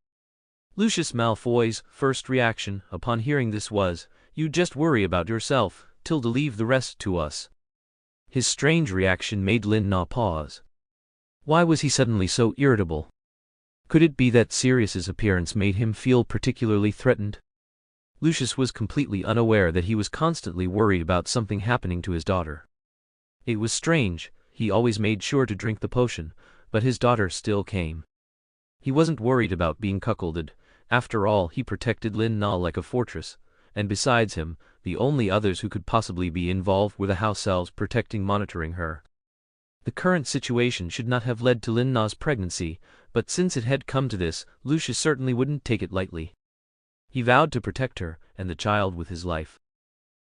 Lucius Malfoy's first reaction upon hearing this was, "You just worry about yourself, Tilda, leave the rest to us." His strange reaction made Lin Na pause. Why was he suddenly so irritable? Could it be that Sirius's appearance made him feel particularly threatened? Lucius was completely unaware that he was constantly worried about something happening to his daughter. It was strange, he always made sure to drink the potion, but his daughter still came. He wasn't worried about being cuckolded. After all, he protected Lin Na like a fortress, and besides him, the only others who could possibly be involved were the house elves monitoring her. The current situation should not have led to Lin Na's pregnancy, but since it had come to this, Lucius certainly wouldn't take it lightly. He vowed to protect her and the child with his life.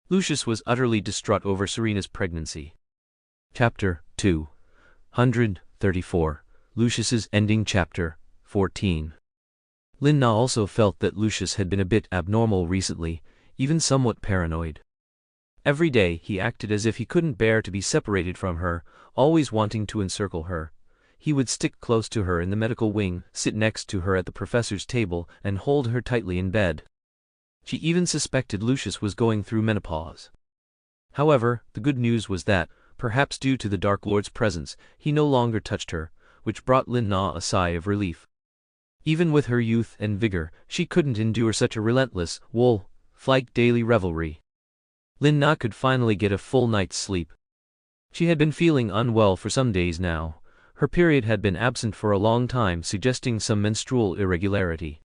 Lucius was utterly distraught over Serena's pregnancy. Chapter 234. Lucius's ending. Chapter 14. Lin Na also felt that Lucius had been a bit abnormal recently, even somewhat paranoid. Every day he acted as if he couldn't bear to be separated from her, always wanting to encircle her. He would stick close to her in the medical wing, sit next to her at the professor's table, and hold her tightly in bed. She even suspected Lucius was going through menopause. However, the good news was that, perhaps due to the Dark Lord's presence, he no longer touched her, which brought Lin Na a sigh of relief. Even with her youth and vigor, she couldn't endure such a relentless, wolf-like daily revelry. Lin Na could finally get a full night's sleep. She had been feeling unwell for some days now. Her period had been absent for a long time, suggesting some menstrual irregularity.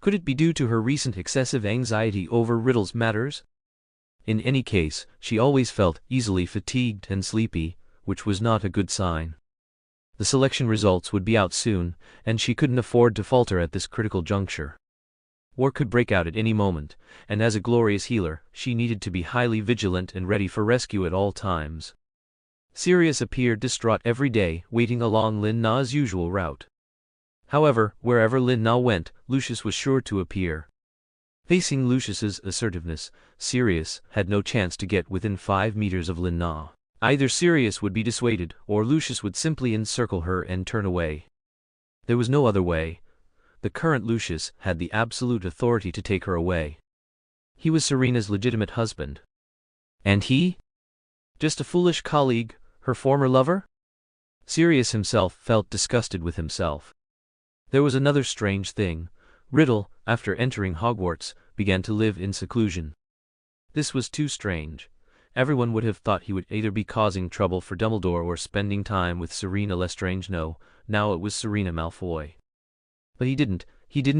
Could it be due to her recent excessive anxiety over Riddle's matters? In any case, she always felt easily fatigued and sleepy, which was not a good sign. The selection results would be out soon, and she couldn't afford to falter at this critical juncture. War could break out at any moment, and as a glorious healer, she needed to be highly vigilant and ready for rescue at all times. Sirius appeared distraught every day, waiting along Lin Na's usual route. However, wherever Lin Na went, Lucius was sure to appear. Facing Lucius's assertiveness, Sirius had no chance to get within 5 meters of Lin Na. Either Sirius would be dissuaded, or Lucius would simply encircle her and turn away. There was no other way. The current Lucius had the absolute authority to take her away. He was Serena's legitimate husband. And he? Just a foolish colleague, her former lover? Sirius himself felt disgusted with himself. There was another strange thing. Riddle, after entering Hogwarts, began to live in seclusion. This was too strange. Everyone would have thought he would either be causing trouble for Dumbledore or spending time with Selina Lestrange. No, now it was Serena Malfoy. But he didn't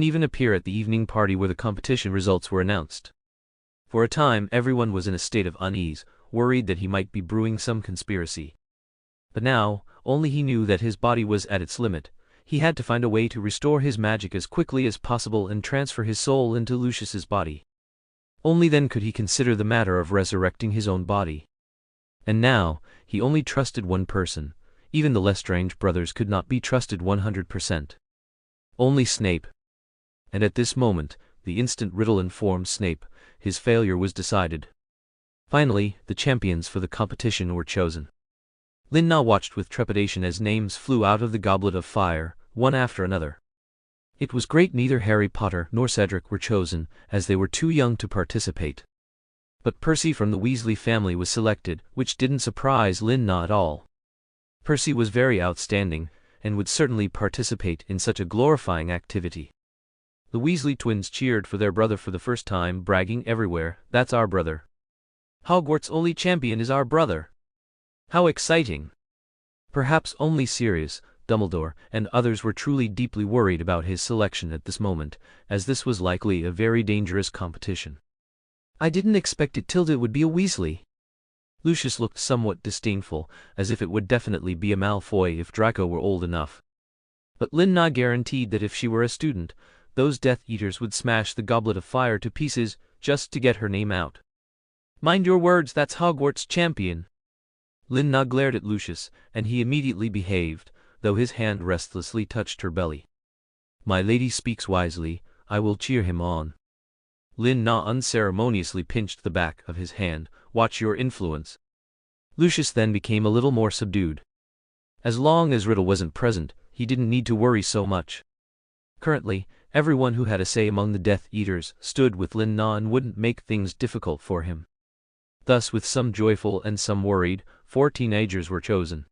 even appear at the evening party where the competition results were announced. For a time everyone was in a state of unease, worried that he might be brewing some conspiracy. But now, only he knew that his body was at its limit. He had to find a way to restore his magic as quickly as possible and transfer his soul into Lucius's body. Only then could he consider the matter of resurrecting his own body. And now, he only trusted one person. Even the Lestrange brothers could not be trusted 100%. Only Snape. And at this moment, the instant Riddle informed Snape, his failure was decided. Finally, the champions for the competition were chosen. Lin Na watched with trepidation as names flew out of the goblet of fire, one after another. It was great neither Harry Potter nor Cedric were chosen, as they were too young to participate. But Percy from the Weasley family was selected, which didn't surprise Lin Na at all. Percy was very outstanding, and would certainly participate in such a glorifying activity. The Weasley twins cheered for their brother for the first time, bragging everywhere, "That's our brother. Hogwarts' only champion is our brother. How exciting!" Perhaps only Sirius, Dumbledore, and others were truly deeply worried about his selection at this moment, as this was likely a very dangerous competition. "I didn't expect it would be a Weasley." Lucius looked somewhat disdainful, as if it would definitely be a Malfoy if Draco were old enough. But Lin Na guaranteed that if she were a student, those Death Eaters would smash the goblet of fire to pieces, just to get her name out. "Mind your words, that's Hogwarts' champion." Lin Na glared at Lucius, and he immediately behaved, though his hand restlessly touched her belly. "My lady speaks wisely, I will cheer him on." Lin Na unceremoniously pinched the back of his hand. "Watch your influence." Lucius then became a little more subdued. As long as Riddle wasn't present, he didn't need to worry so much. Currently, everyone who had a say among the Death Eaters stood with Lin Na and wouldn't make things difficult for him. Thus, with some joyful and some worried, 4 teenagers were chosen.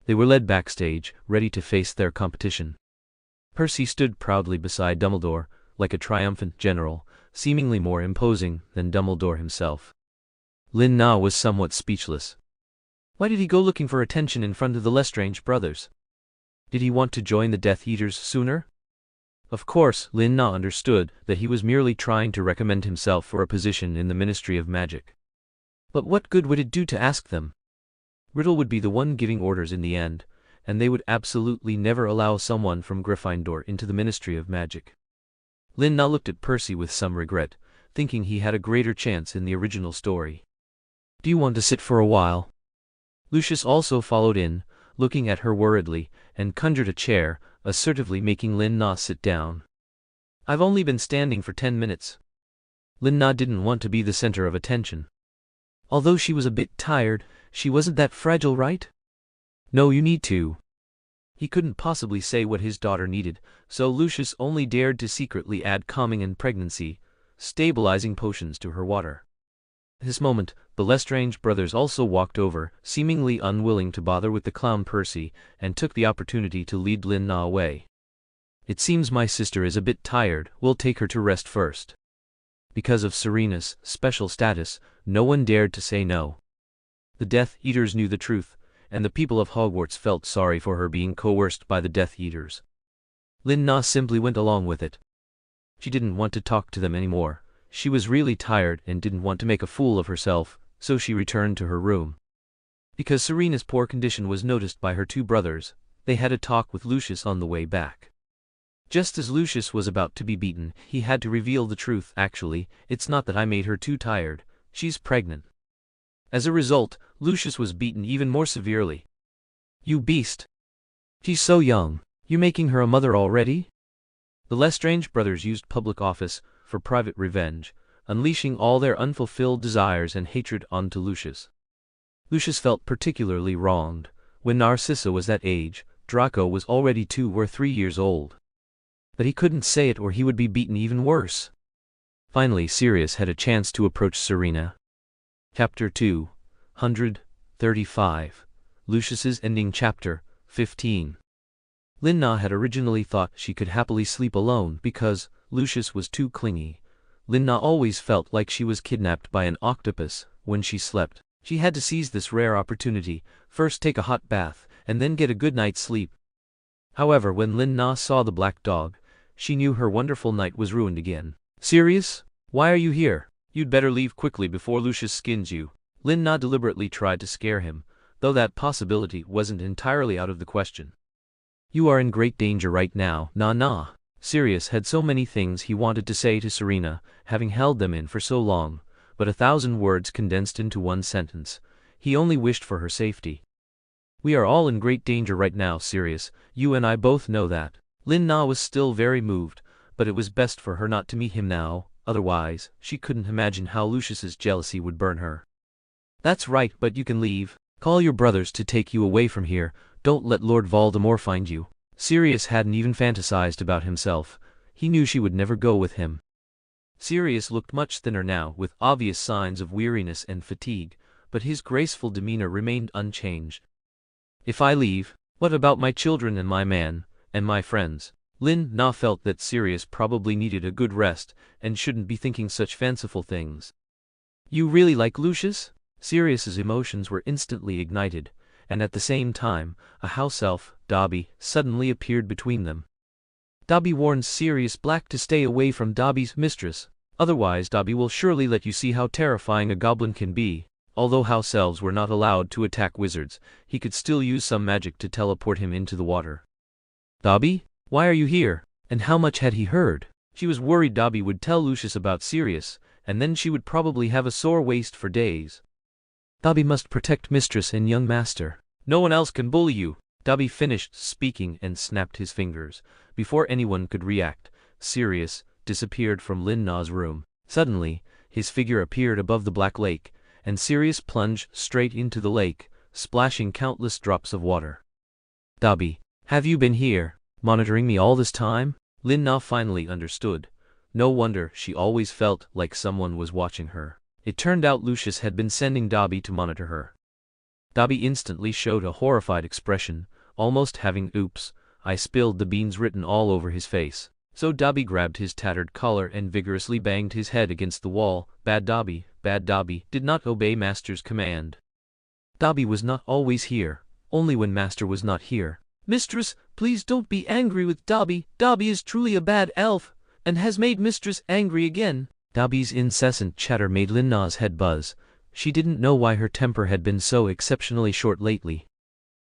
They were led backstage, ready to face their competition. Percy stood proudly beside Dumbledore, like a triumphant general, seemingly more imposing than Dumbledore himself. Lin Na was somewhat speechless. Why did he go looking for attention in front of the Lestrange brothers? Did he want to join the Death Eaters sooner? Of course, Lin Na understood that he was merely trying to recommend himself for a position in the Ministry of Magic. But what good would it do to ask them? Riddle would be the one giving orders in the end, and they would absolutely never allow someone from Gryffindor into the Ministry of Magic. Lin Na looked at Percy with some regret, thinking he had a greater chance in the original story. "Do you want to sit for a while?" Lucius also followed in, looking at her worriedly, and conjured a chair, assertively making Lin Na sit down. "I've only been standing for 10 minutes. Lin Na didn't want to be the center of attention. Although she was a bit tired, she wasn't that fragile, right? "No, you need to." He couldn't possibly say what his daughter needed, so Lucius only dared to secretly add calming and pregnancy, stabilizing potions to her water. At this moment, the Lestrange brothers also walked over, seemingly unwilling to bother with the clown Percy, and took the opportunity to lead Lin Na away. It seems my sister is a bit tired, we'll take her to rest first. Because of Serena's special status, no one dared to say no. The Death Eaters knew the truth, and the people of Hogwarts felt sorry for her being coerced by the Death Eaters. Lin Na simply went along with it. She didn't want to talk to them anymore. She was really tired and didn't want to make a fool of herself, so she returned to her room. Because Serena's poor condition was noticed by her two brothers, they had a talk with Lucius on the way back. Just as Lucius was about to be beaten, he had to reveal the truth. Actually, it's not that I made her too tired, she's pregnant. As a result, Lucius was beaten even more severely. You beast! She's so young, you making her a mother already? The Lestrange brothers used public office for private revenge, unleashing all their unfulfilled desires and hatred onto Lucius. Lucius felt particularly wronged. When Narcissa was that age, Draco was already 2 or 3 years old. But he couldn't say it or he would be beaten even worse. Finally Sirius had a chance to approach Serena. Chapter 235. Lucius's Ending. Chapter 15. Lin Na had originally thought she could happily sleep alone because Lucius was too clingy. Lin Na always felt like she was kidnapped by an octopus when she slept. She had to seize this rare opportunity, first take a hot bath, and then get a good night's sleep. However, when Lin Na saw the black dog, she knew her wonderful night was ruined again. Sirius, why are you here? You'd better leave quickly before Lucius skins you. Lin Na deliberately tried to scare him, though that possibility wasn't entirely out of the question. You are in great danger right now, Na. Sirius had so many things he wanted to say to Serena, having held them in for so long, but 1,000 words condensed into one sentence. He only wished for her safety. We are all in great danger right now, Sirius, you and I both know that. Lin Na was still very moved, but it was best for her not to meet him now, otherwise, she couldn't imagine how Lucius's jealousy would burn her. That's right, but you can leave. Call your brothers to take you away from here, don't let Lord Voldemort find you. Sirius hadn't even fantasized about himself. He knew she would never go with him. Sirius looked much thinner now, with obvious signs of weariness and fatigue, but his graceful demeanor remained unchanged. If I leave, what about my children and my man, and my friends? Lin Na felt that Sirius probably needed a good rest, and shouldn't be thinking such fanciful things. You really like Lucius? Sirius's emotions were instantly ignited, and at the same time, a house elf, Dobby, suddenly appeared between them. Dobby warns Sirius Black to stay away from Dobby's mistress, otherwise Dobby will surely let you see how terrifying a goblin can be. Although house elves were not allowed to attack wizards, he could still use some magic to teleport him into the water. Dobby? Why are you here? And how much had he heard? She was worried Dobby would tell Lucius about Sirius, and then she would probably have a sore waist for days. Dobby must protect mistress and young master. No one else can bully you. Dobby finished speaking and snapped his fingers. Before anyone could react, Sirius disappeared from Lin Na's room. Suddenly, his figure appeared above the black lake, and Sirius plunged straight into the lake, splashing countless drops of water. Dobby, have you been here, monitoring me all this time? Lin Na finally understood. No wonder she always felt like someone was watching her. It turned out Lucius had been sending Dobby to monitor her. Dobby instantly showed a horrified expression, almost having "oops, I spilled the beans" written all over his face. So Dobby grabbed his tattered collar and vigorously banged his head against the wall. Bad Dobby did not obey Master's command. Dobby was not always here, only when Master was not here. Mistress, please don't be angry with Dobby. Dobby is truly a bad elf, and has made Mistress angry again. Dobby's incessant chatter made Lin Na's head buzz. She didn't know why her temper had been so exceptionally short lately.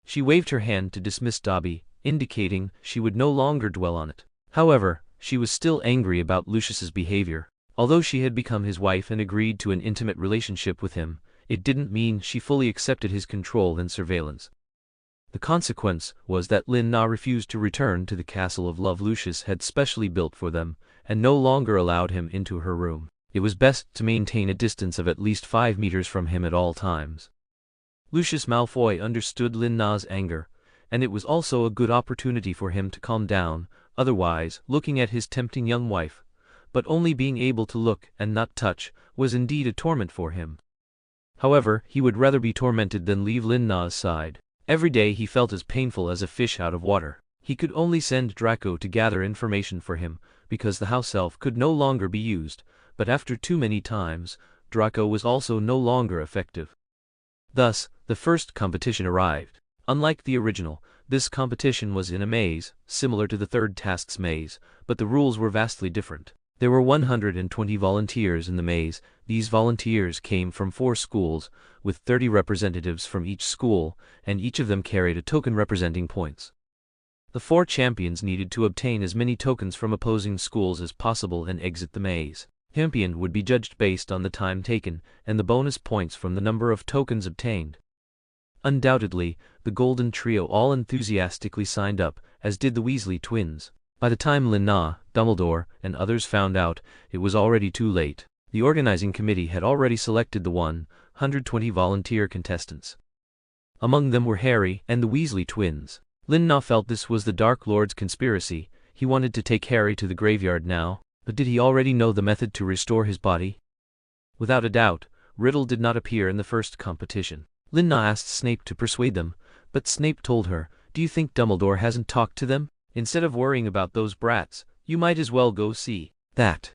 She waved her hand to dismiss Dobby, indicating she would no longer dwell on it. However, she was still angry about Lucius's behavior. Although she had become his wife and agreed to an intimate relationship with him, it didn't mean she fully accepted his control and surveillance. The consequence was that Lin Na refused to return to the castle of love Lucius had specially built for them, and no longer allowed him into her room. It was best to maintain a distance of at least 5 meters from him at all times. Lucius Malfoy understood Lin Na's anger, and it was also a good opportunity for him to calm down. Otherwise, looking at his tempting young wife, but only being able to look and not touch, was indeed a torment for him. However, he would rather be tormented than leave Lin Na's side. Every day he felt as painful as a fish out of water. He could only send Draco to gather information for him, because the house elf could no longer be used, but after too many times, Draco was also no longer effective. Thus, the first competition arrived. Unlike the original, this competition was in a maze, similar to the third task's maze, but the rules were vastly different. There were 120 volunteers in the maze. These volunteers came from 4 schools, with 30 representatives from each school, and each of them carried a token representing points. The 4 champions needed to obtain as many tokens from opposing schools as possible and exit the maze. Champion would be judged based on the time taken, and the bonus points from the number of tokens obtained. Undoubtedly, the Golden Trio all enthusiastically signed up, as did the Weasley twins. By the time Lina, Dumbledore, and others found out, it was already too late. The organizing committee had already selected the 120 volunteer contestants. Among them were Harry and the Weasley twins. Lina felt this was the Dark Lord's conspiracy. He wanted to take Harry to the graveyard now, but did he already know the method to restore his body? Without a doubt, Riddle did not appear in the first competition. Lina asked Snape to persuade them, but Snape told her, "Do you think Dumbledore hasn't talked to them? Instead of worrying about those brats, you might as well go see that."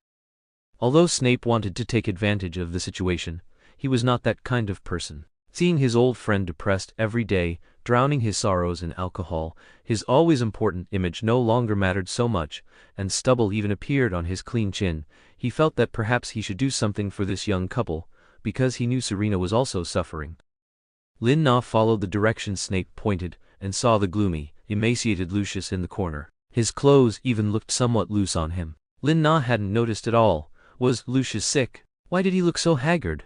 Although Snape wanted to take advantage of the situation, he was not that kind of person. Seeing his old friend depressed every day, drowning his sorrows in alcohol, his always important image no longer mattered so much, and stubble even appeared on his clean chin, he felt that perhaps he should do something for this young couple, because he knew Serena was also suffering. Lina followed the direction Snape pointed, and saw the gloomy, emaciated Lucius in the corner. His clothes even looked somewhat loose on him. Lina hadn't noticed at all. Was Lucius sick? Why did he look so haggard?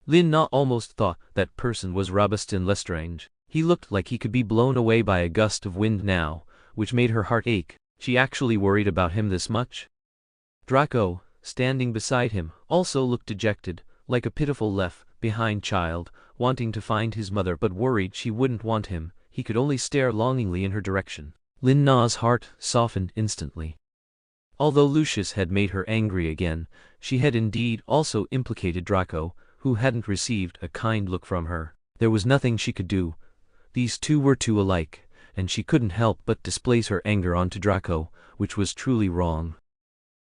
Lina almost thought that person was Robustin Lestrange. He looked like he could be blown away by a gust of wind now, which made her heart ache. She actually worried about him this much? Draco, standing beside him, also looked dejected, like a pitiful left-behind child, wanting to find his mother but worried she wouldn't want him. He could only stare longingly in her direction. Lina's heart softened instantly. Although Lucius had made her angry again, she had indeed also implicated Draco, who hadn't received a kind look from her. There was nothing she could do. These two were too alike, and she couldn't help but displace her anger onto Draco, which was truly wrong.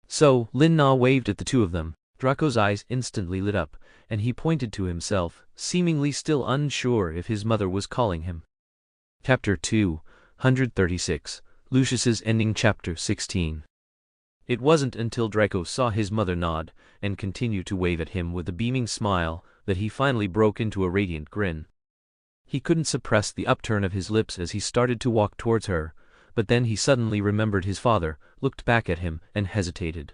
So, Lina waved at the two of them. Draco's eyes instantly lit up, and he pointed to himself, seemingly still unsure if his mother was calling him. Chapter 236, Lucius's Ending. Chapter 16. It wasn't until Draco saw his mother nod, and continue to wave at him with a beaming smile, that he finally broke into a radiant grin. He couldn't suppress the upturn of his lips as he started to walk towards her, but then he suddenly remembered his father, looked back at him, and hesitated.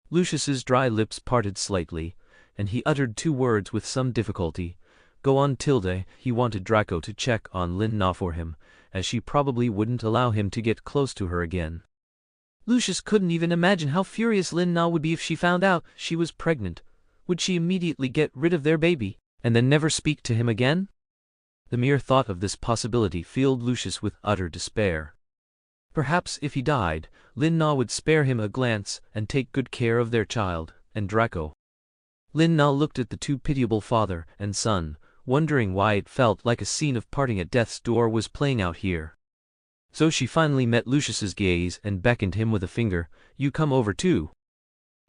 Lucius's dry lips parted slightly, and he uttered 2 words with some difficulty. Go on. He wanted Draco to check on Lina for him, as she probably wouldn't allow him to get close to her again. Lucius couldn't even imagine how furious Lina would be if she found out she was pregnant. Would she immediately get rid of their baby, and then never speak to him again? The mere thought of this possibility filled Lucius with utter despair. Perhaps if he died, Lina would spare him a glance and take good care of their child, and Draco. Lina looked at the 2 pitiable father and son, wondering why it felt like a scene of parting at death's door was playing out here. So she finally met Lucius's gaze and beckoned him with a finger. You come over too.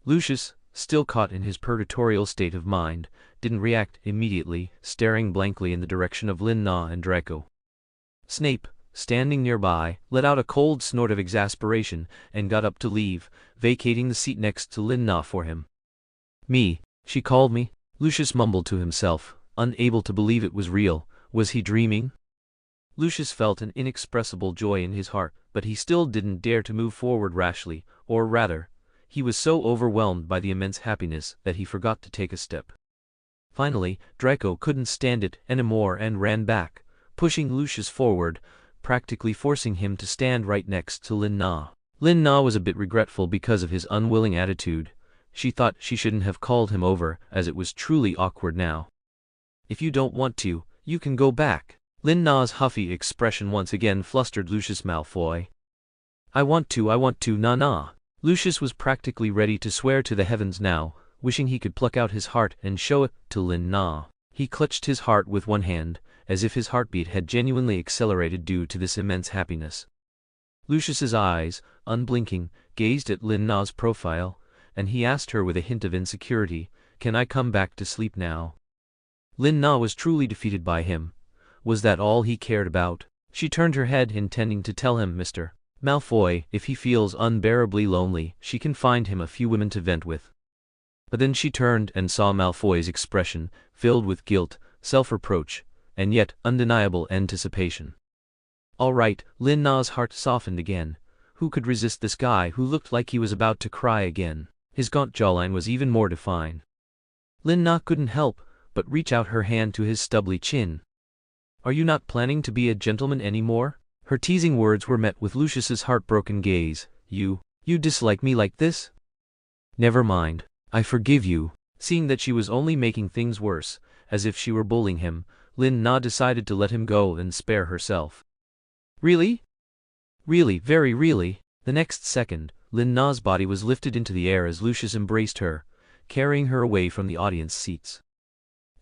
Lucius, still caught in his purgatorial state of mind, didn't react immediately, staring blankly in the direction of Lina and Draco. Snape, standing nearby, let out a cold snort of exasperation and got up to leave, vacating the seat next to Lina for him. Me, she called me? Lucius mumbled to himself, unable to believe it was real. Was he dreaming? Lucius felt an inexpressible joy in his heart, but he still didn't dare to move forward rashly, or rather, he was so overwhelmed by the immense happiness that he forgot to take a step. Finally, Draco couldn't stand it anymore and ran back, pushing Lucius forward, practically forcing him to stand right next to Lina. Lina was a bit regretful because of his unwilling attitude. She thought she shouldn't have called him over, as it was truly awkward now. If you don't want to, you can go back. Lina's huffy expression once again flustered Lucius Malfoy. I want to, na. Lucius was practically ready to swear to the heavens now, wishing he could pluck out his heart and show it to Lina. He clutched his heart with one hand, as if his heartbeat had genuinely accelerated due to this immense happiness. Lucius's eyes, unblinking, gazed at Lin Na's profile, and he asked her with a hint of insecurity, "Can I come back to sleep now?" Lin Na was truly defeated by him. Was that all he cared about? She turned her head intending to tell him Mr. Malfoy, if he feels unbearably lonely, she can find him a few women to vent with. But then she turned and saw Malfoy's expression, filled with guilt, self-reproach, and yet undeniable anticipation. All right, Lin Na's heart softened again. Who could resist this guy who looked like he was about to cry again? His gaunt jawline was even more defined. Lin Na couldn't help but reach out her hand to his stubbly chin. "Are you not planning to be a gentleman anymore?" Her teasing words were met with Lucius's heartbroken gaze. You dislike me like this? Never mind, I forgive you." Seeing that she was only making things worse, as if she were bullying him, Lin Na decided to let him go and spare herself. "Really? Really, very really?" The next second, Lin Na's body was lifted into the air as Lucius embraced her, carrying her away from the audience seats.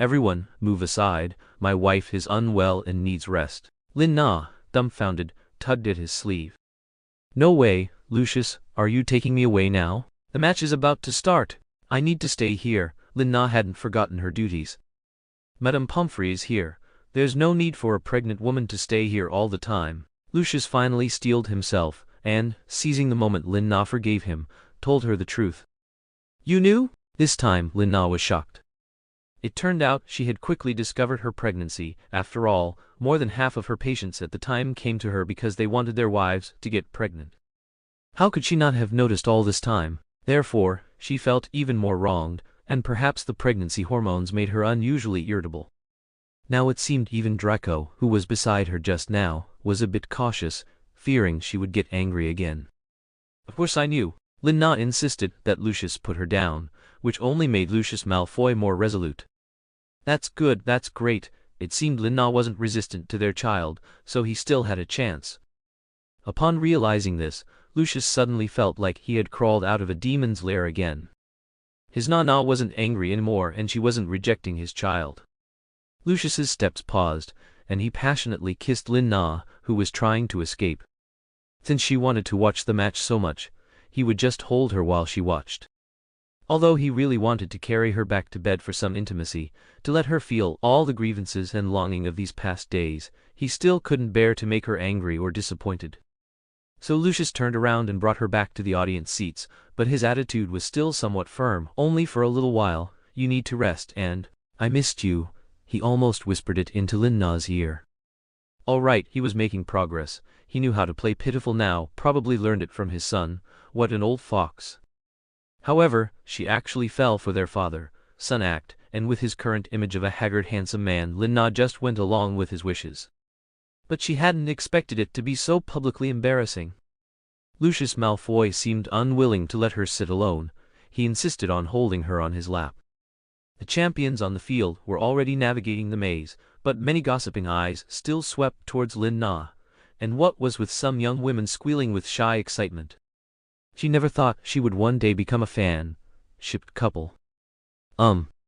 "Everyone, move aside, my wife is unwell and needs rest." Lin Na, dumbfounded, tugged at his sleeve. "No way, Lucius, are you taking me away now? The match is about to start. I need to stay here." Lin Na hadn't forgotten her duties. "Madame Pomfrey is here. There's no need for a pregnant woman to stay here all the time." Lucius finally steeled himself, and, seizing the moment Lin Na forgave him, told her the truth. "You knew?" This time Lin Na was shocked. It turned out she had quickly discovered her pregnancy. After all, more than half of her patients at the time came to her because they wanted their wives to get pregnant. How could she not have noticed all this time? Therefore, she felt even more wronged, and perhaps the pregnancy hormones made her unusually irritable. Now it seemed even Draco, who was beside her just now, was a bit cautious, fearing she would get angry again. "Of course I knew." Lin Na insisted that Lucius put her down, which only made Lucius Malfoy more resolute. "That's good, that's great." It seemed Lin Na wasn't resistant to their child, so he still had a chance. Upon realizing this, Lucius suddenly felt like he had crawled out of a demon's lair again. His Nana wasn't angry anymore and she wasn't rejecting his child. Lucius's steps paused, and he passionately kissed Lin Na, who was trying to escape. Since she wanted to watch the match so much, he would just hold her while she watched. Although he really wanted to carry her back to bed for some intimacy, to let her feel all the grievances and longing of these past days, he still couldn't bear to make her angry or disappointed. So Lucius turned around and brought her back to the audience seats, but his attitude was still somewhat firm. "Only for a little while, you need to rest and, I missed you." He almost whispered it into Lin Na's ear. All right, he was making progress. He knew how to play pitiful now, probably learned it from his son. What an old fox. However, she actually fell for their father-son act, and with his current image of a haggard handsome man, Lin Na just went along with his wishes. But she hadn't expected it to be so publicly embarrassing. Lucius Malfoy seemed unwilling to let her sit alone. He insisted on holding her on his lap. The champions on the field were already navigating the maze, but many gossiping eyes still swept towards Lin Na, and what was with some young women squealing with shy excitement. She never thought she would one day become a fan-shipped couple.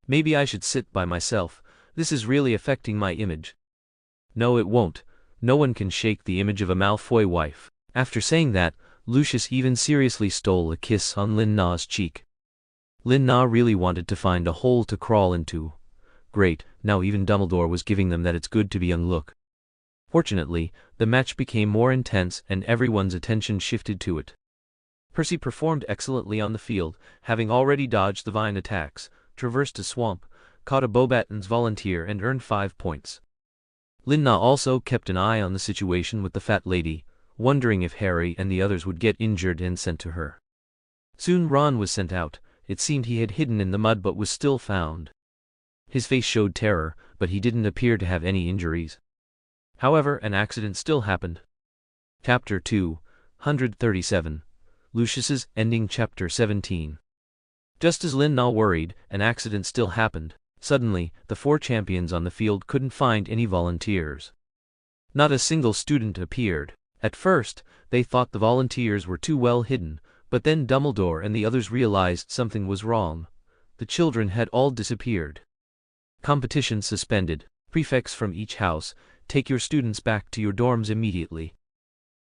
Maybe I should sit by myself. This is really affecting my image." "No, it won't. No one can shake the image of a Malfoy wife." After saying that, Lucius even seriously stole a kiss on Lin Na's cheek. Lin Na really wanted to find a hole to crawl into. Great, now even Dumbledore was giving them that it's good to be young look. Fortunately, the match became more intense and everyone's attention shifted to it. Percy performed excellently on the field, having already dodged the vine attacks, traversed a swamp, caught a Beauxbatons volunteer and earned 5 points. Lin Na also kept an eye on the situation with the fat lady, wondering if Harry and the others would get injured and sent to her. Soon Ron was sent out. It seemed he had hidden in the mud but was still found. His face showed terror, but he didn't appear to have any injuries. However, an accident still happened. Chapter 237. Lucius's ending. Chapter 17. Just as Lin Na worried, an accident still happened. Suddenly, the 4 champions on the field couldn't find any volunteers. Not a single student appeared. At first, they thought the volunteers were too well hidden, but then Dumbledore and the others realized something was wrong. The children had all disappeared. Competition suspended. Prefects from each house, take your students back to your dorms immediately.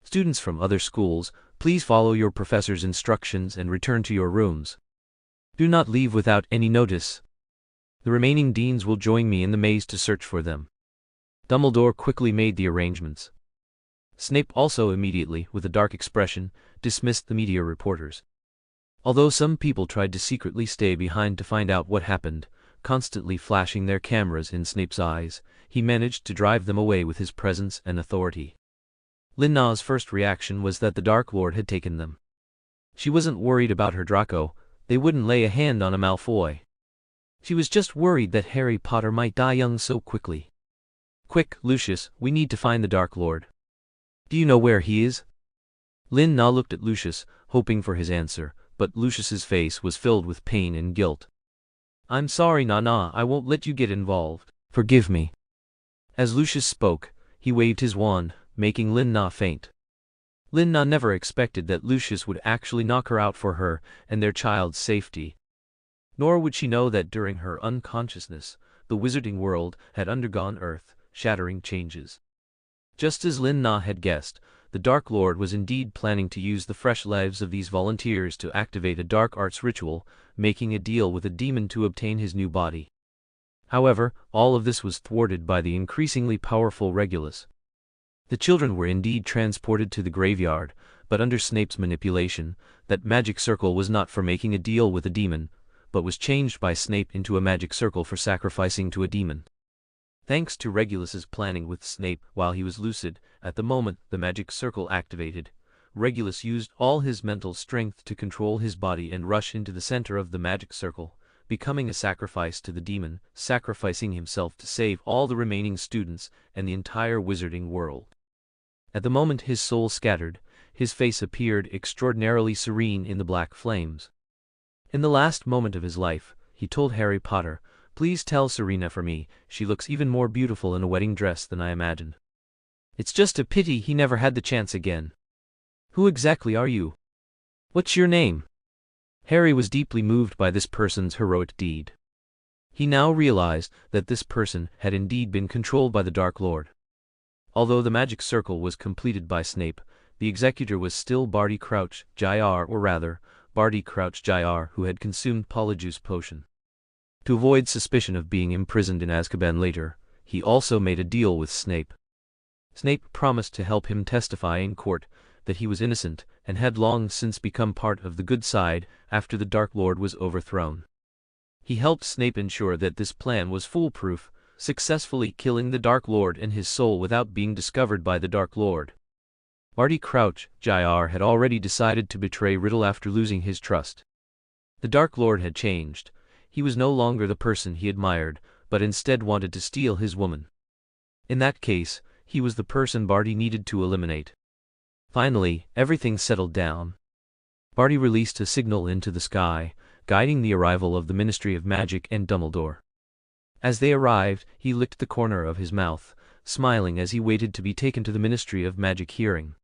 Students from other schools, please follow your professor's instructions and return to your rooms. Do not leave without any notice. The remaining deans will join me in the maze to search for them." Dumbledore quickly made the arrangements. Snape also immediately, with a dark expression, dismissed the media reporters. Although some people tried to secretly stay behind to find out what happened, constantly flashing their cameras in Snape's eyes, he managed to drive them away with his presence and authority. Lin-Na's first reaction was that the Dark Lord had taken them. She wasn't worried about her Draco, they wouldn't lay a hand on a Malfoy. She was just worried that Harry Potter might die young so quickly. "Quick, Lucius, we need to find the Dark Lord. Do you know where he is?" Lin-Na looked at Lucius, hoping for his answer, but Lucius's face was filled with pain and guilt. "I'm sorry, Nana, I won't let you get involved. Forgive me." As Lucius spoke, he waved his wand, making Lin-Na faint. Lin-Na never expected that Lucius would actually knock her out for her and their child's safety. Nor would she know that during her unconsciousness, the wizarding world had undergone earth-shattering changes. Just as Lin-Na had guessed, the Dark Lord was indeed planning to use the fresh lives of these volunteers to activate a dark arts ritual, making a deal with a demon to obtain his new body. However, all of this was thwarted by the increasingly powerful Regulus. The children were indeed transported to the graveyard, but under Snape's manipulation, that magic circle was not for making a deal with a demon, but was changed by Snape into a magic circle for sacrificing to a demon. Thanks to Regulus's planning with Snape while he was lucid, at the moment the magic circle activated, Regulus used all his mental strength to control his body and rush into the center of the magic circle, becoming a sacrifice to the demon, sacrificing himself to save all the remaining students and the entire wizarding world. At the moment his soul scattered, his face appeared extraordinarily serene in the black flames. In the last moment of his life, he told Harry Potter, "Please tell Serena for me, she looks even more beautiful in a wedding dress than I imagined." It's just a pity he never had the chance again. "Who exactly are you? What's your name?" Harry was deeply moved by this person's heroic deed. He now realized that this person had indeed been controlled by the Dark Lord. Although the magic circle was completed by Snape, the executor was still Barty Crouch Jr., or rather, Barty Crouch Jr., who had consumed Polyjuice Potion. To avoid suspicion of being imprisoned in Azkaban later, he also made a deal with Snape. Snape promised to help him testify in court that he was innocent and had long since become part of the good side after the Dark Lord was overthrown. He helped Snape ensure that this plan was foolproof, successfully killing the Dark Lord and his soul without being discovered by the Dark Lord. Barty Crouch Jr. had already decided to betray Riddle after losing his trust. The Dark Lord had changed. He was no longer the person he admired, but instead wanted to steal his woman. In that case, he was the person Barty needed to eliminate. Finally, everything settled down. Barty released a signal into the sky, guiding the arrival of the Ministry of Magic and Dumbledore. As they arrived, he licked the corner of his mouth, smiling as he waited to be taken to the Ministry of Magic hearing.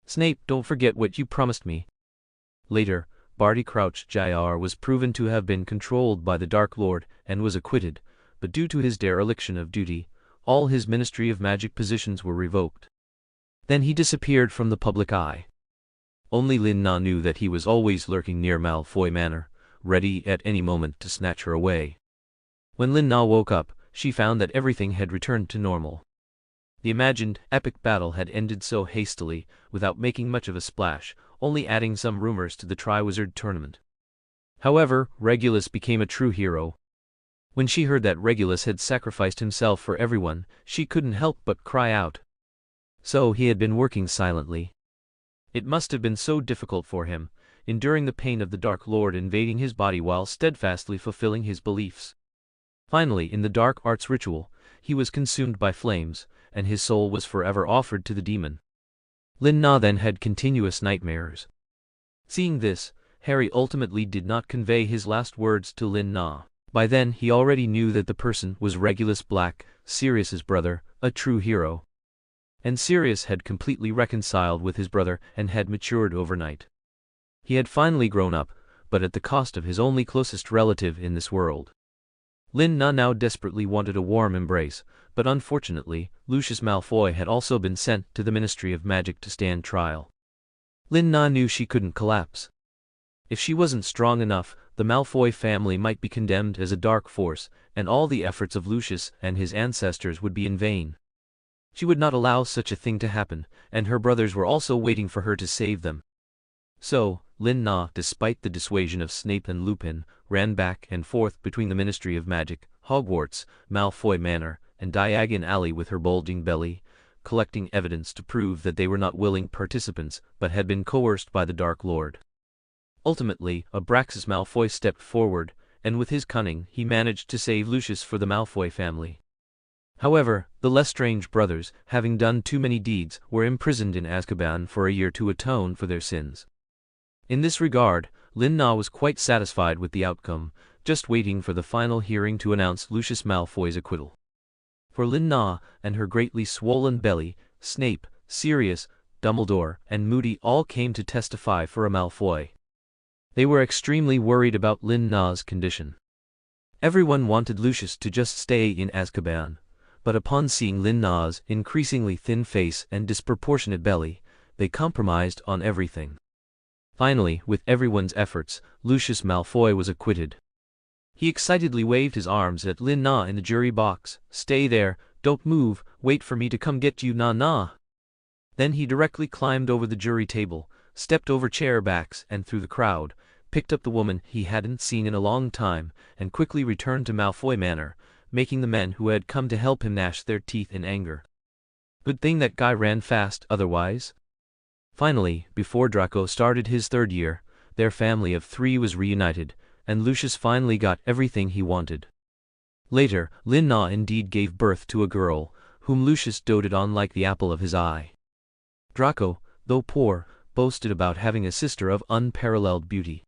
"Snape, don't forget what you promised me." Later, Barty Crouch Jr. was proven to have been controlled by the Dark Lord and was acquitted, but due to his dereliction of duty, all his Ministry of Magic positions were revoked. Then he disappeared from the public eye. Only Lin-Na knew that he was always lurking near Malfoy Manor, ready at any moment to snatch her away. When Lin-Na woke up, she found that everything had returned to normal. The imagined epic battle had ended so hastily, without making much of a splash, only adding some rumors to the Triwizard Tournament. However, Regulus became a true hero. When she heard that Regulus had sacrificed himself for everyone, she couldn't help but cry out. So he had been working silently. It must have been so difficult for him, enduring the pain of the Dark Lord invading his body while steadfastly fulfilling his beliefs. Finally, in the dark arts ritual, he was consumed by flames, and his soul was forever offered to the demon. Lin-Na then had continuous nightmares. Seeing this, Harry ultimately did not convey his last words to Lin-Na. By then he already knew that the person was Lucius Black, Sirius's brother, a true hero. And Sirius had completely reconciled with his brother and had matured overnight. He had finally grown up, but at the cost of his only closest relative in this world. Lin Na now desperately wanted a warm embrace, but unfortunately, Lucius Malfoy had also been sent to the Ministry of Magic to stand trial. Lin Na knew she couldn't collapse. If she wasn't strong enough, the Malfoy family might be condemned as a dark force, and all the efforts of Lucius and his ancestors would be in vain. She would not allow such a thing to happen, and her brothers were also waiting for her to save them. So, Lin Na, despite the dissuasion of Snape and Lupin, ran back and forth between the Ministry of Magic, Hogwarts, Malfoy Manor, and Diagon Alley with her bulging belly, collecting evidence to prove that they were not willing participants but had been coerced by the Dark Lord. Ultimately, Abraxas Malfoy stepped forward, and with his cunning he managed to save Lucius for the Malfoy family. However, the Lestrange brothers, having done too many deeds, were imprisoned in Azkaban for a year to atone for their sins. In this regard, Lin Na was quite satisfied with the outcome, just waiting for the final hearing to announce Lucius Malfoy's acquittal. For Lin Na and her greatly swollen belly, Snape, Sirius, Dumbledore, and Moody all came to testify for a Malfoy. They were extremely worried about Lin Na's condition. Everyone wanted Lucius to just stay in Azkaban, but upon seeing Lin Na's increasingly thin face and disproportionate belly, they compromised on everything. Finally, with everyone's efforts, Lucius Malfoy was acquitted. He excitedly waved his arms at Lin Na in the jury box. "Stay there, don't move, wait for me to come get you, Na." Then he directly climbed over the jury table, stepped over chair backs and through the crowd, picked up the woman he hadn't seen in a long time, and quickly returned to Malfoy Manor, making the men who had come to help him gnash their teeth in anger. Good thing that guy ran fast otherwise. Finally, before Draco started his third year, their family of 3 was reunited, and Lucius finally got everything he wanted. Later, Lin Na indeed gave birth to a girl, whom Lucius doted on like the apple of his eye. Draco, though poor, boasted about having a sister of unparalleled beauty.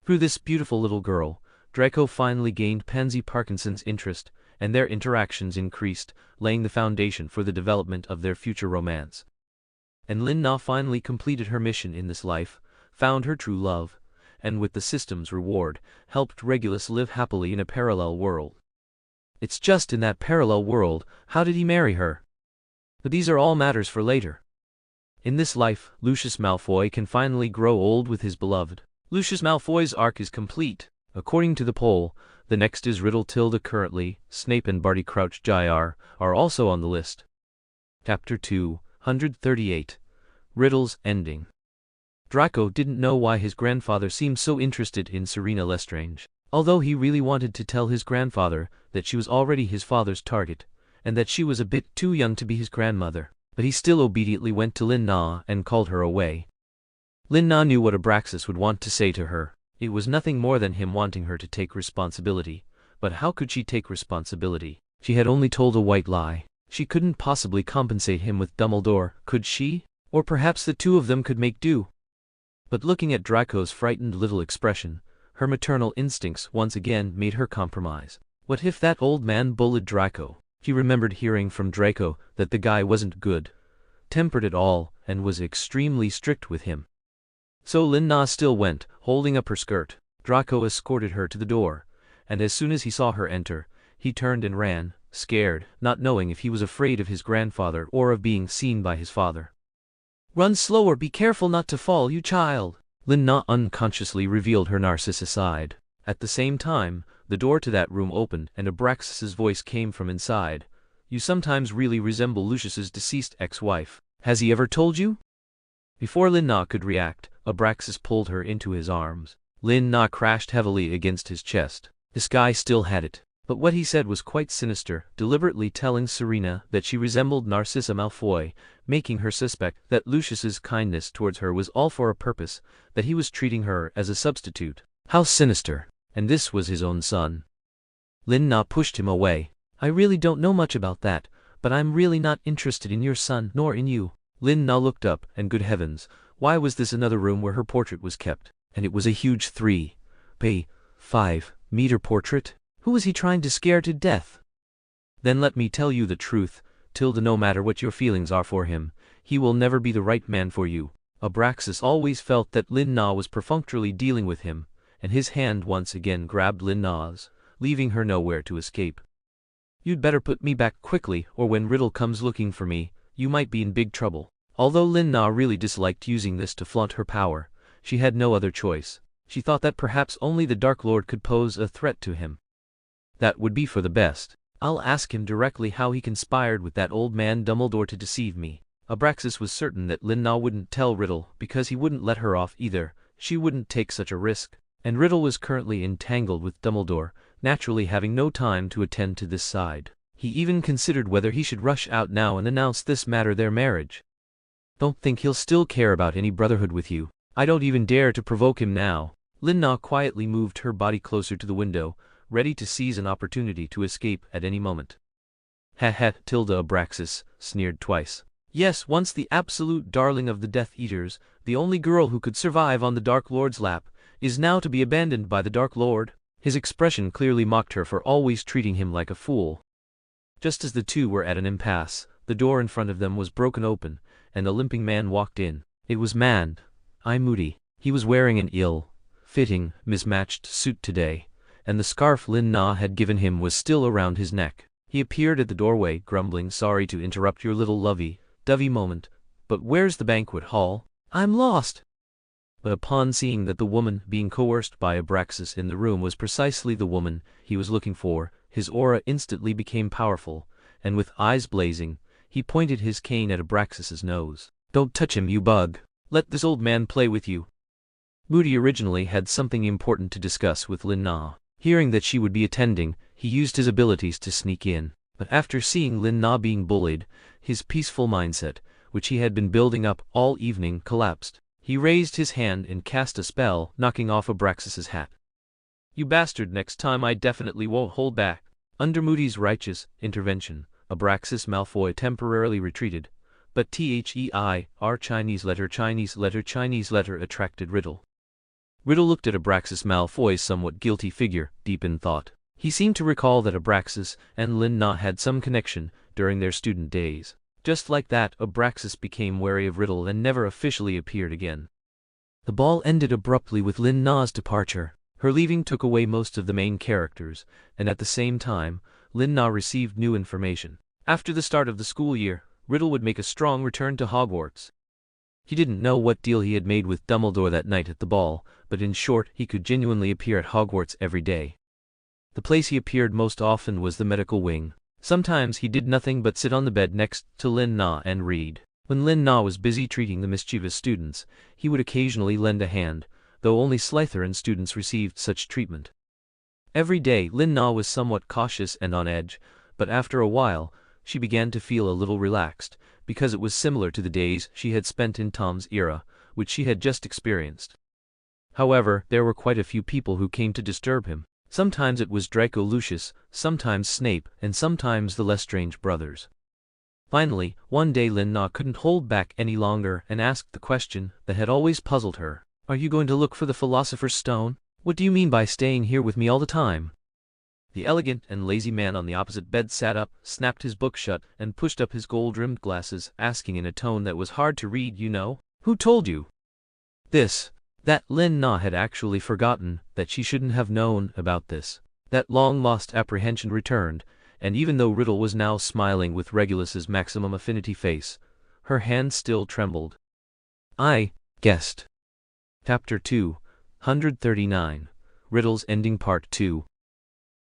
Through this beautiful little girl, Draco finally gained Pansy Parkinson's interest, and their interactions increased, laying the foundation for the development of their future romance. And Lin Na finally completed her mission in this life, found her true love, and with the system's reward, helped Regulus live happily in a parallel world. It's just in that parallel world, how did he marry her? But these are all matters for later. In this life, Lucius Malfoy can finally grow old with his beloved. Lucius Malfoy's arc is complete. According to the poll, the next is Riddle Tilda. Currently, Snape and Barty Crouch Jr. are also on the list. Chapter 238. Riddle's Ending. Draco didn't know why his grandfather seemed so interested in Selina Lestrange. Although he really wanted to tell his grandfather that she was already his father's target, and that she was a bit too young to be his grandmother, but he still obediently went to Lin Na and called her away. Lin Na knew what Abraxas would want to say to her. It was nothing more than him wanting her to take responsibility. But how could she take responsibility? She had only told a white lie. She couldn't possibly compensate him with Dumbledore, could she? Or perhaps the two of them could make do. But looking at Draco's frightened little expression, her maternal instincts once again made her compromise. What if that old man bullied Draco? She remembered hearing from Draco that the guy wasn't good tempered at all, and was extremely strict with him. So Lin Na still went, holding up her skirt. Draco escorted her to the door, and as soon as he saw her enter, he turned and ran, scared, not knowing if he was afraid of his grandfather or of being seen by his father. "Run slower, be careful not to fall, you child." Lin Na unconsciously revealed her Narcissa side. At the same time, the door to that room opened and Abraxas's voice came from inside. "You sometimes really resemble Lucius's deceased ex-wife. Has he ever told you?" Before Lin Na could react, Abraxas pulled her into his arms. Lin Na crashed heavily against his chest. This guy still had it. But what he said was quite sinister, deliberately telling Serena that she resembled Narcissa Malfoy, making her suspect that Lucius's kindness towards her was all for a purpose, that he was treating her as a substitute. How sinister! And this was his own son. Lin Na pushed him away. "I really don't know much about that, but I'm really not interested in your son, nor in you." Lin Na looked up, and good heavens, why was this another room where her portrait was kept? And it was a huge 3 by 5 meter portrait? Who was he trying to scare to death? "Then let me tell you the truth, Tilda, no matter what your feelings are for him, he will never be the right man for you." Abraxas always felt that Lin Na was perfunctorily dealing with him, and his hand once again grabbed Lin Na's. leaving her nowhere to escape. "You'd better put me back quickly, or when Riddle comes looking for me, you might be in big trouble." Although Lin Na really disliked using this to flaunt her power, she had no other choice. She thought that perhaps only the Dark Lord could pose a threat to him. That would be for the best. "I'll ask him directly how he conspired with that old man Dumbledore to deceive me." Abraxas was certain that Lin Na wouldn't tell Riddle because he wouldn't let her off either. She wouldn't take such a risk. And Riddle was currently entangled with Dumbledore, naturally having no time to attend to this side. He even considered whether he should rush out now and announce this matter, their marriage. "Don't think he'll still care about any brotherhood with you. I don't even dare to provoke him now." Lin Na quietly moved her body closer to the window, ready to seize an opportunity to escape at any moment. "Ha ha," Abraxas sneered twice. "Yes, once the absolute darling of the Death Eaters, the only girl who could survive on the Dark Lord's lap, is now to be abandoned by the Dark Lord." His expression clearly mocked her for always treating him like a fool. Just as the two were at an impasse, the door in front of them was broken open, and a limping man walked in. It was I Moody. He was wearing an ill-fitting, mismatched suit today, and the scarf Lin Na had given him was still around his neck. He appeared at the doorway, grumbling, "Sorry to interrupt your little lovey-dovey moment, but where's the banquet hall? I'm lost." But upon seeing that the woman being coerced by Abraxas in the room was precisely the woman he was looking for, his aura instantly became powerful, and with eyes blazing, he pointed his cane at Abraxas's nose. "Don't touch him, you bug. Let this old man play with you." Moody originally had something important to discuss with Lin Na. Hearing that she would be attending, he used his abilities to sneak in. But after seeing Lin Na being bullied, his peaceful mindset, which he had been building up all evening, collapsed. He raised his hand and cast a spell, knocking off Abraxas's hat. "You bastard, next time I definitely won't hold back." Under Moody's righteous intervention, Abraxas Malfoy temporarily retreated, but THEIR Chinese letter attracted Riddle. Riddle looked at Abraxas Malfoy's somewhat guilty figure, deep in thought. He seemed to recall that Abraxas and Lin Na had some connection during their student days. Just like that, Abraxas became wary of Riddle and never officially appeared again. The ball ended abruptly with Lin Na's departure. Her leaving took away most of the main characters, and at the same time, Lin Na received new information. After the start of the school year, Riddle would make a strong return to Hogwarts. He didn't know what deal he had made with Dumbledore that night at the ball, but in short, he could genuinely appear at Hogwarts every day. The place he appeared most often was the medical wing. Sometimes he did nothing but sit on the bed next to Lin Na and read. When Lin Na was busy treating the mischievous students, he would occasionally lend a hand, though only Slytherin students received such treatment. Every day Lin Na was somewhat cautious and on edge, but after a while, she began to feel a little relaxed, because it was similar to the days she had spent in Tom's era, which she had just experienced. However, there were quite a few people who came to disturb him. Sometimes it was Draco Lucius, sometimes Snape, and sometimes the Lestrange brothers. Finally, one day Lin Na couldn't hold back any longer and asked the question that had always puzzled her. "Are you going to look for the Philosopher's Stone? What do you mean by staying here with me all the time?" The elegant and lazy man on the opposite bed sat up, snapped his book shut, and pushed up his gold-rimmed glasses, asking in a tone that was hard to read, "You know? Who told you this?" That Lin Na had actually forgotten that she shouldn't have known about this. That long-lost apprehension returned, and even though Riddle was now smiling with Regulus's maximum affinity face, her hand still trembled. "I guessed." Chapter 239. Riddle's Ending Part 2.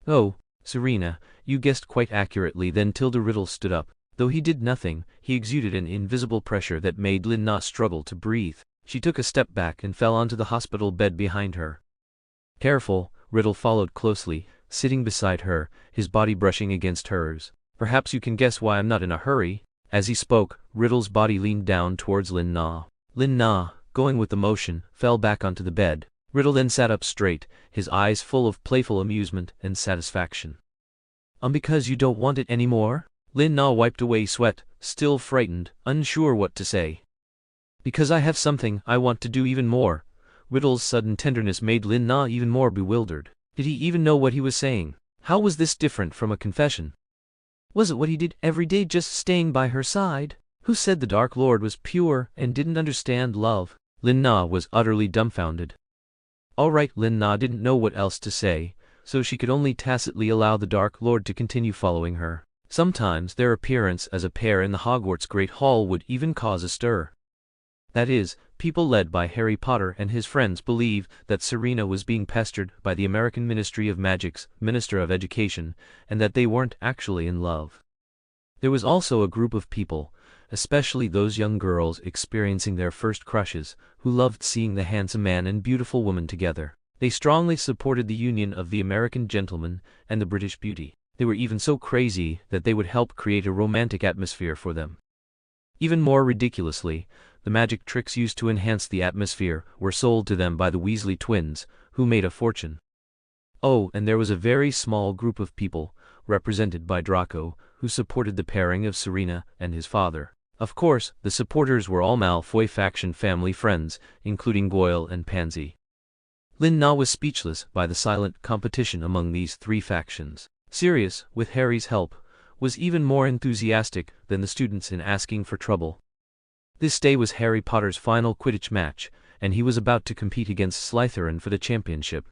"Oh, Serena, you guessed quite accurately." Then Riddle stood up. Though he did nothing, he exuded an invisible pressure that made Lin Na struggle to breathe. She took a step back and fell onto the hospital bed behind her. "Careful," Riddle followed closely, sitting beside her, his body brushing against hers. "Perhaps you can guess why I'm not in a hurry." As he spoke, Riddle's body leaned down towards Lin Na. Lin Na, going with the motion, fell back onto the bed. Riddle then sat up straight, his eyes full of playful amusement and satisfaction. Because you don't want it anymore?" Lin Na wiped away sweat, still frightened, unsure what to say. "Because I have something I want to do even more." Riddle's sudden tenderness made Lin Na even more bewildered. Did he even know what he was saying? How was this different from a confession? Was it what he did every day, just staying by her side? Who said the Dark Lord was pure and didn't understand love? Lin Na was utterly dumbfounded. All right, Lin Na didn't know what else to say, so she could only tacitly allow the Dark Lord to continue following her. Sometimes their appearance as a pair in the Hogwarts Great Hall would even cause a stir. That is, people led by Harry Potter and his friends believed that Serena was being pestered by the American Ministry of Magic's Minister of Education, and that they weren't actually in love. There was also a group of people, especially those young girls experiencing their first crushes, who loved seeing the handsome man and beautiful woman together. They strongly supported the union of the American gentleman and the British beauty. They were even so crazy that they would help create a romantic atmosphere for them. Even more ridiculously, the magic tricks used to enhance the atmosphere were sold to them by the Weasley twins, who made a fortune. Oh, and there was a very small group of people, represented by Draco, who supported the pairing of Serena and his father. Of course, the supporters were all Malfoy faction family friends, including Goyle and Pansy. Lin-Na was speechless by the silent competition among these three factions. Sirius, with Harry's help, was even more enthusiastic than the students in asking for trouble. This day was Harry Potter's final Quidditch match, and he was about to compete against Slytherin for the championship.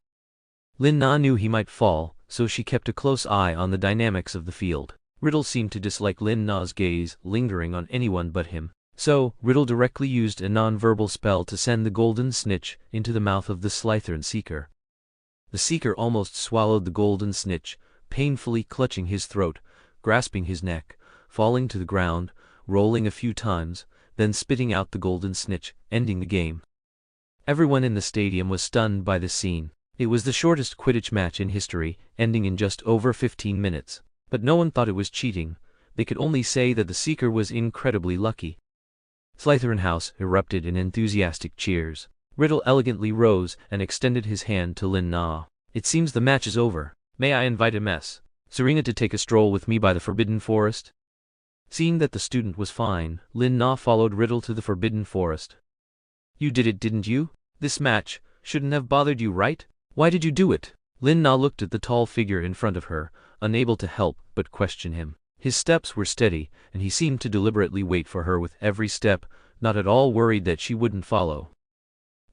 Lin-Na knew he might fall, so she kept a close eye on the dynamics of the field. Riddle seemed to dislike Lin-Na's gaze lingering on anyone but him. So, Riddle directly used a non-verbal spell to send the golden snitch into the mouth of the Slytherin Seeker. The Seeker almost swallowed the golden snitch, painfully clutching his throat, grasping his neck, falling to the ground, rolling a few times, then spitting out the golden snitch, ending the game. Everyone in the stadium was stunned by this scene. It was the shortest Quidditch match in history, ending in just over 15 minutes. But no one thought it was cheating. They could only say that the Seeker was incredibly lucky. Slytherin House erupted in enthusiastic cheers. Riddle elegantly rose and extended his hand to Lin-Na. "It seems the match is over. May I invite Ms. Serena to take a stroll with me by the Forbidden Forest?" Seeing that the student was fine, Lin-Na followed Riddle to the Forbidden Forest. "You did it, didn't you? This match shouldn't have bothered you, right? Why did you do it?" Lin-Na looked at the tall figure in front of her, unable to help but question him. His steps were steady, and he seemed to deliberately wait for her with every step, not at all worried that she wouldn't follow.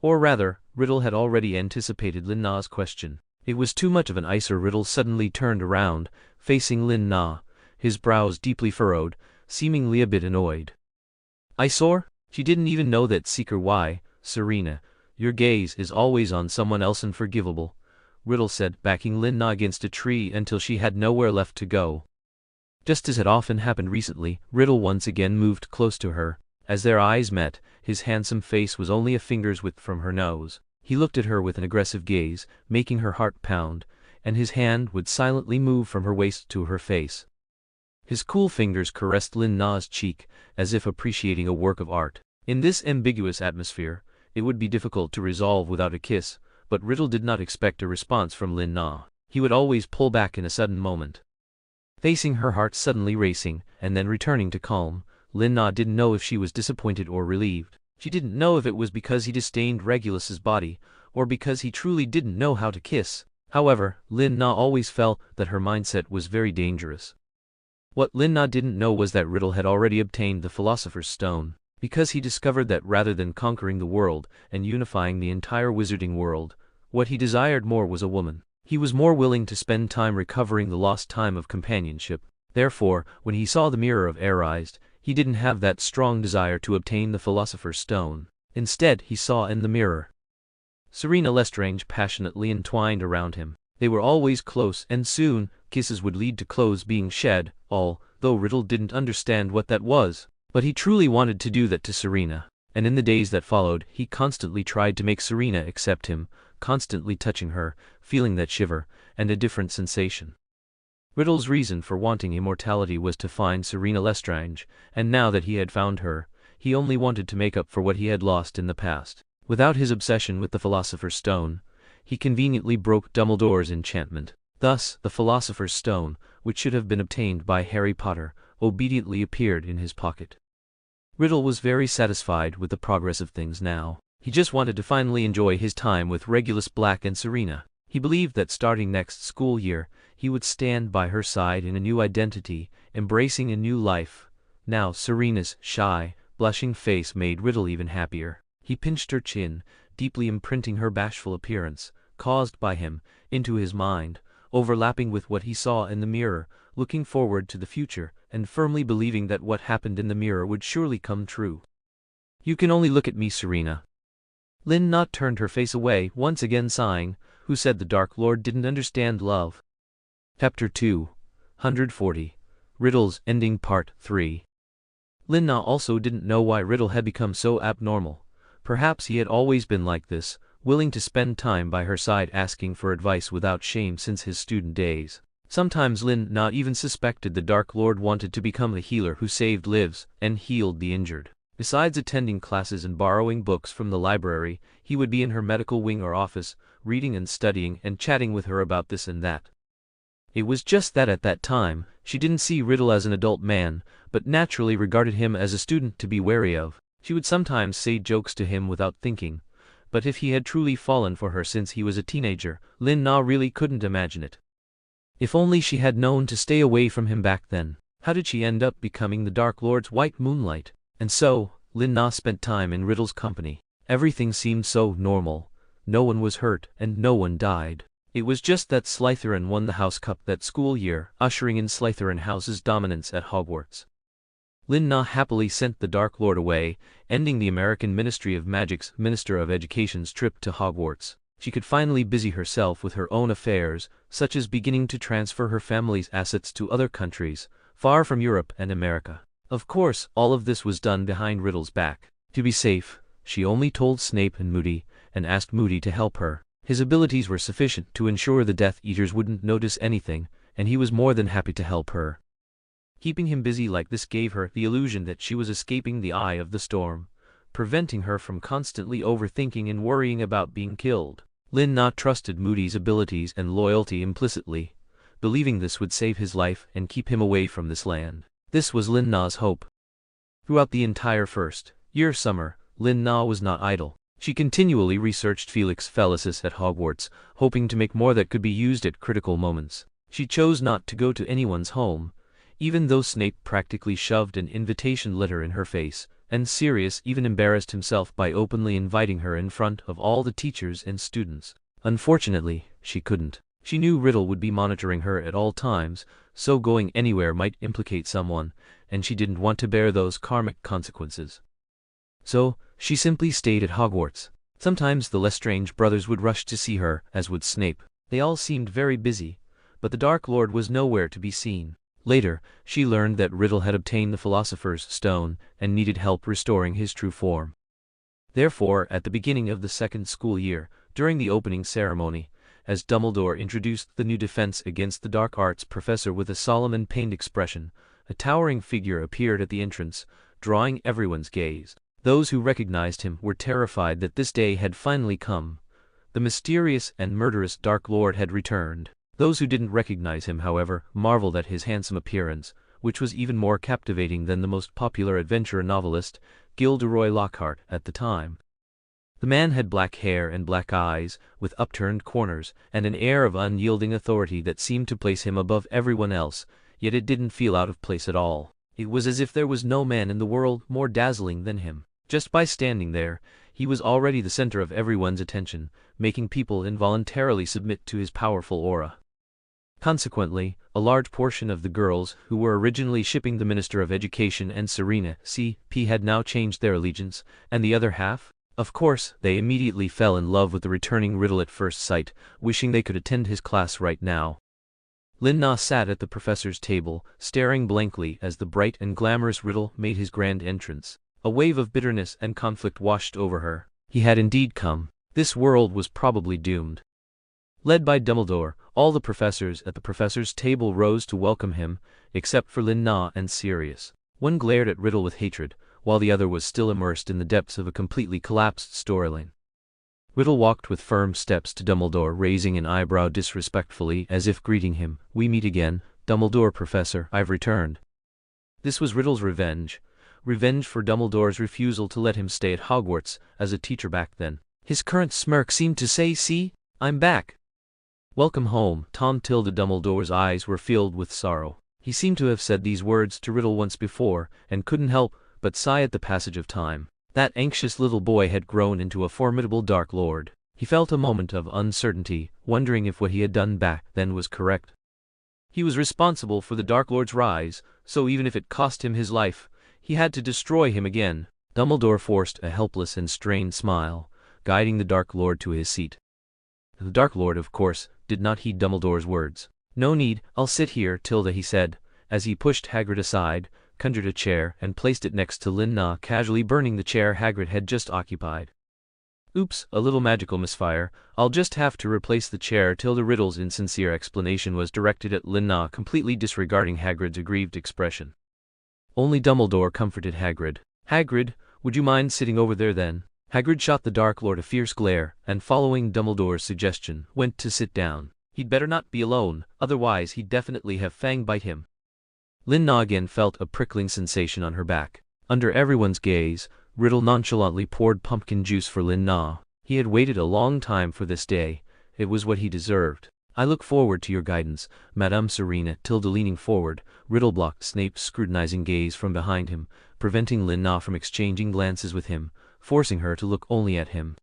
Or rather, Riddle had already anticipated Lin-Na's question. It was too much of an icer. Riddle suddenly turned around, facing Lin-Na, his brows deeply furrowed, seemingly a bit annoyed. "Eyesore? She didn't even know that Seeker. Why, Serena, your gaze is always on someone else. Unforgivable," Riddle said, backing Lin-Na against a tree until she had nowhere left to go. Just as had often happened recently, Riddle once again moved close to her. As their eyes met, his handsome face was only a finger's width from her nose. He looked at her with an aggressive gaze, making her heart pound, and his hand would silently move from her waist to her face. His cool fingers caressed Lin-Na's cheek, as if appreciating a work of art. In this ambiguous atmosphere, it would be difficult to resolve without a kiss, but Riddle did not expect a response from Lin-Na. He would always pull back in a sudden moment. Facing her heart suddenly racing, and then returning to calm, Lin-Na didn't know if she was disappointed or relieved. She didn't know if it was because he disdained Regulus's body, or because he truly didn't know how to kiss. However, Lin-Na always felt that her mindset was very dangerous. What Lin-Na didn't know was that Riddle had already obtained the Philosopher's Stone, because he discovered that rather than conquering the world and unifying the entire wizarding world, what he desired more was a woman. He was more willing to spend time recovering the lost time of companionship. Therefore, when he saw the Mirror of Arise, he didn't have that strong desire to obtain the Philosopher's Stone. Instead, he saw in the mirror Selina Lestrange passionately entwined around him. They were always close, and soon, kisses would lead to clothes being shed, although Riddle didn't understand what that was. But he truly wanted to do that to Serena, and in the days that followed, he constantly tried to make Serena accept him, constantly touching her, feeling that shiver, and a different sensation. Riddle's reason for wanting immortality was to find Selina Lestrange, and now that he had found her, he only wanted to make up for what he had lost in the past. Without his obsession with the Philosopher's Stone, he conveniently broke Dumbledore's enchantment. Thus, the Philosopher's Stone, which should have been obtained by Harry Potter, obediently appeared in his pocket. Riddle was very satisfied with the progress of things now. He just wanted to finally enjoy his time with Regulus Black and Serena. He believed that starting next school year, he would stand by her side in a new identity, embracing a new life. Now Serena's shy, blushing face made Riddle even happier. He pinched her chin, deeply imprinting her bashful appearance, caused by him, into his mind, overlapping with what he saw in the mirror, looking forward to the future, and firmly believing that what happened in the mirror would surely come true. "You can only look at me, Serena." Lin Na turned her face away, once again sighing. Who said the Dark Lord didn't understand love? Chapter 240. Riddles Ending Part 3. Lin Na also didn't know why Riddle had become so abnormal. Perhaps he had always been like this, willing to spend time by her side asking for advice without shame since his student days. Sometimes Lin Na even suspected the Dark Lord wanted to become the healer who saved lives and healed the injured. Besides attending classes and borrowing books from the library, he would be in her medical wing or office, reading and studying and chatting with her about this and that. It was just that at that time, she didn't see Riddle as an adult man, but naturally regarded him as a student to be wary of. She would sometimes say jokes to him without thinking, but if he had truly fallen for her since he was a teenager, Lin Na really couldn't imagine it. If only she had known to stay away from him back then. How did she end up becoming the Dark Lord's white moonlight? And so, Lin Na spent time in Riddle's company. Everything seemed so normal. No one was hurt, and no one died. It was just that Slytherin won the House Cup that school year, ushering in Slytherin House's dominance at Hogwarts. Lin Na happily sent the Dark Lord away, ending the American Ministry of Magic's Minister of Education's trip to Hogwarts. She could finally busy herself with her own affairs, such as beginning to transfer her family's assets to other countries, far from Europe and America. Of course, all of this was done behind Riddle's back. To be safe, she only told Snape and Moody, and asked Moody to help her. His abilities were sufficient to ensure the Death Eaters wouldn't notice anything, and he was more than happy to help her. Keeping him busy like this gave her the illusion that she was escaping the eye of the storm, preventing her from constantly overthinking and worrying about being killed. Lin Na trusted Moody's abilities and loyalty implicitly, believing this would save his life and keep him away from this land. This was Lin Na's hope. Throughout the entire first-year summer, Lin Na was not idle. She continually researched Felix Felicis at Hogwarts, hoping to make more that could be used at critical moments. She chose not to go to anyone's home, even though Snape practically shoved an invitation letter in her face, and Sirius even embarrassed himself by openly inviting her in front of all the teachers and students. Unfortunately, she couldn't. She knew Riddle would be monitoring her at all times, so going anywhere might implicate someone, and she didn't want to bear those karmic consequences. So, she simply stayed at Hogwarts. Sometimes the Lestrange brothers would rush to see her, as would Snape. They all seemed very busy, but the Dark Lord was nowhere to be seen. Later, she learned that Riddle had obtained the Philosopher's Stone and needed help restoring his true form. Therefore, at the beginning of the second school year, during the opening ceremony, as Dumbledore introduced the new defense against the dark arts professor with a solemn and pained expression, a towering figure appeared at the entrance, drawing everyone's gaze. Those who recognized him were terrified that this day had finally come. The mysterious and murderous Dark Lord had returned. Those who didn't recognize him, however, marveled at his handsome appearance, which was even more captivating than the most popular adventure novelist, Gilderoy Lockhart, at the time. The man had black hair and black eyes, with upturned corners, and an air of unyielding authority that seemed to place him above everyone else, yet it didn't feel out of place at all. It was as if there was no man in the world more dazzling than him. Just by standing there, he was already the center of everyone's attention, making people involuntarily submit to his powerful aura. Consequently, a large portion of the girls who were originally shipping the Minister of Education and Serena C.P. had now changed their allegiance, and the other half? Of course, they immediately fell in love with the returning Riddle at first sight, wishing they could attend his class right now. Lin Na sat at the professor's table, staring blankly as the bright and glamorous Riddle made his grand entrance. A wave of bitterness and conflict washed over her. He had indeed come. This world was probably doomed. Led by Dumbledore, all the professors at the professor's table rose to welcome him, except for Lin Na and Sirius. One glared at Riddle with hatred, while the other was still immersed in the depths of a completely collapsed storyline. Riddle walked with firm steps to Dumbledore, raising an eyebrow disrespectfully as if greeting him. "We meet again, Dumbledore Professor, I've returned." This was Riddle's revenge. Revenge for Dumbledore's refusal to let him stay at Hogwarts as a teacher back then. His current smirk seemed to say, "See, I'm back." "Welcome home, Tom Tilda." Dumbledore's eyes were filled with sorrow. He seemed to have said these words to Riddle once before, and couldn't help but sigh at the passage of time. That anxious little boy had grown into a formidable Dark Lord. He felt a moment of uncertainty, wondering if what he had done back then was correct. He was responsible for the Dark Lord's rise, so even if it cost him his life, he had to destroy him again. Dumbledore forced a helpless and strained smile, guiding the Dark Lord to his seat. The Dark Lord, of course, did not heed Dumbledore's words. "No need, I'll sit here, Tilda," he said, as he pushed Hagrid aside, conjured a chair, and placed it next to Lin-Na, casually burning the chair Hagrid had just occupied. "Oops, a little magical misfire. I'll just have to replace the chair." Tilda Riddle's insincere explanation was directed at Lin-Na, completely disregarding Hagrid's aggrieved expression. Only Dumbledore comforted Hagrid. "Hagrid, would you mind sitting over there then?" Hagrid shot the Dark Lord a fierce glare, and following Dumbledore's suggestion, went to sit down. He'd better not be alone, otherwise he'd definitely have Fang bite him. Lin-Na again felt a prickling sensation on her back. Under everyone's gaze, Riddle nonchalantly poured pumpkin juice for Lin-Na. He had waited a long time for this day. It was what he deserved. "I look forward to your guidance, Madame Serena." Tilda leaning forward, Riddle blocked Snape's scrutinizing gaze from behind him, preventing Lin-Na from exchanging glances with him, forcing her to look only at him.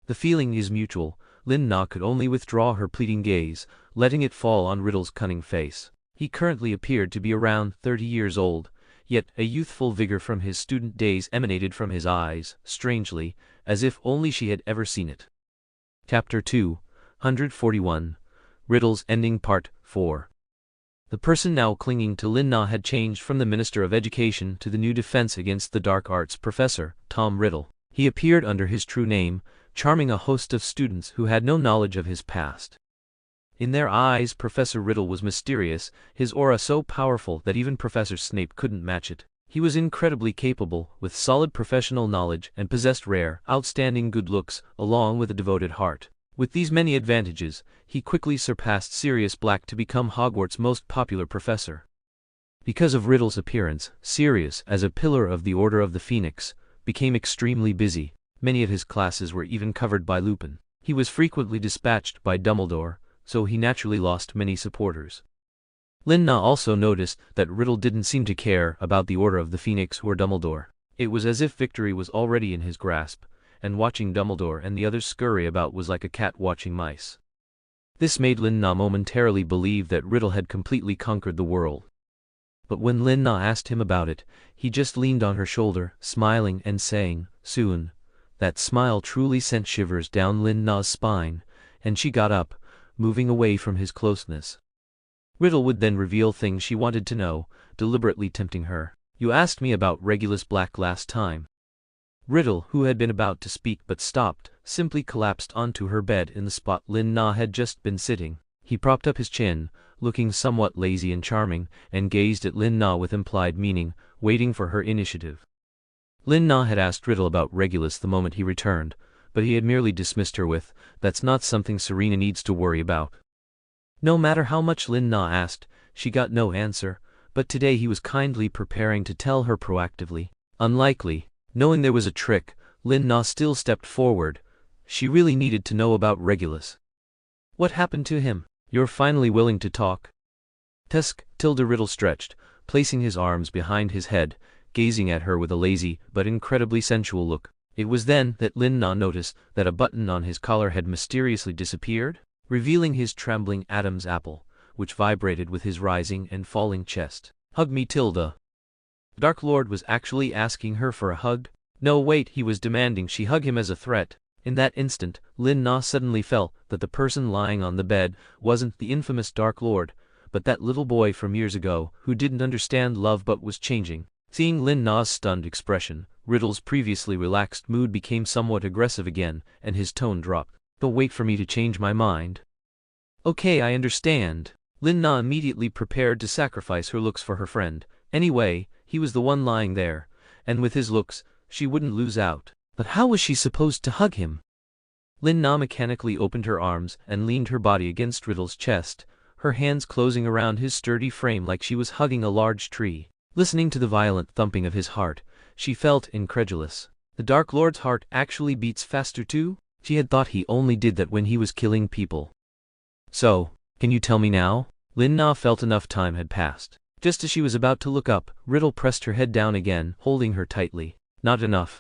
"The feeling is mutual." Lin-Na could only withdraw her pleading gaze, letting it fall on Riddle's cunning face. He currently appeared to be around 30 years old, yet a youthful vigor from his student days emanated from his eyes, strangely, as if only she had ever seen it. Chapter 241, Riddle's Ending Part 4. The person now clinging to Lin-Na had changed from the Minister of Education to the new Defense Against the Dark Arts Professor, Tom Riddle. He appeared under his true name, charming a host of students who had no knowledge of his past. In their eyes, Professor Riddle was mysterious, his aura so powerful that even Professor Snape couldn't match it. He was incredibly capable, with solid professional knowledge, and possessed rare, outstanding good looks, along with a devoted heart. With these many advantages, he quickly surpassed Sirius Black to become Hogwarts' most popular professor. Because of Riddle's appearance, Sirius, as a pillar of the Order of the Phoenix, became extremely busy. Many of his classes were even covered by Lupin. He was frequently dispatched by Dumbledore, so he naturally lost many supporters. Lin-Na also noticed that Riddle didn't seem to care about the Order of the Phoenix or Dumbledore. It was as if victory was already in his grasp, and watching Dumbledore and the others scurry about was like a cat watching mice. This made Lin-Na momentarily believe that Riddle had completely conquered the world. But when Lin-Na asked him about it, he just leaned on her shoulder, smiling and saying, "Soon." That smile truly sent shivers down Lin-Na's spine, and she got up, moving away from his closeness. Riddle would then reveal things she wanted to know, deliberately tempting her. "You asked me about Regulus Black last time." Riddle, who had been about to speak but stopped, simply collapsed onto her bed in the spot Lin-Na had just been sitting. He propped up his chin, looking somewhat lazy and charming, and gazed at Lin-Na with implied meaning, waiting for her initiative. Lin-Na had asked Riddle about Regulus the moment he returned, but he had merely dismissed her with, "That's not something Serena needs to worry about." No matter how much Lin-Na asked, she got no answer, but today he was kindly preparing to tell her proactively. Unlikely, knowing there was a trick, Lin-Na still stepped forward. She really needed to know about Regulus. "What happened to him? You're finally willing to talk?" "Tusk." Tilda Riddle stretched, placing his arms behind his head, gazing at her with a lazy but incredibly sensual look. It was then that Lin-Na noticed that a button on his collar had mysteriously disappeared, revealing his trembling Adam's apple, which vibrated with his rising and falling chest. "Hug me, Tilda." The Dark Lord was actually asking her for a hug? No, wait, he was demanding she hug him as a threat. In that instant, Lin-Na suddenly felt that the person lying on the bed wasn't the infamous Dark Lord, but that little boy from years ago who didn't understand love but was changing. Seeing Lin-Na's stunned expression, Riddle's previously relaxed mood became somewhat aggressive again, and his tone dropped. "Don't wait for me to change my mind." "Okay, I understand." Lin-Na immediately prepared to sacrifice her looks for her friend. Anyway, he was the one lying there, and with his looks, she wouldn't lose out. But how was she supposed to hug him? Lin-Na mechanically opened her arms and leaned her body against Riddle's chest, her hands closing around his sturdy frame like she was hugging a large tree. Listening to the violent thumping of his heart, she felt incredulous. The Dark Lord's heart actually beats faster too? She had thought he only did that when he was killing people. "So, can you tell me now?" Lin-Na felt enough time had passed. Just as she was about to look up, Riddle pressed her head down again, holding her tightly. Not enough.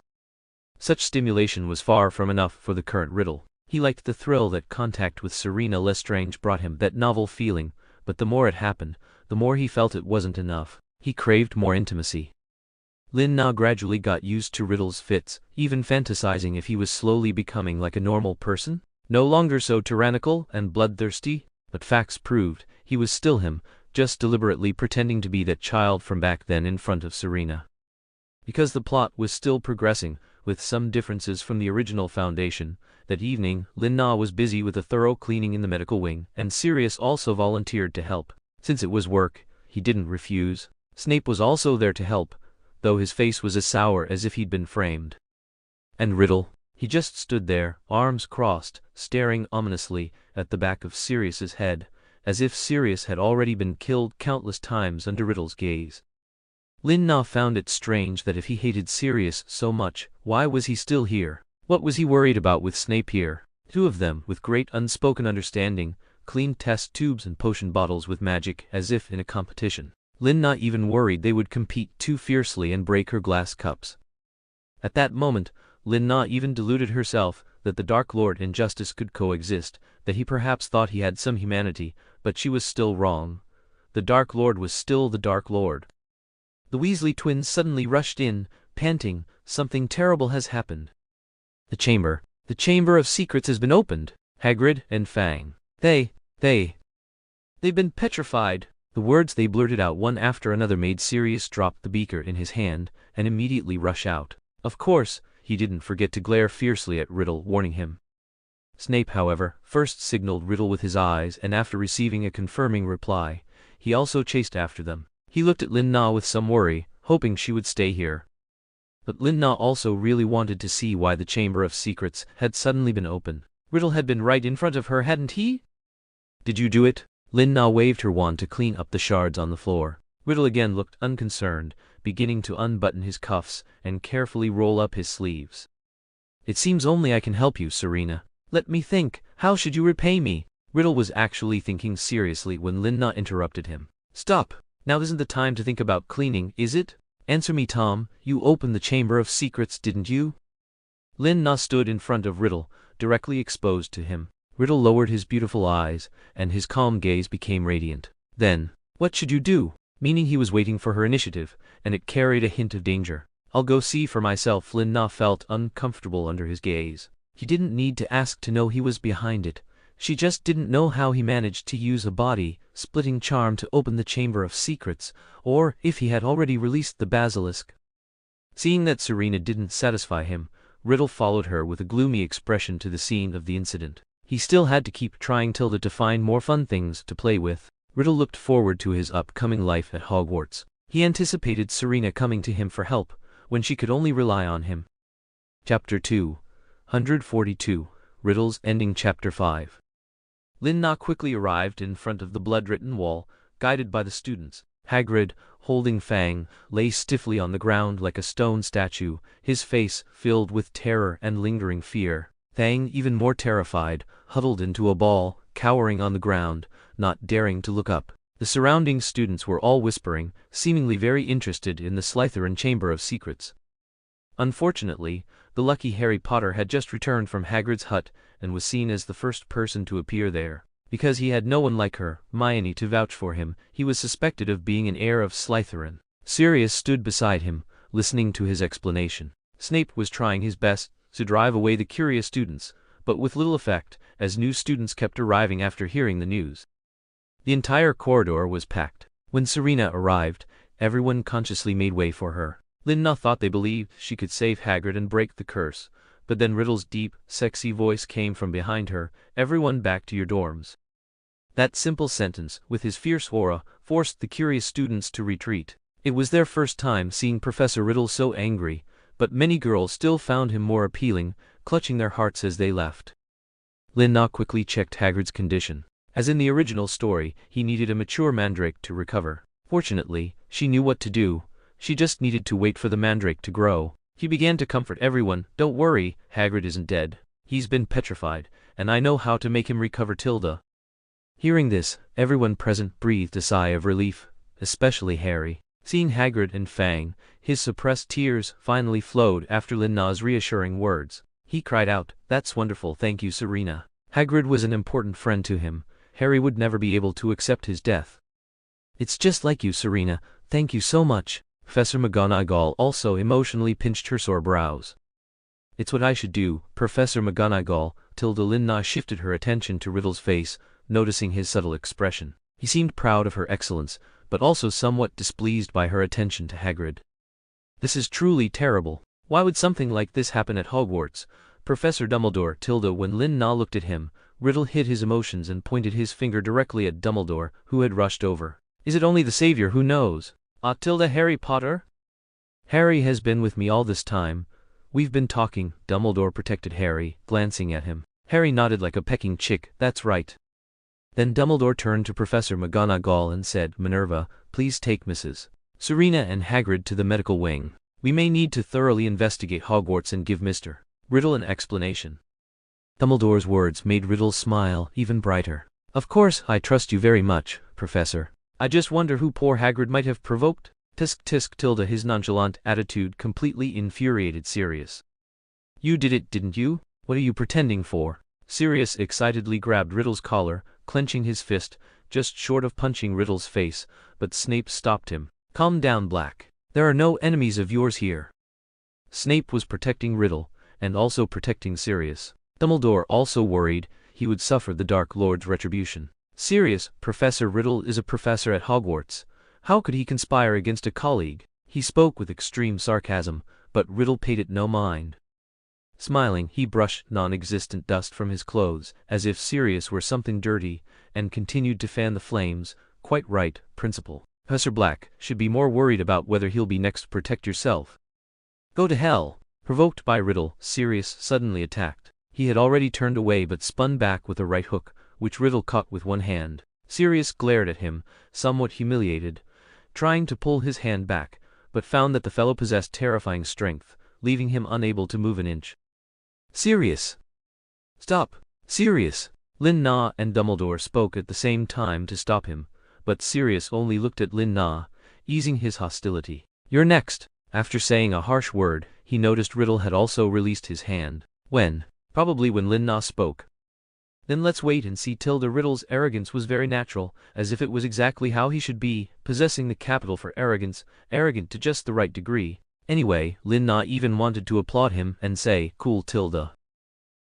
Such stimulation was far from enough for the current Riddle. He liked the thrill that contact with Selina Lestrange brought him, that novel feeling, but the more it happened, the more he felt it wasn't enough. He craved more intimacy. Lin Na gradually got used to Riddle's fits, even fantasizing if he was slowly becoming like a normal person, no longer so tyrannical and bloodthirsty, but facts proved he was still him, just deliberately pretending to be that child from back then in front of Serena. Because the plot was still progressing, with some differences from the original foundation, that evening Lin Na was busy with a thorough cleaning in the medical wing, and Sirius also volunteered to help. Since it was work, he didn't refuse. Snape was also there to help, though his face was as sour as if he'd been framed. And Riddle? He just stood there, arms crossed, staring ominously at the back of Sirius's head, as if Sirius had already been killed countless times under Riddle's gaze. Lin Na found it strange that if he hated Sirius so much, why was he still here? What was he worried about with Snape here? Two of them, with great unspoken understanding, cleaned test tubes and potion bottles with magic as if in a competition. Lin Na even worried they would compete too fiercely and break her glass cups. At that moment, Lin Na even deluded herself that the Dark Lord and Justice could coexist, that he perhaps thought he had some humanity, but she was still wrong. The Dark Lord was still the Dark Lord. The Weasley twins suddenly rushed in, panting, "Something terrible has happened. The Chamber of Secrets has been opened. Hagrid and Fang. They've been petrified." The words they blurted out one after another made Sirius drop the beaker in his hand and immediately rush out. Of course, he didn't forget to glare fiercely at Riddle, warning him. Snape, however, first signaled Riddle with his eyes, and after receiving a confirming reply, he also chased after them. He looked at Lin Na with some worry, hoping she would stay here. But Lin Na also really wanted to see why the Chamber of Secrets had suddenly been opened. Riddle had been right in front of her, hadn't he? "Did you do it?" Lin Na waved her wand to clean up the shards on the floor. Riddle again looked unconcerned, beginning to unbutton his cuffs and carefully roll up his sleeves. "It seems only I can help you, Serena." "Let me think, how should you repay me?" Riddle was actually thinking seriously when Lin Na interrupted him. "Stop! Now isn't the time to think about cleaning, is it? Answer me, Tom, you opened the Chamber of Secrets, didn't you?" Lin Na stood in front of Riddle, directly exposed to him. Riddle lowered his beautiful eyes, and his calm gaze became radiant. "Then, what should you do?" Meaning he was waiting for her initiative, and it carried a hint of danger. "I'll go see for myself." Lin Na felt uncomfortable under his gaze. He didn't need to ask to know he was behind it. She just didn't know how he managed to use a body-splitting charm to open the Chamber of Secrets, or if he had already released the basilisk. Seeing that Serena didn't satisfy him, Riddle followed her with a gloomy expression to the scene of the incident. He still had to keep trying Tilda to find more fun things to play with. Riddle looked forward to his upcoming life at Hogwarts. He anticipated Serena coming to him for help, when she could only rely on him. Chapter 242, Riddle's Ending. Chapter 5. Lin Na quickly arrived in front of the blood-written wall, guided by the students. Hagrid, holding Fang, lay stiffly on the ground like a stone statue, his face filled with terror and lingering fear. Fang, even more terrified, huddled into a ball, cowering on the ground, not daring to look up. The surrounding students were all whispering, seemingly very interested in the Slytherin Chamber of Secrets. Unfortunately, the lucky Harry Potter had just returned from Hagrid's hut and was seen as the first person to appear there. Because he had no one like Hermione to vouch for him, he was suspected of being an heir of Slytherin. Sirius stood beside him, listening to his explanation. Snape was trying his best to drive away the curious students, but with little effect, as new students kept arriving after hearing the news. The entire corridor was packed. When Serena arrived, everyone consciously made way for her. Lin Na thought they believed she could save Hagrid and break the curse, but then Riddle's deep, sexy voice came from behind her, "Everyone back to your dorms." That simple sentence, with his fierce aura, forced the curious students to retreat. It was their first time seeing Professor Riddle so angry, but many girls still found him more appealing, clutching their hearts as they left. Lin Na quickly checked Hagrid's condition. As in the original story, he needed a mature mandrake to recover. Fortunately, she knew what to do. She just needed to wait for the mandrake to grow. He began to comfort everyone. "Don't worry, Hagrid isn't dead. He's been petrified, and I know how to make him recover Tilda." Hearing this, everyone present breathed a sigh of relief, especially Harry. Seeing Hagrid and Fang, his suppressed tears finally flowed after Lin Na's reassuring words. He cried out, "That's wonderful, thank you, Serena." Hagrid was an important friend to him. Harry would never be able to accept his death. "It's just like you, Serena, thank you so much." Professor McGonagall also emotionally pinched her sore brows. "It's what I should do, Professor McGonagall." Lin-Na shifted her attention to Riddle's face, noticing his subtle expression. He seemed proud of her excellence, but also somewhat displeased by her attention to Hagrid. "This is truly terrible. Why would something like this happen at Hogwarts, Professor Dumbledore?" When Lin-Na looked at him, Riddle hid his emotions and pointed his finger directly at Dumbledore, who had rushed over. "Is it only the Savior who knows? Harry Potter? Harry has been with me all this time. We've been talking." Dumbledore protected Harry, glancing at him. Harry nodded like a pecking chick. "That's right." Then Dumbledore turned to Professor McGonagall and said, "Minerva, please take Mrs. Serena and Hagrid to the medical wing. We may need to thoroughly investigate Hogwarts and give Mr. Riddle an explanation." Dumbledore's words made Riddle smile even brighter. "Of course, I trust you very much, Professor. I just wonder who poor Hagrid might have provoked." Tisk tisk. His nonchalant attitude completely infuriated Sirius. "You did it, didn't you? What are you pretending for?" Sirius excitedly grabbed Riddle's collar, clenching his fist, just short of punching Riddle's face, but Snape stopped him. "Calm down, Black. There are no enemies of yours here." Snape was protecting Riddle, and also protecting Sirius. Dumbledore also worried he would suffer the Dark Lord's retribution. "Sirius, Professor Riddle is a professor at Hogwarts. How could he conspire against a colleague?" He spoke with extreme sarcasm, but Riddle paid it no mind. Smiling, he brushed non-existent dust from his clothes, as if Sirius were something dirty, and continued to fan the flames. "Quite right, Principal. Professor Black should be more worried about whether he'll be next. Protect yourself." "Go to hell." Provoked by Riddle, Sirius suddenly attacked. He had already turned away but spun back with a right hook, which Riddle caught with one hand. Sirius glared at him, somewhat humiliated, trying to pull his hand back, but found that the fellow possessed terrifying strength, leaving him unable to move an inch. "Sirius! Stop! Sirius!" Lin-Na and Dumbledore spoke at the same time to stop him, but Sirius only looked at Lin-Na, easing his hostility. "You're next." After saying a harsh word, he noticed Riddle had also released his hand. Probably when Lin-Na spoke. "Then let's wait and see." Riddle's arrogance was very natural, as if it was exactly how he should be, possessing the capital for arrogance, arrogant to just the right degree. Anyway, Lin-Na even wanted to applaud him and say, "Cool."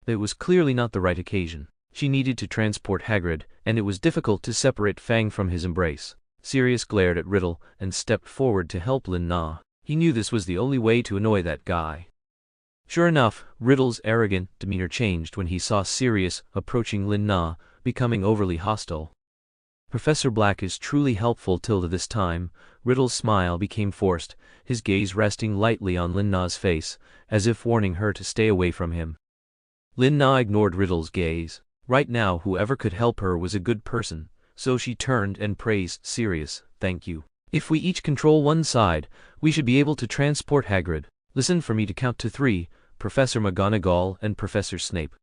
It was clearly not the right occasion. She needed to transport Hagrid, and it was difficult to separate Fang from his embrace. Sirius glared at Riddle and stepped forward to help Lin-Na. He knew this was the only way to annoy that guy. Sure enough, Riddle's arrogant demeanor changed when he saw Sirius approaching Lin-Na, becoming overly hostile. "Professor Black is truly helpful." This time, Riddle's smile became forced, his gaze resting lightly on Lin-Na's face, as if warning her to stay away from him. Lin-Na ignored Riddle's gaze. Right now whoever could help her was a good person, so she turned and praised Sirius. "Thank you. If we each control one side, we should be able to transport Hagrid. Listen for me to count to 3, Professor McGonagall and Professor Snape."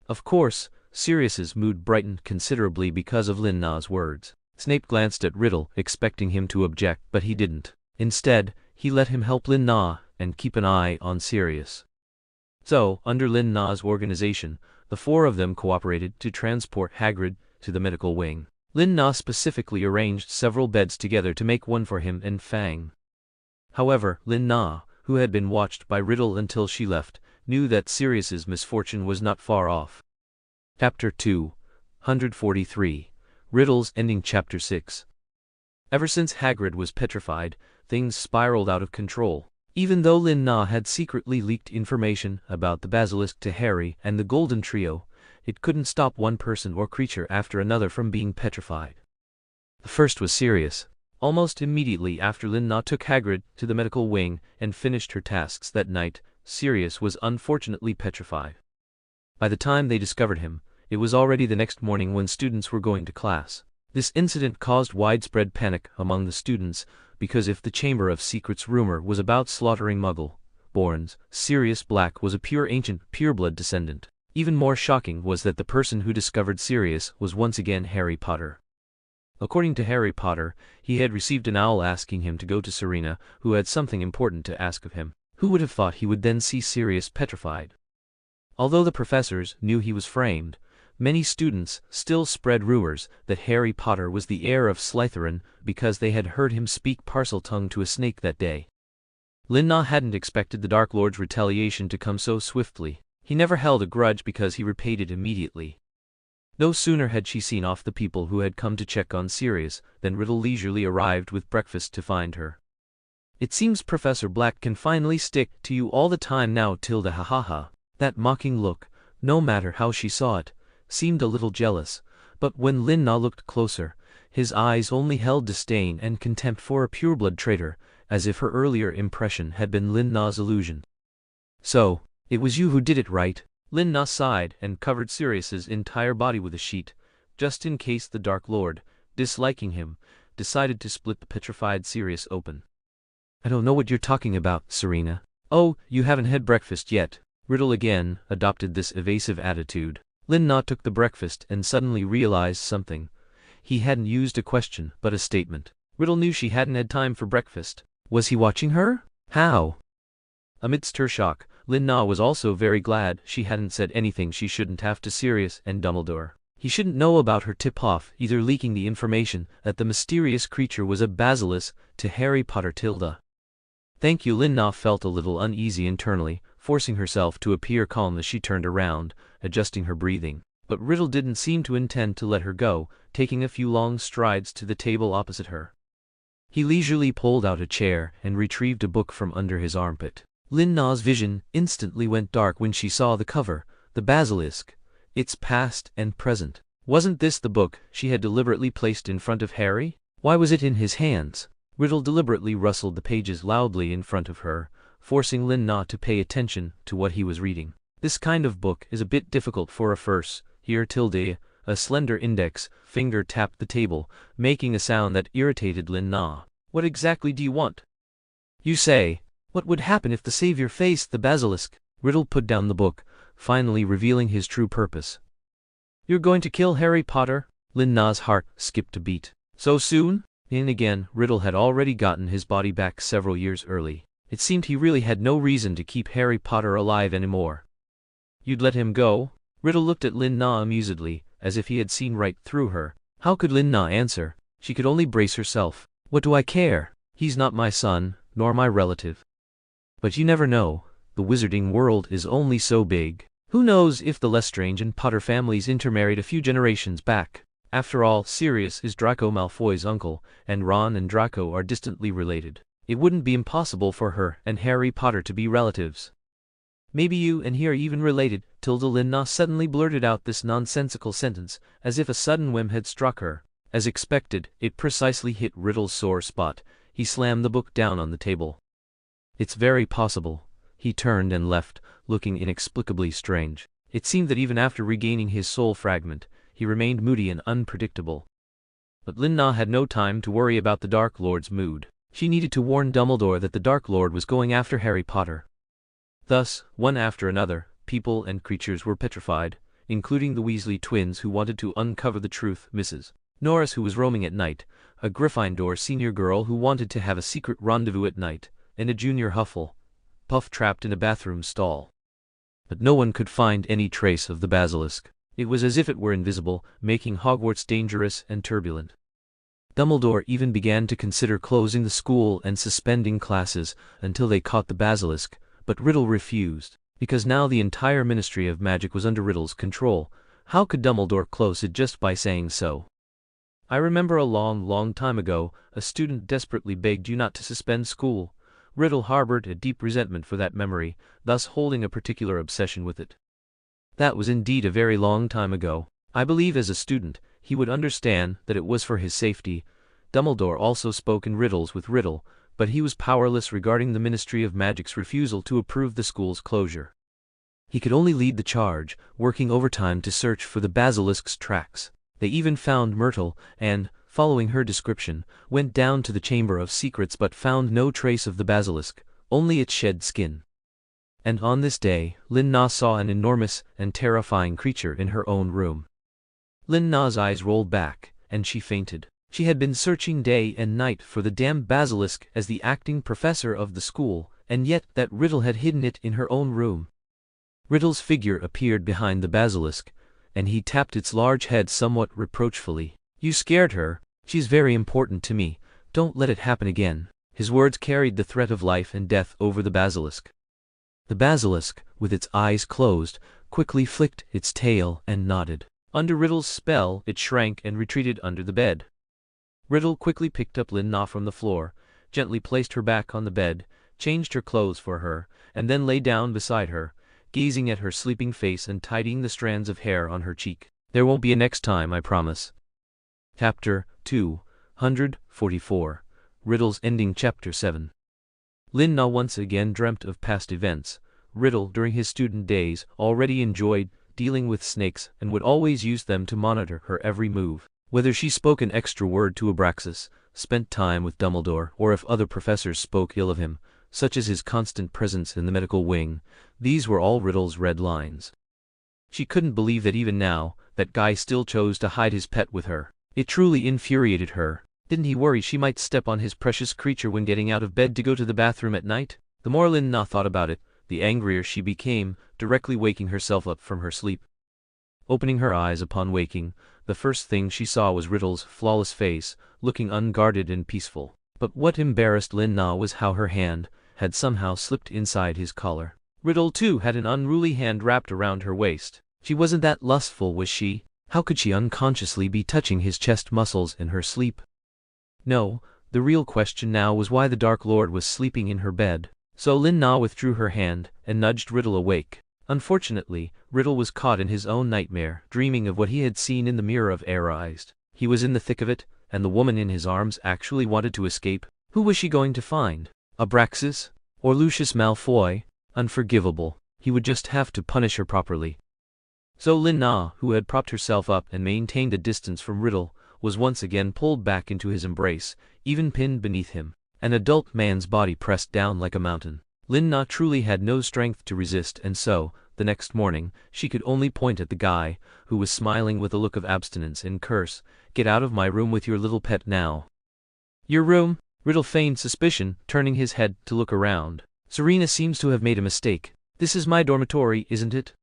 Of course, Sirius's mood brightened considerably because of Lin-Na's words. Snape glanced at Riddle, expecting him to object, but he didn't. Instead, he let him help Lin-Na and keep an eye on Sirius. So, under Lin-Na's organization, the 4 of them cooperated to transport Hagrid to the medical wing. Lin-Na specifically arranged several beds together to make one for him and Fang. However, Lin-Na, who had been watched by Riddle until she left, knew that Sirius's misfortune was not far off. Chapter 243. Riddle's Ending. Chapter 6. Ever since Hagrid was petrified, things spiraled out of control. Even though Lin-Na had secretly leaked information about the basilisk to Harry and the Golden Trio, it couldn't stop one person or creature after another from being petrified. The first was Sirius. Almost immediately after Lin-Na took Hagrid to the medical wing and finished her tasks that night, Sirius was unfortunately petrified. By the time they discovered him, it was already the next morning when students were going to class. This incident caused widespread panic among the students, because if the Chamber of Secrets rumor was about slaughtering Muggle-borns, Sirius Black was a pure ancient, pureblood descendant. Even more shocking was that the person who discovered Sirius was once again Harry Potter. According to Harry Potter, he had received an owl asking him to go to Serena, who had something important to ask of him. Who would have thought he would then see Sirius petrified? Although the professors knew he was framed, many students still spread rumors that Harry Potter was the heir of Slytherin because they had heard him speak Parseltongue to a snake that day. Lin-Na hadn't expected the Dark Lord's retaliation to come so swiftly. He never held a grudge because he repaid it immediately. No sooner had she seen off the people who had come to check on Sirius than Riddle leisurely arrived with breakfast to find her. "It seems Professor Black can finally stick to you all the time now, Tilda, ha ha ha." That mocking look, no matter how she saw it, seemed a little jealous, but when Lin-Na looked closer, his eyes only held disdain and contempt for a pureblood traitor, as if her earlier impression had been Lin-Na's illusion. "So, it was you who did it, right?" Lin-Na sighed and covered Sirius's entire body with a sheet, just in case the Dark Lord, disliking him, decided to split the petrified Sirius open. "I don't know what you're talking about, Serena." "Oh, you haven't had breakfast yet." Riddle again adopted this evasive attitude. Lin-Na took the breakfast and suddenly realized something. He hadn't used a question but a statement. Riddle knew she hadn't had time for breakfast. Was he watching her? How? Amidst her shock, Lin-Na was also very glad she hadn't said anything she shouldn't have to Sirius and Dumbledore. He shouldn't know about her tip-off, either leaking the information that the mysterious creature was a basilisk to Harry Potter. Tilda. "Thank you." Lin-Na felt a little uneasy internally, forcing herself to appear calm as she turned around, adjusting her breathing. But Riddle didn't seem to intend to let her go, taking a few long strides to the table opposite her. He leisurely pulled out a chair and retrieved a book from under his armpit. Lin-Na's vision instantly went dark when she saw the cover, the basilisk, its past and present. Wasn't this the book she had deliberately placed in front of Harry? Why was it in his hands? Riddle deliberately rustled the pages loudly in front of her, forcing Lin-Na to pay attention to what he was reading. "This kind of book is a bit difficult for a first here." Tilde, a slender index finger tapped the table, making a sound that irritated Lin-Na. "What exactly do you want?" "You say, what would happen if the savior faced the basilisk?" Riddle put down the book, finally revealing his true purpose. "You're going to kill Harry Potter?" Lin-Na's heart skipped a beat. "So soon?" And again, Riddle had already gotten his body back several years early. It seemed he really had no reason to keep Harry Potter alive anymore. "You'd let him go?" Riddle looked at Lin-Na amusedly, as if he had seen right through her. How could Lin-Na answer? She could only brace herself. "What do I care? He's not my son, nor my relative." "But you never know. The wizarding world is only so big. Who knows if the Lestrange and Potter families intermarried a few generations back? After all, Sirius is Draco Malfoy's uncle, and Ron and Draco are distantly related. It wouldn't be impossible for her and Harry Potter to be relatives. Maybe you and he are even related." Tilda. Lin-Na suddenly blurted out this nonsensical sentence, as if a sudden whim had struck her. As expected, it precisely hit Riddle's sore spot. He slammed the book down on the table. "It's very possible." He turned and left, looking inexplicably strange. It seemed that even after regaining his soul fragment, he remained moody and unpredictable. But Lin-Na had no time to worry about the Dark Lord's mood. She needed to warn Dumbledore that the Dark Lord was going after Harry Potter. Thus, one after another, people and creatures were petrified, including the Weasley twins who wanted to uncover the truth, Mrs. Norris who was roaming at night, a Gryffindor senior girl who wanted to have a secret rendezvous at night, and a junior Hufflepuff trapped in a bathroom stall. But no one could find any trace of the basilisk. It was as if it were invisible, making Hogwarts dangerous and turbulent. Dumbledore even began to consider closing the school and suspending classes until they caught the basilisk, but Riddle refused. Because now the entire Ministry of Magic was under Riddle's control, how could Dumbledore close it just by saying so? "I remember a long time ago, a student desperately begged you not to suspend school." Riddle harbored a deep resentment for that memory, thus holding a particular obsession with it. "That was indeed a very long time ago. I believe as a student, he would understand that it was for his safety." Dumbledore also spoke in riddles with Riddle, but he was powerless regarding the Ministry of Magic's refusal to approve the school's closure. He could only lead the charge, working overtime to search for the basilisk's tracks. They even found Myrtle and, following her description, went down to the Chamber of Secrets but found no trace of the basilisk, only its shed skin. And on this day, Lin-Na saw an enormous and terrifying creature in her own room. Lin-Na's eyes rolled back, and she fainted. She had been searching day and night for the damned basilisk as the acting professor of the school, and yet that Riddle had hidden it in her own room. Riddle's figure appeared behind the basilisk, and he tapped its large head somewhat reproachfully. You scared her. She's very important to me. Don't let it happen again. His words carried the threat of life and death over the basilisk. The basilisk, with its eyes closed, quickly flicked its tail and nodded. Under Riddle's spell, it shrank and retreated under the bed. Riddle quickly picked up Lin Na from the floor, gently placed her back on the bed, changed her clothes for her, and then lay down beside her, gazing at her sleeping face and tidying the strands of hair on her cheek. There won't be a next time, I promise. Chapter 244. Riddle's Ending. Chapter 7. Lin Na once again dreamt of past events. Riddle, during his student days, already enjoyed dealing with snakes and would always use them to monitor her every move. Whether she spoke an extra word to Abraxas, spent time with Dumbledore, or if other professors spoke ill of him, such as his constant presence in the medical wing, these were all Riddle's red lines. She couldn't believe that even now, that guy still chose to hide his pet with her. It truly infuriated her. Didn't he worry she might step on his precious creature when getting out of bed to go to the bathroom at night? The more Lin Na thought about it, the angrier she became, directly waking herself up from her sleep. Opening her eyes upon waking, the first thing she saw was Riddle's flawless face, looking unguarded and peaceful. But what embarrassed Lin Na was how her hand had somehow slipped inside his collar. Riddle too had an unruly hand wrapped around her waist. She wasn't that lustful, was she? How could she unconsciously be touching his chest muscles in her sleep? No, the real question now was why the Dark Lord was sleeping in her bed. So Lin Na withdrew her hand and nudged Riddle awake. Unfortunately, Riddle was caught in his own nightmare, dreaming of what he had seen in the mirror of Air-Eyes. He was in the thick of it, and the woman in his arms actually wanted to escape. Who was she going to find? Abraxas? Or Lucius Malfoy? Unforgivable. He would just have to punish her properly. So Lin Na, who had propped herself up and maintained a distance from Riddle, was once again pulled back into his embrace, even pinned beneath him. An adult man's body pressed down like a mountain. Lin Na truly had no strength to resist, and so, the next morning, she could only point at the guy, who was smiling with a look of abstinence, and curse, "Get out of my room with your little pet now." "Your room?" Riddle feigned suspicion, turning his head to look around. "Serena seems to have made a mistake. This is my dormitory, isn't it?"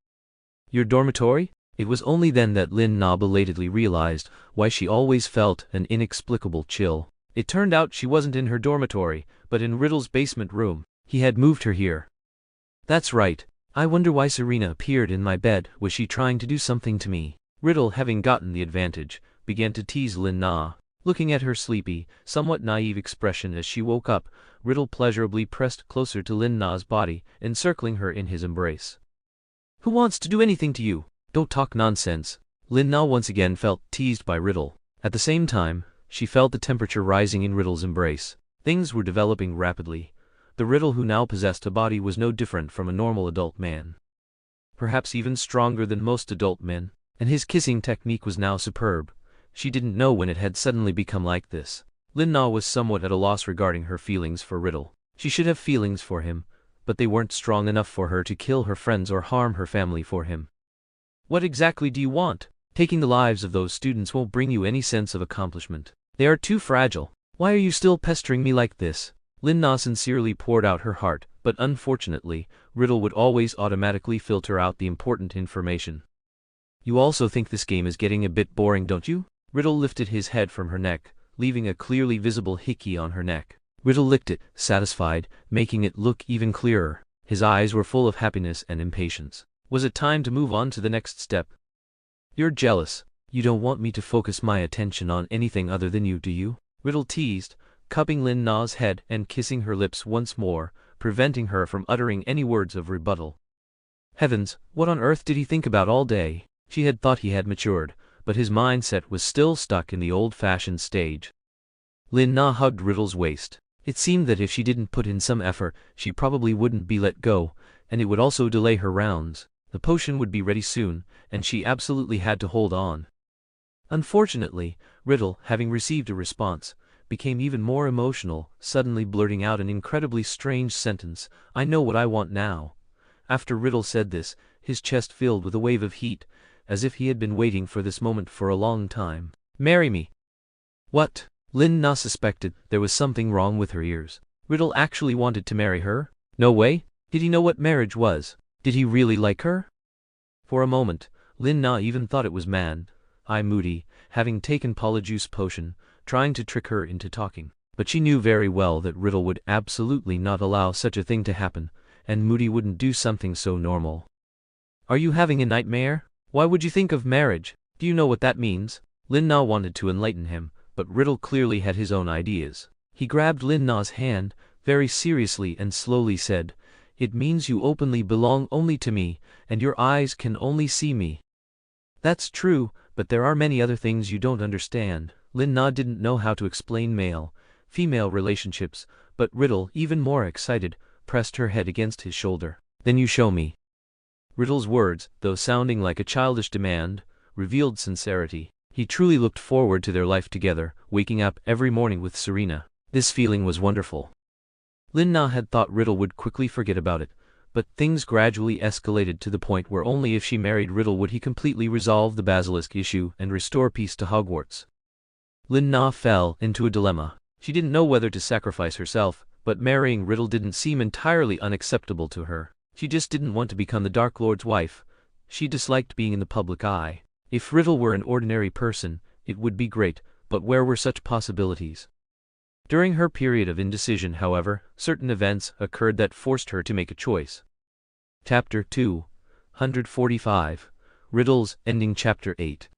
"Your dormitory?" It was only then that Lin Na belatedly realized why she always felt an inexplicable chill. It turned out she wasn't in her dormitory, but in Riddle's basement room. He had moved her here. "That's right. I wonder why Serena appeared in my bed. Was she trying to do something to me?" Riddle, having gotten the advantage, began to tease Lin Na. Looking at her sleepy, somewhat naive expression as she woke up, Riddle pleasurably pressed closer to Lin Na's body, encircling her in his embrace. "Who wants to do anything to you? Don't talk nonsense." Lin Na once again felt teased by Riddle. At the same time, she felt the temperature rising in Riddle's embrace. Things were developing rapidly. The Riddle who now possessed a body was no different from a normal adult man. Perhaps even stronger than most adult men, and his kissing technique was now superb. She didn't know when it had suddenly become like this. Lin Na was somewhat at a loss regarding her feelings for Riddle. She should have feelings for him, but they weren't strong enough for her to kill her friends or harm her family for him. "What exactly do you want? Taking the lives of those students won't bring you any sense of accomplishment. They are too fragile. Why are you still pestering me like this?" Lin Na sincerely poured out her heart, but unfortunately, Riddle would always automatically filter out the important information. "You also think this game is getting a bit boring, don't you?" Riddle lifted his head from her neck, leaving a clearly visible hickey on her neck. Riddle licked it, satisfied, making it look even clearer. His eyes were full of happiness and impatience. Was it time to move on to the next step? "You're jealous. You don't want me to focus my attention on anything other than you, do you?" Riddle teased, cupping Lin Na's head and kissing her lips once more, preventing her from uttering any words of rebuttal. Heavens, what on earth did he think about all day? She had thought he had matured, but his mindset was still stuck in the old-fashioned stage. Lin Na hugged Riddle's waist. It seemed that if she didn't put in some effort, she probably wouldn't be let go, and it would also delay her rounds. The potion would be ready soon, and she absolutely had to hold on. Unfortunately, Riddle, having received a response, became even more emotional, suddenly blurting out an incredibly strange sentence, "I know what I want now." After Riddle said this, his chest filled with a wave of heat, as if he had been waiting for this moment for a long time. "Marry me." What? Lin Na suspected there was something wrong with her ears. Riddle actually wanted to marry her? No way. Did he know what marriage was? Did he really like her? For a moment, Lin Na even thought it was Moody, having taken Polyjuice potion, trying to trick her into talking. But she knew very well that Riddle would absolutely not allow such a thing to happen, and Moody wouldn't do something so normal. Are you having a nightmare? Why would you think of marriage? Do you know what that means? Lin Na wanted to enlighten him, but Riddle clearly had his own ideas. He grabbed Lin Na's hand, very seriously and slowly said, "It means you openly belong only to me, and your eyes can only see me." That's true, but there are many other things you don't understand. Lin Na didn't know how to explain male-female relationships, but Riddle, even more excited, pressed her head against his shoulder. Then you show me. Riddle's words, though sounding like a childish demand, revealed sincerity. He truly looked forward to their life together, waking up every morning with Serena. This feeling was wonderful. Lin Na had thought Riddle would quickly forget about it, but things gradually escalated to the point where only if she married Riddle would he completely resolve the basilisk issue and restore peace to Hogwarts. Lin Na fell into a dilemma. She didn't know whether to sacrifice herself, but marrying Riddle didn't seem entirely unacceptable to her. She just didn't want to become the Dark Lord's wife. She disliked being in the public eye. If Riddle were an ordinary person, it would be great, but where were such possibilities? During her period of indecision, however, certain events occurred that forced her to make a choice. Chapter 245. Riddle's Ending. Chapter 8.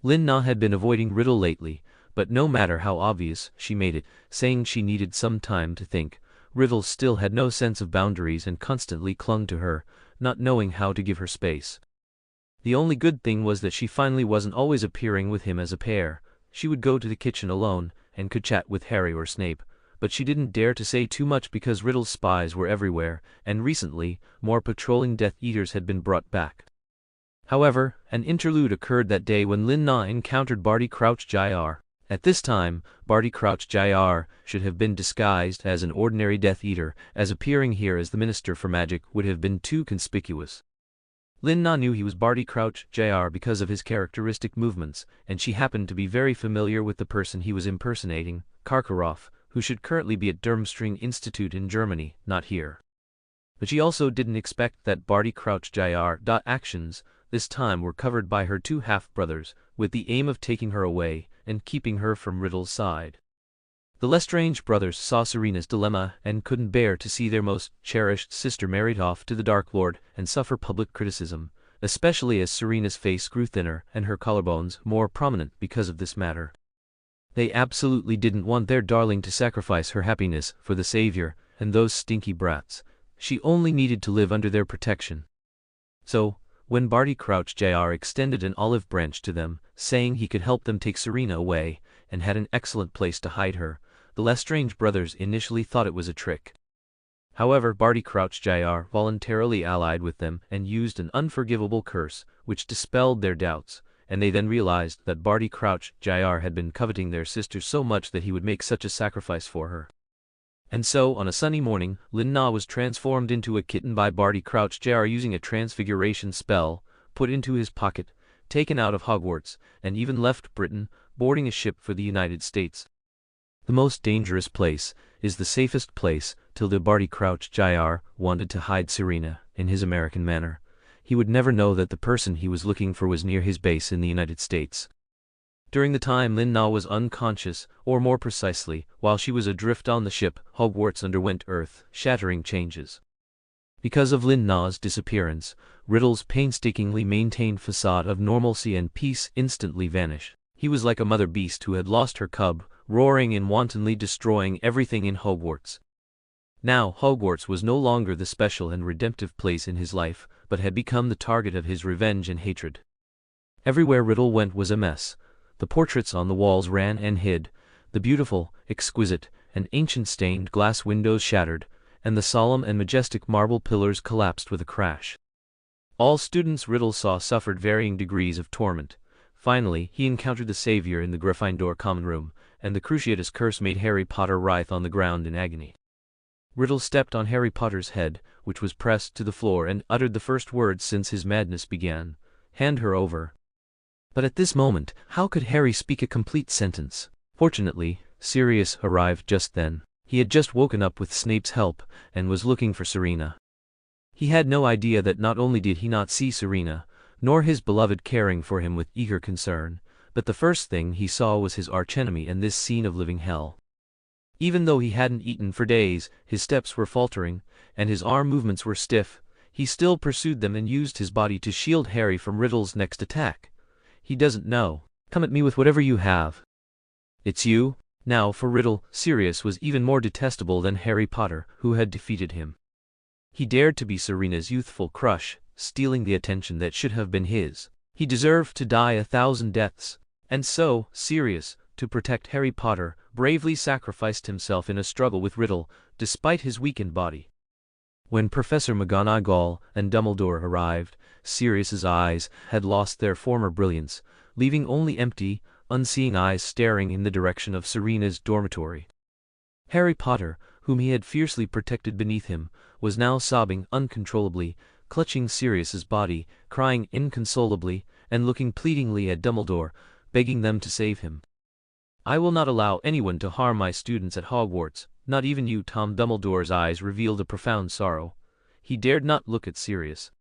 Lin Na had been avoiding Riddle lately, but no matter how obvious she made it, saying she needed some time to think, Riddle still had no sense of boundaries and constantly clung to her, not knowing how to give her space. The only good thing was that she finally wasn't always appearing with him as a pair. She would go to the kitchen alone, and could chat with Harry or Snape, but she didn't dare to say too much because Riddle's spies were everywhere, and recently, more patrolling Death Eaters had been brought back. However, an interlude occurred that day when Lin Na encountered Barty Crouch Jr. At this time, Barty Crouch Jr. should have been disguised as an ordinary Death Eater, as appearing here as the Minister for Magic would have been too conspicuous. Lin Na knew he was Barty Crouch Jr. because of his characteristic movements, and she happened to be very familiar with the person he was impersonating, Karkaroff, who should currently be at Durmstrang Institute in Germany, not here. But she also didn't expect that Barty Crouch Jr.'s actions, this time were covered by her two half-brothers, with the aim of taking her away and keeping her from Riddle's side. The Lestrange brothers saw Serena's dilemma and couldn't bear to see their most cherished sister married off to the Dark Lord and suffer public criticism, especially as Serena's face grew thinner and her collarbones more prominent because of this matter. They absolutely didn't want their darling to sacrifice her happiness for the Savior and those stinky brats. She only needed to live under their protection. So, when Barty Crouch Jr. extended an olive branch to them, saying he could help them take Serena away, and had an excellent place to hide her, the Lestrange brothers initially thought it was a trick. However, Barty Crouch Jr. voluntarily allied with them and used an unforgivable curse, which dispelled their doubts, and they then realized that Barty Crouch Jr. had been coveting their sister so much that he would make such a sacrifice for her. And so, on a sunny morning, Lin Na was transformed into a kitten by Barty Crouch Jr. using a transfiguration spell, put into his pocket, taken out of Hogwarts, and even left Britain, boarding a ship for the United States. The most dangerous place is the safest place. Tilda Barty Crouch Jr. wanted to hide Serena, in his American manner. He would never know that the person he was looking for was near his base in the United States. During the time Lin Na was unconscious, or more precisely, while she was adrift on the ship, Hogwarts underwent earth-shattering changes. Because of Lin Na's disappearance, Riddle's painstakingly maintained facade of normalcy and peace instantly vanished. He was like a mother beast who had lost her cub, roaring and wantonly destroying everything in Hogwarts. Now, Hogwarts was no longer the special and redemptive place in his life, but had become the target of his revenge and hatred. Everywhere Riddle went was a mess. The portraits on the walls ran and hid, the beautiful, exquisite, and ancient stained glass windows shattered, and the solemn and majestic marble pillars collapsed with a crash. All students Riddle saw suffered varying degrees of torment. Finally, he encountered the Savior in the Gryffindor common room, and the Cruciatus curse made Harry Potter writhe on the ground in agony. Riddle stepped on Harry Potter's head, which was pressed to the floor, and uttered the first words since his madness began. "Hand her over." But at this moment, how could Harry speak a complete sentence? Fortunately, Sirius arrived just then. He had just woken up with Snape's help, and was looking for Serena. He had no idea that not only did he not see Serena, nor his beloved caring for him with eager concern, but the first thing he saw was his archenemy in this scene of living hell. Even though he hadn't eaten for days, his steps were faltering, and his arm movements were stiff, he still pursued them and used his body to shield Harry from Riddle's next attack. He doesn't know. Come at me with whatever you have. It's you? Now for Riddle, Sirius was even more detestable than Harry Potter, who had defeated him. He dared to be Serena's youthful crush, stealing the attention that should have been his. He deserved to die 1,000 deaths. And so, Sirius, to protect Harry Potter, bravely sacrificed himself in a struggle with Riddle, despite his weakened body. When Professor McGonagall and Dumbledore arrived, Sirius's eyes had lost their former brilliance, leaving only empty, unseeing eyes staring in the direction of Serena's dormitory. Harry Potter, whom he had fiercely protected beneath him, was now sobbing uncontrollably, clutching Sirius's body, crying inconsolably, and looking pleadingly at Dumbledore, begging them to save him. "I will not allow anyone to harm my students at Hogwarts, not even you, Tom." Dumbledore's eyes revealed a profound sorrow. He dared not look at Sirius.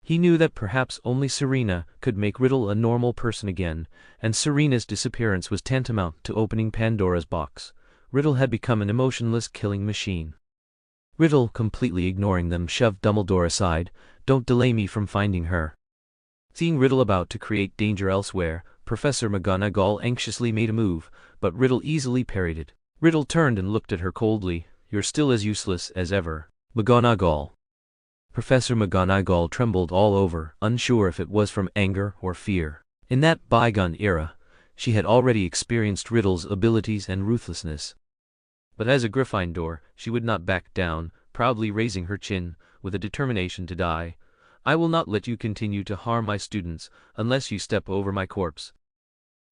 He knew that perhaps only Serena could make Riddle a normal person again, and Serena's disappearance was tantamount to opening Pandora's box. Riddle had become an emotionless killing machine. Riddle, completely ignoring them, shoved Dumbledore aside. "Don't delay me from finding her." Seeing Riddle about to create danger elsewhere, Professor McGonagall anxiously made a move, but Riddle easily parried it. Riddle turned and looked at her coldly. "You're still as useless as ever, McGonagall." Professor McGonagall trembled all over, unsure if it was from anger or fear. In that bygone era, she had already experienced Riddle's abilities and ruthlessness. But as a Gryffindor, she would not back down, proudly raising her chin, with a determination to die. "I will not let you continue to harm my students, unless you step over my corpse."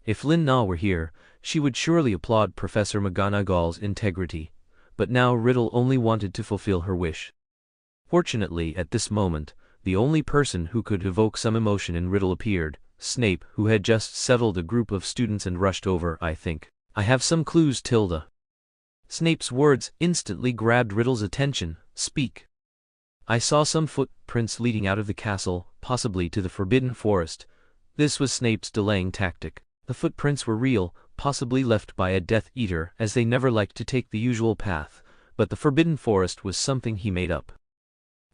If Lin Na were here, she would surely applaud Professor McGonagall's integrity, but now Riddle only wanted to fulfill her wish. Fortunately, at this moment, the only person who could evoke some emotion in Riddle appeared, Snape, who had just settled a group of students and rushed over. "I think I have some clues, Tilda." Snape's words instantly grabbed Riddle's attention. "Speak." "I saw some footprints leading out of the castle, possibly to the Forbidden Forest." This was Snape's delaying tactic. The footprints were real, possibly left by a Death Eater, as they never liked to take the usual path, but the Forbidden Forest was something he made up.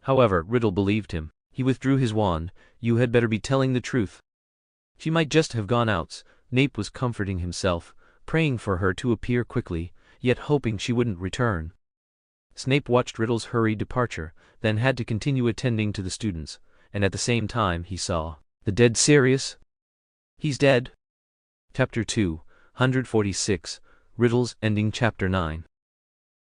However, Riddle believed him. He withdrew his wand. "You had better be telling the truth. She might just have gone out." Snape was comforting himself, praying for her to appear quickly, yet hoping she wouldn't return. Snape watched Riddle's hurried departure, then had to continue attending to the students, and at the same time he saw the dead Sirius. "He's dead." Chapter 246, Riddle's Ending. Chapter 9.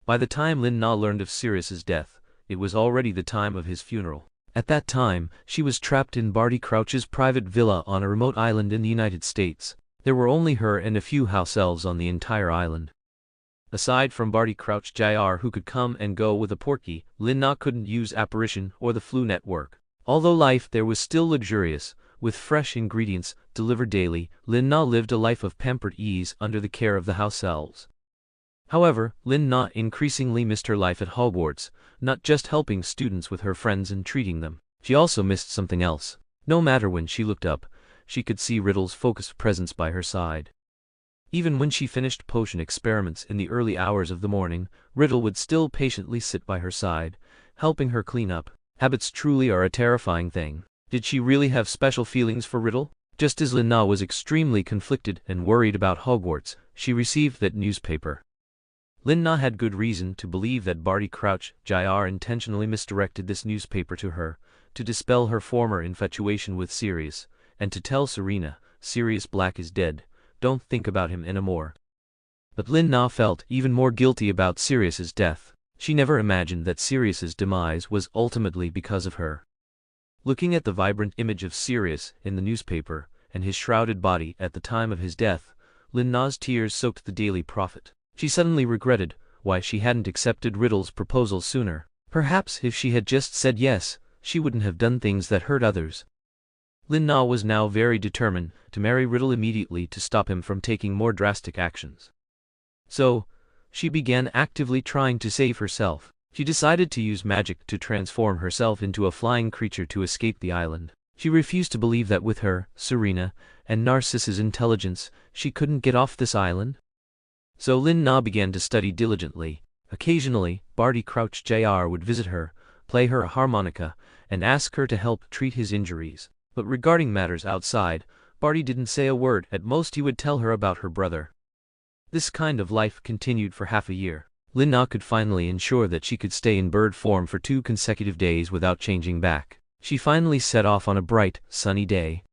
By the time Lin Na learned of Sirius's death, it was already the time of his funeral. At that time, she was trapped in Barty Crouch's private villa on a remote island in the United States. There were only her and a few house elves on the entire island. Aside from Barty Crouch Jr., who could come and go with a portkey, Lin Na couldn't use apparition or the flu network. Although life there was still luxurious, with fresh ingredients delivered daily, Lin Na lived a life of pampered ease under the care of the house elves. However, Lin Na increasingly missed her life at Hogwarts, not just helping students with her friends and treating them. She also missed something else. No matter when she looked up, she could see Riddle's focused presence by her side. Even when she finished potion experiments in the early hours of the morning, Riddle would still patiently sit by her side, helping her clean up. Habits truly are a terrifying thing. Did she really have special feelings for Riddle? Just as Lin Na was extremely conflicted and worried about Hogwarts, she received that newspaper. Lin Na had good reason to believe that Barty Crouch Jr. intentionally misdirected this newspaper to her, to dispel her former infatuation with Sirius, and to tell Serena, "Sirius Black is dead, don't think about him anymore." But Lin Na felt even more guilty about Sirius's death. She never imagined that Sirius's demise was ultimately because of her. Looking at the vibrant image of Sirius in the newspaper, and his shrouded body at the time of his death, Lin Na's tears soaked the Daily Prophet. She suddenly regretted why she hadn't accepted Riddle's proposal sooner. Perhaps if she had just said yes, she wouldn't have done things that hurt others. Lin Na was now very determined to marry Riddle immediately to stop him from taking more drastic actions. So, she began actively trying to save herself. She decided to use magic to transform herself into a flying creature to escape the island. She refused to believe that with her, Serena, and Narcissa's intelligence, she couldn't get off this island. So Lin Na began to study diligently. Occasionally, Barty Crouch Jr. would visit her, play her a harmonica, and ask her to help treat his injuries. But regarding matters outside, Barty didn't say a word. At most he would tell her about her brother. This kind of life continued for half a year. Lin Na could finally ensure that she could stay in bird form for 2 consecutive days without changing back. She finally set off on a bright, sunny day.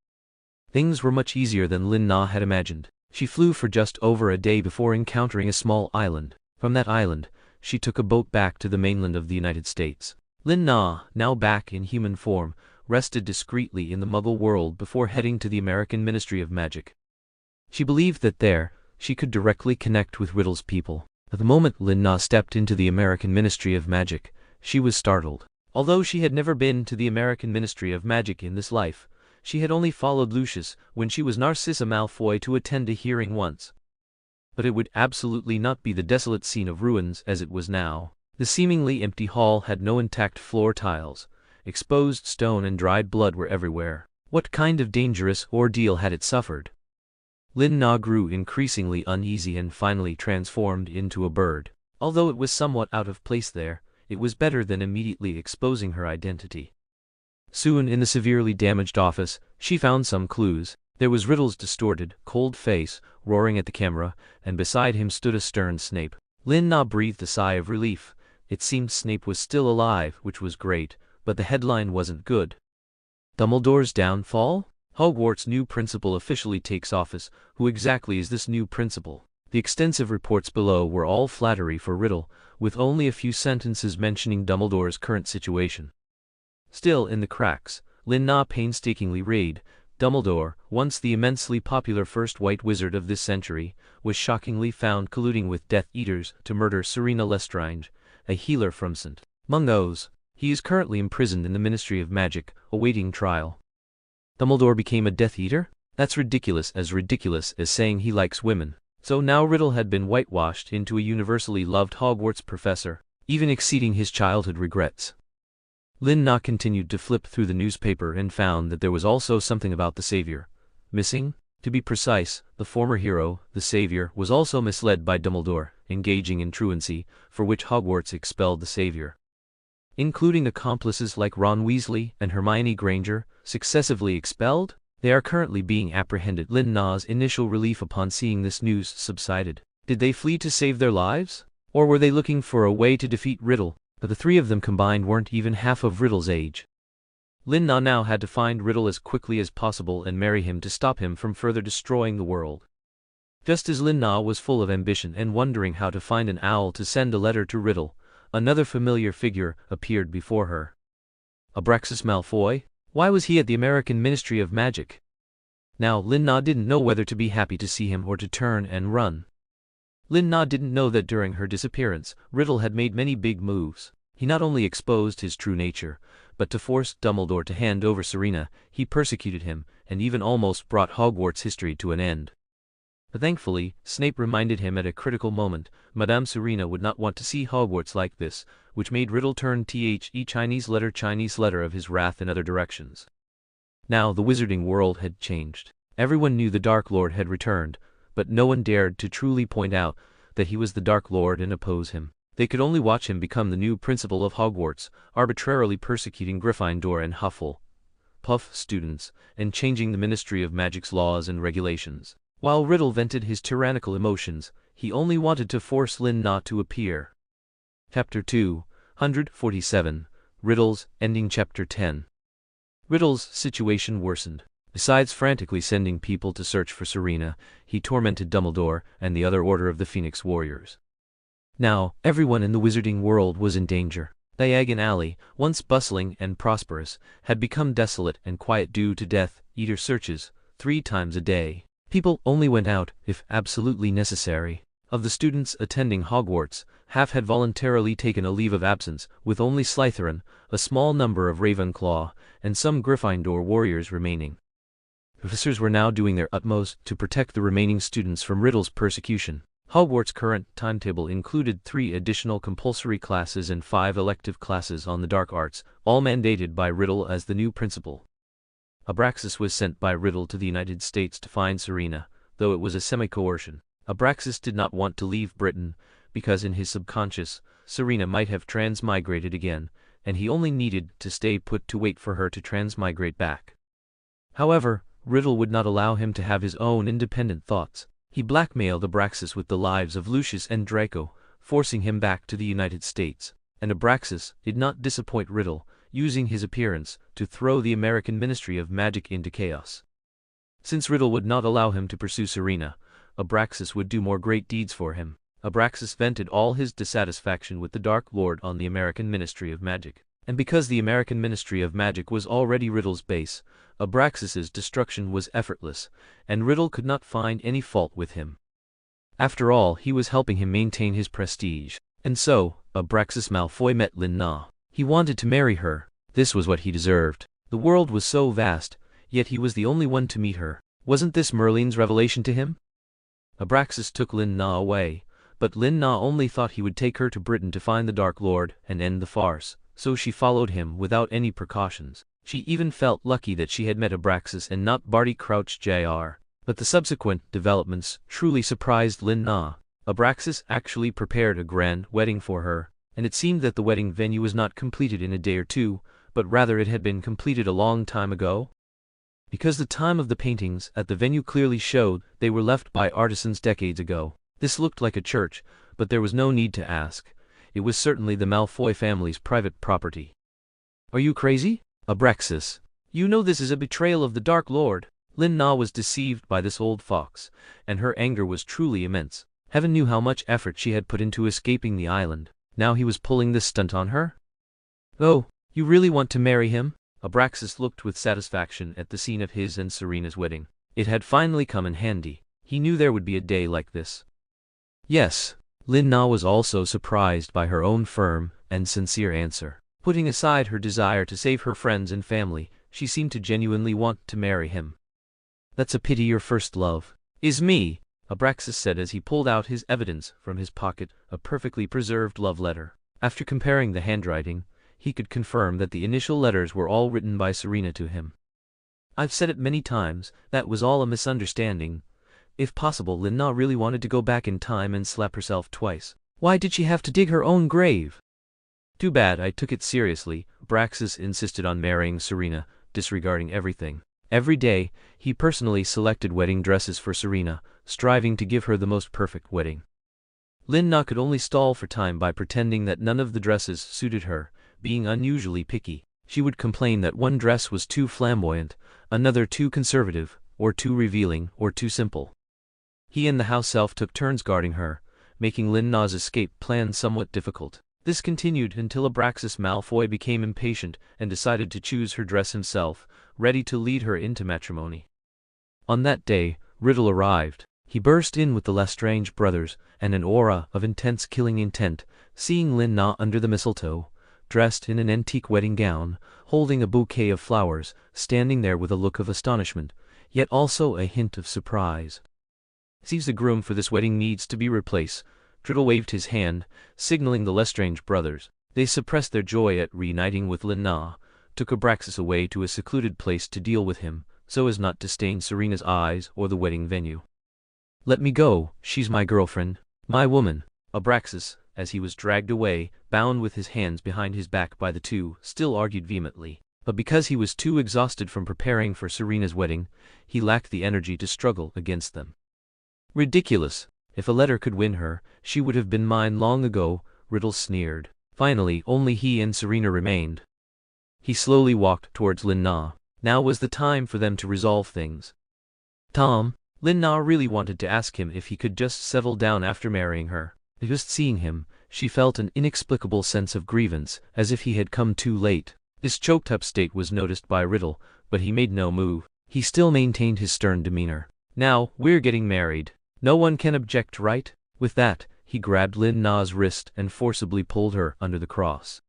Things were much easier than Lin Na had imagined. She flew for just over a day before encountering a small island. From that island, she took a boat back to the mainland of the United States. Lin Na, now back in human form, rested discreetly in the Muggle world before heading to the American Ministry of Magic. She believed that there, she could directly connect with Riddle's people. At the moment Lin Na stepped into the American Ministry of Magic, she was startled. Although she had never been to the American Ministry of Magic in this life, she had only followed Lucius when she was Narcissa Malfoy to attend a hearing once. But it would absolutely not be the desolate scene of ruins as it was now. The seemingly empty hall had no intact floor tiles. Exposed stone and dried blood were everywhere. What kind of dangerous ordeal had it suffered? Lin Na grew increasingly uneasy and finally transformed into a bird. Although it was somewhat out of place there, it was better than immediately exposing her identity. Soon in the severely damaged office, she found some clues. There was Riddle's distorted, cold face, roaring at the camera, and beside him stood a stern Snape. Lin Na breathed a sigh of relief. It seemed Snape was still alive, which was great, but the headline wasn't good. Dumbledore's downfall? Hogwarts' new principal officially takes office. Who exactly is this new principal? The extensive reports below were all flattery for Riddle, with only a few sentences mentioning Dumbledore's current situation. Still in the cracks, Lin Na painstakingly read, Dumbledore, once the immensely popular first white wizard of this century, was shockingly found colluding with Death Eaters to murder Selina Lestrange, a healer from St. Mungo's. He is currently imprisoned in the Ministry of Magic, awaiting trial. Dumbledore became a Death Eater? That's ridiculous as saying he likes women. So now Riddle had been whitewashed into a universally loved Hogwarts professor, even exceeding his childhood regrets. Lin Na continued to flip through the newspaper and found that there was also something about the Savior missing. To be precise, the former hero, the Savior, was also misled by Dumbledore, engaging in truancy, for which Hogwarts expelled the Savior. Including accomplices like Ron Weasley and Hermione Granger, successively expelled? They are currently being apprehended. Lin Na's initial relief upon seeing this news subsided. Did they flee to save their lives? Or were they looking for a way to defeat Riddle? But the 3 of them combined weren't even half of Riddle's age. Lin Na now had to find Riddle as quickly as possible and marry him to stop him from further destroying the world. Just as Lin Na was full of ambition and wondering how to find an owl to send a letter to Riddle, another familiar figure appeared before her. Lucius Malfoy? Why was he at the American Ministry of Magic? Now Lin Na didn't know whether to be happy to see him or to turn and run. Lin Na didn't know that during her disappearance, Riddle had made many big moves. He not only exposed his true nature, but to force Dumbledore to hand over Serena, he persecuted him, and even almost brought Hogwarts history to an end. But thankfully, Snape reminded him at a critical moment, Madame Serena would not want to see Hogwarts like this, which made Riddle turn the Chinese letter of his wrath in other directions. Now the wizarding world had changed. Everyone knew the Dark Lord had returned, but no one dared to truly point out that he was the Dark Lord and oppose him. They could only watch him become the new principal of Hogwarts, arbitrarily persecuting Gryffindor and Hufflepuff students, and changing the Ministry of Magic's laws and regulations. While Riddle vented his tyrannical emotions, he only wanted to force Lin Na to appear. Chapter 247, Riddle's Ending. Chapter 10. Riddle's situation worsened. Besides frantically sending people to search for Serena, he tormented Dumbledore and the other Order of the Phoenix Warriors. Now, everyone in the wizarding world was in danger. Diagon Alley, once bustling and prosperous, had become desolate and quiet due to Death Eater searches 3 times a day. People only went out if absolutely necessary. Of the students attending Hogwarts, half had voluntarily taken a leave of absence, with only Slytherin, a small number of Ravenclaw, and some Gryffindor warriors remaining. Professors were now doing their utmost to protect the remaining students from Riddle's persecution. Hogwarts' current timetable included 3 additional compulsory classes and 5 elective classes on the dark arts, all mandated by Riddle as the new principal. Abraxas was sent by Riddle to the United States to find Serena, though it was a semi-coercion. Abraxas did not want to leave Britain, because in his subconscious, Serena might have transmigrated again, and he only needed to stay put to wait for her to transmigrate back. However, Riddle would not allow him to have his own independent thoughts. He blackmailed Abraxas with the lives of Lucius and Draco, forcing him back to the United States, and Abraxas did not disappoint Riddle, using his appearance to throw the American Ministry of Magic into chaos. Since Riddle would not allow him to pursue Serena, Abraxas would do more great deeds for him. Abraxas vented all his dissatisfaction with the Dark Lord on the American Ministry of Magic. And because the American Ministry of Magic was already Riddle's base, Abraxas's destruction was effortless, and Riddle could not find any fault with him. After all, he was helping him maintain his prestige. And so, Abraxas Malfoy met Lin Na. He wanted to marry her. This was what he deserved. The world was so vast, yet he was the only one to meet her. Wasn't this Merlin's revelation to him? Abraxas took Lin Na away, but Lin Na only thought he would take her to Britain to find the Dark Lord and end the farce, so she followed him without any precautions. She even felt lucky that she had met Abraxas and not Barty Crouch Jr. But the subsequent developments truly surprised Lin Na. Abraxas actually prepared a grand wedding for her, and it seemed that the wedding venue was not completed in a day or two, but rather it had been completed a long time ago. Because the time of the paintings at the venue clearly showed they were left by artisans decades ago. This looked like a church, but there was no need to ask. It was certainly the Malfoy family's private property. Are you crazy? Abraxas, you know this is a betrayal of the Dark Lord. Lin Na was deceived by this old fox, and her anger was truly immense. Heaven knew how much effort she had put into escaping the island. Now he was pulling this stunt on her? Oh, you really want to marry him? Abraxas looked with satisfaction at the scene of his and Serena's wedding. It had finally come in handy. He knew there would be a day like this. Yes. Lin Na was also surprised by her own firm and sincere answer. Putting aside her desire to save her friends and family, she seemed to genuinely want to marry him. That's a pity your first love is me, Abraxas said as he pulled out his evidence from his pocket, a perfectly preserved love letter. After comparing the handwriting, he could confirm that the initial letters were all written by Serena to him. I've said it many times, that was all a misunderstanding. If possible, Lin Na really wanted to go back in time and slap herself twice. Why did she have to dig her own grave? Too bad I took it seriously. Abraxas insisted on marrying Serena, disregarding everything. Every day, he personally selected wedding dresses for Serena, striving to give her the most perfect wedding. Lin Na could only stall for time by pretending that none of the dresses suited her, being unusually picky. She would complain that one dress was too flamboyant, another too conservative, or too revealing, or too simple. He and the house elf took turns guarding her, making Lin Na's escape plan somewhat difficult. This continued until Abraxas Malfoy became impatient and decided to choose her dress himself, ready to lead her into matrimony. On that day, Riddle arrived. He burst in with the Lestrange brothers and an aura of intense killing intent, seeing Lin Na under the mistletoe, dressed in an antique wedding gown, holding a bouquet of flowers, standing there with a look of astonishment, yet also a hint of surprise. Seems the groom for this wedding needs to be replaced. Riddle waved his hand, signaling the Lestrange brothers. They suppressed their joy at reuniting with Lin Na, took Abraxas away to a secluded place to deal with him, so as not to stain Serena's eyes or the wedding venue. Let me go, she's my girlfriend, my woman. Abraxas, as he was dragged away, bound with his hands behind his back by the two, still argued vehemently. But because he was too exhausted from preparing for Serena's wedding, he lacked the energy to struggle against them. Ridiculous. If a letter could win her, she would have been mine long ago, Riddle sneered. Finally, only he and Serena remained. He slowly walked towards Lin Na. Now was the time for them to resolve things. Tom, Lin Na really wanted to ask him if he could just settle down after marrying her. Just seeing him, she felt an inexplicable sense of grievance, as if he had come too late. This choked-up state was noticed by Riddle, but he made no move. He still maintained his stern demeanor. Now, we're getting married. No one can object, right? With that, he grabbed Lin Na's wrist and forcibly pulled her under the cross.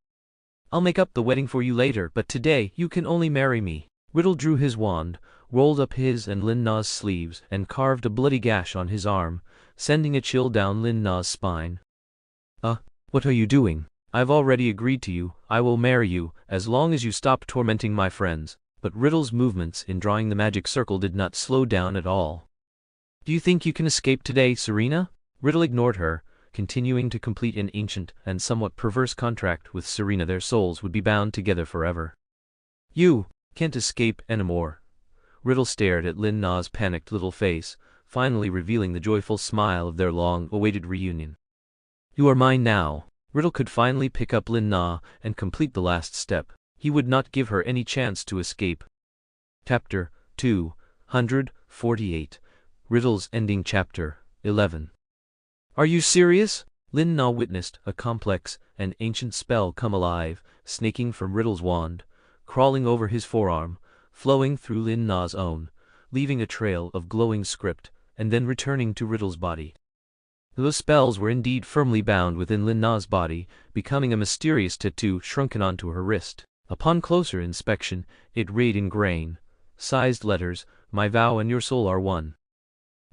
I'll make up the wedding for you later, but today you can only marry me. Riddle drew his wand, rolled up his and Lin Na's sleeves, and carved a bloody gash on his arm, sending a chill down Lin Na's spine. What are you doing? I've already agreed to you. I will marry you, as long as you stop tormenting my friends. But Riddle's movements in drawing the magic circle did not slow down at all. Do you think you can escape today, Serena? Riddle ignored her, continuing to complete an ancient and somewhat perverse contract with Serena. Their souls would be bound together forever. You can't escape anymore. Riddle stared at Lin Na's panicked little face, finally revealing the joyful smile of their long-awaited reunion. You are mine now. Riddle could finally pick up Lin Na and complete the last step. He would not give her any chance to escape. Chapter 248. Riddle's Ending. Chapter 11. Are you serious? Lin Na witnessed a complex and ancient spell come alive, snaking from Riddle's wand, crawling over his forearm, flowing through Lin Na's own, leaving a trail of glowing script, and then returning to Riddle's body. Those spells were indeed firmly bound within Lin Na's body, becoming a mysterious tattoo shrunken onto her wrist. Upon closer inspection, it read in grain-sized letters, "My vow and your soul are one."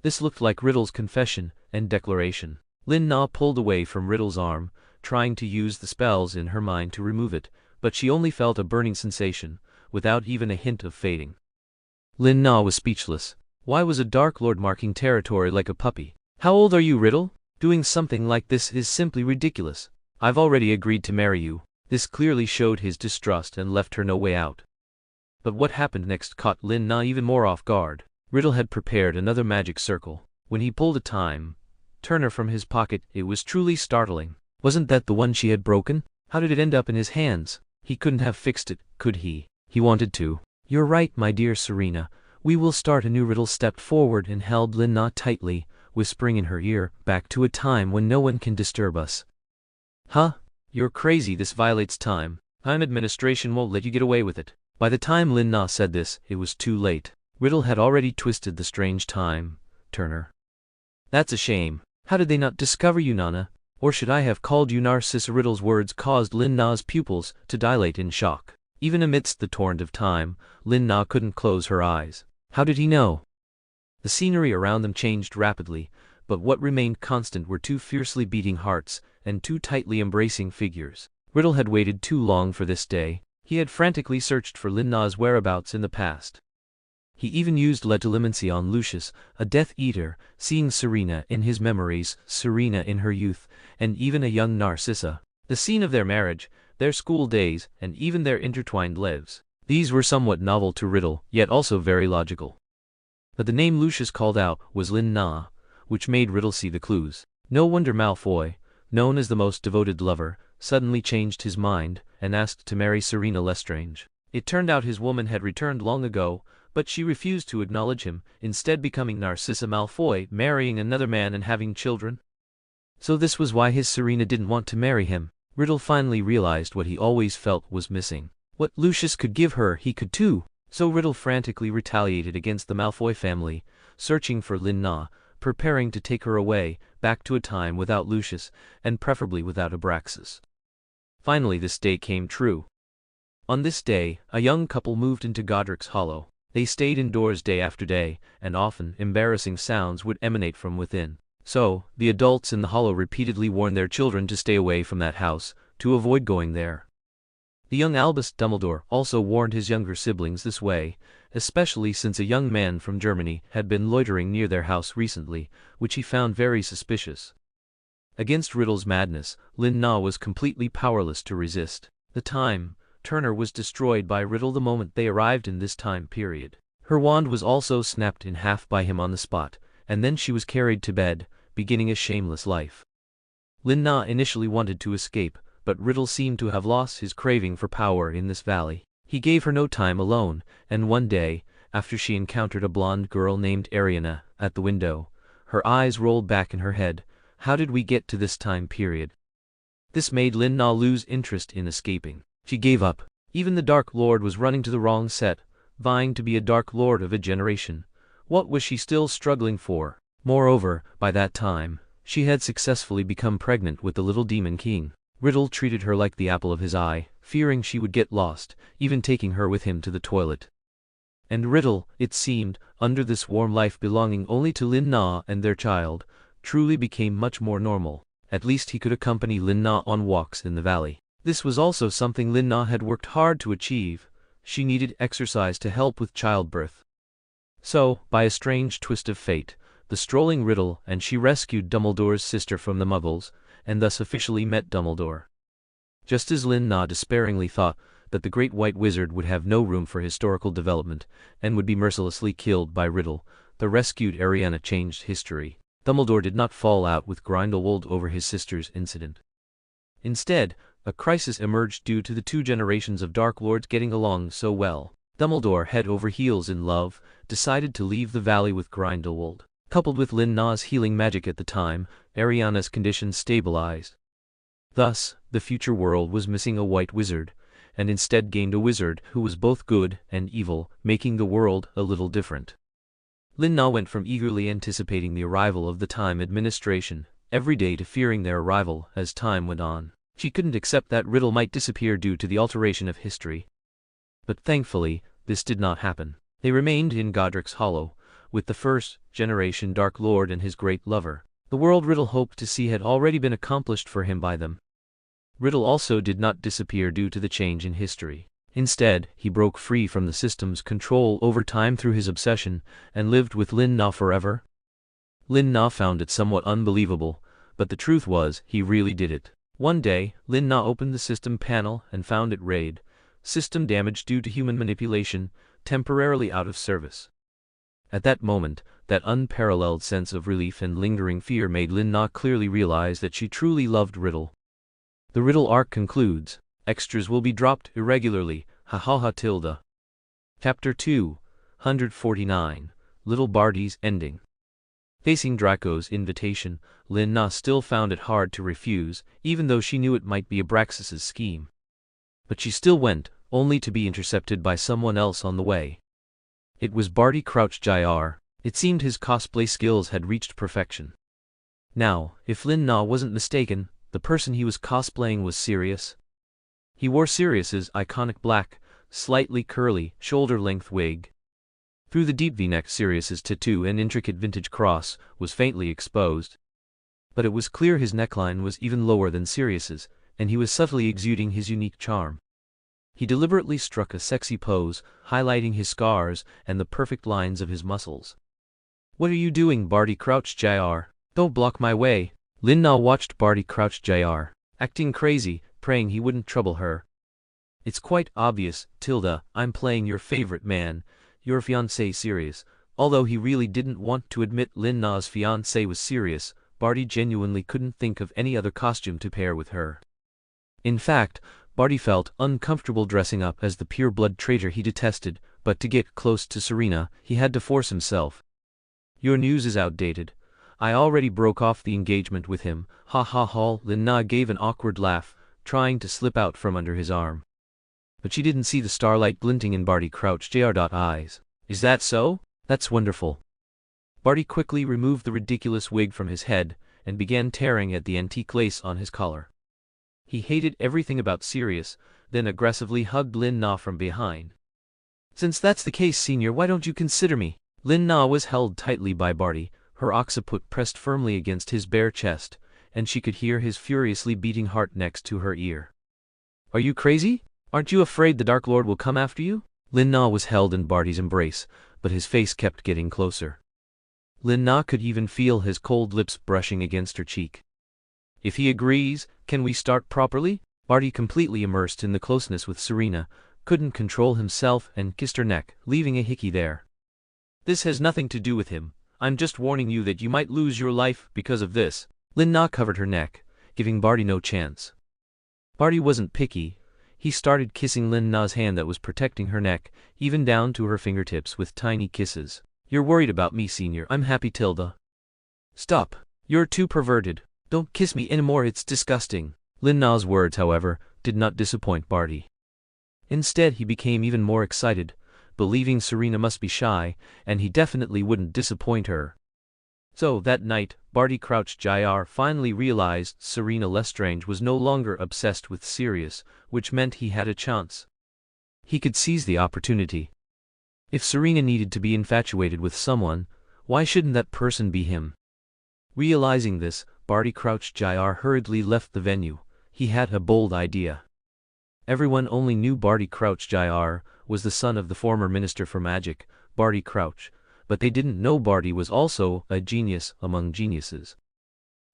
This looked like Riddle's confession and declaration. Lin Na pulled away from Riddle's arm, trying to use the spells in her mind to remove it, but she only felt a burning sensation, without even a hint of fading. Lin Na was speechless. Why was a Dark Lord marking territory like a puppy? How old are you, Riddle? Doing something like this is simply ridiculous. I've already agreed to marry you. This clearly showed his distrust and left her no way out. But what happened next caught Lin Na even more off guard. Riddle had prepared another magic circle. When he pulled a time turner from his pocket, it was truly startling. Wasn't that the one she had broken? How did it end up in his hands? He couldn't have fixed it, could he? He wanted to. You're right, my dear Serena. We will start anew. Riddle stepped forward and held Lin Na tightly, whispering in her ear, back to a time when no one can disturb us. Huh? You're crazy. This violates time. Time administration won't let you get away with it. By the time Lin Na said this, it was too late. Riddle had already twisted the strange time turner. That's a shame. How did they not discover you, Nana? Or should I have called you Narcissa? Riddle's words caused Lin Na's pupils to dilate in shock. Even amidst the torrent of time, Lin Na couldn't close her eyes. How did he know? The scenery around them changed rapidly, but what remained constant were two fiercely beating hearts and two tightly embracing figures. Riddle had waited too long for this day. He had frantically searched for Lin Na's whereabouts in the past. He even used legilimency on Lucius, a Death Eater, seeing Serena in his memories, Serena in her youth, and even a young Narcissa. The scene of their marriage, their school days, and even their intertwined lives. These were somewhat novel to Riddle, yet also very logical. But the name Lucius called out was Lin Na, which made Riddle see the clues. No wonder Malfoy, known as the most devoted lover, suddenly changed his mind and asked to marry Selina Lestrange. It turned out his woman had returned long ago, but she refused to acknowledge him, instead becoming Narcissa Malfoy, marrying another man and having children. So this was why his Serena didn't want to marry him. Riddle finally realized what he always felt was missing. What Lucius could give her, he could too. So Riddle frantically retaliated against the Malfoy family, searching for Lin Na, preparing to take her away, back to a time without Lucius, and preferably without Abraxas. Finally this day came true. On this day, a young couple moved into Godric's Hollow. They stayed indoors day after day, and often embarrassing sounds would emanate from within. So, the adults in the Hollow repeatedly warned their children to stay away from that house, to avoid going there. The young Albus Dumbledore also warned his younger siblings this way, especially since a young man from Germany had been loitering near their house recently, which he found very suspicious. Against Riddle's madness, Lin Na was completely powerless to resist. The time turner was destroyed by Riddle the moment they arrived in this time period. Her wand was also snapped in half by him on the spot, and then she was carried to bed, beginning a shameless life. Lin Na initially wanted to escape, but Riddle seemed to have lost his craving for power in this valley. He gave her no time alone, and one day, after she encountered a blonde girl named Ariana at the window, her eyes rolled back in her head. How did we get to this time period? This made Lin Na lose interest in escaping. She gave up. Even the Dark Lord was running to the wrong set, vying to be a Dark Lord of a generation. What was she still struggling for? Moreover, by that time, she had successfully become pregnant with the little Demon King. Riddle treated her like the apple of his eye, fearing she would get lost, even taking her with him to the toilet. And Riddle, it seemed, under this warm life belonging only to Lin Na and their child, truly became much more normal. At least he could accompany Lin Na on walks in the valley. This was also something Lin Na had worked hard to achieve. She needed exercise to help with childbirth. So, by a strange twist of fate, the strolling Riddle and she rescued Dumbledore's sister from the Muggles, and thus officially met Dumbledore. Just as Lin Na despairingly thought that the Great White Wizard would have no room for historical development and would be mercilessly killed by Riddle, the rescued Ariana changed history. Dumbledore did not fall out with Grindelwald over his sister's incident. Instead, a crisis emerged due to the two generations of Dark Lords getting along so well. Dumbledore, head over heels in love, decided to leave the valley with Grindelwald. Coupled with Lin Na's healing magic at the time, Ariana's condition stabilized. Thus, the future world was missing a white wizard, and instead gained a wizard who was both good and evil, making the world a little different. Lin Na went from eagerly anticipating the arrival of the Time Administration every day to fearing their arrival as time went on. She couldn't accept that Riddle might disappear due to the alteration of history. But thankfully, this did not happen. They remained in Godric's Hollow, with the first-generation Dark Lord and his great lover. The world Riddle hoped to see had already been accomplished for him by them. Riddle also did not disappear due to the change in history. Instead, he broke free from the system's control over time through his obsession, and lived with Lin Na forever. Lin Na found it somewhat unbelievable, but the truth was, he really did it. One day, Lin Na opened the system panel and found it read, "System damage due to human manipulation, temporarily out of service." At that moment, that unparalleled sense of relief and lingering fear made Lin Na clearly realize that she truly loved Riddle. The Riddle arc concludes. Extras will be dropped irregularly, ha ha ha tilde. Chapter 249, Little Barty's Ending. Facing Draco's invitation, Lin Na still found it hard to refuse, even though she knew it might be Abraxas's scheme. But she still went, only to be intercepted by someone else on the way. It was Barty Crouch Jr. It seemed his cosplay skills had reached perfection. Now, if Lin Na wasn't mistaken, the person he was cosplaying was Sirius. He wore Sirius's iconic black, slightly curly, shoulder-length wig. Through the deep V-neck, Sirius's tattoo and intricate vintage cross was faintly exposed. But it was clear his neckline was even lower than Sirius's, and he was subtly exuding his unique charm. He deliberately struck a sexy pose, highlighting his scars and the perfect lines of his muscles. "What are you doing, Barty Crouch Jr.? Don't block my way." Lin Na watched Barty Crouch Jr., acting crazy, praying he wouldn't trouble her. "It's quite obvious, Tilda, I'm playing your favorite man, your fiancé Sirius." Although he really didn't want to admit Lin Na's fiancé was Sirius, Barty genuinely couldn't think of any other costume to pair with her. In fact, Barty felt uncomfortable dressing up as the pure-blood traitor he detested, but to get close to Serena, he had to force himself. "Your news is outdated. I already broke off the engagement with him, ha ha ha." Lin Na gave an awkward laugh, trying to slip out from under his arm. But she didn't see the starlight glinting in Barty Crouch Jr.'s eyes. "Is that so? That's wonderful." Barty quickly removed the ridiculous wig from his head, and began tearing at the antique lace on his collar. He hated everything about Sirius, then aggressively hugged Lin Na from behind. "Since that's the case, Senior, why don't you consider me?" Lin Na was held tightly by Barty, her occiput pressed firmly against his bare chest, and she could hear his furiously beating heart next to her ear. "Are you crazy? Aren't you afraid the Dark Lord will come after you?" Lin Na was held in Barty's embrace, but his face kept getting closer. Lin Na could even feel his cold lips brushing against her cheek. "If he agrees, can we start properly?" Barty, completely immersed in the closeness with Serena, couldn't control himself and kissed her neck, leaving a hickey there. "This has nothing to do with him. I'm just warning you that you might lose your life because of this." Lin Na covered her neck, giving Barty no chance. Barty wasn't picky. He started kissing Lin Na's hand that was protecting her neck, even down to her fingertips with tiny kisses. "You're worried about me, Senior. I'm happy, Tilda." "Stop. You're too perverted. Don't kiss me anymore, it's disgusting." Lin Na's words, however, did not disappoint Barty. Instead, he became even more excited, believing Serena must be shy, and he definitely wouldn't disappoint her. So that night, Barty Crouch Jr. finally realized Selina Lestrange was no longer obsessed with Sirius, which meant he had a chance. He could seize the opportunity. If Serena needed to be infatuated with someone, why shouldn't that person be him? Realizing this, Barty Crouch Jr. hurriedly left the venue. He had a bold idea. Everyone only knew Barty Crouch Jr. was the son of the former Minister for Magic, Barty Crouch, but they didn't know Barty was also a genius among geniuses.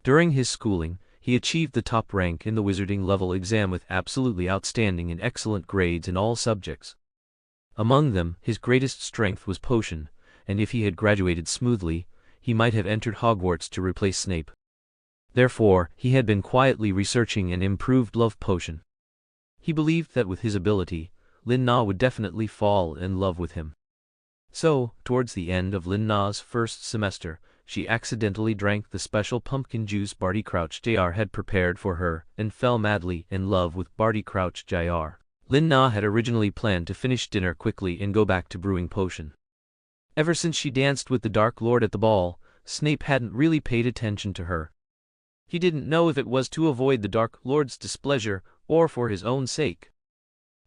During his schooling, he achieved the top rank in the wizarding level exam with absolutely outstanding and excellent grades in all subjects. Among them, his greatest strength was potion, and if he had graduated smoothly, he might have entered Hogwarts to replace Snape. Therefore, he had been quietly researching an improved love potion. He believed that with his ability, Lin Na would definitely fall in love with him. So, towards the end of Lin Na's first semester, she accidentally drank the special pumpkin juice Barty Crouch Jr. had prepared for her and fell madly in love with Barty Crouch Jr. Lin Na had originally planned to finish dinner quickly and go back to brewing potion. Ever since she danced with the Dark Lord at the ball, Snape hadn't really paid attention to her. He didn't know if it was to avoid the Dark Lord's displeasure or for his own sake.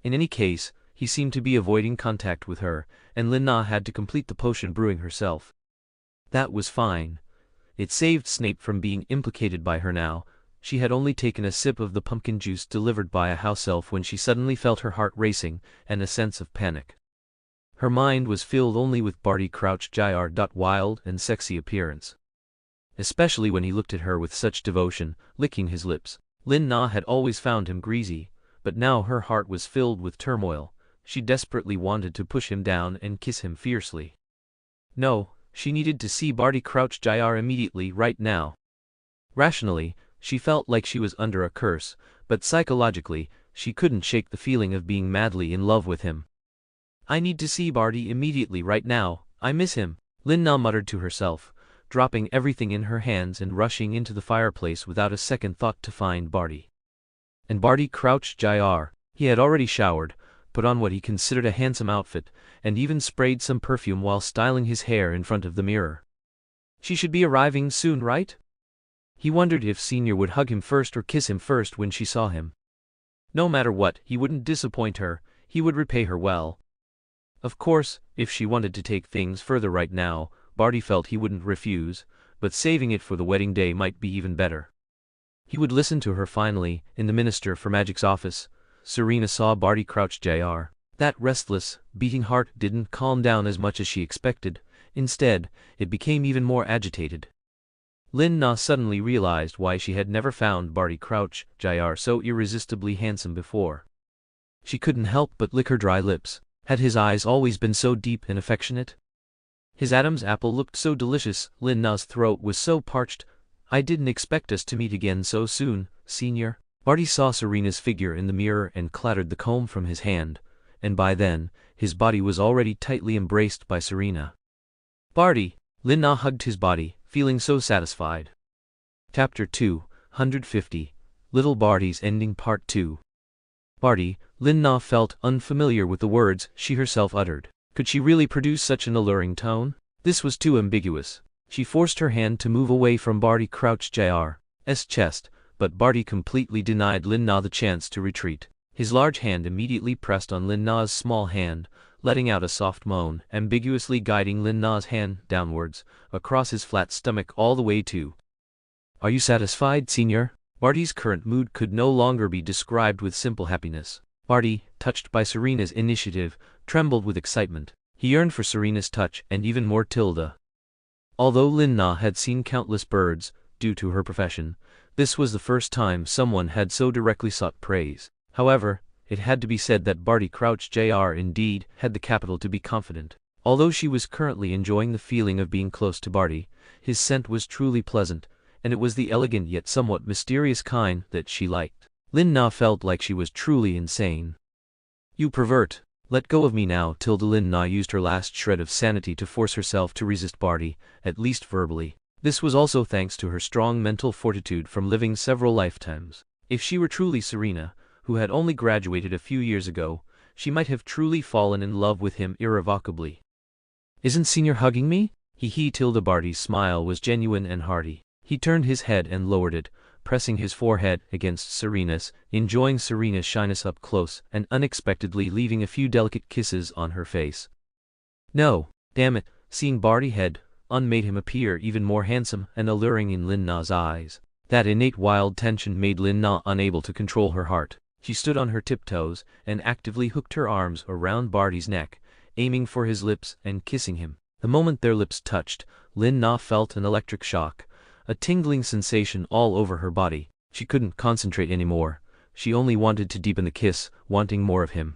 In any case, he seemed to be avoiding contact with her, and Lin Na had to complete the potion brewing herself. That was fine. It saved Snape from being implicated by her now. She had only taken a sip of the pumpkin juice delivered by a house elf when she suddenly felt her heart racing and a sense of panic. Her mind was filled only with Barty Crouch Jr.'s wild and sexy appearance. Especially when he looked at her with such devotion, licking his lips. Lin Na had always found him greasy, but now her heart was filled with turmoil. She desperately wanted to push him down and kiss him fiercely. No, she needed to see Barty Crouch Jr. immediately right now. Rationally, she felt like she was under a curse, but psychologically, she couldn't shake the feeling of being madly in love with him. I need to see Barty immediately right now, I miss him, Lin Na muttered to herself, dropping everything in her hands and rushing into the fireplace without a second thought to find Barty. And Barty Crouch Jr. He had already showered, put on what he considered a handsome outfit, and even sprayed some perfume while styling his hair in front of the mirror. She should be arriving soon, right? He wondered if Senior would hug him first or kiss him first when she saw him. No matter what, he wouldn't disappoint her, he would repay her well. Of course, if she wanted to take things further right now, Barty felt he wouldn't refuse, but saving it for the wedding day might be even better. He would listen to her finally. In the Minister for Magic's office, Serena saw Barty Crouch Jr. That restless, beating heart didn't calm down as much as she expected. Instead, it became even more agitated. Lin Na suddenly realized why she had never found Barty Crouch Jr. so irresistibly handsome before. She couldn't help but lick her dry lips. Had his eyes always been so deep and affectionate? His Adam's apple looked so delicious. Lin Na's throat was so parched. I didn't expect us to meet again so soon, Senior. Barty saw Serena's figure in the mirror and clattered the comb from his hand, and by then, his body was already tightly embraced by Serena. Barty! Lin Na hugged his body, feeling so satisfied. Chapter 250, Little Barty's Ending Part 2. Barty, Lin Na felt unfamiliar with the words she herself uttered. Could she really produce such an alluring tone? This was too ambiguous. She forced her hand to move away from Barty Crouch Jr.'s chest, but Barty completely denied Lin Na the chance to retreat. His large hand immediately pressed on Lin Na's small hand, letting out a soft moan, ambiguously guiding Lin Na's hand downwards, across his flat stomach all the way to. Are you satisfied, Senior? Barty's current mood could no longer be described with simple happiness. Barty, touched by Serena's initiative, trembled with excitement. He yearned for Serena's touch and even more Tilda. Although Lin Na had seen countless birds, due to her profession, this was the first time someone had so directly sought praise. However, it had to be said that Barty Crouch Jr. indeed had the capital to be confident. Although she was currently enjoying the feeling of being close to Barty, his scent was truly pleasant, and it was the elegant yet somewhat mysterious kind that she liked. Lin Na felt like she was truly insane. You pervert! Let go of me now. Tilda. Lin Na used her last shred of sanity to force herself to resist Barty, at least verbally. This was also thanks to her strong mental fortitude from living several lifetimes. If she were truly Serena, who had only graduated a few years ago, she might have truly fallen in love with him irrevocably. Isn't Senior hugging me? He Tilda. Barty's smile was genuine and hearty. He turned his head and lowered it, pressing his forehead against Serena's, enjoying Serena's shyness up close and unexpectedly leaving a few delicate kisses on her face. No, damn it, seeing Barty's head made him appear even more handsome and alluring in Lin Na's eyes. That innate wild tension made Lin Na unable to control her heart. She stood on her tiptoes and actively hooked her arms around Barty's neck, aiming for his lips and kissing him. The moment their lips touched, Lin Na felt an electric shock, a tingling sensation all over her body. She couldn't concentrate anymore. She only wanted to deepen the kiss, wanting more of him.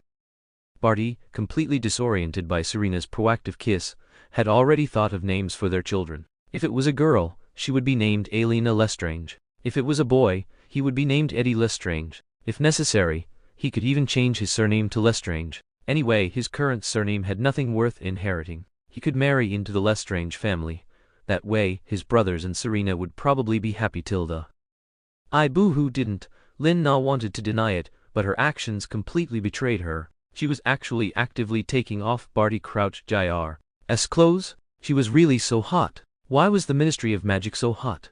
Barty, completely disoriented by Serena's proactive kiss, had already thought of names for their children. If it was a girl, she would be named Selina Lestrange. If it was a boy, he would be named Eddie Lestrange. If necessary, he could even change his surname to Lestrange. Anyway, his current surname had nothing worth inheriting. He could marry into the Lestrange family. That way, his brothers and Serena would probably be happy. I boo-hoo didn't. Lin Na wanted to deny it, but her actions completely betrayed her. She was actually actively taking off Barty Crouch Jr.'s clothes. She was really so hot. Why was the Ministry of Magic so hot?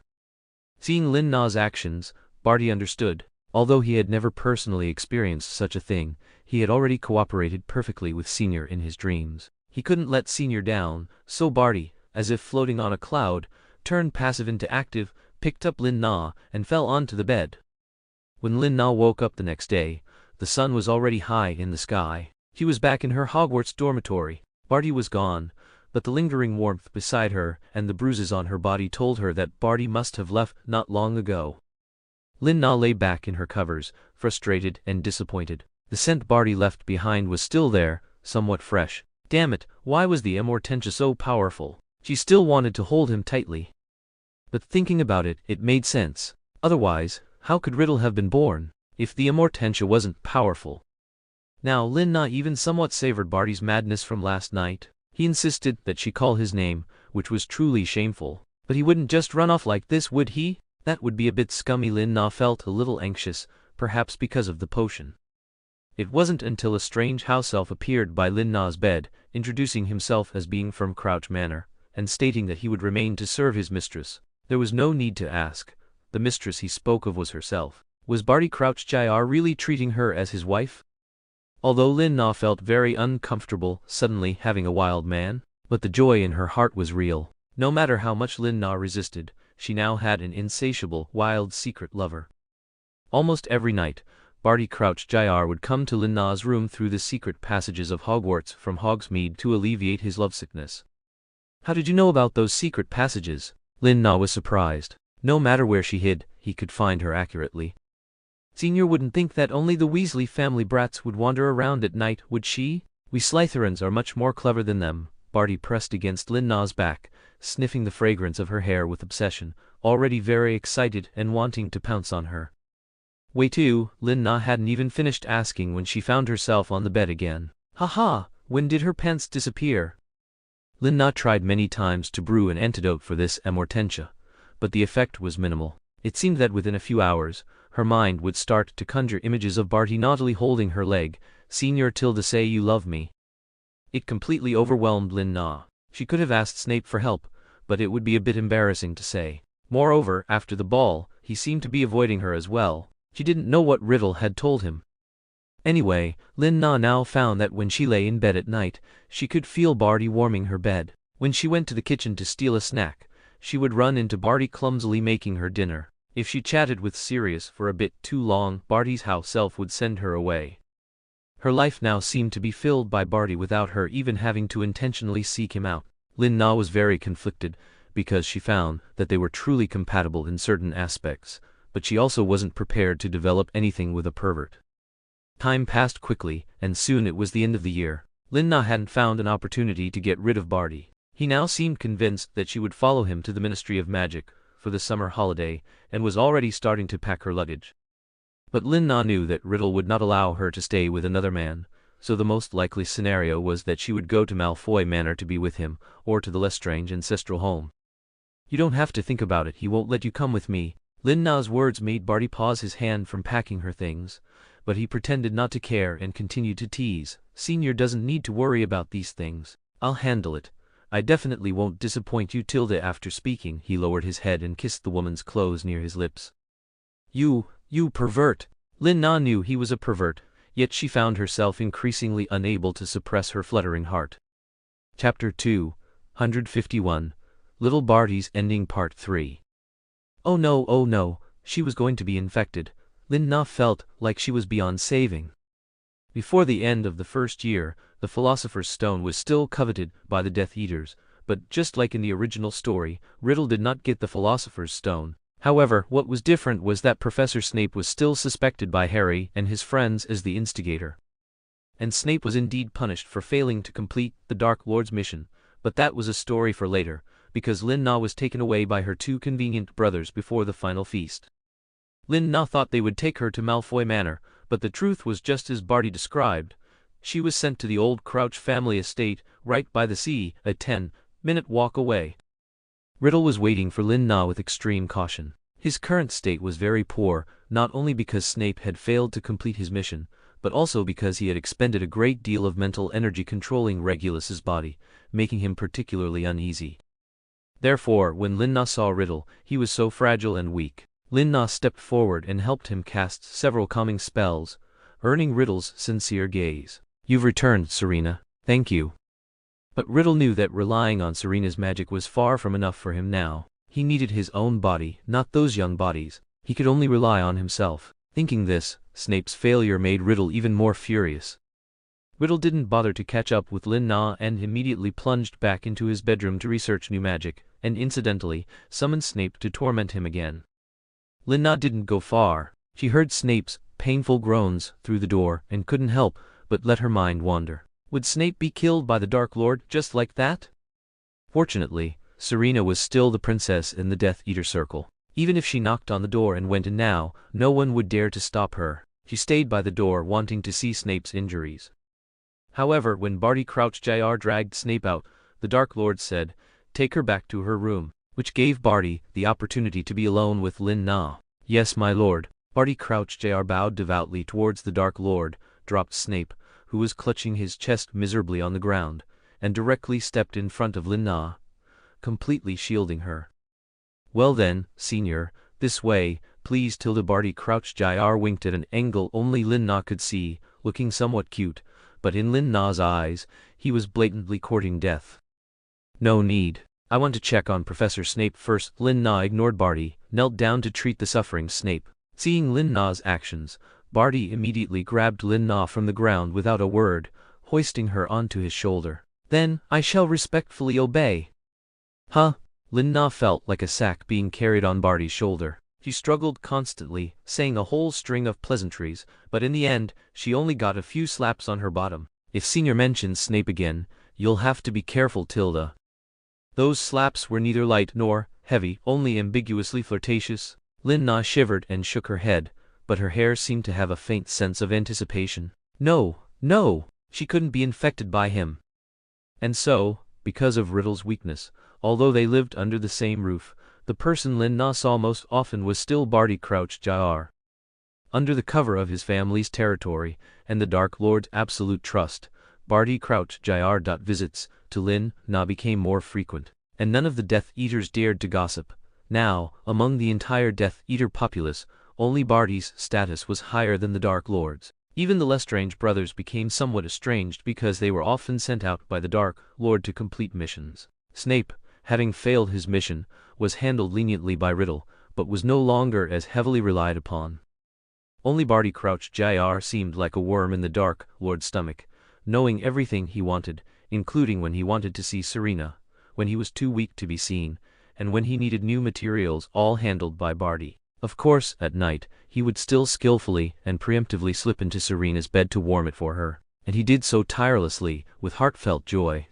Seeing Lin Na's actions, Barty understood. Although he had never personally experienced such a thing, he had already cooperated perfectly with Senior in his dreams. He couldn't let Senior down, so Barty, as if floating on a cloud, turned passive into active, picked up Lin Na, and fell onto the bed. When Lin Na woke up the next day, the sun was already high in the sky. She was back in her Hogwarts dormitory. Barty was gone, but the lingering warmth beside her and the bruises on her body told her that Barty must have left not long ago. Lin Na lay back in her covers, frustrated and disappointed. The scent Barty left behind was still there, somewhat fresh. Damn it, why was the Amortentia so powerful? She still wanted to hold him tightly. But thinking about it, it made sense. Otherwise, how could Riddle have been born, if the Amortentia wasn't powerful? Now Lin Na even somewhat savored Barty's madness from last night. He insisted that she call his name, which was truly shameful. But he wouldn't just run off like this, would he? That would be a bit scummy. Lin Na felt a little anxious, perhaps because of the potion. It wasn't until a strange house elf appeared by Lin Na's bed, introducing himself as being from Crouch Manor, and stating that he would remain to serve his mistress. There was no need to ask. The mistress he spoke of was herself. Was Barty Crouch Jr. really treating her as his wife? Although Lin Na felt very uncomfortable suddenly having a wild man, but the joy in her heart was real. No matter how much Lin Na resisted, she now had an insatiable, wild secret lover. Almost every night, Barty Crouch Jr. would come to Lin Na's room through the secret passages of Hogwarts from Hogsmeade to alleviate his lovesickness. How did you know about those secret passages? Lin Na was surprised. No matter where she hid, he could find her accurately. Senior wouldn't think that only the Weasley family brats would wander around at night, would she? We Slytherins are much more clever than them. Barty pressed against Lin Na's back, sniffing the fragrance of her hair with obsession, already very excited and wanting to pounce on her. Wait too, Lin Na hadn't even finished asking when she found herself on the bed again. Haha, when did her pants disappear? Lin Na tried many times to brew an antidote for this Amortentia, but the effect was minimal. It seemed that within a few hours, her mind would start to conjure images of Barty naughtily holding her leg. Senior tilde say you love me. It completely overwhelmed Lin Na. She could have asked Snape for help, but it would be a bit embarrassing to say. Moreover, after the ball, he seemed to be avoiding her as well. She didn't know what Riddle had told him. Anyway, Lin Na now found that when she lay in bed at night, she could feel Barty warming her bed. When she went to the kitchen to steal a snack, she would run into Barty clumsily making her dinner. If she chatted with Sirius for a bit too long, Barty's house elf would send her away. Her life now seemed to be filled by Barty without her even having to intentionally seek him out. Lin Na was very conflicted, because she found that they were truly compatible in certain aspects, but she also wasn't prepared to develop anything with a pervert. Time passed quickly, and soon it was the end of the year. Lin Na hadn't found an opportunity to get rid of Barty. He now seemed convinced that she would follow him to the Ministry of Magic for the summer holiday, and was already starting to pack her luggage. But Lin Na knew that Riddle would not allow her to stay with another man, so the most likely scenario was that she would go to Malfoy Manor to be with him, or to the Lestrange ancestral home. You don't have to think about it, he won't let you come with me. Lin Na's words made Barty pause his hand from packing her things, but he pretended not to care and continued to tease. Senior doesn't need to worry about these things. I'll handle it. I definitely won't disappoint you. Tilde after speaking, he lowered his head and kissed the woman's clothes near his lips. You pervert. Lin Na knew he was a pervert, yet she found herself increasingly unable to suppress her fluttering heart. Chapter 2, 151. Little Barty's Ending Part 3. Oh no, she was going to be infected. Lin Na felt like she was beyond saving. Before the end of the first year, the Philosopher's Stone was still coveted by the Death Eaters, but just like in the original story, Riddle did not get the Philosopher's Stone. However, what was different was that Professor Snape was still suspected by Harry and his friends as the instigator. And Snape was indeed punished for failing to complete the Dark Lord's mission, but that was a story for later, because Lin Na was taken away by her two convenient brothers before the final feast. Lin Na thought they would take her to Malfoy Manor, but the truth was just as Barty described. She was sent to the old Crouch family estate, right by the sea, a 10-minute walk away. Riddle was waiting for Lin Na with extreme caution. His current state was very poor, not only because Snape had failed to complete his mission, but also because he had expended a great deal of mental energy controlling Regulus's body, making him particularly uneasy. Therefore, when Lin Na saw Riddle, he was so fragile and weak. Lin Na stepped forward and helped him cast several calming spells, earning Riddle's sincere gaze. "You've returned, Serena. Thank you." But Riddle knew that relying on Serena's magic was far from enough for him now. He needed his own body, not those young bodies. He could only rely on himself. Thinking this, Snape's failure made Riddle even more furious. Riddle didn't bother to catch up with Lin Na and immediately plunged back into his bedroom to research new magic, and incidentally, summoned Snape to torment him again. Lin Na didn't go far. She heard Snape's painful groans through the door and couldn't help but let her mind wander. Would Snape be killed by the Dark Lord just like that? Fortunately, Serena was still the princess in the Death Eater circle. Even if she knocked on the door and went in now, no one would dare to stop her. She stayed by the door wanting to see Snape's injuries. However, when Barty Crouch Jr. dragged Snape out, the Dark Lord said, "Take her back to her room," which gave Barty the opportunity to be alone with Lin Na. "Yes, my lord." Barty Crouch Jr. bowed devoutly towards the Dark Lord, dropped Snape, who was clutching his chest miserably on the ground, and directly stepped in front of Lin Na, completely shielding her. "Well then, senior, this way, please." Tilda Barty Crouch Jr. winked at an angle only Lin Na could see, looking somewhat cute, but in Lin Na's eyes, he was blatantly courting death. "No need. I want to check on Professor Snape first." Lin Na ignored Barty, knelt down to treat the suffering Snape. Seeing Lin Na's actions, Barty immediately grabbed Lin Na from the ground without a word, hoisting her onto his shoulder. "Then, I shall respectfully obey." "Huh?" Lin Na felt like a sack being carried on Barty's shoulder. She struggled constantly, saying a whole string of pleasantries, but in the end, she only got a few slaps on her bottom. "If senior mentions Snape again, you'll have to be careful, Tilda." Those slaps were neither light nor heavy, only ambiguously flirtatious. Lin Na shivered and shook her head, but her hair seemed to have a faint sense of anticipation. No, she couldn't be infected by him. And so, because of Riddle's weakness, although they lived under the same roof, the person Lin Na saw most often was still Barty Crouch Jr. Under the cover of his family's territory and the Dark Lord's absolute trust, Barty Crouch Jr. visits to Lin Na became more frequent, and none of the Death Eaters dared to gossip. Now, among the entire Death Eater populace, only Barty's status was higher than the Dark Lord's. Even the Lestrange brothers became somewhat estranged because they were often sent out by the Dark Lord to complete missions. Snape, having failed his mission, was handled leniently by Riddle, but was no longer as heavily relied upon. Only Barty Crouch Jr. seemed like a worm in the Dark Lord's stomach, knowing everything he wanted, including when he wanted to see Serena, when he was too weak to be seen, and when he needed new materials, all handled by Barty. Of course, at night, he would still skillfully and preemptively slip into Serena's bed to warm it for her, and he did so tirelessly, with heartfelt joy.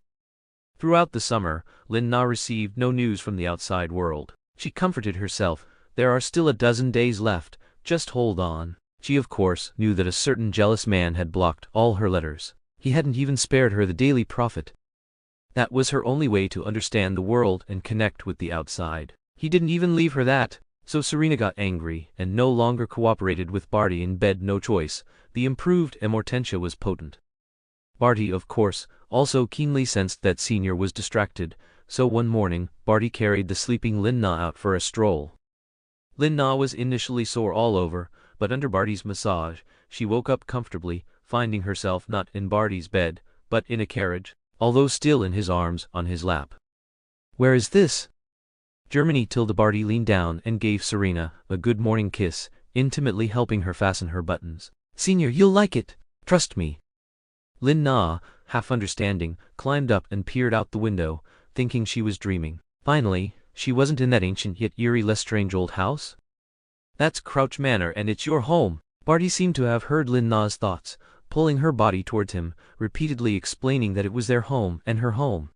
Throughout the summer, Lin Na received no news from the outside world. She comforted herself, "There are still a dozen days left, just hold on." She of course knew that a certain jealous man had blocked all her letters. He hadn't even spared her the daily prophet. That was her only way to understand the world and connect with the outside. He didn't even leave her that. So Serena got angry and no longer cooperated with Barty in bed. No choice, the improved Immortentia was potent. Barty, of course, also keenly sensed that Senior was distracted, so one morning, Barty carried the sleeping Lin Na out for a stroll. Lin Na was initially sore all over, but under Barty's massage, she woke up comfortably, finding herself not in Barty's bed, but in a carriage, although still in his arms on his lap. "Where is this?" Germany. Tilda. Barty leaned down and gave Serena a good morning kiss, intimately helping her fasten her buttons. Senior, you'll like it. Trust me. Lin Na, half understanding, climbed up and peered out the window, thinking she was dreaming. Finally, she wasn't in that ancient yet eerie Lestrange old house? That's Crouch Manor and it's your home. Barty seemed to have heard Lin Na's thoughts, pulling her body towards him, repeatedly explaining that it was their home and her home.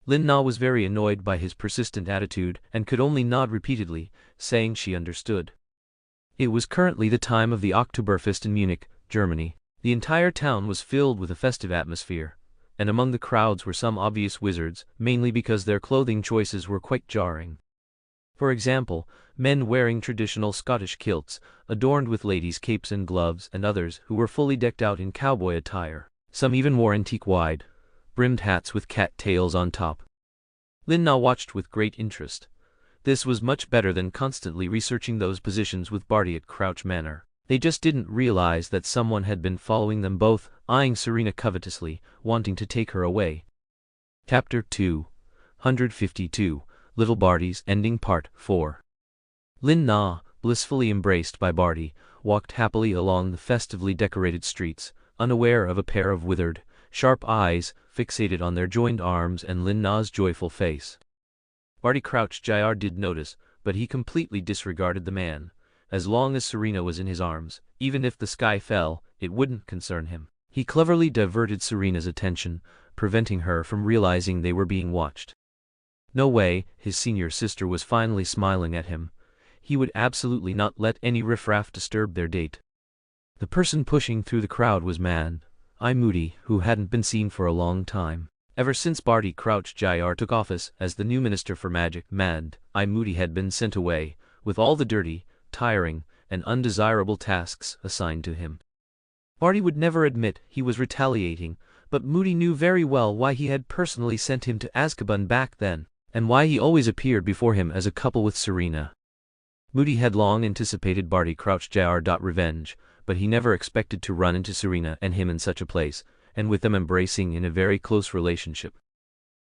Lin Na was very annoyed by his persistent attitude and could only nod repeatedly, saying she understood. It was currently the time of the Oktoberfest in Munich, Germany. The entire town was filled with a festive atmosphere, and among the crowds were some obvious wizards, mainly because their clothing choices were quite jarring. For example, men wearing traditional Scottish kilts, adorned with ladies' capes and gloves, and others who were fully decked out in cowboy attire. Some even wore antique wide-brimmed hats with cat tails on top. Lin Na watched with great interest. This was much better than constantly researching those positions with Barty at Crouch Manor. They just didn't realize that someone had been following them both, eyeing Serena covetously, wanting to take her away. Chapter 252, Little Barty's Ending Part 4. Lin Na, blissfully embraced by Barty, walked happily along the festively decorated streets, unaware of a pair of withered, sharp eyes fixated on their joined arms and Lin Na's joyful face. Barty Crouch Jr. did notice, but he completely disregarded the man. As long as Serena was in his arms, even if the sky fell, it wouldn't concern him. He cleverly diverted Serena's attention, preventing her from realizing they were being watched. No way, his senior sister was finally smiling at him. He would absolutely not let any riffraff disturb their date. The person pushing through the crowd was Mad-Eye Moody, who hadn't been seen for a long time. Ever since Barty Crouch Jr. took office as the new Minister for Magic, Mad-Eye Moody had been sent away, with all the dirty, tiring, and undesirable tasks assigned to him. Barty would never admit he was retaliating, but Moody knew very well why he had personally sent him to Azkaban back then, and why he always appeared before him as a couple with Serena. Moody had long anticipated Barty Crouch Jr.'s revenge, but he never expected to run into Serena and him in such a place, and with them embracing in a very close relationship.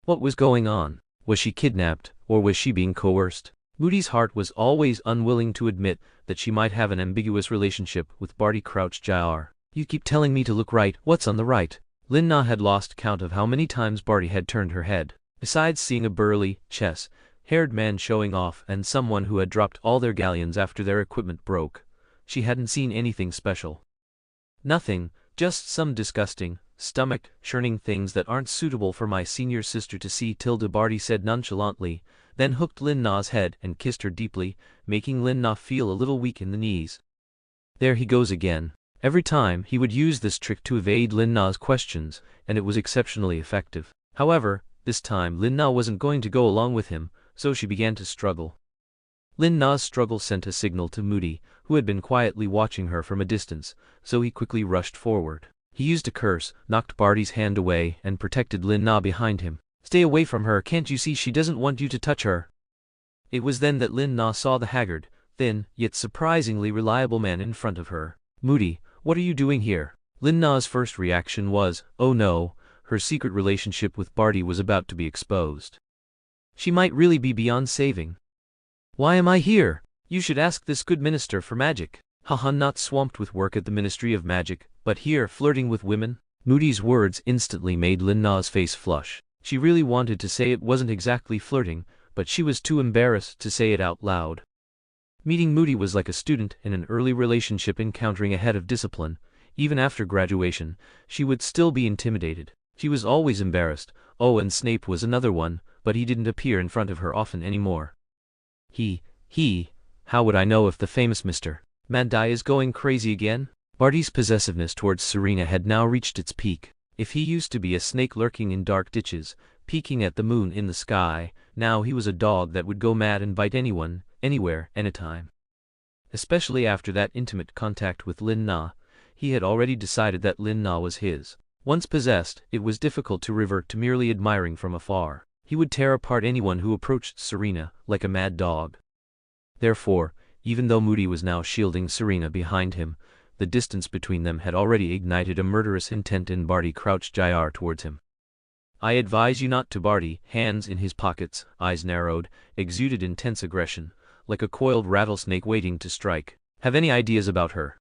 What was going on? Was she kidnapped, or was she being coerced? Moody's heart was always unwilling to admit that she might have an ambiguous relationship with Barty Crouch Jr. You keep telling me to look right, what's on the right? Lin Na had lost count of how many times Barty had turned her head. Besides seeing a burly, chess-haired man showing off and someone who had dropped all their galleons after their equipment broke, she hadn't seen anything special. Nothing, just some disgusting, stomach-churning things that aren't suitable for my senior sister to see, Tilda. Barty said nonchalantly, then hooked Lin Na's head and kissed her deeply, making Lin Na feel a little weak in the knees. There he goes again. Every time he would use this trick to evade Lin Na's questions, and it was exceptionally effective. However, this time Lin Na wasn't going to go along with him, so she began to struggle. Lin Na's struggle sent a signal to Moody, who had been quietly watching her from a distance, so he quickly rushed forward. He used a curse, knocked Barty's hand away, and protected Lin Na behind him. Stay away from her, can't you see she doesn't want you to touch her? It was then that Lin Na saw the haggard, thin, yet surprisingly reliable man in front of her. Moody, what are you doing here? Lin Na's first reaction was, oh no, her secret relationship with Barty was about to be exposed. She might really be beyond saving. Why am I here? You should ask this good minister for magic. Haha, not swamped with work at the Ministry of Magic, but here flirting with women? Moody's words instantly made Lin Na's face flush. She really wanted to say it wasn't exactly flirting, but she was too embarrassed to say it out loud. Meeting Moody was like a student in an early relationship encountering a head of discipline. Even after graduation, she would still be intimidated. She was always embarrassed. Oh, and Snape was another one, but he didn't appear in front of her often anymore. How would I know if the famous Mr. Mad-Eye is going crazy again? Barty's possessiveness towards Serena had now reached its peak. If he used to be a snake lurking in dark ditches, peeking at the moon in the sky, now he was a dog that would go mad and bite anyone, anywhere, anytime. Especially after that intimate contact with Lin Na, he had already decided that Lin Na was his. Once possessed, it was difficult to revert to merely admiring from afar. He would tear apart anyone who approached Serena like a mad dog. Therefore, even though Moody was now shielding Serena behind him, the distance between them had already ignited a murderous intent in Barty Crouch Jr. towards him. I advise you not to. Barty, hands in his pockets, eyes narrowed, exuded intense aggression, like a coiled rattlesnake waiting to strike. Have any ideas about her?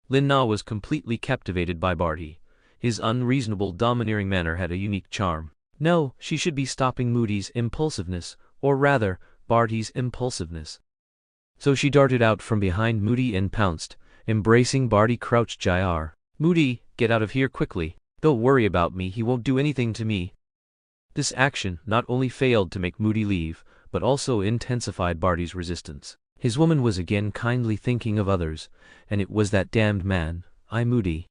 Lin Na was completely captivated by Barty. His unreasonable, domineering manner had a unique charm. No, she should be stopping Moody's impulsiveness, or rather, Barty's impulsiveness. So she darted out from behind Moody and pounced, embracing Barty. Crouched Jr. Moody, get out of here quickly. Don't worry about me, he won't do anything to me. This action not only failed to make Moody leave, but also intensified Barty's resistance. His woman was again kindly thinking of others, and it was that damned man, Moody.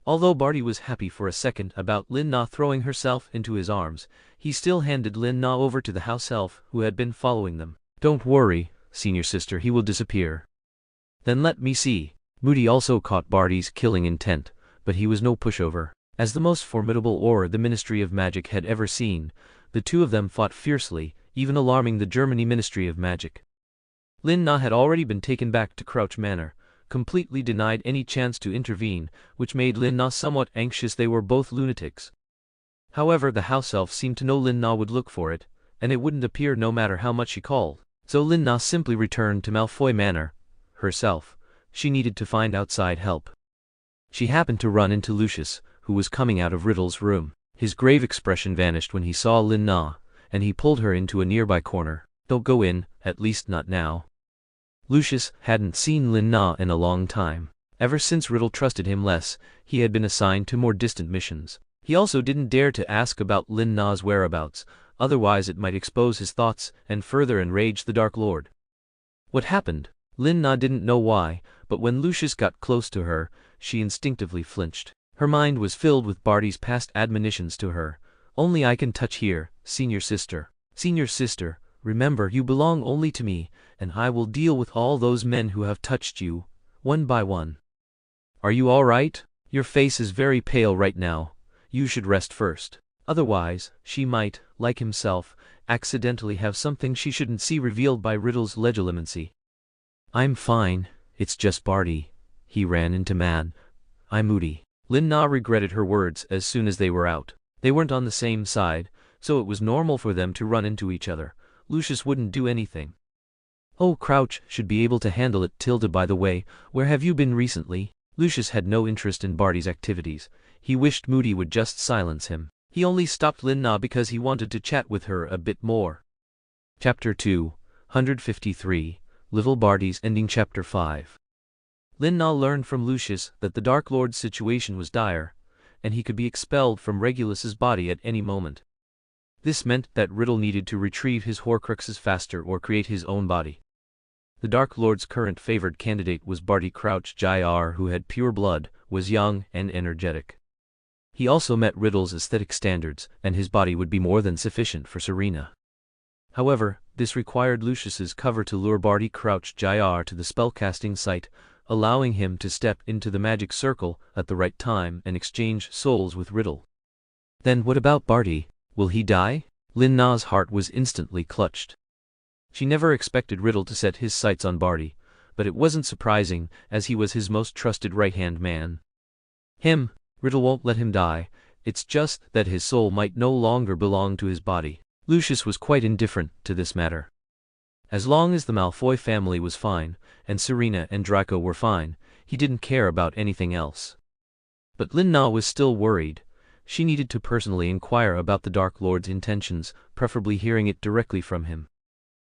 Although Barty was happy for a second about Lin Na throwing herself into his arms, he still handed Lin Na over to the house elf who had been following them. Don't worry, senior sister, he will disappear. Then let me see. Moody also caught Barty's killing intent, but he was no pushover. As the most formidable Auror the Ministry of Magic had ever seen, the two of them fought fiercely, even alarming the Germany Ministry of Magic. Lin Na had already been taken back to Crouch Manor, completely denied any chance to intervene, which made Lin Na somewhat anxious. They were both lunatics. However, the house elf seemed to know Lin Na would look for it, and it wouldn't appear no matter how much she called. So Lin Na simply returned to Malfoy Manor. Herself, she needed to find outside help. She happened to run into Lucius, who was coming out of Riddle's room. His grave expression vanished when he saw Lin Na, and he pulled her into a nearby corner. Don't go in, at least not now. Lucius hadn't seen Lin Na in a long time. Ever since Riddle trusted him less, he had been assigned to more distant missions. He also didn't dare to ask about Lin Na's whereabouts, otherwise it might expose his thoughts and further enrage the Dark Lord. What happened? Lin Na didn't know why, but when Lucius got close to her, she instinctively flinched. Her mind was filled with Barty's past admonitions to her. Only I can touch here, senior sister. Senior sister, remember you belong only to me, and I will deal with all those men who have touched you, one by one. Are you all right? Your face is very pale right now. You should rest first. Otherwise, she might, like himself, accidentally have something she shouldn't see revealed by Riddle's legilimency. I'm fine, it's just Barty. He ran into man. I'm Moody. Lin Na regretted her words as soon as they were out. They weren't on the same side, so it was normal for them to run into each other. Lucius wouldn't do anything. Oh, Crouch should be able to handle it. Tilda, by the way, where have you been recently? Lucius had no interest in Barty's activities. He wished Moody would just silence him. He only stopped Lin Na because he wanted to chat with her a bit more. Chapter 253, Little Barty's Ending. Chapter 5. Lin Na learned from Lucius that the Dark Lord's situation was dire, and he could be expelled from Regulus's body at any moment. This meant that Riddle needed to retrieve his Horcruxes faster or create his own body. The Dark Lord's current favored candidate was Barty Crouch Jr., who had pure blood, was young and energetic. He also met Riddle's aesthetic standards, and his body would be more than sufficient for Serena. However, this required Lucius's cover to lure Barty Crouch Jr. to the spellcasting site, allowing him to step into the magic circle at the right time and exchange souls with Riddle. Then what about Barty? Will he die? Lin Na's heart was instantly clutched. She never expected Riddle to set his sights on Barty, but it wasn't surprising, as he was his most trusted right-hand man. Riddle won't let him die, it's just that his soul might no longer belong to his body. Lucius was quite indifferent to this matter. As long as the Malfoy family was fine, and Serena and Draco were fine, he didn't care about anything else. But Lin Na was still worried. She needed to personally inquire about the Dark Lord's intentions, preferably hearing it directly from him.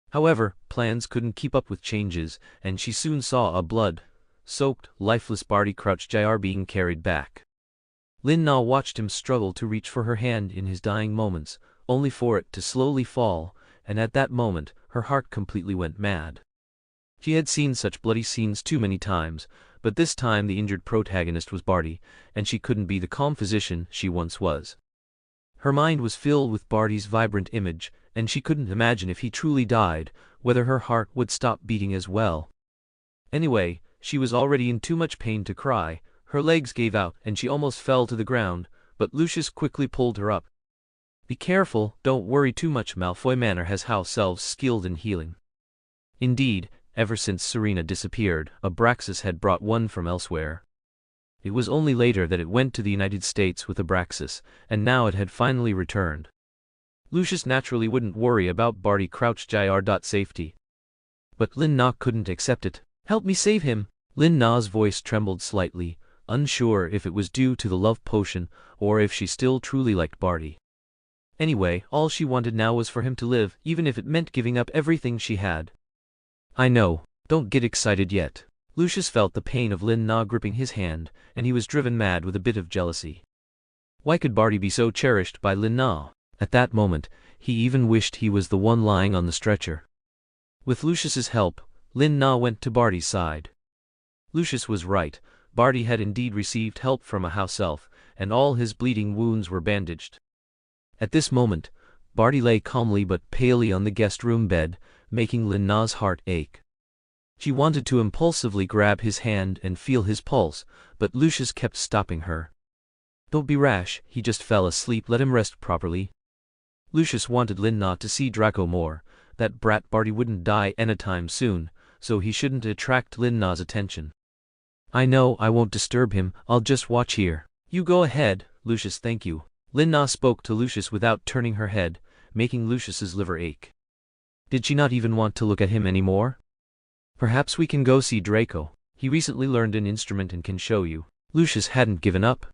However, plans couldn't keep up with changes, and she soon saw a blood-soaked, lifeless Barty Crouch Jr. being carried back. Lin Na watched him struggle to reach for her hand in his dying moments, only for it to slowly fall, and at that moment, her heart completely went mad. She had seen such bloody scenes too many times, but this time the injured protagonist was Barty, and she couldn't be the calm physician she once was. Her mind was filled with Barty's vibrant image, and she couldn't imagine if he truly died, whether her heart would stop beating as well. Anyway, she was already in too much pain to cry. Her legs gave out and she almost fell to the ground, but Lucius quickly pulled her up. Be careful, don't worry too much. Malfoy Manor has house elves skilled in healing. Indeed, ever since Serena disappeared, Abraxas had brought one from elsewhere. It was only later that it went to the United States with Abraxas, and now it had finally returned. Lucius naturally wouldn't worry about Barty Crouch Jr. safety. But Lin Na couldn't accept it. "Help me save him!" Lin Na's voice trembled slightly, unsure if it was due to the love potion or if she still truly liked Barty. Anyway, all she wanted now was for him to live, even if it meant giving up everything she had. "I know, don't get excited yet." Lucius felt the pain of Lin Na gripping his hand, and he was driven mad with a bit of jealousy. Why could Barty be so cherished by Lin Na? At that moment, he even wished he was the one lying on the stretcher. With Lucius's help, Lin Na went to Barty's side. Lucius was right, Barty had indeed received help from a house elf, and all his bleeding wounds were bandaged. At this moment, Barty lay calmly but palely on the guest room bed, making Lin Na's heart ache. She wanted to impulsively grab his hand and feel his pulse, but Lucius kept stopping her. "Don't be rash, he just fell asleep, let him rest properly." Lucius wanted Lin Na to see Draco more. That brat Barty wouldn't die anytime soon, so he shouldn't attract Lin Na's attention. "I know, I won't disturb him, I'll just watch here." "You go ahead, Lucius, thank you." Lin Na spoke to Lucius without turning her head, making Lucius's liver ache. Did she not even want to look at him anymore? "Perhaps we can go see Draco. He recently learned an instrument and can show you." Lucius hadn't given up.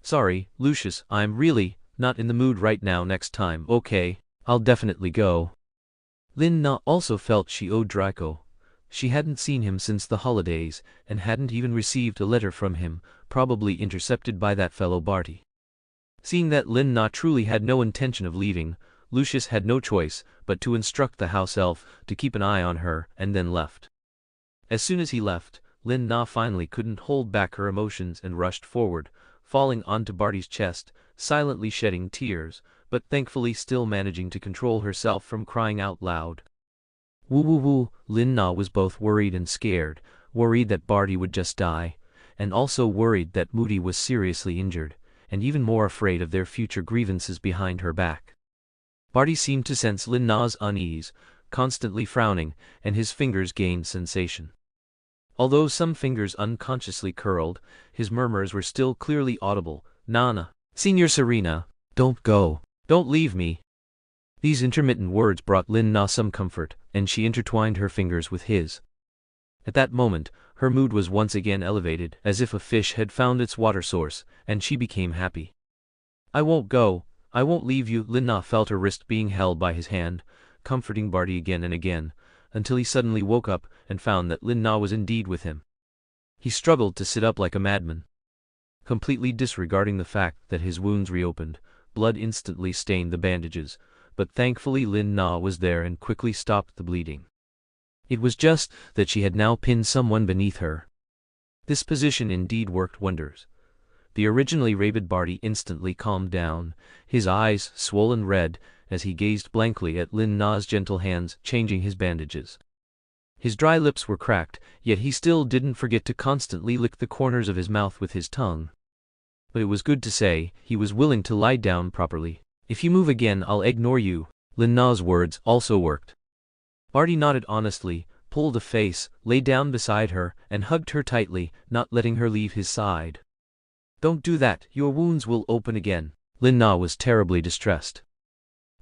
"Sorry, Lucius, I'm really not in the mood right now, next time, okay? I'll definitely go." Lin Na also felt she owed Draco. She hadn't seen him since the holidays, and hadn't even received a letter from him, probably intercepted by that fellow Barty. Seeing that Lin Na truly had no intention of leaving, Lucius had no choice but to instruct the house elf to keep an eye on her, and then left. As soon as he left, Lin Na finally couldn't hold back her emotions and rushed forward, falling onto Barty's chest, silently shedding tears, but thankfully still managing to control herself from crying out loud. Woo woo woo, Lin Na was both worried and scared, worried that Barty would just die, and also worried that Moody was seriously injured, and even more afraid of their future grievances behind her back. Barty seemed to sense Lin Na's unease, constantly frowning, and his fingers gained sensation. Although some fingers unconsciously curled, his murmurs were still clearly audible. "Nana, Senior Serena, don't go. Don't leave me." These intermittent words brought Lin Na some comfort, and she intertwined her fingers with his. At that moment, her mood was once again elevated, as if a fish had found its water source, and she became happy. "I won't go, I won't leave you." Lin Na felt her wrist being held by his hand, comforting Barty again and again, until he suddenly woke up and found that Lin Na was indeed with him. He struggled to sit up like a madman. Completely disregarding the fact that his wounds reopened, blood instantly stained the bandages, but thankfully Lin Na was there and quickly stopped the bleeding. It was just that she had now pinned someone beneath her. This position indeed worked wonders. The originally rabid Barty instantly calmed down, his eyes swollen red as he gazed blankly at Lin Na's gentle hands changing his bandages. His dry lips were cracked, yet he still didn't forget to constantly lick the corners of his mouth with his tongue. But it was good to say he was willing to lie down properly. "If you move again, I'll ignore you." Lin Na's words also worked. Barty nodded honestly, pulled a face, lay down beside her, and hugged her tightly, not letting her leave his side. "Don't do that, your wounds will open again." Lin Na was terribly distressed.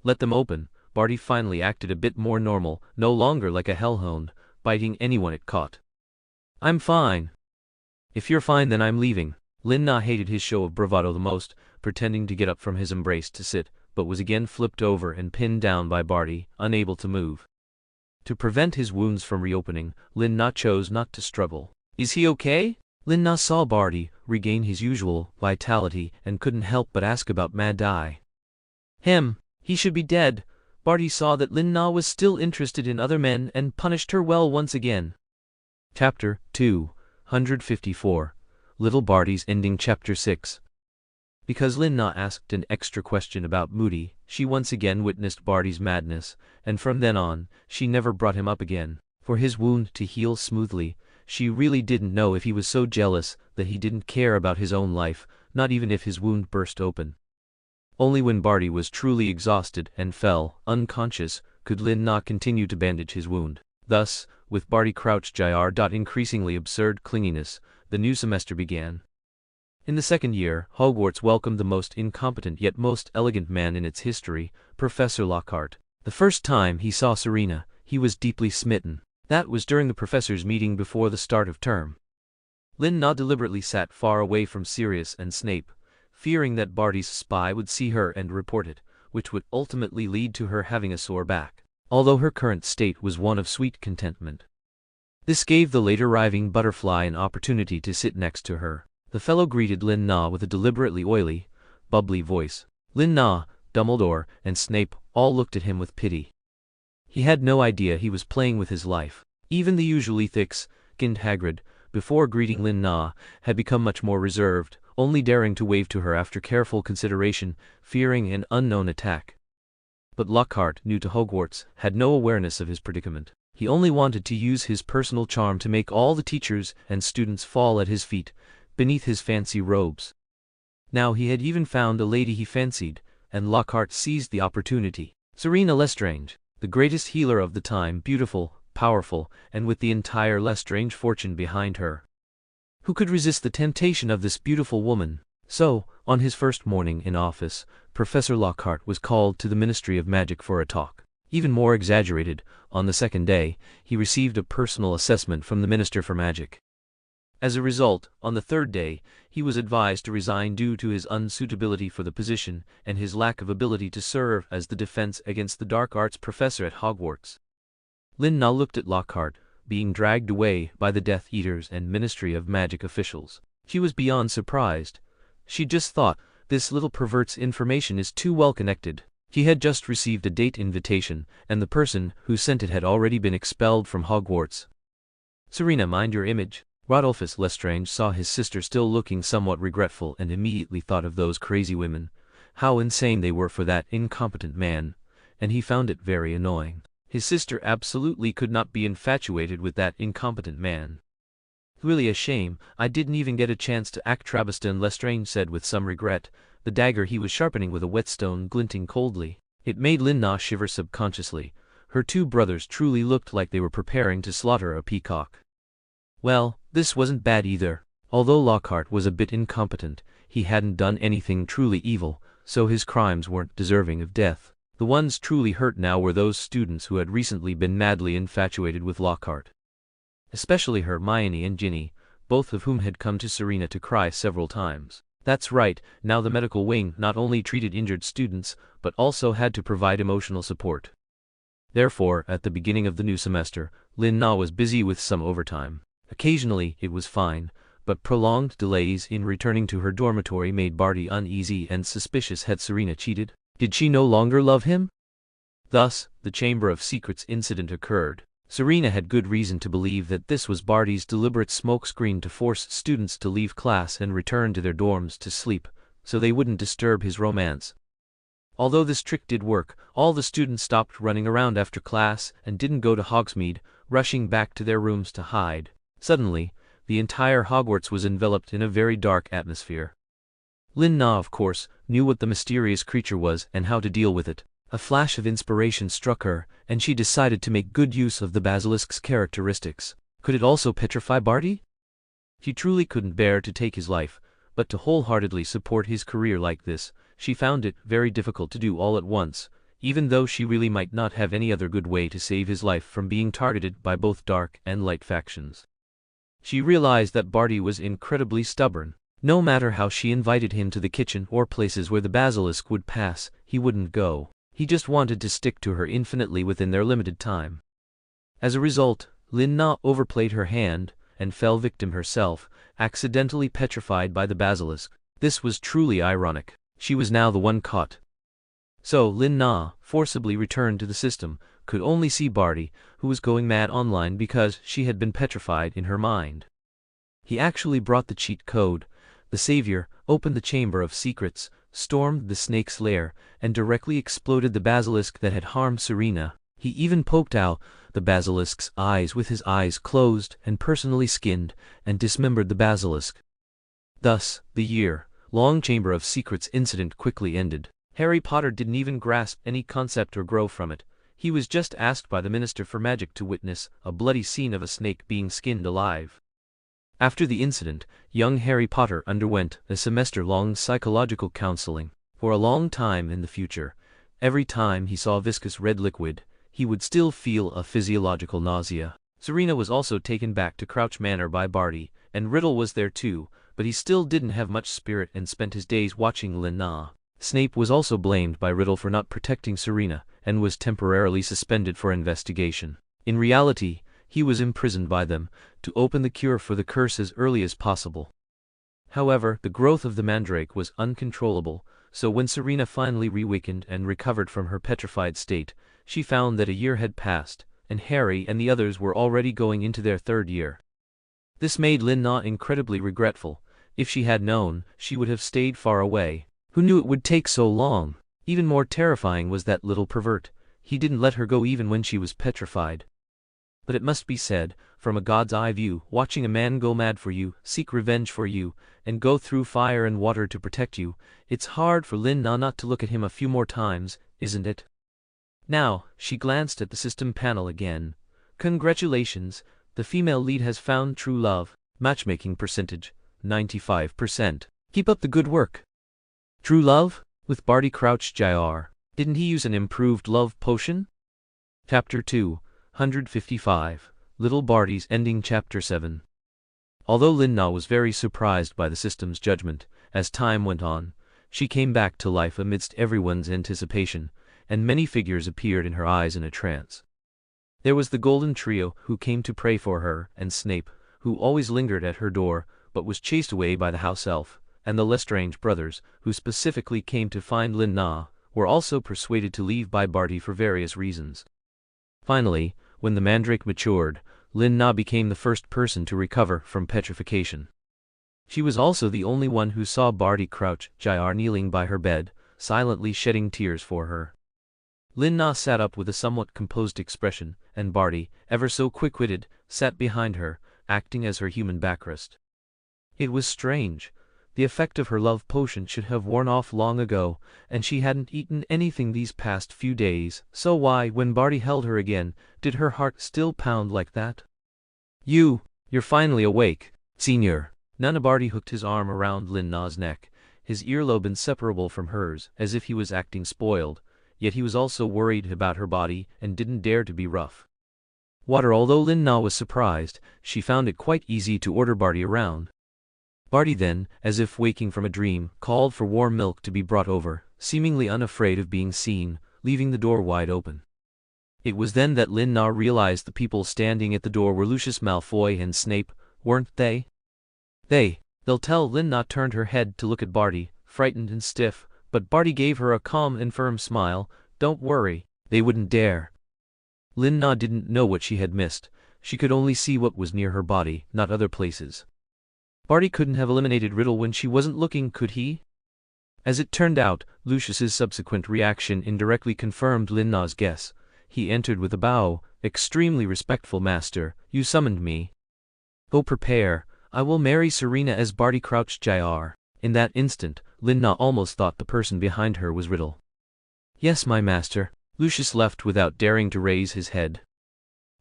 Let them open. Barty finally acted a bit more normal, no longer like a hellhound, biting anyone it caught. "I'm fine." "If you're fine, then I'm leaving." Lin Na hated his show of bravado the most, pretending to get up from his embrace to sit, but was again flipped over and pinned down by Barty, unable to move. To prevent his wounds from reopening, Lin Na chose not to struggle. "Is he okay?" Lin Na saw Barty regain his usual vitality and couldn't help but ask about Mad Eye. "Him, he should be dead." Barty saw that Lin Na was still interested in other men and punished her well once again. Chapter 254. Little Barty's Ending. Chapter 6. Because Lin Na asked an extra question about Moody, she once again witnessed Barty's madness, and from then on, she never brought him up again. For his wound to heal smoothly, she really didn't know if he was so jealous that he didn't care about his own life, not even if his wound burst open. Only when Barty was truly exhausted and fell unconscious could Lin Na continue to bandage his wound. Thus, with Barty Crouch Jr. increasingly absurd clinginess, the new semester began. In the second year, Hogwarts welcomed the most incompetent yet most elegant man in its history, Professor Lockhart. The first time he saw Serena, he was deeply smitten. That was during the professors' meeting before the start of term. Lin-Na deliberately sat far away from Sirius and Snape, fearing that Barty's spy would see her and report it, which would ultimately lead to her having a sore back, although her current state was one of sweet contentment. This gave the late-arriving butterfly an opportunity to sit next to her. The fellow greeted Lin-Na with a deliberately oily, bubbly voice. Lin-Na, Dumbledore, and Snape all looked at him with pity. He had no idea he was playing with his life. Even the usually thick-skinned Hagrid, before greeting Lin-Na, had become much more reserved, only daring to wave to her after careful consideration, fearing an unknown attack. But Lockhart, new to Hogwarts, had no awareness of his predicament. He only wanted to use his personal charm to make all the teachers and students fall at his feet, beneath his fancy robes. Now he had even found a lady he fancied, and Lockhart seized the opportunity. Selina Lestrange, the greatest healer of the time, beautiful, powerful, and with the entire Lestrange fortune behind her. Who could resist the temptation of this beautiful woman? So, on his first morning in office, Professor Lockhart was called to the Ministry of Magic for a talk. Even more exaggerated, on the second day, he received a personal assessment from the Minister for Magic. As a result, on the third day, he was advised to resign due to his unsuitability for the position and his lack of ability to serve as the defense against the dark arts professor at Hogwarts. Lin-Na looked at Lockhart, being dragged away by the Death Eaters and Ministry of Magic officials. She was beyond surprised. She just thought, this little pervert's information is too well connected. He had just received a date invitation, and the person who sent it had already been expelled from Hogwarts. Serena, mind your image. Rodolphus Lestrange saw his sister still looking somewhat regretful and immediately thought of those crazy women, how insane they were for that incompetent man, and he found it very annoying. His sister absolutely could not be infatuated with that incompetent man. Really a shame, I didn't even get a chance to act Trabaston, Lestrange said with some regret, the dagger he was sharpening with a whetstone glinting coldly. It made Lin-Na shiver subconsciously. Her two brothers truly looked like they were preparing to slaughter a peacock. Well, this wasn't bad either. Although Lockhart was a bit incompetent, he hadn't done anything truly evil, so his crimes weren't deserving of death. The ones truly hurt now were those students who had recently been madly infatuated with Lockhart. Especially Hermione and Ginny, both of whom had come to Serena to cry several times. That's right, now the medical wing not only treated injured students, but also had to provide emotional support. Therefore, at the beginning of the new semester, Lin-Na was busy with some overtime. Occasionally, it was fine, but prolonged delays in returning to her dormitory made Barty uneasy and suspicious. Had Serena cheated? Did she no longer love him? Thus, the Chamber of Secrets incident occurred. Serena had good reason to believe that this was Barty's deliberate smokescreen to force students to leave class and return to their dorms to sleep, so they wouldn't disturb his romance. Although this trick did work, all the students stopped running around after class and didn't go to Hogsmeade, rushing back to their rooms to hide. Suddenly, the entire Hogwarts was enveloped in a very dark atmosphere. Lin-Na, of course, knew what the mysterious creature was and how to deal with it. A flash of inspiration struck her, and she decided to make good use of the basilisk's characteristics. Could it also petrify Barty? She truly couldn't bear to take his life, but to wholeheartedly support his career like this, she found it very difficult to do all at once, even though she really might not have any other good way to save his life from being targeted by both dark and light factions. She realized that Barty was incredibly stubborn. No matter how she invited him to the kitchen or places where the basilisk would pass, he wouldn't go. He just wanted to stick to her infinitely within their limited time. As a result, Lin-Na overplayed her hand, and fell victim herself, accidentally petrified by the basilisk. This was truly ironic. She was now the one caught. So Lin-Na, forcibly returned to the system, could only see Barty, who was going mad online because she had been petrified in her mind. He actually brought the cheat code. The savior opened the Chamber of Secrets, stormed the snake's lair, and directly exploded the basilisk that had harmed Serena. He even poked out the basilisk's eyes with his eyes closed and personally skinned and dismembered the basilisk. Thus, the year-long Chamber of Secrets incident quickly ended. Harry Potter didn't even grasp any concept or grow from it. He was just asked by the Minister for Magic to witness a bloody scene of a snake being skinned alive. After the incident, young Harry Potter underwent a semester-long psychological counseling. For a long time in the future, every time he saw viscous red liquid, he would still feel a physiological nausea. Serena was also taken back to Crouch Manor by Barty, and Riddle was there too, but he still didn't have much spirit and spent his days watching Lina. Snape was also blamed by Riddle for not protecting Serena, and was temporarily suspended for investigation. In reality, he was imprisoned by them, to open the cure for the curse as early as possible. However, the growth of the mandrake was uncontrollable, so when Serena finally reawakened and recovered from her petrified state, she found that a year had passed, and Harry and the others were already going into their third year. This made Lina incredibly regretful. If she had known, she would have stayed far away. Who knew it would take so long? Even more terrifying was that little pervert. He didn't let her go even when she was petrified. But it must be said, from a god's eye view, watching a man go mad for you, seek revenge for you, and go through fire and water to protect you, it's hard for Lina not to look at him a few more times, isn't it? Now, she glanced at the system panel again. Congratulations, the female lead has found true love. Matchmaking percentage, 95%. Keep up the good work. True love? With Barty Crouch Jr. Didn't he use an improved love potion? Chapter 255. Little Barty's Ending. Chapter 7. Although Lina was very surprised by the system's judgment, as time went on, she came back to life amidst everyone's anticipation, and many figures appeared in her eyes in a trance. There was the Golden Trio, who came to pray for her, and Snape, who always lingered at her door, but was chased away by the house elf, and the Lestrange brothers, who specifically came to find Lina, were also persuaded to leave by Barty for various reasons. Finally, when the mandrake matured, Lina became the first person to recover from petrification. She was also the only one who saw Barty Crouch Jr. kneeling by her bed, silently shedding tears for her. Lina sat up with a somewhat composed expression, and Barty, ever so quick-witted, sat behind her, acting as her human backrest. It was strange. The effect of her love potion should have worn off long ago, and she hadn't eaten anything these past few days, so why, when Barty held her again, did her heart still pound like that? You're finally awake, Senior. Nana. Barty hooked his arm around Lina's neck, his earlobe inseparable from hers, as if he was acting spoiled, yet he was also worried about her body and didn't dare to be rough. Although Lina was surprised, she found it quite easy to order Barty around. Barty then, as if waking from a dream, called for warm milk to be brought over, seemingly unafraid of being seen, leaving the door wide open. It was then that Lina realized the people standing at the door were Lucius Malfoy and Snape, weren't they? They'll tell. Lina turned her head to look at Barty, frightened and stiff, but Barty gave her a calm and firm smile. Don't worry, they wouldn't dare. Lina didn't know what she had missed. She could only see what was near her body, not other places. Barty couldn't have eliminated Riddle when she wasn't looking, could he? As it turned out, Lucius's subsequent reaction indirectly confirmed Lina's guess. He entered with a bow. Extremely respectful, Master. You summoned me. Go prepare. I will marry Serena as Barty Crouch Jr. In that instant, Lina almost thought the person behind her was Riddle. Yes, my master. Lucius left without daring to raise his head.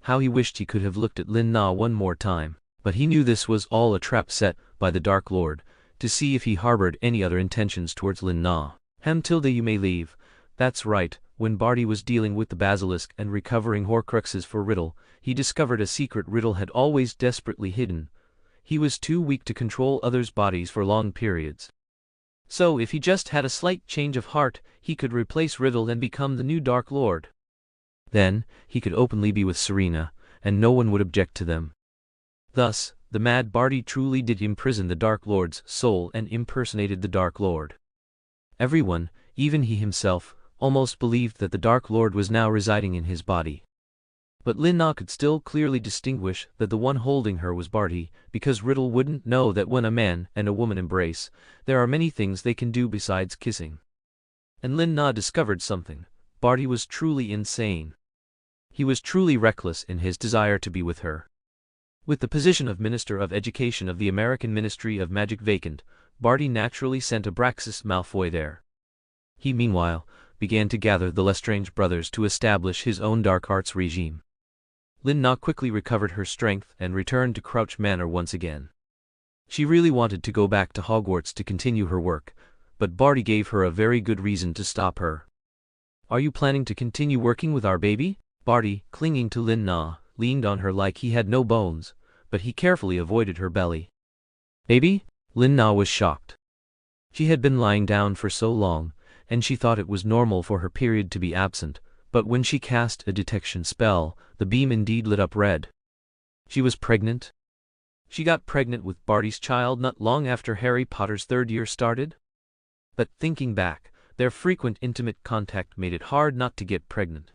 How he wished he could have looked at Lina one more time. But he knew this was all a trap set by the Dark Lord, to see if he harbored any other intentions towards Lina. Tilde, you may leave. That's right. When Barty was dealing with the basilisk and recovering Horcruxes for Riddle, he discovered a secret Riddle had always desperately hidden. He was too weak to control others' bodies for long periods. So if he just had a slight change of heart, he could replace Riddle and become the new Dark Lord. Then, he could openly be with Serena, and no one would object to them. Thus, the mad Barty truly did imprison the Dark Lord's soul and impersonated the Dark Lord. Everyone, even he himself, almost believed that the Dark Lord was now residing in his body. But Lina could still clearly distinguish that the one holding her was Barty, because Riddle wouldn't know that when a man and a woman embrace, there are many things they can do besides kissing. And Lina discovered something. Barty was truly insane. He was truly reckless in his desire to be with her. With the position of Minister of Education of the American Ministry of Magic vacant, Barty naturally sent Abraxas Malfoy there. He, meanwhile, began to gather the Lestrange brothers to establish his own dark arts regime. Lina quickly recovered her strength and returned to Crouch Manor once again. She really wanted to go back to Hogwarts to continue her work, but Barty gave her a very good reason to stop her. "Are you planning to continue working with our baby?" Barty, clinging to Lin Na, leaned on her like he had no bones, but he carefully avoided her belly. "Baby?" Lin Na was shocked. She had been lying down for so long, and she thought it was normal for her period to be absent, but when she cast a detection spell, the beam indeed lit up red. She was pregnant? She got pregnant with Barty's child not long after Harry Potter's third year started? But thinking back, their frequent intimate contact made it hard not to get pregnant.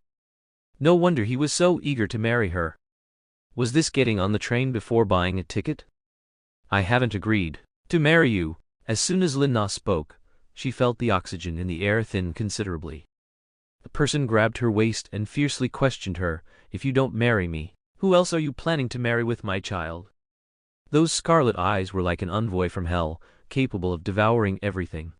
No wonder he was so eager to marry her. Was this getting on the train before buying a ticket? "I haven't agreed to marry you." As soon as Lin Na spoke, she felt the oxygen in the air thin considerably. The person grabbed her waist and fiercely questioned her, "If you don't marry me, who else are you planning to marry with my child?" Those scarlet eyes were like an envoy from hell, capable of devouring everything.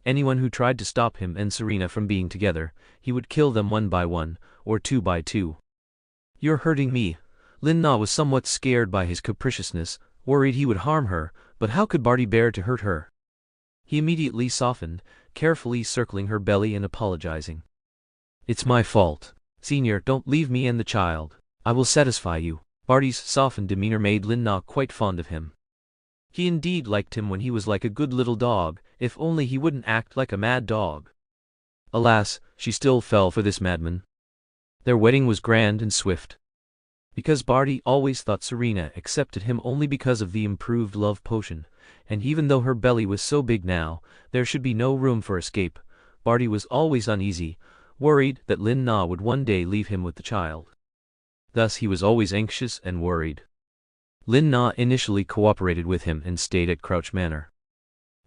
Anyone who tried to stop him and Serena from being together, he would kill them one by one, or two by two. "You're hurting me." Lin Na was somewhat scared by his capriciousness, worried he would harm her, but how could Barty bear to hurt her? He immediately softened, carefully circling her belly and apologizing. "It's my fault. Senior, don't leave me and the child. I will satisfy you." Barty's softened demeanor made Lin Na quite fond of him. He indeed liked him when he was like a good little dog, if only he wouldn't act like a mad dog. Alas, she still fell for this madman. Their wedding was grand and swift. Because Barty always thought Serena accepted him only because of the improved love potion, and even though her belly was so big now, there should be no room for escape, Barty was always uneasy, worried that Lin Na would one day leave him with the child. Thus he was always anxious and worried. Lin Na initially cooperated with him and stayed at Crouch Manor.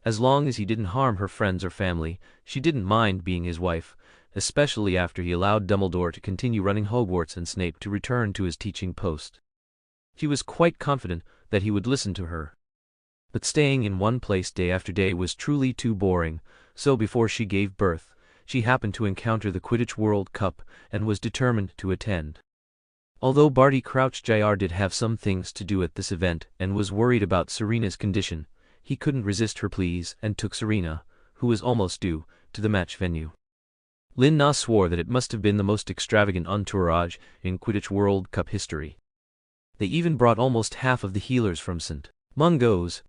As long as he didn't harm her friends or family, she didn't mind being his wife, especially after he allowed Dumbledore to continue running Hogwarts and Snape to return to his teaching post. She was quite confident that he would listen to her. But staying in one place day after day was truly too boring, so before she gave birth, she happened to encounter the Quidditch World Cup and was determined to attend. Although Barty Crouch Jr. did have some things to do at this event and was worried about Serena's condition, he couldn't resist her pleas and took Serena, who was almost due, to the match venue. Lin Na swore that it must have been the most extravagant entourage in Quidditch World Cup history. They even brought almost half of the healers from St. Mungo's.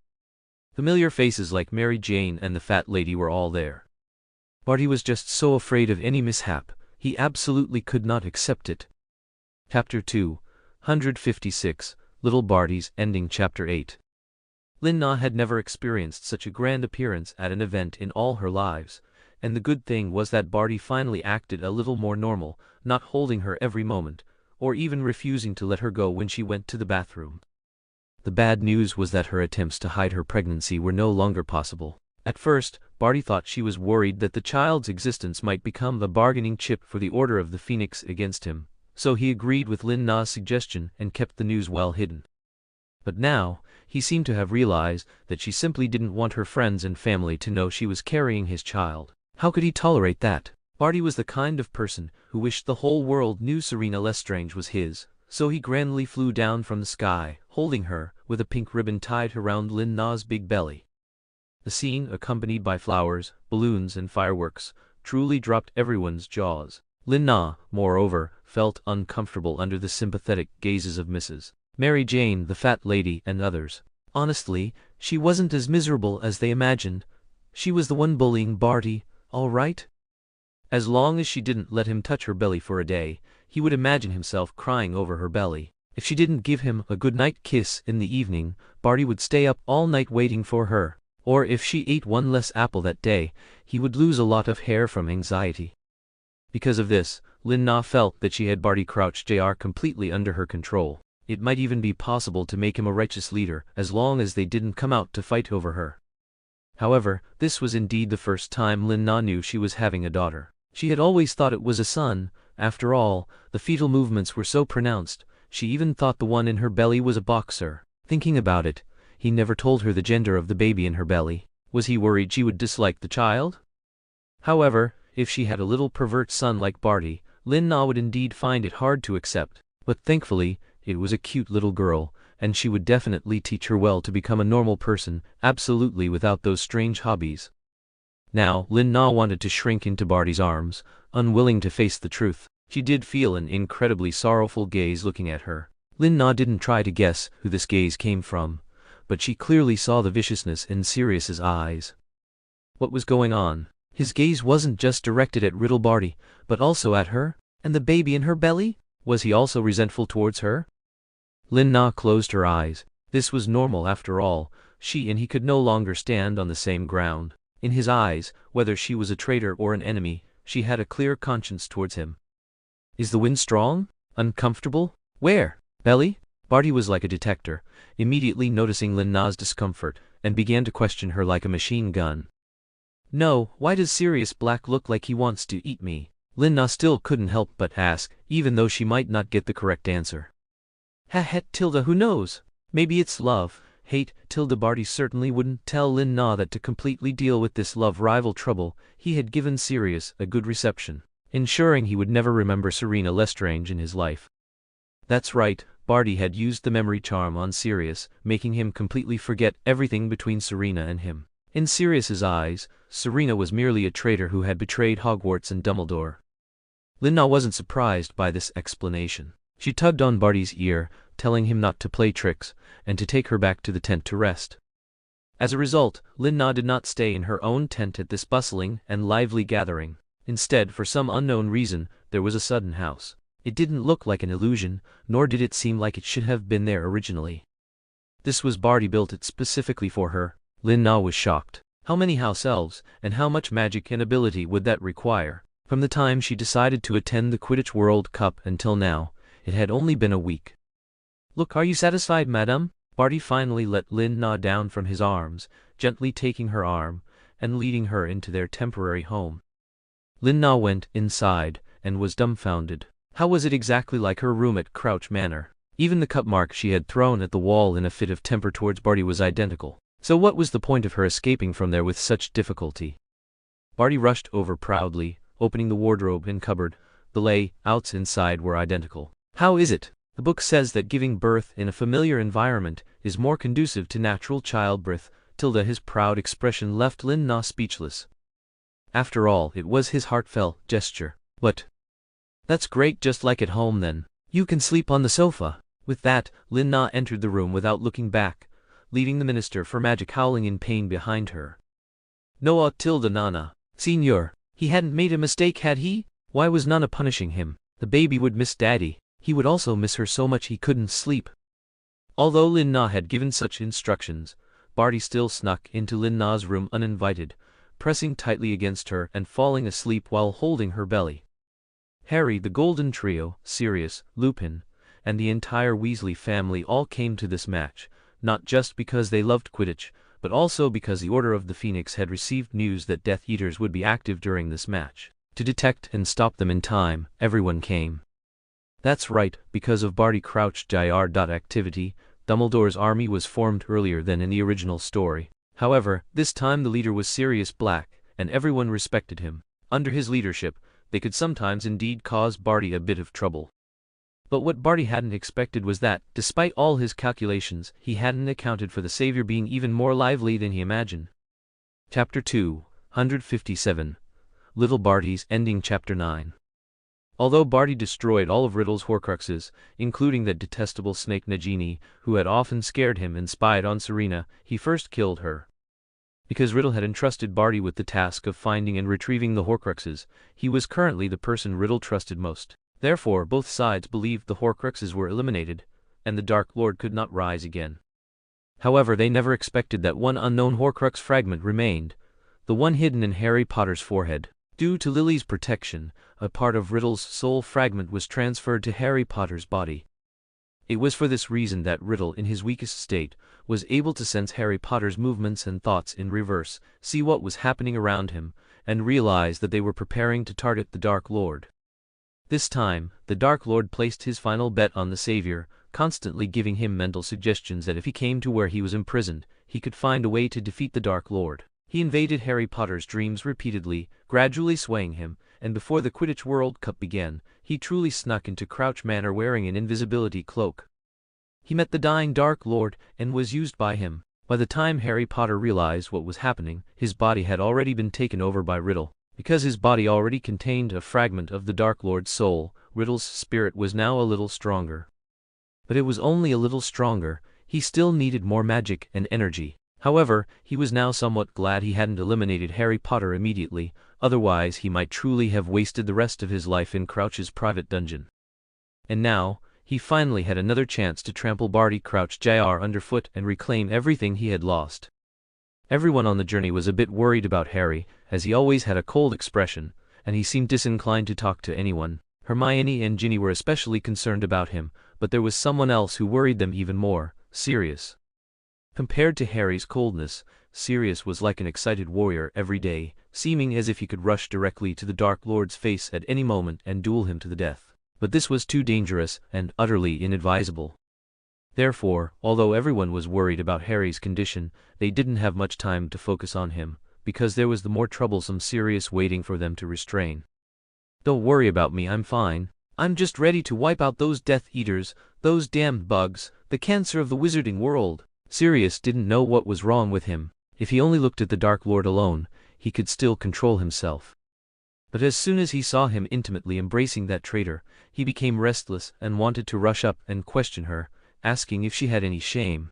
Familiar faces like Mary Jane and the fat lady were all there. Barty was just so afraid of any mishap, he absolutely could not accept it. Chapter 256, Little Barty's Ending. Chapter 8. Lin Na had never experienced such a grand appearance at an event in all her lives, and the good thing was that Barty finally acted a little more normal, not holding her every moment, or even refusing to let her go when she went to the bathroom. The bad news was that her attempts to hide her pregnancy were no longer possible. At first, Barty thought she was worried that the child's existence might become the bargaining chip for the Order of the Phoenix against him, so he agreed with Lin Na's suggestion and kept the news well hidden. But now, he seemed to have realized that she simply didn't want her friends and family to know she was carrying his child. How could he tolerate that? Barty was the kind of person who wished the whole world knew Selina Lestrange was his, so he grandly flew down from the sky, holding her, with a pink ribbon tied around Lin Na's big belly. The scene, accompanied by flowers, balloons and fireworks, truly dropped everyone's jaws. Lin Na, moreover, felt uncomfortable under the sympathetic gazes of Mrs. Mary Jane, the fat lady, and others. Honestly, she wasn't as miserable as they imagined. She was the one bullying Barty, all right? As long as she didn't let him touch her belly for a day, he would imagine himself crying over her belly. If she didn't give him a goodnight kiss in the evening, Barty would stay up all night waiting for her. Or if she ate one less apple that day, he would lose a lot of hair from anxiety. Because of this, Lin Na felt that she had Barty Crouch Jr. completely under her control. It might even be possible to make him a righteous leader, as long as they didn't come out to fight over her. However, this was indeed the first time Lin Na knew she was having a daughter. She had always thought it was a son. After all, the fetal movements were so pronounced, she even thought the one in her belly was a boxer. Thinking about it, he never told her the gender of the baby in her belly. Was he worried she would dislike the child? However, if she had a little pervert son like Barty, Lin Na would indeed find it hard to accept. But thankfully, it was a cute little girl, and she would definitely teach her well to become a normal person, absolutely without those strange hobbies. Now, Lin Na wanted to shrink into Barty's arms, unwilling to face the truth. She did feel an incredibly sorrowful gaze looking at her. Lin Na didn't try to guess who this gaze came from, but she clearly saw the viciousness in Sirius's eyes. What was going on? His gaze wasn't just directed at Riddle Barty, but also at her, and the baby in her belly? Was he also resentful towards her? Lin Na closed her eyes. This was normal after all. She and he could no longer stand on the same ground. In his eyes, whether she was a traitor or an enemy, she had a clear conscience towards him. Is the wind strong? Uncomfortable? Where? Belly? Barty was like a detector, immediately noticing Lin Na's discomfort, and began to question her like a machine gun. No, why does Sirius Black look like he wants to eat me? Lin Na still couldn't help but ask, even though she might not get the correct answer. Tilda, who knows? Maybe it's love, hate. Tilda. Barty certainly wouldn't tell Lin Na that to completely deal with this love rival trouble, he had given Sirius a good reception, ensuring he would never remember Selina Lestrange in his life. That's right, Barty had used the memory charm on Sirius, making him completely forget everything between Selina and him. In Sirius's eyes, Selina was merely a traitor who had betrayed Hogwarts and Dumbledore. Lin Na wasn't surprised by this explanation. She tugged on Barty's ear, telling him not to play tricks, and to take her back to the tent to rest. As a result, Lin Na did not stay in her own tent at this bustling and lively gathering. Instead, for some unknown reason, there was a sudden house. It didn't look like an illusion, nor did it seem like it should have been there originally. This was Barty built it specifically for her. Lin Na was shocked. How many house elves, and how much magic and ability would that require? From the time she decided to attend the Quidditch World Cup until now, it had only been a week. Look, are you satisfied, madame? Barty finally let Lin Na down from his arms, gently taking her arm, and leading her into their temporary home. Lin Na went inside, and was dumbfounded. How was it exactly like her room at Crouch Manor? Even the cup mark she had thrown at the wall in a fit of temper towards Barty was identical. So what was the point of her escaping from there with such difficulty? Barty rushed over proudly, opening the wardrobe and cupboard. The layouts inside were identical. How is it? The book says that giving birth in a familiar environment is more conducive to natural childbirth. His proud expression left Lin Na speechless. After all, it was his heartfelt gesture. But that's great, just like at home then. You can sleep on the sofa. With that, Lin Na entered the room without looking back, leaving the Minister for Magic howling in pain behind her. No, Nana. Senior, he hadn't made a mistake, had he? Why was Nana punishing him? The baby would miss Daddy. He would also miss her so much he couldn't sleep. Although Lin Na had given such instructions, Barty still snuck into Lin Na's room uninvited, pressing tightly against her and falling asleep while holding her belly. Harry, the Golden Trio, Sirius, Lupin, and the entire Weasley family all came to this match, not just because they loved Quidditch, but also because the Order of the Phoenix had received news that Death Eaters would be active during this match. To detect and stop them in time, everyone came. That's right, because of Barty Crouch's Jr. activity, Dumbledore's army was formed earlier than in the original story. However, this time the leader was Sirius Black, and everyone respected him. Under his leadership, they could sometimes indeed cause Barty a bit of trouble. But what Barty hadn't expected was that, despite all his calculations, he hadn't accounted for the Savior being even more lively than he imagined. Chapter 257. Little Barty's Ending. Chapter 9. Although Barty destroyed all of Riddle's Horcruxes, including that detestable snake Nagini, who had often scared him and spied on Selina, he first killed her. Because Riddle had entrusted Barty with the task of finding and retrieving the Horcruxes, he was currently the person Riddle trusted most. Therefore, both sides believed the Horcruxes were eliminated, and the Dark Lord could not rise again. However, they never expected that one unknown Horcrux fragment remained, the one hidden in Harry Potter's forehead. Due to Lily's protection, a part of Riddle's soul fragment was transferred to Harry Potter's body. It was for this reason that Riddle, in his weakest state, was able to sense Harry Potter's movements and thoughts in reverse, see what was happening around him, and realize that they were preparing to target the Dark Lord. This time, the Dark Lord placed his final bet on the Savior, constantly giving him mental suggestions that if he came to where he was imprisoned, he could find a way to defeat the Dark Lord. He invaded Harry Potter's dreams repeatedly, gradually swaying him, and before the Quidditch World Cup began, he truly snuck into Crouch Manor wearing an invisibility cloak. He met the dying Dark Lord and was used by him. By the time Harry Potter realized what was happening, his body had already been taken over by Riddle. Because his body already contained a fragment of the Dark Lord's soul, Riddle's spirit was now a little stronger. But it was only a little stronger. He still needed more magic and energy. However, he was now somewhat glad he hadn't eliminated Harry Potter immediately, otherwise he might truly have wasted the rest of his life in Crouch's private dungeon. And now, he finally had another chance to trample Barty Crouch Jr. underfoot and reclaim everything he had lost. Everyone on the journey was a bit worried about Harry, as he always had a cold expression, and he seemed disinclined to talk to anyone. Hermione and Ginny were especially concerned about him, but there was someone else who worried them even more: Sirius. Compared to Harry's coldness, Sirius was like an excited warrior every day, seeming as if he could rush directly to the Dark Lord's face at any moment and duel him to the death. But this was too dangerous and utterly inadvisable. Therefore, although everyone was worried about Harry's condition, they didn't have much time to focus on him, because there was the more troublesome Sirius waiting for them to restrain. "Don't worry about me, I'm fine. I'm just ready to wipe out those Death Eaters, those damned bugs, the cancer of the wizarding world." Sirius didn't know what was wrong with him. If he only looked at the Dark Lord alone, he could still control himself. But as soon as he saw him intimately embracing that traitor, he became restless and wanted to rush up and question her, asking if she had any shame.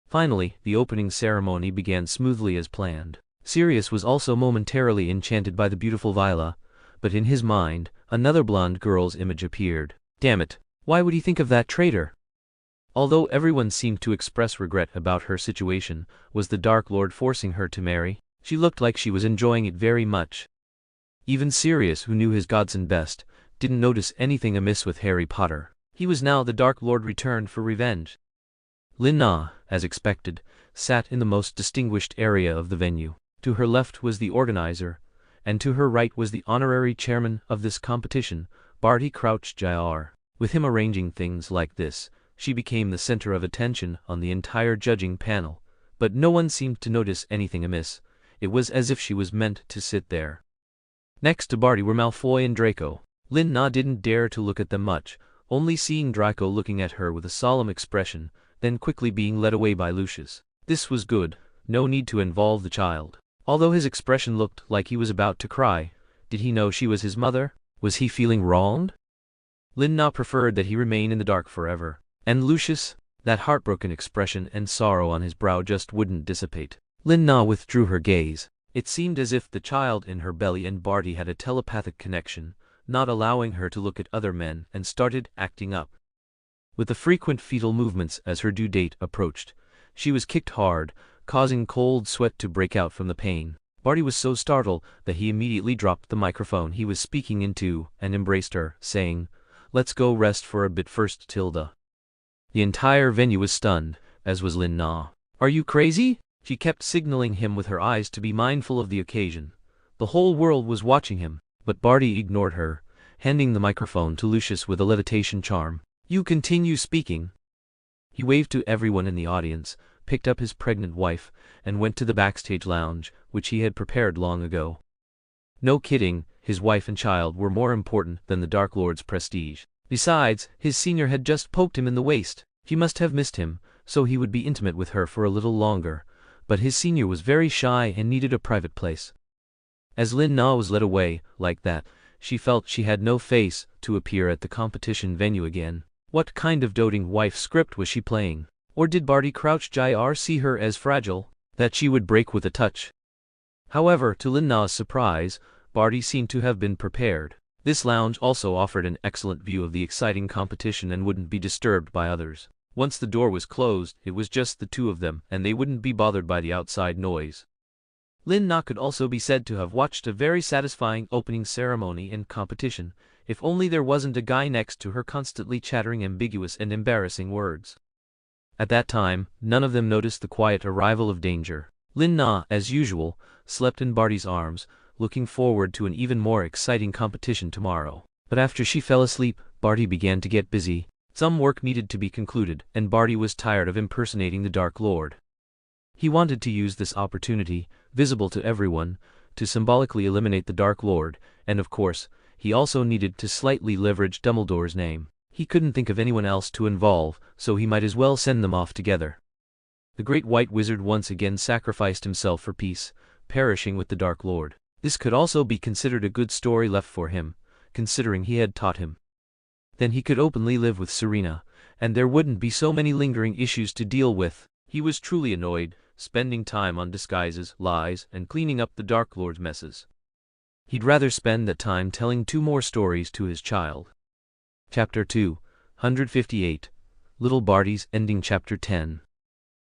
Finally, the opening ceremony began smoothly as planned. Sirius was also momentarily enchanted by the beautiful Viola, but in his mind, another blonde girl's image appeared. Damn it, why would he think of that traitor? Although everyone seemed to express regret about her situation, was the Dark Lord forcing her to marry? She looked like she was enjoying it very much. Even Sirius, who knew his godson best, didn't notice anything amiss with Harry Potter. He was now the Dark Lord returned for revenge. Lin Na, as expected, sat in the most distinguished area of the venue. To her left was the organizer, and to her right was the honorary chairman of this competition, Barty Crouch Jr. With him arranging things like this, she became the center of attention on the entire judging panel, but no one seemed to notice anything amiss. It was as if she was meant to sit there. Next to Barty were Malfoy and Draco. Lin Na didn't dare to look at them much, only seeing Draco looking at her with a solemn expression, then quickly being led away by Lucius. This was good, no need to involve the child. Although his expression looked like he was about to cry, did he know she was his mother? Was he feeling wronged? Lin Na preferred that he remain in the dark forever. And Lucius? That heartbroken expression and sorrow on his brow just wouldn't dissipate. Lin Na withdrew her gaze. It seemed as if the child in her belly and Barty had a telepathic connection, not allowing her to look at other men, and started acting up. With the frequent fetal movements as her due date approached, she was kicked hard, causing cold sweat to break out from the pain. Barty was so startled that he immediately dropped the microphone he was speaking into and embraced her, saying, "Let's go rest for a bit first, Tilda." The entire venue was stunned, as was Lin Na. "Are you crazy?" She kept signaling him with her eyes to be mindful of the occasion. The whole world was watching him, but Barty ignored her, handing the microphone to Lucius with a levitation charm. "You continue speaking." He waved to everyone in the audience, picked up his pregnant wife, and went to the backstage lounge, which he had prepared long ago. No kidding, his wife and child were more important than the Dark Lord's prestige. Besides, his senior had just poked him in the waist. He must have missed him, so he would be intimate with her for a little longer. But his senior was very shy and needed a private place. As Lin Na was led away, like that, she felt she had no face to appear at the competition venue again. What kind of doting wife script was she playing? Or did Barty Crouch Jr. see her as fragile, that she would break with a touch? However, to Lin Na's surprise, Barty seemed to have been prepared. This lounge also offered an excellent view of the exciting competition and wouldn't be disturbed by others. Once the door was closed, it was just the two of them, and they wouldn't be bothered by the outside noise. Lin Na could also be said to have watched a very satisfying opening ceremony and competition, if only there wasn't a guy next to her constantly chattering ambiguous and embarrassing words. At that time, none of them noticed the quiet arrival of danger. Lin Na, as usual, slept in Barty's arms, looking forward to an even more exciting competition tomorrow. But after she fell asleep, Barty began to get busy. Some work needed to be concluded, and Barty was tired of impersonating the Dark Lord. He wanted to use this opportunity, visible to everyone, to symbolically eliminate the Dark Lord, and of course, he also needed to slightly leverage Dumbledore's name. He couldn't think of anyone else to involve, so he might as well send them off together. The great white wizard once again sacrificed himself for peace, perishing with the Dark Lord. This could also be considered a good story left for him, considering he had taught him. Then he could openly live with Serena, and there wouldn't be so many lingering issues to deal with. He was truly annoyed, spending time on disguises, lies, and cleaning up the Dark Lord's messes. He'd rather spend that time telling 2 more stories to his child. Chapter 258. Little Barty's Ending. Chapter 10.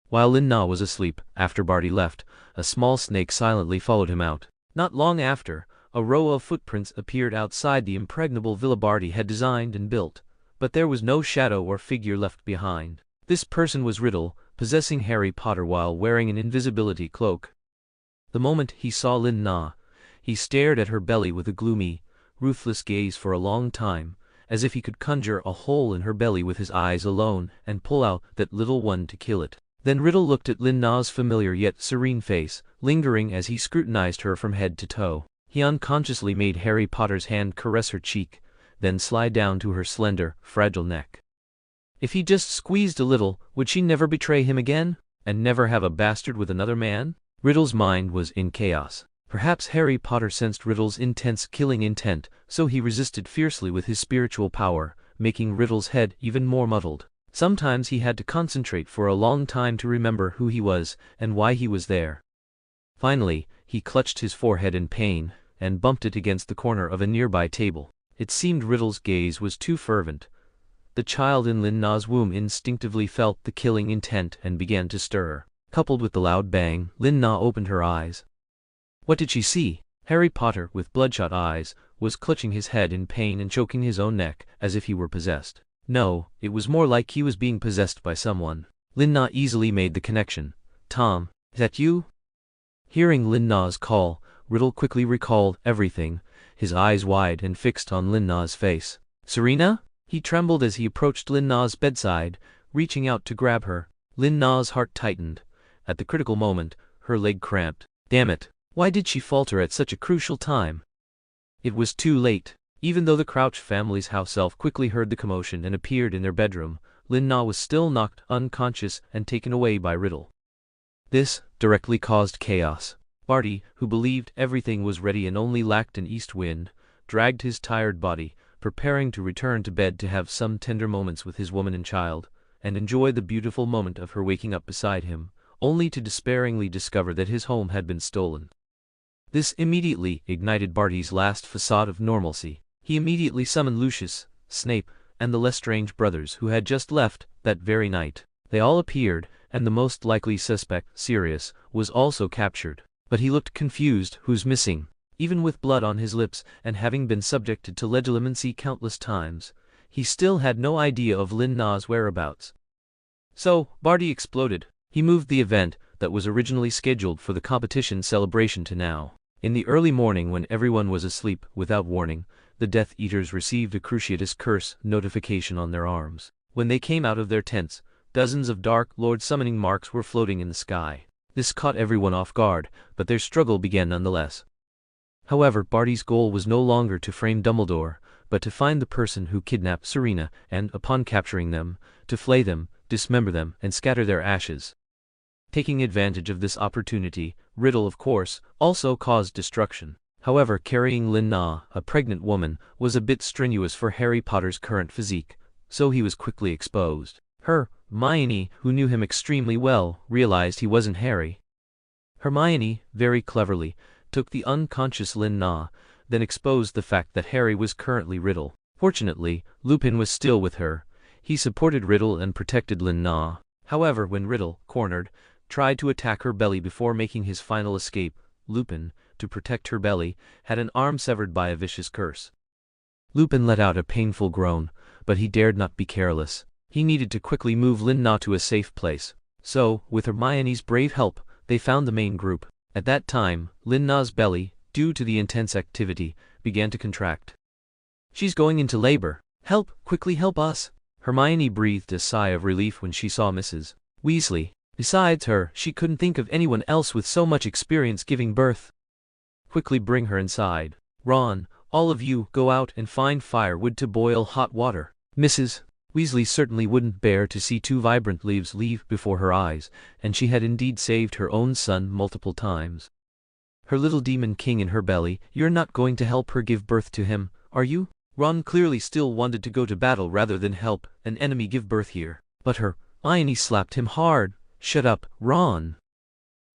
While Lin Na was asleep, after Barty left, a small snake silently followed him out. Not long after, a row of footprints appeared outside the impregnable villa Barty had designed and built, but there was no shadow or figure left behind. This person was Riddle, possessing Harry Potter while wearing an invisibility cloak. The moment he saw Lin Na, he stared at her belly with a gloomy, ruthless gaze for a long time, as if he could conjure a hole in her belly with his eyes alone and pull out that little one to kill it. Then Riddle looked at Lin Na's familiar yet serene face, lingering as he scrutinized her from head to toe. He unconsciously made Harry Potter's hand caress her cheek, then slide down to her slender, fragile neck. If he just squeezed a little, would she never betray him again, and never have a bastard with another man? Riddle's mind was in chaos. Perhaps Harry Potter sensed Riddle's intense killing intent, so he resisted fiercely with his spiritual power, making Riddle's head even more muddled. Sometimes he had to concentrate for a long time to remember who he was and why he was there. Finally, he clutched his forehead in pain, and bumped it against the corner of a nearby table. It seemed Riddle's gaze was too fervent. The child in Lin Na's womb instinctively felt the killing intent and began to stir. Coupled with the loud bang, Lin Na opened her eyes. What did she see? Harry Potter, with bloodshot eyes, was clutching his head in pain and choking his own neck, as if he were possessed. No, it was more like he was being possessed by someone. Lin Na easily made the connection. Tom, is that you? Hearing Lin Na's call, Riddle quickly recalled everything, his eyes wide and fixed on Lin Na's face. Serena? He trembled as he approached Lin Na's bedside, reaching out to grab her. Lin Na's heart tightened. At the critical moment, her leg cramped. Damn it, why did she falter at such a crucial time? It was too late. Even though the Crouch family's house elf quickly heard the commotion and appeared in their bedroom, Lin Na was still knocked unconscious and taken away by Riddle. This directly caused chaos. Barty, who believed everything was ready and only lacked an east wind, dragged his tired body, preparing to return to bed to have some tender moments with his woman and child, and enjoy the beautiful moment of her waking up beside him, only to despairingly discover that his home had been stolen. This immediately ignited Barty's last facade of normalcy. He immediately summoned Lucius, Snape, and the Lestrange brothers who had just left that very night. They all appeared, and the most likely suspect, Sirius, was also captured. But he looked confused. Who's missing? Even with blood on his lips and having been subjected to legilimency countless times, he still had no idea of Lin Na's whereabouts. So, Barty exploded. He moved the event that was originally scheduled for the competition celebration to now. In the early morning when everyone was asleep, without warning, the Death Eaters received a Cruciatus Curse notification on their arms. When they came out of their tents, dozens of Dark Lord summoning marks were floating in the sky. This caught everyone off guard, but their struggle began nonetheless. However, Barty's goal was no longer to frame Dumbledore, but to find the person who kidnapped Serena and, upon capturing them, to flay them, dismember them, and scatter their ashes. Taking advantage of this opportunity, Riddle, of course, also caused destruction. However, carrying Lin Na, a pregnant woman, was a bit strenuous for Harry Potter's current physique, so he was quickly exposed. Hermione, who knew him extremely well, realized he wasn't Harry. Hermione, very cleverly, took the unconscious Lin Na, then exposed the fact that Harry was currently Riddle. Fortunately, Lupin was still with her. He supported Riddle and protected Lin Na. However, when Riddle, cornered, tried to attack her belly before making his final escape, Lupin, to protect her belly, had an arm severed by a vicious curse. Lupin let out a painful groan, but he dared not be careless. He needed to quickly move Lin Na to a safe place. So, with Hermione's brave help, they found the main group. At that time, Lin Na's belly, due to the intense activity, began to contract. She's going into labor. Help, quickly help us. Hermione breathed a sigh of relief when she saw Mrs. Weasley. Besides her, she couldn't think of anyone else with so much experience giving birth. Quickly bring her inside. Ron, all of you, go out and find firewood to boil hot water. Mrs. Weasley certainly wouldn't bear to see two vibrant lives leave before her eyes, and she had indeed saved her own son multiple times. Her little demon king in her belly, you're not going to help her give birth to him, are you? Ron clearly still wanted to go to battle rather than help an enemy give birth here. But Hermione slapped him hard. Shut up, Ron.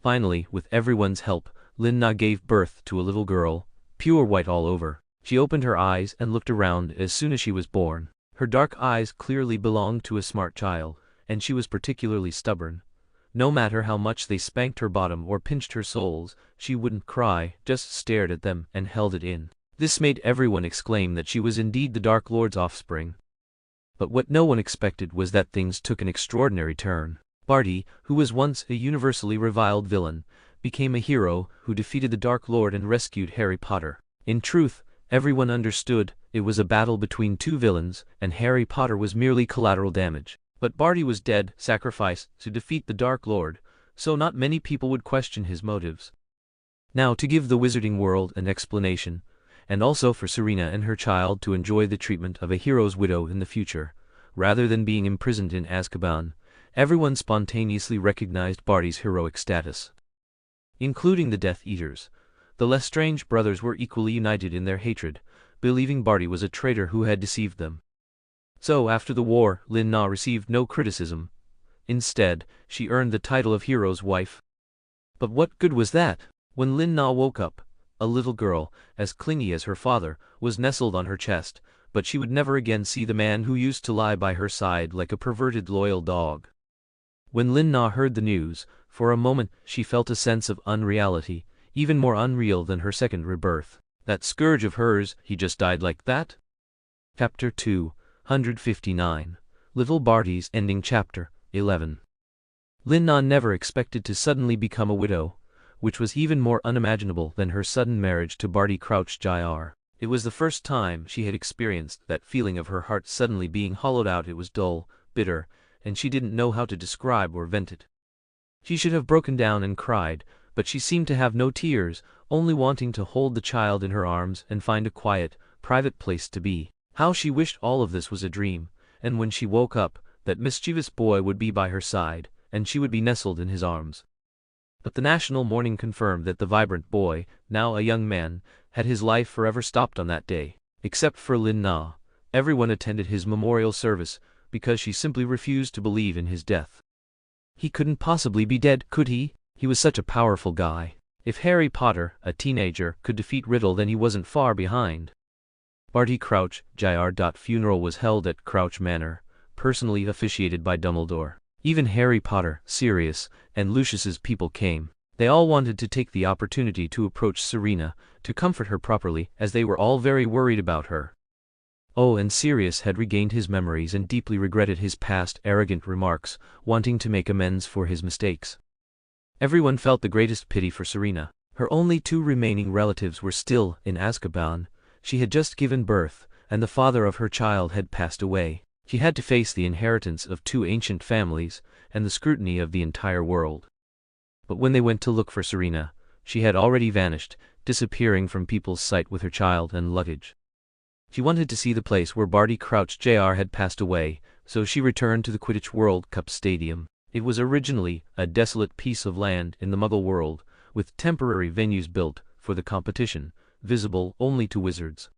Finally, with everyone's help, Lin-Na gave birth to a little girl, pure white all over. She opened her eyes and looked around as soon as she was born. Her dark eyes clearly belonged to a smart child, and she was particularly stubborn. No matter how much they spanked her bottom or pinched her soles, she wouldn't cry, just stared at them and held it in. This made everyone exclaim that she was indeed the Dark Lord's offspring. But what no one expected was that things took an extraordinary turn. Barty, who was once a universally reviled villain, became a hero who defeated the Dark Lord and rescued Harry Potter. In truth, everyone understood it was a battle between two villains, and Harry Potter was merely collateral damage. But Barty was dead, sacrificed to defeat the Dark Lord, so not many people would question his motives. Now, to give the wizarding world an explanation, and also for Serena and her child to enjoy the treatment of a hero's widow in the future, rather than being imprisoned in Azkaban, everyone spontaneously recognized Barty's heroic status. Including the Death Eaters, the Lestrange brothers were equally united in their hatred, believing Barty was a traitor who had deceived them. So after the war, Lin-Na received no criticism. Instead, she earned the title of hero's wife. But what good was that? When Lin-Na woke up, a little girl, as clingy as her father, was nestled on her chest, but she would never again see the man who used to lie by her side like a perverted loyal dog. When Lin-Na heard the news, for a moment she felt a sense of unreality, even more unreal than her second rebirth. That scourge of hers, he just died like that? Chapter 259. Little Barty's Ending. Chapter 11. Lin-Na never expected to suddenly become a widow, which was even more unimaginable than her sudden marriage to Barty Crouch Jr. It was the first time she had experienced that feeling of her heart suddenly being hollowed out. It was dull, bitter, and she didn't know how to describe or vent it. She should have broken down and cried, but she seemed to have no tears, only wanting to hold the child in her arms and find a quiet, private place to be. How she wished all of this was a dream, and when she woke up, that mischievous boy would be by her side, and she would be nestled in his arms. But the national mourning confirmed that the vibrant boy, now a young man, had his life forever stopped on that day. Except for Lin-Na, everyone attended his memorial service, because she simply refused to believe in his death. He couldn't possibly be dead, could he? He was such a powerful guy. If Harry Potter, a teenager, could defeat Riddle, then he wasn't far behind. Barty Crouch Jr. Funeral was held at Crouch Manor, personally officiated by Dumbledore. Even Harry Potter, Sirius, and Lucius's people came. They all wanted to take the opportunity to approach Serena, to comfort her properly, as they were all very worried about her. Oh, and Sirius had regained his memories and deeply regretted his past arrogant remarks, wanting to make amends for his mistakes. Everyone felt the greatest pity for Serena. Her only two remaining relatives were still in Azkaban. She had just given birth, and the father of her child had passed away. She had to face the inheritance of two ancient families, and the scrutiny of the entire world. But when they went to look for Serena, she had already vanished, disappearing from people's sight with her child and luggage. She wanted to see the place where Barty Crouch Jr. had passed away, so she returned to the Quidditch World Cup Stadium. It was originally a desolate piece of land in the Muggle world, with temporary venues built for the competition, visible only to wizards.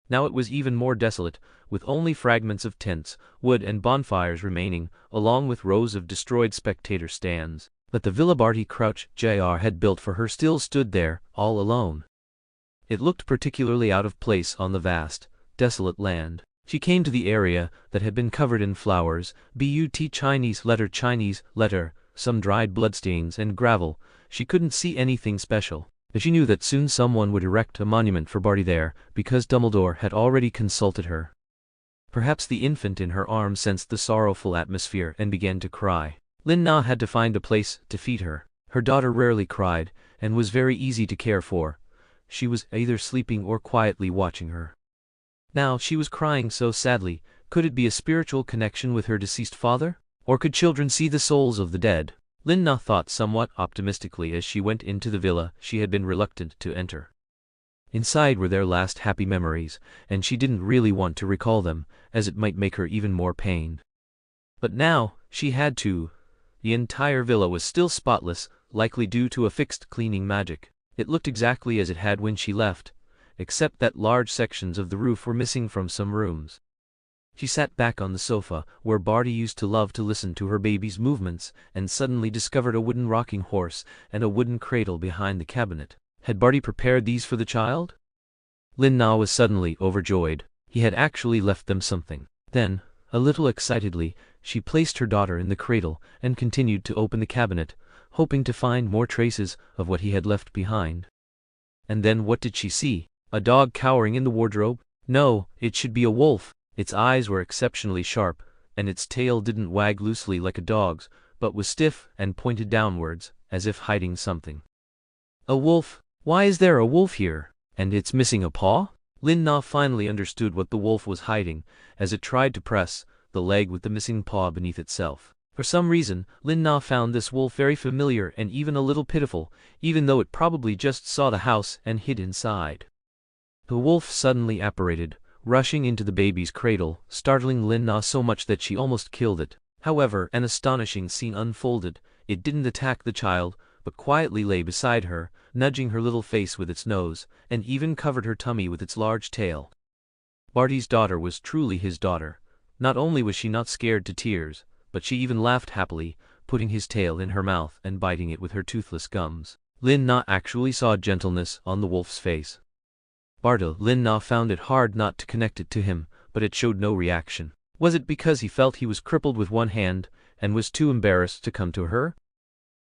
Now it was even more desolate, with only fragments of tents, wood and bonfires remaining, along with rows of destroyed spectator stands. But the villa Barty Crouch Jr. had built for her still stood there, all alone. It looked particularly out of place on the vast, desolate land. She came to the area that had been covered in flowers, but Chinese letter, some dried bloodstains and gravel. She couldn't see anything special. But she knew that soon someone would erect a monument for Barty there, because Dumbledore had already consulted her. Perhaps the infant in her arms sensed the sorrowful atmosphere and began to cry. Lin-Na had to find a place to feed her. Her daughter rarely cried, and was very easy to care for. She was either sleeping or quietly watching her. Now she was crying so sadly. Could it be a spiritual connection with her deceased father? Or could children see the souls of the dead? Lin-Na thought somewhat optimistically as she went into the villa she had been reluctant to enter. Inside were their last happy memories, and she didn't really want to recall them, as it might make her even more pained. But now, she had to. The entire villa was still spotless, likely due to a fixed cleaning magic. It looked exactly as it had when she left, except that large sections of the roof were missing from some rooms. She sat back on the sofa, where Barty used to love to listen to her baby's movements, and suddenly discovered a wooden rocking horse and a wooden cradle behind the cabinet. Had Barty prepared these for the child? Lin-Na was suddenly overjoyed. He had actually left them something. Then, a little excitedly, she placed her daughter in the cradle and continued to open the cabinet, hoping to find more traces of what he had left behind. And then what did she see? A dog cowering in the wardrobe? No, it should be a wolf. Its eyes were exceptionally sharp, and its tail didn't wag loosely like a dog's, but was stiff and pointed downwards, as if hiding something. A wolf? Why is there a wolf here? And it's missing a paw? Lin-Na finally understood what the wolf was hiding, as it tried to press the leg with the missing paw beneath itself. For some reason, Lin-Na found this wolf very familiar and even a little pitiful, even though it probably just saw the house and hid inside. The wolf suddenly apparated, rushing into the baby's cradle, startling Lin-Na so much that she almost killed it. However, an astonishing scene unfolded. It didn't attack the child, but quietly lay beside her, nudging her little face with its nose, and even covered her tummy with its large tail. Barty's daughter was truly his daughter. Not only was she not scared to tears, but she even laughed happily, putting his tail in her mouth and biting it with her toothless gums. Lin-Na actually saw gentleness on the wolf's face. Lin-Na found it hard not to connect it to him, but it showed no reaction. Was it because he felt he was crippled with one hand, and was too embarrassed to come to her?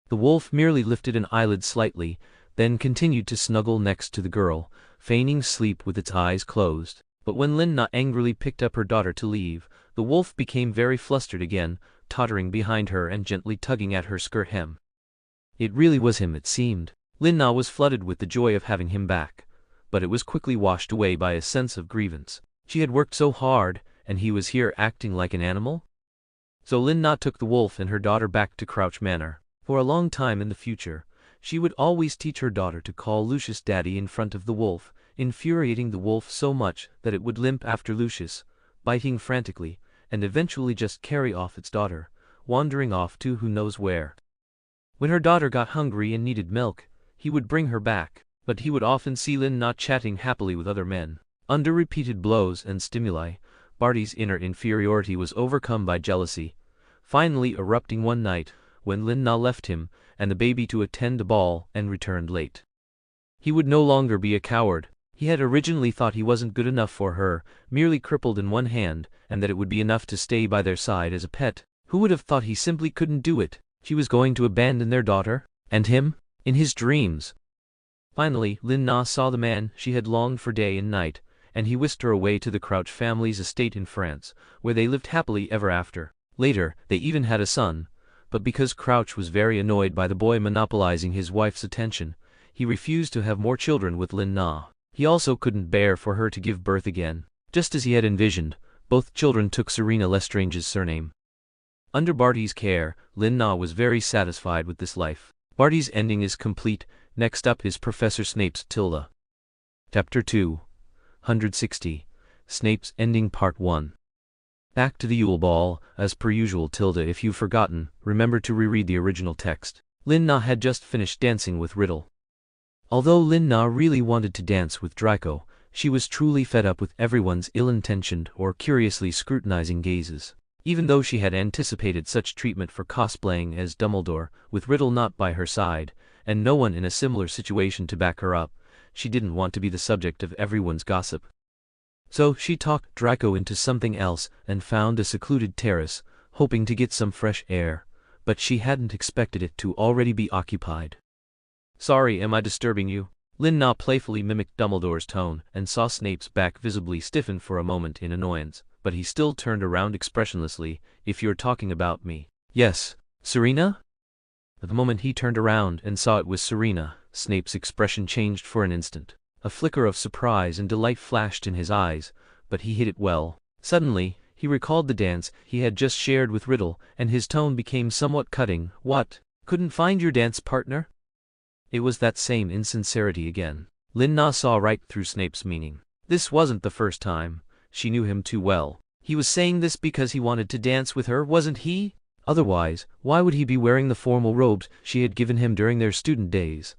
The wolf merely lifted an eyelid slightly, then continued to snuggle next to the girl, feigning sleep with its eyes closed. But when Lin-Na angrily picked up her daughter to leave, the wolf became very flustered again, tottering behind her and gently tugging at her skirt hem. It really was him, it seemed. Lin-Na was flooded with the joy of having him back, but it was quickly washed away by a sense of grievance. She had worked so hard, and he was here acting like an animal? So Lin-Na took the wolf and her daughter back to Crouch Manor. For a long time in the future, she would always teach her daughter to call Lucius Daddy in front of the wolf, infuriating the wolf so much that it would limp after Lucius, biting frantically, and eventually just carry off its daughter, wandering off to who knows where. When her daughter got hungry and needed milk, he would bring her back, but he would often see Lin-Na chatting happily with other men. Under repeated blows and stimuli, Barty's inner inferiority was overcome by jealousy, finally erupting one night, when Lin-Na left him and the baby to attend a ball and returned late. He would no longer be a coward. He had originally thought he wasn't good enough for her, merely crippled in one hand, and that it would be enough to stay by their side as a pet. Who would have thought he simply couldn't do it? She was going to abandon their daughter? And him? In his dreams. Finally, Lin-Na saw the man she had longed for day and night, and he whisked her away to the Crouch family's estate in France, where they lived happily ever after. Later, they even had a son, but because Crouch was very annoyed by the boy monopolizing his wife's attention, he refused to have more children with Lin-Na. He also couldn't bear for her to give birth again. Just as he had envisioned, both children took Selina Lestrange's surname. Under Barty's care, Lin-Na was very satisfied with this life. Barty's ending is complete. Next up is Professor Snape's Tilda. Chapter 2. 160. Snape's Ending Part 1. Back to the Yule Ball, as per usual. Tilda, if you've forgotten, remember to reread the original text. Lin-Na had just finished dancing with Riddle. Although Lin-Na really wanted to dance with Draco, she was truly fed up with everyone's ill-intentioned or curiously scrutinizing gazes. Even though she had anticipated such treatment for cosplaying as Dumbledore, with Riddle not by her side, and no one in a similar situation to back her up, she didn't want to be the subject of everyone's gossip. So she talked Draco into something else and found a secluded terrace, hoping to get some fresh air, but she hadn't expected it to already be occupied. "Sorry, am I disturbing you?" Lin-Na playfully mimicked Dumbledore's tone and saw Snape's back visibly stiffen for a moment in annoyance, but he still turned around expressionlessly. "If you're talking about me." "Yes, Serena?" The moment he turned around and saw it was Serena, Snape's expression changed for an instant. A flicker of surprise and delight flashed in his eyes, but he hid it well. Suddenly, he recalled the dance he had just shared with Riddle, and his tone became somewhat cutting. "What? Couldn't find your dance partner?" It was that same insincerity again. Lin Na saw right through Snape's meaning. This wasn't the first time. She knew him too well. He was saying this because he wanted to dance with her, wasn't he? Otherwise, why would he be wearing the formal robes she had given him during their student days?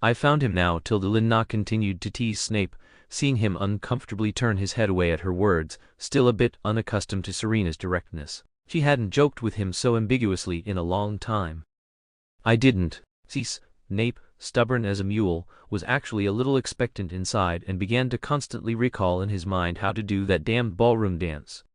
I found him now. Lin Na continued to tease Snape, seeing him uncomfortably turn his head away at her words, still a bit unaccustomed to Serena's directness. She hadn't joked with him so ambiguously in a long time. I didn't. Snape, stubborn as a mule, was actually a little expectant inside and began to constantly recall in his mind how to do that damned ballroom dance.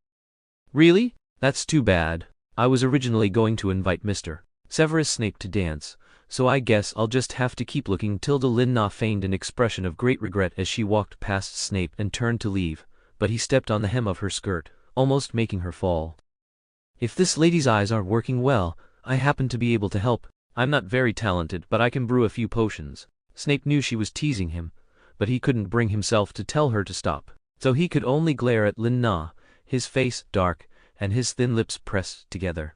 Really? That's too bad. I was originally going to invite Mr. Severus Snape to dance, so I guess I'll just have to keep looking. Lin Na feigned an expression of great regret as she walked past Snape and turned to leave, but he stepped on the hem of her skirt, almost making her fall. If this lady's eyes aren't working well, I happen to be able to help. I'm not very talented, but I can brew a few potions. Snape knew she was teasing him, but he couldn't bring himself to tell her to stop, so he could only glare at Lin Na, his face dark, and his thin lips pressed together.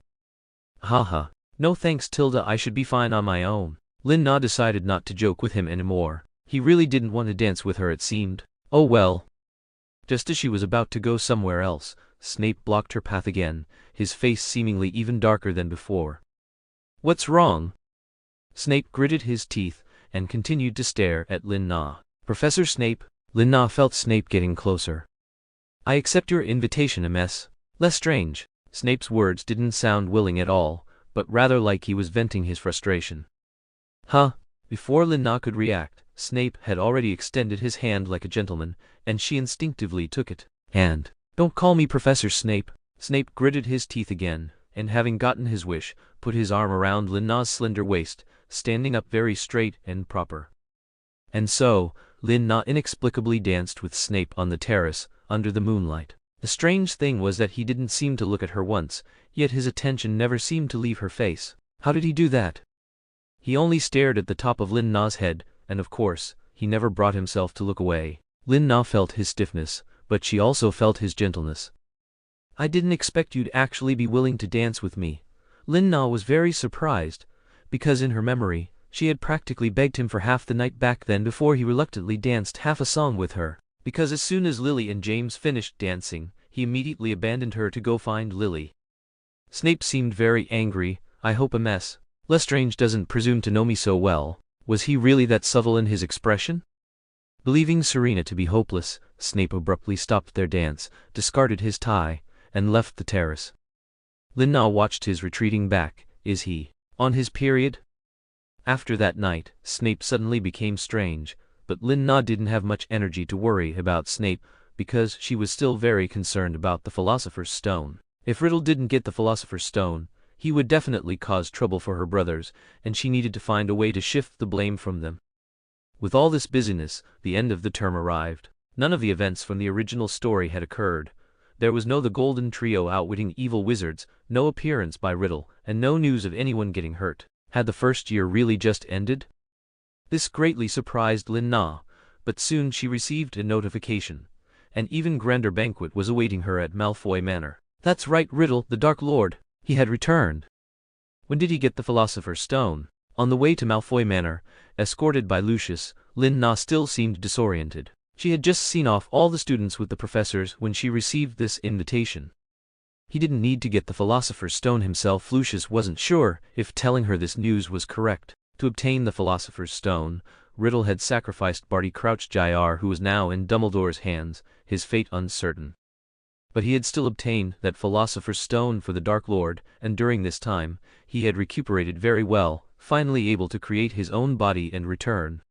Haha. No thanks, I should be fine on my own. Lin Na decided not to joke with him anymore. He really didn't want to dance with her, it seemed. Oh well. Just as she was about to go somewhere else, Snape blocked her path again, his face seemingly even darker than before. What's wrong? Snape gritted his teeth and continued to stare at Lin Na. Professor Snape. Lin Na felt Snape getting closer. I accept your invitation, Ms. Lestrange. Snape's words didn't sound willing at all, but rather like he was venting his frustration. Huh? Before Lin Na could react, Snape had already extended his hand like a gentleman, and she instinctively took it. And, don't call me Professor Snape. Snape gritted his teeth again, and having gotten his wish, put his arm around Lin Na's slender waist, standing up very straight and proper. And so, Lin Na inexplicably danced with Snape on the terrace, under the moonlight. The strange thing was that he didn't seem to look at her once, yet his attention never seemed to leave her face. How did he do that? He only stared at the top of Lin Na's head, and of course, he never brought himself to look away. Lin Na felt his stiffness, but she also felt his gentleness. I didn't expect you'd actually be willing to dance with me. Lin Na was very surprised, because in her memory, she had practically begged him for half the night back then before he reluctantly danced half a song with her. Because as soon as Lily and James finished dancing, he immediately abandoned her to go find Lily. Snape seemed very angry. I hope Ms. Lestrange doesn't presume to know me so well. Was he really that subtle in his expression? Believing Serena to be hopeless, Snape abruptly stopped their dance, discarded his tie, and left the terrace. Lin Na watched his retreating back. Is he on his period? After that night, Snape suddenly became strange, but Lin Na didn't have much energy to worry about Snape, because she was still very concerned about the Philosopher's Stone. If Riddle didn't get the Philosopher's Stone, he would definitely cause trouble for her brothers, and she needed to find a way to shift the blame from them. With all this busyness, the end of the term arrived. None of the events from the original story had occurred. There was no the Golden Trio outwitting evil wizards, no appearance by Riddle, and no news of anyone getting hurt. Had the first year really just ended? This greatly surprised Lin Na, but soon she received a notification. An even grander banquet was awaiting her at Malfoy Manor. That's right, Riddle, the Dark Lord. He had returned. When did he get the Philosopher's Stone? On the way to Malfoy Manor, escorted by Lucius, Lin Na still seemed disoriented. She had just seen off all the students with the professors when she received this invitation. He didn't need to get the Philosopher's Stone himself. Lucius wasn't sure if telling her this news was correct. To obtain the Philosopher's Stone, Riddle had sacrificed Barty Crouch Jr., who was now in Dumbledore's hands, his fate uncertain. But he had still obtained that Philosopher's Stone for the Dark Lord, and during this time, he had recuperated very well, finally able to create his own body and return.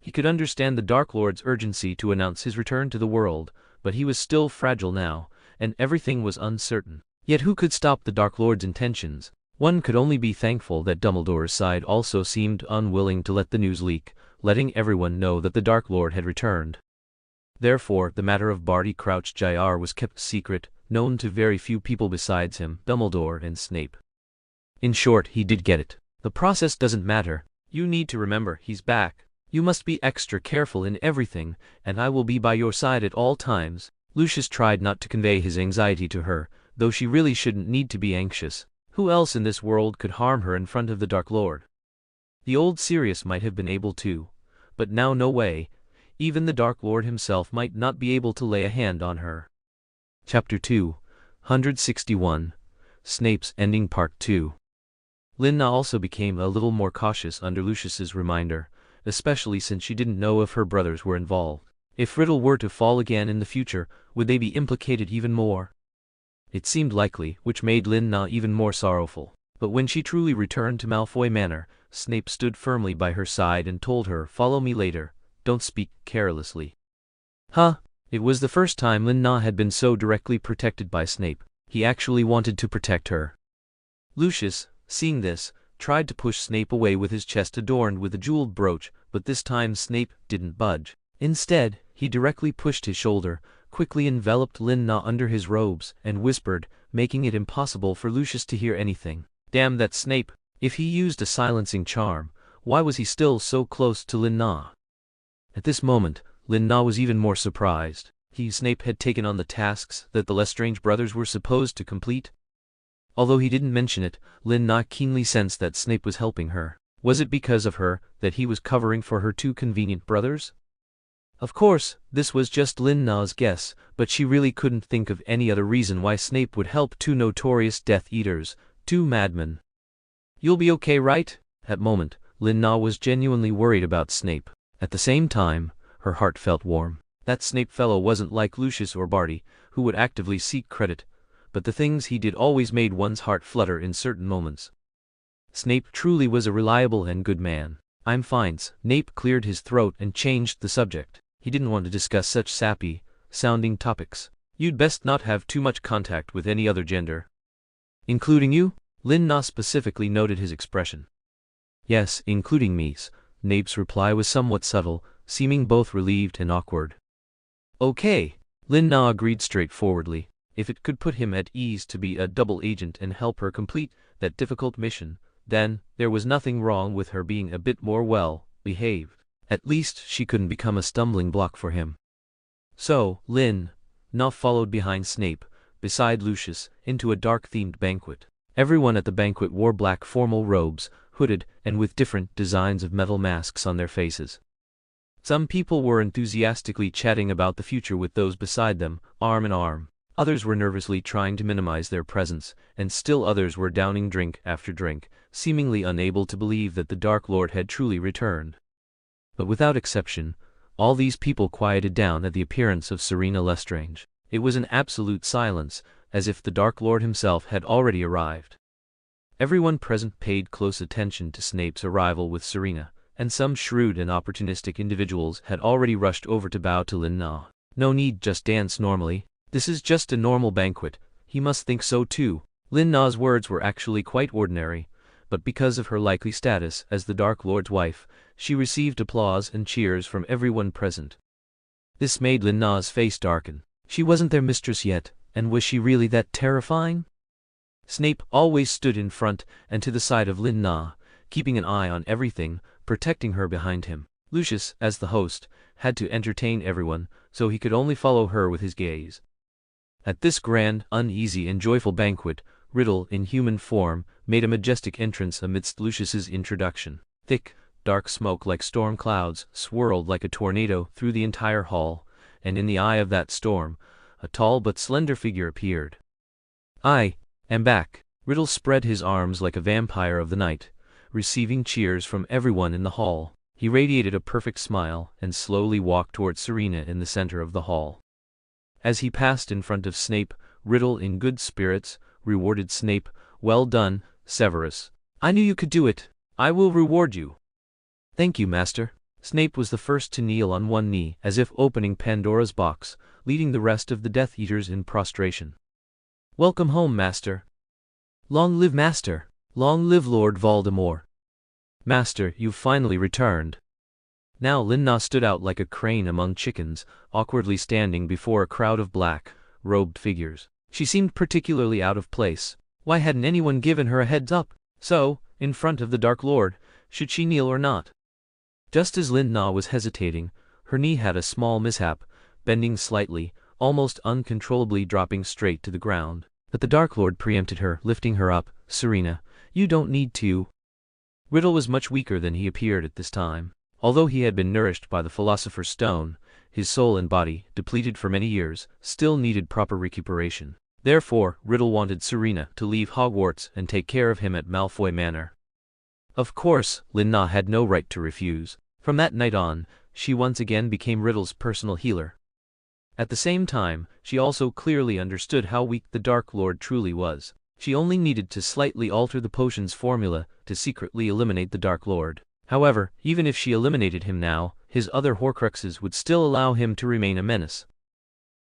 He could understand the Dark Lord's urgency to announce his return to the world, but he was still fragile now, and everything was uncertain. Yet who could stop the Dark Lord's intentions? One could only be thankful that Dumbledore's side also seemed unwilling to let the news leak, letting everyone know that the Dark Lord had returned. Therefore, the matter of Barty Crouch Jr. was kept secret, known to very few people besides him, Dumbledore and Snape. In short, he did get it. The process doesn't matter. You need to remember, he's back. You must be extra careful in everything, and I will be by your side at all times. Lucius tried not to convey his anxiety to her, though she really shouldn't need to be anxious. Who else in this world could harm her in front of the Dark Lord? The old Sirius might have been able to, but now no way. Even the Dark Lord himself might not be able to lay a hand on her. Chapter 261. Snape's Ending Part 2. Lina also became a little more cautious under Lucius's reminder, especially since she didn't know if her brothers were involved. If Riddle were to fall again in the future, would they be implicated even more? It seemed likely, which made Lina even more sorrowful. But when she truly returned to Malfoy Manor, Snape stood firmly by her side and told her, "Follow me later, don't speak carelessly." Huh? It was the first time Lina had been so directly protected by Snape. He actually wanted to protect her. Lucius, seeing this, tried to push Snape away with his chest adorned with a jeweled brooch, but this time Snape didn't budge. Instead, he directly pushed his shoulder, quickly enveloped Lina under his robes, and whispered, making it impossible for Lucius to hear anything. Damn that Snape! If he used a silencing charm, why was he still so close to Lina? At this moment, Lina was even more surprised. Snape had taken on the tasks that the Lestrange brothers were supposed to complete. Although he didn't mention it, Lina keenly sensed that Snape was helping her. Was it because of her that he was covering for her two convenient brothers? Of course, this was just Lina's guess, but she really couldn't think of any other reason why Snape would help two notorious Death Eaters, two madmen. You'll be okay, right? At the moment, Lina was genuinely worried about Snape. At the same time, her heart felt warm. That Snape fellow wasn't like Lucius or Barty, who would actively seek credit, but the things he did always made one's heart flutter in certain moments. Snape truly was a reliable and good man. I'm fine. Snape cleared his throat and changed the subject. He didn't want to discuss such sappy-sounding topics. You'd best not have too much contact with any other gender. Including you? Lina specifically noted his expression. Yes, including me. Snape's reply was somewhat subtle, seeming both relieved and awkward. Okay, Lina agreed straightforwardly. If it could put him at ease to be a double agent and help her complete that difficult mission, then there was nothing wrong with her being a bit more well-behaved. At least she couldn't become a stumbling block for him. So, Lina followed behind Snape, beside Lucius, into a dark-themed banquet. Everyone at the banquet wore black formal robes, hooded and with different designs of metal masks on their faces. Some people were enthusiastically chatting about the future with those beside them, arm in arm. Others were nervously trying to minimize their presence, and still others were downing drink after drink, seemingly unable to believe that the Dark Lord had truly returned. But without exception, all these people quieted down at the appearance of Selina Lestrange. It was an absolute silence, as if the Dark Lord himself had already arrived. Everyone present paid close attention to Snape's arrival with Selina, and some shrewd and opportunistic individuals had already rushed over to bow to Lina. No need, just dance normally. This is just a normal banquet. He must think so too. Lina's words were actually quite ordinary, but because of her likely status as the Dark Lord's wife, she received applause and cheers from everyone present. This made Lina's face darken. She wasn't their mistress yet, and was she really that terrifying? Snape always stood in front and to the side of Lina, keeping an eye on everything, protecting her behind him. Lucius, as the host, had to entertain everyone, so he could only follow her with his gaze. At this grand, uneasy and joyful banquet, Riddle, in human form, made a majestic entrance amidst Lucius's introduction. Thick, dark smoke like storm clouds swirled like a tornado through the entire hall, and in the eye of that storm, a tall but slender figure appeared. "I am back." Riddle spread his arms like a vampire of the night, receiving cheers from everyone in the hall. He radiated a perfect smile and slowly walked towards Selina in the center of the hall. As he passed in front of Snape, Riddle, in good spirits, rewarded Snape. "Well done, Severus. I knew you could do it. I will reward you." "Thank you, Master." Snape was the first to kneel on one knee, as if opening Pandora's box, leading the rest of the Death Eaters in prostration. "Welcome home, Master." "Long live Master. Long live Lord Voldemort." "Master, you've finally returned." Now Lina stood out like a crane among chickens, awkwardly standing before a crowd of black-robed figures. She seemed particularly out of place. Why hadn't anyone given her a heads up? So, in front of the Dark Lord, should she kneel or not? Just as Lina was hesitating, her knee had a small mishap, bending slightly, almost uncontrollably dropping straight to the ground. But the Dark Lord preempted her, lifting her up. "Selina, you don't need to." Riddle was much weaker than he appeared at this time. Although he had been nourished by the Philosopher's Stone, his soul and body, depleted for many years, still needed proper recuperation. Therefore, Riddle wanted Serena to leave Hogwarts and take care of him at Malfoy Manor. Of course, Lin-Na had no right to refuse. From that night on, she once again became Riddle's personal healer. At the same time, she also clearly understood how weak the Dark Lord truly was. She only needed to slightly alter the potion's formula to secretly eliminate the Dark Lord. However, even if she eliminated him now, his other Horcruxes would still allow him to remain a menace.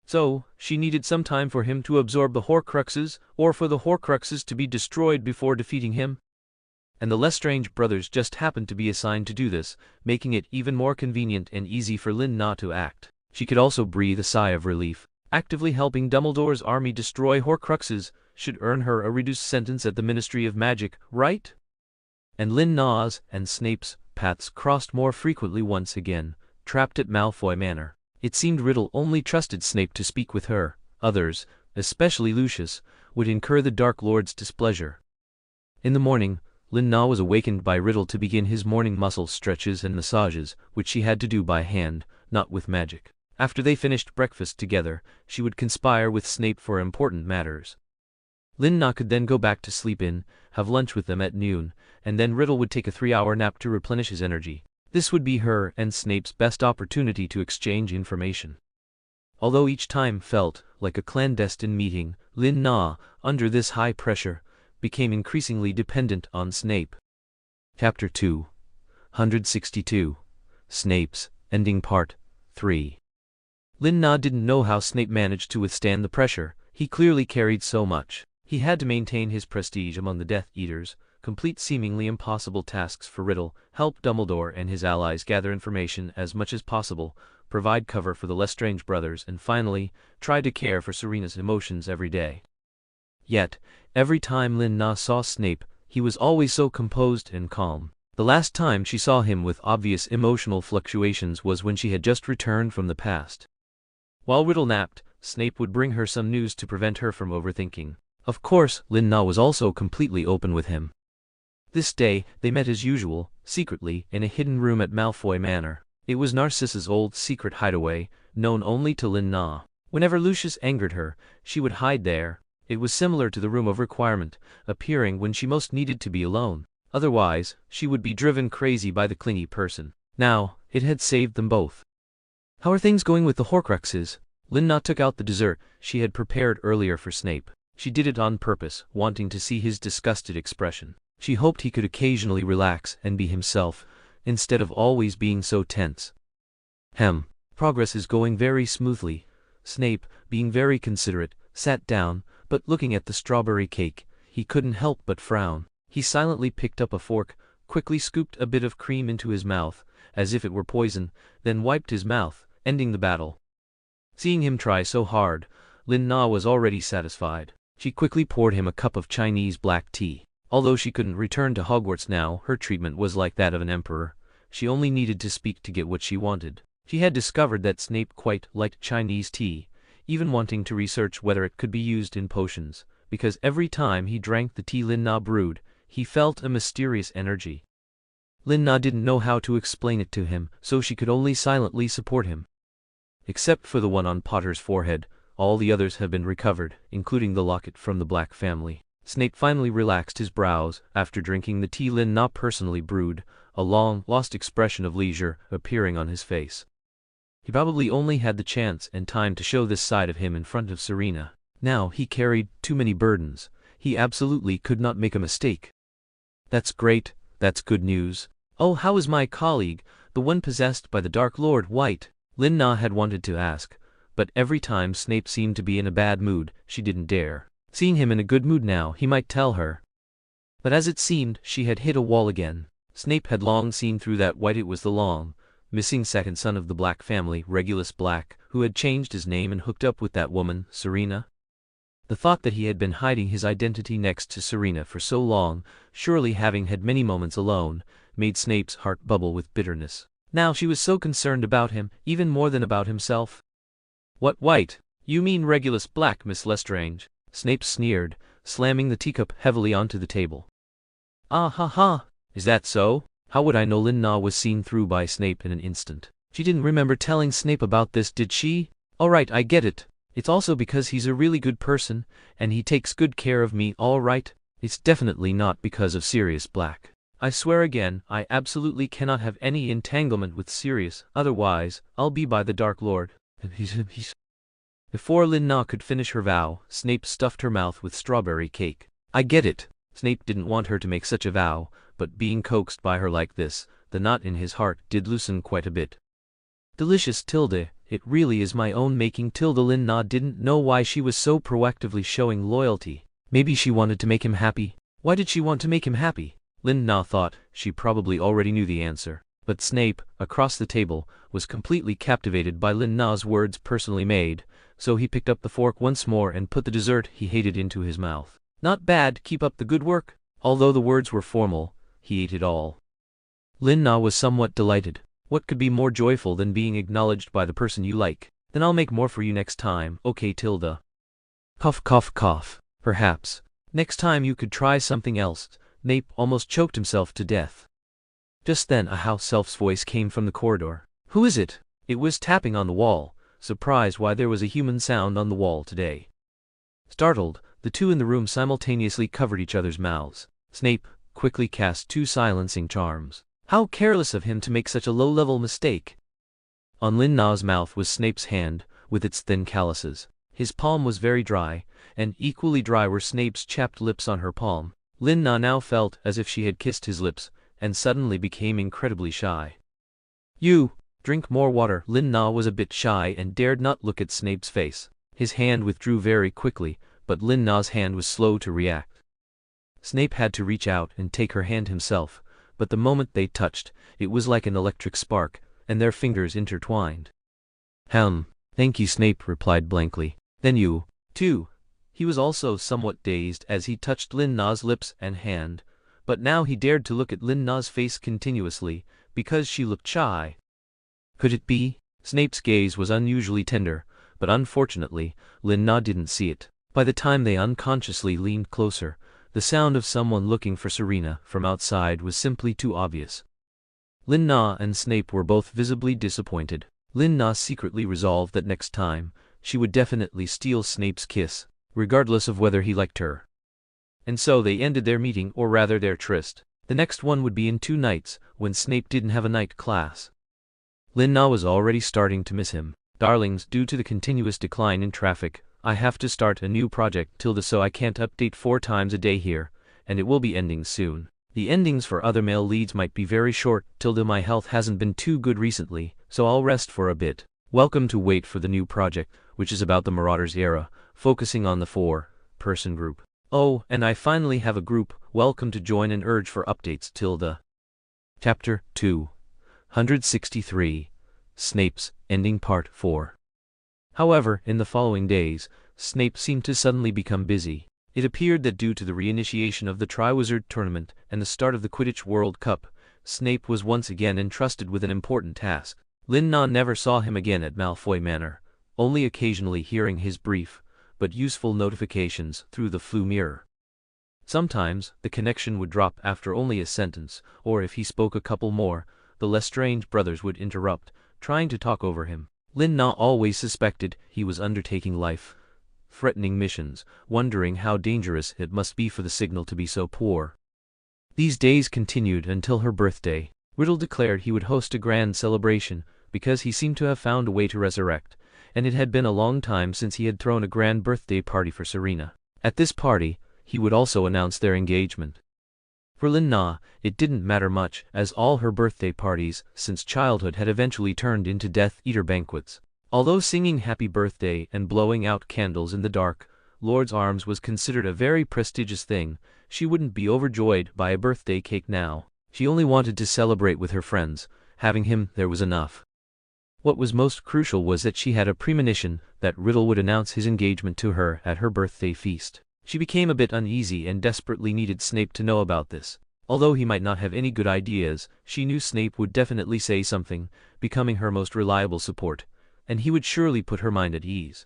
So, she needed some time for him to absorb the Horcruxes, or for the Horcruxes to be destroyed before defeating him. And the Lestrange brothers just happened to be assigned to do this, making it even more convenient and easy for Lin-Na to act. She could also breathe a sigh of relief. Actively helping Dumbledore's army destroy Horcruxes should earn her a reduced sentence at the Ministry of Magic, right? And Lin-Na's and Snape's paths crossed more frequently once again, trapped at Malfoy Manor. It seemed Riddle only trusted Snape to speak with her. Others, especially Lucius, would incur the Dark Lord's displeasure. In the morning, Lin-Na was awakened by Riddle to begin his morning muscle stretches and massages, which she had to do by hand, not with magic. After they finished breakfast together, she would conspire with Snape for important matters. Lin-Na could then go back to sleep in, have lunch with them at noon, and then Riddle would take a 3-hour nap to replenish his energy. This would be her and Snape's best opportunity to exchange information. Although each time felt like a clandestine meeting, Lin-Na, under this high pressure, became increasingly dependent on Snape. Chapter 262. Snape's Ending Part 3. Lin-Na didn't know how Snape managed to withstand the pressure. He clearly carried so much. He had to maintain his prestige among the Death Eaters, complete seemingly impossible tasks for Riddle, help Dumbledore and his allies gather information as much as possible, provide cover for the Lestrange brothers, and finally, try to care for Serena's emotions every day. Yet, every time Lin-Na saw Snape, he was always so composed and calm. The last time she saw him with obvious emotional fluctuations was when she had just returned from the past. While Riddle napped, Snape would bring her some news to prevent her from overthinking. Of course, Lin-Na was also completely open with him. This day, they met as usual, secretly, in a hidden room at Malfoy Manor. It was Narcissa's old secret hideaway, known only to Lin-Na. Whenever Lucius angered her, she would hide there. It was similar to the Room of Requirement, appearing when she most needed to be alone. Otherwise, she would be driven crazy by the clingy person. Now, it had saved them both. "How are things going with the Horcruxes?" Lin-Na took out the dessert she had prepared earlier for Snape. She did it on purpose, wanting to see his disgusted expression. She hoped he could occasionally relax and be himself, instead of always being so tense. Progress is going very smoothly." Snape, being very considerate, sat down, but looking at the strawberry cake, he couldn't help but frown. He silently picked up a fork, quickly scooped a bit of cream into his mouth, as if it were poison, then wiped his mouth, ending the battle. Seeing him try so hard, Lin-Na was already satisfied. She quickly poured him a cup of Chinese black tea. Although she couldn't return to Hogwarts now, her treatment was like that of an emperor. She only needed to speak to get what she wanted. She had discovered that Snape quite liked Chinese tea, even wanting to research whether it could be used in potions, because every time he drank the tea Lin-Na brewed, he felt a mysterious energy. Lin-Na didn't know how to explain it to him, so she could only silently support him. Except for the one on Potter's forehead, all the others have been recovered, including the locket from the Black family. Snape finally relaxed his brows after drinking the tea Lin-Na personally brewed, a long, lost expression of leisure appearing on his face. He probably only had the chance and time to show this side of him in front of Serena. Now he carried too many burdens. He absolutely could not make a mistake. "That's great, that's good news. Oh, how is my colleague, the one possessed by the Dark Lord White?" Lin-Na had wanted to ask, but every time Snape seemed to be in a bad mood, she didn't dare. Seeing him in a good mood now, he might tell her. But as it seemed, she had hit a wall again. Snape had long seen through that White it was the long, missing second son of the Black family, Regulus Black, who had changed his name and hooked up with that woman, Serena. The thought that he had been hiding his identity next to Serena for so long, surely having had many moments alone, made Snape's heart bubble with bitterness. Now she was so concerned about him, even more than about himself. "What White? You mean Regulus Black, Miss Lestrange?" Snape sneered, slamming the teacup heavily onto the table. "Ah ha ha, is that so? How would I know Lin Na was seen through by Snape in an instant? She didn't remember telling Snape about this, did she? Alright, I get it. It's also because he's a really good person, and he takes good care of me, alright? It's definitely not because of Sirius Black. I swear again, I absolutely cannot have any entanglement with Sirius, otherwise, I'll be by the Dark Lord. Before Lin Na could finish her vow, Snape stuffed her mouth with strawberry cake. I get it. Snape didn't want her to make such a vow, but being coaxed by her like this, the knot in his heart did loosen quite a bit. Delicious Tilda, it really is my own making. Tilda. Lin Na didn't know why she was so proactively showing loyalty. Maybe she wanted to make him happy. Why did she want to make him happy? Lin Na thought she probably already knew the answer. But Snape, across the table, was completely captivated by Lin Na's words personally made, so he picked up the fork once more and put the dessert he hated into his mouth. Not bad, keep up the good work. Although the words were formal, he ate it all. Lin Na was somewhat delighted. What could be more joyful than being acknowledged by the person you like? Then I'll make more for you next time, okay Tilda? Cough cough cough. Perhaps. Next time you could try something else. Snape almost choked himself to death. Just then a house elf's voice came from the corridor. Who is it? It was tapping on the wall, surprised why there was a human sound on the wall today. Startled, the two in the room simultaneously covered each other's mouths. Snape quickly cast 2 silencing charms. How careless of him to make such a low-level mistake. On Lin Na's mouth was Snape's hand, with its thin calluses. His palm was very dry, and equally dry were Snape's chapped lips on her palm. Lin Na now felt as if she had kissed his lips, and suddenly became incredibly shy. You, drink more water. Lin Na was a bit shy and dared not look at Snape's face. His hand withdrew very quickly, but Lin Na's hand was slow to react. Snape had to reach out and take her hand himself, but the moment they touched, it was like an electric spark, and their fingers intertwined. Thank you, Snape replied blankly. Then you, too. He was also somewhat dazed as he touched Lin Na's lips and hand, but now he dared to look at Lin Na's face continuously, because she looked shy. Could it be? Snape's gaze was unusually tender, but unfortunately, Lin Na didn't see it. By the time they unconsciously leaned closer, the sound of someone looking for Serena from outside was simply too obvious. Lin Na and Snape were both visibly disappointed. Lin Na secretly resolved that next time, she would definitely steal Snape's kiss, regardless of whether he liked her. And so they ended their meeting, or rather their tryst. The next one would be in 2 nights, when Snape didn't have a night class. Lin Na was already starting to miss him. Darlings, due to the continuous decline in traffic, I have to start a new project, Tilda, so I can't update 4 times a day here, and it will be ending soon. The endings for other male leads might be very short, Tilda. My health hasn't been too good recently, so I'll rest for a bit. Welcome to wait for the new project, which is about the Marauders era, focusing on the 4-person group. Oh, and I finally have a group. Welcome to join and urge for updates, Tilda. Chapter 263. Snape's Ending Part 4. However, in the following days, Snape seemed to suddenly become busy. It appeared that due to the reinitiation of the Triwizard Tournament and the start of the Quidditch World Cup, Snape was once again entrusted with an important task. Lin Na never saw him again at Malfoy Manor, only occasionally hearing his brief, but useful notifications through the Floo mirror. Sometimes, the connection would drop after only a sentence, or if he spoke a couple more, the Lestrange brothers would interrupt, trying to talk over him. Lin Na always suspected he was undertaking life-threatening missions, wondering how dangerous it must be for the signal to be so poor. These days continued until her birthday. Riddle declared he would host a grand celebration, because he seemed to have found a way to resurrect, and it had been a long time since he had thrown a grand birthday party for Serena. At this party, he would also announce their engagement. For Lin Na, it didn't matter much, as all her birthday parties since childhood had eventually turned into Death Eater banquets. Although singing Happy Birthday and blowing out candles in the dark Lord's Arms was considered a very prestigious thing, she wouldn't be overjoyed by a birthday cake now. She only wanted to celebrate with her friends. Having him there was enough. What was most crucial was that she had a premonition that Riddle would announce his engagement to her at her birthday feast. She became a bit uneasy and desperately needed Snape to know about this. Although he might not have any good ideas, she knew Snape would definitely say something, becoming her most reliable support, and he would surely put her mind at ease.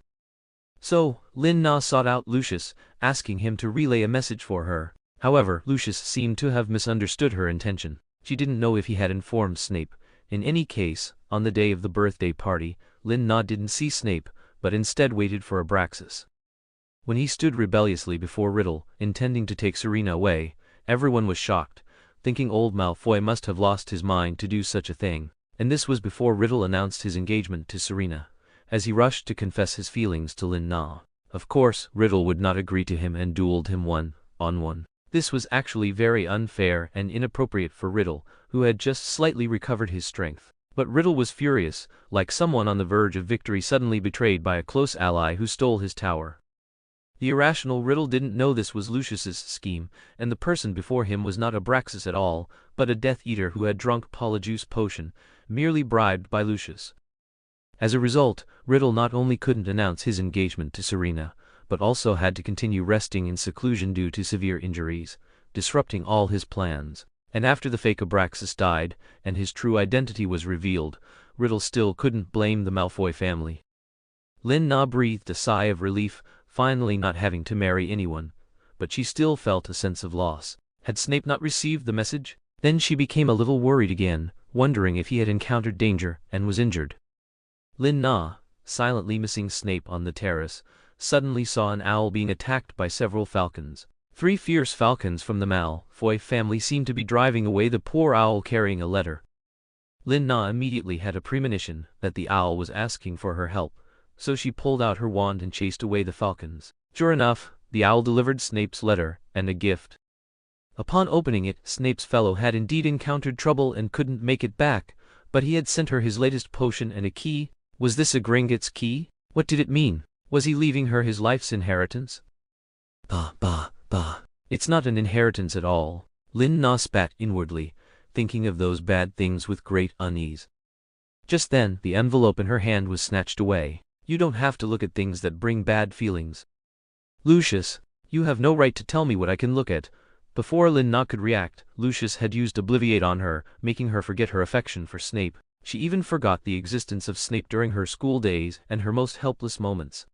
So, Lin Na sought out Lucius, asking him to relay a message for her. However, Lucius seemed to have misunderstood her intention. She didn't know if he had informed Snape. In any case, on the day of the birthday party, Lin-Na didn't see Snape, but instead waited for Abraxas. When he stood rebelliously before Riddle, intending to take Serena away, everyone was shocked, thinking old Malfoy must have lost his mind to do such a thing. And this was before Riddle announced his engagement to Serena, as he rushed to confess his feelings to Lin-Na. Of course, Riddle would not agree to him and dueled him one-on-one. This was actually very unfair and inappropriate for Riddle, who had just slightly recovered his strength. But Riddle was furious, like someone on the verge of victory suddenly betrayed by a close ally who stole his tower. The irrational Riddle didn't know this was Lucius's scheme, and the person before him was not Abraxas at all, but a Death Eater who had drunk Polyjuice potion, merely bribed by Lucius. As a result, Riddle not only couldn't announce his engagement to Serena, but also had to continue resting in seclusion due to severe injuries, disrupting all his plans. And after the fake Abraxas died, and his true identity was revealed, Riddle still couldn't blame the Malfoy family. Lin-Na breathed a sigh of relief, finally not having to marry anyone, but she still felt a sense of loss. Had Snape not received the message? Then she became a little worried again, wondering if he had encountered danger and was injured. Lin-Na, silently missing Snape on the terrace, suddenly saw an owl being attacked by several falcons. 3 fierce falcons from the Malfoy family seemed to be driving away the poor owl carrying a letter. Lin-Na immediately had a premonition that the owl was asking for her help, so she pulled out her wand and chased away the falcons. Sure enough, the owl delivered Snape's letter and a gift. Upon opening it, Snape's fellow had indeed encountered trouble and couldn't make it back, but he had sent her his latest potion and a key. Was this a Gringotts key? What did it mean? Was he leaving her his life's inheritance? Bah. It's not an inheritance at all. Lin-Na spat inwardly, thinking of those bad things with great unease. Just then, the envelope in her hand was snatched away. You don't have to look at things that bring bad feelings. Lucius, you have no right to tell me what I can look at. Before Lin-Na could react, Lucius had used Obliviate on her, making her forget her affection for Snape. She even forgot the existence of Snape during her school days and her most helpless moments.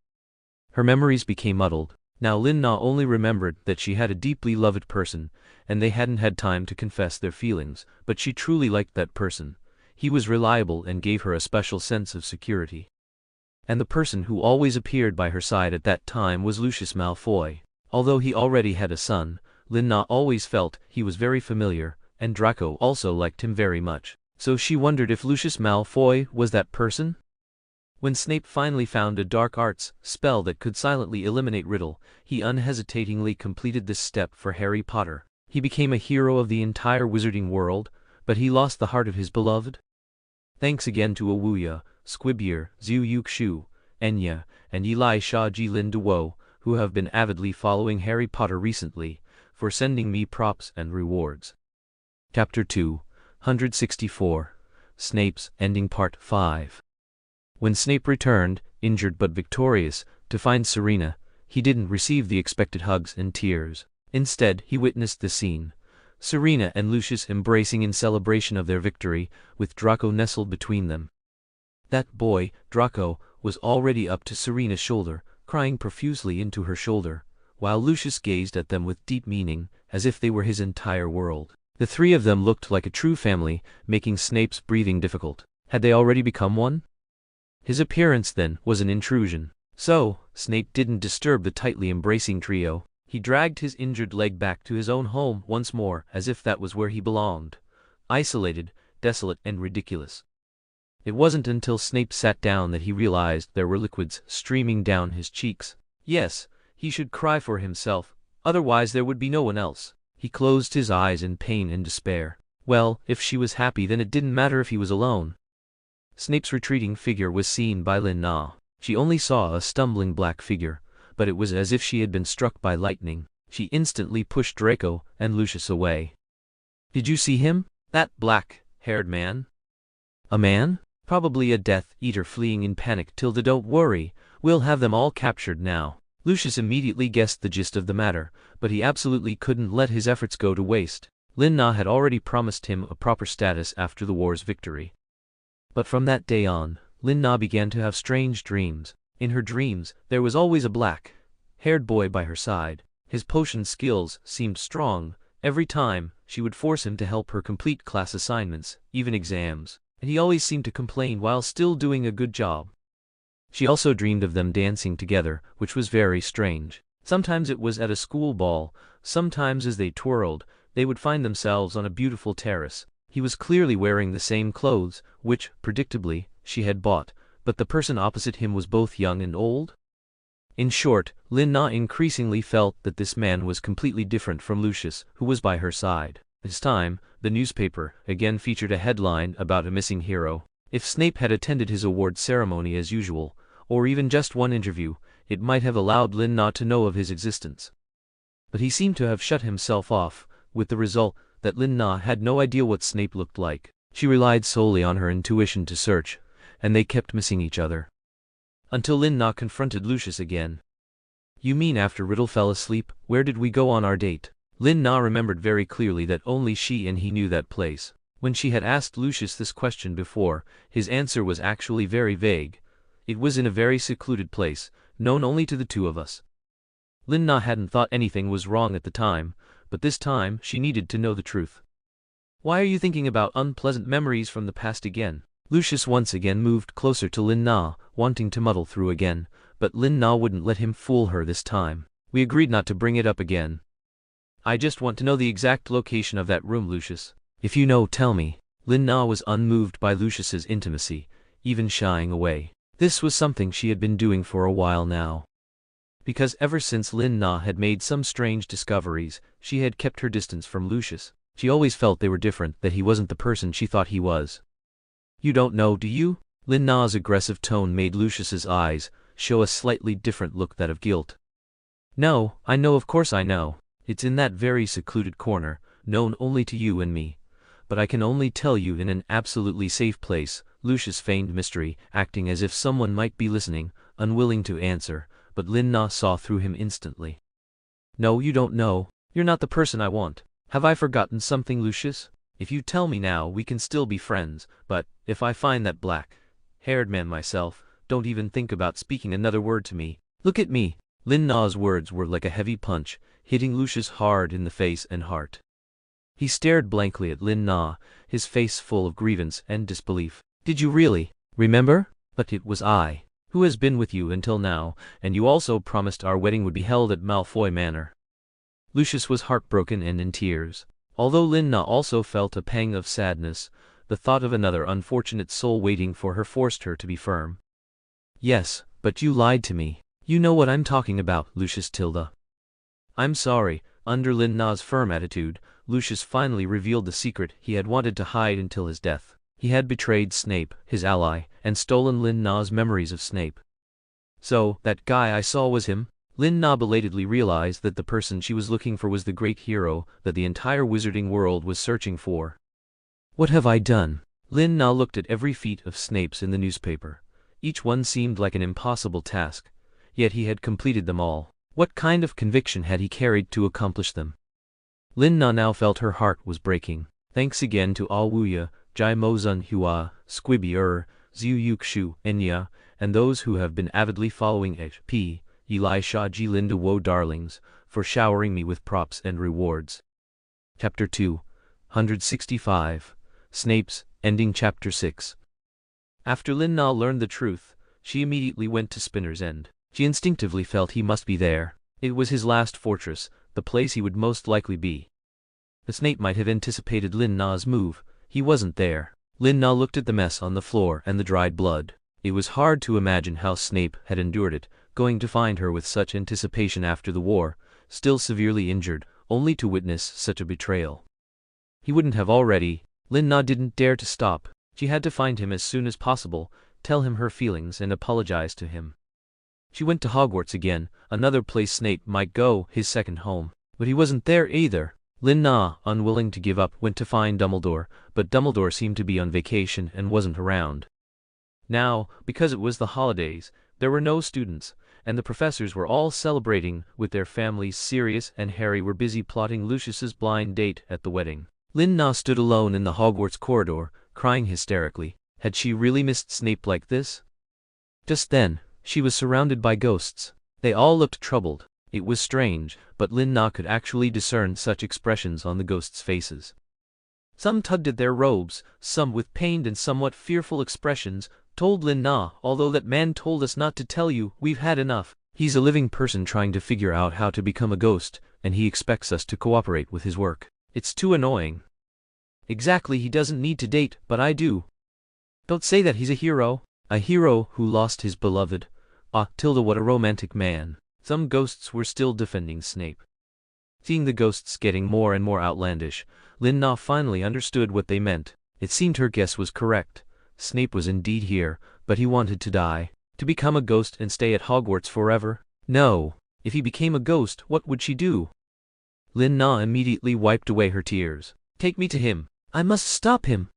Her memories became muddled. Now Lin-Na only remembered that she had a deeply loved person, and they hadn't had time to confess their feelings, but she truly liked that person. He was reliable and gave her a special sense of security. And the person who always appeared by her side at that time was Lucius Malfoy. Although he already had a son, Lin-Na always felt he was very familiar, and Draco also liked him very much. So she wondered if Lucius Malfoy was that person? When Snape finally found a dark arts spell that could silently eliminate Riddle, he unhesitatingly completed this step for Harry Potter. He became a hero of the entire wizarding world, but he lost the heart of his beloved. Thanks again to Awuya, Squibbear, Zhu Yuxu, Enya, and Elisha Jilin Duo, who have been avidly following Harry Potter recently, for sending me props and rewards. Chapter 264. Snape's Ending Part 5. When Snape returned, injured but victorious, to find Serena, he didn't receive the expected hugs and tears. Instead, he witnessed the scene. Serena and Lucius embracing in celebration of their victory, with Draco nestled between them. That boy, Draco, was already up to Serena's shoulder, crying profusely into her shoulder, while Lucius gazed at them with deep meaning, as if they were his entire world. The 3 of them looked like a true family, making Snape's breathing difficult. Had they already become one? His appearance, then, was an intrusion. So, Snape didn't disturb the tightly embracing trio. He dragged his injured leg back to his own home once more, as if that was where he belonged. Isolated, desolate, and ridiculous. It wasn't until Snape sat down that he realized there were liquids streaming down his cheeks. Yes, he should cry for himself, otherwise there would be no one else. He closed his eyes in pain and despair. Well, if she was happy, then it didn't matter if he was alone. Snape's retreating figure was seen by Lin-Na. She only saw a stumbling black figure, but it was as if she had been struck by lightning. She instantly pushed Draco and Lucius away. Did you see him? That black-haired man? A man? Probably a Death Eater fleeing in panic. Tilda, don't worry, we'll have them all captured now. Lucius immediately guessed the gist of the matter, but he absolutely couldn't let his efforts go to waste. Lin-Na had already promised him a proper status after the war's victory. But from that day on, Lin-Na began to have strange dreams. In her dreams, there was always a black-haired boy by her side. His potion skills seemed strong, Every time, she would force him to help her complete class assignments, even exams, and he always seemed to complain while still doing a good job. She also dreamed of them dancing together, which was very strange. Sometimes it was at a school ball, sometimes as they twirled, they would find themselves on a beautiful terrace. He was clearly wearing the same clothes, which, predictably, she had bought, but the person opposite him was both young and old. In short, Lin Na increasingly felt that this man was completely different from Lucius, who was by her side. This time, the newspaper again featured a headline about a missing hero. If Snape had attended his award ceremony as usual, or even just one interview, it might have allowed Lin Na to know of his existence. But he seemed to have shut himself off, with the result that Lin Na had no idea what Snape looked like. She relied solely on her intuition to search, and they kept missing each other. Until Lin Na confronted Lucius again. "You mean after Riddle fell asleep, where did we go on our date?" Lin Na remembered very clearly that only she and he knew that place. When she had asked Lucius this question before, his answer was actually very vague. It was in a very secluded place, known only to the two of us. Lin Na hadn't thought anything was wrong at the time, but this time she needed to know the truth. "Why are you thinking about unpleasant memories from the past again?" Lucius once again moved closer to Lin Na, wanting to muddle through again, but Lin Na wouldn't let him fool her this time. "We agreed not to bring it up again. I just want to know the exact location of that room, Lucius." "If you know, tell me." Lin Na was unmoved by Lucius's intimacy, even shying away. This was something she had been doing for a while now. Because ever since Lin Na had made some strange discoveries, she had kept her distance from Lucius. She always felt they were different, that he wasn't the person she thought he was. "You don't know, do you?" Lin Na's aggressive tone made Lucius's eyes show a slightly different look, that of guilt. "No, I know, of course I know. It's in that very secluded corner, known only to you and me. But I can only tell you in an absolutely safe place." Lucius feigned mystery, acting as if someone might be listening, unwilling to answer, but Lin Na saw through him instantly. "No, you don't know. You're not the person I want. Have I forgotten something, Lucius? If you tell me now, we can still be friends, but if I find that black-haired man myself, don't even think about speaking another word to me. Look at me." Lin Na's words were like a heavy punch, hitting Lucius hard in the face and heart. He stared blankly at Lin Na, his face full of grievance and disbelief. "Did you really remember? But it was I who has been with you until now, and you also promised our wedding would be held at Malfoy Manor." Lucius was heartbroken and in tears. Although Lin Na also felt a pang of sadness, the thought of another unfortunate soul waiting for her forced her to be firm. "Yes, but you lied to me. You know what I'm talking about, Lucius Tilda." "I'm sorry." Under Lin Na's firm attitude, Lucius finally revealed the secret he had wanted to hide until his death. He had betrayed Snape, his ally, and stolen Lin Na's memories of Snape. "So, that guy I saw was him?" Lin Na belatedly realized that the person she was looking for was the great hero that the entire wizarding world was searching for. "What have I done?" Lin Na looked at every feat of Snape's in the newspaper. Each one seemed like an impossible task, yet he had completed them all. What kind of conviction had he carried to accomplish them? Lin Na now felt her heart was breaking. Thanks again to All Wuya, Jai Mozun Hua, Squibby Zhu Yukshu, Enya, and those who have been avidly following H.P. Elisha G. Linda Woe Darlings, for showering me with props and rewards. Chapter 265. Snape's Ending. Chapter 6. After Lin Na learned the truth, she immediately went to Spinner's End. She instinctively felt he must be there. It was his last fortress, the place he would most likely be. The Snape might have anticipated Lin Na's move. He wasn't there. Lin Na looked at the mess on the floor and the dried blood. It was hard to imagine how Snape had endured it, going to find her with such anticipation after the war, still severely injured, only to witness such a betrayal. He wouldn't have already. Lin Na didn't dare to stop. She had to find him as soon as possible, tell him her feelings and apologize to him. She went to Hogwarts again, another place Snape might go, his second home. But he wasn't there either. Lin Na, unwilling to give up, went to find Dumbledore, but Dumbledore seemed to be on vacation and wasn't around. Now, because it was the holidays, there were no students, and the professors were all celebrating with their families. Sirius and Harry were busy plotting Lucius's blind date at the wedding. Lin Na stood alone in the Hogwarts corridor, crying hysterically. Had she really missed Snape like this? Just then, she was surrounded by ghosts. They all looked troubled. It was strange, but Lin Na could actually discern such expressions on the ghosts' faces. Some tugged at their robes, some with pained and somewhat fearful expressions, told Lin Na, although that man told us not to tell you, we've had enough. He's a living person trying to figure out how to become a ghost, and he expects us to cooperate with his work. It's too annoying. Exactly, he doesn't need to date, but I do. Don't say that, he's a hero. A hero who lost his beloved. Ah, Tilda, what a romantic man. Some ghosts were still defending Snape. Seeing the ghosts getting more and more outlandish, Lin Na finally understood what they meant. It seemed her guess was correct. Snape was indeed here, but he wanted to die. To become a ghost and stay at Hogwarts forever? No. If he became a ghost, what would she do? Lin Na immediately wiped away her tears. Take me to him. I must stop him.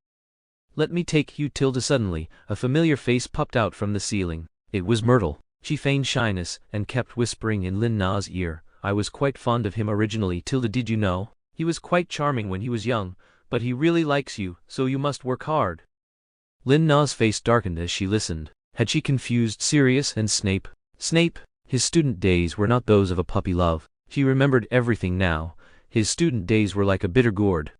Let me take you, Tilda. Suddenly, a familiar face popped out from the ceiling. It was Myrtle. She feigned shyness and kept whispering in Lin Na's ear. I was quite fond of him originally, Tilda, did you know? He was quite charming when he was young, but he really likes you, so you must work hard. Lin Na's face darkened as she listened. Had she confused Sirius and Snape? Snape? His student days were not those of a puppy love. She remembered everything now. His student days were like a bitter gourd.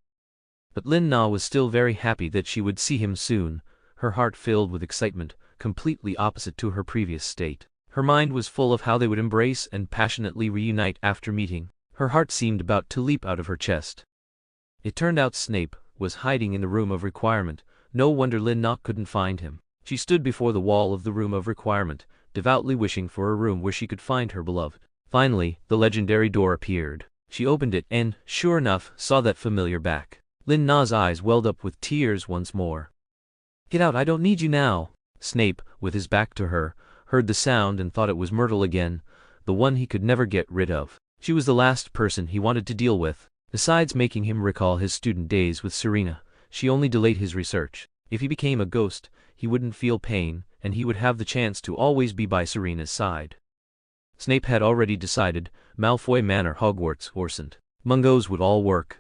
But Lin Na was still very happy that she would see him soon, her heart filled with excitement, completely opposite to her previous state. Her mind was full of how they would embrace and passionately reunite after meeting. Her heart seemed about to leap out of her chest. It turned out Snape was hiding in the room of requirement. No wonder Lin Na couldn't find him. She stood before the wall of the room of requirement, devoutly wishing for a room where she could find her beloved. Finally, the legendary door appeared. She opened it and, sure enough, saw that familiar back. Lin Na's eyes welled up with tears once more. Get out, I don't need you now. Snape, with his back to her, heard the sound and thought it was Myrtle again, the one he could never get rid of. She was the last person he wanted to deal with. Besides making him recall his student days with Serena, she only delayed his research. If he became a ghost, he wouldn't feel pain, and he would have the chance to always be by Serena's side. Snape had already decided, Malfoy Manor, Hogwarts, or St. Mungo's would all work.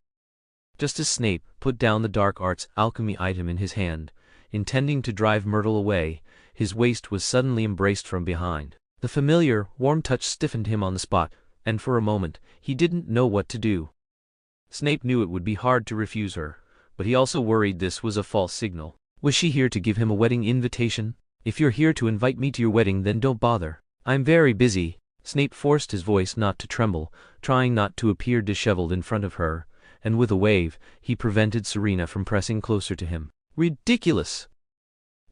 Just as Snape put down the dark arts alchemy item in his hand, intending to drive Myrtle away, his waist was suddenly embraced from behind. The familiar, warm touch stiffened him on the spot, and for a moment, he didn't know what to do. Snape knew it would be hard to refuse her, but he also worried this was a false signal. Was she here to give him a wedding invitation? If you're here to invite me to your wedding, then don't bother. I'm very busy. Snape forced his voice not to tremble, trying not to appear disheveled in front of her, and with a wave, he prevented Serena from pressing closer to him. Ridiculous!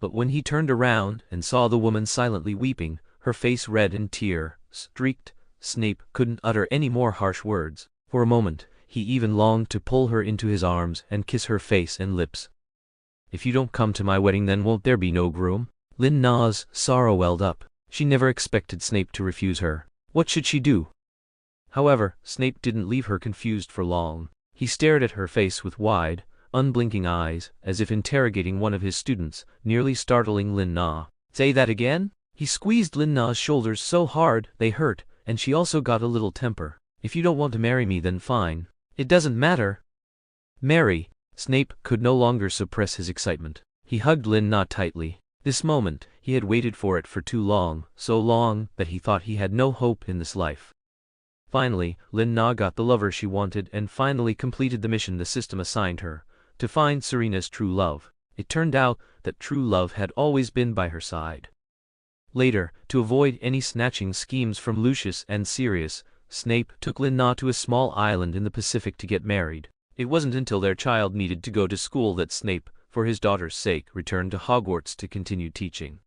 But when he turned around and saw the woman silently weeping, her face red and tear-streaked, Snape couldn't utter any more harsh words. For a moment, he even longed to pull her into his arms and kiss her face and lips. If you don't come to my wedding, then won't there be no groom? Lin Na's sorrow welled up. She never expected Snape to refuse her. What should she do? However, Snape didn't leave her confused for long. He stared at her face with wide, unblinking eyes, as if interrogating one of his students, nearly startling Lin Na. Say that again? He squeezed Lin Na's shoulders so hard they hurt, and she also got a little temper. If you don't want to marry me, then fine. It doesn't matter. Marry. Snape could no longer suppress his excitement. He hugged Lin Na tightly. This moment, he had waited for it for too long, so long that he thought he had no hope in this life. Finally, Lin Na got the lover she wanted and finally completed the mission the system assigned her, to find Serena's true love. It turned out that true love had always been by her side. Later, to avoid any snatching schemes from Lucius and Sirius, Snape took Lin Na to a small island in the Pacific to get married. It wasn't until their child needed to go to school that Snape, for his daughter's sake, returned to Hogwarts to continue teaching.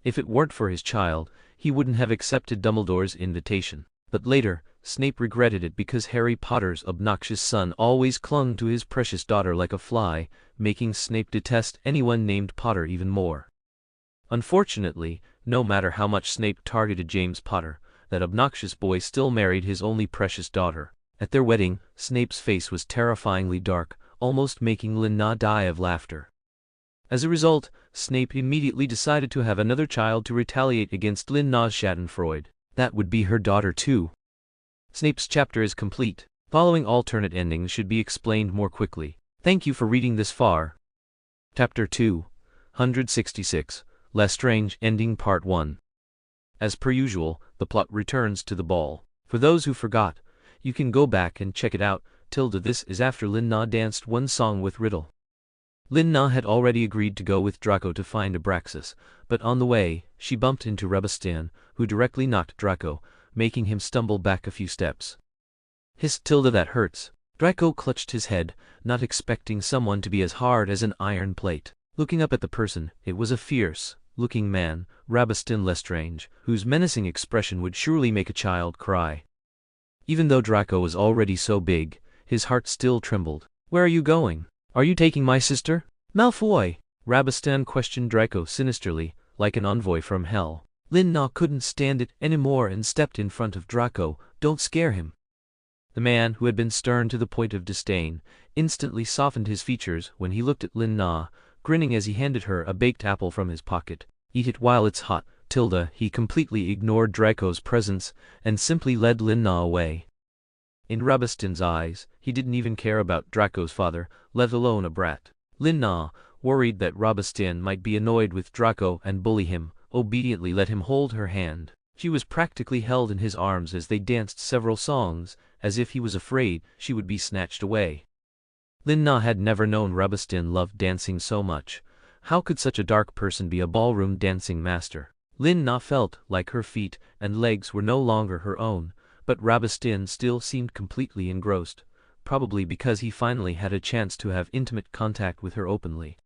If it weren't for his child, he wouldn't have accepted Dumbledore's invitation. But later, Snape regretted it because Harry Potter's obnoxious son always clung to his precious daughter like a fly, making Snape detest anyone named Potter even more. Unfortunately, no matter how much Snape targeted James Potter, that obnoxious boy still married his only precious daughter. At their wedding, Snape's face was terrifyingly dark, almost making Lin Na die of laughter. As a result, Snape immediately decided to have another child to retaliate against Lin Na's Schadenfreude. That would be her daughter too. Snape's chapter is complete. Following alternate endings should be explained more quickly. Thank you for reading this far. Chapter 266, Lestrange Ending Part 1. As per usual, the plot returns to the ball. For those who forgot, you can go back and check it out. This is after Lin Na danced one song with Riddle. Lin Na had already agreed to go with Draco to find Abraxas, but on the way, she bumped into Rebustan, who directly knocked Draco, making him stumble back a few steps. Hiss, that hurts. Draco clutched his head, not expecting someone to be as hard as an iron plate. Looking up at the person, it was a fierce-looking man, Selina Lestrange, whose menacing expression would surely make a child cry. Even though Draco was already so big, his heart still trembled. "Where are you going? Are you taking my sister?" "Malfoy!" Rebustan questioned Draco sinisterly, like an envoy from hell. Lin Na couldn't stand it anymore and stepped in front of Draco. "Don't scare him." The man, who had been stern to the point of disdain, instantly softened his features when he looked at Lin Na, grinning as he handed her a baked apple from his pocket. "Eat it while it's hot." He completely ignored Draco's presence and simply led Lin Na away. In Rebustan's eyes, he didn't even care about Draco's father, let alone a brat. Lin Na, worried that Rebustan might be annoyed with Draco and bully him, obediently let him hold her hand. She was practically held in his arms as they danced several songs, as if he was afraid she would be snatched away. Lin Na had never known Rebustan loved dancing so much. How could such a dark person be a ballroom dancing master? Lin Na felt like her feet and legs were no longer her own, but Rebustan still seemed completely engrossed, probably because he finally had a chance to have intimate contact with her openly.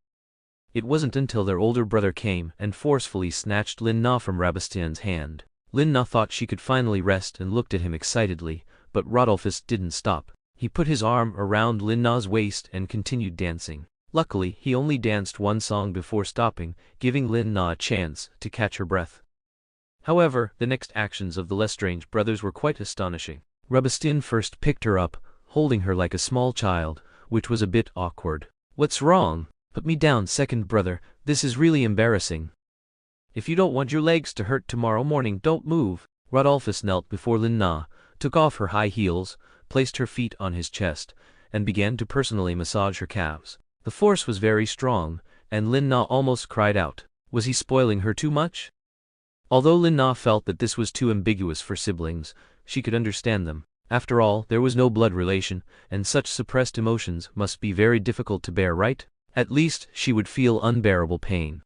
It wasn't until their older brother came and forcefully snatched Lin Na from Rebustan's hand. Lin Na thought she could finally rest and looked at him excitedly, but Rodolphus didn't stop. He put his arm around Lin Na's waist and continued dancing. Luckily, he only danced one song before stopping, giving Lin Na a chance to catch her breath. However, the next actions of the Lestrange brothers were quite astonishing. Rebustan first picked her up, holding her like a small child, which was a bit awkward. "What's wrong? Put me down, second brother, this is really embarrassing. If you don't want your legs to hurt tomorrow morning, don't move." Rodolphus knelt before Lin Na, took off her high heels, placed her feet on his chest, and began to personally massage her calves. The force was very strong, and Lin Na almost cried out. Was he spoiling her too much? Although Lin Na felt that this was too ambiguous for siblings, she could understand them. After all, there was no blood relation, and such suppressed emotions must be very difficult to bear, right? At least, she would feel unbearable pain.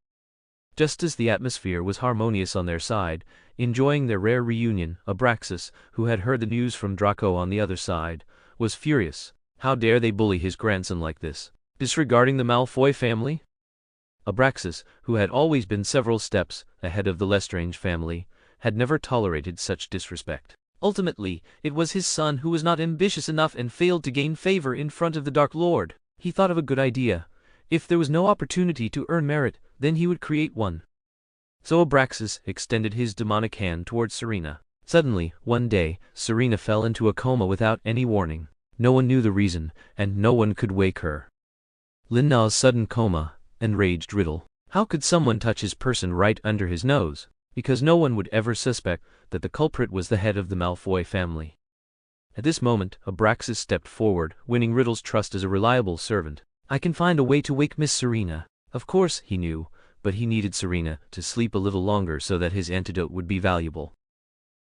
Just as the atmosphere was harmonious on their side, enjoying their rare reunion, Abraxas, who had heard the news from Draco on the other side, was furious. How dare they bully his grandson like this? Disregarding the Malfoy family? Abraxas, who had always been several steps ahead of the Lestrange family, had never tolerated such disrespect. Ultimately, it was his son who was not ambitious enough and failed to gain favor in front of the Dark Lord. He thought of a good idea. If there was no opportunity to earn merit, then he would create one. So Abraxas extended his demonic hand towards Serena. Suddenly, one day, Serena fell into a coma without any warning. No one knew the reason, and no one could wake her. Lin Na's sudden coma enraged Riddle. How could someone touch his person right under his nose? Because no one would ever suspect that the culprit was the head of the Malfoy family. At this moment, Abraxas stepped forward, winning Riddle's trust as a reliable servant. "I can find a way to wake Miss Serena." Of course, he knew, but he needed Serena to sleep a little longer so that his antidote would be valuable.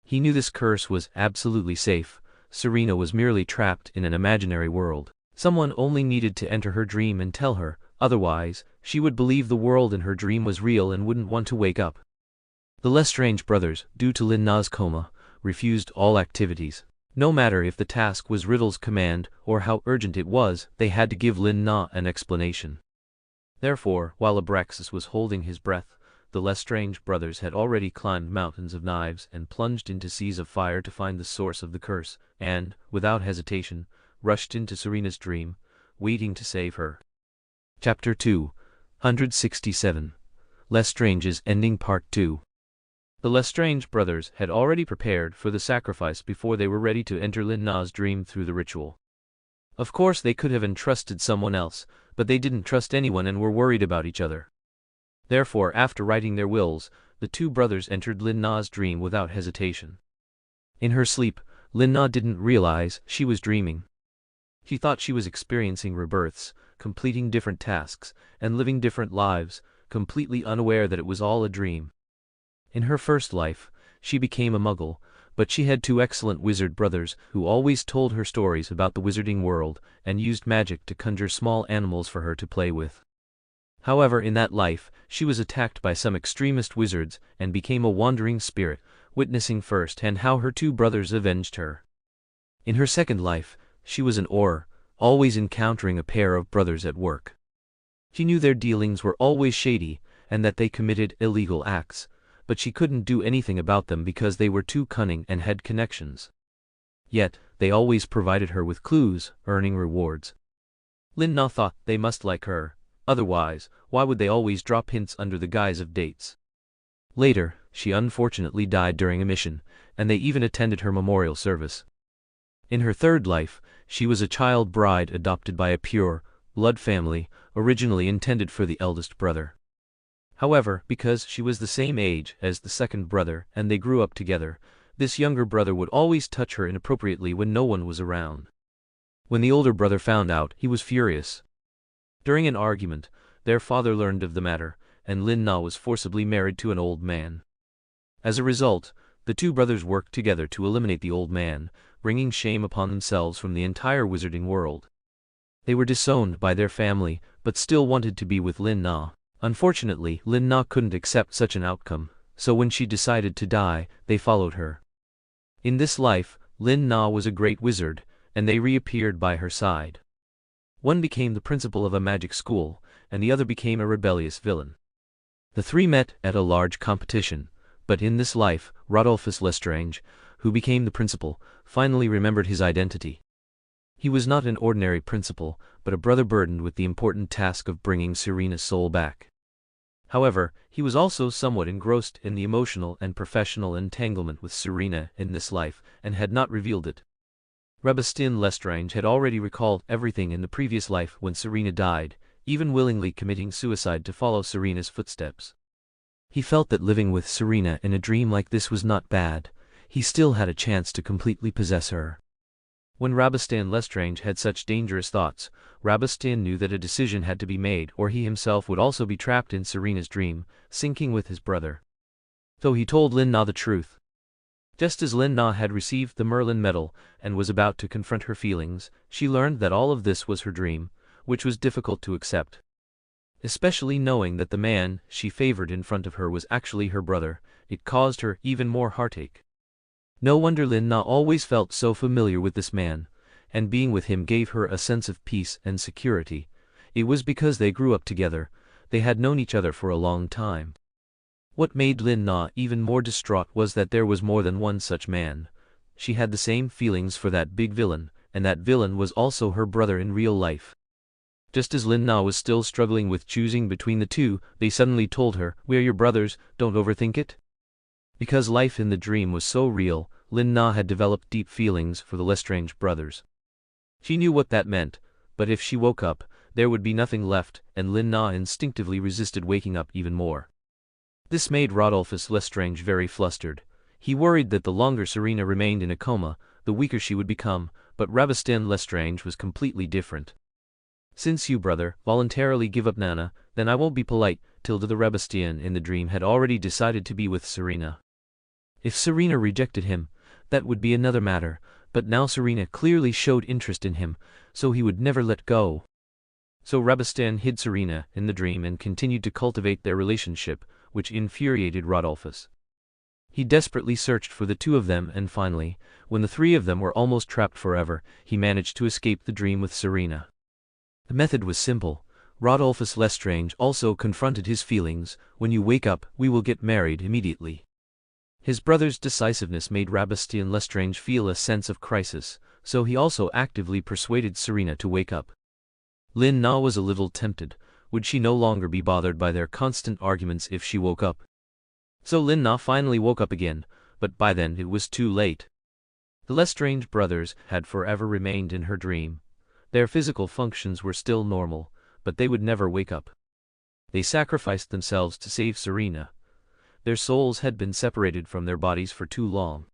He knew this curse was absolutely safe. Serena was merely trapped in an imaginary world. Someone only needed to enter her dream and tell her, otherwise, she would believe the world in her dream was real and wouldn't want to wake up. The Lestrange brothers, due to Lin Na's coma, refused all activities. No matter if the task was Riddle's command or how urgent it was, they had to give Lin Na an explanation. Therefore, while Abraxas was holding his breath, the Lestrange brothers had already climbed mountains of knives and plunged into seas of fire to find the source of the curse, and, without hesitation, rushed into Serena's dream, waiting to save her. Chapter 267 Lestrange's Ending Part 2. The Lestrange brothers had already prepared for the sacrifice before they were ready to enter Lin Na's dream through the ritual. Of course they could have entrusted someone else, but they didn't trust anyone and were worried about each other. Therefore, after writing their wills, the two brothers entered Lin Na's dream without hesitation. In her sleep, Lin Na didn't realize she was dreaming. She thought she was experiencing rebirths, completing different tasks, and living different lives, completely unaware that it was all a dream. In her first life, she became a Muggle, But she had two excellent wizard brothers who always told her stories about the wizarding world and used magic to conjure small animals for her to play with. However, in that life, she was attacked by some extremist wizards and became a wandering spirit, witnessing firsthand how her two brothers avenged her. In her second life, she was an Auror, always encountering a pair of brothers at work. She knew their dealings were always shady and that they committed illegal acts, but she couldn't do anything about them because they were too cunning and had connections. Yet, they always provided her with clues, earning rewards. Lin Na thought they must like her, otherwise, why would they always drop hints under the guise of dates? Later, she unfortunately died during a mission, and they even attended her memorial service. In her third life, she was a child bride adopted by a pure blood family, originally intended for the eldest brother. However, because she was the same age as the second brother and they grew up together, this younger brother would always touch her inappropriately when no one was around. When the older brother found out, he was furious. During an argument, their father learned of the matter, and Lin Na was forcibly married to an old man. As a result, the two brothers worked together to eliminate the old man, bringing shame upon themselves from the entire wizarding world. They were disowned by their family, but still wanted to be with Lin Na. Unfortunately, Lin Na couldn't accept such an outcome, so when she decided to die, they followed her. In this life, Lin Na was a great wizard, and they reappeared by her side. One became the principal of a magic school, and the other became a rebellious villain. The three met at a large competition, but in this life, Rodolphus Lestrange, who became the principal, finally remembered his identity. He was not an ordinary principal, but a brother burdened with the important task of bringing Serina's soul back. However, he was also somewhat engrossed in the emotional and professional entanglement with Serina in this life, and had not revealed it. Rabastin Lestrange had already recalled everything in the previous life when Serina died, even willingly committing suicide to follow Serina's footsteps. He felt that living with Serina in a dream like this was not bad. He still had a chance to completely possess her. When Rabastin Lestrange had such dangerous thoughts, Rabastin knew that a decision had to be made or he himself would also be trapped in Serina's dream, sinking with his brother. So he told Lin Na the truth. Just as Lin Na had received the Merlin medal and was about to confront her feelings, she learned that all of this was her dream, which was difficult to accept. Especially knowing that the man she favored in front of her was actually her brother, it caused her even more heartache. No wonder Lin Na always felt so familiar with this man, and being with him gave her a sense of peace and security. It was because they grew up together, they had known each other for a long time. What made Lin Na even more distraught was that there was more than one such man. She had the same feelings for that big villain, and that villain was also her brother in real life. Just as Lin Na was still struggling with choosing between the two, they suddenly told her, "We are your brothers, don't overthink it." Because life in the dream was so real, Lin Na had developed deep feelings for the Lestrange brothers. She knew what that meant, but if she woke up, there would be nothing left, and Lin Na instinctively resisted waking up even more. This made Rodolphus Lestrange very flustered. He worried that the longer Serina remained in a coma, the weaker she would become, but Rabastin Lestrange was completely different. "Since you, brother, voluntarily give up Nana, then I won't be polite." Tilda the Rabastin in the dream had already decided to be with Serina. If Serina rejected him, that would be another matter, but now Serina clearly showed interest in him, so he would never let go. So Rabastin hid Serina in the dream and continued to cultivate their relationship, which infuriated Rodolphus. He desperately searched for the two of them and finally, when the three of them were almost trapped forever, he managed to escape the dream with Serina. The method was simple. Rodolphus Lestrange also confronted his feelings. "When you wake up, we will get married immediately." His brother's decisiveness made Rabastin Lestrange feel a sense of crisis, so he also actively persuaded Serina to wake up. Lin Na was a little tempted. Would she no longer be bothered by their constant arguments if she woke up? So Lin Na finally woke up again, but by then it was too late. The Lestrange brothers had forever remained in her dream. Their physical functions were still normal, but they would never wake up. They sacrificed themselves to save Serina. Their souls had been separated from their bodies for too long.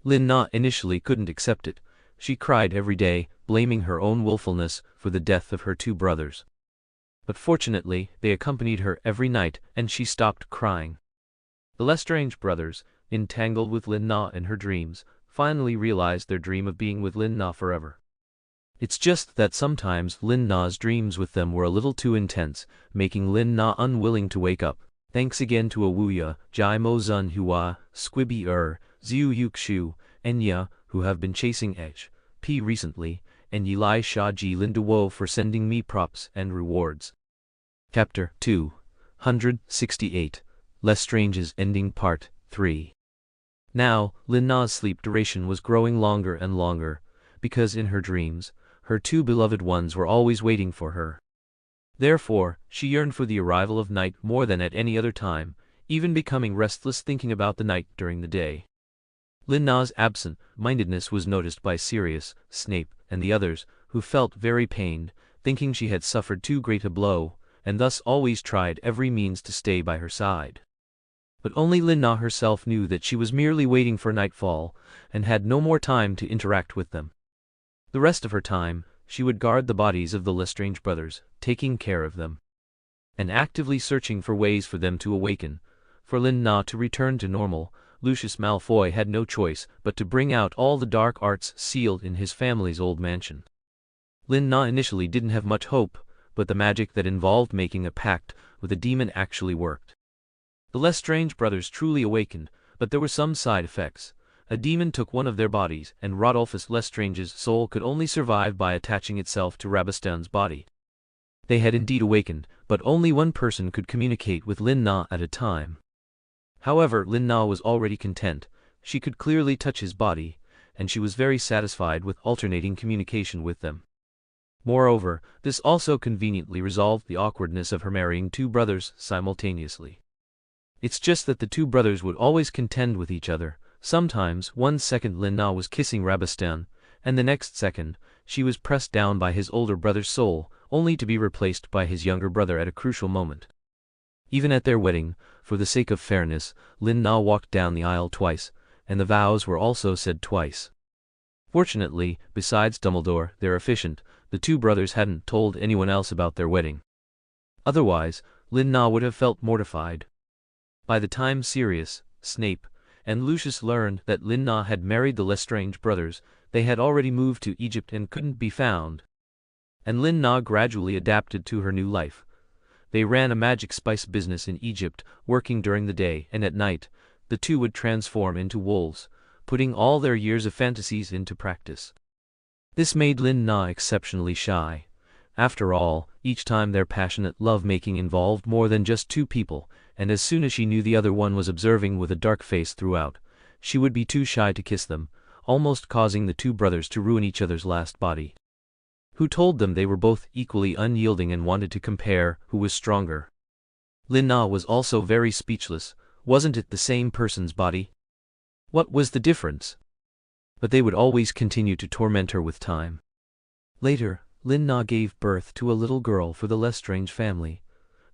Lin Na initially couldn't accept it. She cried every day, blaming her own willfulness for the death of her two brothers. But fortunately, they accompanied her every night, and she stopped crying. The Lestrange brothers, entangled with Lin Na in her dreams, finally realized their dream of being with Lin Na forever. It's just that sometimes Lin Na's dreams with them were a little too intense, making Lin Na unwilling to wake up. Thanks again to Awuya, Jai Mo Zun Hua, Squibby Ziu Yuk Shu, and Ya, who have been chasing P recently, and Yilai Sha Ji Linduo for sending me props and rewards. Chapter 268 Lestrange's Ending Part 3. Now, Lin Na's sleep duration was growing longer and longer, because in her dreams, her two beloved ones were always waiting for her. Therefore, she yearned for the arrival of night more than at any other time, even becoming restless thinking about the night during the day. Lin Na's absent-mindedness was noticed by Sirius, Snape, and the others, who felt very pained, thinking she had suffered too great a blow, and thus always tried every means to stay by her side. But only Lin Na herself knew that she was merely waiting for nightfall, and had no more time to interact with them. The rest of her time, she would guard the bodies of the Lestrange brothers, taking care of them, and actively searching for ways for them to awaken. For Lin Na to return to normal, Lucius Malfoy had no choice but to bring out all the dark arts sealed in his family's old mansion. Lin Na initially didn't have much hope, but the magic that involved making a pact with a demon actually worked. The Lestrange brothers truly awakened, but there were some side effects. A demon took one of their bodies, and Rodolphus Lestrange's soul could only survive by attaching itself to Rabastan's body. They had indeed awakened, but only one person could communicate with Lin Na at a time. However, Lin Na was already content. She could clearly touch his body, and she was very satisfied with alternating communication with them. Moreover, this also conveniently resolved the awkwardness of her marrying two brothers simultaneously. It's just that the two brothers would always contend with each other. Sometimes, 1 second Lin Na was kissing Rabastan, and the next second, she was pressed down by his older brother's soul, only to be replaced by his younger brother at a crucial moment. Even at their wedding, for the sake of fairness, Lin Na walked down the aisle twice, and the vows were also said twice. Fortunately, besides Dumbledore, their officiant, the two brothers hadn't told anyone else about their wedding. Otherwise, Lin Na would have felt mortified. By the time Sirius, Snape, and Lucius learned that Lin Na had married the Lestrange brothers, they had already moved to Egypt and couldn't be found. And Lin Na gradually adapted to her new life. They ran a magic spice business in Egypt, working during the day, and at night, the two would transform into wolves, putting all their years of fantasies into practice. This made Lin Na exceptionally shy. After all, each time their passionate love-making involved more than just two people, and as soon as she knew the other one was observing with a dark face throughout, she would be too shy to kiss them, almost causing the two brothers to ruin each other's last body. Who told them they were both equally unyielding and wanted to compare who was stronger? Lin Na was also very speechless. Wasn't it the same person's body? What was the difference? But they would always continue to torment her with time. Later, Lin Na gave birth to a little girl for the Lestrange family.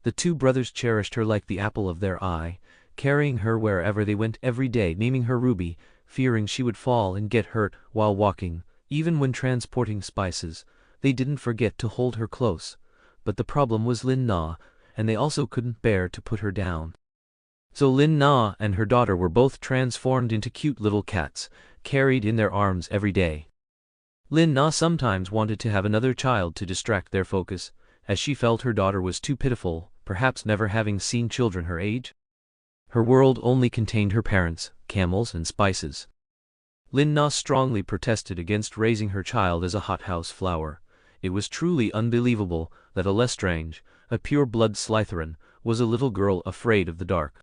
The two brothers cherished her like the apple of their eye, carrying her wherever they went every day, naming her Ruby, fearing she would fall and get hurt while walking. Even when transporting spices, they didn't forget to hold her close. But the problem was Lin Na, and they also couldn't bear to put her down. So Lin Na and her daughter were both transformed into cute little cats, carried in their arms every day. Lin Na sometimes wanted to have another child to distract their focus, as she felt her daughter was too pitiful, perhaps never having seen children her age. Her world only contained her parents, camels and spices. Lin Na strongly protested against raising her child as a hothouse flower. It was truly unbelievable that a Lestrange, a pure-blood Slytherin, was a little girl afraid of the dark.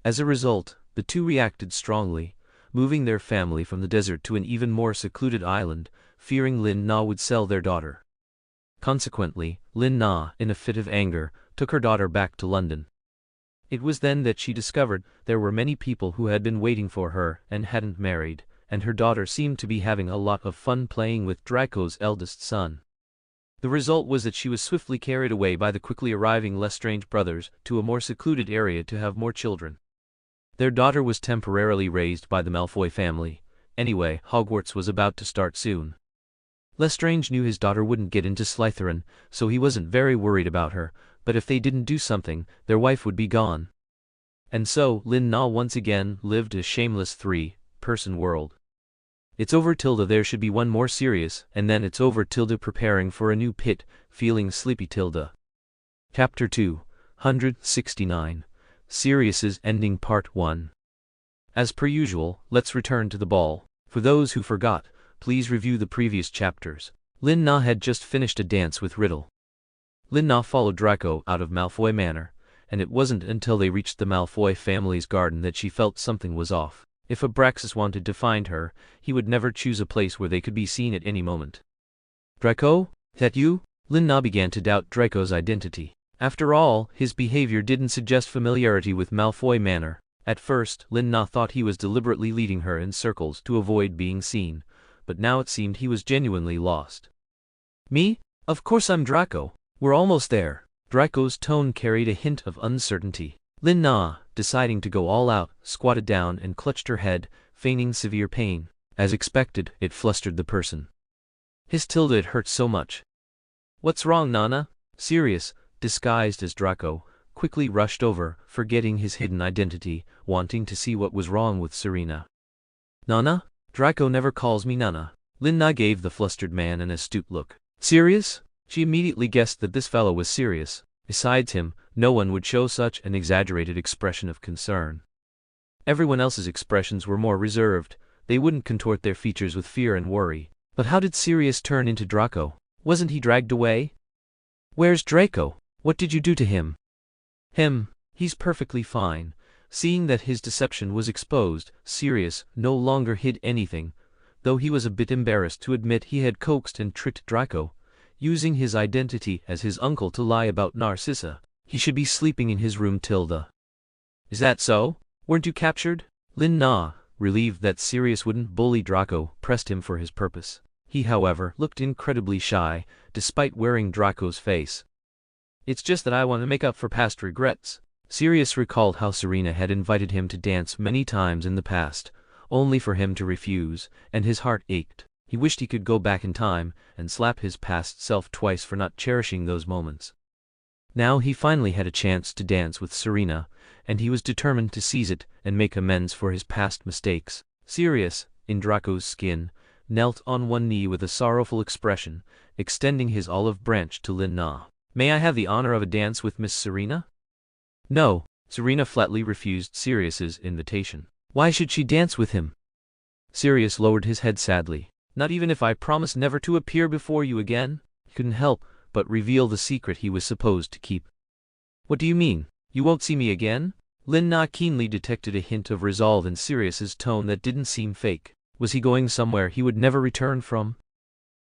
As a result, the two reacted strongly, moving their family from the desert to an even more secluded island, fearing Lin Na would sell their daughter. Consequently, Lin Na, in a fit of anger, took her daughter back to London. It was then that she discovered there were many people who had been waiting for her and hadn't married, and her daughter seemed to be having a lot of fun playing with Draco's eldest son. The result was that she was swiftly carried away by the quickly arriving Lestrange brothers to a more secluded area to have more children. Their daughter was temporarily raised by the Malfoy family. Anyway, Hogwarts was about to start soon. Lestrange knew his daughter wouldn't get into Slytherin, so he wasn't very worried about her, but if they didn't do something, their wife would be gone. And so, Lin Na once again lived a shameless three-person world. It's over tilde, there should be one more Sirius, and then it's over tilde, preparing for a new pit, feeling sleepy tilde. Chapter 269. Sirius's Ending Part 1. As per usual, let's return to the ball. For those who forgot, please review the previous chapters. Lin Na had just finished a dance with Riddle. Lin Na followed Draco out of Malfoy Manor, and it wasn't until they reached the Malfoy family's garden that she felt something was off. If Abraxas wanted to find her, he would never choose a place where they could be seen at any moment. "Draco? That you?" Lin Na began to doubt Draco's identity. After all, his behavior didn't suggest familiarity with Malfoy Manor. At first, Lin Na thought he was deliberately leading her in circles to avoid being seen, but now it seemed he was genuinely lost. "Me? Of course I'm Draco. We're almost there." Draco's tone carried a hint of uncertainty. Lin Na, deciding to go all out, squatted down and clutched her head, feigning severe pain. As expected, it flustered the person. His tilde, it hurt so much. "What's wrong, Nana?" Sirius, disguised as Draco, quickly rushed over, forgetting his hidden identity, wanting to see what was wrong with Serena. "Nana? Draco never calls me Nana." Lin Na gave the flustered man an astute look. "Sirius?" She immediately guessed that this fellow was Sirius. Besides him, no one would show such an exaggerated expression of concern. Everyone else's expressions were more reserved. They wouldn't contort their features with fear and worry. But how did Sirius turn into Draco? Wasn't he dragged away? "Where's Draco? What did you do to him?" He's perfectly fine." Seeing that his deception was exposed, Sirius no longer hid anything, though he was a bit embarrassed to admit he had coaxed and tricked Draco, using his identity as his uncle to lie about Narcissa. He should be sleeping in his room tilde. "Is that so? Weren't you captured?" Lin Na, relieved that Sirius wouldn't bully Draco, pressed him for his purpose. He, however, looked incredibly shy, despite wearing Draco's face. "It's just that I want to make up for past regrets." Sirius recalled how Serena had invited him to dance many times in the past, only for him to refuse, and his heart ached. He wished he could go back in time and slap his past self twice for not cherishing those moments. Now he finally had a chance to dance with Serena, and he was determined to seize it and make amends for his past mistakes. Sirius, in Draco's skin, knelt on one knee with a sorrowful expression, extending his olive branch to Lin Na. "May I have the honor of a dance with Miss Serena?" "No." Serena flatly refused Sirius's invitation. "Why should she dance with him?" Sirius lowered his head sadly. "Not even if I promise never to appear before you again?" He couldn't help but reveal the secret he was supposed to keep. "What do you mean? You won't see me again?" Lin Na keenly detected a hint of resolve in Sirius's tone that didn't seem fake. Was he going somewhere he would never return from?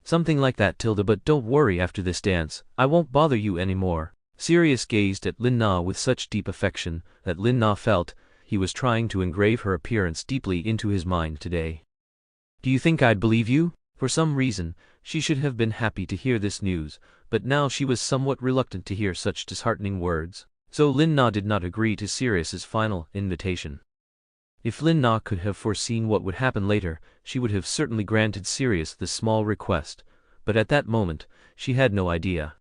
"Something like that, tilde, but don't worry, after this dance, I won't bother you anymore." Sirius gazed at Lin Na with such deep affection that Lin Na felt he was trying to engrave her appearance deeply into his mind today. "Do you think I'd believe you?" For some reason, she should have been happy to hear this news, but now she was somewhat reluctant to hear such disheartening words. So Lin Na did not agree to Sirius's final invitation. If Lin Na could have foreseen what would happen later, she would have certainly granted Sirius this small request, but at that moment, she had no idea.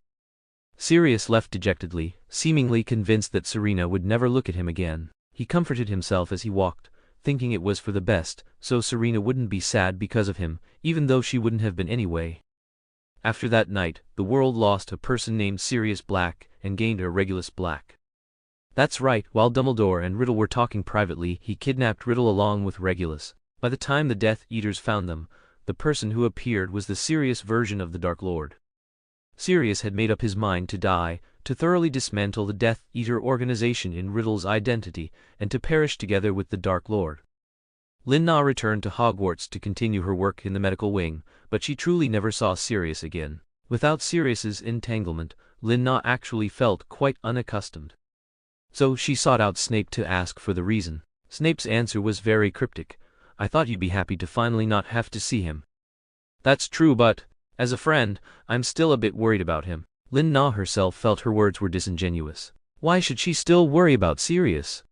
Sirius left dejectedly, seemingly convinced that Serena would never look at him again. He comforted himself as he walked, thinking it was for the best, so Serena wouldn't be sad because of him, even though she wouldn't have been anyway. After that night, the world lost a person named Sirius Black and gained a Regulus Black. That's right, while Dumbledore and Riddle were talking privately, he kidnapped Riddle along with Regulus. By the time the Death Eaters found them, the person who appeared was the Sirius version of the Dark Lord. Sirius had made up his mind to die, to thoroughly dismantle the Death Eater organization in Riddle's identity, and to perish together with the Dark Lord. Lin Na returned to Hogwarts to continue her work in the medical wing, but she truly never saw Sirius again. Without Sirius's entanglement, Lin Na actually felt quite unaccustomed. So she sought out Snape to ask for the reason. Snape's answer was very cryptic. "I thought you'd be happy to finally not have to see him." "That's true, but, as a friend, I'm still a bit worried about him." Lin Na herself felt her words were disingenuous. Why should she still worry about Sirius?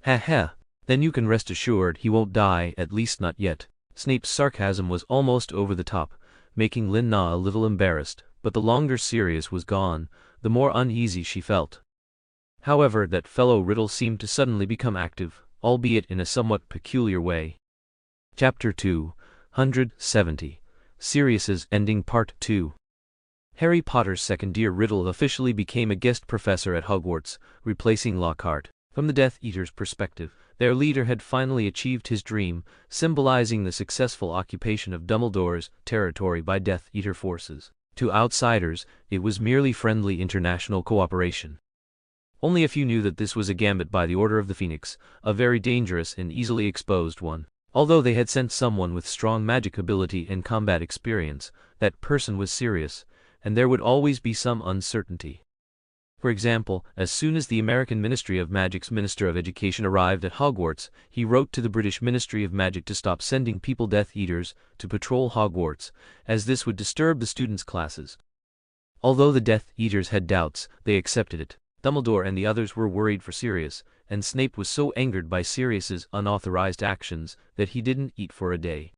"Ha ha, then you can rest assured he won't die, at least not yet." Snape's sarcasm was almost over the top, making Lin Na a little embarrassed, but the longer Sirius was gone, the more uneasy she felt. However, that fellow Riddle seemed to suddenly become active, albeit in a somewhat peculiar way. Chapter 270. Sirius's Ending Part 2. Harry Potter's second year Riddle officially became a guest professor at Hogwarts, replacing Lockhart. From the Death Eaters' perspective, their leader had finally achieved his dream, symbolizing the successful occupation of Dumbledore's territory by Death Eater forces. To outsiders, it was merely friendly international cooperation. Only a few knew that this was a gambit by the Order of the Phoenix, a very dangerous and easily exposed one. Although they had sent someone with strong magic ability and combat experience, that person was Sirius, and there would always be some uncertainty. For example, as soon as the American Ministry of Magic's Minister of Education arrived at Hogwarts, he wrote to the British Ministry of Magic to stop sending people Death Eaters to patrol Hogwarts, as this would disturb the students' classes. Although the Death Eaters had doubts, they accepted it. Dumbledore and the others were worried for Sirius, and Snape was so angered by Sirius's unauthorized actions that he didn't eat for a day.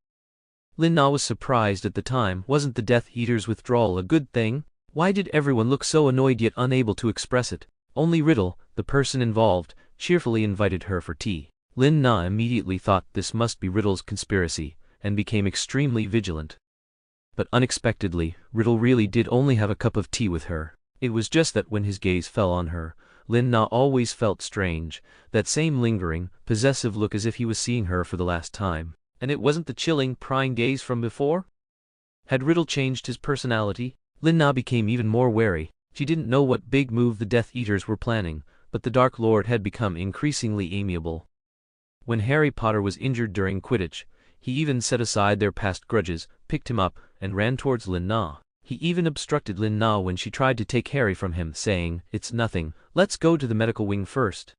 Lin-Na was surprised at the time. Wasn't the Death Eaters' withdrawal a good thing? Why did everyone look so annoyed yet unable to express it? Only Riddle, the person involved, cheerfully invited her for tea. Lin-Na immediately thought this must be Riddle's conspiracy, and became extremely vigilant. But unexpectedly, Riddle really did only have a cup of tea with her. It was just that when his gaze fell on her, Lin-Na always felt strange, that same lingering, possessive look as if he was seeing her for the last time. And it wasn't the chilling, prying gaze from before? Had Riddle changed his personality? Lin-Na became even more wary. She didn't know what big move the Death Eaters were planning, but the Dark Lord had become increasingly amiable. When Harry Potter was injured during Quidditch, he even set aside their past grudges, picked him up, and ran towards Lin-Na. He even obstructed Lin-Na when she tried to take Harry from him, saying, "It's nothing, let's go to the medical wing first."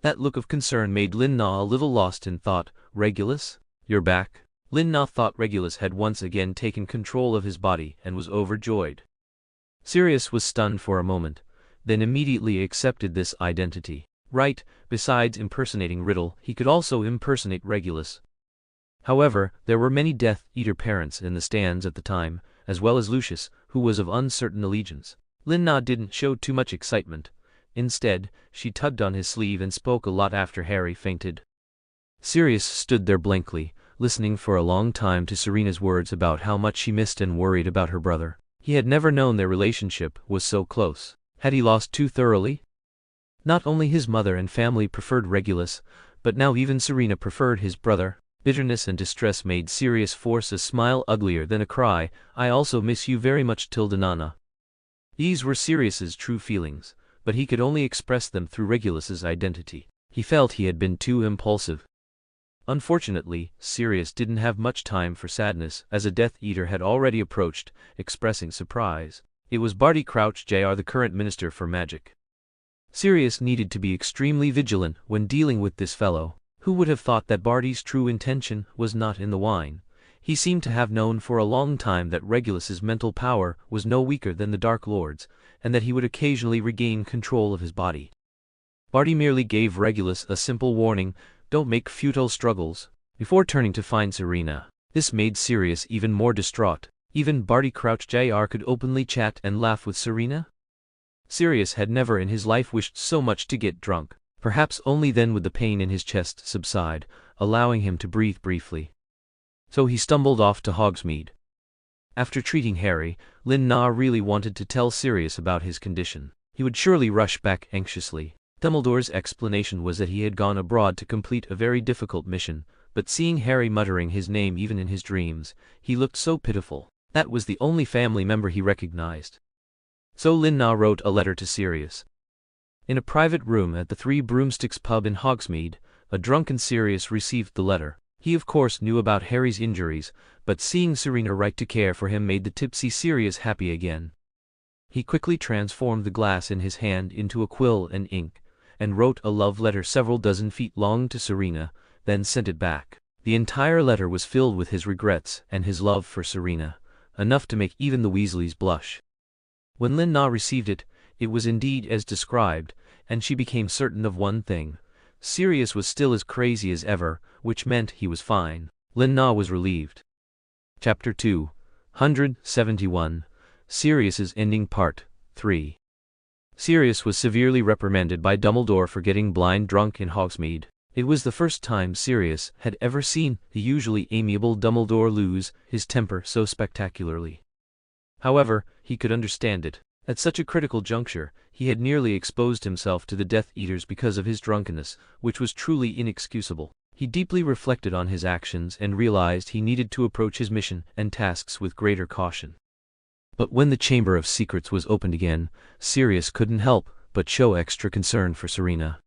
That look of concern made Lin-Na a little lost in thought. "Regulus? You're back?" Lin-Na thought Regulus had once again taken control of his body and was overjoyed. Sirius was stunned for a moment, then immediately accepted this identity. Right, besides impersonating Riddle, he could also impersonate Regulus. However, there were many Death Eater parents in the stands at the time, as well as Lucius, who was of uncertain allegiance. Lin-Na didn't show too much excitement. Instead, she tugged on his sleeve and spoke a lot after Harry fainted. Sirius stood there blankly, listening for a long time to Serena's words about how much she missed and worried about her brother. He had never known their relationship was so close. Had he lost too thoroughly? Not only his mother and family preferred Regulus, but now even Serena preferred his brother. Bitterness and distress made Sirius force a smile uglier than a cry. "I also miss you very much, Tilda Nana." These were Sirius's true feelings, but he could only express them through Regulus's identity. He felt he had been too impulsive. Unfortunately, Sirius didn't have much time for sadness, as a Death Eater had already approached, expressing surprise. It was Barty Crouch Jr., the current Minister for Magic. Sirius needed to be extremely vigilant when dealing with this fellow. Who would have thought that Barty's true intention was not in the wine? He seemed to have known for a long time that Regulus's mental power was no weaker than the Dark Lord's, and that he would occasionally regain control of his body. Barty merely gave Regulus a simple warning: "Don't make futile struggles," before turning to find Serena. This made Sirius even more distraught. Even Barty Crouch Jr. could openly chat and laugh with Serena? Sirius had never in his life wished so much to get drunk. Perhaps only then would the pain in his chest subside, allowing him to breathe briefly. So he stumbled off to Hogsmeade. After treating Harry, Lin-Na really wanted to tell Sirius about his condition. He would surely rush back anxiously. Dumbledore's explanation was that he had gone abroad to complete a very difficult mission, but seeing Harry muttering his name even in his dreams, he looked so pitiful. That was the only family member he recognized. So Lin-Na wrote a letter to Sirius. In a private room at the Three Broomsticks pub in Hogsmeade, a drunken Sirius received the letter. He of course knew about Harry's injuries, but seeing Serena write to care for him made the tipsy Sirius happy again. He quickly transformed the glass in his hand into a quill and ink, and wrote a love letter several dozen feet long to Serena, then sent it back. The entire letter was filled with his regrets and his love for Serena, enough to make even the Weasleys blush. When Lin-Na received it, it was indeed as described, and she became certain of one thing: Sirius was still as crazy as ever, which meant he was fine. Lin-Na was relieved. Chapter 271. Sirius's Ending Part 3. Sirius was severely reprimanded by Dumbledore for getting blind drunk in Hogsmeade. It was the first time Sirius had ever seen the usually amiable Dumbledore lose his temper so spectacularly. However, he could understand it. At such a critical juncture, he had nearly exposed himself to the Death Eaters because of his drunkenness, which was truly inexcusable. He deeply reflected on his actions and realized he needed to approach his mission and tasks with greater caution. But when the Chamber of Secrets was opened again, Sirius couldn't help but show extra concern for Serena.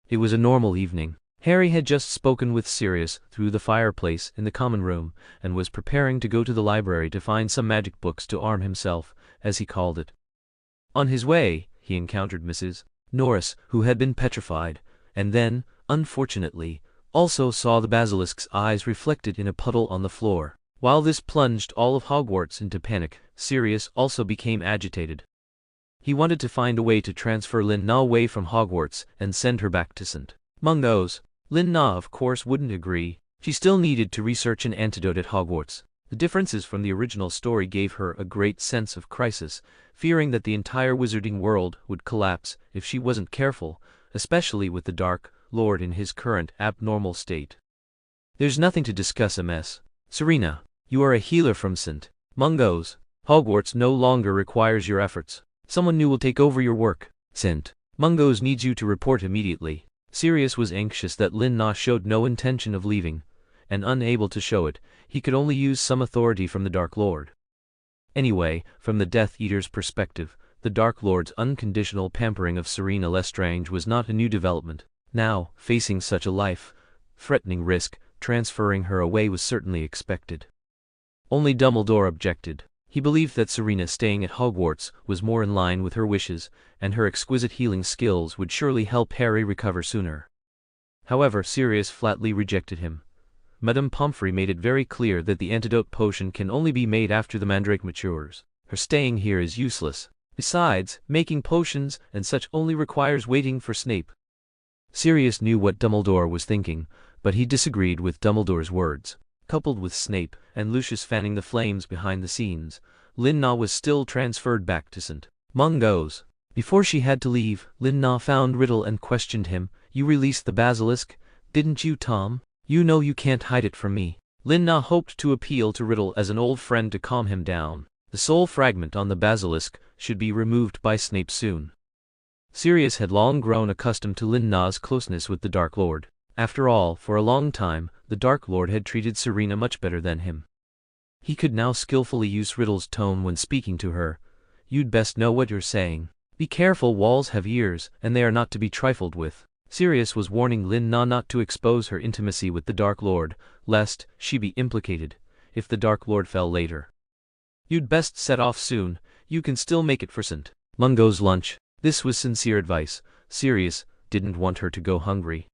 It was a normal evening. Harry had just spoken with Sirius through the fireplace in the common room and was preparing to go to the library to find some magic books to arm himself, as he called it. On his way, he encountered Mrs. Norris, who had been petrified, and then, unfortunately, also saw the basilisk's eyes reflected in a puddle on the floor. While this plunged all of Hogwarts into panic, Sirius also became agitated. He wanted to find a way to transfer Lin-Na away from Hogwarts and send her back to St. Mungo's. Lin-Na of course wouldn't agree. She still needed to research an antidote at Hogwarts. The differences from the original story gave her a great sense of crisis, fearing that the entire wizarding world would collapse if she wasn't careful, especially with the Dark Lord in his current abnormal state. "There's nothing to discuss, MS. Serena. You are a healer from St. Mungo's. Hogwarts no longer requires your efforts. Someone new will take over your work. St. Mungo's needs you to report immediately." Sirius was anxious that Lin-Na showed no intention of leaving, and unable to show it, he could only use some authority from the Dark Lord. Anyway, from the Death Eater's perspective, the Dark Lord's unconditional pampering of Selina Lestrange was not a new development. Now, facing such a life-threatening risk, transferring her away was certainly expected. Only Dumbledore objected. He believed that Serena staying at Hogwarts was more in line with her wishes, and her exquisite healing skills would surely help Harry recover sooner. However, Sirius flatly rejected him. Madame Pomfrey made it very clear that the antidote potion can only be made after the mandrake matures. Her staying here is useless. Besides, making potions and such only requires waiting for Snape. Sirius knew what Dumbledore was thinking, but he disagreed with Dumbledore's words. Coupled with Snape and Lucius fanning the flames behind the scenes, Lin-Na was still transferred back to St. Mungo's. Before she had to leave, Lin-Na found Riddle and questioned him. "You released the basilisk, didn't you, Tom? You know you can't hide it from me." Lin-Na hoped to appeal to Riddle as an old friend to calm him down. The soul fragment on the basilisk should be removed by Snape soon. Sirius had long grown accustomed to Lin-Na's closeness with the Dark Lord. After all, for a long time, the Dark Lord had treated Serena much better than him. He could now skillfully use Riddle's tone when speaking to her. "You'd best know what you're saying. Be careful, walls have ears, and they are not to be trifled with." Sirius was warning Lin-Na not to expose her intimacy with the Dark Lord, lest she be implicated if the Dark Lord fell later. "You'd best set off soon. You can still make it for St. Mungo's lunch." This was sincere advice. Sirius didn't want her to go hungry.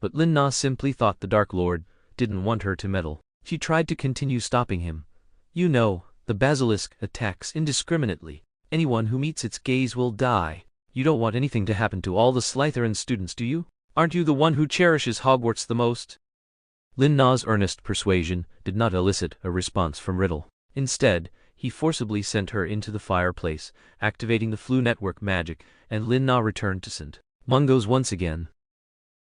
But Lin-Na simply thought the Dark Lord didn't want her to meddle. She tried to continue stopping him. "You know, the basilisk attacks indiscriminately. Anyone who meets its gaze will die. You don't want anything to happen to all the Slytherin students, do you? Aren't you the one who cherishes Hogwarts the most?" Lin-Na's earnest persuasion did not elicit a response from Riddle. Instead, he forcibly sent her into the fireplace, activating the Floo network magic, and Lin-Na returned to St. Mungo's once again.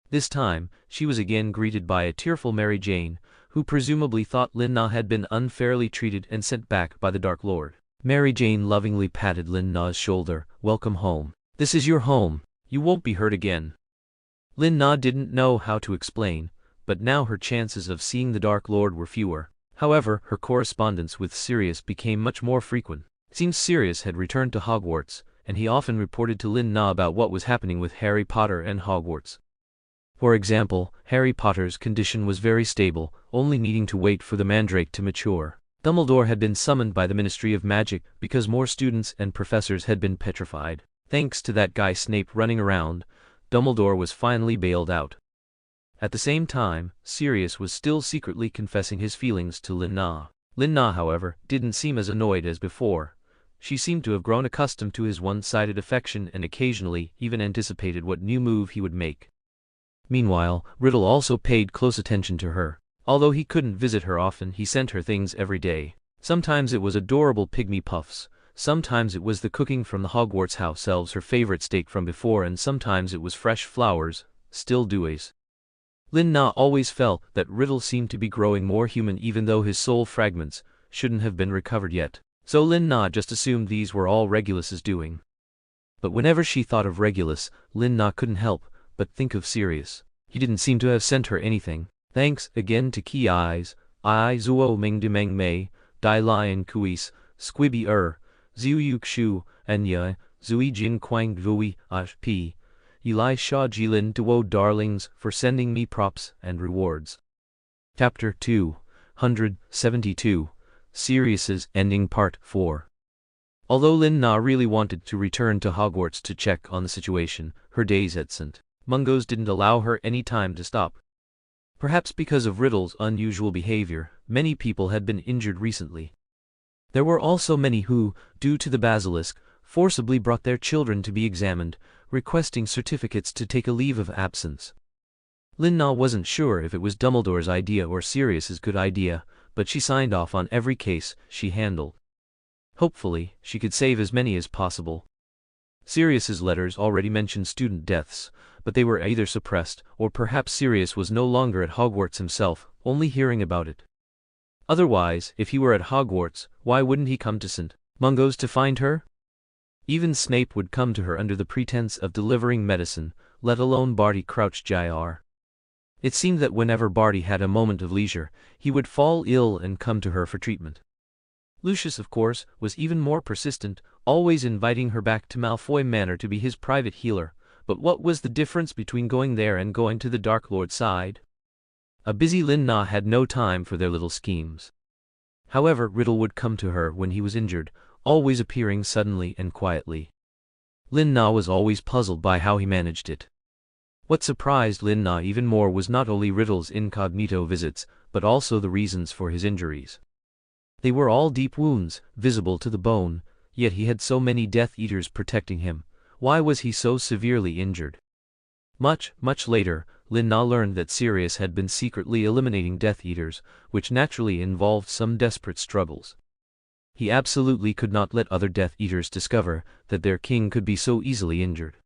This time, she was again greeted by a tearful Mary Jane, who presumably thought Lin-Na had been unfairly treated and sent back by the Dark Lord. Mary Jane lovingly patted Lin-Na's shoulder. "Welcome home. This is your home. You won't be hurt again." Lin-Na didn't know how to explain, but now her chances of seeing the Dark Lord were fewer. However, her correspondence with Sirius became much more frequent. It seemed Sirius had returned to Hogwarts, and he often reported to Lin-Na about what was happening with Harry Potter and Hogwarts. For example, Harry Potter's condition was very stable, only needing to wait for the mandrake to mature. Dumbledore had been summoned by the Ministry of Magic because more students and professors had been petrified. Thanks to that guy Snape running around, Dumbledore was finally bailed out. At the same time, Sirius was still secretly confessing his feelings to Lin-Na. Lin-Na, however, didn't seem as annoyed as before. She seemed to have grown accustomed to his one-sided affection and occasionally even anticipated what new move he would make. Meanwhile, Riddle also paid close attention to her. Although he couldn't visit her often, he sent her things every day. Sometimes it was adorable pygmy puffs, Sometimes it was the cooking from the Hogwarts house elves, her favorite steak from before, and sometimes it was fresh flowers, still deways. Lin Na always felt that Riddle seemed to be growing more human even though his soul fragments shouldn't have been recovered yet. So Lin Na just assumed these were all Regulus's doing. But whenever she thought of Regulus, Lin Na couldn't help but think of Sirius. He didn't seem to have sent her anything. Thanks again to Key Eyes, I Zuo Ming de Meng Mei, Dai Lion Kuis, Squibby Ziu Yuk Shu, Anya, Zui Jin Quang Vui, P. Eli Shah Jilin Duo darlings for sending me props and rewards. Chapter 272 Sirius's Ending Part 4. Although Lin Na really wanted to return to Hogwarts to check on the situation, her days at St. Mungo's didn't allow her any time to stop. Perhaps because of Riddle's unusual behavior, many people had been injured recently. There were also many who, due to the basilisk, forcibly brought their children to be examined, requesting certificates to take a leave of absence. Lin Na wasn't sure if it was Dumbledore's idea or Sirius's good idea, but she signed off on every case she handled. Hopefully, she could save as many as possible. Sirius's letters already mentioned student deaths, but they were either suppressed, or perhaps Sirius was no longer at Hogwarts himself, only hearing about it. Otherwise, if he were at Hogwarts, why wouldn't he come to St. Mungo's to find her? Even Snape would come to her under the pretense of delivering medicine, let alone Barty Crouch Jr. It seemed that whenever Barty had a moment of leisure, he would fall ill and come to her for treatment. Lucius, of course, was even more persistent, always inviting her back to Malfoy Manor to be his private healer, but what was the difference between going there and going to the Dark Lord's side? A busy Lin Na had no time for their little schemes. However, Riddle would come to her when he was injured, always appearing suddenly and quietly. Lin Na was always puzzled by how he managed it. What surprised Lin Na even more was not only Riddle's incognito visits, but also the reasons for his injuries. They were all deep wounds, visible to the bone, yet he had so many Death Eaters protecting him. Why was he so severely injured? Much later, Lin Na learned that Sirius had been secretly eliminating Death Eaters, which naturally involved some desperate struggles. He absolutely could not let other Death Eaters discover that their king could be so easily injured.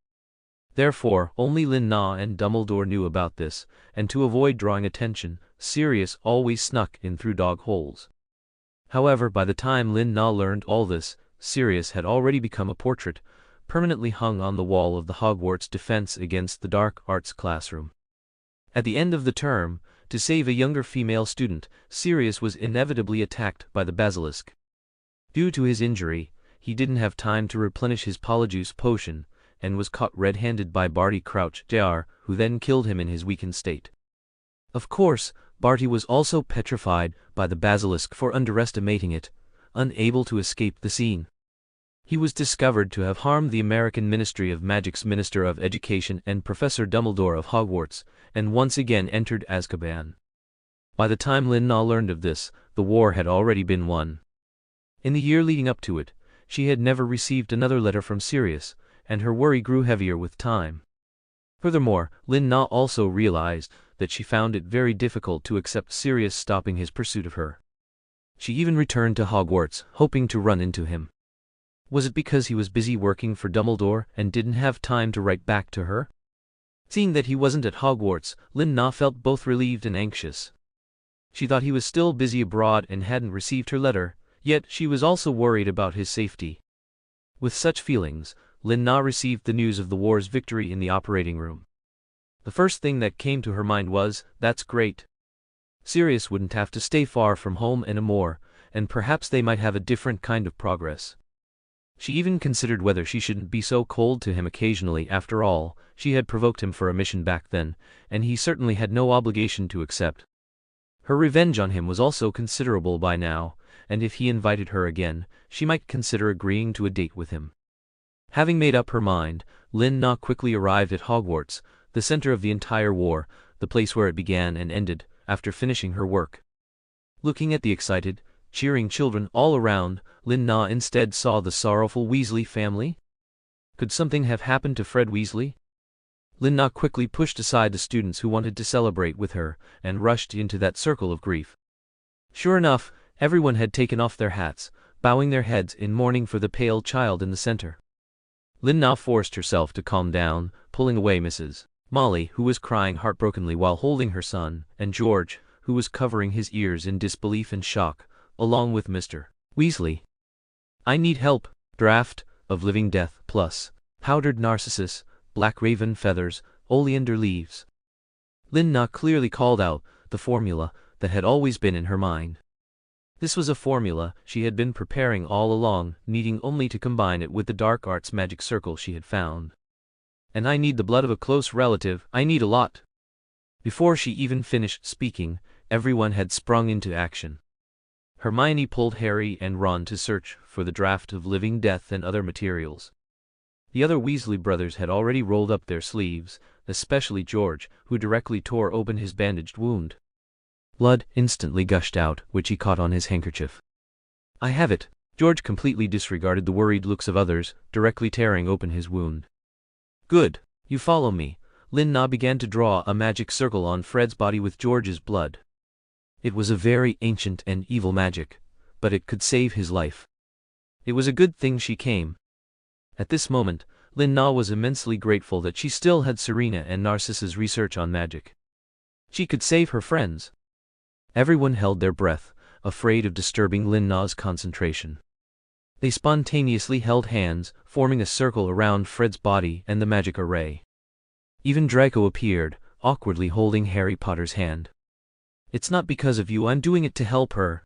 Therefore, only Lin Na and Dumbledore knew about this, and to avoid drawing attention, Sirius always snuck in through dog holes. However, by the time Lin Na learned all this, Sirius had already become a portrait, permanently hung on the wall of the Hogwarts Defense Against the Dark Arts classroom. At the end of the term, to save a younger female student, Sirius was inevitably attacked by the basilisk. Due to his injury, he didn't have time to replenish his Polyjuice potion, and was caught red-handed by Barty Crouch Jr., who then killed him in his weakened state. Of course, Barty was also petrified by the basilisk for underestimating it, unable to escape the scene. He was discovered to have harmed the American Ministry of Magic's Minister of Education and Professor Dumbledore of Hogwarts, and once again entered Azkaban. By the time Lin Na learned of this, the war had already been won. In the year leading up to it, she had never received another letter from Sirius, and her worry grew heavier with time. Furthermore, Lin Na also realized that she found it very difficult to accept Sirius stopping his pursuit of her. She even returned to Hogwarts, hoping to run into him. Was it because he was busy working for Dumbledore and didn't have time to write back to her? Seeing that he wasn't at Hogwarts, Lin Na felt both relieved and anxious. She thought he was still busy abroad and hadn't received her letter, yet she was also worried about his safety. With such feelings, Lin Na received the news of the war's victory in the operating room. The first thing that came to her mind was, that's great. Sirius wouldn't have to stay far from home anymore, and perhaps they might have a different kind of progress. She even considered whether she shouldn't be so cold to him occasionally. After all, she had provoked him for a mission back then, and he certainly had no obligation to accept. Her revenge on him was also considerable by now, and if he invited her again, she might consider agreeing to a date with him. Having made up her mind, Lin Na quickly arrived at Hogwarts, the center of the entire war, the place where it began and ended, after finishing her work. Looking at the excited, cheering children all around, Lin Na instead saw the sorrowful Weasley family. Could something have happened to Fred Weasley? Lin Na quickly pushed aside the students who wanted to celebrate with her, and rushed into that circle of grief. Sure enough, everyone had taken off their hats, bowing their heads in mourning for the pale child in the center. Lynn now forced herself to calm down, pulling away Mrs. Molly, who was crying heartbrokenly while holding her son, and George, who was covering his ears in disbelief and shock, along with Mr. Weasley. "I need help. Draft of living death plus powdered narcissus, black raven feathers, oleander leaves." Lynn clearly called out the formula that had always been in her mind. This was a formula she had been preparing all along, needing only to combine it with the dark arts magic circle she had found. "And I need the blood of a close relative. I need a lot." Before she even finished speaking, everyone had sprung into action. Hermione pulled Harry and Ron to search for the draft of living death and other materials. The other Weasley brothers had already rolled up their sleeves, especially George, who directly tore open his bandaged wound. Blood instantly gushed out, which he caught on his handkerchief. "I have it." George completely disregarded the worried looks of others, directly tearing open his wound. "Good. You follow me." Lynn began to draw a magic circle on Fred's body with George's blood. It was a very ancient and evil magic, but it could save his life. It was a good thing she came. At this moment, Lynn was immensely grateful that she still had Serena and Narcissa's research on magic. She could save her friends. Everyone held their breath, afraid of disturbing Lynn concentration. They spontaneously held hands, forming a circle around Fred's body and the magic array. Even Draco appeared, awkwardly holding Harry Potter's hand. "It's not because of you, I'm doing it to help her."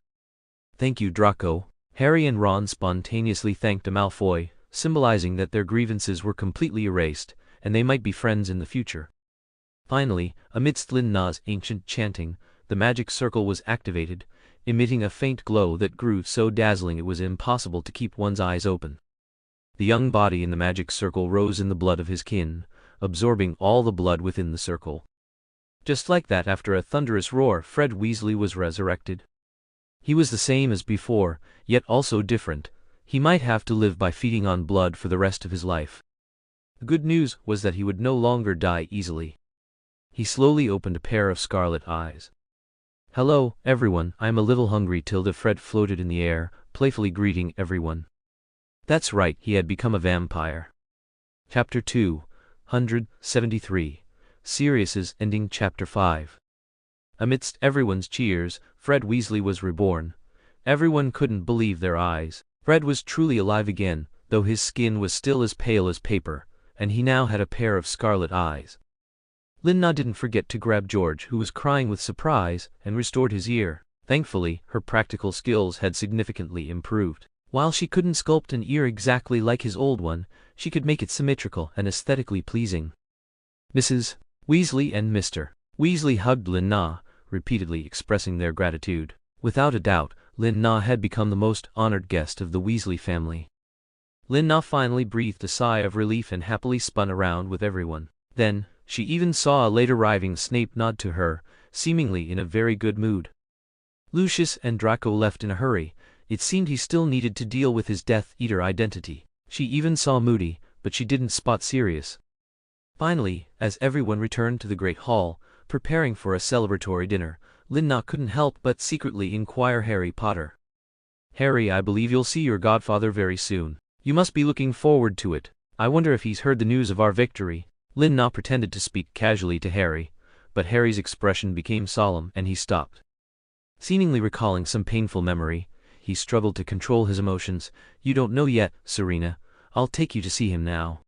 "Thank you, Draco." Harry and Ron spontaneously thanked Malfoy, symbolizing that their grievances were completely erased, and they might be friends in the future. Finally, amidst Lynn ancient chanting, the magic circle was activated, emitting a faint glow that grew so dazzling it was impossible to keep one's eyes open. The young body in the magic circle rose in the blood of his kin, absorbing all the blood within the circle. Just like that, after a thunderous roar, Fred Weasley was resurrected. He was the same as before, yet also different. He might have to live by feeding on blood for the rest of his life. The good news was that he would no longer die easily. He slowly opened a pair of scarlet eyes. "Hello, everyone, I'm a little hungry." Fred floated in the air, playfully greeting everyone. That's right, he had become a vampire. Chapter 273. Sirius's Ending. Chapter 5. Amidst everyone's cheers, Fred Weasley was reborn. Everyone couldn't believe their eyes. Fred was truly alive again, though his skin was still as pale as paper, and he now had a pair of scarlet eyes. Lynn didn't forget to grab George, who was crying with surprise, and restored his ear. Thankfully, her practical skills had significantly improved. While she couldn't sculpt an ear exactly like his old one, she could make it symmetrical and aesthetically pleasing. Mrs. Weasley and Mr. Weasley hugged Lynn, repeatedly expressing their gratitude. Without a doubt, Lynn had become the most honored guest of the Weasley family. Lynn finally breathed a sigh of relief and happily spun around with everyone. Then, she even saw a late-arriving Snape nod to her, seemingly in a very good mood. Lucius and Draco left in a hurry. It seemed he still needed to deal with his Death Eater identity. She even saw Moody, but she didn't spot Sirius. Finally, as everyone returned to the Great Hall, preparing for a celebratory dinner, Lynn couldn't help but secretly inquire Harry Potter. "Harry, I believe you'll see your godfather very soon. You must be looking forward to it. I wonder if he's heard the news of our victory." Lynn pretended to speak casually to Harry, but Harry's expression became solemn and he stopped. Seemingly recalling some painful memory, he struggled to control his emotions. "You don't know yet, Serena. I'll take you to see him now."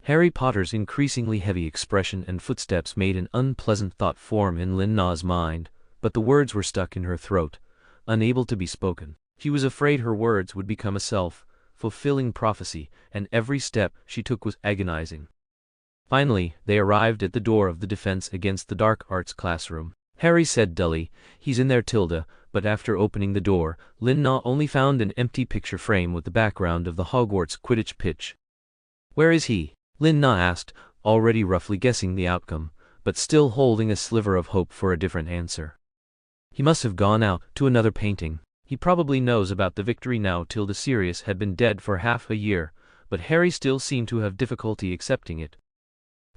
Harry Potter's increasingly heavy expression and footsteps made an unpleasant thought form in Lynn mind, but the words were stuck in her throat, unable to be spoken. She was afraid her words would become a self-fulfilling prophecy, and every step she took was agonizing. Finally, they arrived at the door of the Defense Against the Dark Arts classroom. Harry said dully, "He's in there, Tilda," but after opening the door, Lynn only found an empty picture frame with the background of the Hogwarts Quidditch pitch. "Where is he?" Lynn asked, already roughly guessing the outcome, but still holding a sliver of hope for a different answer. "He must have gone out to another painting. He probably knows about the victory now." Sirius had been dead for half a year, but Harry still seemed to have difficulty accepting it.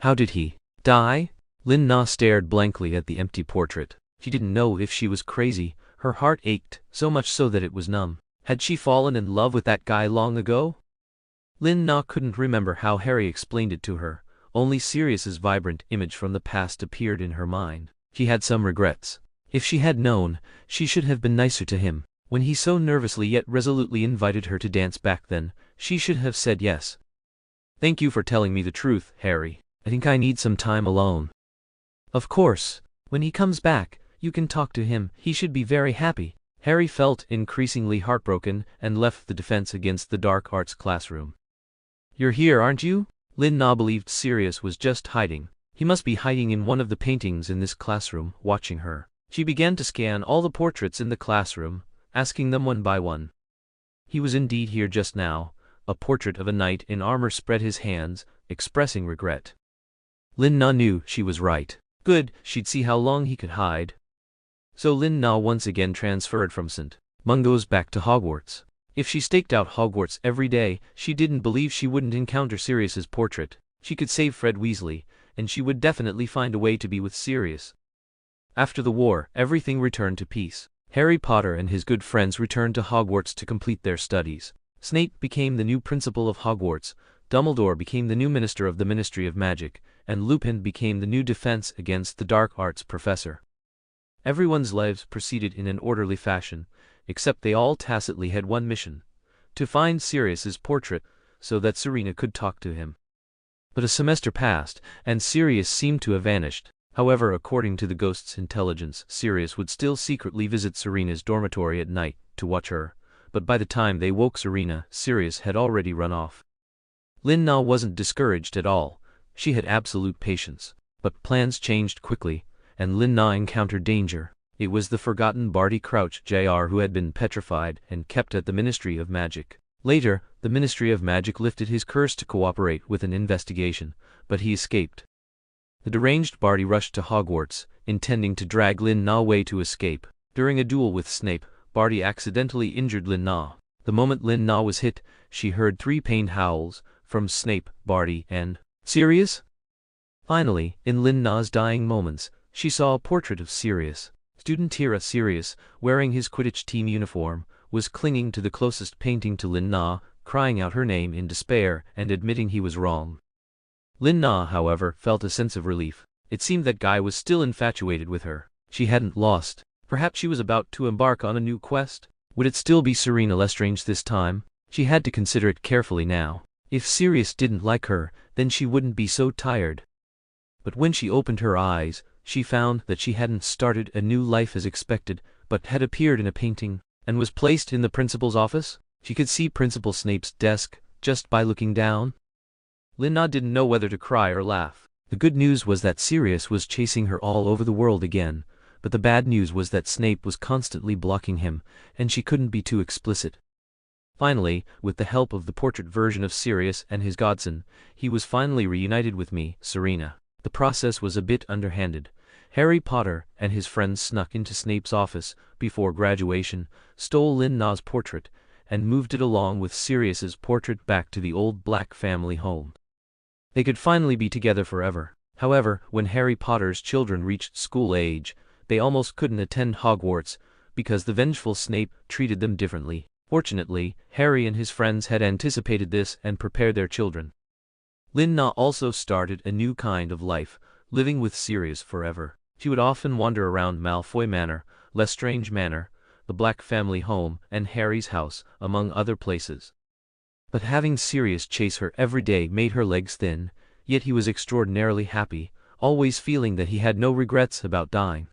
"How did he die?" Lynn stared blankly at the empty portrait. She didn't know if she was crazy. Her heart ached, so much so that it was numb. Had she fallen in love with that guy long ago? Lin Na couldn't remember how Harry explained it to her, only Sirius's vibrant image from the past appeared in her mind. She had some regrets. If she had known, she should have been nicer to him. When he so nervously yet resolutely invited her to dance back then, she should have said yes. Thank you for telling me the truth, Harry. I think I need some time alone. Of course. When he comes back, you can talk to him. He should be very happy. Harry felt increasingly heartbroken and left the Defense Against the Dark Arts classroom. You're here, aren't you? Lin Na believed Sirius was just hiding. He must be hiding in one of the paintings in this classroom, watching her. She began to scan all the portraits in the classroom, asking them one by one. He was indeed here just now. A portrait of a knight in armor spread his hands, expressing regret. Lin Na knew she was right. Good, she'd see how long he could hide. So Lin Na once again transferred from St. Mungo's back to Hogwarts. If she staked out Hogwarts every day, she didn't believe she wouldn't encounter Sirius's portrait. She could save Fred Weasley, and she would definitely find a way to be with Sirius. After the war, everything returned to peace. Harry Potter and his good friends returned to Hogwarts to complete their studies. Snape became the new principal of Hogwarts, Dumbledore became the new minister of the Ministry of Magic, and Lupin became the new Defense Against the Dark Arts professor. Everyone's lives proceeded in an orderly fashion, except they all tacitly had one mission: to find Sirius's portrait, so that Serena could talk to him. But a semester passed, and Sirius seemed to have vanished. However, according to the ghost's intelligence, Sirius would still secretly visit Serena's dormitory at night to watch her, but by the time they woke Serena, Sirius had already run off. Lin Na wasn't discouraged at all. She had absolute patience. But plans changed quickly, and Lin Na encountered danger. It was the forgotten Barty Crouch Jr. who had been petrified and kept at the Ministry of Magic. Later, the Ministry of Magic lifted his curse to cooperate with an investigation, but he escaped. The deranged Barty rushed to Hogwarts, intending to drag Lin Na away to escape. During a duel with Snape, Barty accidentally injured Lin Na. The moment Lin Na was hit, she heard 3 pained howls from Snape, Barty, and Sirius. Finally, in Lin Na's dying moments, she saw a portrait of Sirius. Student Tira Sirius, wearing his Quidditch team uniform, was clinging to the closest painting to Lin Na, crying out her name in despair and admitting he was wrong. Lin Na, however, felt a sense of relief. It seemed that Guy was still infatuated with her. She hadn't lost. Perhaps she was about to embark on a new quest? Would it still be Selina Lestrange this time? She had to consider it carefully now. If Sirius didn't like her, then she wouldn't be so tired. But when she opened her eyes, she found that she hadn't started a new life as expected, but had appeared in a painting, and was placed in the principal's office. She could see Principal Snape's desk, just by looking down. Lin Na didn't know whether to cry or laugh. The good news was that Sirius was chasing her all over the world again, but the bad news was that Snape was constantly blocking him, and she couldn't be too explicit. Finally, with the help of the portrait version of Sirius and his godson, he was finally reunited with me, Serena. The process was a bit underhanded. Harry Potter and his friends snuck into Snape's office before graduation, stole Lin Na's portrait, and moved it along with Sirius's portrait back to the old Black family home. They could finally be together forever. However, when Harry Potter's children reached school age, they almost couldn't attend Hogwarts because the vengeful Snape treated them differently. Fortunately, Harry and his friends had anticipated this and prepared their children. Lin Na also started a new kind of life, living with Sirius forever. She would often wander around Malfoy Manor, Lestrange Manor, the Black family home, and Harry's house, among other places. But having Sirius chase her every day made her legs thin, yet he was extraordinarily happy, always feeling that he had no regrets about dying.